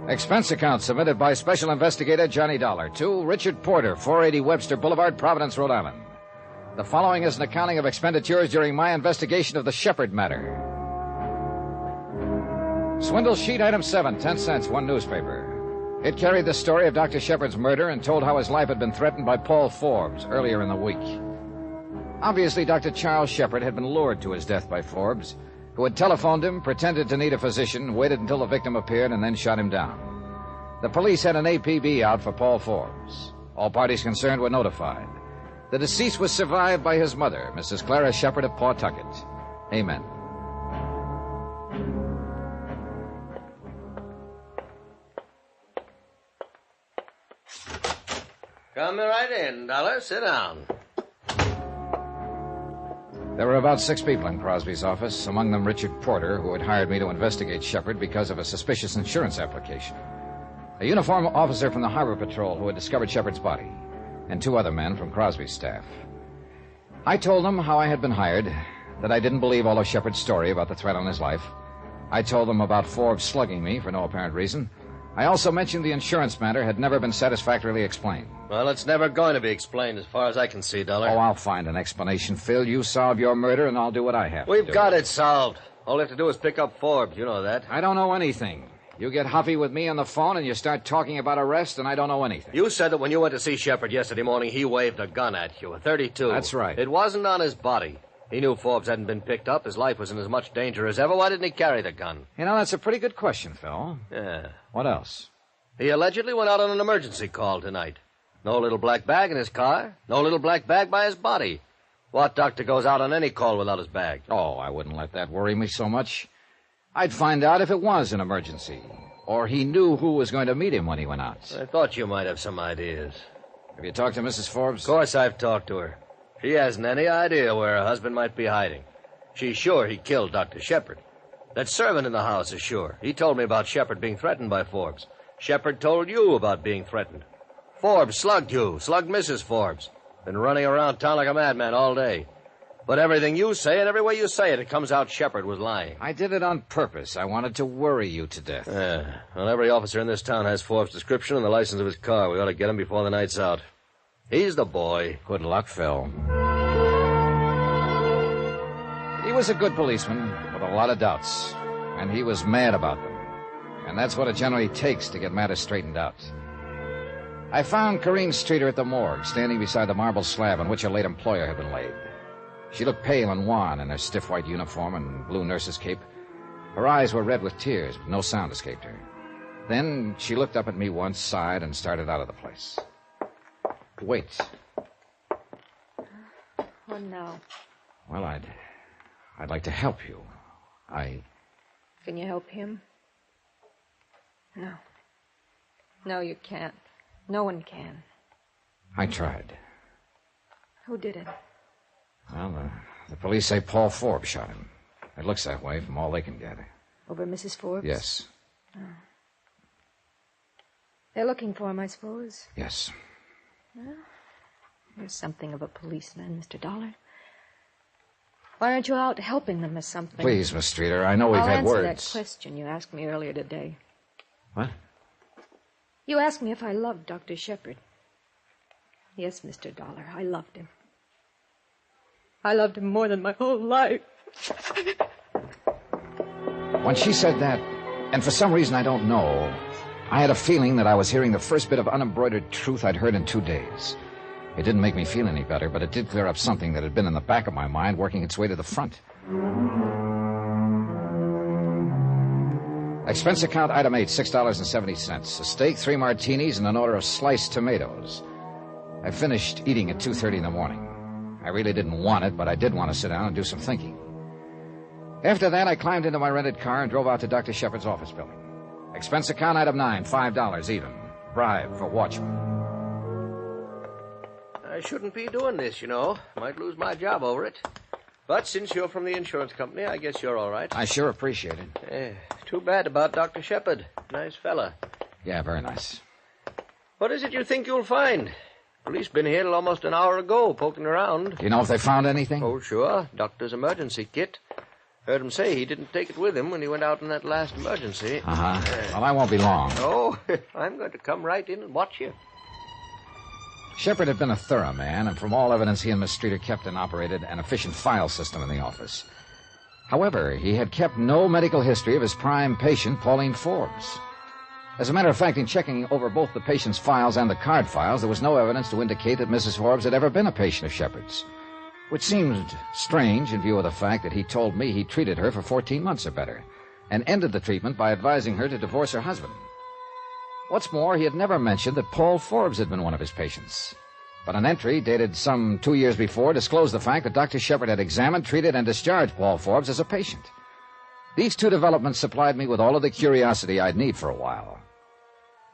[SPEAKER 12] Expense account submitted by Special Investigator Johnny Dollar to Richard Porter, 480 Webster Boulevard, Providence, Rhode Island. The following is an accounting of expenditures during my investigation of the Shepard matter. Swindle sheet item 7, 10 cents, one newspaper. It carried the story of Dr. Shepard's murder and told how his life had been threatened by Paul Forbes earlier in the week. Obviously, Dr. Charles Shepard had been lured to his death by Forbes, who had telephoned him, pretended to need a physician, waited until the victim appeared, and then shot him down. The police had an APB out for Paul Forbes. All parties concerned were notified. The deceased was survived by his mother, Mrs. Clara Shepard of Pawtucket. Amen.
[SPEAKER 15] Come right in, Dollar. Sit down.
[SPEAKER 12] There were about 6 people in Crosby's office, among them Richard Porter, who had hired me to investigate Shepard because of a suspicious insurance application, a uniformed officer from the Harbor Patrol who had discovered Shepard's body, and 2 other men from Crosby's staff. I told them how I had been hired, that I didn't believe all of Shepard's story about the threat on his life. I told them about Forbes slugging me for no apparent reason. I also mentioned the insurance matter had never been satisfactorily explained.
[SPEAKER 15] Well, it's never going to be explained as far as I can see, Dollar.
[SPEAKER 12] Oh, I'll find an explanation, Phil. You solve your murder, and I'll do what I have to do.
[SPEAKER 15] We've got it solved. All we have to do is pick up Forbes. You know that.
[SPEAKER 12] I don't know anything. You get huffy with me on the phone, and you start talking about arrest, and I don't know anything.
[SPEAKER 15] You said that when you went to see Shepard yesterday morning, he waved a gun at you, a .32.
[SPEAKER 12] That's right.
[SPEAKER 15] It wasn't on his body. He knew Forbes hadn't been picked up. His life was in as much danger as ever. Why didn't he carry the gun?
[SPEAKER 12] You know, that's a pretty good question, Phil.
[SPEAKER 15] Yeah.
[SPEAKER 12] What else?
[SPEAKER 15] He allegedly went out on an emergency call tonight. No little black bag in his car. No little black bag by his body. What doctor goes out on any call without his bag?
[SPEAKER 12] Oh, I wouldn't let that worry me so much. I'd find out if it was an emergency, or he knew who was going to meet him when he went out.
[SPEAKER 15] I thought you might have some ideas.
[SPEAKER 12] Have you talked to Mrs. Forbes?
[SPEAKER 15] Of course I've talked to her. She hasn't any idea where her husband might be hiding. She's sure he killed Dr. Shepard. That servant in the house is sure. He told me about Shepard being threatened by Forbes. Shepard told you about being threatened. Forbes slugged you, slugged Mrs. Forbes. Been running around town like a madman all day. But everything you say and every way you say it, it comes out Shepard was lying.
[SPEAKER 12] I did it on purpose. I wanted to worry you to death.
[SPEAKER 15] Yeah. Well, every officer in this town has Forbes' description and the license of his car. We ought to get him before the night's out. He's the boy.
[SPEAKER 12] Good luck, Phil. He was a good policeman with a lot of doubts, and he was mad about them. And that's what it generally takes to get matters straightened out. I found Corinne Streeter at the morgue, standing beside the marble slab on which her late employer had been laid. She looked pale and wan in her stiff white uniform and blue nurse's cape. Her eyes were red with tears, but no sound escaped her. Then she looked up at me once, sighed, and started out of the place. Wait.
[SPEAKER 11] What now?
[SPEAKER 12] Well, I'd like to help you.
[SPEAKER 11] Can you help him? No. No, you can't. No one can.
[SPEAKER 12] I tried.
[SPEAKER 11] Who did it?
[SPEAKER 12] Well, the police say Paul Forbes shot him. It looks that way from all they can gather.
[SPEAKER 11] Over Mrs. Forbes?
[SPEAKER 12] Yes.
[SPEAKER 11] Oh. They're looking for him, I suppose.
[SPEAKER 12] Yes.
[SPEAKER 11] Well, you're something of a policeman, Mr. Dollar. Why aren't you out helping them or something?
[SPEAKER 12] Please, Miss Streeter, I know we've had words.
[SPEAKER 11] I'll answer that question you asked me earlier today.
[SPEAKER 12] What?
[SPEAKER 11] You asked me if I loved Dr. Shepard. Yes, Mr. Dollar, I loved him. I loved him more than my whole life.
[SPEAKER 12] When she said that, and for some reason I don't know, I had a feeling that I was hearing the first bit of unembroidered truth I'd heard in 2 days. It didn't make me feel any better, but it did clear up something that had been in the back of my mind working its way to the front. Expense account item 8, $6.70. A steak, 3 martinis, and an order of sliced tomatoes. I finished eating at 2:30 in the morning. I really didn't want it, but I did want to sit down and do some thinking. After that, I climbed into my rented car and drove out to Dr. Shepard's office building. Expense account item 9, $5 even. Bribe for watchman.
[SPEAKER 15] I shouldn't be doing this, you know. Might lose my job over it. But since you're from the insurance company, I guess you're all right.
[SPEAKER 12] I sure appreciate it.
[SPEAKER 15] Too bad about Dr. Shepard. Nice fella.
[SPEAKER 12] Yeah, very nice.
[SPEAKER 15] What is it you think you'll find? Police been here till almost an hour ago, poking around.
[SPEAKER 12] Do you know if they found anything?
[SPEAKER 15] Oh, sure. Doctor's emergency kit. Heard him say he didn't take it with him when he went out in that last emergency.
[SPEAKER 12] Uh-huh. Well, I won't be long.
[SPEAKER 15] Oh, I'm going to come right in and watch you.
[SPEAKER 12] Shepard had been a thorough man, and from all evidence, he and Miss Streeter kept and operated an efficient file system in the office. However, he had kept no medical history of his prime patient, Pauline Forbes. As a matter of fact, in checking over both the patient's files and the card files, there was no evidence to indicate that Mrs. Forbes had ever been a patient of Shepard's, which seemed strange in view of the fact that he told me he treated her for 14 months or better and ended the treatment by advising her to divorce her husband. What's more, he had never mentioned that Paul Forbes had been one of his patients. But an entry dated some 2 years before disclosed the fact that Dr. Shepard had examined, treated, and discharged Paul Forbes as a patient. These 2 developments supplied me with all of the curiosity I'd need for a while.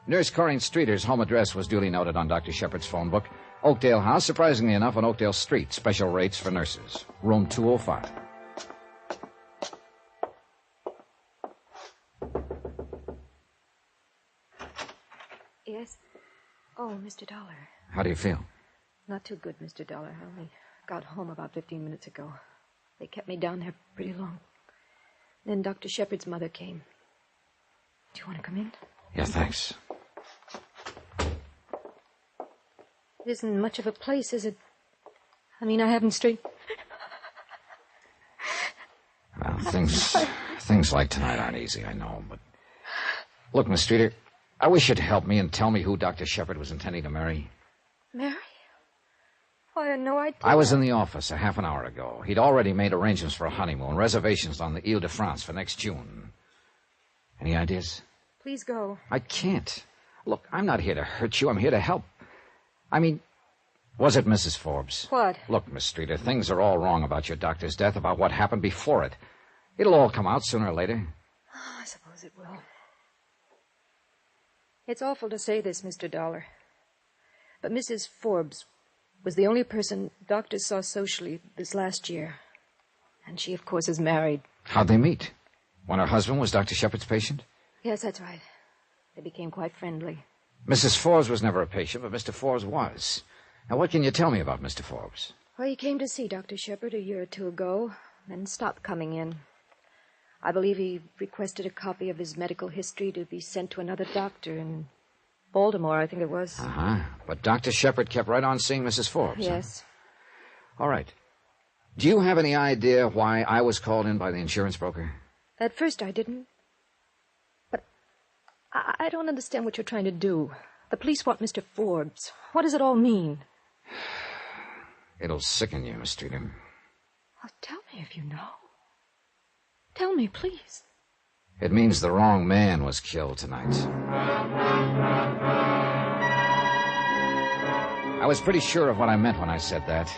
[SPEAKER 12] Nurse Corinne Streeter's home address was duly noted on Dr. Shepard's phone book. Oakdale House, surprisingly enough, on Oakdale Street. Special rates for nurses. Room 205.
[SPEAKER 11] Yes? Oh, Mr. Dollar.
[SPEAKER 12] How do you feel?
[SPEAKER 11] Not too good, Mr. Dollar. I only got home about 15 minutes ago. They kept me down there pretty long. Then Dr. Shepard's mother came. Do you want to come in?
[SPEAKER 12] Yeah, thanks.
[SPEAKER 11] It isn't much of a place, is it? I mean, I haven't straight...
[SPEAKER 12] Well, things like tonight aren't easy, I know, but... Look, Miss Streeter, I wish you'd help me and tell me who Dr. Shepard was intending to marry.
[SPEAKER 11] Mary? Why, I had no idea.
[SPEAKER 12] I was in the office a half an hour ago. He'd already made arrangements for a honeymoon, reservations on the Ile de France for next June. Any ideas?
[SPEAKER 11] Please go.
[SPEAKER 12] I can't. Look, I'm not here to hurt you. I'm here to help. I mean, was it Mrs. Forbes?
[SPEAKER 11] What?
[SPEAKER 12] Look, Miss Streeter, things are all wrong about your doctor's death, about what happened before it. It'll all come out sooner or later.
[SPEAKER 11] Oh, I suppose it will. It's awful to say this, Mr. Dollar, but Mrs. Forbes was the only person doctors saw socially this last year. And she, of course, is married.
[SPEAKER 12] How'd they meet? When her husband was Dr. Shepard's patient?
[SPEAKER 11] Yes, that's right. They became quite friendly.
[SPEAKER 12] Mrs. Forbes was never a patient, but Mr. Forbes was. Now, what can you tell me about Mr. Forbes?
[SPEAKER 11] Well, he came to see Dr. Shepard a year or 2 ago, then stopped coming in. I believe he requested a copy of his medical history to be sent to another doctor in Baltimore, I think it was.
[SPEAKER 12] Uh-huh. But Dr. Shepard kept right on seeing Mrs. Forbes.
[SPEAKER 11] Yes.
[SPEAKER 12] Huh? All right. Do you have any idea why I was called in by the insurance broker?
[SPEAKER 11] At first I didn't. But I don't understand what you're trying to do. The police want Mr. Forbes. What does it all mean?
[SPEAKER 12] It'll sicken you, Miss Streeter.
[SPEAKER 11] Oh, tell me if you know. Tell me, please.
[SPEAKER 12] It means the wrong man was killed tonight. I was pretty sure of what I meant when I said that.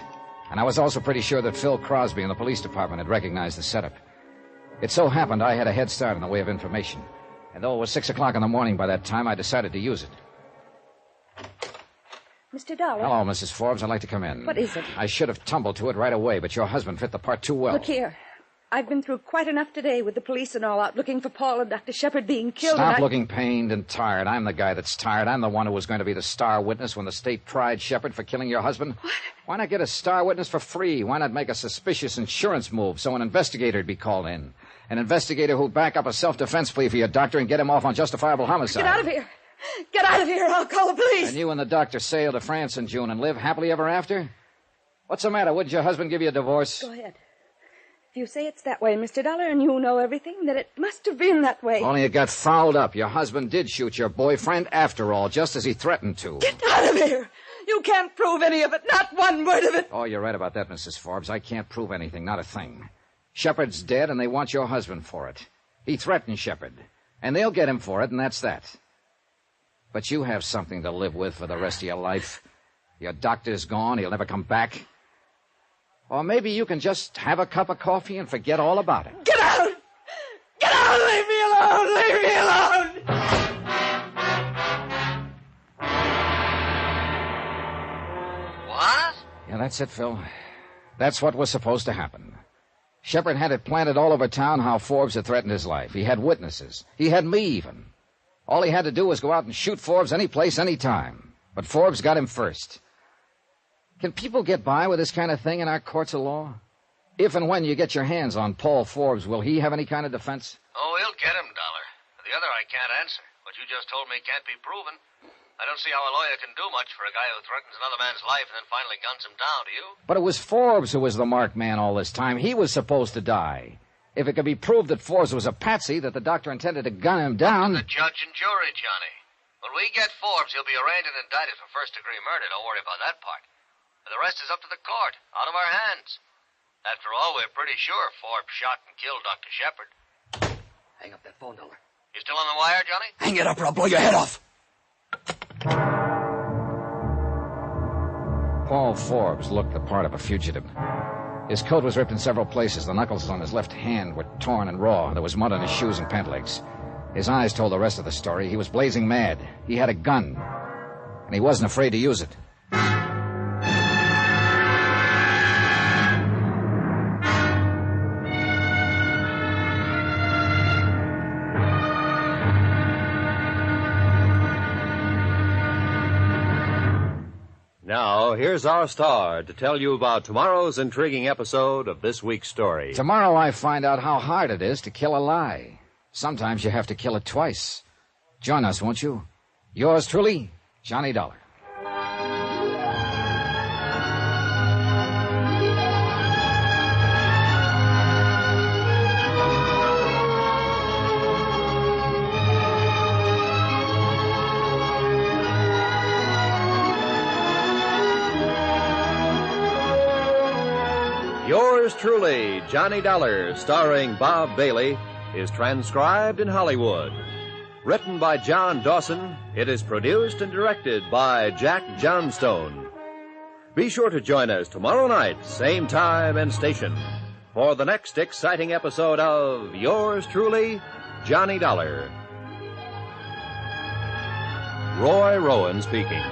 [SPEAKER 12] And I was also pretty sure that Phil Crosby and the police department had recognized the setup. It so happened I had a head start in the way of information. And though it was 6 o'clock in the morning by that time, I decided to use it.
[SPEAKER 17] Mr. Dollar.
[SPEAKER 12] Hello, Mrs. Forbes. I'd like to come in.
[SPEAKER 17] What is it?
[SPEAKER 12] I should have tumbled to it right away, but your husband fit the part too well.
[SPEAKER 17] Look here. I've been through quite enough today with the police and all out looking for Paul and Dr. Shepard being killed.
[SPEAKER 12] Stop looking pained and tired. I'm the guy that's tired. I'm the one who was going to be the star witness when the state tried Shepard for killing your husband.
[SPEAKER 17] What?
[SPEAKER 12] Why not get a star witness for free? Why not make a suspicious insurance move so an investigator'd be called in? An investigator who'd back up a self-defense plea for your doctor and get him off on justifiable homicide.
[SPEAKER 17] Get out of here. Get out of here. I'll call the police.
[SPEAKER 12] And you and the doctor sail to France in June and live happily ever after? What's the matter? Would your husband give you a divorce?
[SPEAKER 17] Go ahead. If you say it's that way, Mr. Dollar, and you know everything, then it must have been that way.
[SPEAKER 12] Only it got fouled up. Your husband did shoot your boyfriend after all, just as he threatened to.
[SPEAKER 17] Get out of here! You can't prove any of it, not one word of it.
[SPEAKER 12] Oh, you're right about that, Mrs. Forbes. I can't prove anything, not a thing. Shepard's dead, and they want your husband for it. He threatened Shepard, and they'll get him for it, and that's that. But you have something to live with for the rest of your life. Your doctor's gone. He'll never come back. Or maybe you can just have a cup of coffee and forget all about it.
[SPEAKER 17] Get out! Get out! Leave me alone! Leave me alone!
[SPEAKER 15] What?
[SPEAKER 12] Yeah, that's it, Phil. That's what was supposed to happen. Shepard had it planted all over town how Forbes had threatened his life. He had witnesses. He had me, even. All he had to do was go out and shoot Forbes any place, any time. But Forbes got him first. Can people get by with this kind of thing in our courts of law? If and when you get your hands on Paul Forbes, will he have any kind of defense?
[SPEAKER 15] Oh, he'll get him, Dollar. The other I can't answer. What you just told me can't be proven. I don't see how a lawyer can do much for a guy who threatens another man's life and then finally guns him down, do you?
[SPEAKER 12] But it was Forbes who was the marked man all this time. He was supposed to die. If it could be proved that Forbes was a patsy, that the doctor intended to gun him down...
[SPEAKER 15] The judge and jury, Johnny. When we get Forbes, he'll be arraigned and indicted for first-degree murder. Don't worry about that part. The rest is up to the court, out of our hands. After all, we're pretty sure Forbes shot and killed Dr. Shepard.
[SPEAKER 5] Hang up that phone, Dollar.
[SPEAKER 15] You still on the wire, Johnny?
[SPEAKER 5] Hang it up or I'll blow your head off.
[SPEAKER 12] Paul Forbes looked the part of a fugitive. His coat was ripped in several places. The knuckles on his left hand were torn and raw. There was mud on his shoes and pant legs. His eyes told the rest of the story. He was blazing mad. He had a gun, and he wasn't afraid to use it.
[SPEAKER 9] Now, here's our star to tell you about tomorrow's intriguing episode of this week's story.
[SPEAKER 12] Tomorrow I find out how hard it is to kill a lie. Sometimes you have to kill it twice. Join us, won't you? Yours truly, Johnny Dollar.
[SPEAKER 9] Yours truly, Johnny Dollar, starring Bob Bailey, is transcribed in Hollywood. Written by John Dawson, it is produced and directed by Jack Johnstone. Be sure to join us tomorrow night, same time and station, for the next exciting episode of Yours truly, Johnny Dollar. Roy Rowan speaking.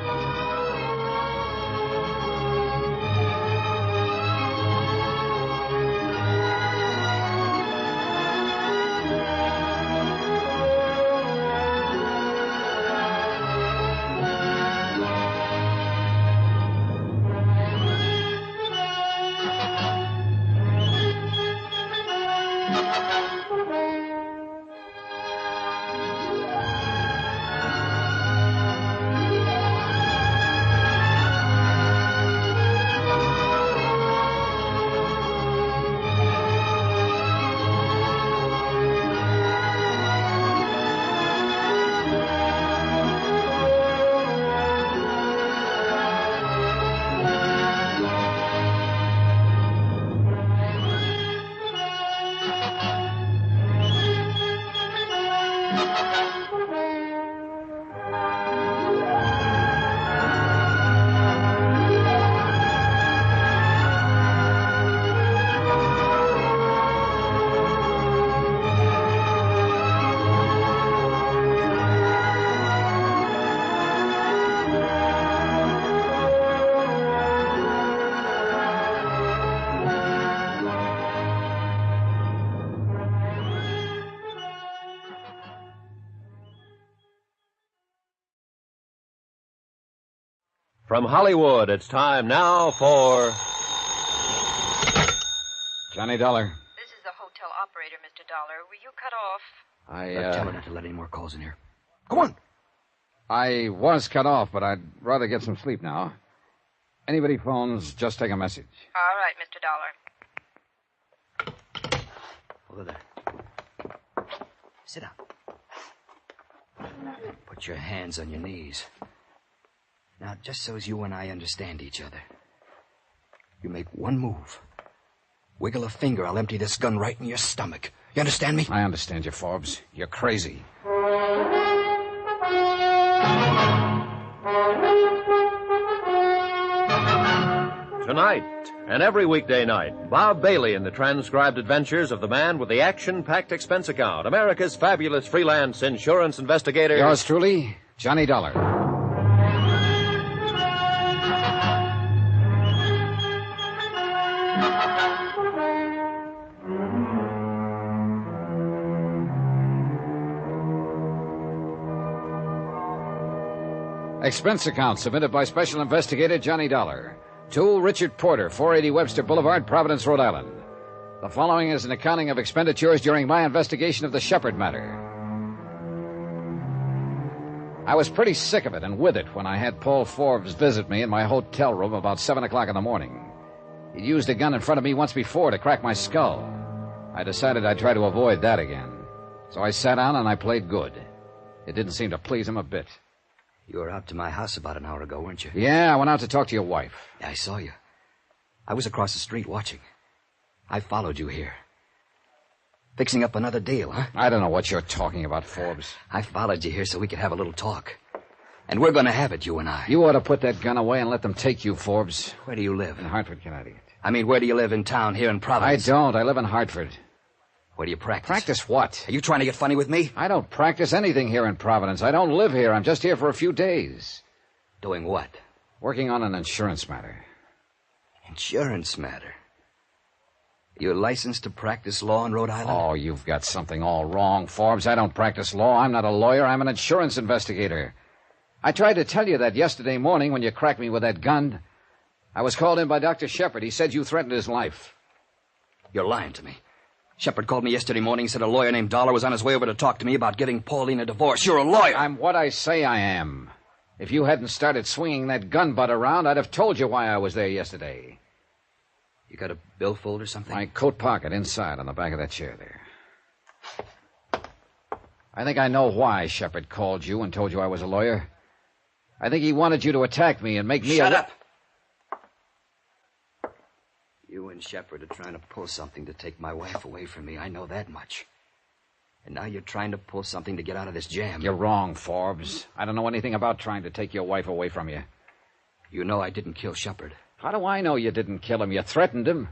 [SPEAKER 9] From Hollywood, it's time now for...
[SPEAKER 12] Johnny Dollar.
[SPEAKER 1] This is the hotel operator, Mr. Dollar. Were you cut off?
[SPEAKER 5] Tell her not to let any more calls in here.
[SPEAKER 12] Come on. I was cut off, but I'd rather get some sleep now. Anybody phones, just take a message.
[SPEAKER 1] All right, Mr. Dollar.
[SPEAKER 5] Over there. Sit down. Put your hands on your knees. Now, just so as you and I understand each other, you make one move. Wiggle a finger, I'll empty this gun right in your stomach. You understand me?
[SPEAKER 12] I understand you, Forbes. You're crazy.
[SPEAKER 9] Tonight, and every weekday night, Bob Bailey in the transcribed adventures of the man with the action-packed expense account, America's fabulous freelance insurance investigator.
[SPEAKER 12] Yours truly, Johnny Dollar. Expense account submitted by Special Investigator Johnny Dollar. To Richard Porter, 480 Webster Boulevard, Providence, Rhode Island. The following is an accounting of expenditures during my investigation of the Shepard matter. I was pretty sick of it and with it when I had Paul Forbes visit me in my hotel room about 7 o'clock in the morning. He'd used a gun in front of me once before to crack my skull. I decided I'd try to avoid that again. So I sat down and I played good. It didn't seem to please him a bit.
[SPEAKER 5] You were out to my house about an hour ago, weren't you?
[SPEAKER 12] Yeah, I went out to talk to your wife.
[SPEAKER 5] Yeah, I saw you. I was across the street watching. I followed you here. Fixing up another deal, huh?
[SPEAKER 12] I don't know what you're talking about, Forbes.
[SPEAKER 5] I followed you here so we could have a little talk. And we're going to have it, you and I.
[SPEAKER 12] You ought to put that gun away and let them take you, Forbes.
[SPEAKER 5] Where do you live?
[SPEAKER 12] In Hartford, Connecticut.
[SPEAKER 5] I mean, where do you live in town, here in Providence?
[SPEAKER 12] I don't. I live in Hartford.
[SPEAKER 5] Where do you practice?
[SPEAKER 12] Practice what?
[SPEAKER 5] Are you trying to get funny with me?
[SPEAKER 12] I don't practice anything here in Providence. I don't live here. I'm just here for a few days.
[SPEAKER 5] Doing what?
[SPEAKER 12] Working on an insurance matter.
[SPEAKER 5] Insurance matter? You're licensed to practice law in Rhode Island?
[SPEAKER 12] Oh, you've got something all wrong, Forbes. I don't practice law. I'm not a lawyer. I'm an insurance investigator. I tried to tell you that yesterday morning when you cracked me with that gun. I was called in by Dr. Shepard. He said you threatened his life.
[SPEAKER 5] You're lying to me. Shepard called me yesterday morning and said a lawyer named Dollar was on his way over to talk to me about giving Pauline a divorce. You're a lawyer.
[SPEAKER 12] I'm what I say I am. If you hadn't started swinging that gun butt around, I'd have told you why I was there yesterday.
[SPEAKER 5] You got a billfold or something?
[SPEAKER 12] My coat pocket inside on the back of that chair there. I think I know why Shepard called you and told you I was a lawyer. I think he wanted you to attack me and make me
[SPEAKER 5] Shut up! You and Shepard are trying to pull something to take my wife away from me. I know that much. And now you're trying to pull something to get out of this jam.
[SPEAKER 12] You're wrong, Forbes. I don't know anything about trying to take your wife away from you.
[SPEAKER 5] You know I didn't kill Shepard.
[SPEAKER 12] How do I know you didn't kill him? You threatened him.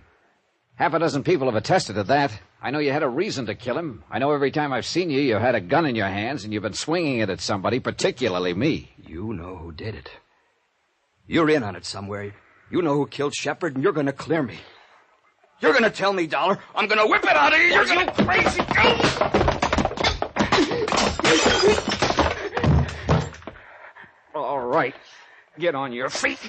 [SPEAKER 12] Half a dozen people have attested to that. I know you had a reason to kill him. I know every time I've seen you, you had a gun in your hands and you've been swinging it at somebody, particularly me.
[SPEAKER 5] You know who did it. You're in on it somewhere. You know who killed Shepard, and you're going to clear me. You're going to tell me, Dollar. I'm going to whip it out of you. You're going to crazy go.
[SPEAKER 12] All right. Get on your feet.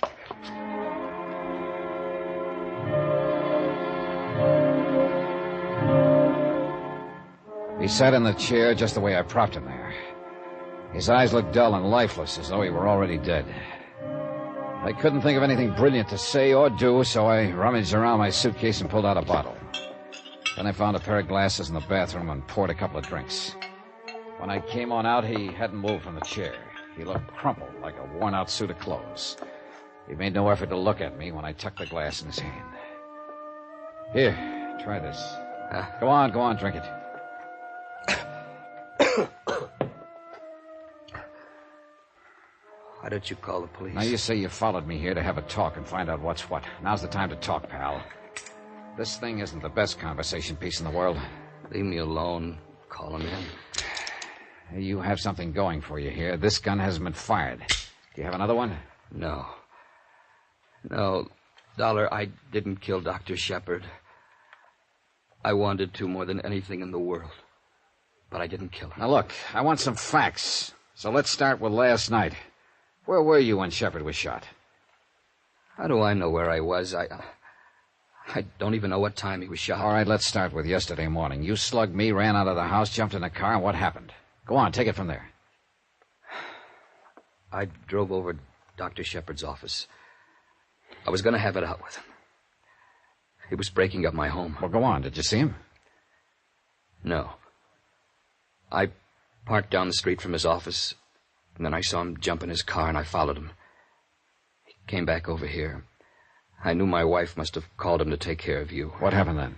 [SPEAKER 12] He sat in the chair just the way I propped him there. His eyes looked dull and lifeless, as though he were already dead. I couldn't think of anything brilliant to say or do, so I rummaged around my suitcase and pulled out a bottle. Then I found a pair of glasses in the bathroom and poured a couple of drinks. When I came on out, he hadn't moved from the chair. He looked crumpled, like a worn-out suit of clothes. He made no effort to look at me when I tucked the glass in his hand. Here, try this. Go on, drink it.
[SPEAKER 5] Why don't you call the police?
[SPEAKER 12] Now, you say you followed me here to have a talk and find out what's what. Now's the time to talk, pal. This thing isn't the best conversation piece in the world.
[SPEAKER 5] Leave me alone. Call him in.
[SPEAKER 12] You have something going for you here. This gun hasn't been fired. Do you have another one?
[SPEAKER 5] No. No, Dollar, I didn't kill Dr. Shepard. I wanted to more than anything in the world. But I didn't kill him.
[SPEAKER 12] Now, look, I want some facts. So let's start with last night. Where were you when Shepard was shot?
[SPEAKER 5] How do I know where I was? I don't even know what time he was shot.
[SPEAKER 12] All right, let's start with yesterday morning. You slugged me, ran out of the house, jumped in a car, and what happened? Go on, take it from there.
[SPEAKER 5] I drove over to Dr. Shepard's office. I was going to have it out with him. He was breaking up my home.
[SPEAKER 12] Well, go on. Did you see him?
[SPEAKER 5] No. I parked down the street from his office, and then I saw him jump in his car, and I followed him. He came back over here. I knew my wife must have called him to take care of you.
[SPEAKER 16] What happened then?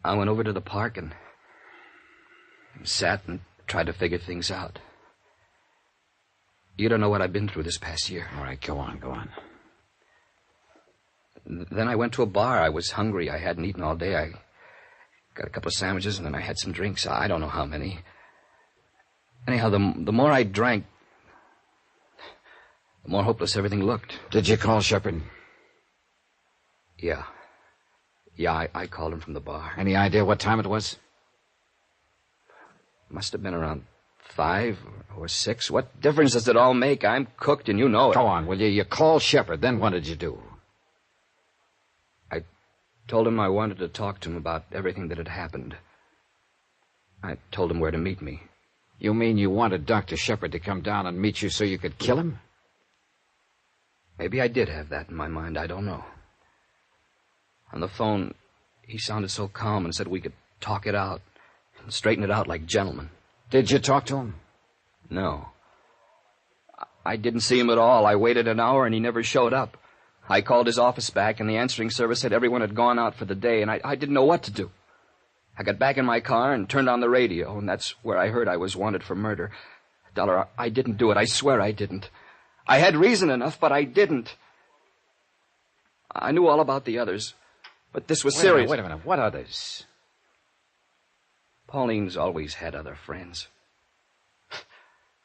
[SPEAKER 5] I went over to the park and sat and tried to figure things out. You don't know what I've been through this past year.
[SPEAKER 16] All right, go on.
[SPEAKER 5] Then I went to a bar. I was hungry. I hadn't eaten all day. I got a couple of sandwiches, and then I had some drinks. I don't know how many. Anyhow, the more I drank, the more hopeless everything looked.
[SPEAKER 16] Did you call Shepard?
[SPEAKER 5] Yeah. Yeah, I called him from the bar.
[SPEAKER 16] Any idea what time it was?
[SPEAKER 5] Must have been around 5 or 6. What difference does it all make? I'm cooked, and you know it.
[SPEAKER 16] Go on, will you? You called Shepard. Then what did you do?
[SPEAKER 5] I told him I wanted to talk to him about everything that had happened. I told him where to meet me.
[SPEAKER 16] You mean you wanted Dr. Shepard to come down and meet you so you could kill him?
[SPEAKER 5] Maybe I did have that in my mind. I don't know. On the phone, he sounded so calm and said we could talk it out and straighten it out like gentlemen.
[SPEAKER 16] Did you talk to him?
[SPEAKER 5] No. I didn't see him at all. I waited an hour and he never showed up. I called his office back and the answering service said everyone had gone out for the day and I didn't know what to do. I got back in my car and turned on the radio, and that's where I heard I was wanted for murder. Dollar, I didn't do it. I swear I didn't. I had reason enough, but I didn't. I knew all about the others, but this was serious.
[SPEAKER 16] Wait a minute. What others?
[SPEAKER 5] Pauline's always had other friends.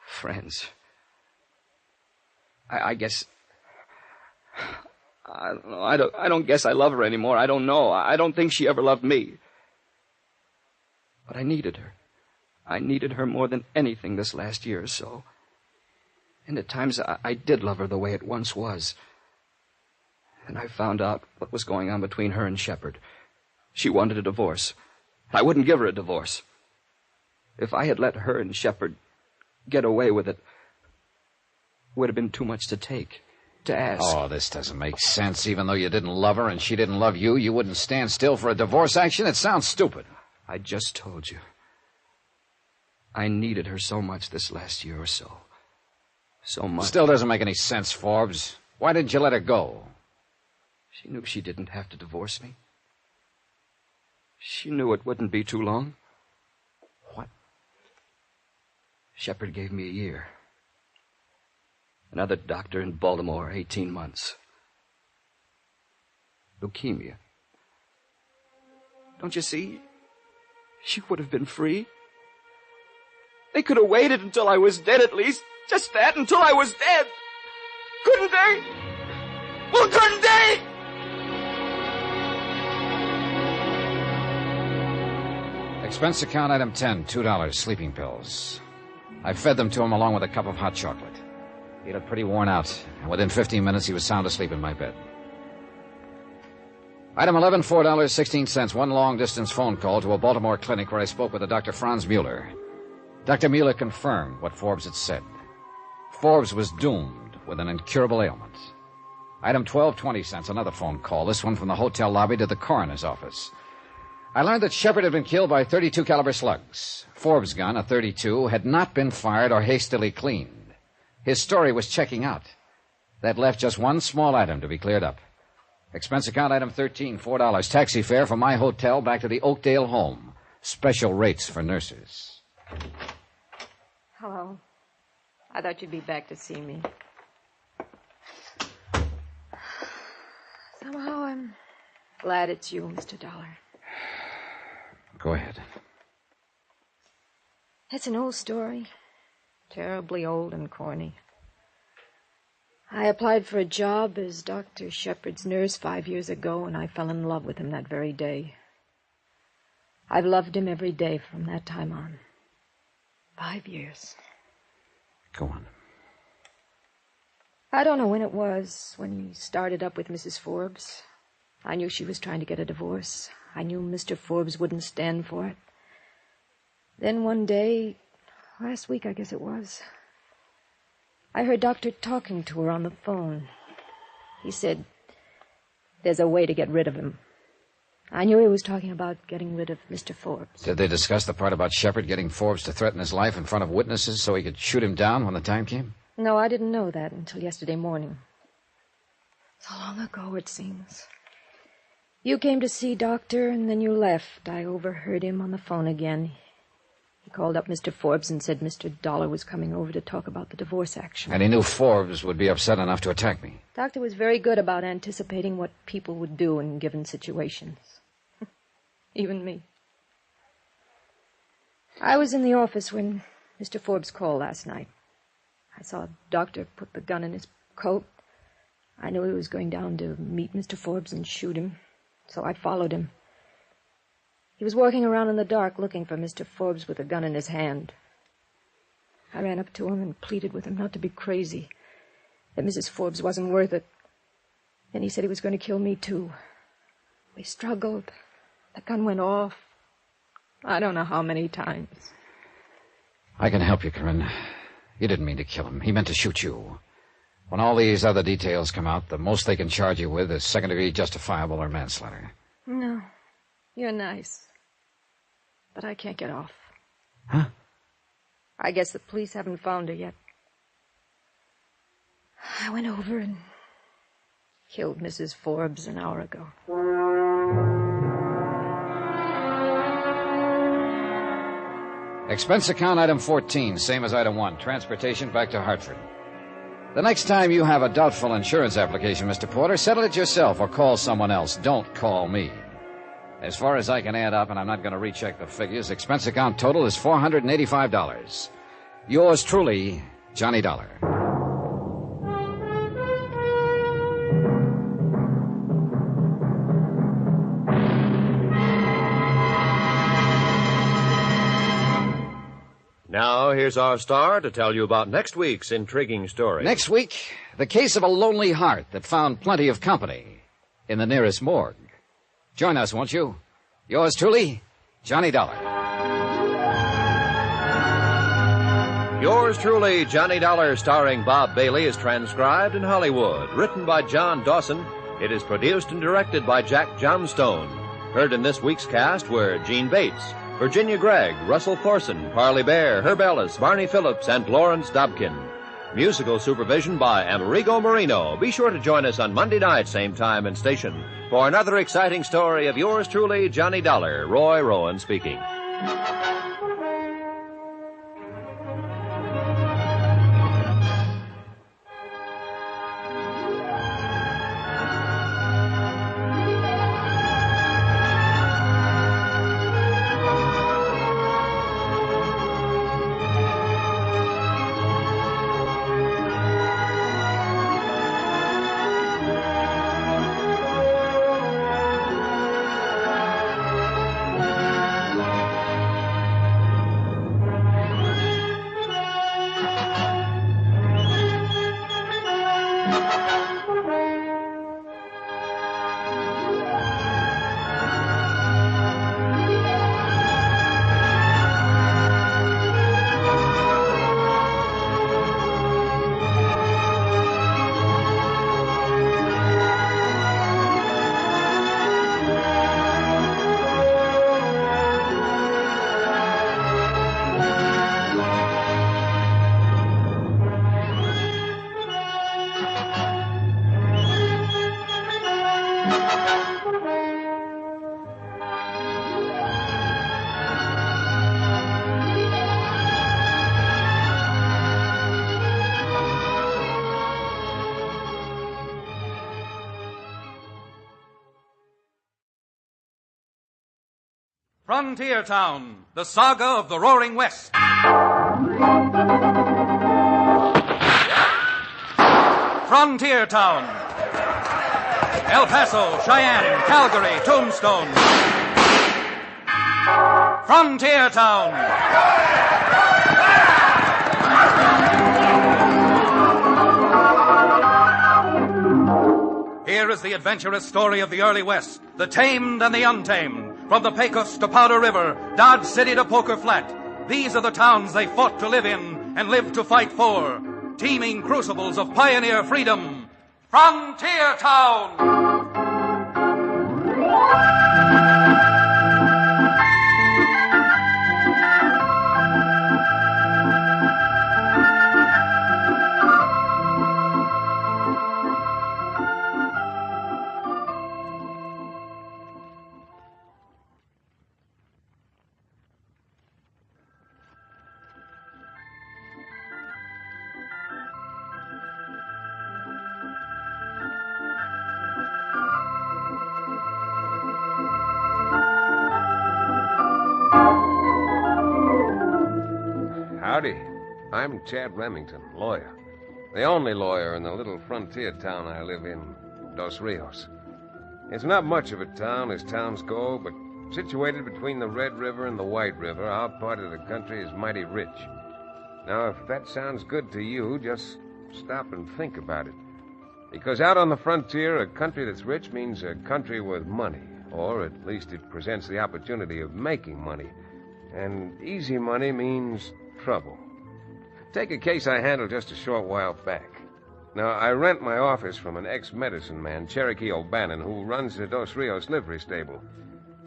[SPEAKER 5] Friends. I guess... I don't know. I don't guess I love her anymore. I don't know. I don't think she ever loved me. But I needed her. I needed her more than anything this last year or so. And at times I did love her the way it once was. And I found out what was going on between her and Shepard. She wanted a divorce. I wouldn't give her a divorce. If I had let her and Shepard get away with it, it would have been too much to take, to ask.
[SPEAKER 16] Oh, this doesn't make sense. Even though you didn't love her and she didn't love you, you wouldn't stand still for a divorce action? It sounds stupid.
[SPEAKER 5] I just told you. I needed her so much this last year or so. So much.
[SPEAKER 16] Still doesn't make any sense, Forbes. Why didn't you let her go?
[SPEAKER 5] She knew she didn't have to divorce me. She knew it wouldn't be too long.
[SPEAKER 16] What?
[SPEAKER 5] Shepard gave me a year. Another doctor in Baltimore, 18 months. Leukemia. Don't you see? She would have been free. They could have waited until I was dead at least. Just that, until I was dead. Couldn't they? Well, couldn't they?
[SPEAKER 16] Expense account item 10, $2, sleeping pills. I fed them to him along with a cup of hot chocolate. He looked pretty worn out, and within 15 minutes he was sound asleep in my bed. Item 11, $4.16, one long-distance phone call to a Baltimore clinic where I spoke with a Dr. Franz Mueller. Dr. Mueller confirmed what Forbes had said. Forbes was doomed with an incurable ailment. Item 12, 20 cents, another phone call, this one from the hotel lobby to the coroner's office. I learned that Shepard had been killed by .32 caliber slugs. Forbes' gun, a .32, had not been fired or hastily cleaned. His story was checking out. That left just one small item to be cleared up. Expense account item 13, $4. Taxi fare from my hotel back to the Oakdale home. Special rates for nurses.
[SPEAKER 11] Hello. I thought you'd be back to see me. Somehow I'm glad it's you, Mr. Dollar.
[SPEAKER 16] Go ahead.
[SPEAKER 11] It's an old story. Terribly old and corny. I applied for a job as Dr. Shepard's nurse 5 years ago, and I fell in love with him that very day. I've loved him every day from that time on. 5 years.
[SPEAKER 16] Go on.
[SPEAKER 11] I don't know when it was, when he started up with Mrs. Forbes. I knew she was trying to get a divorce. I knew Mr. Forbes wouldn't stand for it. Then one day, last week I guess it was, I heard Doctor talking to her on the phone. He said, there's a way to get rid of him. I knew he was talking about getting rid of Mr. Forbes.
[SPEAKER 12] Did they discuss the part about Shepard getting Forbes to threaten his life in front of witnesses so he could shoot him down when the time came?
[SPEAKER 11] No, I didn't know that until yesterday morning. So long ago, it seems. You came to see Doctor, and then you left. I overheard him on the phone again. He called up Mr. Forbes and said Mr. Dollar was coming over to talk about the divorce action.
[SPEAKER 12] And he knew Forbes would be upset enough to attack me.
[SPEAKER 11] Doctor was very good about anticipating what people would do in given situations. Even me. I was in the office when Mr. Forbes called last night. I saw Doctor put the gun in his coat. I knew he was going down to meet Mr. Forbes and shoot him, so I followed him. He was walking around in the dark looking for Mr. Forbes with a gun in his hand. I ran up to him and pleaded with him not to be crazy, that Mrs. Forbes wasn't worth it. Then he said he was going to kill me, too. We struggled. The gun went off. I don't know how many times.
[SPEAKER 12] I can help you, Corinne. You didn't mean to kill him. He meant to shoot you. When all these other details come out, the most they can charge you with is second-degree justifiable or manslaughter.
[SPEAKER 11] No, you're nice. But I can't get off.
[SPEAKER 12] Huh?
[SPEAKER 11] I guess the police haven't found her yet. I went over and killed Mrs. Forbes an hour ago.
[SPEAKER 12] Expense account item 14, same as item 1, transportation back to Hartford. The next time you have a doubtful insurance application, Mr. Porter, settle it yourself or call someone else. Don't call me. As far as I can add up, and I'm not going to recheck the figures, expense account total is $485. Yours truly, Johnny Dollar.
[SPEAKER 9] Now, here's our star to tell you about next week's intriguing story.
[SPEAKER 12] Next week, the case of a lonely heart that found plenty of company in the nearest morgue. Join us, won't you? Yours truly, Johnny Dollar.
[SPEAKER 9] Yours truly, Johnny Dollar, starring Bob Bailey, is transcribed in Hollywood. Written by John Dawson, it is produced and directed by Jack Johnstone. Heard in this week's cast were Gene Bates, Virginia Gregg, Russell Thorson, Parley Bear, Herb Ellis, Barney Phillips, and Lawrence Dobkin. Musical supervision by Amerigo Marino. Be sure to join us on Monday night, same time and station, for another exciting story of yours truly, Johnny Dollar. Roy Rowan speaking.
[SPEAKER 24] Frontier Town, the saga of the Roaring West. Frontier Town. El Paso, Cheyenne, Calgary, Tombstone. Frontier Town. Here is the adventurous story of the early West, the tamed and the untamed. From the Pecos to Powder River, Dodge City to Poker Flat, these are the towns they fought to live in and lived to fight for. Teeming crucibles of pioneer freedom. Frontier Town!
[SPEAKER 7] Howdy. I'm Chad Remington, lawyer. The only lawyer in the little frontier town I live in, Dos Rios. It's not much of a town as towns go, but situated between the Red River and the White River, our part of the country is mighty rich. Now, if that sounds good to you, just stop and think about it. Because out on the frontier, a country that's rich means a country with money, or at least it presents the opportunity of making money. And easy money means trouble. Take a case I handled just a short while back. Now, I rent my office from an ex-medicine man, Cherokee O'Bannon, who runs the Dos Rios livery stable.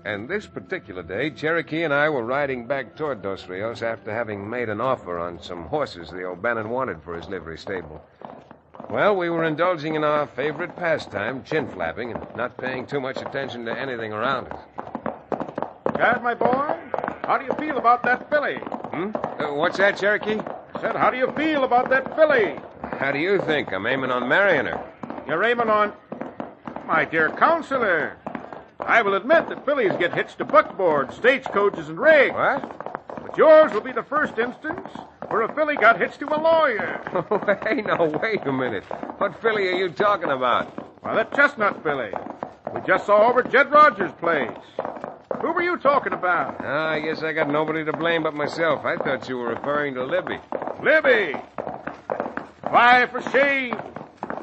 [SPEAKER 7] And this particular day, Cherokee and I were riding back toward Dos Rios after having made an offer on some horses the O'Bannon wanted for his livery stable. Well, we were indulging in our favorite pastime, chin-flapping, and not paying too much attention to anything around us.
[SPEAKER 14] Chad, my boy, how do you feel about that filly?
[SPEAKER 7] What's that, Cherokee?
[SPEAKER 14] I said, how do you feel about that filly?
[SPEAKER 7] How do you think? I'm aiming on marrying her.
[SPEAKER 14] You're aiming on... My dear counselor, I will admit that fillies get hitched to buckboards, stagecoaches, and rigs.
[SPEAKER 7] What?
[SPEAKER 14] But yours will be the first instance where a filly got hitched to a lawyer.
[SPEAKER 7] Hey, now, wait a minute. What filly are you talking about?
[SPEAKER 14] Well, that chestnut filly we just saw over at Jed Rogers' place. Who were you talking about?
[SPEAKER 7] I guess I got nobody to blame but myself. I thought you were referring to Libby.
[SPEAKER 14] Libby! Why, for shame.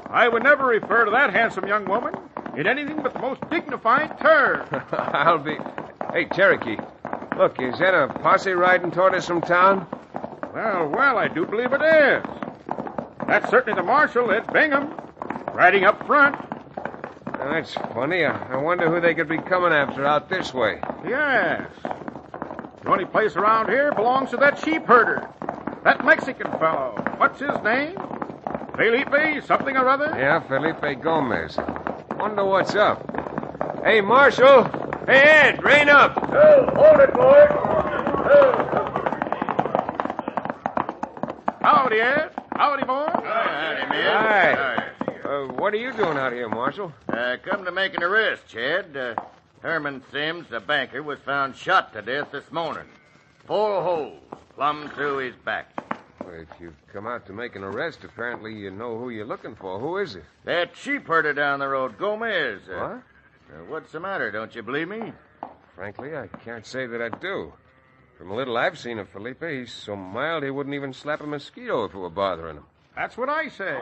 [SPEAKER 14] I would never refer to that handsome young woman in anything but the most dignified terms.
[SPEAKER 7] I'll be... Hey, Cherokee, look, is that a posse riding toward us from town?
[SPEAKER 14] Well, I do believe it is. That's certainly the marshal, Ed Bingham, riding up front.
[SPEAKER 7] That's funny. I wonder who they could be coming after out this way.
[SPEAKER 14] Yes. The only place around here belongs to that sheep herder. That Mexican fellow. What's his name? Felipe something or other?
[SPEAKER 7] Yeah, Felipe Gomez. Wonder what's up. Hey, Marshal. Hey, Ed, rein up.
[SPEAKER 14] Hold it, boy. Howdy, Ed. Howdy, boy.
[SPEAKER 18] Howdy, man.
[SPEAKER 7] Hi. What are you doing out here, Marshal?
[SPEAKER 18] Come to make an arrest, Chad. Herman Sims, the banker, was found shot to death this morning. 4 holes, plumb through his back.
[SPEAKER 7] Well, if you've come out to make an arrest, apparently you know who you're looking for. Who is it?
[SPEAKER 18] That sheep herder down the road, Gomez.
[SPEAKER 7] What?
[SPEAKER 18] What's the matter? Don't you believe me?
[SPEAKER 7] Frankly, I can't say that I do. From a little I've seen of Felipe, he's so mild he wouldn't even slap a mosquito if it were bothering him.
[SPEAKER 14] That's what I say.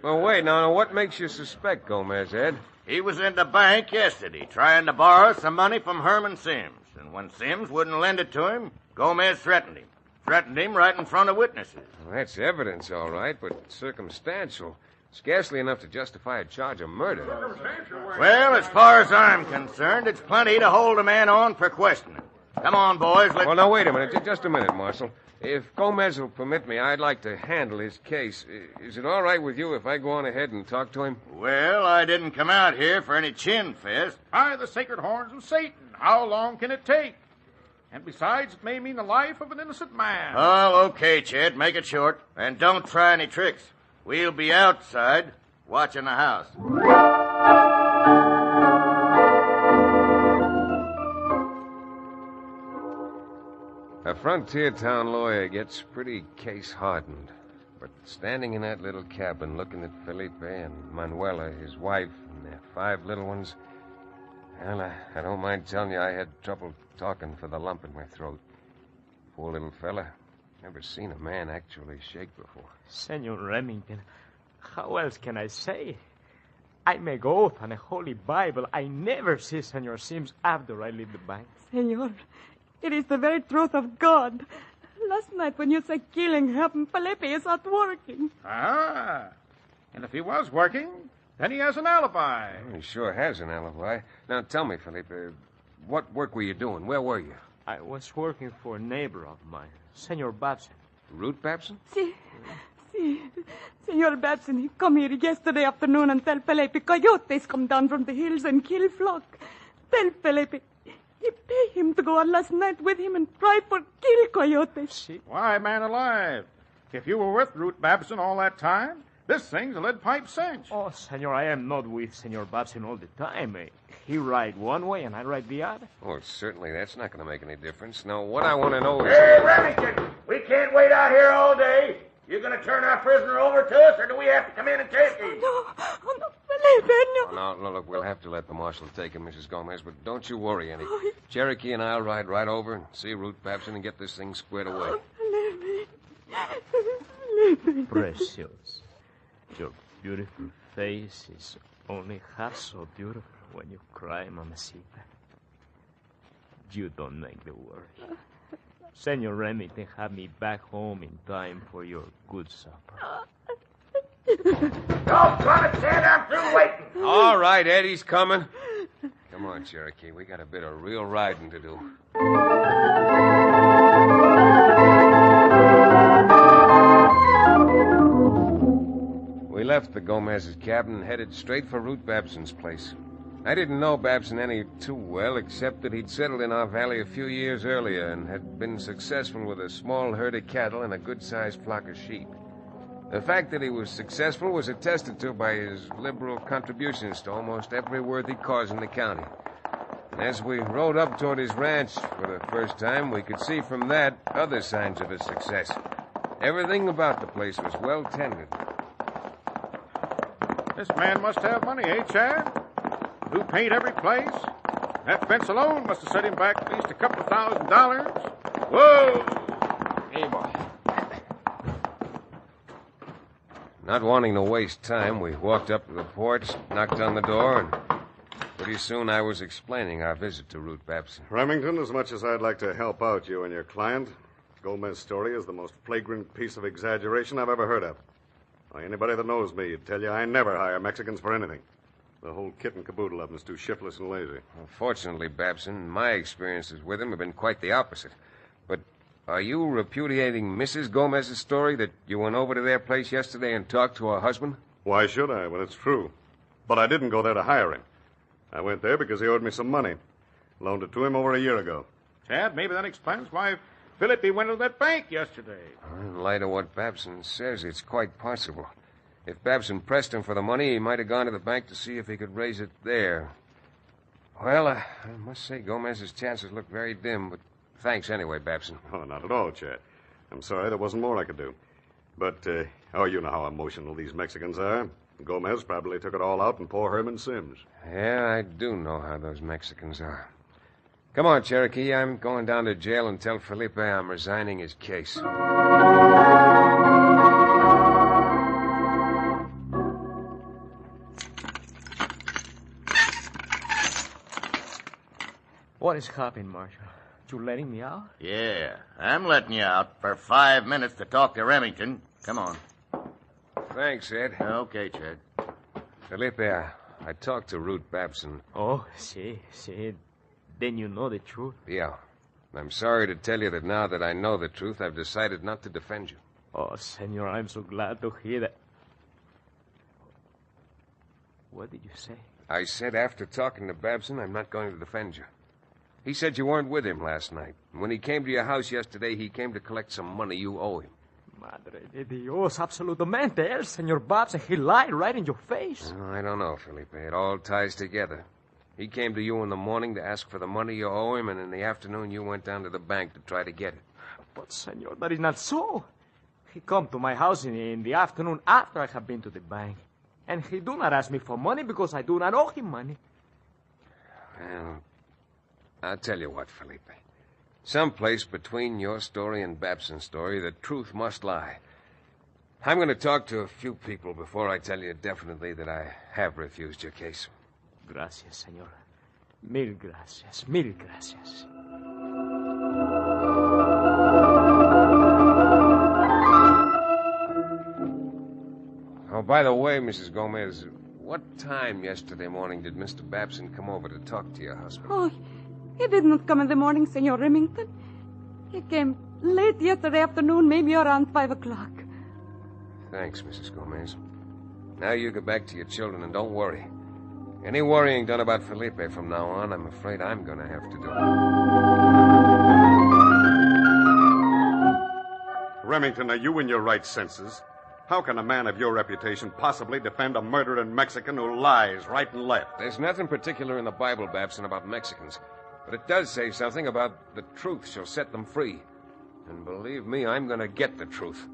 [SPEAKER 7] Well, wait, now, what makes you suspect Gomez, Ed?
[SPEAKER 18] He was in the bank yesterday trying to borrow some money from Herman Sims. And when Sims wouldn't lend it to him, Gomez threatened him. Threatened him right in front of witnesses.
[SPEAKER 7] Well, that's evidence, all right, but circumstantial. Scarcely enough to justify a charge of murder.
[SPEAKER 18] Well, as far as I'm concerned, it's plenty to hold a man on for questioning. Come on, boys.
[SPEAKER 7] Well, now, wait a minute. Just a minute, Marshal. If Gomez will permit me, I'd like to handle his case. Is it all right with you if I go on ahead and talk to him?
[SPEAKER 18] Well, I didn't come out here for any chin fest.
[SPEAKER 14] By the sacred horns of Satan, how long can it take? And besides, it may mean the life of an innocent man.
[SPEAKER 18] Oh, okay, Chet. Make it short. And don't try any tricks. We'll be outside watching the house.
[SPEAKER 7] A frontier town lawyer gets pretty case-hardened. But standing in that little cabin looking at Felipe and Manuela, his wife, and their 5 little ones, well, I don't mind telling you I had trouble talking for the lump in my throat. Poor little fella. Never seen a man actually shake before.
[SPEAKER 20] Senor Remington, how else can I say? I make oath on a holy Bible I never see Senor Sims after I leave the bank.
[SPEAKER 17] Senor, it is the very truth of God. Last night when you said killing happened, Felipe is out working.
[SPEAKER 14] Ah, and if he was working, then he has an alibi.
[SPEAKER 7] Well, he sure has an alibi. Now, tell me, Felipe, what work were you doing? Where were you?
[SPEAKER 20] I was working for a neighbor of mine, Senor Babson.
[SPEAKER 7] Root Babson?
[SPEAKER 17] Si. Senor Babson, he come here yesterday afternoon and tell Felipe coyotes come down from the hills and kill flock. Tell Felipe he pay him to go out last night with him and try for kill coyotes.
[SPEAKER 14] Why, man alive, if you were with Root Babson all that time, this thing's a lead pipe cinch.
[SPEAKER 20] Oh, Senor, I am not with Senor Babson all the time. He ride one way and I ride the other.
[SPEAKER 7] Well, certainly that's not going to make any difference. Now, what I want to know is...
[SPEAKER 18] Hey, Remington, we can't wait out here all day. You going to turn our prisoner over to us, or do we have to come in and take him?
[SPEAKER 17] Oh, no, Felipe, no.
[SPEAKER 7] No, look, we'll have to let the marshal take him, Mrs. Gomez, but don't you worry any. Cherokee and I'll ride right over and see Ruth Babson and get this thing squared away.
[SPEAKER 20] Precious. Your beautiful face is only half so beautiful when you cry, Mamacita. You don't make the worry. Senor Remington had me back home in time for your good supper.
[SPEAKER 18] Don't try to stand. I'm through waiting.
[SPEAKER 7] All right, Eddie's coming. Come on, Cherokee. We got a bit of real riding to do. We left the Gomez's cabin and headed straight for Ruth Babson's place. I didn't know Babson any too well, except that he'd settled in our valley a few years earlier and had been successful with a small herd of cattle and a good-sized flock of sheep. The fact that he was successful was attested to by his liberal contributions to almost every worthy cause in the county. And as we rode up toward his ranch for the first time, we could see from that other signs of his success. Everything about the place was well tended.
[SPEAKER 14] This man must have money, eh, Chad? New paint every place. That fence alone must have set him back at least a couple of $1,000. Whoa!
[SPEAKER 7] Hey, boy. Not wanting to waste time, we walked up to the porch, knocked on the door, and pretty soon I was explaining our visit to Ruth Babson.
[SPEAKER 3] Remington, as much as I'd like to help out you and your client, Gomez's story is the most flagrant piece of exaggeration I've ever heard of. Why, anybody that knows me would tell you I never hire Mexicans for anything. The whole kit and caboodle of them is too shiftless and lazy.
[SPEAKER 7] Well, fortunately, Babson, my experiences with him have been quite the opposite. But are you repudiating Mrs. Gomez's story that you went over to their place yesterday and talked to her husband?
[SPEAKER 3] Why should I, when it's true? But I didn't go there to hire him. I went there because he owed me some money. Loaned it to him over a year ago.
[SPEAKER 14] Chad, maybe that explains why Phillippe went to that bank yesterday.
[SPEAKER 7] In light of what Babson says, it's quite possible. If Babson pressed him for the money, he might have gone to the bank to see if he could raise it there. Well, I must say Gomez's chances look very dim, but thanks anyway, Babson.
[SPEAKER 3] Oh, not at all, Chad. I'm sorry there wasn't more I could do. But, you know how emotional these Mexicans are. Gomez probably took it all out on poor Herman Sims.
[SPEAKER 7] Yeah, I do know how those Mexicans are. Come on, Cherokee. I'm going down to jail and tell Felipe I'm resigning his case.
[SPEAKER 20] What is happening, Marshal? You letting me out?
[SPEAKER 18] Yeah, I'm letting you out for 5 minutes to talk to Remington. Come on.
[SPEAKER 7] Thanks, Ed.
[SPEAKER 18] Okay, Chad.
[SPEAKER 7] Felipe, I talked to Ruth Babson.
[SPEAKER 20] Oh, see. Then you know the truth.
[SPEAKER 7] Yeah. I'm sorry to tell you that now that I know the truth, I've decided not to defend you.
[SPEAKER 20] Oh, Senor, I'm so glad to hear that. What did you say?
[SPEAKER 7] I said after talking to Babson, I'm not going to defend you. He said you weren't with him last night. And when he came to your house yesterday, he came to collect some money you owe him.
[SPEAKER 20] Madre de Dios, absolutamente. El Senor Babson, he lied right in your face.
[SPEAKER 7] Oh, I don't know, Felipe. It all ties together. He came to you in the morning to ask for the money you owe him, and in the afternoon you went down to the bank to try to get it.
[SPEAKER 20] But, Senor, that is not so. He come to my house in the afternoon after I have been to the bank. And he do not ask me for money because I do not owe him money.
[SPEAKER 7] Well, I'll tell you what, Felipe. Someplace between your story and Babson's story, the truth must lie. I'm going to talk to a few people before I tell you definitely that I have refused your case.
[SPEAKER 20] Gracias, Senor. Mil gracias. Mil gracias.
[SPEAKER 7] Oh, by the way, Mrs. Gomez, what time yesterday morning did Mr. Babson come over to talk to your husband?
[SPEAKER 17] Oh, he did not come in the morning, Senor Remington. He came late yesterday afternoon, maybe around 5 o'clock.
[SPEAKER 7] Thanks, Mrs. Gomez. Now you get back to your children and don't worry. Any worrying done about Felipe from now on, I'm afraid I'm going to have to do.
[SPEAKER 3] Remington, are you in your right senses? How can a man of your reputation possibly defend a murdering Mexican who lies right and left?
[SPEAKER 7] There's nothing particular in the Bible, Babson, about Mexicans. But it does say something about the truth shall set them free. And believe me, I'm going to get the truth.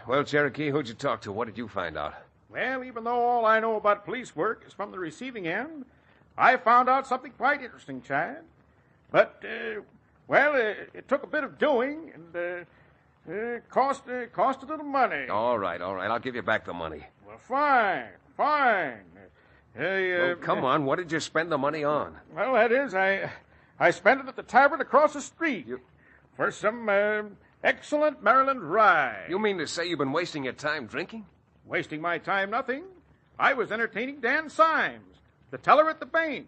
[SPEAKER 7] Well, Cherokee, who'd you talk to? What did you find out?
[SPEAKER 8] Well, even though all I know about police work is from the receiving end, I found out something quite interesting, Chad. But, it took a bit of doing, and cost a little money.
[SPEAKER 7] All right. I'll give you back the money.
[SPEAKER 8] Well, fine.
[SPEAKER 7] Come on. What did you spend the money on?
[SPEAKER 8] Well, that is, I spent it at the tavern across the street for some excellent Maryland rye.
[SPEAKER 7] You mean to say you've been wasting your time drinking?
[SPEAKER 8] Wasting my time, nothing. I was entertaining Dan Symes, the teller at the bank.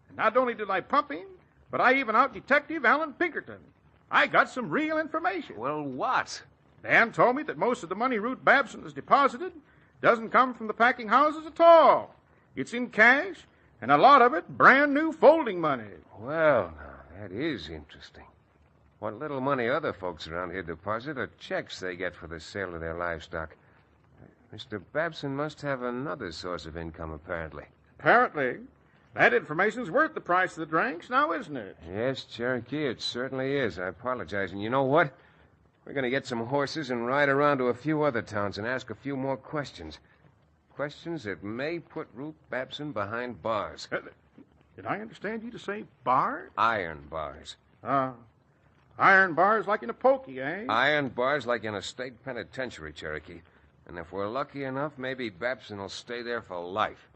[SPEAKER 8] And not only did I pump him, but I even out Detective Alan Pinkerton. I got some real information.
[SPEAKER 7] Well, what?
[SPEAKER 8] Dan told me that most of the money Ruth Babson has deposited doesn't come from the packing houses at all. It's in cash, and a lot of it brand new folding money.
[SPEAKER 7] Well, now, that is interesting. What little money other folks around here deposit are checks they get for the sale of their livestock. Mr. Babson must have another source of income, apparently.
[SPEAKER 8] Apparently. That information's worth the price of the drinks now, isn't it?
[SPEAKER 7] Yes, Cherokee, it certainly is. I apologize. And you know what? We're going to get some horses and ride around to a few other towns and ask a few more questions. Questions that may put Ruth Babson behind bars.
[SPEAKER 8] Did I understand you to say bars?
[SPEAKER 7] Iron bars.
[SPEAKER 8] Iron bars like in a pokey, eh?
[SPEAKER 7] Iron bars like in a state penitentiary, Cherokee. And if we're lucky enough, maybe Babson will stay there for life.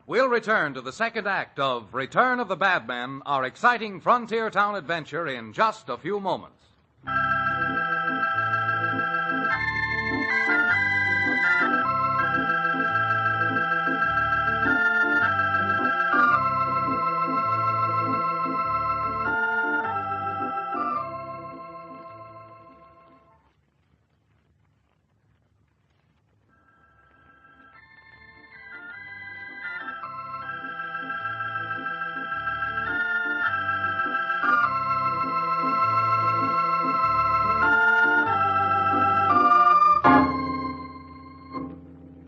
[SPEAKER 24] We'll return to the second act of Return of the Badmen, our exciting frontier town adventure, in just a few moments.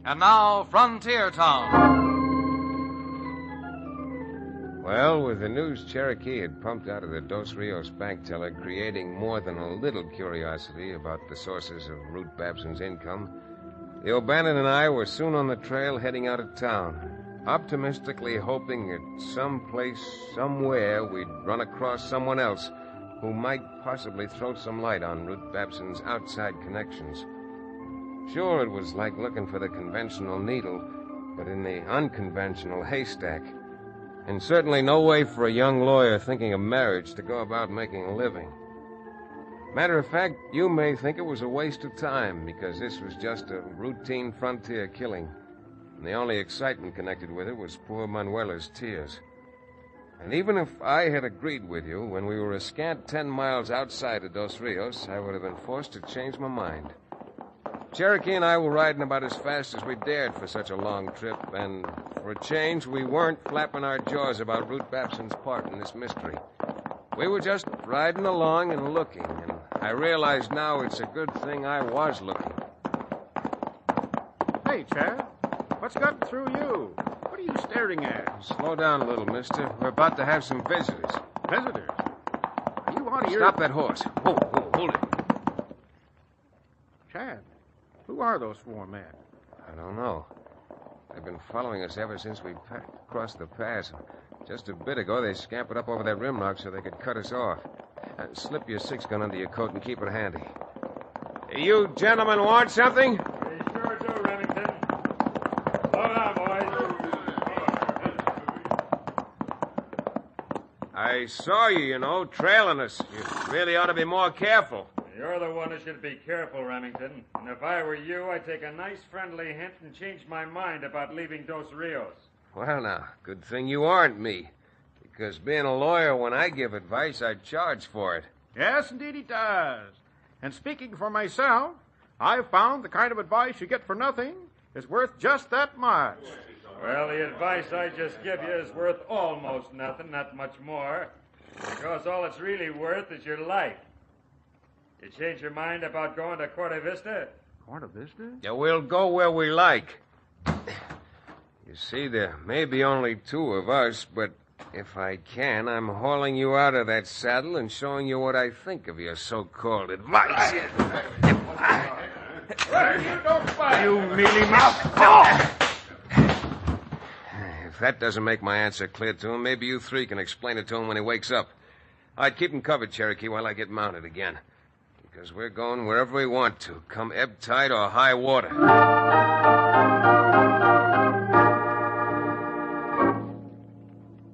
[SPEAKER 24] And now, Frontier Town.
[SPEAKER 7] Well, with the news Cherokee had pumped out of the Dos Rios bank teller, creating more than a little curiosity about the sources of Ruth Babson's income, the O'Bannon and I were soon on the trail heading out of town, optimistically hoping that someplace, somewhere, we'd run across someone else who might possibly throw some light on Ruth Babson's outside connections. Sure, it was like looking for the conventional needle, but in the unconventional haystack. And certainly no way for a young lawyer thinking of marriage to go about making a living. Matter of fact, you may think it was a waste of time, because this was just a routine frontier killing. And the only excitement connected with it was poor Manuela's tears. And even if I had agreed with you when we were a scant 10 miles outside of Dos Rios, I would have been forced to change my mind. Cherokee and I were riding about as fast as we dared for such a long trip, and for a change, we weren't flapping our jaws about Ruth Babson's part in this mystery. We were just riding along and looking, and I realize now it's a good thing I was looking.
[SPEAKER 8] Hey, Chad, what's gotten through you? What are you staring at?
[SPEAKER 7] Slow down a little, mister. We're about to have some visitors.
[SPEAKER 8] Visitors? Are you out of your...
[SPEAKER 7] Stop that horse. Whoa, hold it.
[SPEAKER 8] Chad, who are those four men?
[SPEAKER 7] I don't know. They've been following us ever since we crossed the pass. Just a bit ago, they scampered up over that rimrock so they could cut us off. Slip your 6-gun under your coat and keep it handy. You gentlemen want something?
[SPEAKER 8] We sure do, Remington. Slow down, boys.
[SPEAKER 7] I saw you, trailing us. You really ought to be more careful.
[SPEAKER 10] You're the one who should be careful, Remington. And if I were you, I'd take a nice friendly hint and change my mind about leaving Dos Rios.
[SPEAKER 7] Well, now, good thing you aren't me. Because being a lawyer, when I give advice, I charge for it.
[SPEAKER 8] Yes, indeed he does. And speaking for myself, I've found the kind of advice you get for nothing is worth just that much.
[SPEAKER 10] Well, the advice I just give you is worth almost nothing, not much more. Because all it's really worth is your life. You change your mind about going to Corte Vista?
[SPEAKER 8] Corte Vista?
[SPEAKER 7] Yeah, we'll go where we like. You see, there may be only two of us, but if I can, I'm hauling you out of that saddle and showing you what I think of your so-called advice.
[SPEAKER 8] You don't fight. You mealy-mouthed.
[SPEAKER 7] If that doesn't make my answer clear to him, maybe you three can explain it to him when he wakes up. I'd keep him covered, Cherokee, while I get mounted again. Because we're going wherever we want to, come ebb tide or high water.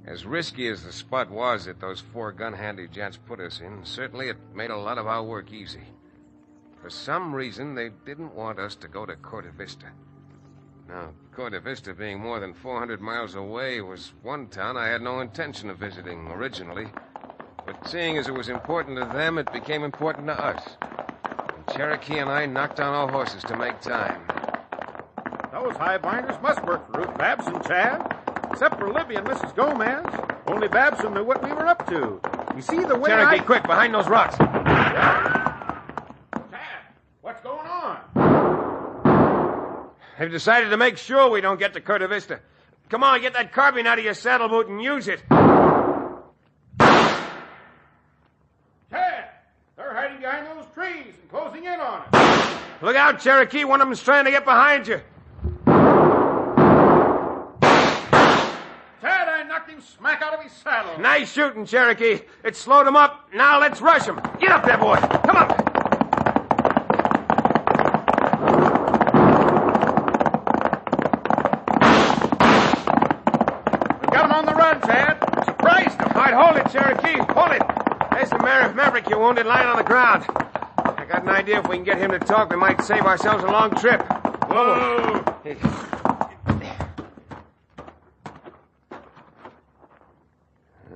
[SPEAKER 7] As risky as the spot was that those 4 gun-handy gents put us in, certainly it made a lot of our work easy. For some reason, they didn't want us to go to Corte Vista. Now, Corte Vista being more than 400 miles away was one town I had no intention of visiting originally. But seeing as it was important to them, it became important to us. And Cherokee and I knocked down our horses to make time.
[SPEAKER 8] Those highbinders must work for Ruth Babson, Chad. Except for Libby and Mrs. Gomez. Only Babson knew what we were up to. You see the way
[SPEAKER 7] Cherokee, quick, behind those rocks.
[SPEAKER 8] What's going on?
[SPEAKER 7] They've decided to make sure we don't get to Corte Vista. Come on, get that carbine out of your saddle boot and use it.
[SPEAKER 8] Chad, they're hiding behind those trees and closing in on us.
[SPEAKER 7] Look out, Cherokee. One of them's trying to get behind you.
[SPEAKER 8] Chad, I knocked him smack out of his saddle.
[SPEAKER 7] Nice shooting, Cherokee. It slowed him up. Now let's rush him. Get up there, boy. Come on.
[SPEAKER 8] We got him on the run, Chad.
[SPEAKER 7] Surprised him. All right, hold it, Cherokee. Hold it. There's the maverick you wounded lying on the ground. I got an idea if we can get him to talk, we might save ourselves a long trip.
[SPEAKER 8] Whoa.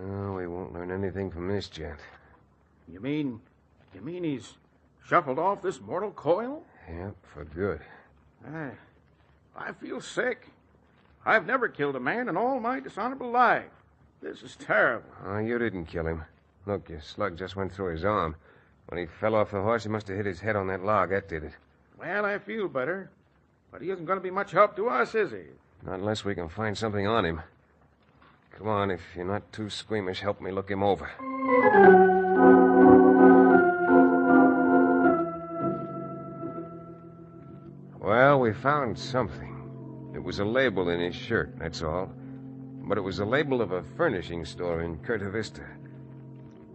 [SPEAKER 7] Oh, we won't learn anything from this gent.
[SPEAKER 8] You mean he's shuffled off this mortal coil?
[SPEAKER 7] Yep, for good.
[SPEAKER 8] I feel sick. I've never killed a man in all my dishonorable life. This is terrible.
[SPEAKER 7] Oh, you didn't kill him. Look, your slug just went through his arm. When he fell off the horse, he must have hit his head on that log. That did it.
[SPEAKER 8] Well, I feel better. But he isn't going to be much help to us, is he?
[SPEAKER 7] Not unless we can find something on him. Come on, if you're not too squeamish, help me look him over. Well, we found something. It was a label in his shirt, that's all. But it was the label of a furnishing store in Corte Vista.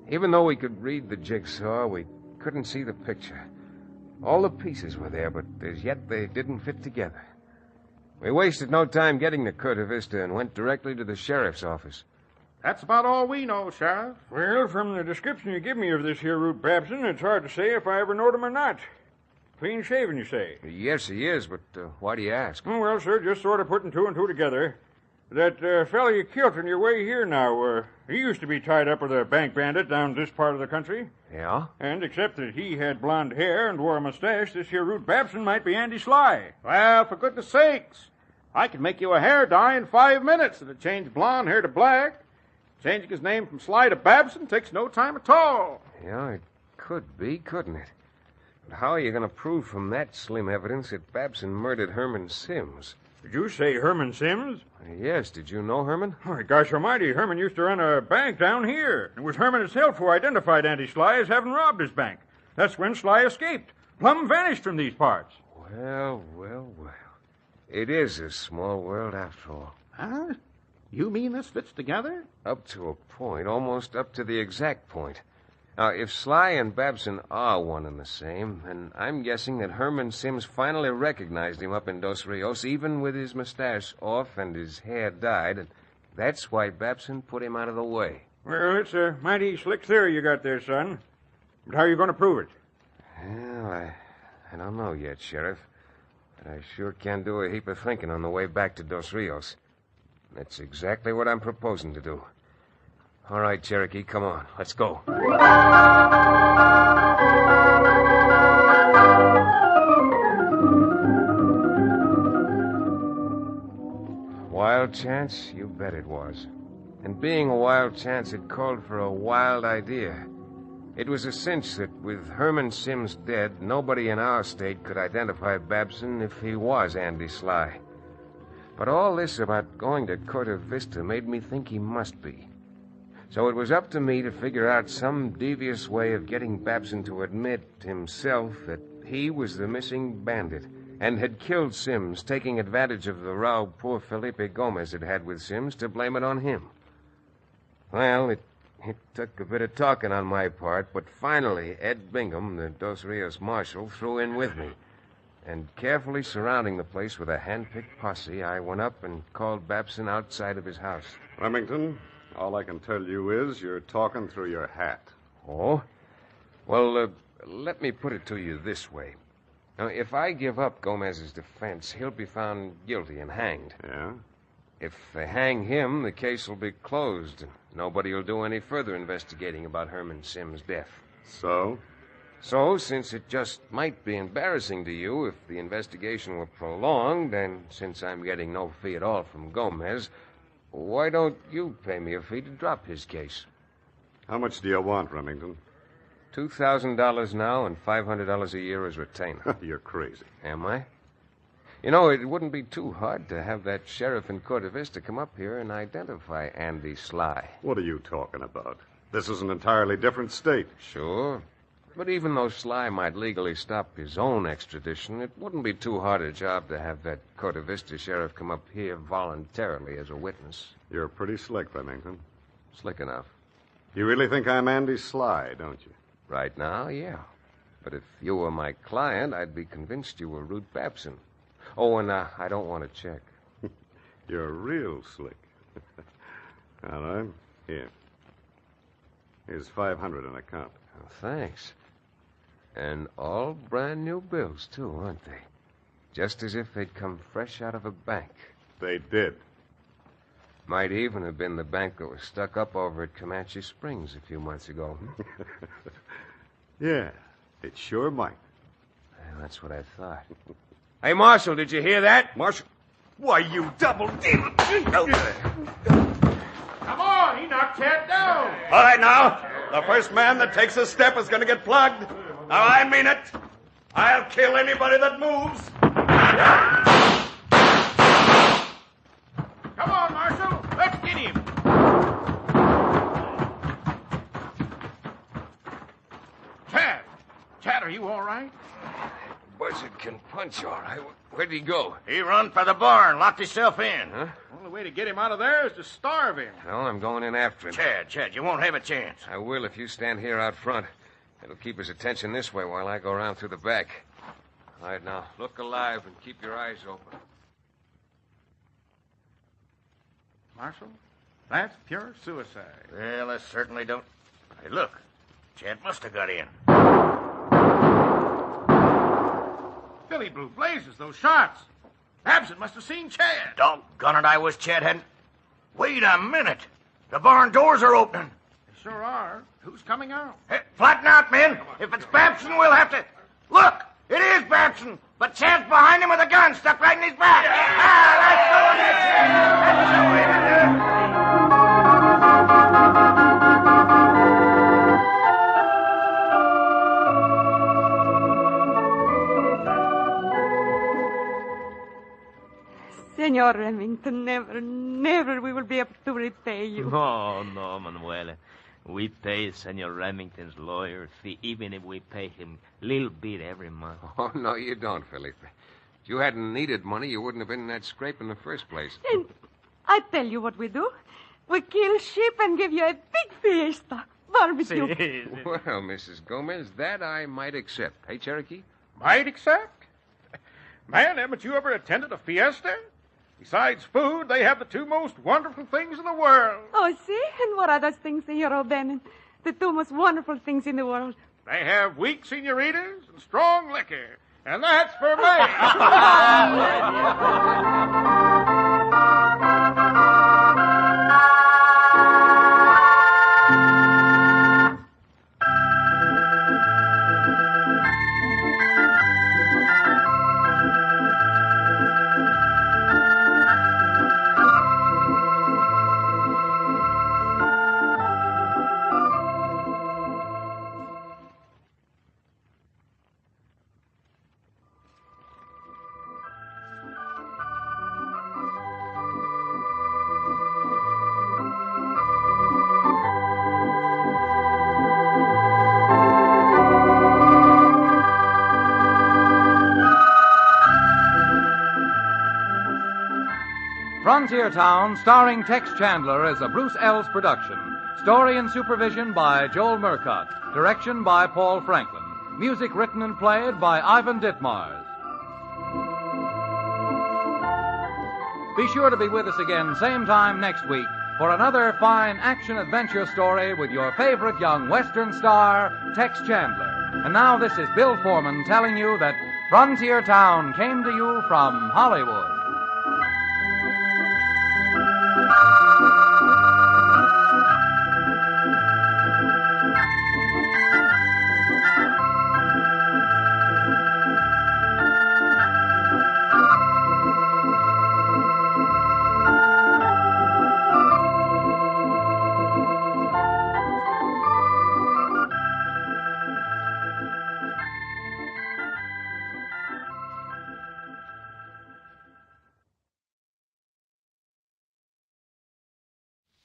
[SPEAKER 7] Even though we could read the jigsaw, we couldn't see the picture. All the pieces were there, but as yet they didn't fit together. We wasted no time getting to Corte Vista and went directly to the sheriff's office.
[SPEAKER 8] That's about all we know, Sheriff.
[SPEAKER 19] Well, from the description you give me of this here Ruth Babson, it's hard to say if I ever knowed him or not. Clean shaven, you say?
[SPEAKER 7] Yes, he is, but why do you ask?
[SPEAKER 19] Oh, well, sir, just sort of putting 2 and 2 together. That fellow you killed on your way here now, he used to be tied up with a bank bandit down this part of the country.
[SPEAKER 7] Yeah?
[SPEAKER 19] And except that he had blonde hair and wore a mustache, this here Ruth Babson might be Andy Sly.
[SPEAKER 8] Well, for goodness sakes. I can make you a hair dye in 5 minutes that'll change blonde hair to black. Changing his name from Sly to Babson takes no time at all.
[SPEAKER 7] Yeah, it could be, couldn't it? But how are you going to prove from that slim evidence that Babson murdered Herman Sims?
[SPEAKER 19] Did you say Herman Sims?
[SPEAKER 7] Yes, did you know Herman?
[SPEAKER 19] Oh, gosh almighty, Herman used to run a bank down here. It was Herman himself who identified Andy Sly as having robbed his bank. That's when Sly escaped. Plumb vanished from these parts.
[SPEAKER 7] Well. It is a small world after all.
[SPEAKER 8] Huh? You mean this fits together?
[SPEAKER 7] Up to a point, almost up to the exact point. Now, if Sly and Babson are one and the same, then I'm guessing that Herman Sims finally recognized him up in Dos Rios, even with his mustache off and his hair dyed, and that's why Babson put him out of the way.
[SPEAKER 19] Well, it's a mighty slick theory you got there, son. But how are you going to prove it?
[SPEAKER 7] Well, I don't know yet, Sheriff. But I sure can do a heap of thinking on the way back to Dos Rios. That's exactly what I'm proposing to do. All right, Cherokee, come on. Let's go. wild chance? You bet it was. And being a wild chance, it called for a wild idea. It was a cinch that with Herman Sims dead, nobody in our state could identify Babson if he was Andy Sly. But all this about going to Corte Vista made me think he must be. So it was up to me to figure out some devious way of getting Babson to admit himself that he was the missing bandit and had killed Sims, taking advantage of the row poor Felipe Gomez had had with Sims to blame it on him. Well, it took a bit of talking on my part, but finally Ed Bingham, the Dos Rios marshal, threw in with me. And carefully surrounding the place with a hand-picked posse, I went up and called Babson outside of his house.
[SPEAKER 3] Remington, all I can tell you is you're talking through your hat.
[SPEAKER 7] Oh? Well, let me put it to you this way. Now, if I give up Gomez's defense, he'll be found guilty and hanged.
[SPEAKER 3] Yeah?
[SPEAKER 7] If they hang him, the case will be closed. Nobody will do any further investigating about Herman Sims' death.
[SPEAKER 3] So?
[SPEAKER 7] So, since it just might be embarrassing to you if the investigation were prolonged, and since I'm getting no fee at all from Gomez, why don't you pay me a fee to drop his case?
[SPEAKER 3] How much do you want, Remington?
[SPEAKER 7] $2,000 now and $500 a year as retainer.
[SPEAKER 3] You're crazy.
[SPEAKER 7] Am I? You know, it wouldn't be too hard to have that sheriff in Corte Vista come up here and identify Andy Sly.
[SPEAKER 3] What are you talking about? This is an entirely different state.
[SPEAKER 7] Sure. But even though Sly might legally stop his own extradition, it wouldn't be too hard a job to have that Corte Vista sheriff come up here voluntarily as a witness.
[SPEAKER 3] You're pretty slick, Remington.
[SPEAKER 7] Slick enough.
[SPEAKER 3] You really think I'm Andy Sly, don't you?
[SPEAKER 7] Right now, yeah. But if you were my client, I'd be convinced you were Root Babson. Oh, and I don't want to check.
[SPEAKER 3] You're real slick. All right. Here. Here's $500 in account.
[SPEAKER 7] Oh, thanks. And all brand new bills, too, aren't they? Just as if they'd come fresh out of a bank.
[SPEAKER 3] They did.
[SPEAKER 7] Might even have been the bank that was stuck up over at Comanche Springs a few months ago.
[SPEAKER 3] Yeah, it sure might.
[SPEAKER 7] Well, that's what I thought. Hey, Marshal, did you hear that?
[SPEAKER 3] Marshal? Why, you double dealer!
[SPEAKER 8] Come on, he knocked Chad down.
[SPEAKER 3] All right, now. The first man that takes a step is going to get plugged. Now, I mean it. I'll kill anybody that moves.
[SPEAKER 8] Come on, Marshal. Let's get him. Chad, are you all right?
[SPEAKER 7] Buzzard can punch, all right. Where'd he go?
[SPEAKER 18] He run for the barn, locked himself in.
[SPEAKER 7] Huh?
[SPEAKER 8] The only way to get him out of there is to starve him.
[SPEAKER 7] Well, I'm going in after him.
[SPEAKER 18] Chad, you won't have a chance.
[SPEAKER 7] I will if you stand here out front. It'll keep his attention this way while I go around through the back. All right, now, look alive and keep your eyes open.
[SPEAKER 8] Marshal, that's pure suicide.
[SPEAKER 18] Well, I certainly don't. Hey, look. Chad must have got in.
[SPEAKER 8] Billy Blue Blazes, those shots. Babson must have seen Chad.
[SPEAKER 18] Doggone it, I wish Chad hadn't. Wait a minute. The barn doors are opening.
[SPEAKER 8] They sure are. Who's coming out?
[SPEAKER 18] Hey, flatten out, men. If it's Babson, we'll have to... Look, it is Babson, but Chad's behind him with a gun stuck right in his back. That's the way to do it.
[SPEAKER 17] Senor Remington, never we will be able to repay you.
[SPEAKER 20] Oh, no, Manuela. We pay Senor Remington's lawyer fee, even if we pay him a little bit every month.
[SPEAKER 7] Oh, no, you don't, Felipe. If you hadn't needed money, you wouldn't have been in that scrape in the first place.
[SPEAKER 17] And I tell you what we do. We kill sheep and give you a big fiesta. Barbecue.
[SPEAKER 7] Well, Mrs. Gomez, that I might accept. Hey, Cherokee?
[SPEAKER 8] Might accept? Man, haven't you ever attended a fiesta? Besides food, they have the two most wonderful things in the world.
[SPEAKER 17] Oh, see? And what are those things, Senor O'Bannon? The two most wonderful things in the world.
[SPEAKER 8] They have weak senoritas and strong liquor. And that's for me.
[SPEAKER 6] Frontier Town, starring Tex Chandler, is a Bruce Ells production. Story and supervision by Joel Murcott. Direction by Paul Franklin. Music written and played by Ivan Ditmars. Be sure to be with us again same time next week for another fine action-adventure story with your favorite young Western star, Tex Chandler. And now this is Bill Foreman telling you that Frontier Town came to you from Hollywood.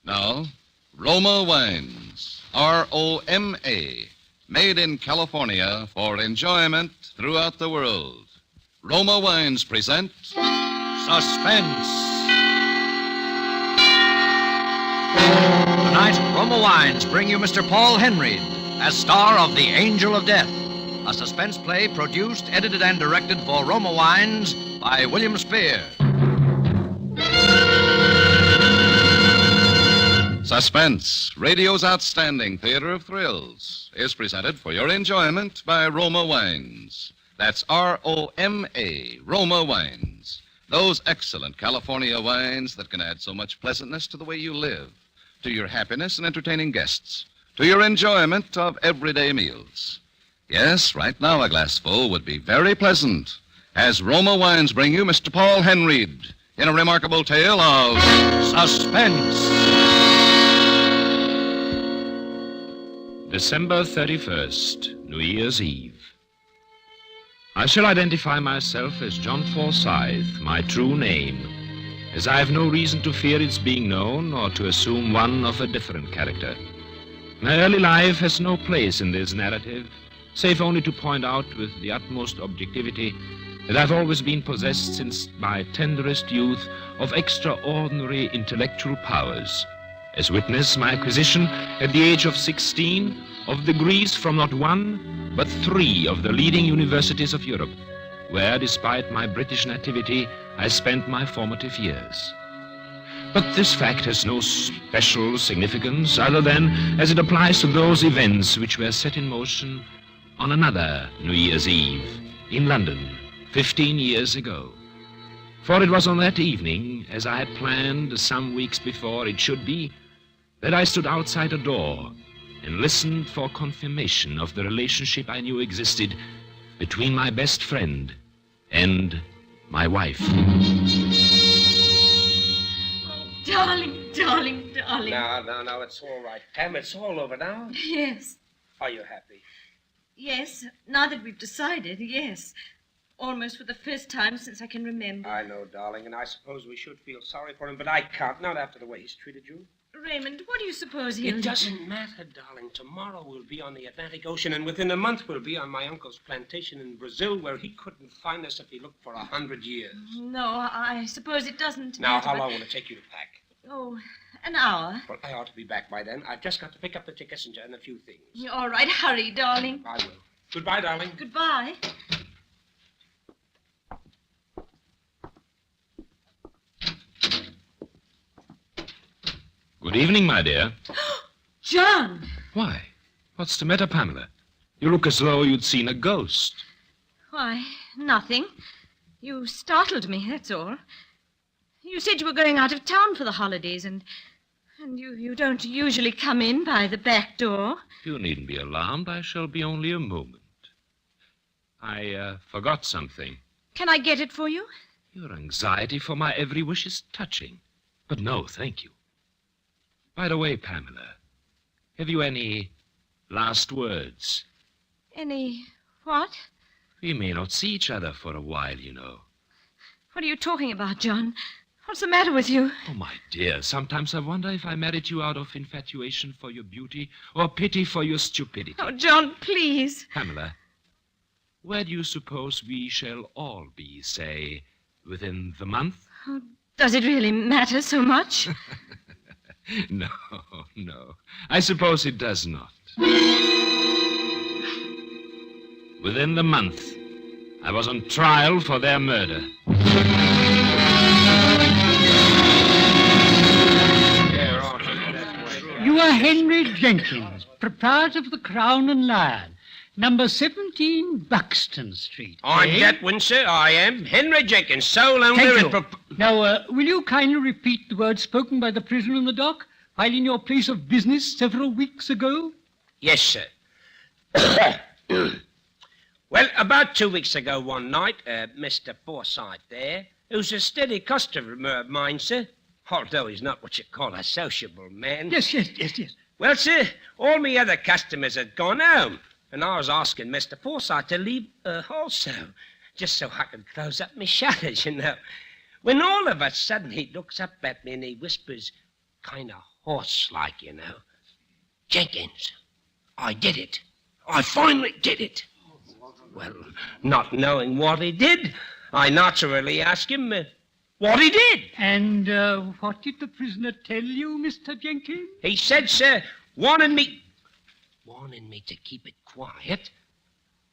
[SPEAKER 21] Now, Roma Wines, R-O-M-A, made in California for enjoyment throughout the world. Roma Wines present Suspense.
[SPEAKER 24] Tonight, Roma Wines bring you Mr. Paul Henreid as star of The Angel of Death, a suspense play produced, edited, and directed for Roma Wines by William Spear.
[SPEAKER 21] Suspense, radio's outstanding theater of thrills, is presented for your enjoyment by Roma Wines. That's R-O-M-A, Roma Wines. Those excellent California wines that can add so much pleasantness to the way you live, to your happiness in entertaining guests, to your enjoyment of everyday meals. Yes, right now a glassful would be very pleasant, as Roma Wines bring you Mr. Paul Henreid in a remarkable tale of suspense.
[SPEAKER 16] December 31st, New Year's Eve. I shall identify myself as John Forsyth, my true name, as I have no reason to fear its being known or to assume one of a different character. My early life has no place in this narrative, save only to point out with the utmost objectivity that I've always been possessed since my tenderest youth of extraordinary intellectual powers. As witness my acquisition at the age of 16 of degrees from not one, but 3 of the leading universities of Europe, where, despite my British nativity, I spent my formative years. But this fact has no special significance other than as it applies to those events which were set in motion on another New Year's Eve in London 15 years ago. For it was on that evening, as I had planned some weeks before it should be, that I stood outside a door and listened for confirmation of the relationship I knew existed between my best friend and my wife.
[SPEAKER 22] Darling, darling, darling.
[SPEAKER 23] No, it's all right, Pam. It's all over now.
[SPEAKER 22] Yes.
[SPEAKER 23] Are you happy?
[SPEAKER 22] Yes, now that we've decided, yes. Almost for the first time since I can remember.
[SPEAKER 23] I know, darling, and I suppose we should feel sorry for him, but I can't, not after the way he's treated you.
[SPEAKER 22] Raymond, what do you suppose he'll do?
[SPEAKER 23] It doesn't matter, darling. Tomorrow we'll be on the Atlantic Ocean, and within a month we'll be on my uncle's plantation in Brazil, where he couldn't find us if he looked for 100 years.
[SPEAKER 22] No, I suppose it doesn't
[SPEAKER 23] Now,
[SPEAKER 22] matter,
[SPEAKER 23] how
[SPEAKER 22] but-
[SPEAKER 23] long will it take you to pack?
[SPEAKER 22] Oh, an hour.
[SPEAKER 23] Well, I ought to be back by then. I've just got to pick up the tickets and a few things.
[SPEAKER 22] All right, hurry, darling.
[SPEAKER 23] I will. Goodbye, darling.
[SPEAKER 22] Goodbye.
[SPEAKER 16] Good evening, my dear.
[SPEAKER 22] John!
[SPEAKER 16] Why? What's the matter, Pamela? You look as though you'd seen a ghost.
[SPEAKER 22] Why, nothing. You startled me, that's all. You said you were going out of town for the holidays, and you don't usually come in by the back door.
[SPEAKER 16] You needn't be alarmed. I shall be only a moment. I forgot something.
[SPEAKER 22] Can I get it for you?
[SPEAKER 16] Your anxiety for my every wish is touching. But no, thank you. By the way, Pamela, have you any last words?
[SPEAKER 22] Any what?
[SPEAKER 16] We may not see each other for a while, you know.
[SPEAKER 22] What are you talking about, John? What's the matter with you?
[SPEAKER 16] Oh, my dear, sometimes I wonder if I married you out of infatuation for your beauty or pity for your stupidity.
[SPEAKER 22] Oh, John, please.
[SPEAKER 16] Pamela, where do you suppose we shall all be, say, within the month?
[SPEAKER 22] Oh, Does it really matter so much?
[SPEAKER 16] No. I suppose it does not. Within the month, I was on trial for their murder.
[SPEAKER 2] You are Henry Jenkins, proprietor of the Crown and Lion, number 17 Buxton Street.
[SPEAKER 23] I'm that one, sir. I am. Henry Jenkins, sole owner
[SPEAKER 2] Thank
[SPEAKER 23] and...
[SPEAKER 2] you. Now, will you kindly repeat the words spoken by the prisoner in the dock while in your place of business several weeks ago?
[SPEAKER 23] Yes, sir. Well, about 2 weeks ago one night, Mr. Forsyth there, who's a steady customer of mine, sir, although he's not what you call a sociable man.
[SPEAKER 2] Yes.
[SPEAKER 23] Well, sir, all me other customers had gone home, and I was asking Mr. Forsyth to leave also, just so I could close up my shutters, you know. When all of a sudden he looks up at me and he whispers, kind of hoarse-like, you know, "Jenkins, I did it. I finally did it." Well, not knowing what he did, I naturally asked him what he did.
[SPEAKER 2] And what did the prisoner tell you, Mr. Jenkins?
[SPEAKER 23] He said, sir, warning me to keep it quiet.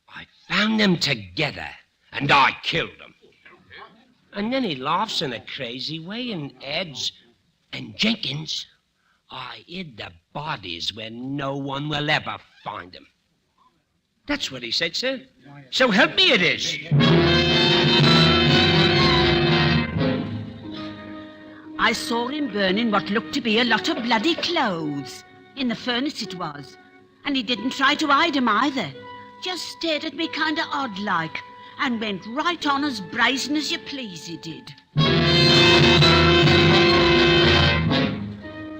[SPEAKER 23] I found them together, and I killed them. And then he laughs in a crazy way and adds, "And Jenkins, I hid the bodies where no one will ever find them." That's what he said, sir. So help me it is.
[SPEAKER 4] I saw him burning what looked to be a lot of bloody clothes. In the furnace it was. And he didn't try to hide 'em either. Just stared at me kind of odd-like and went right on as brazen as you please, he did.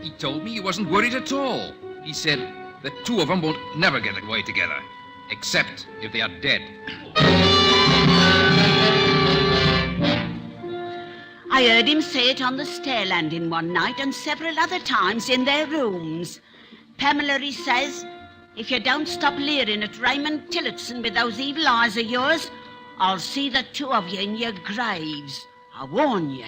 [SPEAKER 13] He told me he wasn't worried at all. He said the two of them won't never get away together, except if they are dead.
[SPEAKER 4] I heard him say it on the stair landing one night and several other times in their rooms. "Pamela," he says, "if you don't stop leering at Raymond Tillotson with those evil eyes of yours, I'll see the two of you in your graves. I warn you."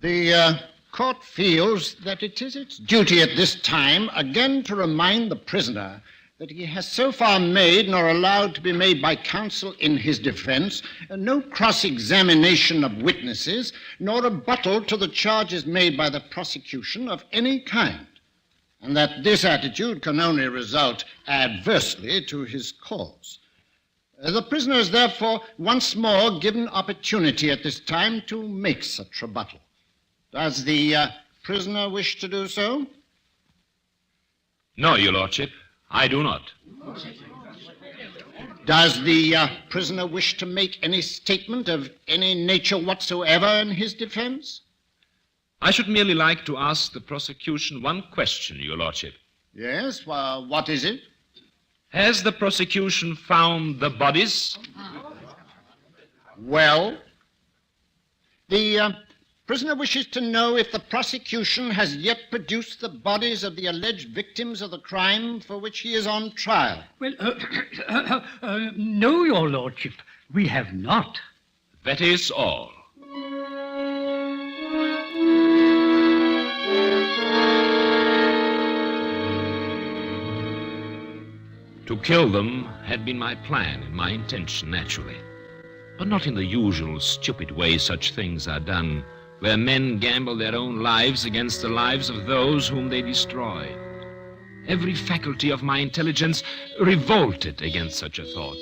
[SPEAKER 15] The court feels that it is its duty at this time again to remind the prisoner that he has so far made nor allowed to be made by counsel in his defense no cross-examination of witnesses nor rebuttal to the charges made by the prosecution of any kind, and that this attitude can only result adversely to his cause. The prisoner is therefore once more given opportunity at this time to make such rebuttal. Does the prisoner wish to do so?
[SPEAKER 16] No, Your Lordship, I do not.
[SPEAKER 15] Does the prisoner wish to make any statement of any nature whatsoever in his defense?
[SPEAKER 16] I should merely like to ask the prosecution one question, Your Lordship.
[SPEAKER 15] Yes, well, what is it?
[SPEAKER 16] Has the prosecution found the bodies?
[SPEAKER 15] Well, the prisoner wishes to know if the prosecution has yet produced the bodies of the alleged victims of the crime for which he is on trial.
[SPEAKER 2] Well, no, Your Lordship, we have not.
[SPEAKER 16] That is all. To kill them had been my plan and my intention, naturally. But not in the usual stupid way such things are done, where men gamble their own lives against the lives of those whom they destroy. Every faculty of my intelligence revolted against such a thought.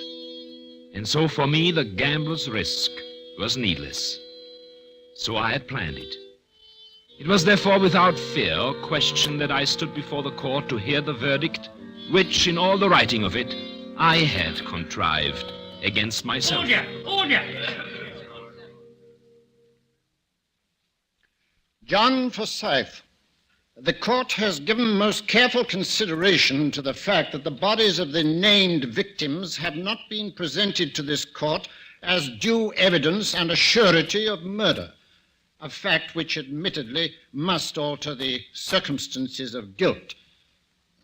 [SPEAKER 16] And so for me the gambler's risk was needless. So I had planned it. It was therefore without fear or question that I stood before the court to hear the verdict, which, in all the writing of it, I had contrived against myself.
[SPEAKER 2] Order!
[SPEAKER 15] John Forsyth, the court has given most careful consideration to the fact that the bodies of the named victims have not been presented to this court as due evidence and a surety of murder, a fact which admittedly must alter the circumstances of guilt.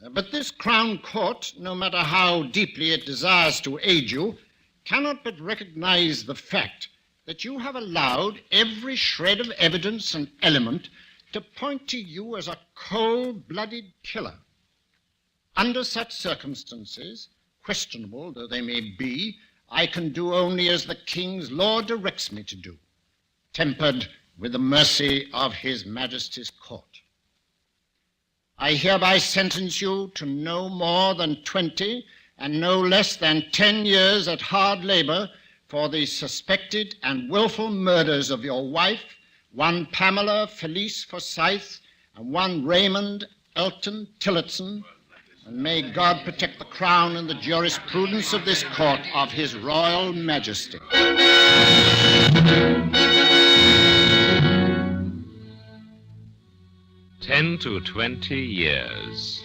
[SPEAKER 15] But this Crown Court, no matter how deeply it desires to aid you, cannot but recognize the fact that you have allowed every shred of evidence and element to point to you as a cold-blooded killer. Under such circumstances, questionable though they may be, I can do only as the King's law directs me to do, tempered with the mercy of His Majesty's court. I hereby sentence you to no more than 20 and no less than 10 years at hard labor for the suspected and willful murders of your wife, one Pamela Felice Forsyth, and one Raymond Elton Tillotson, and may God protect the Crown and the jurisprudence of this court of His Royal Majesty.
[SPEAKER 1] 10 to 20 years.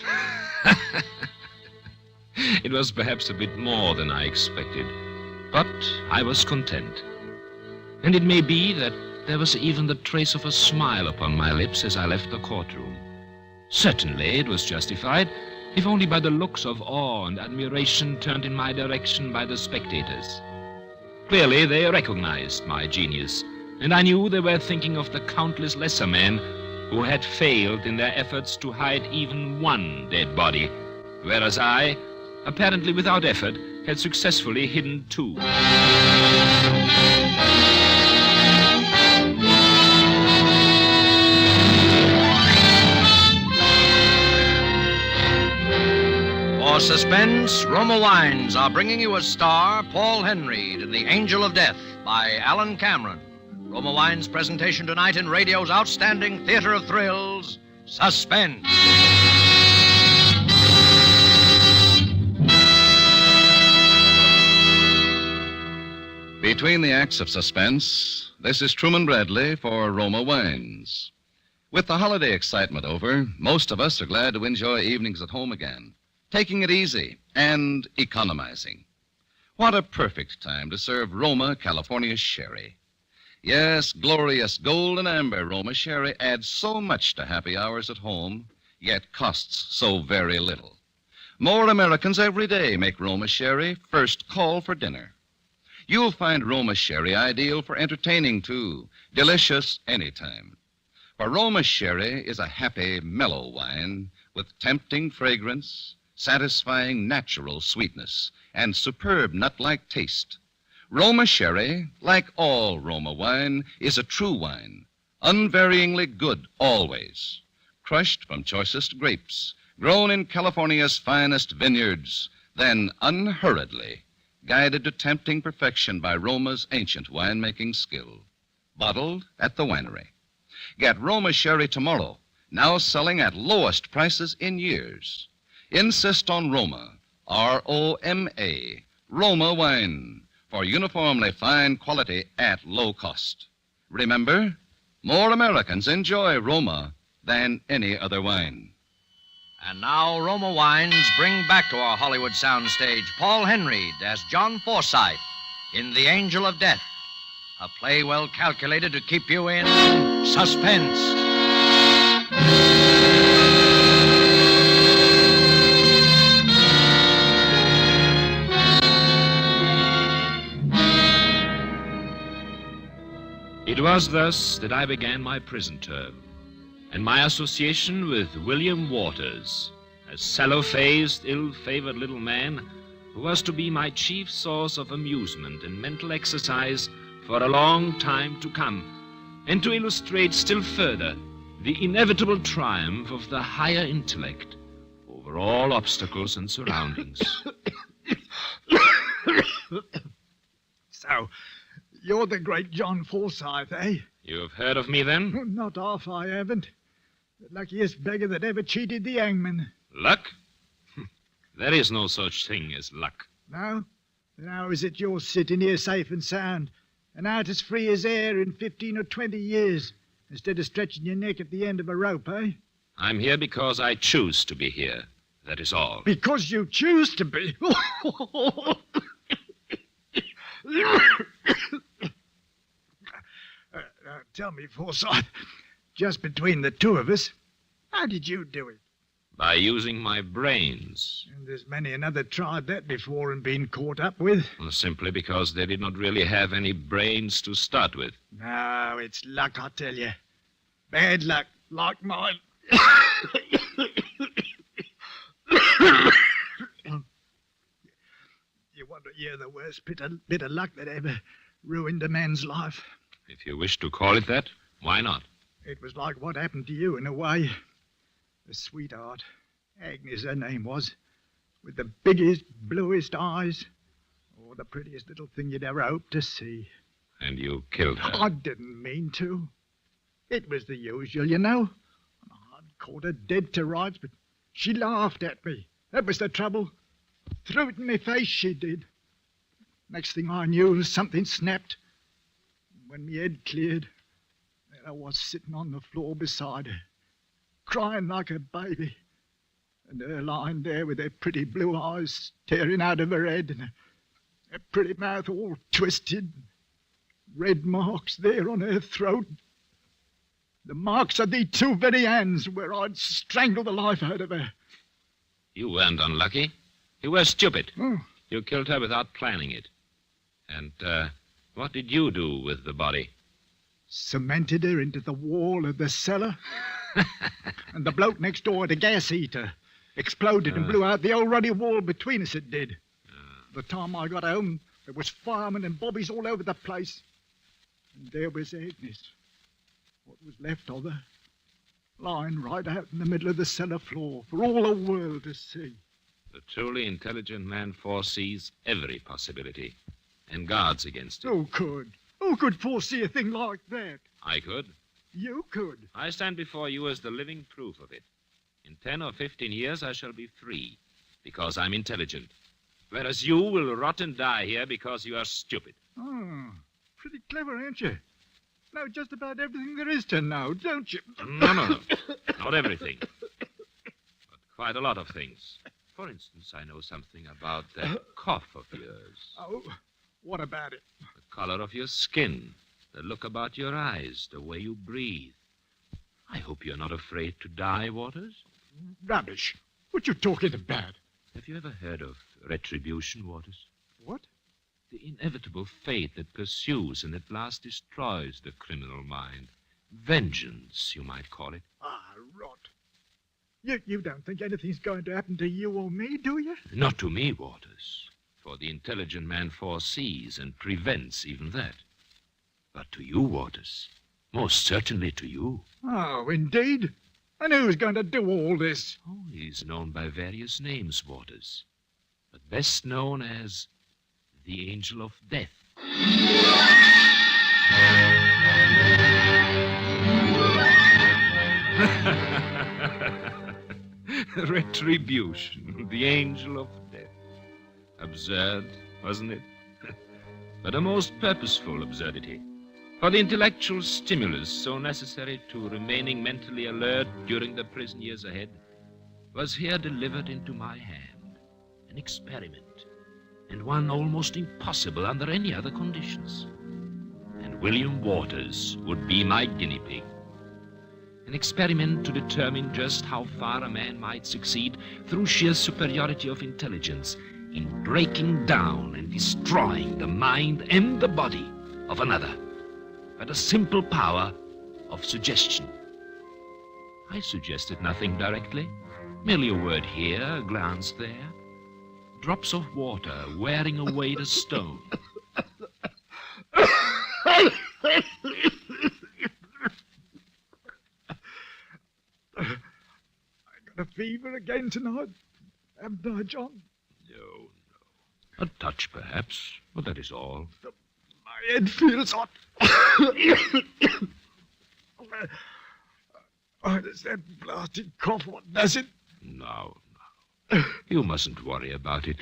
[SPEAKER 1] It was perhaps a bit more than I expected, but I was content. And it may be that there was even the trace of a smile upon my lips as I left the courtroom. Certainly it was justified, if only by the looks of awe and admiration turned in my direction by the spectators. Clearly they recognized my genius, and I knew they were thinking of the countless lesser men who had failed in their efforts to hide even one dead body, whereas I, apparently without effort, had successfully hidden 2.
[SPEAKER 21] For Suspense, Roma Wines are bringing you a star, Paul Henry, in The Angel of Death by Alan Cameron. Roma Wines' presentation tonight in radio's outstanding theater of thrills, Suspense. Between the acts of Suspense, this is Truman Bradley for Roma Wines. With the holiday excitement over, most of us are glad to enjoy evenings at home again, taking it easy and economizing. What a perfect time to serve Roma California sherry. Yes, glorious golden amber Roma sherry adds so much to happy hours at home, yet costs so very little. More Americans every day make Roma sherry first call for dinner. You'll find Roma sherry ideal for entertaining, too, delicious anytime. For Roma sherry is a happy, mellow wine with tempting fragrance, satisfying natural sweetness, and superb nut-like taste. Roma sherry, like all Roma wine, is a true wine, unvaryingly good always. Crushed from choicest grapes, grown in California's finest vineyards, then unhurriedly guided to tempting perfection by Roma's ancient winemaking skill. Bottled at the winery. Get Roma sherry tomorrow, now selling at lowest prices in years. Insist on Roma, R-O-M-A, Roma wine, for uniformly fine quality at low cost. Remember, more Americans enjoy Roma than any other wine. And now Roma Wines bring back to our Hollywood soundstage Paul Henry as John Forsythe in The Angel of Death, a play well calculated to keep you in suspense.
[SPEAKER 1] It was thus that I began my prison term, and my association with William Waters, a sallow-faced, ill-favored little man who was to be my chief source of amusement and mental exercise for a long time to come, and to illustrate still further the inevitable triumph of the higher intellect over all obstacles and surroundings.
[SPEAKER 5] So, you're the great John Forsythe, eh?
[SPEAKER 1] You have heard of me, then?
[SPEAKER 5] Not half I haven't. The luckiest beggar that ever cheated the hangman.
[SPEAKER 1] Luck? There is no such thing as luck.
[SPEAKER 5] No? Then how is it you're sitting here safe and sound, and out as free as air in 15 or 20 years, instead of stretching your neck at the end of a rope, eh?
[SPEAKER 1] I'm here because I choose to be here. That is all.
[SPEAKER 5] Because you choose to be? Tell me, Forsythe, just between the two of us, how did you do it?
[SPEAKER 1] By using my brains.
[SPEAKER 5] And there's many another tried that before and been caught up with.
[SPEAKER 1] Well, simply because they did not really have any brains to start with.
[SPEAKER 5] No, it's luck, I tell you. Bad luck, like mine. You want to hear the worst bit of luck that ever ruined a man's life?
[SPEAKER 1] If you wish to call it that, why not?
[SPEAKER 5] It was like what happened to you, in a way. A sweetheart, Agnes her name was, with the biggest, bluest eyes. Oh, the prettiest little thing you'd ever hope to see.
[SPEAKER 1] And you killed her.
[SPEAKER 5] I didn't mean to. It was the usual, you know. I'd caught her dead to rights, but she laughed at me. That was the trouble. Threw it in my face, she did. Next thing I knew, something snapped. When my head cleared, there I was sitting on the floor beside her, crying like a baby, and her lying there with her pretty blue eyes staring out of her head, and her pretty mouth all twisted, red marks there on her throat. The marks of the two very hands where I'd strangled the life out of her.
[SPEAKER 1] You weren't unlucky. You were stupid.
[SPEAKER 5] Oh.
[SPEAKER 1] You killed her without planning it. And what did you do with the body?
[SPEAKER 5] Cemented her into the wall of the cellar. And the bloke next door had a gas heater. Exploded and blew out the old ruddy wall between us, it did. The time I got home, there was firemen and bobbies all over the place. And there was Agnes, what was left of her, lying right out in the middle of the cellar floor for all the world to see.
[SPEAKER 1] The truly intelligent man foresees every possibility and guards against it.
[SPEAKER 5] Who could? Who could foresee a thing like that?
[SPEAKER 1] I could.
[SPEAKER 5] You could.
[SPEAKER 1] I stand before you as the living proof of it. In 10 or 15 years, I shall be free because I'm intelligent, whereas you will rot and die here because you are stupid.
[SPEAKER 5] Oh, pretty clever, ain't you? Know just about everything there is to know, don't you?
[SPEAKER 1] No. Not everything. But quite a lot of things. For instance, I know something about that cough of yours.
[SPEAKER 5] Oh, what about it?
[SPEAKER 1] The color of your skin, the look about your eyes, the way you breathe. I hope you're not afraid to die, Waters.
[SPEAKER 5] Rubbish. What you talking about?
[SPEAKER 1] Have you ever heard of retribution, Waters?
[SPEAKER 5] What?
[SPEAKER 1] The inevitable fate that pursues and at last destroys the criminal mind. Vengeance, you might call it.
[SPEAKER 5] Ah, rot. You don't think anything's going to happen to you or me, do you?
[SPEAKER 1] Not to me, Waters, for the intelligent man foresees and prevents even that. But to you, Waters, most certainly to you.
[SPEAKER 5] Oh, indeed? And who's going to do all this?
[SPEAKER 1] Oh, he's known by various names, Waters, but best known as the Angel of Death. Retribution, the Angel of Death. Absurd, wasn't it? But a most purposeful absurdity. For the intellectual stimulus so necessary to remaining mentally alert during the prison years ahead was here delivered into my hand. An experiment, and one almost impossible under any other conditions. And William Waters would be my guinea pig. An experiment to determine just how far a man might succeed through sheer superiority of intelligence in breaking down and destroying the mind and the body of another by the simple power of suggestion. I suggested nothing directly, merely a word here, a glance there, drops of water wearing away the stone.
[SPEAKER 5] I got a fever again tonight, haven't I, John?
[SPEAKER 1] No. A touch, perhaps, but that is all.
[SPEAKER 5] My head feels hot. Oh, does that blasted cough, what does it?
[SPEAKER 1] No. You mustn't worry about it.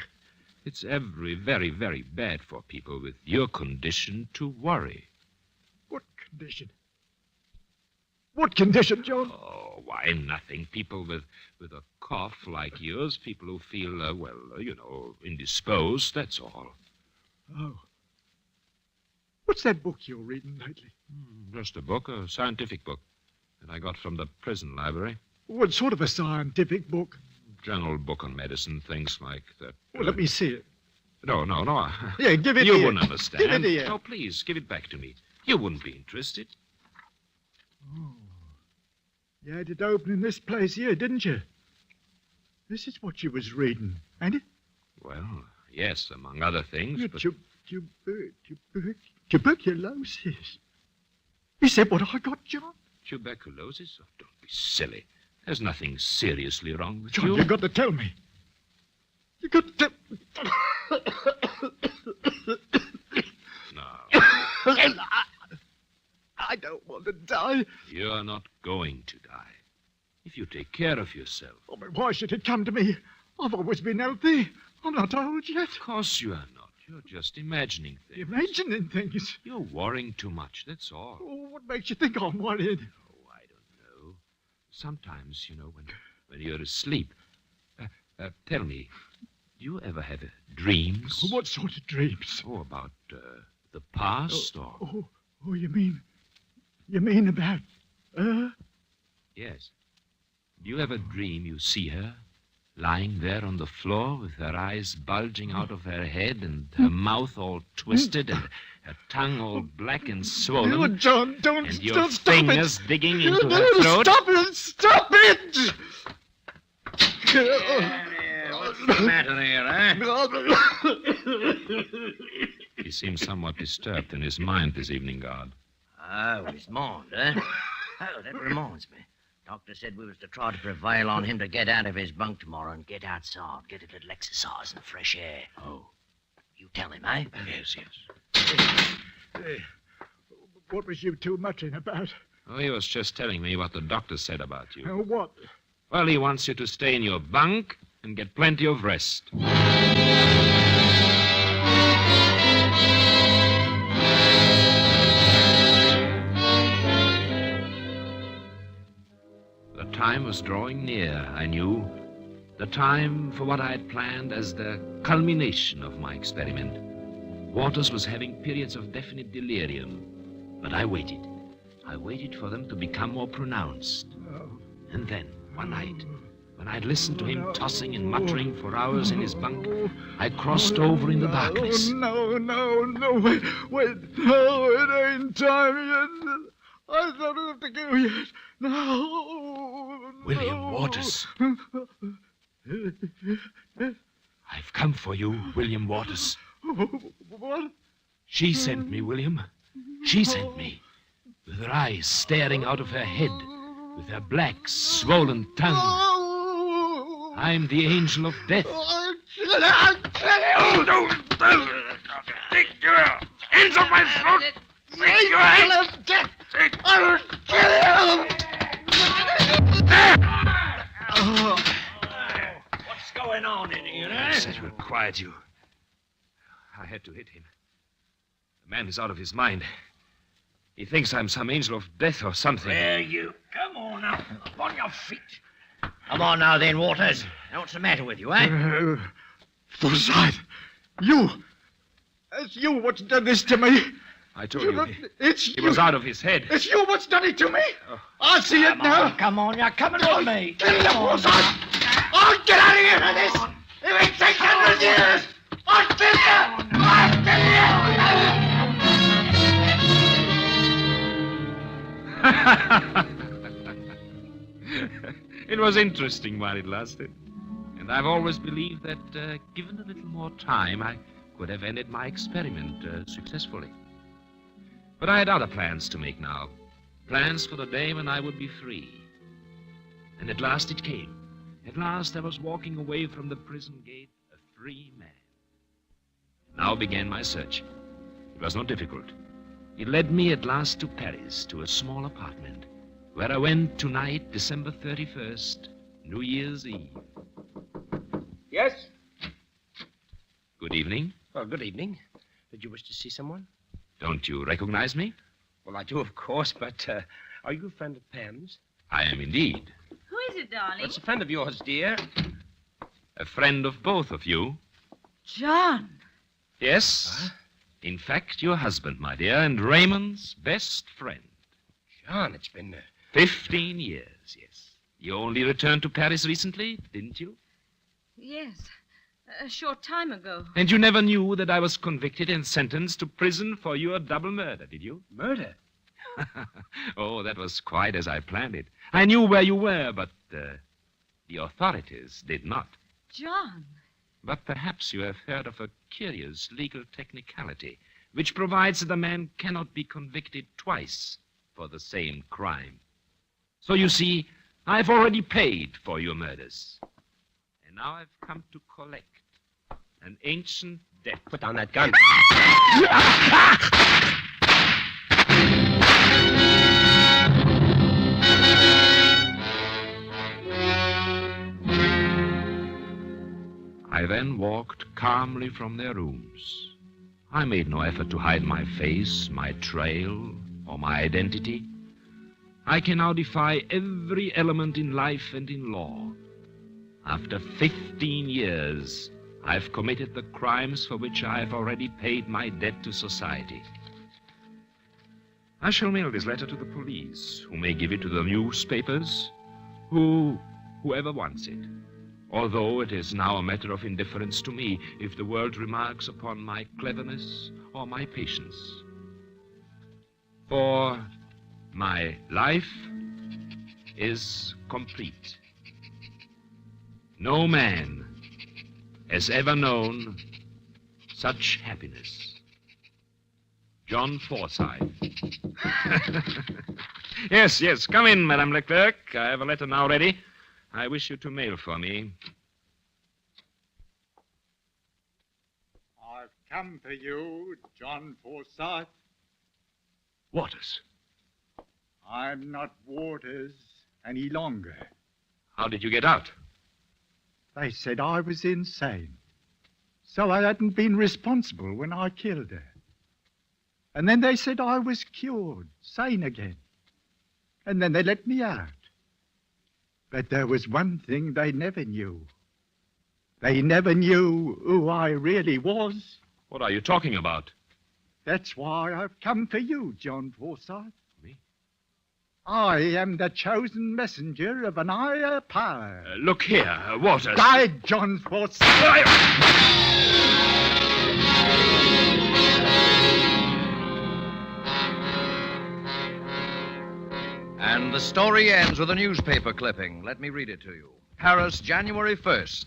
[SPEAKER 1] It's very, very bad for people with your condition to worry.
[SPEAKER 5] What condition? What condition, John?
[SPEAKER 1] Oh, why, nothing. People with a cough like yours, people who feel, indisposed, that's all.
[SPEAKER 5] Oh. What's that book you're reading lately?
[SPEAKER 1] Just a book, a scientific book, that I got from the prison library.
[SPEAKER 5] What sort of a scientific book?
[SPEAKER 1] General book on medicine, things like that.
[SPEAKER 5] Well, let me see it.
[SPEAKER 1] No.
[SPEAKER 5] Yeah, give it
[SPEAKER 1] You
[SPEAKER 5] here.
[SPEAKER 1] wouldn't understand.
[SPEAKER 5] Give it here.
[SPEAKER 1] No, please, give it back to me. You wouldn't be interested.
[SPEAKER 5] Oh. You had it open in this place here, didn't you? This is what you was reading, ain't it?
[SPEAKER 1] Well, yes, among other things, but...
[SPEAKER 5] Tuberculosis. Is that what I got, John?
[SPEAKER 1] Tuberculosis? Oh, don't be silly. There's nothing seriously wrong with
[SPEAKER 5] John,
[SPEAKER 1] you.
[SPEAKER 5] you got to tell me. You got to...
[SPEAKER 1] No,
[SPEAKER 5] I don't want to die.
[SPEAKER 1] you're not going to die. If you take care of yourself.
[SPEAKER 5] Oh, but why should it come to me? I've always been healthy. I'm not old yet.
[SPEAKER 1] Of course you are not. You're just imagining things.
[SPEAKER 5] Imagining things?
[SPEAKER 1] You're worrying too much, that's all.
[SPEAKER 5] Oh, what makes you think I'm worried?
[SPEAKER 1] Oh, I don't know. Sometimes, you know, when you're asleep. Tell me, do you ever have dreams?
[SPEAKER 5] What sort of dreams?
[SPEAKER 1] Oh, about the past or...
[SPEAKER 5] Oh, you mean about...
[SPEAKER 1] Yes. Do you ever dream you see her lying there on the floor with her eyes bulging out of her head and her mouth all twisted and her tongue all black and swollen?
[SPEAKER 5] Oh, John, don't
[SPEAKER 1] and your
[SPEAKER 5] stop it.
[SPEAKER 1] fingers digging into her throat?
[SPEAKER 5] Stop it! Stop it!
[SPEAKER 9] What's the matter here,
[SPEAKER 1] He seems somewhat disturbed in his mind this evening, guard.
[SPEAKER 9] Oh, his mind, eh? Oh, that reminds me. Doctor said we was to try to prevail on him to get out of his bunk tomorrow and get outside, get a little exercise and fresh air.
[SPEAKER 1] Oh.
[SPEAKER 9] You tell him, eh?
[SPEAKER 1] Yes.
[SPEAKER 5] What was you two muttering about?
[SPEAKER 1] Oh, he was just telling me what the doctor said about you.
[SPEAKER 5] What?
[SPEAKER 1] Well, he wants you to stay in your bunk and get plenty of rest. The time was drawing near, I knew. The time for what I had planned as the culmination of my experiment. Waters was having periods of definite delirium. But I waited. I waited for them to become more pronounced. And then, one night, when I'd listened to him tossing and muttering for hours in his bunk, I crossed over in the darkness.
[SPEAKER 5] No. Wait. No, it ain't time yet. I don't have to go yet. No.
[SPEAKER 1] William Waters. I've come for you, William Waters.
[SPEAKER 5] What?
[SPEAKER 1] She sent me, William. She sent me. With her eyes staring out of her head, with her black, swollen tongue. I'm the angel of death.
[SPEAKER 18] I'll kill you! Take your hands off my throat! Take your hands off death! I'll kill you!
[SPEAKER 9] What's going on in here,
[SPEAKER 1] I said we'll quiet you. I had to hit him. The man is out of his mind. He thinks I'm some angel of death or something.
[SPEAKER 9] There you... Come on now. Up on your feet. Come on now then, Waters. Now, what's the matter with you, eh?
[SPEAKER 5] Forsyth, you. It's you what's done this to me.
[SPEAKER 1] I told you.
[SPEAKER 5] It's
[SPEAKER 1] He
[SPEAKER 5] you.
[SPEAKER 1] was out of his head.
[SPEAKER 5] It's you what's done it to me. I see it now.
[SPEAKER 9] Come on, you're coming with me.
[SPEAKER 5] Get it up, Forsyth. I'll get out of here for this. If it takes 100 years, I'll kill you. I'll kill you.
[SPEAKER 1] It was interesting while it lasted. And I've always believed that, given a little more time, I could have ended my experiment successfully. But I had other plans to make now. Plans for the day when I would be free. And at last it came. At last I was walking away from the prison gate, a free man. Now began my search. It was not difficult. It led me at last to Paris, to a small apartment, where I went tonight, December 31st, New Year's Eve.
[SPEAKER 23] Yes?
[SPEAKER 1] Good evening.
[SPEAKER 23] Well, good evening. Did you wish to see someone?
[SPEAKER 1] Don't you recognize me?
[SPEAKER 23] Well, I do, of course, but are you a friend of Pam's?
[SPEAKER 1] I am indeed.
[SPEAKER 22] Who is it, darling?
[SPEAKER 23] It's a friend of yours, dear.
[SPEAKER 1] A friend of both of you.
[SPEAKER 22] John.
[SPEAKER 1] Yes.
[SPEAKER 23] Huh?
[SPEAKER 1] In fact, your husband, my dear, and Raymond's best friend.
[SPEAKER 23] John, it's been...
[SPEAKER 1] 15 years, yes. You only returned to Paris recently, didn't you?
[SPEAKER 22] Yes, a short time ago.
[SPEAKER 1] And you never knew that I was convicted and sentenced to prison for your double murder, did you?
[SPEAKER 2] Murder?
[SPEAKER 1] Oh, that was quite as I planned it. I knew where you were, but the authorities did not.
[SPEAKER 22] John.
[SPEAKER 1] But perhaps you have heard of a curious legal technicality which provides that a man cannot be convicted twice for the same crime. So you see, I've already paid for your murders. And now I've come to collect an ancient debt.
[SPEAKER 23] Put down that gun.
[SPEAKER 1] I then walked calmly from their rooms. I made no effort to hide my face, my trail, or my identity. I can now defy every element in life and in law. After 15 years, I've committed the crimes for which I have already paid my debt to society. I shall mail this letter to the police, who may give it to the newspapers, whoever wants it. Although it is now a matter of indifference to me if the world remarks upon my cleverness or my patience. For my life is complete. No man has ever known such happiness. John Forsyth. Yes, come in, Madame Leclerc. I have a letter now ready. I wish you to mail for me.
[SPEAKER 5] I've come for you, John Forsyth.
[SPEAKER 1] Waters.
[SPEAKER 5] I'm not Waters any longer.
[SPEAKER 1] How did you get out?
[SPEAKER 5] They said I was insane. So I hadn't been responsible when I killed her. And then they said I was cured, sane again. And then they let me out. But there was one thing they never knew. They never knew who I really was.
[SPEAKER 1] What are you talking about?
[SPEAKER 5] That's why I've come for you, John Forsyth.
[SPEAKER 1] Me?
[SPEAKER 5] I am the chosen messenger of an higher power.
[SPEAKER 1] Look here, Waters.
[SPEAKER 5] Die, John Forsyth!
[SPEAKER 24] And the story ends with a newspaper clipping. Let me read it to you. Paris, January 1st.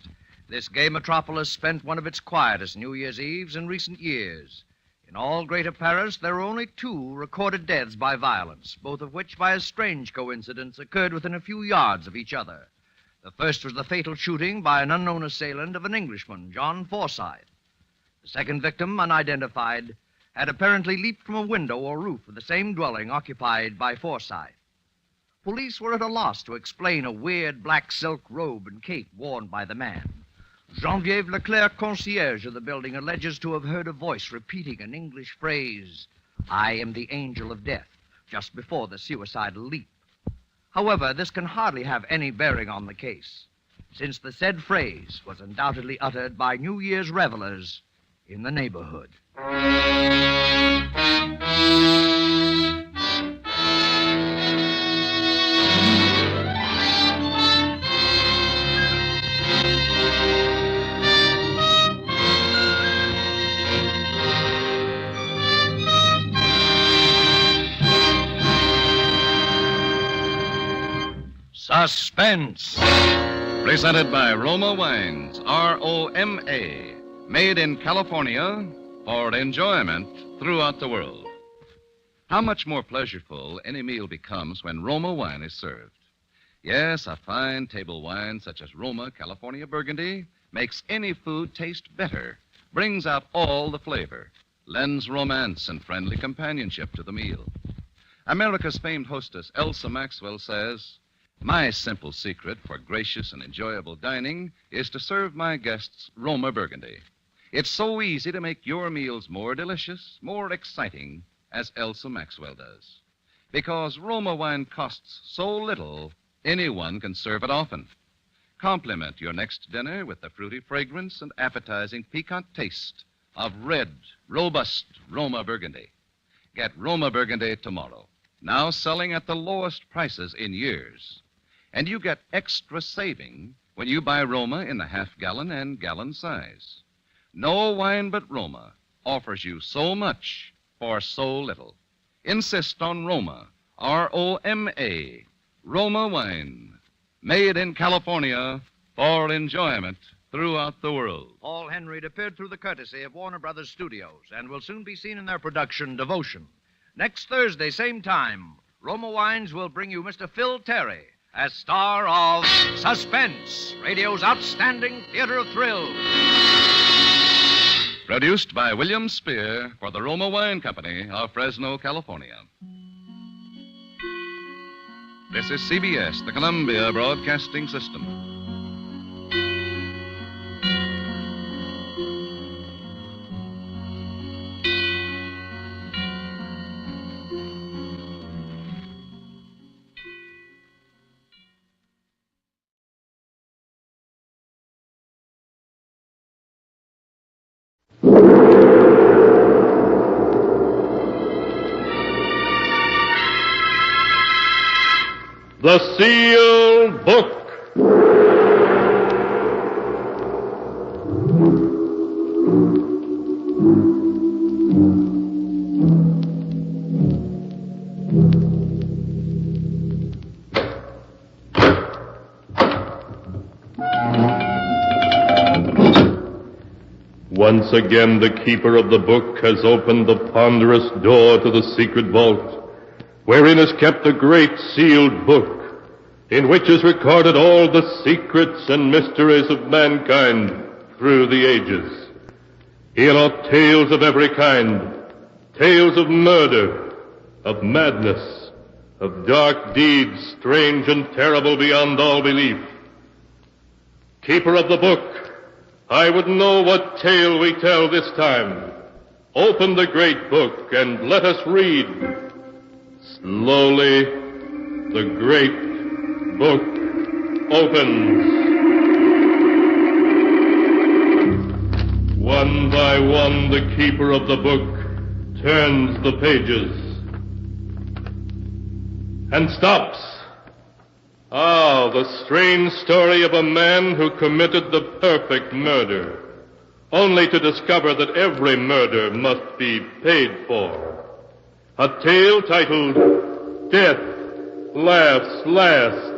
[SPEAKER 24] This gay metropolis spent one of its quietest New Year's Eves in recent years. In all Greater Paris, there were only 2 recorded deaths by violence, both of which, by a strange coincidence, occurred within a few yards of each other. The first was the fatal shooting by an unknown assailant of an Englishman, John Forsyth. The second victim, unidentified, had apparently leaped from a window or roof of the same dwelling occupied by Forsyth. Police were at a loss to explain a weird black silk robe and cape worn by the man. Geneviève Leclerc, concierge of the building, alleges to have heard a voice repeating an English phrase, "I am the angel of death," just before the suicidal leap. However, this can hardly have any bearing on the case, since the said phrase was undoubtedly uttered by New Year's revelers in the neighborhood. Suspense.
[SPEAKER 21] Presented by Roma Wines, R-O-M-A. Made in California for enjoyment throughout the world. How much more pleasureful any meal becomes when Roma wine is served. Yes, a fine table wine such as Roma California Burgundy makes any food taste better, brings out all the flavor, lends romance and friendly companionship to the meal. America's famed hostess, Elsa Maxwell, says, "My simple secret for gracious and enjoyable dining is to serve my guests Roma Burgundy. It's so easy to make your meals more delicious, more exciting, as Elsa Maxwell does. Because Roma wine costs so little, anyone can serve it often. Complement your next dinner with the fruity fragrance and appetizing piquant taste of red, robust Roma Burgundy. Get Roma Burgundy tomorrow, now selling at the lowest prices in years. And you get extra saving when you buy Roma in the half-gallon and gallon size. No wine but Roma offers you so much for so little. Insist on Roma, R-O-M-A, Roma wine, made in California for enjoyment throughout the world.
[SPEAKER 10] Paul Henreid appeared through the courtesy of Warner Brothers Studios and will soon be seen in their production, Devotion. Next Thursday, same time, Roma Wines will bring you Mr. Phil Terry as star of Suspense, radio's outstanding theater of thrills.
[SPEAKER 21] Produced by William Spear for the Roma Wine Company of Fresno, California. This is CBS, the Columbia Broadcasting System.
[SPEAKER 11] The Sealed Book. Once again, the keeper of the book has opened the ponderous door to the secret vault, wherein is kept a great sealed book, in which is recorded all the secrets and mysteries of mankind through the ages. Here are tales of every kind, tales of murder, of madness, of dark deeds strange and terrible beyond all belief. Keeper of the book, I would know what tale we tell this time. Open the great book and let us read. Slowly, the great book opens. One by one, the keeper of the book turns the pages and stops. Ah, the strange story of a man who committed the perfect murder, only to discover that every murder must be paid for. A tale titled Death Laughs Last.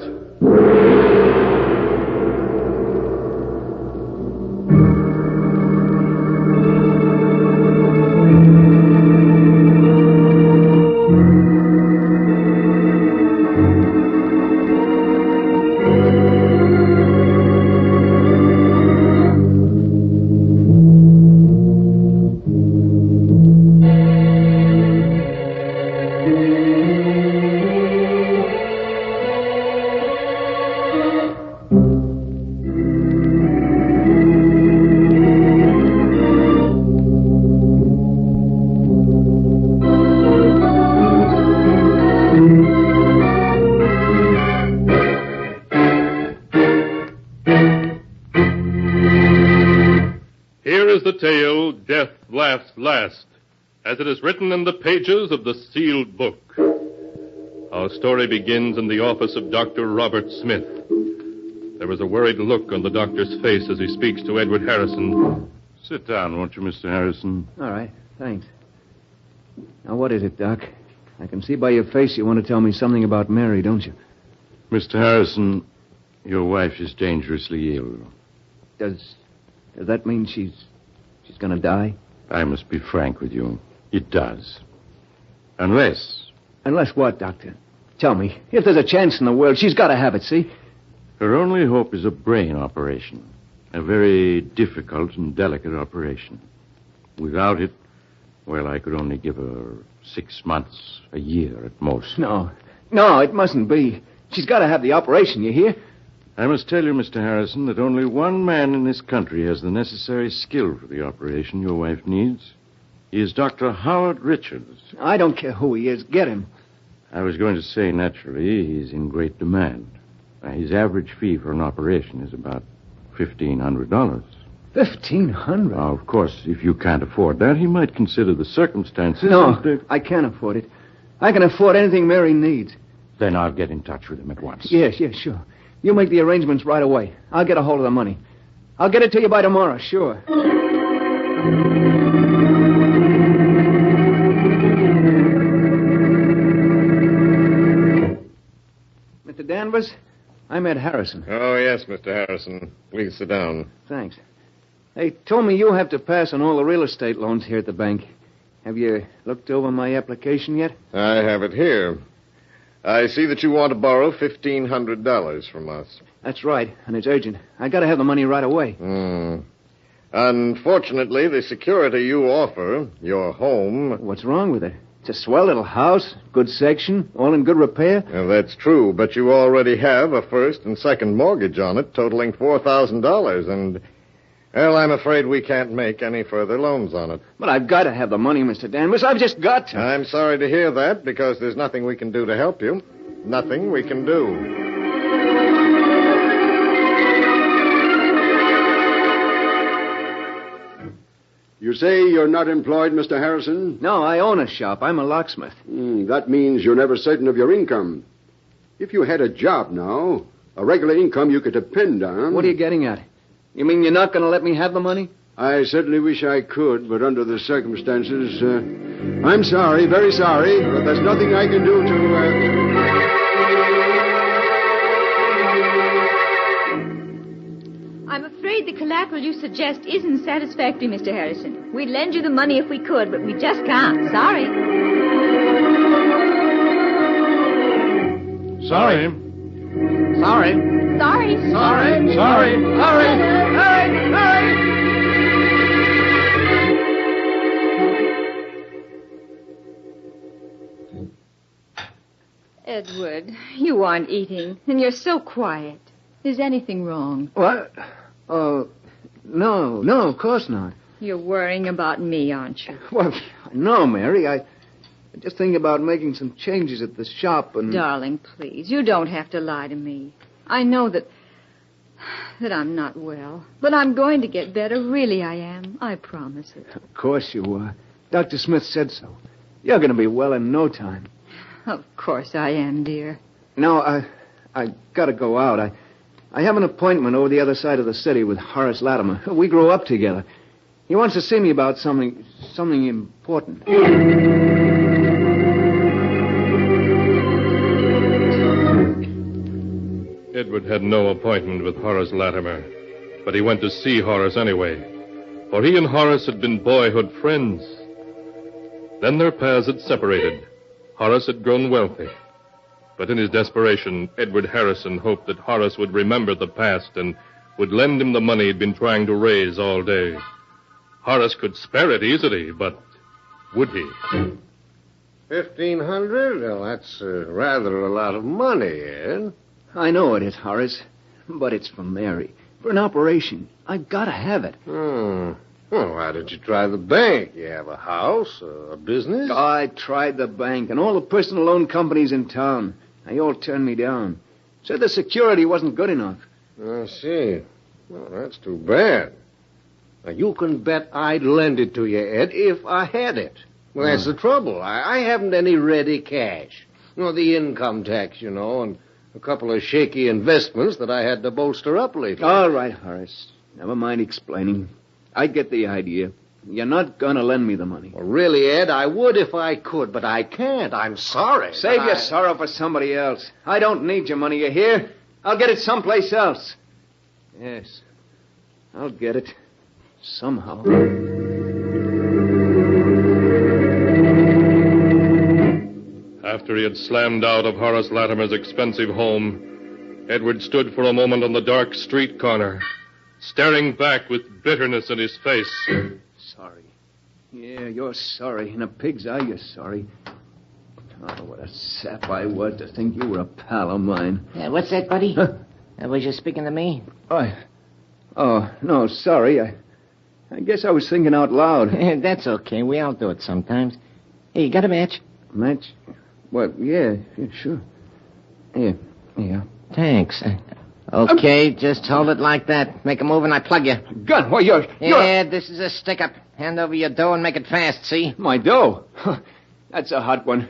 [SPEAKER 11] Tale, Death Laughs Last, as it is written in the pages of the sealed book. Our story begins in the office of Dr. Robert Smith. There is a worried look on the doctor's face as he speaks to Edward Harrison. Sit down, won't you, Mr. Harrison?
[SPEAKER 12] All right, thanks. Now, what is it, Doc? I can see by your face you want to tell me something about Mary, don't you?
[SPEAKER 11] Mr. Harrison, your wife is dangerously ill.
[SPEAKER 12] Does that mean she's going to die?
[SPEAKER 11] I must be frank with you. It does. Unless...
[SPEAKER 12] Unless what, Doctor? Tell me. If there's a chance in the world, she's got to have it, see?
[SPEAKER 11] Her only hope is a brain operation. A very difficult and delicate operation. Without it, well, I could only give her 6 months, a year at most.
[SPEAKER 12] No, it mustn't be. She's got to have the operation, you hear?
[SPEAKER 11] I must tell you, Mr. Harrison, that only one man in this country has the necessary skill for the operation your wife needs. He is Dr. Howard Richards.
[SPEAKER 12] I don't care who he is. Get him.
[SPEAKER 11] I was going to say, naturally, he's in great demand. His average fee for an operation is about $1,500.
[SPEAKER 12] $1,500?
[SPEAKER 11] Now, of course, if you can't afford that, he might consider the circumstances.
[SPEAKER 12] No, I can't afford it. I can afford anything Mary needs.
[SPEAKER 3] Then I'll get in touch with him at once.
[SPEAKER 12] Yes, sure. You make the arrangements right away. I'll get a hold of the money. I'll get it to you by tomorrow, sure. Mr. Danvers, I'm Ed Harrison.
[SPEAKER 7] Oh, yes, Mr. Harrison. Please sit down.
[SPEAKER 12] Thanks. They told me you have to pass on all the real estate loans here at the bank. Have you looked over my application yet?
[SPEAKER 7] I have it here. I see that you want to borrow $1,500 from us.
[SPEAKER 12] That's right, and it's urgent. I gotta have the money right away.
[SPEAKER 7] Unfortunately, the security you offer, your home...
[SPEAKER 12] What's wrong with it? It's a swell little house, good section, all in good repair.
[SPEAKER 7] Well, that's true, but you already have a first and second mortgage on it, totaling $4,000, and... Well, I'm afraid we can't make any further loans on it.
[SPEAKER 12] But I've got to have the money, Mr. Danvers. I've just got to.
[SPEAKER 7] I'm sorry to hear that, because there's nothing we can do to help you. Nothing we can do.
[SPEAKER 14] You say you're not employed, Mr. Harrison?
[SPEAKER 12] No, I own a shop. I'm a locksmith.
[SPEAKER 14] That means you're never certain of your income. If you had a job now, a regular income you could depend on...
[SPEAKER 12] What are you getting at? You mean you're not going to let me have the money?
[SPEAKER 14] I certainly wish I could, but under the circumstances, I'm sorry, very sorry, but there's nothing I can do to...
[SPEAKER 19] I'm afraid the collateral you suggest isn't satisfactory, Mr. Harrison. We'd lend you the money if we could, but we just can't. Sorry.
[SPEAKER 11] Sorry.
[SPEAKER 19] Sorry. Edward, you aren't eating, and you're so quiet. Is anything wrong?
[SPEAKER 12] What? Oh, no, of course not.
[SPEAKER 19] You're worrying about me, aren't you?
[SPEAKER 12] Well, no, Mary. I just think about making some changes at the shop and...
[SPEAKER 19] Darling, please, you don't have to lie to me. I know that I'm not well, but I'm going to get better. Really, I am. I promise it.
[SPEAKER 12] Of course you are. Dr. Smith said so. You're going to be well in no time.
[SPEAKER 19] Of course I am, dear.
[SPEAKER 12] No, I got to go out. I have an appointment over the other side of the city with Horace Latimer. We grew up together. He wants to see me about something important.
[SPEAKER 11] Edward had no appointment with Horace Latimer, but he went to see Horace anyway, for he and Horace had been boyhood friends. Then their paths had separated. Horace had grown wealthy. But in his desperation, Edward Harrison hoped that Horace would remember the past and would lend him the money he'd been trying to raise all day. Horace could spare it easily, but would he?
[SPEAKER 7] $1,500? Well, that's rather a lot of money, Ed.
[SPEAKER 12] I know it is, Horace, but it's for Mary. For an operation. I've got to have it.
[SPEAKER 7] Well, why didn't you try the bank? You have a house, a business?
[SPEAKER 12] I tried the bank and all the personal loan companies in town. They all turned me down. Said the security wasn't good enough.
[SPEAKER 7] I see. Well, that's too bad. Now, you can bet I'd lend it to you, Ed, if I had it. Well, that's the trouble. I haven't any ready cash. The income tax, and a couple of shaky investments that I had to bolster up lately.
[SPEAKER 12] All right, Horace. Never mind explaining. I get the idea. You're not going to lend me the money.
[SPEAKER 7] Well, really, Ed, I would if I could, but I can't. I'm sorry.
[SPEAKER 12] Save your sorrow for somebody else. I don't need your money, you hear? I'll get it someplace else. Yes, I'll get it. Somehow.
[SPEAKER 11] After he had slammed out of Horace Latimer's expensive home, Edward stood for a moment on the dark street corner, staring back with bitterness in his face.
[SPEAKER 12] Sorry. Yeah, you're sorry. In a pig's eye, you're sorry. Oh, what a sap I was to think you were a pal of mine.
[SPEAKER 9] What's that, buddy?
[SPEAKER 12] Huh?
[SPEAKER 9] Was you speaking to me?
[SPEAKER 12] Oh, no, sorry. I guess I was thinking out loud.
[SPEAKER 9] That's okay. We all do it sometimes. Hey, you got a match?
[SPEAKER 12] Match? Well, yeah, sure. Yeah.
[SPEAKER 9] Thanks. Okay, just hold it like that. Make a move and I plug you.
[SPEAKER 12] Gun? Well, you're...
[SPEAKER 9] Yeah, this is a stick-up. Hand over your dough and make it fast, see?
[SPEAKER 12] My dough? That's a hot one.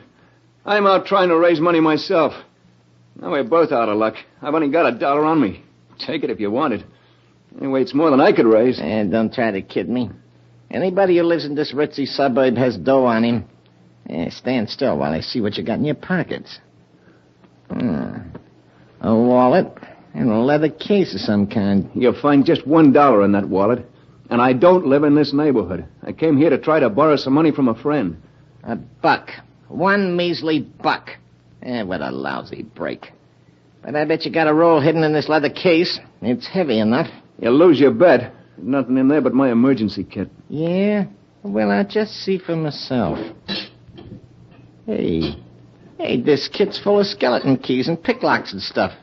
[SPEAKER 12] I'm out trying to raise money myself. Now we're both out of luck. I've only got $1 on me. Take it if you want it. Anyway, it's more than I could raise.
[SPEAKER 9] Don't try to kid me. Anybody who lives in this ritzy suburb has dough on him. Stand still while I see what you got in your pockets. A wallet and a leather case of some kind.
[SPEAKER 12] You'll find just $1 in that wallet. And I don't live in this neighborhood. I came here to try to borrow some money from a friend.
[SPEAKER 9] $1. One measly buck. What a lousy break. But I bet you got a roll hidden in this leather case. It's heavy enough.
[SPEAKER 12] You'll lose your bet. There's nothing in there but my emergency kit.
[SPEAKER 9] Yeah? Well, I'll just see for myself. Hey, this kit's full of skeleton keys and picklocks and stuff.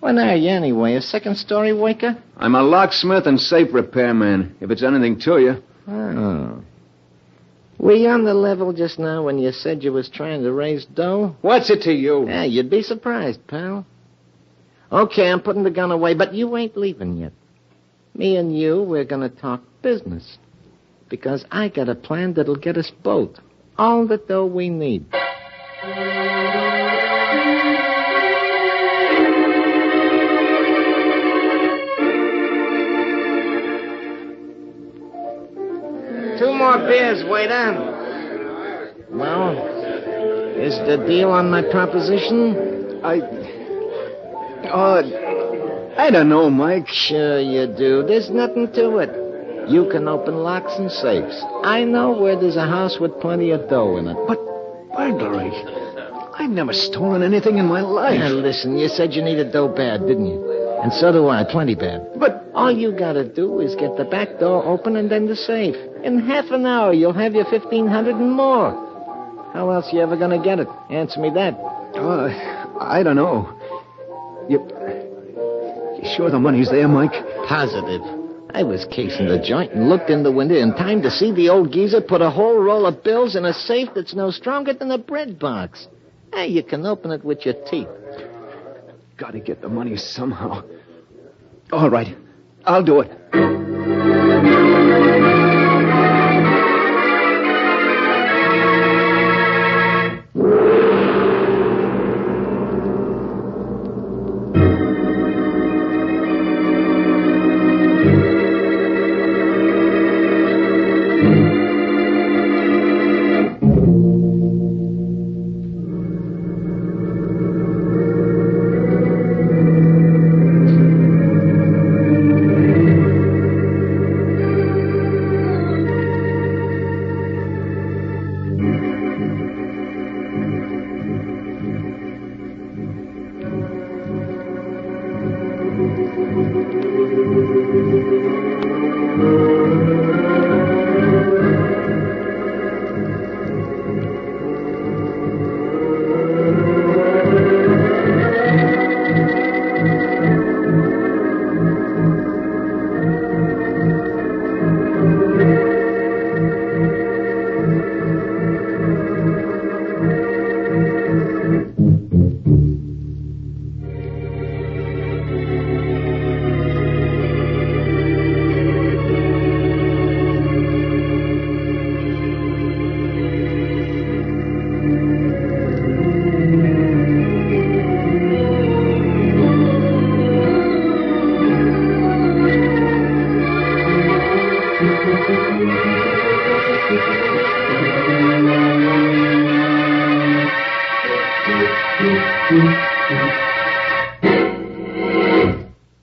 [SPEAKER 9] What are you, anyway, a second-story waker?
[SPEAKER 12] I'm a locksmith and safe repairman, if it's anything to you.
[SPEAKER 9] Oh. Were you on the level just now when you said you was trying to raise dough?
[SPEAKER 12] What's it to you?
[SPEAKER 9] Yeah, you'd be surprised, pal. Okay, I'm putting the gun away, but you ain't leaving yet. Me and you, we're gonna talk business. Because I got a plan that'll get us both all the dough we need. Two more beers, waiter. Well, is the deal on my proposition?
[SPEAKER 12] I don't know, Mike.
[SPEAKER 9] Sure you do. There's nothing to it. You can open locks and safes. I know where there's a house with plenty of dough in it.
[SPEAKER 12] But burglary? I've never stolen anything in my life.
[SPEAKER 9] Now, listen, you said you needed dough bad, didn't you? And so do I, plenty bad.
[SPEAKER 12] But
[SPEAKER 9] all you gotta do is get the back door open and then the safe. In half an hour, you'll have your 1,500 and more. How else you ever gonna get it? Answer me that.
[SPEAKER 12] I don't know. You sure the money's there, Mike?
[SPEAKER 9] Positive. I was casing the joint and looked in the window in time to see the old geezer put a whole roll of bills in a safe that's no stronger than a bread box. Hey, you can open it with your teeth.
[SPEAKER 12] Gotta get the money somehow. All right. I'll do it.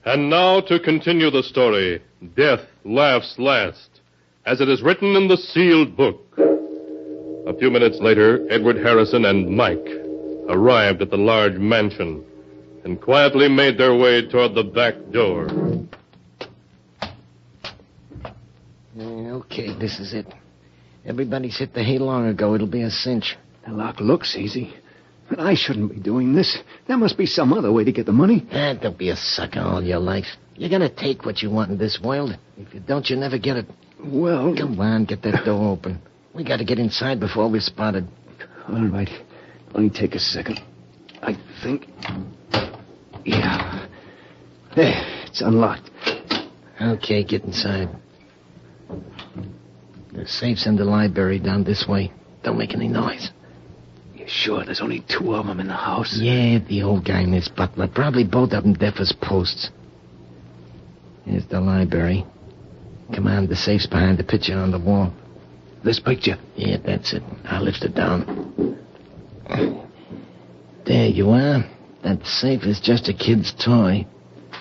[SPEAKER 11] And now to continue the story, Death Laughs Last, as it is written in the sealed book. A few minutes later, Edward Harrison and Mike arrived at the large mansion and quietly made their way toward the back door.
[SPEAKER 9] Okay, this is it. Everybody's hit the hay long ago. It'll be a cinch.
[SPEAKER 12] The lock looks easy. But I shouldn't be doing this. There must be some other way to get the money.
[SPEAKER 9] Don't be a sucker all your life. You're gonna take what you want in this world. If you don't, you never get it.
[SPEAKER 12] Well...
[SPEAKER 9] Come on, get that door open. We gotta get inside before we're spotted.
[SPEAKER 12] All right. Only take a second. I think... Yeah. There, it's unlocked.
[SPEAKER 9] Okay, get inside. The safe's in the library down this way. Don't make any noise.
[SPEAKER 12] You Sure, there's only 2 of them in the house.
[SPEAKER 9] Yeah, the old guy and his butler. Probably both of them deaf as posts. Here's the library. Come on, the safe's behind the picture on the wall.
[SPEAKER 12] This picture?
[SPEAKER 9] Yeah, that's it. I'll lift it down. There you are. That safe is just a kid's toy.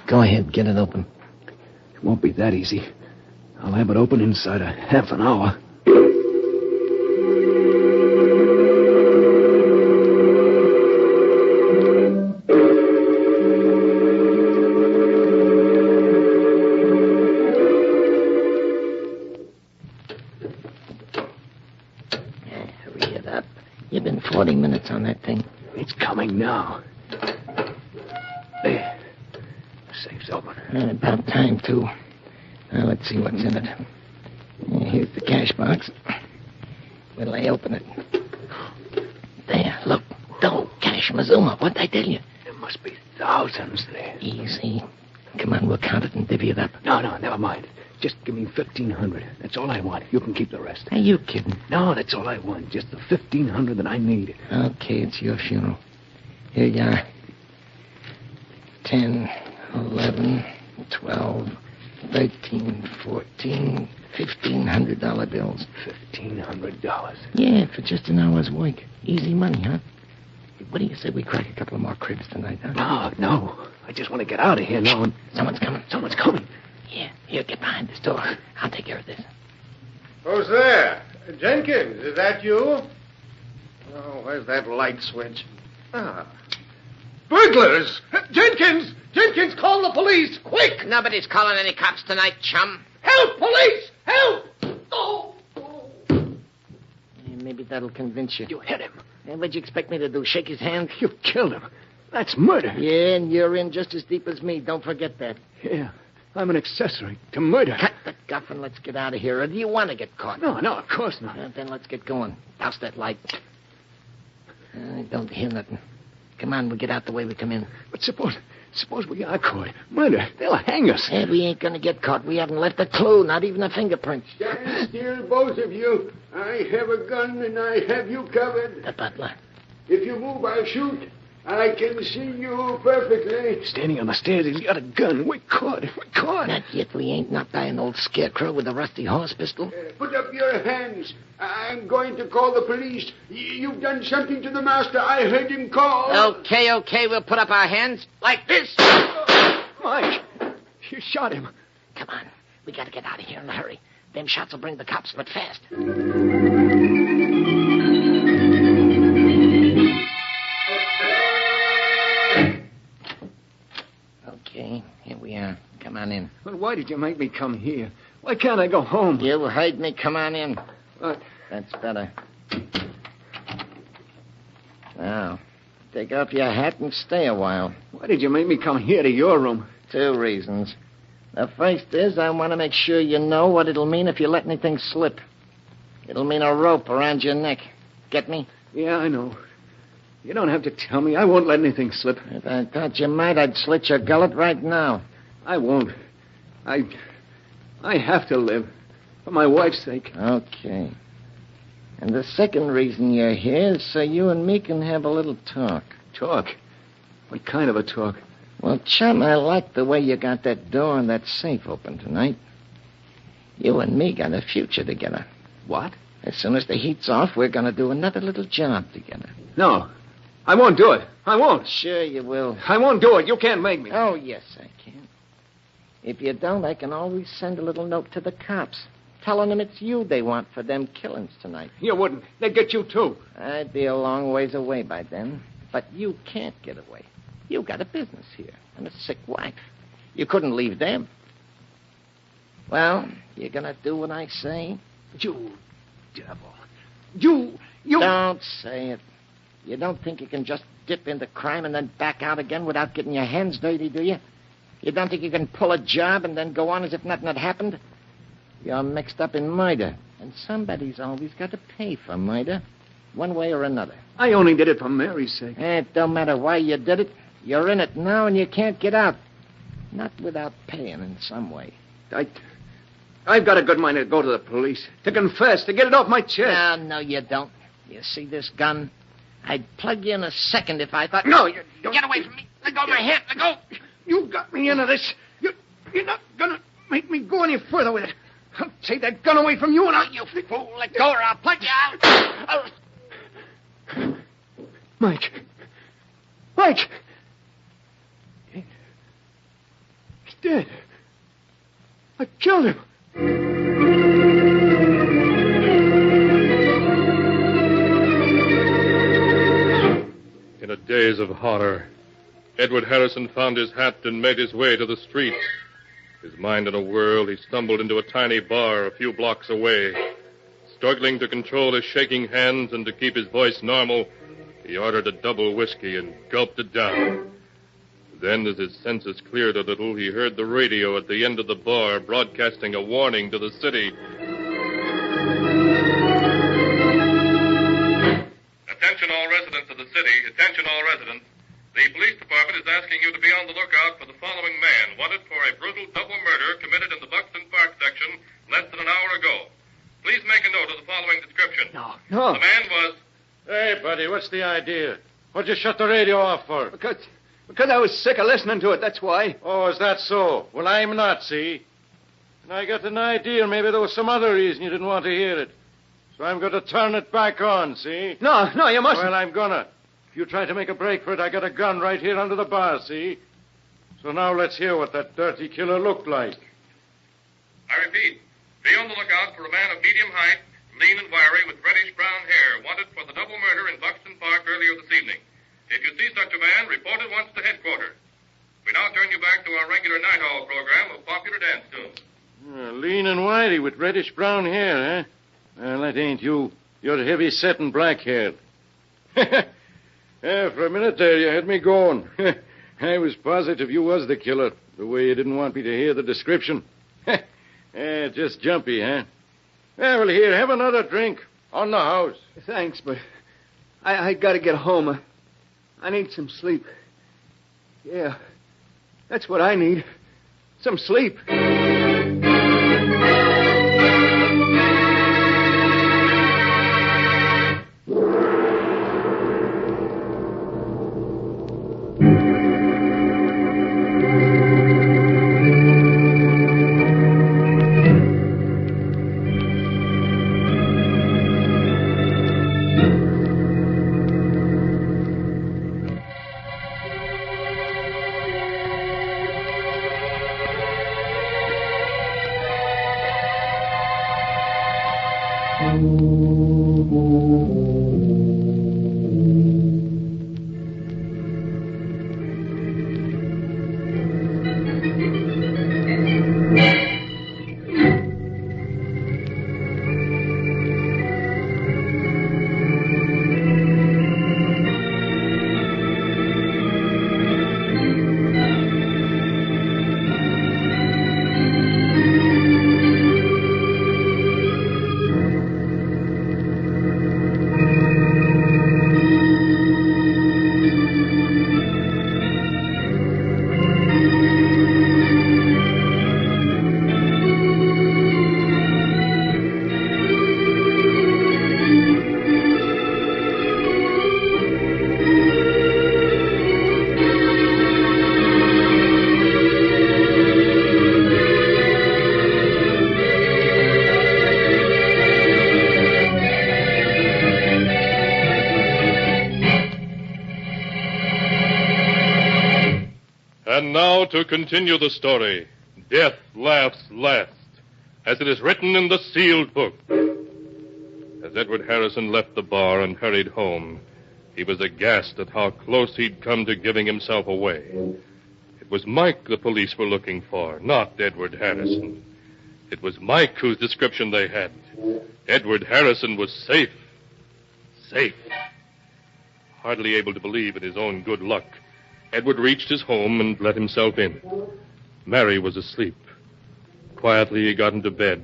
[SPEAKER 9] Go ahead, get it open.
[SPEAKER 12] It won't be that easy. I'll have it open inside a half an hour.
[SPEAKER 9] Hurry it up. You've been 40 minutes on that thing.
[SPEAKER 12] It's coming now. There. The safe's open.
[SPEAKER 9] About time, too. Now, let's see what's in it. Here's the cash box. When'll I open it? There, look. Dough, cash, Mazuma. What'd I tell you?
[SPEAKER 12] There must be thousands there.
[SPEAKER 9] Easy. Come on, we'll count it and divvy it up.
[SPEAKER 12] No, never mind. Just give me 1,500. That's all I want. You can keep the rest.
[SPEAKER 9] Are you kidding?
[SPEAKER 12] No, that's all I want. Just the 1,500 that I need.
[SPEAKER 9] Okay, it's your funeral. Here you are. 10, 11, 12, 13, 14, $1,500 bills.
[SPEAKER 12] $1,500?
[SPEAKER 9] Yeah, for just an hour's work. Easy money, huh? What do you say we crack a couple of more cribs tonight, huh?
[SPEAKER 12] No. I just want to get out of here now.
[SPEAKER 9] Someone's coming.
[SPEAKER 12] Someone's coming.
[SPEAKER 9] Yeah, here, get behind this door. I'll take care of this.
[SPEAKER 18] Who's there? Jenkins, is that you? Oh, where's that light switch? Ah. Burglars! Jenkins! Jenkins, call the police, quick!
[SPEAKER 9] Nobody's calling any cops tonight, chum.
[SPEAKER 18] Help, police! Help! Oh!
[SPEAKER 9] Maybe that'll convince you.
[SPEAKER 12] You hit him.
[SPEAKER 9] What'd you expect me to do, shake his hand?
[SPEAKER 12] You killed him. That's murder.
[SPEAKER 9] Yeah, and you're in just as deep as me. Don't forget that.
[SPEAKER 12] Yeah, I'm an accessory to murder.
[SPEAKER 9] Cut the guff and let's get out of here. Or do you want to get caught?
[SPEAKER 12] No, of course not.
[SPEAKER 9] Then let's get going. Douse that light. I don't hear nothing. Come on, we'll get out the way we come in.
[SPEAKER 12] But suppose we are caught. Murder. They'll hang us.
[SPEAKER 9] Hey, we ain't gonna get caught. We haven't left a clue, not even a fingerprint.
[SPEAKER 14] Stand still, both of you. I have a gun and I have you covered.
[SPEAKER 9] The butler.
[SPEAKER 14] If you move, I'll shoot. I can see you perfectly.
[SPEAKER 12] Standing on the stairs, he's got a gun. We're caught.
[SPEAKER 9] Not yet. We ain't not by an old scarecrow with a rusty horse pistol.
[SPEAKER 14] Put up your hands. I'm going to call the police. You've done something to the master. I heard him call.
[SPEAKER 9] Okay. We'll put up our hands like this.
[SPEAKER 12] Mike, you shot him.
[SPEAKER 9] Come on. We gotta get out of here in a hurry. Them shots will bring the cops, but fast. Okay, here we are. Come on in.
[SPEAKER 12] But why did you make me come here? Why can't I go home?
[SPEAKER 9] You heard me. Come on in.
[SPEAKER 12] What?
[SPEAKER 9] That's better. Now, take off your hat and stay a while.
[SPEAKER 12] Why did you make me come here to your room?
[SPEAKER 9] 2 reasons. The first is I want to make sure you know what it'll mean if you let anything slip. It'll mean a rope around your neck. Get me?
[SPEAKER 12] Yeah, I know. You don't have to tell me. I won't let anything slip.
[SPEAKER 9] If I thought you might, I'd slit your gullet right now.
[SPEAKER 12] I won't. I have to live. For my wife's sake.
[SPEAKER 9] Okay. And the second reason you're here is so you and me can have a little talk.
[SPEAKER 12] Talk? What kind of a talk?
[SPEAKER 9] Well, chum, I like the way you got that door and that safe open tonight. You and me got a future together.
[SPEAKER 12] What?
[SPEAKER 9] As soon as the heat's off, we're going to do another little job together.
[SPEAKER 12] No. I won't do it. I won't.
[SPEAKER 9] Sure you will.
[SPEAKER 12] I won't do it. You can't make me.
[SPEAKER 9] Oh, yes, I can. If you don't, I can always send a little note to the cops, telling them it's you they want for them killings tonight.
[SPEAKER 12] You wouldn't. They'd get you, too.
[SPEAKER 9] I'd be a long ways away by then. But you can't get away. You got a business here and a sick wife. You couldn't leave them. Well, you're going to do what I say?
[SPEAKER 12] You devil. You...
[SPEAKER 9] Don't say it. You don't think you can just dip into crime and then back out again without getting your hands dirty, do you? You don't think you can pull a job and then go on as if nothing had happened? You're mixed up in murder, and somebody's always got to pay for murder, one way or another.
[SPEAKER 12] I only did it for Mary's sake.
[SPEAKER 9] It don't matter why you did it. You're in it now, and you can't get out. Not without paying in some way.
[SPEAKER 12] I've got a good mind to go to the police, to confess, to get it off my chest.
[SPEAKER 9] No, you don't. You see this gun? I'd plug you in a second if I thought...
[SPEAKER 14] No, you don't.
[SPEAKER 9] Get away from me. Let go of my hand. Let go.
[SPEAKER 14] You got me into this. You're not going to make me go any further with it. I'll take that gun away from you and I'll...
[SPEAKER 9] You fool. Let go or I'll plug you out.
[SPEAKER 14] Mike. Mike! He's dead. I killed him.
[SPEAKER 11] In a daze of horror, Edward Harrison found his hat and made his way to the street. His mind in a whirl, he stumbled into a tiny bar a few blocks away. Struggling to control his shaking hands and to keep his voice normal, he ordered a double whiskey and gulped it down. Then, as his senses cleared a little, he heard the radio at the end of the bar broadcasting a warning to the city.
[SPEAKER 6] Attention all residents of the city. Attention all residents. The police department is asking you to be on the lookout for the following man, wanted for a brutal double murder committed in the Buxton Park section less than an hour ago. Please make a note of the following description.
[SPEAKER 14] No.
[SPEAKER 6] The man was...
[SPEAKER 18] Hey, buddy, what's the idea? What'd you shut the radio off for?
[SPEAKER 12] Because I was sick of listening to it, that's why.
[SPEAKER 18] Oh, is that so? Well, I'm not, see? And I got an idea maybe there was some other reason you didn't want to hear it. So I'm going to turn it back on, see?
[SPEAKER 12] No, you mustn't.
[SPEAKER 18] Well, I'm gonna. If you try to make a break for it, I got a gun right here under the bar, see? So now let's hear what that dirty killer looked like.
[SPEAKER 6] I repeat, be on the lookout for a man of medium height, lean and wiry, with reddish-brown hair, wanted for the double murder in Buxton Park earlier this evening. If you see such a man, report at once to headquarters. We now turn you back to our regular night owl program of popular dance tunes.
[SPEAKER 18] Lean and wiry with reddish-brown hair, huh? Well, that ain't you. You're heavy-set and black-haired. For a minute there, you had me going. I was positive you was the killer, the way you didn't want me to hear the description. Just jumpy, huh? Well, here, have another drink. On the house.
[SPEAKER 12] Thanks, but I got to get home. I need some sleep. Yeah, that's what I need. Some sleep.
[SPEAKER 11] And now to continue the story. Death laughs last, as it is written in the sealed book. As Edward Harrison left the bar and hurried home, he was aghast at how close he'd come to giving himself away. It was Mike the police were looking for, not Edward Harrison. It was Mike whose description they had. Edward Harrison was safe. Safe. Hardly able to believe in his own good luck, Edward reached his home and let himself in. Mary was asleep. Quietly, he got into bed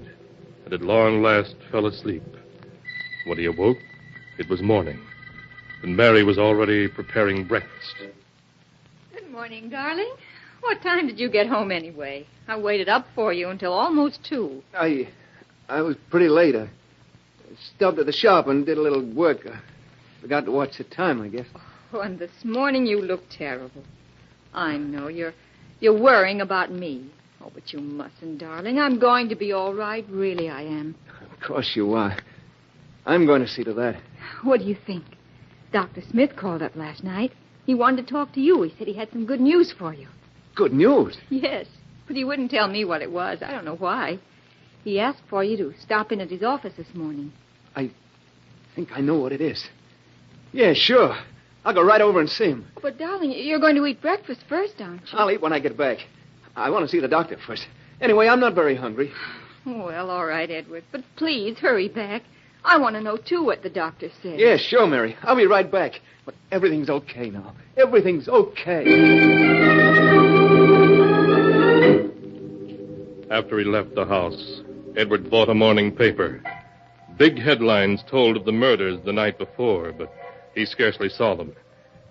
[SPEAKER 11] and at long last fell asleep. When he awoke, it was morning, and Mary was already preparing breakfast.
[SPEAKER 19] Good morning, darling. What time did you get home anyway? I waited up for you until almost 2.
[SPEAKER 12] I was pretty late. I stopped at the shop and did a little work. Forgot to watch the time, I guess.
[SPEAKER 19] Oh, and this morning you look terrible. I know you're worrying about me. Oh, but you mustn't, darling. I'm going to be all right. Really, I am.
[SPEAKER 12] Of course you are. I'm going to see to that.
[SPEAKER 19] What do you think? Dr. Smith called up last night. He wanted to talk to you. He said he had some good news for you.
[SPEAKER 12] Good news?
[SPEAKER 19] Yes, but he wouldn't tell me what it was. I don't know why. He asked for you to stop in at his office this morning.
[SPEAKER 12] I think I know what it is. Yeah, sure. I'll go right over and see him.
[SPEAKER 19] But, darling, you're going to eat breakfast first, aren't you?
[SPEAKER 12] I'll eat when I get back. I want to see the doctor first. Anyway, I'm not very hungry.
[SPEAKER 19] Well, all right, Edward. But please, hurry back. I want to know, too, what the doctor said.
[SPEAKER 12] Yeah, sure, Mary. I'll be right back. But everything's okay now. Everything's okay.
[SPEAKER 11] After he left the house, Edward bought a morning paper. Big headlines told of the murders the night before, but he scarcely saw them.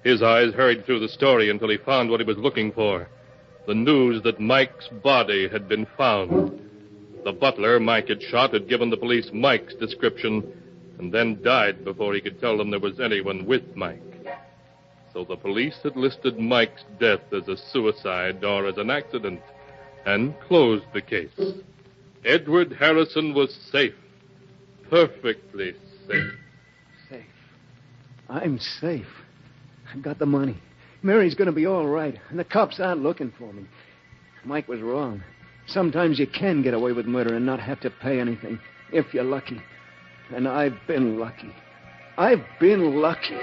[SPEAKER 11] His eyes hurried through the story until he found what he was looking for. The news that Mike's body had been found. The butler Mike had shot had given the police Mike's description and then died before he could tell them there was anyone with Mike. So the police had listed Mike's death as a suicide or as an accident and closed the case. Edward Harrison was safe. Perfectly safe.
[SPEAKER 12] Safe. I'm safe. I've got the money. Mary's going to be all right, and the cops aren't looking for me. Mike was wrong. Sometimes you can get away with murder and not have to pay anything, if you're lucky. And I've been lucky. I've been lucky.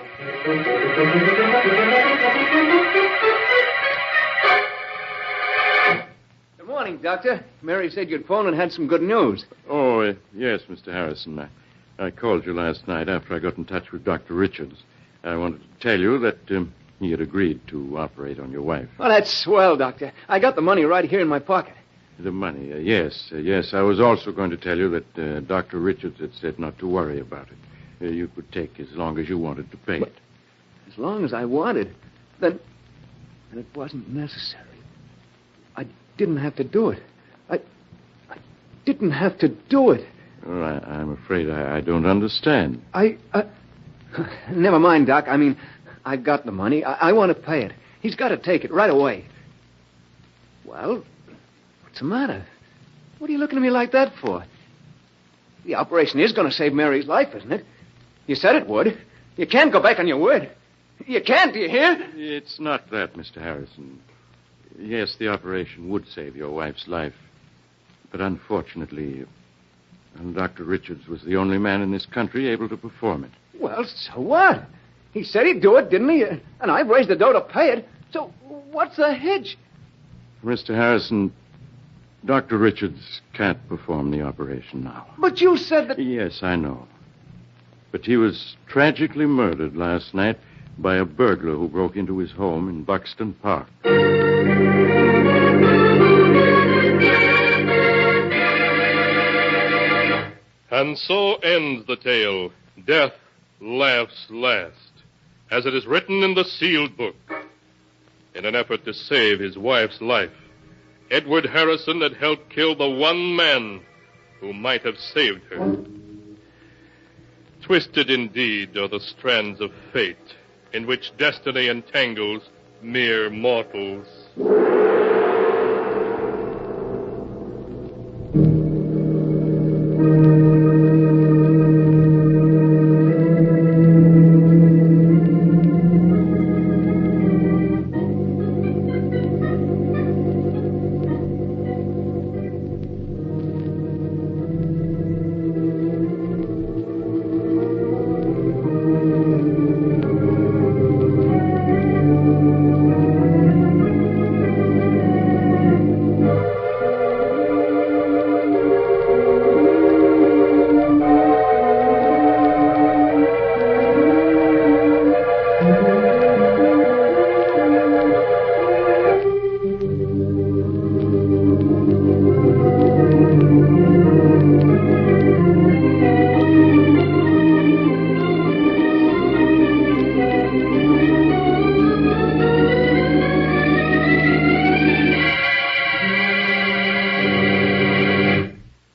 [SPEAKER 12] Good morning, Doctor. Mary said you'd phoned and had some good news.
[SPEAKER 3] Oh, yes, Mr. Harrison. I called you last night after I got in touch with Dr. Richards. I wanted to tell you that he had agreed to operate on your wife.
[SPEAKER 12] Well, that's swell, Doctor. I got the money right here in my pocket.
[SPEAKER 3] The money, yes. I was also going to tell you that Dr. Richards had said not to worry about it. You could take as long as you wanted to pay it.
[SPEAKER 12] As long as I wanted? Then it wasn't necessary. I didn't have to do it. I didn't have to do it.
[SPEAKER 3] Well, I'm afraid I don't understand.
[SPEAKER 12] Never mind, Doc. I mean, I've got the money. I want to pay it. He's got to take it right away. Well, what's the matter? What are you looking at me like that for? The operation is going to save Mary's life, isn't it? You said it would. You can't go back on your word. You can't, do you hear?
[SPEAKER 3] It's not that, Mr. Harrison. Yes, the operation would save your wife's life. But unfortunately, Dr. Richards was the only man in this country able to perform it.
[SPEAKER 12] Well, so what? He said he'd do it, didn't he? And I've raised the dough to pay it. So what's the hitch?
[SPEAKER 3] Mr. Harrison, Dr. Richards can't perform the operation now.
[SPEAKER 12] But you said that...
[SPEAKER 3] Yes, I know. But he was tragically murdered last night by a burglar who broke into his home in Buxton Park.
[SPEAKER 11] And so ends the tale. Death laughs last, as it is written in the sealed book. In an effort to save his wife's life, Edward Harrison had helped kill the one man who might have saved her. Twisted indeed are the strands of fate in which destiny entangles mere mortals.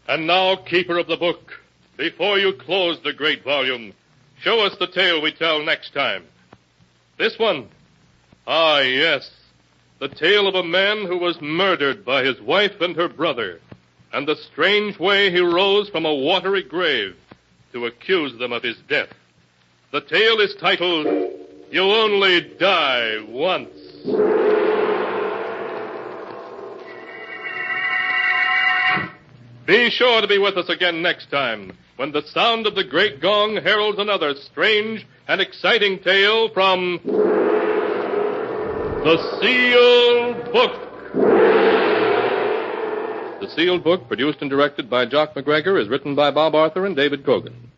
[SPEAKER 11] And now, keeper of the book, before you close the great volume, Show us the tale we tell next time. This one. Ah, yes. The tale of a man who was murdered by his wife and her brother, and the strange way he rose from a watery grave to accuse them of his death. The tale is titled, You Only Die Once. Be sure to be with us again next time, when the sound of the great gong heralds another strange and exciting tale from The Sealed Book. The Sealed Book, produced and directed by Jock McGregor, is written by Bob Arthur and David Cogan.